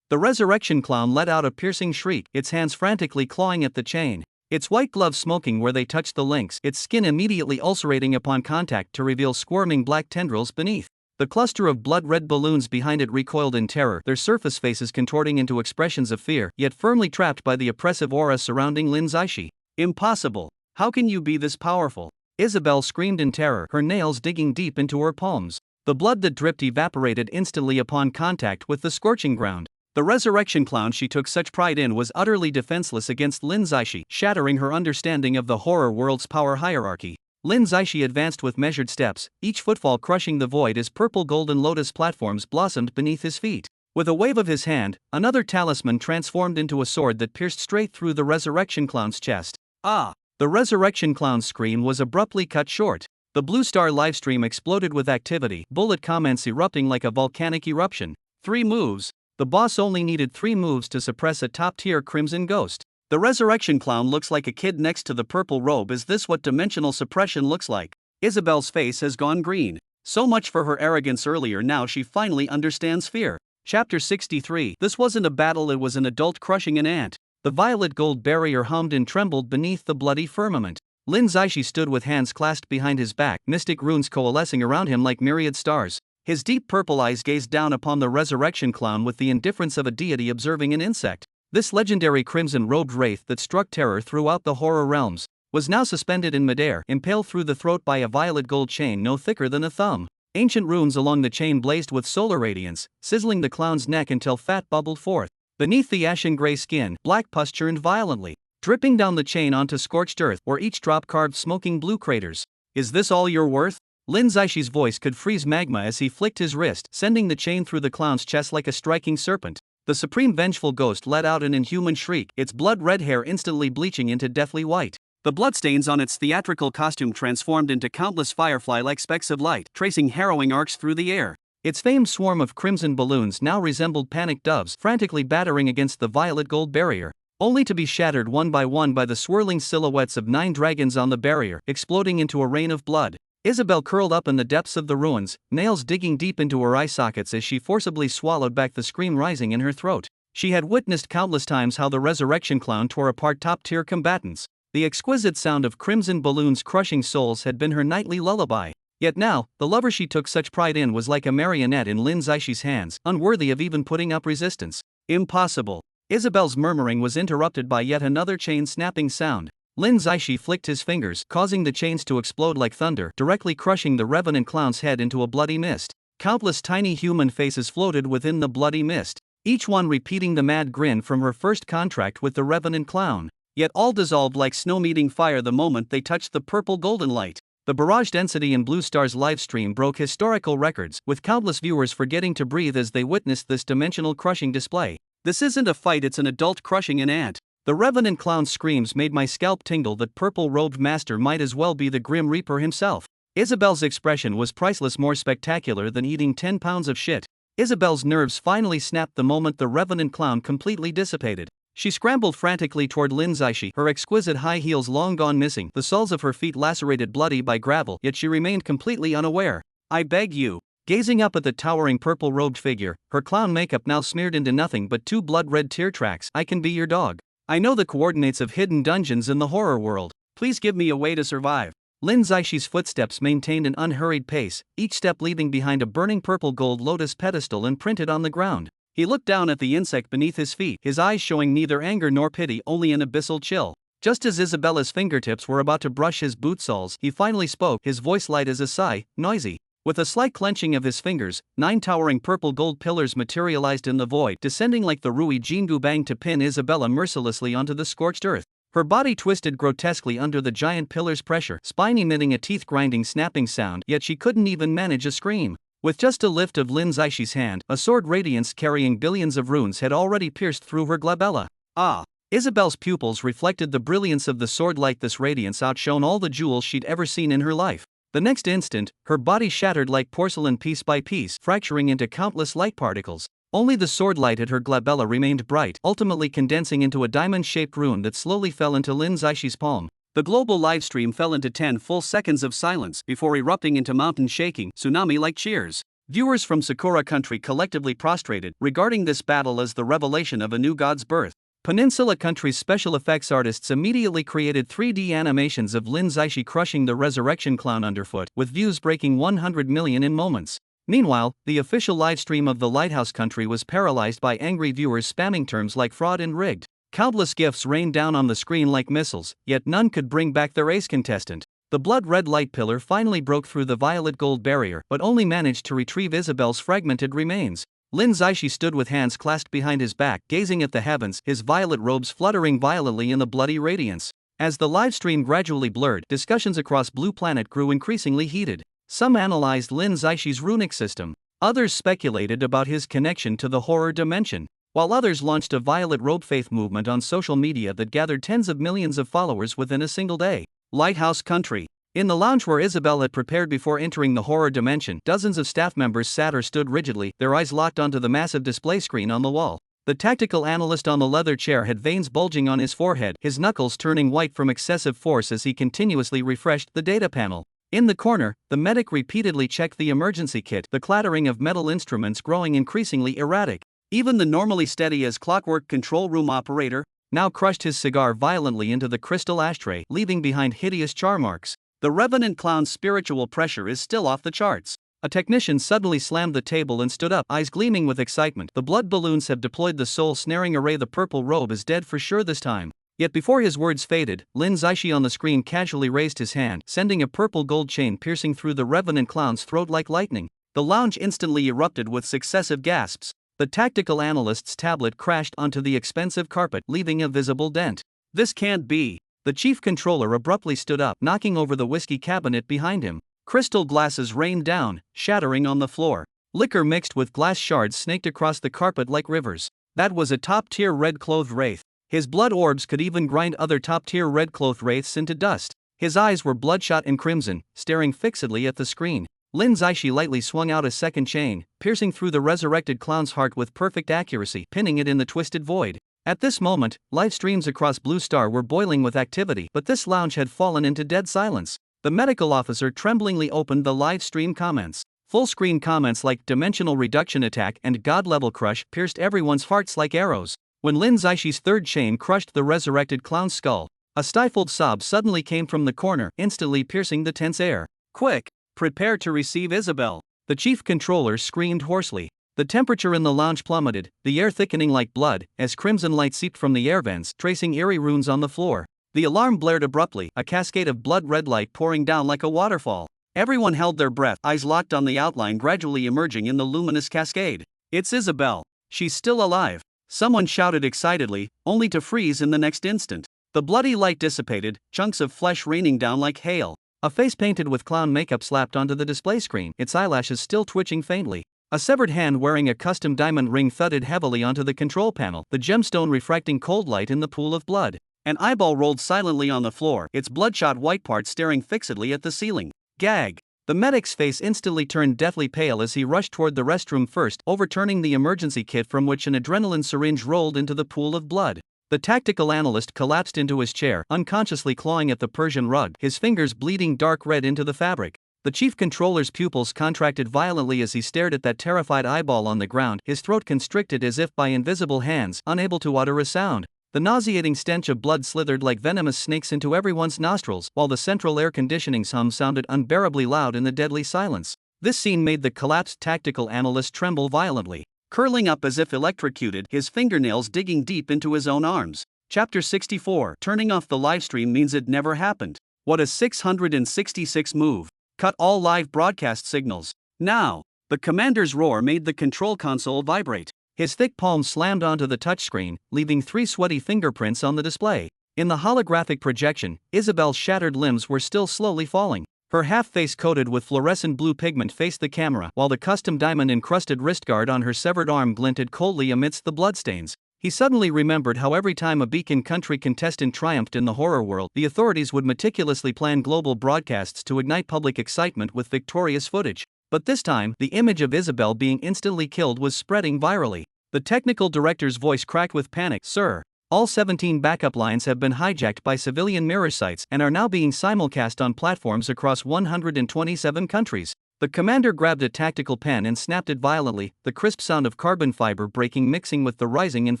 The resurrection clown let out a piercing shriek, its hands frantically clawing at the chain. Its white gloves smoking where they touched the links, its skin immediately ulcerating upon contact to reveal squirming black tendrils beneath. The cluster of blood-red balloons behind it recoiled in terror, their surface faces contorting into expressions of fear, yet firmly trapped by the oppressive aura surrounding Lin Zaishi. Impossible! How can you be this powerful? Isabelle screamed in terror, her nails digging deep into her palms. The blood that dripped evaporated instantly upon contact with the scorching ground. The resurrection clown she took such pride in was utterly defenseless against Lin Zaishi, shattering her understanding of the horror world's power hierarchy. Lin Zaishi advanced with measured steps, each footfall crushing the void as purple golden lotus platforms blossomed beneath his feet. With a wave of his hand, another talisman transformed into a sword that pierced straight through the resurrection clown's chest. Ah! The resurrection clown's scream was abruptly cut short. The Blue Star livestream exploded with activity, bullet comments erupting like a volcanic eruption. 3 moves. The boss only needed 3 moves to suppress a top-tier Crimson Ghost. The resurrection clown looks like a kid next to the purple robe. Is this what dimensional suppression looks like? Isabelle's face has gone green. So much for her arrogance earlier, now she finally understands fear. Chapter 63. This wasn't a battle, it was an adult crushing an ant. The violet gold barrier hummed and trembled beneath the bloody firmament. Lin Zaishi stood with hands clasped behind his back, mystic runes coalescing around him like myriad stars. His deep purple eyes gazed down upon the resurrection clown with the indifference of a deity observing an insect. This legendary crimson-robed wraith that struck terror throughout the horror realms was now suspended in midair, impaled through the throat by a violet gold chain no thicker than a thumb. Ancient runes along the chain blazed with solar radiance, sizzling the clown's neck until fat bubbled forth. Beneath the ashen gray skin, black pus churned violently, dripping down the chain onto scorched earth, where each drop carved smoking blue craters. Is this all you're worth? Lin Zaishi's voice could freeze magma as he flicked his wrist, sending the chain through the clown's chest like a striking serpent. The supreme vengeful ghost let out an inhuman shriek, its blood-red hair instantly bleaching into deathly white. The bloodstains on its theatrical costume transformed into countless firefly-like specks of light, tracing harrowing arcs through the air. Its famed swarm of crimson balloons now resembled panicked doves, frantically battering against the violet gold barrier, only to be shattered one by the swirling silhouettes of 9 dragons on the barrier, exploding into a rain of blood. Isabelle curled up in the depths of the ruins, nails digging deep into her eye sockets as she forcibly swallowed back the scream rising in her throat. She had witnessed countless times how the resurrection clown tore apart top-tier combatants. The exquisite sound of crimson balloons crushing souls had been her nightly lullaby. Yet now, the lover she took such pride in was like a marionette in Lin Zaishi's hands, unworthy of even putting up resistance. Impossible. Isabelle's murmuring was interrupted by yet another chain-snapping sound. Lin Zaishi flicked his fingers, causing the chains to explode like thunder, directly crushing the revenant clown's head into a bloody mist. Countless tiny human faces floated within the bloody mist, each one repeating the mad grin from her first contract with the revenant clown. Yet all dissolved like snow meeting fire the moment they touched the purple golden light. The barrage density in Blue Star's livestream broke historical records, with countless viewers forgetting to breathe as they witnessed this dimensional crushing display. This isn't a fight, it's an adult crushing an ant. The revenant clown's screams made my scalp tingle. That purple-robed master might as well be the Grim Reaper himself. Isabelle's expression was priceless, more spectacular than eating 10 pounds of shit. Isabelle's nerves finally snapped the moment the revenant clown completely dissipated. She scrambled frantically toward Lin Zaishi, her exquisite high heels long gone missing, the soles of her feet lacerated bloody by gravel, yet she remained completely unaware. I beg you. Gazing up at the towering purple-robed figure, her clown makeup now smeared into nothing but 2 blood-red tear tracks. I can be your dog. I know the coordinates of hidden dungeons in the horror world. Please give me a way to survive. Lin Zaishi's footsteps maintained an unhurried pace, each step leaving behind a burning purple gold lotus pedestal imprinted on the ground. He looked down at the insect beneath his feet, his eyes showing neither anger nor pity, only an abyssal chill. Just as Isabella's fingertips were about to brush his boot soles, he finally spoke, his voice light as a sigh, noisy. With a slight clenching of his fingers, 9 towering purple gold pillars materialized in the void, descending like the Rui Jingu Bang to pin Isabella mercilessly onto the scorched earth. Her body twisted grotesquely under the giant pillars' pressure, spine emitting a teeth-grinding snapping sound, yet she couldn't even manage a scream. With just a lift of Lin Zaishi's hand, a sword radiance carrying billions of runes had already pierced through her glabella. Ah! Isabelle's pupils reflected the brilliance of the sword light. This radiance outshone all the jewels she'd ever seen in her life. The next instant, her body shattered like porcelain piece by piece, fracturing into countless light particles. Only the sword light at her glabella remained bright, ultimately condensing into a diamond-shaped rune that slowly fell into Lin Zaixi's palm. The global livestream fell into 10 full seconds of silence before erupting into mountain-shaking, tsunami-like cheers. Viewers from Sakura country collectively prostrated, regarding this battle as the revelation of a new god's birth. Peninsula country's special effects artists immediately created 3D animations of Lin Zaishi crushing the resurrection clown underfoot, with views breaking 100 million in moments. Meanwhile, the official livestream of the Lighthouse country was paralyzed by angry viewers spamming terms like fraud and rigged. Countless gifs rained down on the screen like missiles, yet none could bring back their ace contestant. The blood-red light pillar finally broke through the violet-gold barrier, but only managed to retrieve Isabel's fragmented remains. Lin Zaishi stood with hands clasped behind his back, gazing at the heavens, his violet robes fluttering violently in the bloody radiance. As the livestream gradually blurred, discussions across Blue Planet grew increasingly heated. Some analyzed Lin Zaishi's runic system. Others speculated about his connection to the horror dimension, while others launched a violet robe faith movement on social media that gathered tens of millions of followers within a single day. Lighthouse country. In the lounge where Isabel had prepared before entering the horror dimension, dozens of staff members sat or stood rigidly, their eyes locked onto the massive display screen on the wall. The tactical analyst on the leather chair had veins bulging on his forehead, his knuckles turning white from excessive force as he continuously refreshed the data panel. In the corner, the medic repeatedly checked the emergency kit, the clattering of metal instruments growing increasingly erratic. Even the normally steady as clockwork control room operator now crushed his cigar violently into the crystal ashtray, leaving behind hideous char marks. The revenant clown's spiritual pressure is still off the charts. A technician suddenly slammed the table and stood up, eyes gleaming with excitement. The blood balloons have deployed the soul-snaring array. The purple robe is dead for sure this time. Yet before his words faded, Lin Zaishi on the screen casually raised his hand, sending a purple gold chain piercing through the revenant clown's throat like lightning. The lounge instantly erupted with successive gasps. The tactical analyst's tablet crashed onto the expensive carpet, leaving a visible dent. This can't be. The chief controller abruptly stood up, knocking over the whiskey cabinet behind him. Crystal glasses rained down, shattering on the floor. Liquor mixed with glass shards snaked across the carpet like rivers. That was a top-tier red-clothed wraith. His blood orbs could even grind other top-tier red-clothed wraiths into dust. His eyes were bloodshot and crimson, staring fixedly at the screen. Lin Zaishi lightly swung out a second chain, piercing through the resurrected clown's heart with perfect accuracy, pinning it in the twisted void. At this moment, live streams across Blue Star were boiling with activity, but this lounge had fallen into dead silence. The medical officer tremblingly opened the live stream comments. Full-screen comments like "Dimensional Reduction Attack" and "God-Level Crush" pierced everyone's hearts like arrows. When Lin Zaishi's third chain crushed the resurrected clown's skull, a stifled sob suddenly came from the corner, instantly piercing the tense air. "Quick! Prepare to receive Isabel!" The chief controller screamed hoarsely. The temperature in the lounge plummeted, the air thickening like blood, as crimson light seeped from the air vents, tracing eerie runes on the floor. The alarm blared abruptly, a cascade of blood-red light pouring down like a waterfall. Everyone held their breath, eyes locked on the outline gradually emerging in the luminous cascade. "It's Isabel! She's still alive!" Someone shouted excitedly, only to freeze in the next instant. The bloody light dissipated, chunks of flesh raining down like hail. A face painted with clown makeup slapped onto the display screen, its eyelashes still twitching faintly. A severed hand wearing a custom diamond ring thudded heavily onto the control panel, the gemstone refracting cold light in the pool of blood. An eyeball rolled silently on the floor, its bloodshot white part staring fixedly at the ceiling. Gag. The medic's face instantly turned deathly pale as he rushed toward the restroom first, overturning the emergency kit from which an adrenaline syringe rolled into the pool of blood. The tactical analyst collapsed into his chair, unconsciously clawing at the Persian rug, his fingers bleeding dark red into the fabric. The chief controller's pupils contracted violently as he stared at that terrified eyeball on the ground, his throat constricted as if by invisible hands, unable to utter a sound. The nauseating stench of blood slithered like venomous snakes into everyone's nostrils, while the central air conditioning's hum sounded unbearably loud in the deadly silence. This scene made the collapsed tactical analyst tremble violently. Curling up as if electrocuted, his fingernails digging deep into his own arms. Chapter 64. Turning off the livestream means it never happened. What a 666 move. Cut all live broadcast signals. Now. The commander's roar made the control console vibrate. His thick palm slammed onto the touchscreen, leaving 3 sweaty fingerprints on the display. In the holographic projection, Isabel's shattered limbs were still slowly falling. Her half-face coated with fluorescent blue pigment faced the camera, while the custom diamond-encrusted wristguard on her severed arm glinted coldly amidst the bloodstains. He suddenly remembered how every time a Beacon Country contestant triumphed in the horror world, the authorities would meticulously plan global broadcasts to ignite public excitement with victorious footage. But this time, the image of Isabel being instantly killed was spreading virally. The technical director's voice cracked with panic. Sir, all 17 backup lines have been hijacked by civilian mirror sites and are now being simulcast on platforms across 127 countries. The commander grabbed a tactical pen and snapped it violently, the crisp sound of carbon fiber breaking mixing with the rising and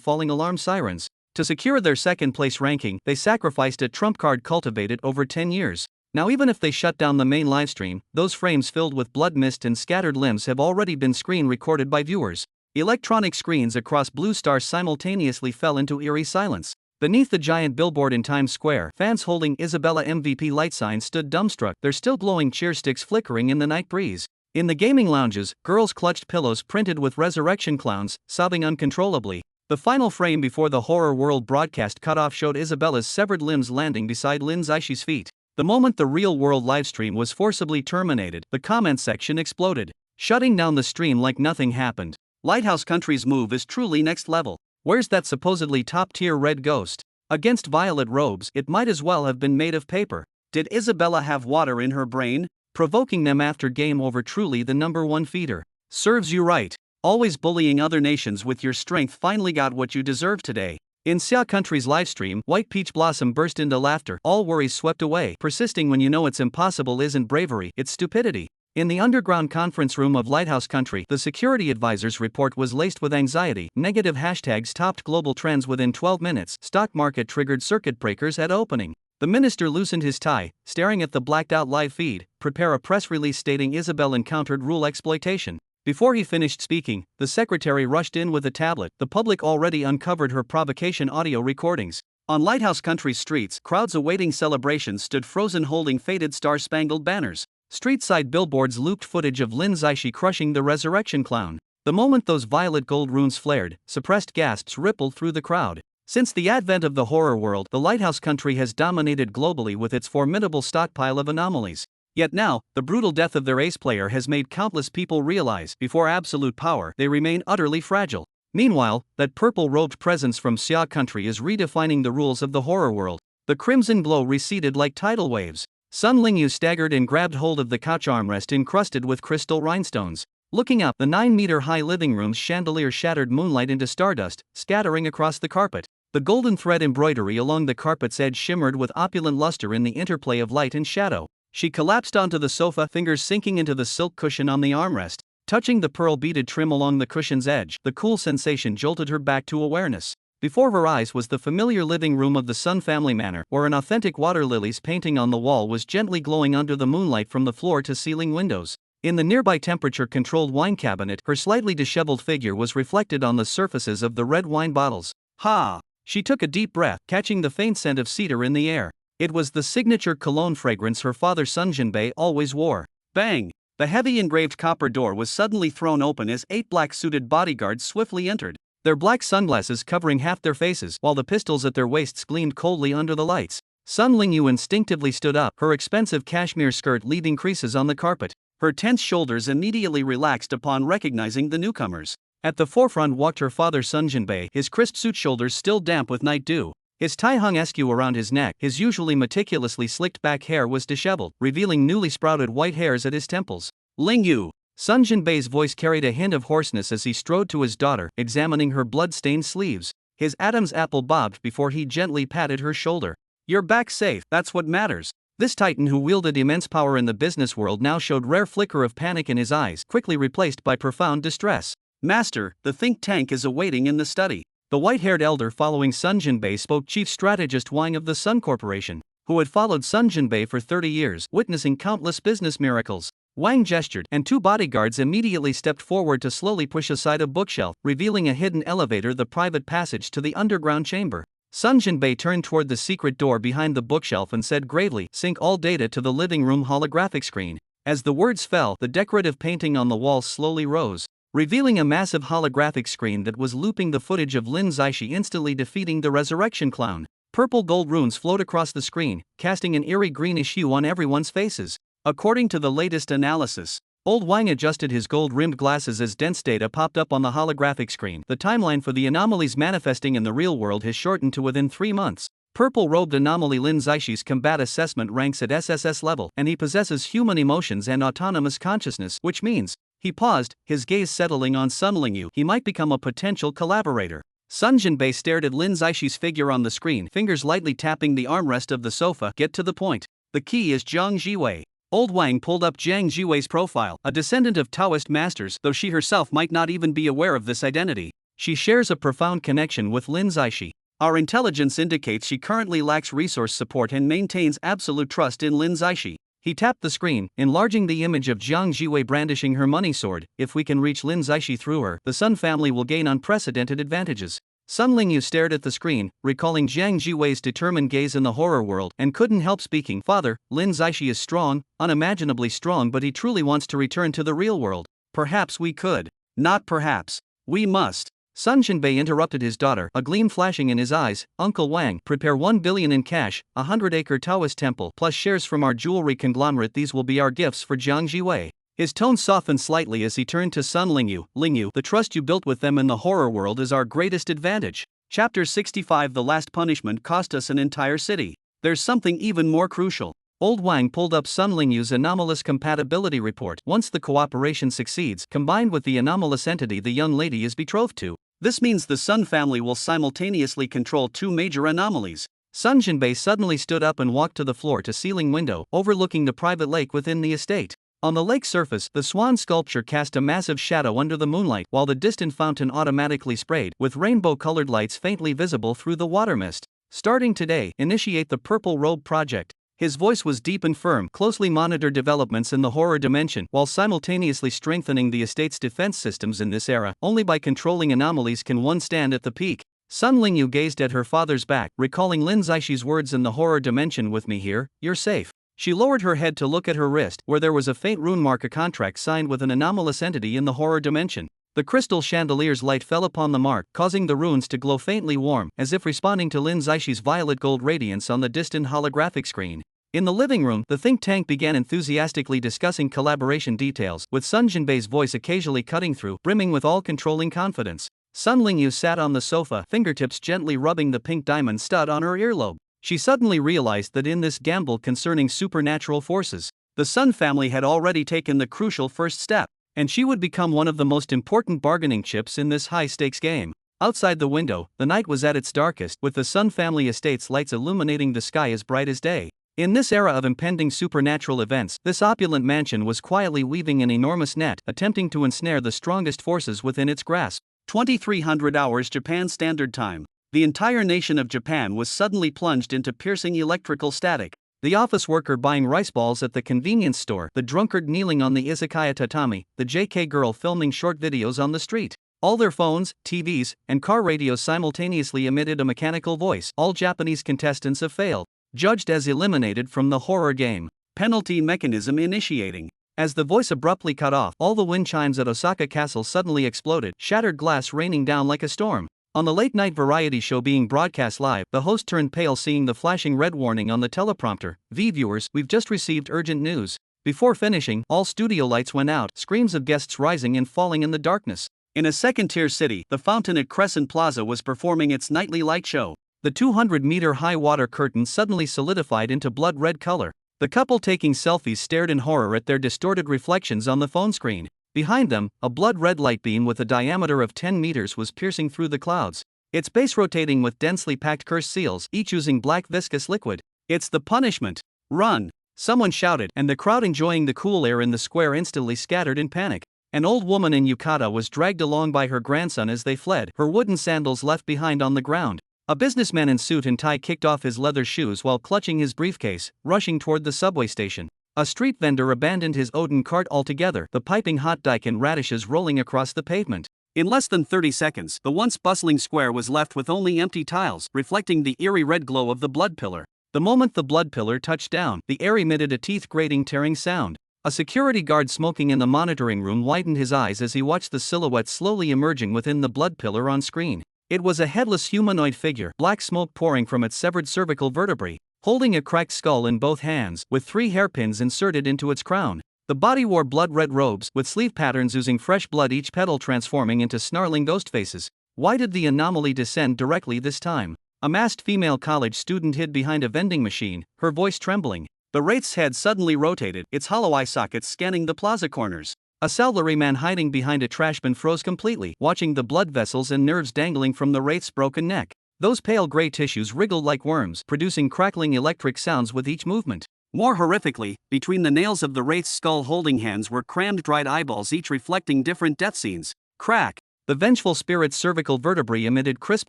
falling alarm sirens. To secure their second-place ranking, they sacrificed a trump card cultivated over 10 years. Now even if they shut down the main livestream, those frames filled with blood mist and scattered limbs have already been screen recorded by viewers. Electronic screens across Blue Star simultaneously fell into eerie silence. Beneath the giant billboard in Times Square, fans holding Isabella MVP light signs stood dumbstruck, their still glowing cheer sticks flickering in the night breeze. In the gaming lounges, girls clutched pillows printed with resurrection clowns, sobbing uncontrollably. The final frame before the Horror World broadcast cutoff showed Isabella's severed limbs landing beside Lin Zaixi's feet. The moment the real-world livestream was forcibly terminated, the comments section exploded, shutting down the stream like nothing happened. Lighthouse Country's move is truly next level. Where's that supposedly top-tier red ghost? Against violet robes, it might as well have been made of paper. Did Isabella have water in her brain? Provoking them after game over, truly the #1 feeder. Serves you right. Always bullying other nations with your strength finally got what you deserve today. In Xia Country's livestream, White Peach Blossom burst into laughter, all worries swept away. Persisting when you know it's impossible isn't bravery, it's stupidity. In the underground conference room of Lighthouse Country, the security advisor's report was laced with anxiety. Negative hashtags topped global trends within 12 minutes. Stock market triggered circuit breakers at opening. The minister loosened his tie, staring at the blacked-out live feed. Prepare a press release stating Isabel encountered rule exploitation. Before he finished speaking, the secretary rushed in with a tablet. The public already uncovered her provocation audio recordings. On Lighthouse Country's streets, crowds awaiting celebrations stood frozen holding faded star-spangled banners. Street-side billboards looped footage of Lin Zaishi crushing the resurrection clown. The moment those violet gold runes flared, suppressed gasps rippled through the crowd. Since the advent of the horror world, the Lighthouse Country has dominated globally with its formidable stockpile of anomalies. Yet now, the brutal death of their ace player has made countless people realize, before absolute power, they remain utterly fragile. Meanwhile, that purple-robed presence from Xia Country is redefining the rules of the horror world. The crimson glow receded like tidal waves. Sun Lingyu staggered and grabbed hold of the couch armrest encrusted with crystal rhinestones. Looking up, the 9-meter-high living room's chandelier shattered moonlight into stardust, scattering across the carpet. The golden thread embroidery along the carpet's edge shimmered with opulent luster in the interplay of light and shadow. She collapsed onto the sofa, fingers sinking into the silk cushion on the armrest, touching the pearl-beaded trim along the cushion's edge. The cool sensation jolted her back to awareness. Before her eyes was the familiar living room of the Sun family manor, where an authentic water lilies painting on the wall was gently glowing under the moonlight from the floor-to-ceiling windows. In the nearby temperature-controlled wine cabinet, her slightly disheveled figure was reflected on the surfaces of the red wine bottles. Ha! She took a deep breath, catching the faint scent of cedar in the air. It was the signature cologne fragrance her father Sun Jinbei always wore. Bang! The heavy engraved copper door was suddenly thrown open as 8 black-suited bodyguards swiftly entered, their black sunglasses covering half their faces, while the pistols at their waists gleamed coldly under the lights. Sun Lingyu instinctively stood up, her expensive cashmere skirt leaving creases on the carpet. Her tense shoulders immediately relaxed upon recognizing the newcomers. At the forefront walked her father Sun Jinbei, his crisp suit shoulders still damp with night dew. His tie hung askew around his neck, his usually meticulously slicked back hair was disheveled, revealing newly sprouted white hairs at his temples. Lingyu! Sun Jinbei's voice carried a hint of hoarseness as he strode to his daughter, examining her blood-stained sleeves. His Adam's apple bobbed before he gently patted her shoulder. You're back safe, that's what matters. This titan who wielded immense power in the business world now showed rare flicker of panic in his eyes, quickly replaced by profound distress. Master, the think tank is awaiting in the study. The white-haired elder following Sun Jinbei spoke, Chief Strategist Wang of the Sun Corporation, who had followed Sun Jinbei for 30 years, witnessing countless business miracles. Wang gestured, and 2 bodyguards immediately stepped forward to slowly push aside a bookshelf, revealing a hidden elevator, the private passage to the underground chamber. Sun Jinbei turned toward the secret door behind the bookshelf and said gravely, sync all data to the living room holographic screen. As the words fell, the decorative painting on the wall slowly rose, revealing a massive holographic screen that was looping the footage of Lin Zaishi instantly defeating the resurrection clown. Purple gold runes flowed across the screen, casting an eerie greenish hue on everyone's faces. According to the latest analysis, Old Wang adjusted his gold-rimmed glasses as dense data popped up on the holographic screen. The timeline for the anomalies manifesting in the real world has shortened to within 3 months. Purple-robed anomaly Lin Zixi's combat assessment ranks at SSS level, and he possesses human emotions and autonomous consciousness, which means, he paused, his gaze settling on Sun Lingyu, he might become a potential collaborator. Sun Jinbei stared at Lin Zixi's figure on the screen, fingers lightly tapping the armrest of the sofa. Get to the point. The key is Zhang Jiwei. Old Wang pulled up Zhang Jiwei's profile, a descendant of Taoist masters, though she herself might not even be aware of this identity. She shares a profound connection with Lin Zixi. Our intelligence indicates she currently lacks resource support and maintains absolute trust in Lin Zixi. He tapped the screen, enlarging the image of Zhang Jiwei brandishing her money sword. If we can reach Lin Zixi through her, the Sun family will gain unprecedented advantages. Sun Lingyu stared at the screen, recalling Zhang Jiwei's determined gaze in the horror world, and couldn't help speaking. Father, Lin Zixi is strong, unimaginably strong, but he truly wants to return to the real world. Perhaps we could. Not perhaps. We must. Sun Jinbei interrupted his daughter, a gleam flashing in his eyes. Uncle Wang, prepare 1 billion in cash, a 100-acre Taoist temple, plus shares from our jewelry conglomerate. These will be our gifts for Zhang Jiwei. His tone softened slightly as he turned to Sun Lingyu. Lingyu, the trust you built with them in the horror world is our greatest advantage. Chapter 65. The last punishment cost us an entire city. There's something even more crucial. Old Wang pulled up Sun Lingyu's anomalous compatibility report. Once the cooperation succeeds, combined with the anomalous entity the young lady is betrothed to, this means the Sun family will simultaneously control 2 major anomalies. Sun Jinbei suddenly stood up and walked to the floor-to-ceiling window, overlooking the private lake within the estate. On the lake surface, the swan sculpture cast a massive shadow under the moonlight, while the distant fountain automatically sprayed, with rainbow-colored lights faintly visible through the water mist. Starting today, initiate the Purple Robe Project. His voice was deep and firm. Closely monitor developments in the horror dimension, while simultaneously strengthening the estate's defense systems in this era. Only by controlling anomalies can one stand at the peak. Sun Lingyu gazed at her father's back, recalling Lin Zixi's words in the horror dimension. With me here, you're safe. She lowered her head to look at her wrist, where there was a faint rune mark, a contract signed with an anomalous entity in the horror dimension. The crystal chandelier's light fell upon the mark, causing the runes to glow faintly warm, as if responding to Lin Zixi's violet gold radiance on the distant holographic screen. In the living room, the think tank began enthusiastically discussing collaboration details, with Sun Jinbei's voice occasionally cutting through, brimming with all-controlling confidence. Sun Lingyu sat on the sofa, fingertips gently rubbing the pink diamond stud on her earlobe. She suddenly realized that in this gamble concerning supernatural forces, the Sun family had already taken the crucial first step, and she would become one of the most important bargaining chips in this high-stakes game. Outside the window, the night was at its darkest, with the Sun family estate's lights illuminating the sky as bright as day. In this era of impending supernatural events, this opulent mansion was quietly weaving an enormous net, attempting to ensnare the strongest forces within its grasp. 2300 hours Japan Standard Time. The entire nation of Japan was suddenly plunged into piercing electrical static. The office worker buying rice balls at the convenience store, the drunkard kneeling on the izakaya tatami, the JK girl filming short videos on the street. All their phones, TVs, and car radios simultaneously emitted a mechanical voice. All Japanese contestants have failed. Judged as eliminated from the horror game. Penalty mechanism initiating. As the voice abruptly cut off, all the wind chimes at Osaka Castle suddenly exploded, shattered glass raining down like a storm. On the late-night variety show being broadcast live, the host turned pale seeing the flashing red warning on the teleprompter. Viewers, we've just received urgent news. Before finishing, all studio lights went out, screams of guests rising and falling in the darkness. In a second-tier city, the fountain at Crescent Plaza was performing its nightly light show. The 200-meter-high water curtain suddenly solidified into blood-red color. The couple taking selfies stared in horror at their distorted reflections on the phone screen. Behind them, a blood-red light beam with a diameter of 10 meters was piercing through the clouds. Its base rotating with densely packed cursed seals, each using black viscous liquid. It's the punishment. Run! Someone shouted, and the crowd enjoying the cool air in the square instantly scattered in panic. An old woman in yukata was dragged along by her grandson as they fled, her wooden sandals left behind on the ground. A businessman in suit and tie kicked off his leather shoes while clutching his briefcase, rushing toward the subway station. A street vendor abandoned his Odin cart altogether, the piping hot daikon radishes rolling across the pavement. In less than 30 seconds, the once bustling square was left with only empty tiles, reflecting the eerie red glow of the blood pillar. The moment the blood pillar touched down, the air emitted a teeth-grating tearing sound. A security guard smoking in the monitoring room widened his eyes as he watched the silhouette slowly emerging within the blood pillar on screen. It was a headless humanoid figure, black smoke pouring from its severed cervical vertebrae, holding a cracked skull in both hands, with 3 hairpins inserted into its crown. The body wore blood-red robes, with sleeve patterns oozing fresh blood, each petal transforming into snarling ghost faces. Why did the anomaly descend directly this time? A masked female college student hid behind a vending machine, her voice trembling. The wraith's head suddenly rotated, its hollow eye sockets scanning the plaza corners. A salaryman hiding behind a trash bin froze completely, watching the blood vessels and nerves dangling from the wraith's broken neck. Those pale gray tissues wriggled like worms, producing crackling electric sounds with each movement. More horrifically, between the nails of the wraith's skull holding hands were crammed dried eyeballs, each reflecting different death scenes. Crack! The vengeful spirit's cervical vertebrae emitted crisp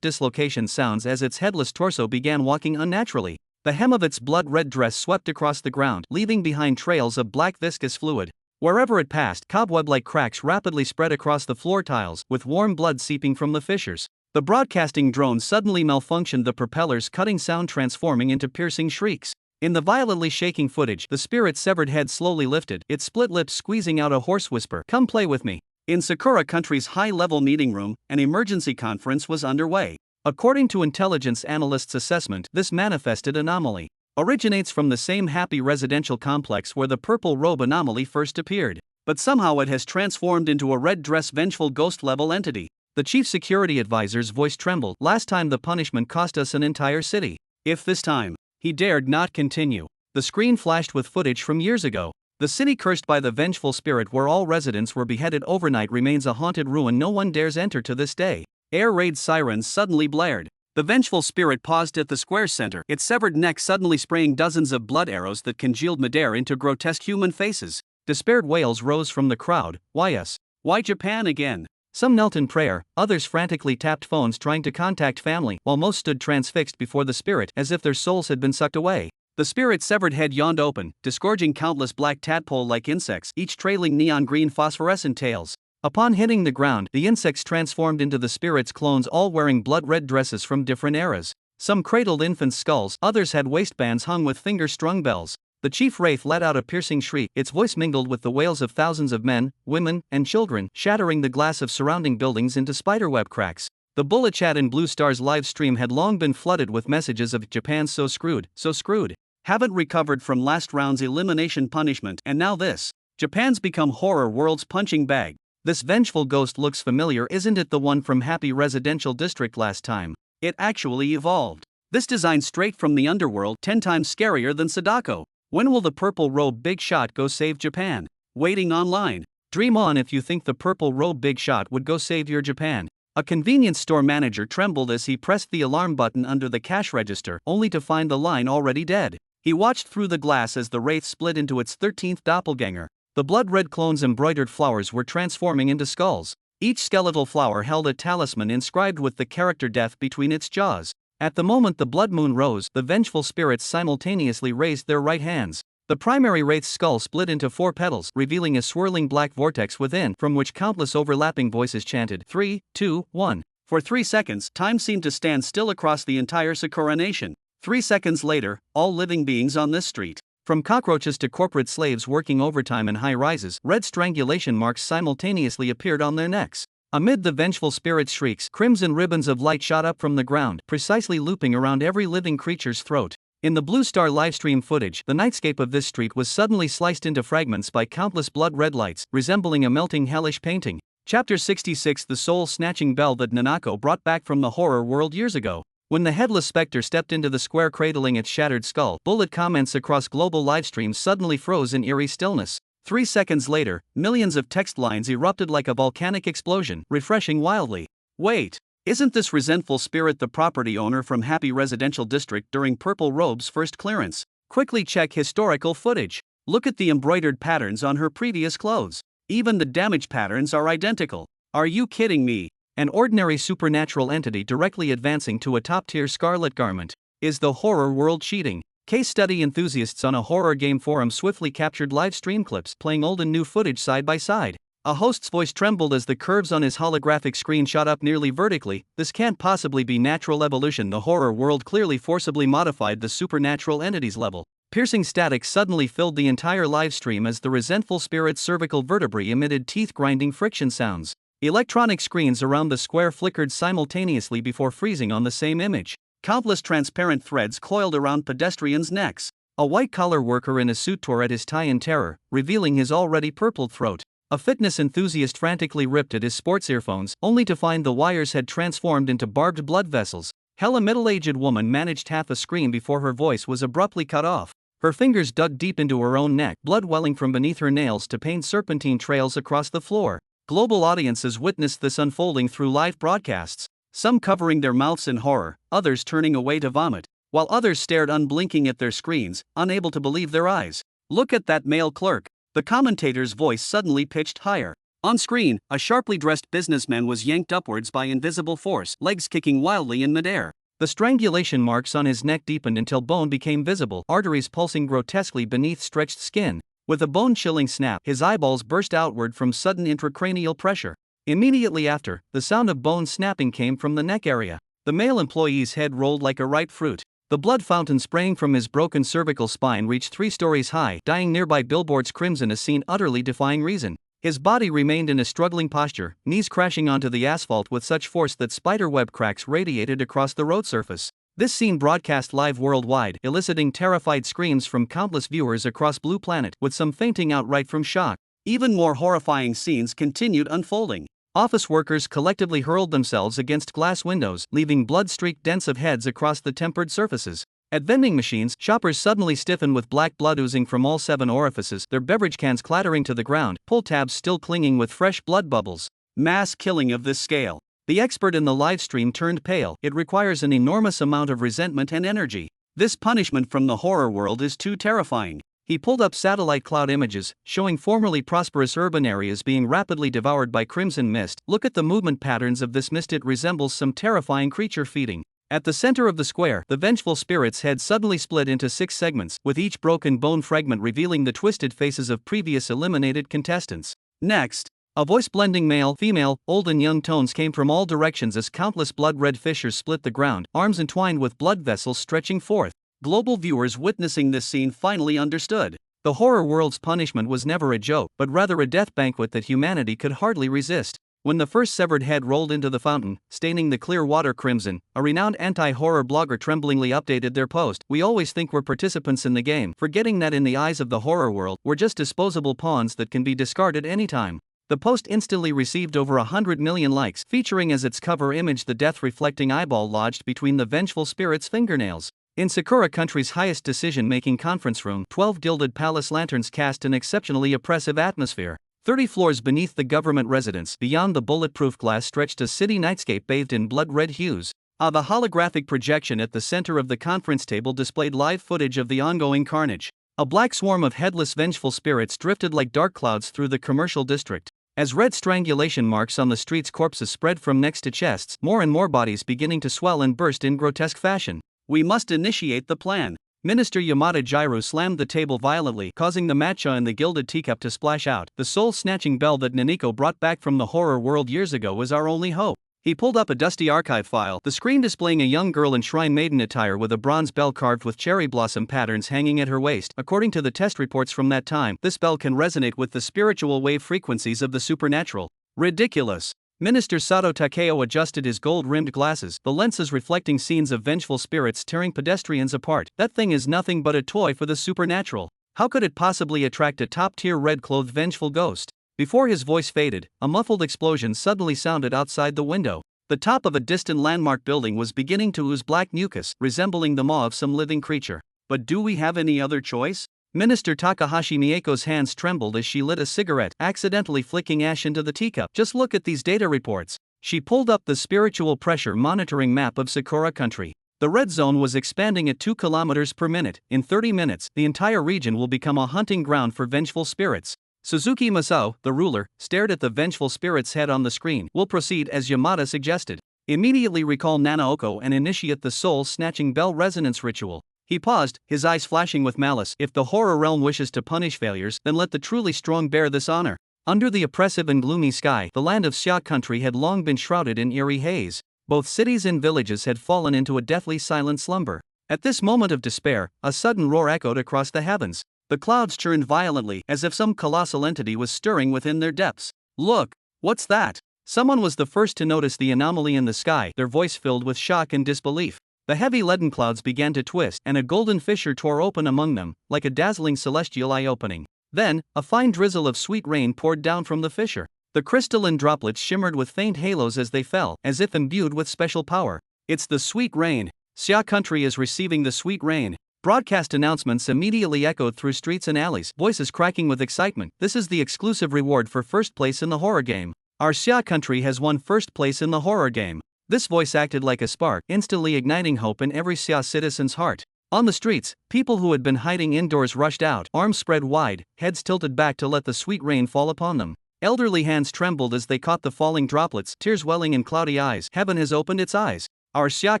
dislocation sounds as its headless torso began walking unnaturally. The hem of its blood-red dress swept across the ground, leaving behind trails of black viscous fluid. Wherever it passed, cobweb-like cracks rapidly spread across the floor tiles, with warm blood seeping from the fissures. The broadcasting drone suddenly malfunctioned, the propeller's cutting sound transforming into piercing shrieks. In the violently shaking footage, the spirit's severed head slowly lifted, its split lips squeezing out a hoarse whisper, "Come play with me." In Sakura Country's high-level meeting room, an emergency conference was underway. According to intelligence analysts' assessment, this manifested anomaly originates from the same happy residential complex where the purple robe anomaly first appeared. But somehow it has transformed into a red dress vengeful ghost-level entity. The chief security advisor's voice trembled. "Last time the punishment cost us an entire city. If this time..." He dared not continue. The screen flashed with footage from years ago. The city cursed by the vengeful spirit, where all residents were beheaded overnight, remains a haunted ruin no one dares enter to this day. Air raid sirens suddenly blared. The vengeful spirit paused at the square's center, its severed neck suddenly spraying dozens of blood arrows that congealed midair into grotesque human faces. Despaired wails rose from the crowd. "Why us? Why Japan again?" Some knelt in prayer, others frantically tapped phones trying to contact family, while most stood transfixed before the spirit as if their souls had been sucked away. The spirit's severed head yawned open, disgorging countless black tadpole-like insects, each trailing neon-green phosphorescent tails. Upon hitting the ground, the insects transformed into the spirit's clones, all wearing blood-red dresses from different eras. Some cradled infants' skulls, others had waistbands hung with finger-strung bells. The chief wraith let out a piercing shriek, its voice mingled with the wails of thousands of men, women, and children, shattering the glass of surrounding buildings into spiderweb cracks. The bullet chat in Blue Star's live stream had long been flooded with messages of "Japan's so screwed, so screwed. Haven't recovered from last round's elimination punishment, and now this. Japan's become horror world's punching bag. This vengeful ghost looks familiar, isn't it? The one from Happy Residential District last time. It actually evolved. This design straight from the underworld, 10 times scarier than Sadako. When will the purple robe big shot go save Japan? Waiting online. Dream on if you think the purple robe big shot would go save your Japan. A convenience store manager trembled as he pressed the alarm button under the cash register, only to find the line already dead. He watched through the glass as the wraith split into its 13th doppelganger. The blood-red clone's embroidered flowers were transforming into skulls. Each skeletal flower held a talisman inscribed with the character death between its jaws. At the moment the blood moon rose, the vengeful spirits simultaneously raised their right hands. The primary wraith's skull split into 4 petals, revealing a swirling black vortex within, from which countless overlapping voices chanted, 3, 2, 1. For 3 seconds, time seemed to stand still across the entire Sakura nation. 3 seconds later, all living beings on this street, from cockroaches to corporate slaves working overtime in high-rises, red strangulation marks simultaneously appeared on their necks. Amid the vengeful spirit's shrieks, crimson ribbons of light shot up from the ground, precisely looping around every living creature's throat. In the Blue Star livestream footage, the nightscape of this street was suddenly sliced into fragments by countless blood-red lights, resembling a melting hellish painting. Chapter 66: The soul-snatching bell that Nanako brought back from the horror world years ago. When the headless specter stepped into the square cradling its shattered skull, bullet comments across global livestreams suddenly froze in eerie stillness. 3 seconds later, millions of text lines erupted like a volcanic explosion, refreshing wildly. Wait, isn't this resentful spirit the property owner from Happy Residential District during Purple Robe's first clearance? Quickly check historical footage. Look at the embroidered patterns on her previous clothes. Even the damage patterns are identical. Are you kidding me? An ordinary supernatural entity directly advancing to a top-tier scarlet garment. Is the horror world cheating? Case study enthusiasts on a horror game forum swiftly captured live stream clips playing old and new footage side by side. A host's voice trembled as the curves on his holographic screen shot up nearly vertically. This can't possibly be natural evolution. The horror world clearly forcibly modified the supernatural entity's level. Piercing static suddenly filled the entire live stream as the resentful spirit's cervical vertebrae emitted teeth-grinding friction sounds. Electronic screens around the square flickered simultaneously before freezing on the same image. Countless transparent threads coiled around pedestrians' necks. A white-collar worker in a suit tore at his tie in terror, revealing his already purpled throat. A fitness enthusiast frantically ripped at his sports earphones, only to find the wires had transformed into barbed blood vessels. Hell, a middle-aged woman managed half a scream before her voice was abruptly cut off. Her fingers dug deep into her own neck, blood welling from beneath her nails to paint serpentine trails across the floor. Global audiences witnessed this unfolding through live broadcasts, some covering their mouths in horror, others turning away to vomit, while others stared unblinking at their screens, unable to believe their eyes. "Look at that male clerk." The commentator's voice suddenly pitched higher. On screen, a sharply dressed businessman was yanked upwards by invisible force, legs kicking wildly in midair. The strangulation marks on his neck deepened until bone became visible, arteries pulsing grotesquely beneath stretched skin. With a bone-chilling snap, his eyeballs burst outward from sudden intracranial pressure. Immediately after, the sound of bone snapping came from the neck area. The male employee's head rolled like a ripe fruit. The blood fountain spraying from his broken cervical spine reached 3 stories high, dyeing nearby billboards crimson, a scene utterly defying reason. His body remained in a struggling posture, knees crashing onto the asphalt with such force that spiderweb cracks radiated across the road surface. This scene broadcast live worldwide, eliciting terrified screams from countless viewers across Blue Planet, with some fainting outright from shock. Even more horrifying scenes continued unfolding. Office workers collectively hurled themselves against glass windows, leaving blood-streaked dents of heads across the tempered surfaces. At vending machines, shoppers suddenly stiffened with black blood oozing from all 7 orifices, their beverage cans clattering to the ground, pull tabs still clinging with fresh blood bubbles. Mass killing of this scale. The expert in the live stream turned pale. It requires an enormous amount of resentment and energy. This punishment from the horror world is too terrifying. He pulled up satellite cloud images, showing formerly prosperous urban areas being rapidly devoured by crimson mist. Look at the movement patterns of this mist, it resembles some terrifying creature feeding. At the center of the square, the vengeful spirit's head suddenly split into 6 segments, with each broken bone fragment revealing the twisted faces of previous eliminated contestants. Next, a voice blending male, female, old and young tones came from all directions as countless blood-red fissures split the ground, arms entwined with blood vessels stretching forth. Global viewers witnessing this scene finally understood. The horror world's punishment was never a joke, but rather a death banquet that humanity could hardly resist. When the first severed head rolled into the fountain, staining the clear water crimson, a renowned anti-horror blogger tremblingly updated their post. "We always think we're participants in the game, forgetting that in the eyes of the horror world, we're just disposable pawns that can be discarded anytime." The post instantly received over 100 million likes, featuring as its cover image the death-reflecting eyeball lodged between the vengeful spirit's fingernails. In Sakura Country's highest decision-making conference room, 12 gilded palace lanterns cast an exceptionally oppressive atmosphere. 30 floors beneath the government residence, beyond the bulletproof glass, stretched a city nightscape bathed in blood-red hues. The holographic projection at the center of the conference table displayed live footage of the ongoing carnage. A black swarm of headless vengeful spirits drifted like dark clouds through the commercial district. As red strangulation marks on the street's corpses spread from necks to chests, more and more bodies beginning to swell and burst in grotesque fashion. "We must initiate the plan." Minister Yamada Jiro slammed the table violently, causing the matcha in the gilded teacup to splash out. The soul-snatching bell that Naniko brought back from the horror world years ago was our only hope. He pulled up a dusty archive file, the screen displaying a young girl in shrine maiden attire with a bronze bell carved with cherry blossom patterns hanging at her waist. According to the test reports from that time, this bell can resonate with the spiritual wave frequencies of the supernatural. Ridiculous. Minister Sato Takeo adjusted his gold-rimmed glasses, the lenses reflecting scenes of vengeful spirits tearing pedestrians apart. "That thing is nothing but a toy for the supernatural. How could it possibly attract a top-tier red-clothed vengeful ghost?" Before his voice faded, a muffled explosion suddenly sounded outside the window. The top of a distant landmark building was beginning to ooze black mucus, resembling the maw of some living creature. "But do we have any other choice?" Minister Takahashi Mieko's hands trembled as she lit a cigarette, accidentally flicking ash into the teacup. "Just look at these data reports." She pulled up the spiritual pressure monitoring map of Sakura Country. The red zone was expanding at 2 kilometers per minute. In 30 minutes, the entire region will become a hunting ground for vengeful spirits. Suzuki Masao, the ruler, stared at the vengeful spirit's head on the screen. "We'll proceed as Yamada suggested. Immediately recall Nanaoko and initiate the soul-snatching bell resonance ritual." He paused, his eyes flashing with malice. "If the horror realm wishes to punish failures, then let the truly strong bear this honor." Under the oppressive and gloomy sky, the land of Xia Country had long been shrouded in eerie haze. Both cities and villages had fallen into a deathly silent slumber. At this moment of despair, a sudden roar echoed across the heavens. The clouds churned violently, as if some colossal entity was stirring within their depths. "Look! What's that?" Someone was the first to notice the anomaly in the sky, their voice filled with shock and disbelief. The heavy leaden clouds began to twist, and a golden fissure tore open among them, like a dazzling celestial eye-opening. Then, a fine drizzle of sweet rain poured down from the fissure. The crystalline droplets shimmered with faint halos as they fell, as if imbued with special power. It's the sweet rain. Xia country is receiving the sweet rain. Broadcast announcements immediately echoed through streets and alleys, voices cracking with excitement. This is the exclusive reward for first place in the horror game. Our Xia country has won first place in the horror game. This voice acted like a spark, instantly igniting hope in every Xia citizen's heart. On the streets, people who had been hiding indoors rushed out, arms spread wide, heads tilted back to let the sweet rain fall upon them. Elderly hands trembled as they caught the falling droplets, tears welling in cloudy eyes. Heaven has opened its eyes. Our Xia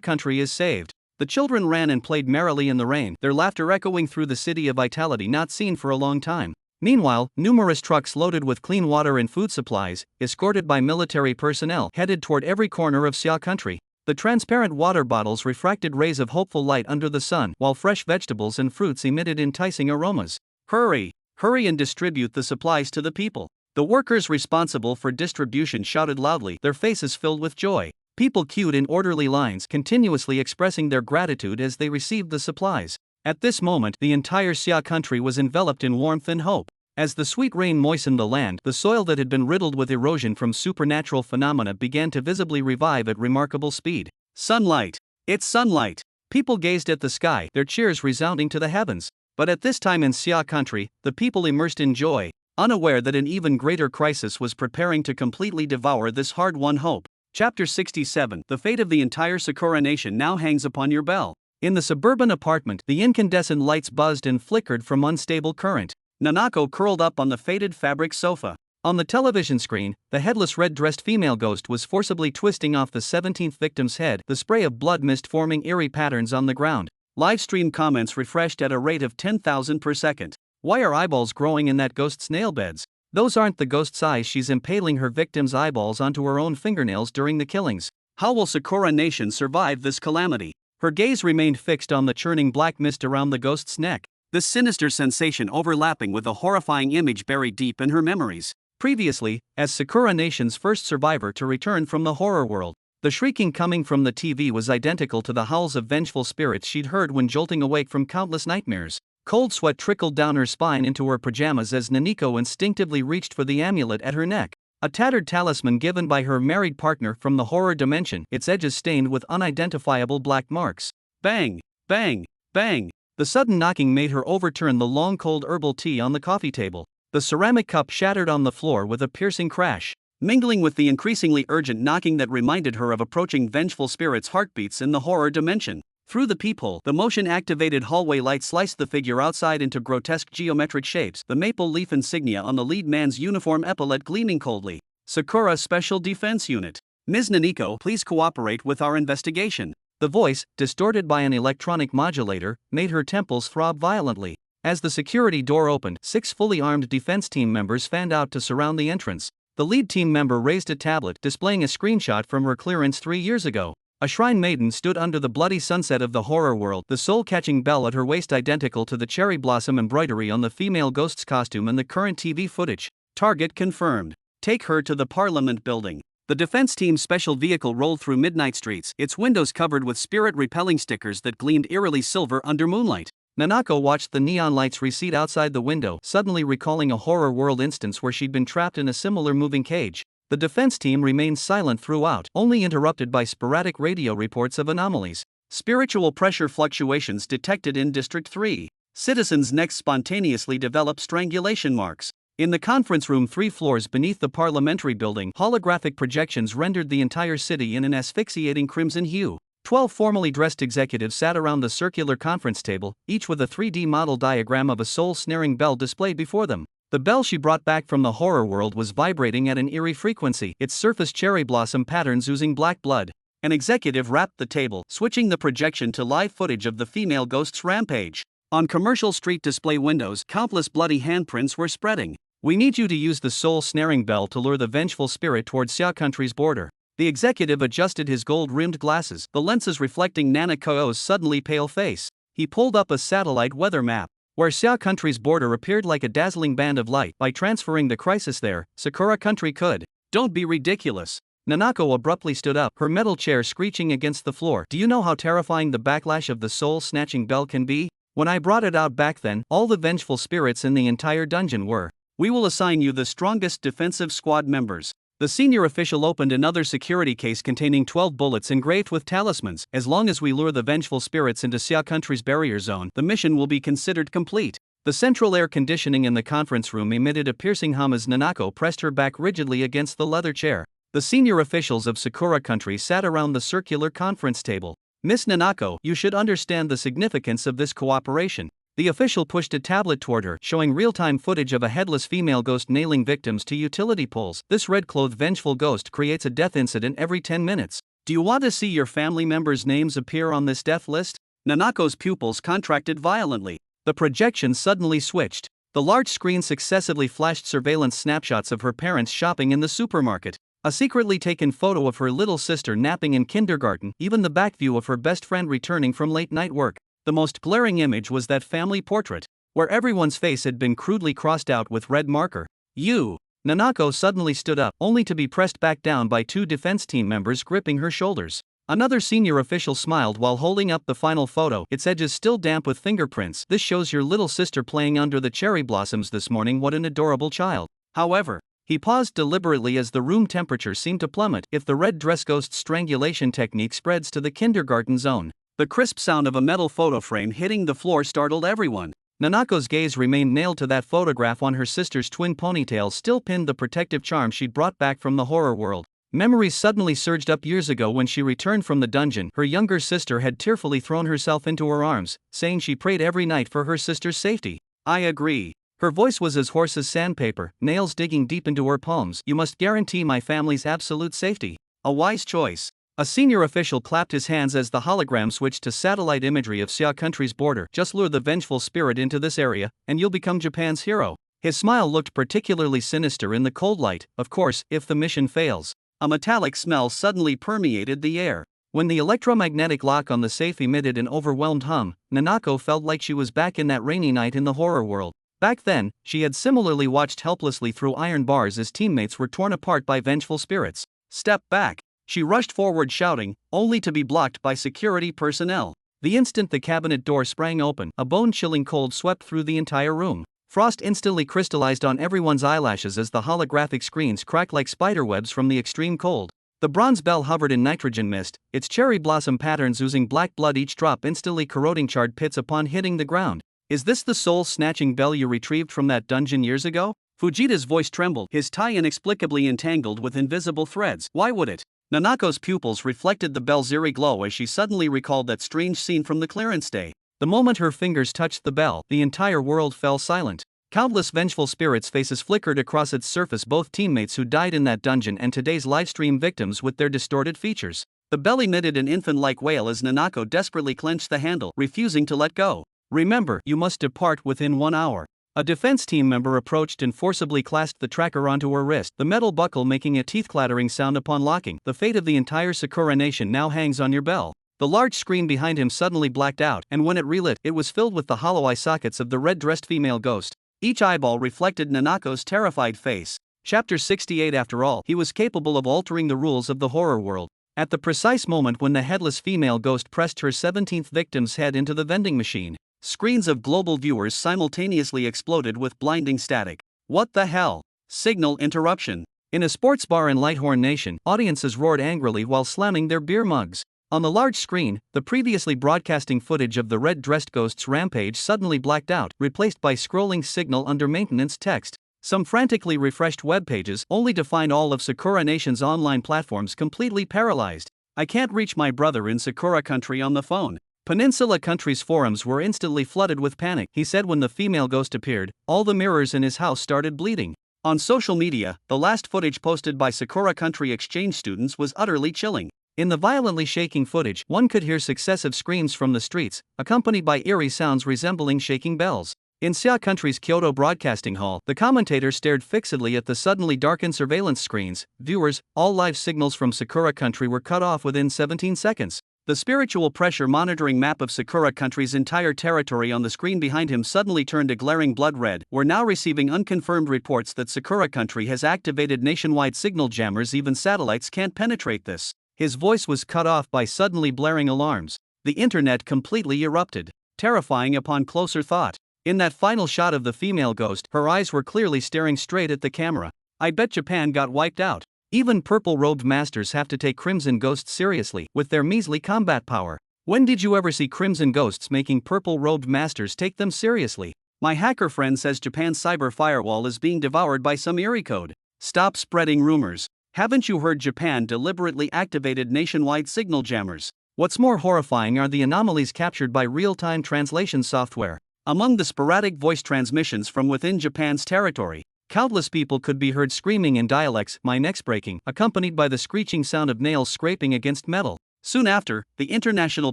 country is saved. The children ran and played merrily in the rain, their laughter echoing through the city of vitality not seen for a long time. Meanwhile, numerous trucks loaded with clean water and food supplies, escorted by military personnel, headed toward every corner of Xia country. The transparent water bottles refracted rays of hopeful light under the sun, while fresh vegetables and fruits emitted enticing aromas. Hurry! Hurry and distribute the supplies to the people. The workers responsible for distribution shouted loudly, their faces filled with joy. People queued in orderly lines, continuously expressing their gratitude as they received the supplies. At this moment, the entire Xia country was enveloped in warmth and hope. As the sweet rain moistened the land, the soil that had been riddled with erosion from supernatural phenomena began to visibly revive at remarkable speed. Sunlight! It's sunlight! People gazed at the sky, their cheers resounding to the heavens. But at this time in Xia country, the people immersed in joy, unaware that an even greater crisis was preparing to completely devour this hard-won hope. Chapter 67. The fate of the entire Sakura nation now hangs upon your bell. In the suburban apartment, the incandescent lights buzzed and flickered from unstable current. Nanako curled up on the faded fabric sofa. On the television screen, the headless red-dressed female ghost was forcibly twisting off the 17th victim's head, the spray of blood mist forming eerie patterns on the ground. Livestream comments refreshed at a rate of 10,000 per second. Why are eyeballs growing in that ghost's nail beds? Those aren't the ghost's eyes. She's impaling her victim's eyeballs onto her own fingernails during the killings. How will Sakura Nation survive this calamity? Her gaze remained fixed on the churning black mist around the ghost's neck, this sinister sensation overlapping with a horrifying image buried deep in her memories. Previously, as Sakura Nation's first survivor to return from the horror world, the shrieking coming from the TV was identical to the howls of vengeful spirits she'd heard when jolting awake from countless nightmares. Cold sweat trickled down her spine into her pajamas as Nanako instinctively reached for the amulet at her neck. A tattered talisman given by her married partner from the horror dimension, its edges stained with unidentifiable black marks. Bang! Bang! Bang! The sudden knocking made her overturn the long cold herbal tea on the coffee table. The ceramic cup shattered on the floor with a piercing crash, mingling with the increasingly urgent knocking that reminded her of approaching vengeful spirits' heartbeats in the horror dimension. Through the peephole, the motion-activated hallway light sliced the figure outside into grotesque geometric shapes, the maple leaf insignia on the lead man's uniform epaulette gleaming coldly. Sakura Special Defense Unit. Ms. Nanako, please cooperate with our investigation. The voice, distorted by an electronic modulator, made her temples throb violently. As the security door opened, 6 fully armed defense team members fanned out to surround the entrance. The lead team member raised a tablet, displaying a screenshot from her clearance 3 years ago. A shrine maiden stood under the bloody sunset of the horror world, the soul-catching bell at her waist identical to the cherry blossom embroidery on the female ghost's costume in the current TV footage. Target confirmed. Take her to the Parliament building. The defense team's special vehicle rolled through midnight streets, its windows covered with spirit-repelling stickers that gleamed eerily silver under moonlight. Nanako watched the neon lights recede outside the window, suddenly recalling a horror world instance where she'd been trapped in a similar moving cage. The defense team remained silent throughout, only interrupted by sporadic radio reports of anomalies. Spiritual pressure fluctuations detected in District 3. Citizens' necks spontaneously developed strangulation marks. In the conference room 3 floors beneath the parliamentary building, holographic projections rendered the entire city in an asphyxiating crimson hue. 12 formally dressed executives sat around the circular conference table, each with a 3D model diagram of a soul-snaring bell displayed before them. The bell she brought back from the horror world was vibrating at an eerie frequency, its surface cherry blossom patterns oozing black blood. An executive rapped the table, switching the projection to live footage of the female ghost's rampage. On commercial street display windows, countless bloody handprints were spreading. We need you to use the soul-snaring bell to lure the vengeful spirit towards Xia country's border. The executive adjusted his gold-rimmed glasses, the lenses reflecting Nanako's suddenly pale face. He pulled up a satellite weather map, where Xia country's border appeared like a dazzling band of light. By transferring the crisis there, Sakura country could. Don't be ridiculous. Nanako abruptly stood up, her metal chair screeching against the floor. Do you know how terrifying the backlash of the soul-snatching bell can be? When I brought it out back then, all the vengeful spirits in the entire dungeon were. We will assign you the strongest defensive squad members. The senior official opened another security case containing 12 bullets engraved with talismans. As long as we lure the vengeful spirits into Xia country's barrier zone, the mission will be considered complete. The central air conditioning in the conference room emitted a piercing hum as Nanako pressed her back rigidly against the leather chair. The senior officials of Sakura country sat around the circular conference table. Miss Nanako, you should understand the significance of this cooperation. The official pushed a tablet toward her, showing real-time footage of a headless female ghost nailing victims to utility poles. This red-clothed vengeful ghost creates a death incident every 10 minutes. Do you want to see your family members' names appear on this death list? Nanako's pupils contracted violently. The projection suddenly switched. The large screen successively flashed surveillance snapshots of her parents shopping in the supermarket, a secretly taken photo of her little sister napping in kindergarten, even the back view of her best friend returning from late-night work. The most glaring image was that family portrait, where everyone's face had been crudely crossed out with red marker. You! Nanako suddenly stood up, only to be pressed back down by two defense team members gripping her shoulders. Another senior official smiled while holding up the final photo, its edges still damp with fingerprints. This shows your little sister playing under the cherry blossoms this morning. What an adorable child. However, he paused deliberately as the room temperature seemed to plummet. If the red dress ghost strangulation technique spreads to the kindergarten zone, the crisp sound of a metal photo frame hitting the floor startled everyone. Nanako's gaze remained nailed to that photograph on her sister's twin ponytails, still pinned the protective charm she'd brought back from the horror world. Memories suddenly surged up years ago when she returned from the dungeon. Her younger sister had tearfully thrown herself into her arms, saying she prayed every night for her sister's safety. I agree. Her voice was as hoarse as sandpaper, nails digging deep into her palms. You must guarantee my family's absolute safety. A wise choice. A senior official clapped his hands as the hologram switched to satellite imagery of Xia country's border. Just lure the vengeful spirit into this area, and you'll become Japan's hero. His smile looked particularly sinister in the cold light. Of course, if the mission fails. A metallic smell suddenly permeated the air. When the electromagnetic lock on the safe emitted an overwhelmed hum, Nanako felt like she was back in that rainy night in the horror world. Back then, she had similarly watched helplessly through iron bars as teammates were torn apart by vengeful spirits. Step back. She rushed forward shouting, only to be blocked by security personnel. The instant the cabinet door sprang open, a bone-chilling cold swept through the entire room. Frost instantly crystallized on everyone's eyelashes as the holographic screens cracked like spiderwebs from the extreme cold. The bronze bell hovered in nitrogen mist, its cherry blossom patterns oozing black blood, each drop instantly corroding charred pits upon hitting the ground. Is this the soul-snatching bell you retrieved from that dungeon years ago? Fujita's voice trembled, his tie inexplicably entangled with invisible threads. Why would it? Nanako's pupils reflected the bell's eerie glow as she suddenly recalled that strange scene from the clearance day. The moment her fingers touched the bell, the entire world fell silent. Countless vengeful spirits' faces flickered across its surface, both teammates who died in that dungeon and today's livestream victims with their distorted features. The bell emitted an infant-like wail as Nanako desperately clenched the handle, refusing to let go. Remember, you must depart within 1 hour. A defense team member approached and forcibly clasped the tracker onto her wrist, the metal buckle making a teeth-clattering sound upon locking. The fate of the entire Sakura nation now hangs on your bell. The large screen behind him suddenly blacked out, and when it relit, it was filled with the hollow eye sockets of the red-dressed female ghost. Each eyeball reflected Nanako's terrified face. Chapter 68. After all, he was capable of altering the rules of the horror world. At the precise moment when the headless female ghost pressed her 17th victim's head into the vending machine, screens of global viewers simultaneously exploded with blinding static. What the hell? Signal interruption. In a sports bar in Lighthorn Nation, audiences roared angrily while slamming their beer mugs. On the large screen, the previously broadcasting footage of the red-dressed ghost's rampage suddenly blacked out, replaced by scrolling signal under maintenance text. Some frantically refreshed web pages, only to find all of Sakura Nation's online platforms completely paralyzed. I can't reach my brother in Sakura country on the phone. Peninsula Country's forums were instantly flooded with panic, he said when the female ghost appeared. All the mirrors in his house started bleeding. On social media, the last footage posted by Sakura Country exchange students was utterly chilling. In the violently shaking footage, one could hear successive screams from the streets, accompanied by eerie sounds resembling shaking bells. In Xia Country's Kyoto Broadcasting Hall, the commentator stared fixedly at the suddenly darkened surveillance screens. Viewers, all live signals from Sakura Country were cut off within 17 seconds. The spiritual pressure monitoring map of Sakura Country's entire territory on the screen behind him suddenly turned a glaring blood red. We're now receiving unconfirmed reports that Sakura Country has activated nationwide signal jammers. Even satellites can't penetrate this. His voice was cut off by suddenly blaring alarms. The internet completely erupted, terrifying upon closer thought. In that final shot of the female ghost, her eyes were clearly staring straight at the camera. I bet Japan got wiped out. Even purple-robed masters have to take crimson ghosts seriously with their measly combat power. When did you ever see crimson ghosts making purple-robed masters take them seriously? My hacker friend says Japan's cyber firewall is being devoured by some eerie code. Stop spreading rumors. Haven't you heard Japan deliberately activated nationwide signal jammers? What's more horrifying are the anomalies captured by real-time translation software. Among the sporadic voice transmissions from within Japan's territory, countless people could be heard screaming in dialects, my neck's breaking, accompanied by the screeching sound of nails scraping against metal. Soon after, the International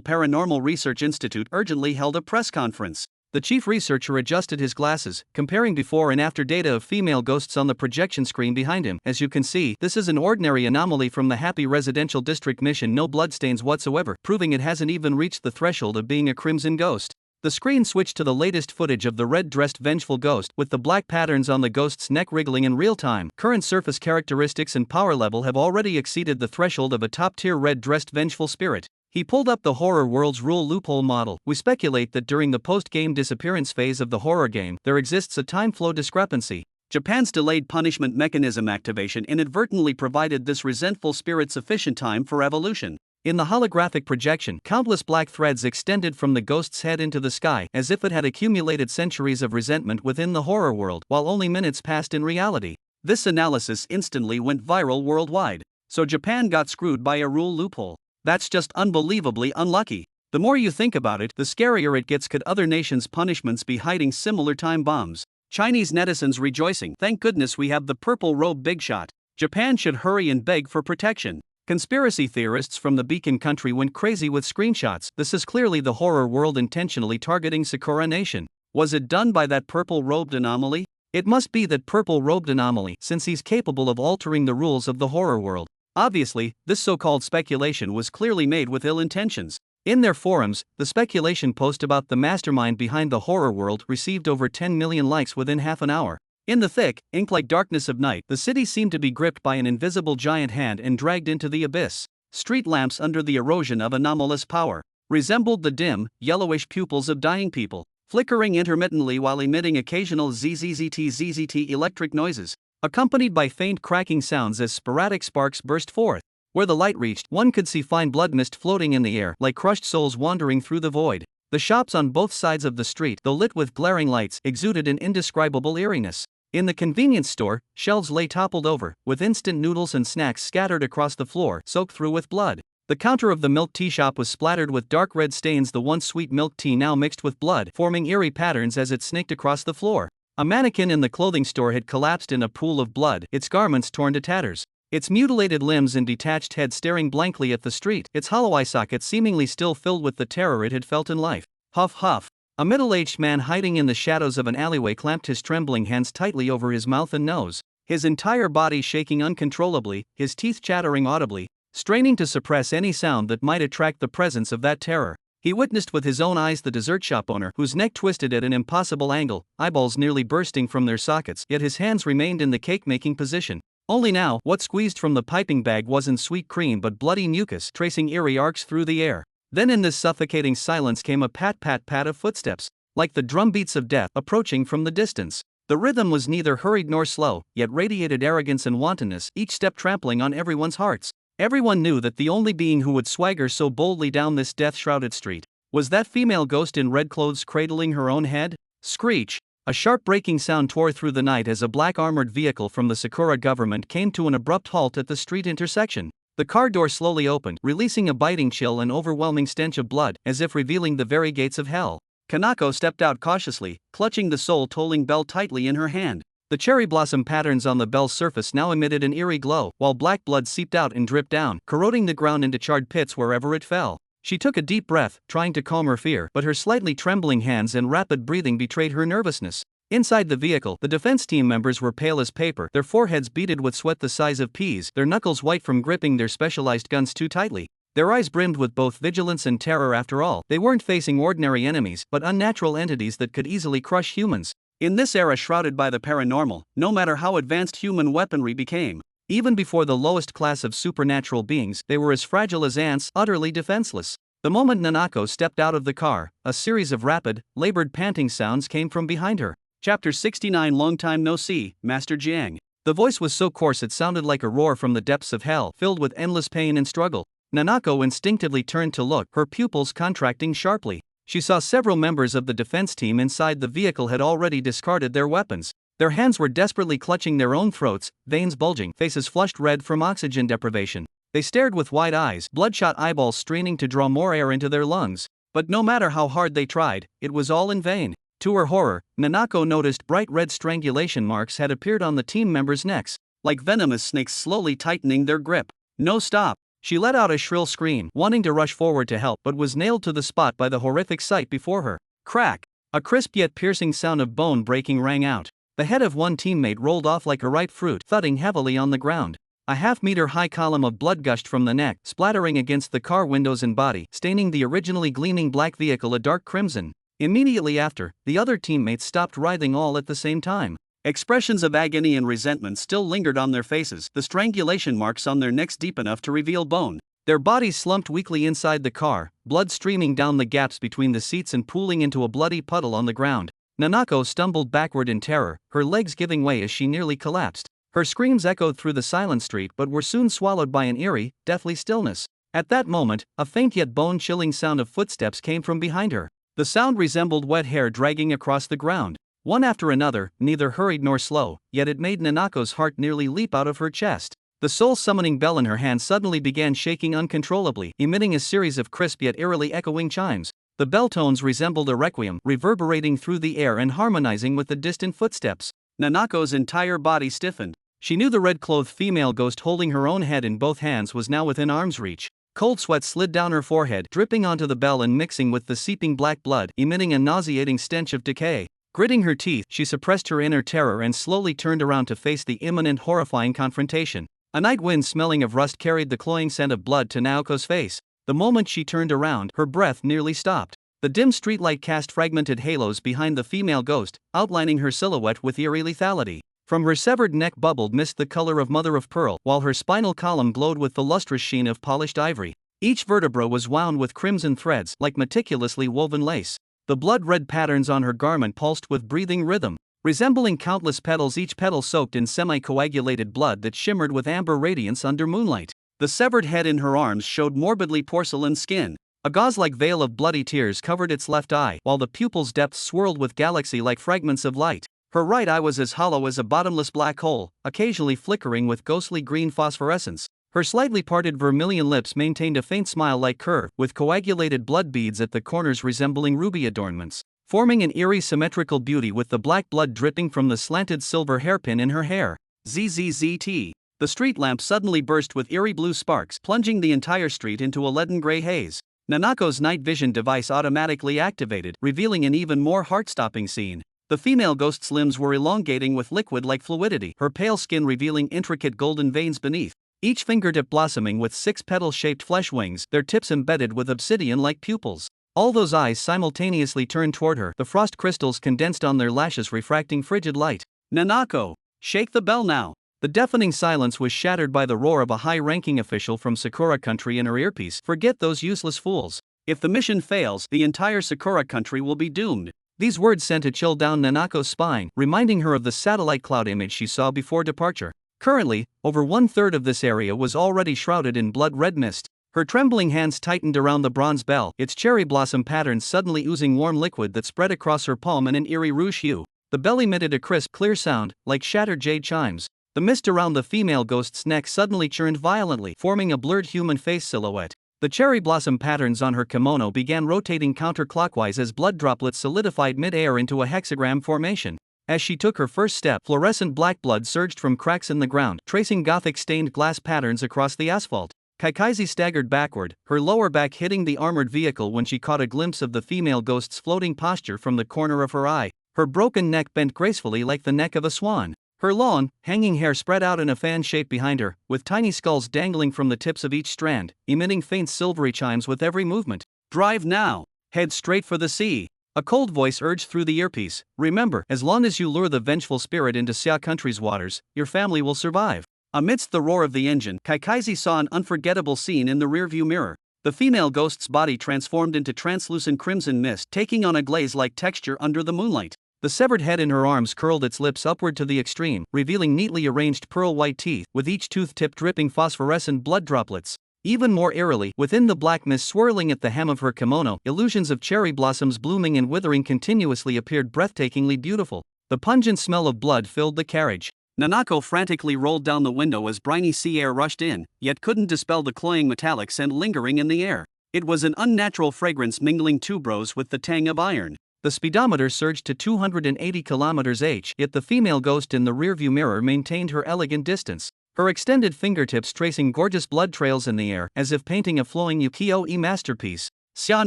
Paranormal Research Institute urgently held a press conference. The chief researcher adjusted his glasses, comparing before and after data of female ghosts on the projection screen behind him. As you can see, this is an ordinary anomaly from the Happy Residential District mission, no bloodstains whatsoever, proving it hasn't even reached the threshold of being a crimson ghost. The screen switched to the latest footage of the red-dressed vengeful ghost, with the black patterns on the ghost's neck wriggling in real time. Current surface characteristics and power level have already exceeded the threshold of a top-tier red-dressed vengeful spirit. He pulled up the Horror World's rule loophole model. We speculate that during the post-game disappearance phase of the horror game, there exists a time flow discrepancy. Japan's delayed punishment mechanism activation inadvertently provided this resentful spirit sufficient time for evolution. In the holographic projection, countless black threads extended from the ghost's head into the sky, as if it had accumulated centuries of resentment within the horror world, while only minutes passed in reality. This analysis instantly went viral worldwide. So Japan got screwed by a rule loophole. That's just unbelievably unlucky. The more you think about it, the scarier it gets. Could other nations' punishments be hiding similar time bombs? Chinese netizens rejoicing. Thank goodness we have the purple robe big shot. Japan should hurry and beg for protection. Conspiracy theorists from the Beacon country went crazy with screenshots. This is clearly the horror world intentionally targeting Sakura Nation. Was it done by that purple-robed anomaly? It must be that purple-robed anomaly, since he's capable of altering the rules of the horror world. Obviously, this so-called speculation was clearly made with ill intentions. In their forums, the speculation post about the mastermind behind the horror world received over 10 million likes within half an hour. In the thick, ink-like darkness of night, the city seemed to be gripped by an invisible giant hand and dragged into the abyss. Street lamps, under the erosion of anomalous power, resembled the dim, yellowish pupils of dying people, flickering intermittently while emitting occasional ZZZT electric noises, accompanied by faint cracking sounds as sporadic sparks burst forth. Where the light reached, one could see fine blood mist floating in the air, like crushed souls wandering through the void. The shops on both sides of the street, though lit with glaring lights, exuded an indescribable eeriness. In the convenience store, shelves lay toppled over, with instant noodles and snacks scattered across the floor, soaked through with blood. The counter of the milk tea shop was splattered with dark red stains, the once sweet milk tea now mixed with blood, forming eerie patterns as it snaked across the floor. A mannequin in the clothing store had collapsed in a pool of blood, its garments torn to tatters, its mutilated limbs and detached head staring blankly at the street, its hollow eye socket seemingly still filled with the terror it had felt in life. Huff huff. A middle-aged man hiding in the shadows of an alleyway clamped his trembling hands tightly over his mouth and nose, his entire body shaking uncontrollably, his teeth chattering audibly, straining to suppress any sound that might attract the presence of that terror. He witnessed with his own eyes the dessert shop owner, whose neck twisted at an impossible angle, eyeballs nearly bursting from their sockets, yet his hands remained in the cake-making position. Only now, what squeezed from the piping bag wasn't sweet cream but bloody mucus, tracing eerie arcs through the air. Then in this suffocating silence came a pat-pat-pat of footsteps, like the drumbeats of death, approaching from the distance. The rhythm was neither hurried nor slow, yet radiated arrogance and wantonness, each step trampling on everyone's hearts. Everyone knew that the only being who would swagger so boldly down this death-shrouded street was that female ghost in red clothes cradling her own head. Screech! A sharp breaking sound tore through the night as a black armored vehicle from the Sakura government came to an abrupt halt at the street intersection. The car door slowly opened, releasing a biting chill and overwhelming stench of blood, as if revealing the very gates of hell. Kanako stepped out cautiously, clutching the soul-tolling bell tightly in her hand. The cherry blossom patterns on the bell's surface now emitted an eerie glow, while black blood seeped out and dripped down, corroding the ground into charred pits wherever it fell. She took a deep breath, trying to calm her fear, but her slightly trembling hands and rapid breathing betrayed her nervousness. Inside the vehicle, the defense team members were pale as paper, their foreheads beaded with sweat the size of peas, their knuckles white from gripping their specialized guns too tightly. Their eyes brimmed with both vigilance and terror. After all, they weren't facing ordinary enemies, but unnatural entities that could easily crush humans. In this era shrouded by the paranormal, no matter how advanced human weaponry became, even before the lowest class of supernatural beings, they were as fragile as ants, utterly defenseless. The moment Nanako stepped out of the car, a series of rapid, labored panting sounds came from behind her. Chapter 69. Long time no see, Master Jiang. The voice was so coarse it sounded like a roar from the depths of hell, filled with endless pain and struggle. Nanako instinctively turned to look, her pupils contracting sharply. She saw several members of the defense team inside the vehicle had already discarded their weapons. Their hands were desperately clutching their own throats, veins bulging, faces flushed red from oxygen deprivation. They stared with wide eyes, bloodshot eyeballs straining to draw more air into their lungs. But no matter how hard they tried, it was all in vain. To her horror, Nanako noticed bright red strangulation marks had appeared on the team members' necks, like venomous snakes slowly tightening their grip. No, stop! She let out a shrill scream, wanting to rush forward to help, but was nailed to the spot by the horrific sight before her. Crack! A crisp yet piercing sound of bone breaking rang out. The head of one teammate rolled off like a ripe fruit, thudding heavily on the ground. A half-meter-high column of blood gushed from the neck, splattering against the car windows and body, staining the originally gleaming black vehicle a dark crimson. Immediately after, the other teammates stopped writhing all at the same time. Expressions of agony and resentment still lingered on their faces, the strangulation marks on their necks deep enough to reveal bone. Their bodies slumped weakly inside the car, blood streaming down the gaps between the seats and pooling into a bloody puddle on the ground. Nanako stumbled backward in terror, her legs giving way as she nearly collapsed. Her screams echoed through the silent street but were soon swallowed by an eerie, deathly stillness. At that moment, a faint yet bone-chilling sound of footsteps came from behind her. The sound resembled wet hair dragging across the ground. One after another, neither hurried nor slow, yet it made Nanako's heart nearly leap out of her chest. The soul-summoning bell in her hand suddenly began shaking uncontrollably, emitting a series of crisp yet eerily echoing chimes. The bell tones resembled a requiem, reverberating through the air and harmonizing with the distant footsteps. Nanako's entire body stiffened. She knew the red-clothed female ghost holding her own head in both hands was now within arm's reach. Cold sweat slid down her forehead, dripping onto the bell and mixing with the seeping black blood, emitting a nauseating stench of decay. Gritting her teeth, she suppressed her inner terror and slowly turned around to face the imminent horrifying confrontation. A night wind smelling of rust carried the cloying scent of blood to Naoko's face. The moment she turned around, her breath nearly stopped. The dim streetlight cast fragmented halos behind the female ghost, outlining her silhouette with eerie lethality. From her severed neck bubbled mist the color of mother of pearl, while her spinal column glowed with the lustrous sheen of polished ivory. Each vertebra was wound with crimson threads, like meticulously woven lace. The blood-red patterns on her garment pulsed with breathing rhythm, resembling countless petals, each petal soaked in semi-coagulated blood that shimmered with amber radiance under moonlight. The severed head in her arms showed morbidly porcelain skin. A gauze-like veil of bloody tears covered its left eye, while the pupil's depths swirled with galaxy-like fragments of light. Her right eye was as hollow as a bottomless black hole, occasionally flickering with ghostly green phosphorescence. Her slightly parted vermilion lips maintained a faint smile-like curve, with coagulated blood beads at the corners resembling ruby adornments, forming an eerie symmetrical beauty with the black blood dripping from the slanted silver hairpin in her hair. ZZZT. The street lamp suddenly burst with eerie blue sparks, plunging the entire street into a leaden-gray haze. Nanako's night vision device automatically activated, revealing an even more heart-stopping scene. The female ghost's limbs were elongating with liquid-like fluidity, her pale skin revealing intricate golden veins beneath. Each fingertip blossoming with 6 petal-shaped flesh wings, their tips embedded with obsidian-like pupils. All those eyes simultaneously turned toward her, the frost crystals condensed on their lashes refracting frigid light. Nanako! Shake the bell now! The deafening silence was shattered by the roar of a high-ranking official from Sakura Country in her earpiece. Forget those useless fools. If the mission fails, the entire Sakura Country will be doomed. These words sent a chill down Nanako's spine, reminding her of the satellite cloud image she saw before departure. Currently, over 1/3 of this area was already shrouded in blood-red mist. Her trembling hands tightened around the bronze bell, its cherry blossom patterns suddenly oozing warm liquid that spread across her palm in an eerie rouge hue. The bell emitted a crisp, clear sound, like shattered jade chimes. The mist around the female ghost's neck suddenly churned violently, forming a blurred human face silhouette. The cherry blossom patterns on her kimono began rotating counterclockwise as blood droplets solidified mid-air into a hexagram formation. As she took her first step, fluorescent black blood surged from cracks in the ground, tracing Gothic-stained glass patterns across the asphalt. Kaikazi staggered backward, her lower back hitting the armored vehicle when she caught a glimpse of the female ghost's floating posture from the corner of her eye. Her broken neck bent gracefully like the neck of a swan. Her long, hanging hair spread out in a fan shape behind her, with tiny skulls dangling from the tips of each strand, emitting faint silvery chimes with every movement. Drive now! Head straight for the sea! A cold voice urged through the earpiece. Remember, as long as you lure the vengeful spirit into Xia Country's waters, your family will survive. Amidst the roar of the engine, Kaikazi saw an unforgettable scene in the rearview mirror. The female ghost's body transformed into translucent crimson mist, taking on a glaze-like texture under the moonlight. The severed head in her arms curled its lips upward to the extreme, revealing neatly arranged pearl-white teeth, with each tooth tip dripping phosphorescent blood droplets. Even more eerily, within the black mist swirling at the hem of her kimono, illusions of cherry blossoms blooming and withering continuously appeared breathtakingly beautiful. The pungent smell of blood filled the carriage. Nanako frantically rolled down the window as briny sea air rushed in, yet couldn't dispel the cloying metallic scent lingering in the air. It was an unnatural fragrance mingling tuberose with the tang of iron. The speedometer surged to 280 km/h, yet the female ghost in the rearview mirror maintained her elegant distance, her extended fingertips tracing gorgeous blood trails in the air, as if painting a flowing ukiyo-e masterpiece. Xia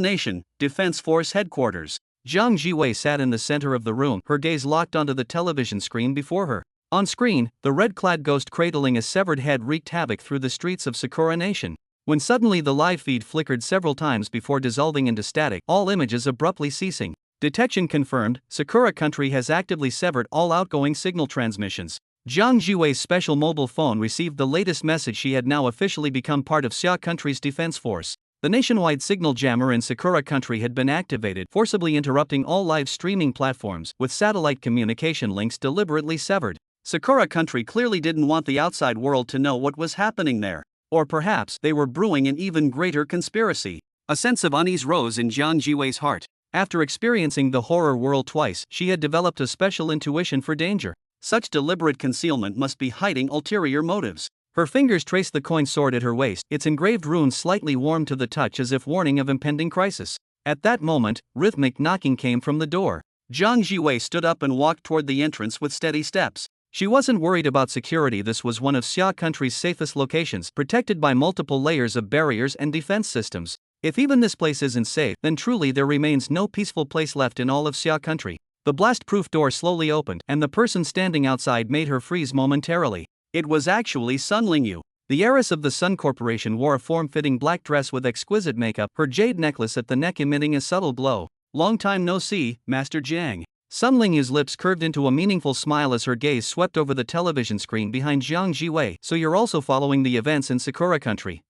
Nation, Defense Force Headquarters. Jiang Jiwei sat in the center of the room, her gaze locked onto the television screen before her. On screen, the red-clad ghost cradling a severed head wreaked havoc through the streets of Sakura Nation. When suddenly the live feed flickered several times before dissolving into static, all images abruptly ceasing. Detection confirmed, Sakura Country has actively severed all outgoing signal transmissions. Jiang Jiwei's special mobile phone received the latest message: she had now officially become part of Xia Country's defense force. The nationwide signal jammer in Sakura Country had been activated, forcibly interrupting all live streaming platforms, with satellite communication links deliberately severed. Sakura Country clearly didn't want the outside world to know what was happening there. Or perhaps they were brewing an even greater conspiracy. A sense of unease rose in Jiang Jiwei's heart. After experiencing the horror world twice, she had developed a special intuition for danger. Such deliberate concealment must be hiding ulterior motives. Her fingers traced the coin sword at her waist, its engraved runes slightly warm to the touch as if warning of impending crisis. At that moment, rhythmic knocking came from the door. Jiang Jiwei stood up and walked toward the entrance with steady steps. She wasn't worried about security. This was one of Xia Country's safest locations, protected by multiple layers of barriers and defense systems. If even this place isn't safe, then truly there remains no peaceful place left in all of Xia Country. The blast-proof door slowly opened, and the person standing outside made her freeze momentarily. It was actually Sun Lingyu. The heiress of the Sun Corporation wore a form-fitting black dress with exquisite makeup, her jade necklace at the neck emitting a subtle glow. Long time no see, Master Jiang. Sun Lingyu's lips curved into a meaningful smile as her gaze swept over the television screen behind Jiang Jiwei. So you're also following the events in Sakura Country.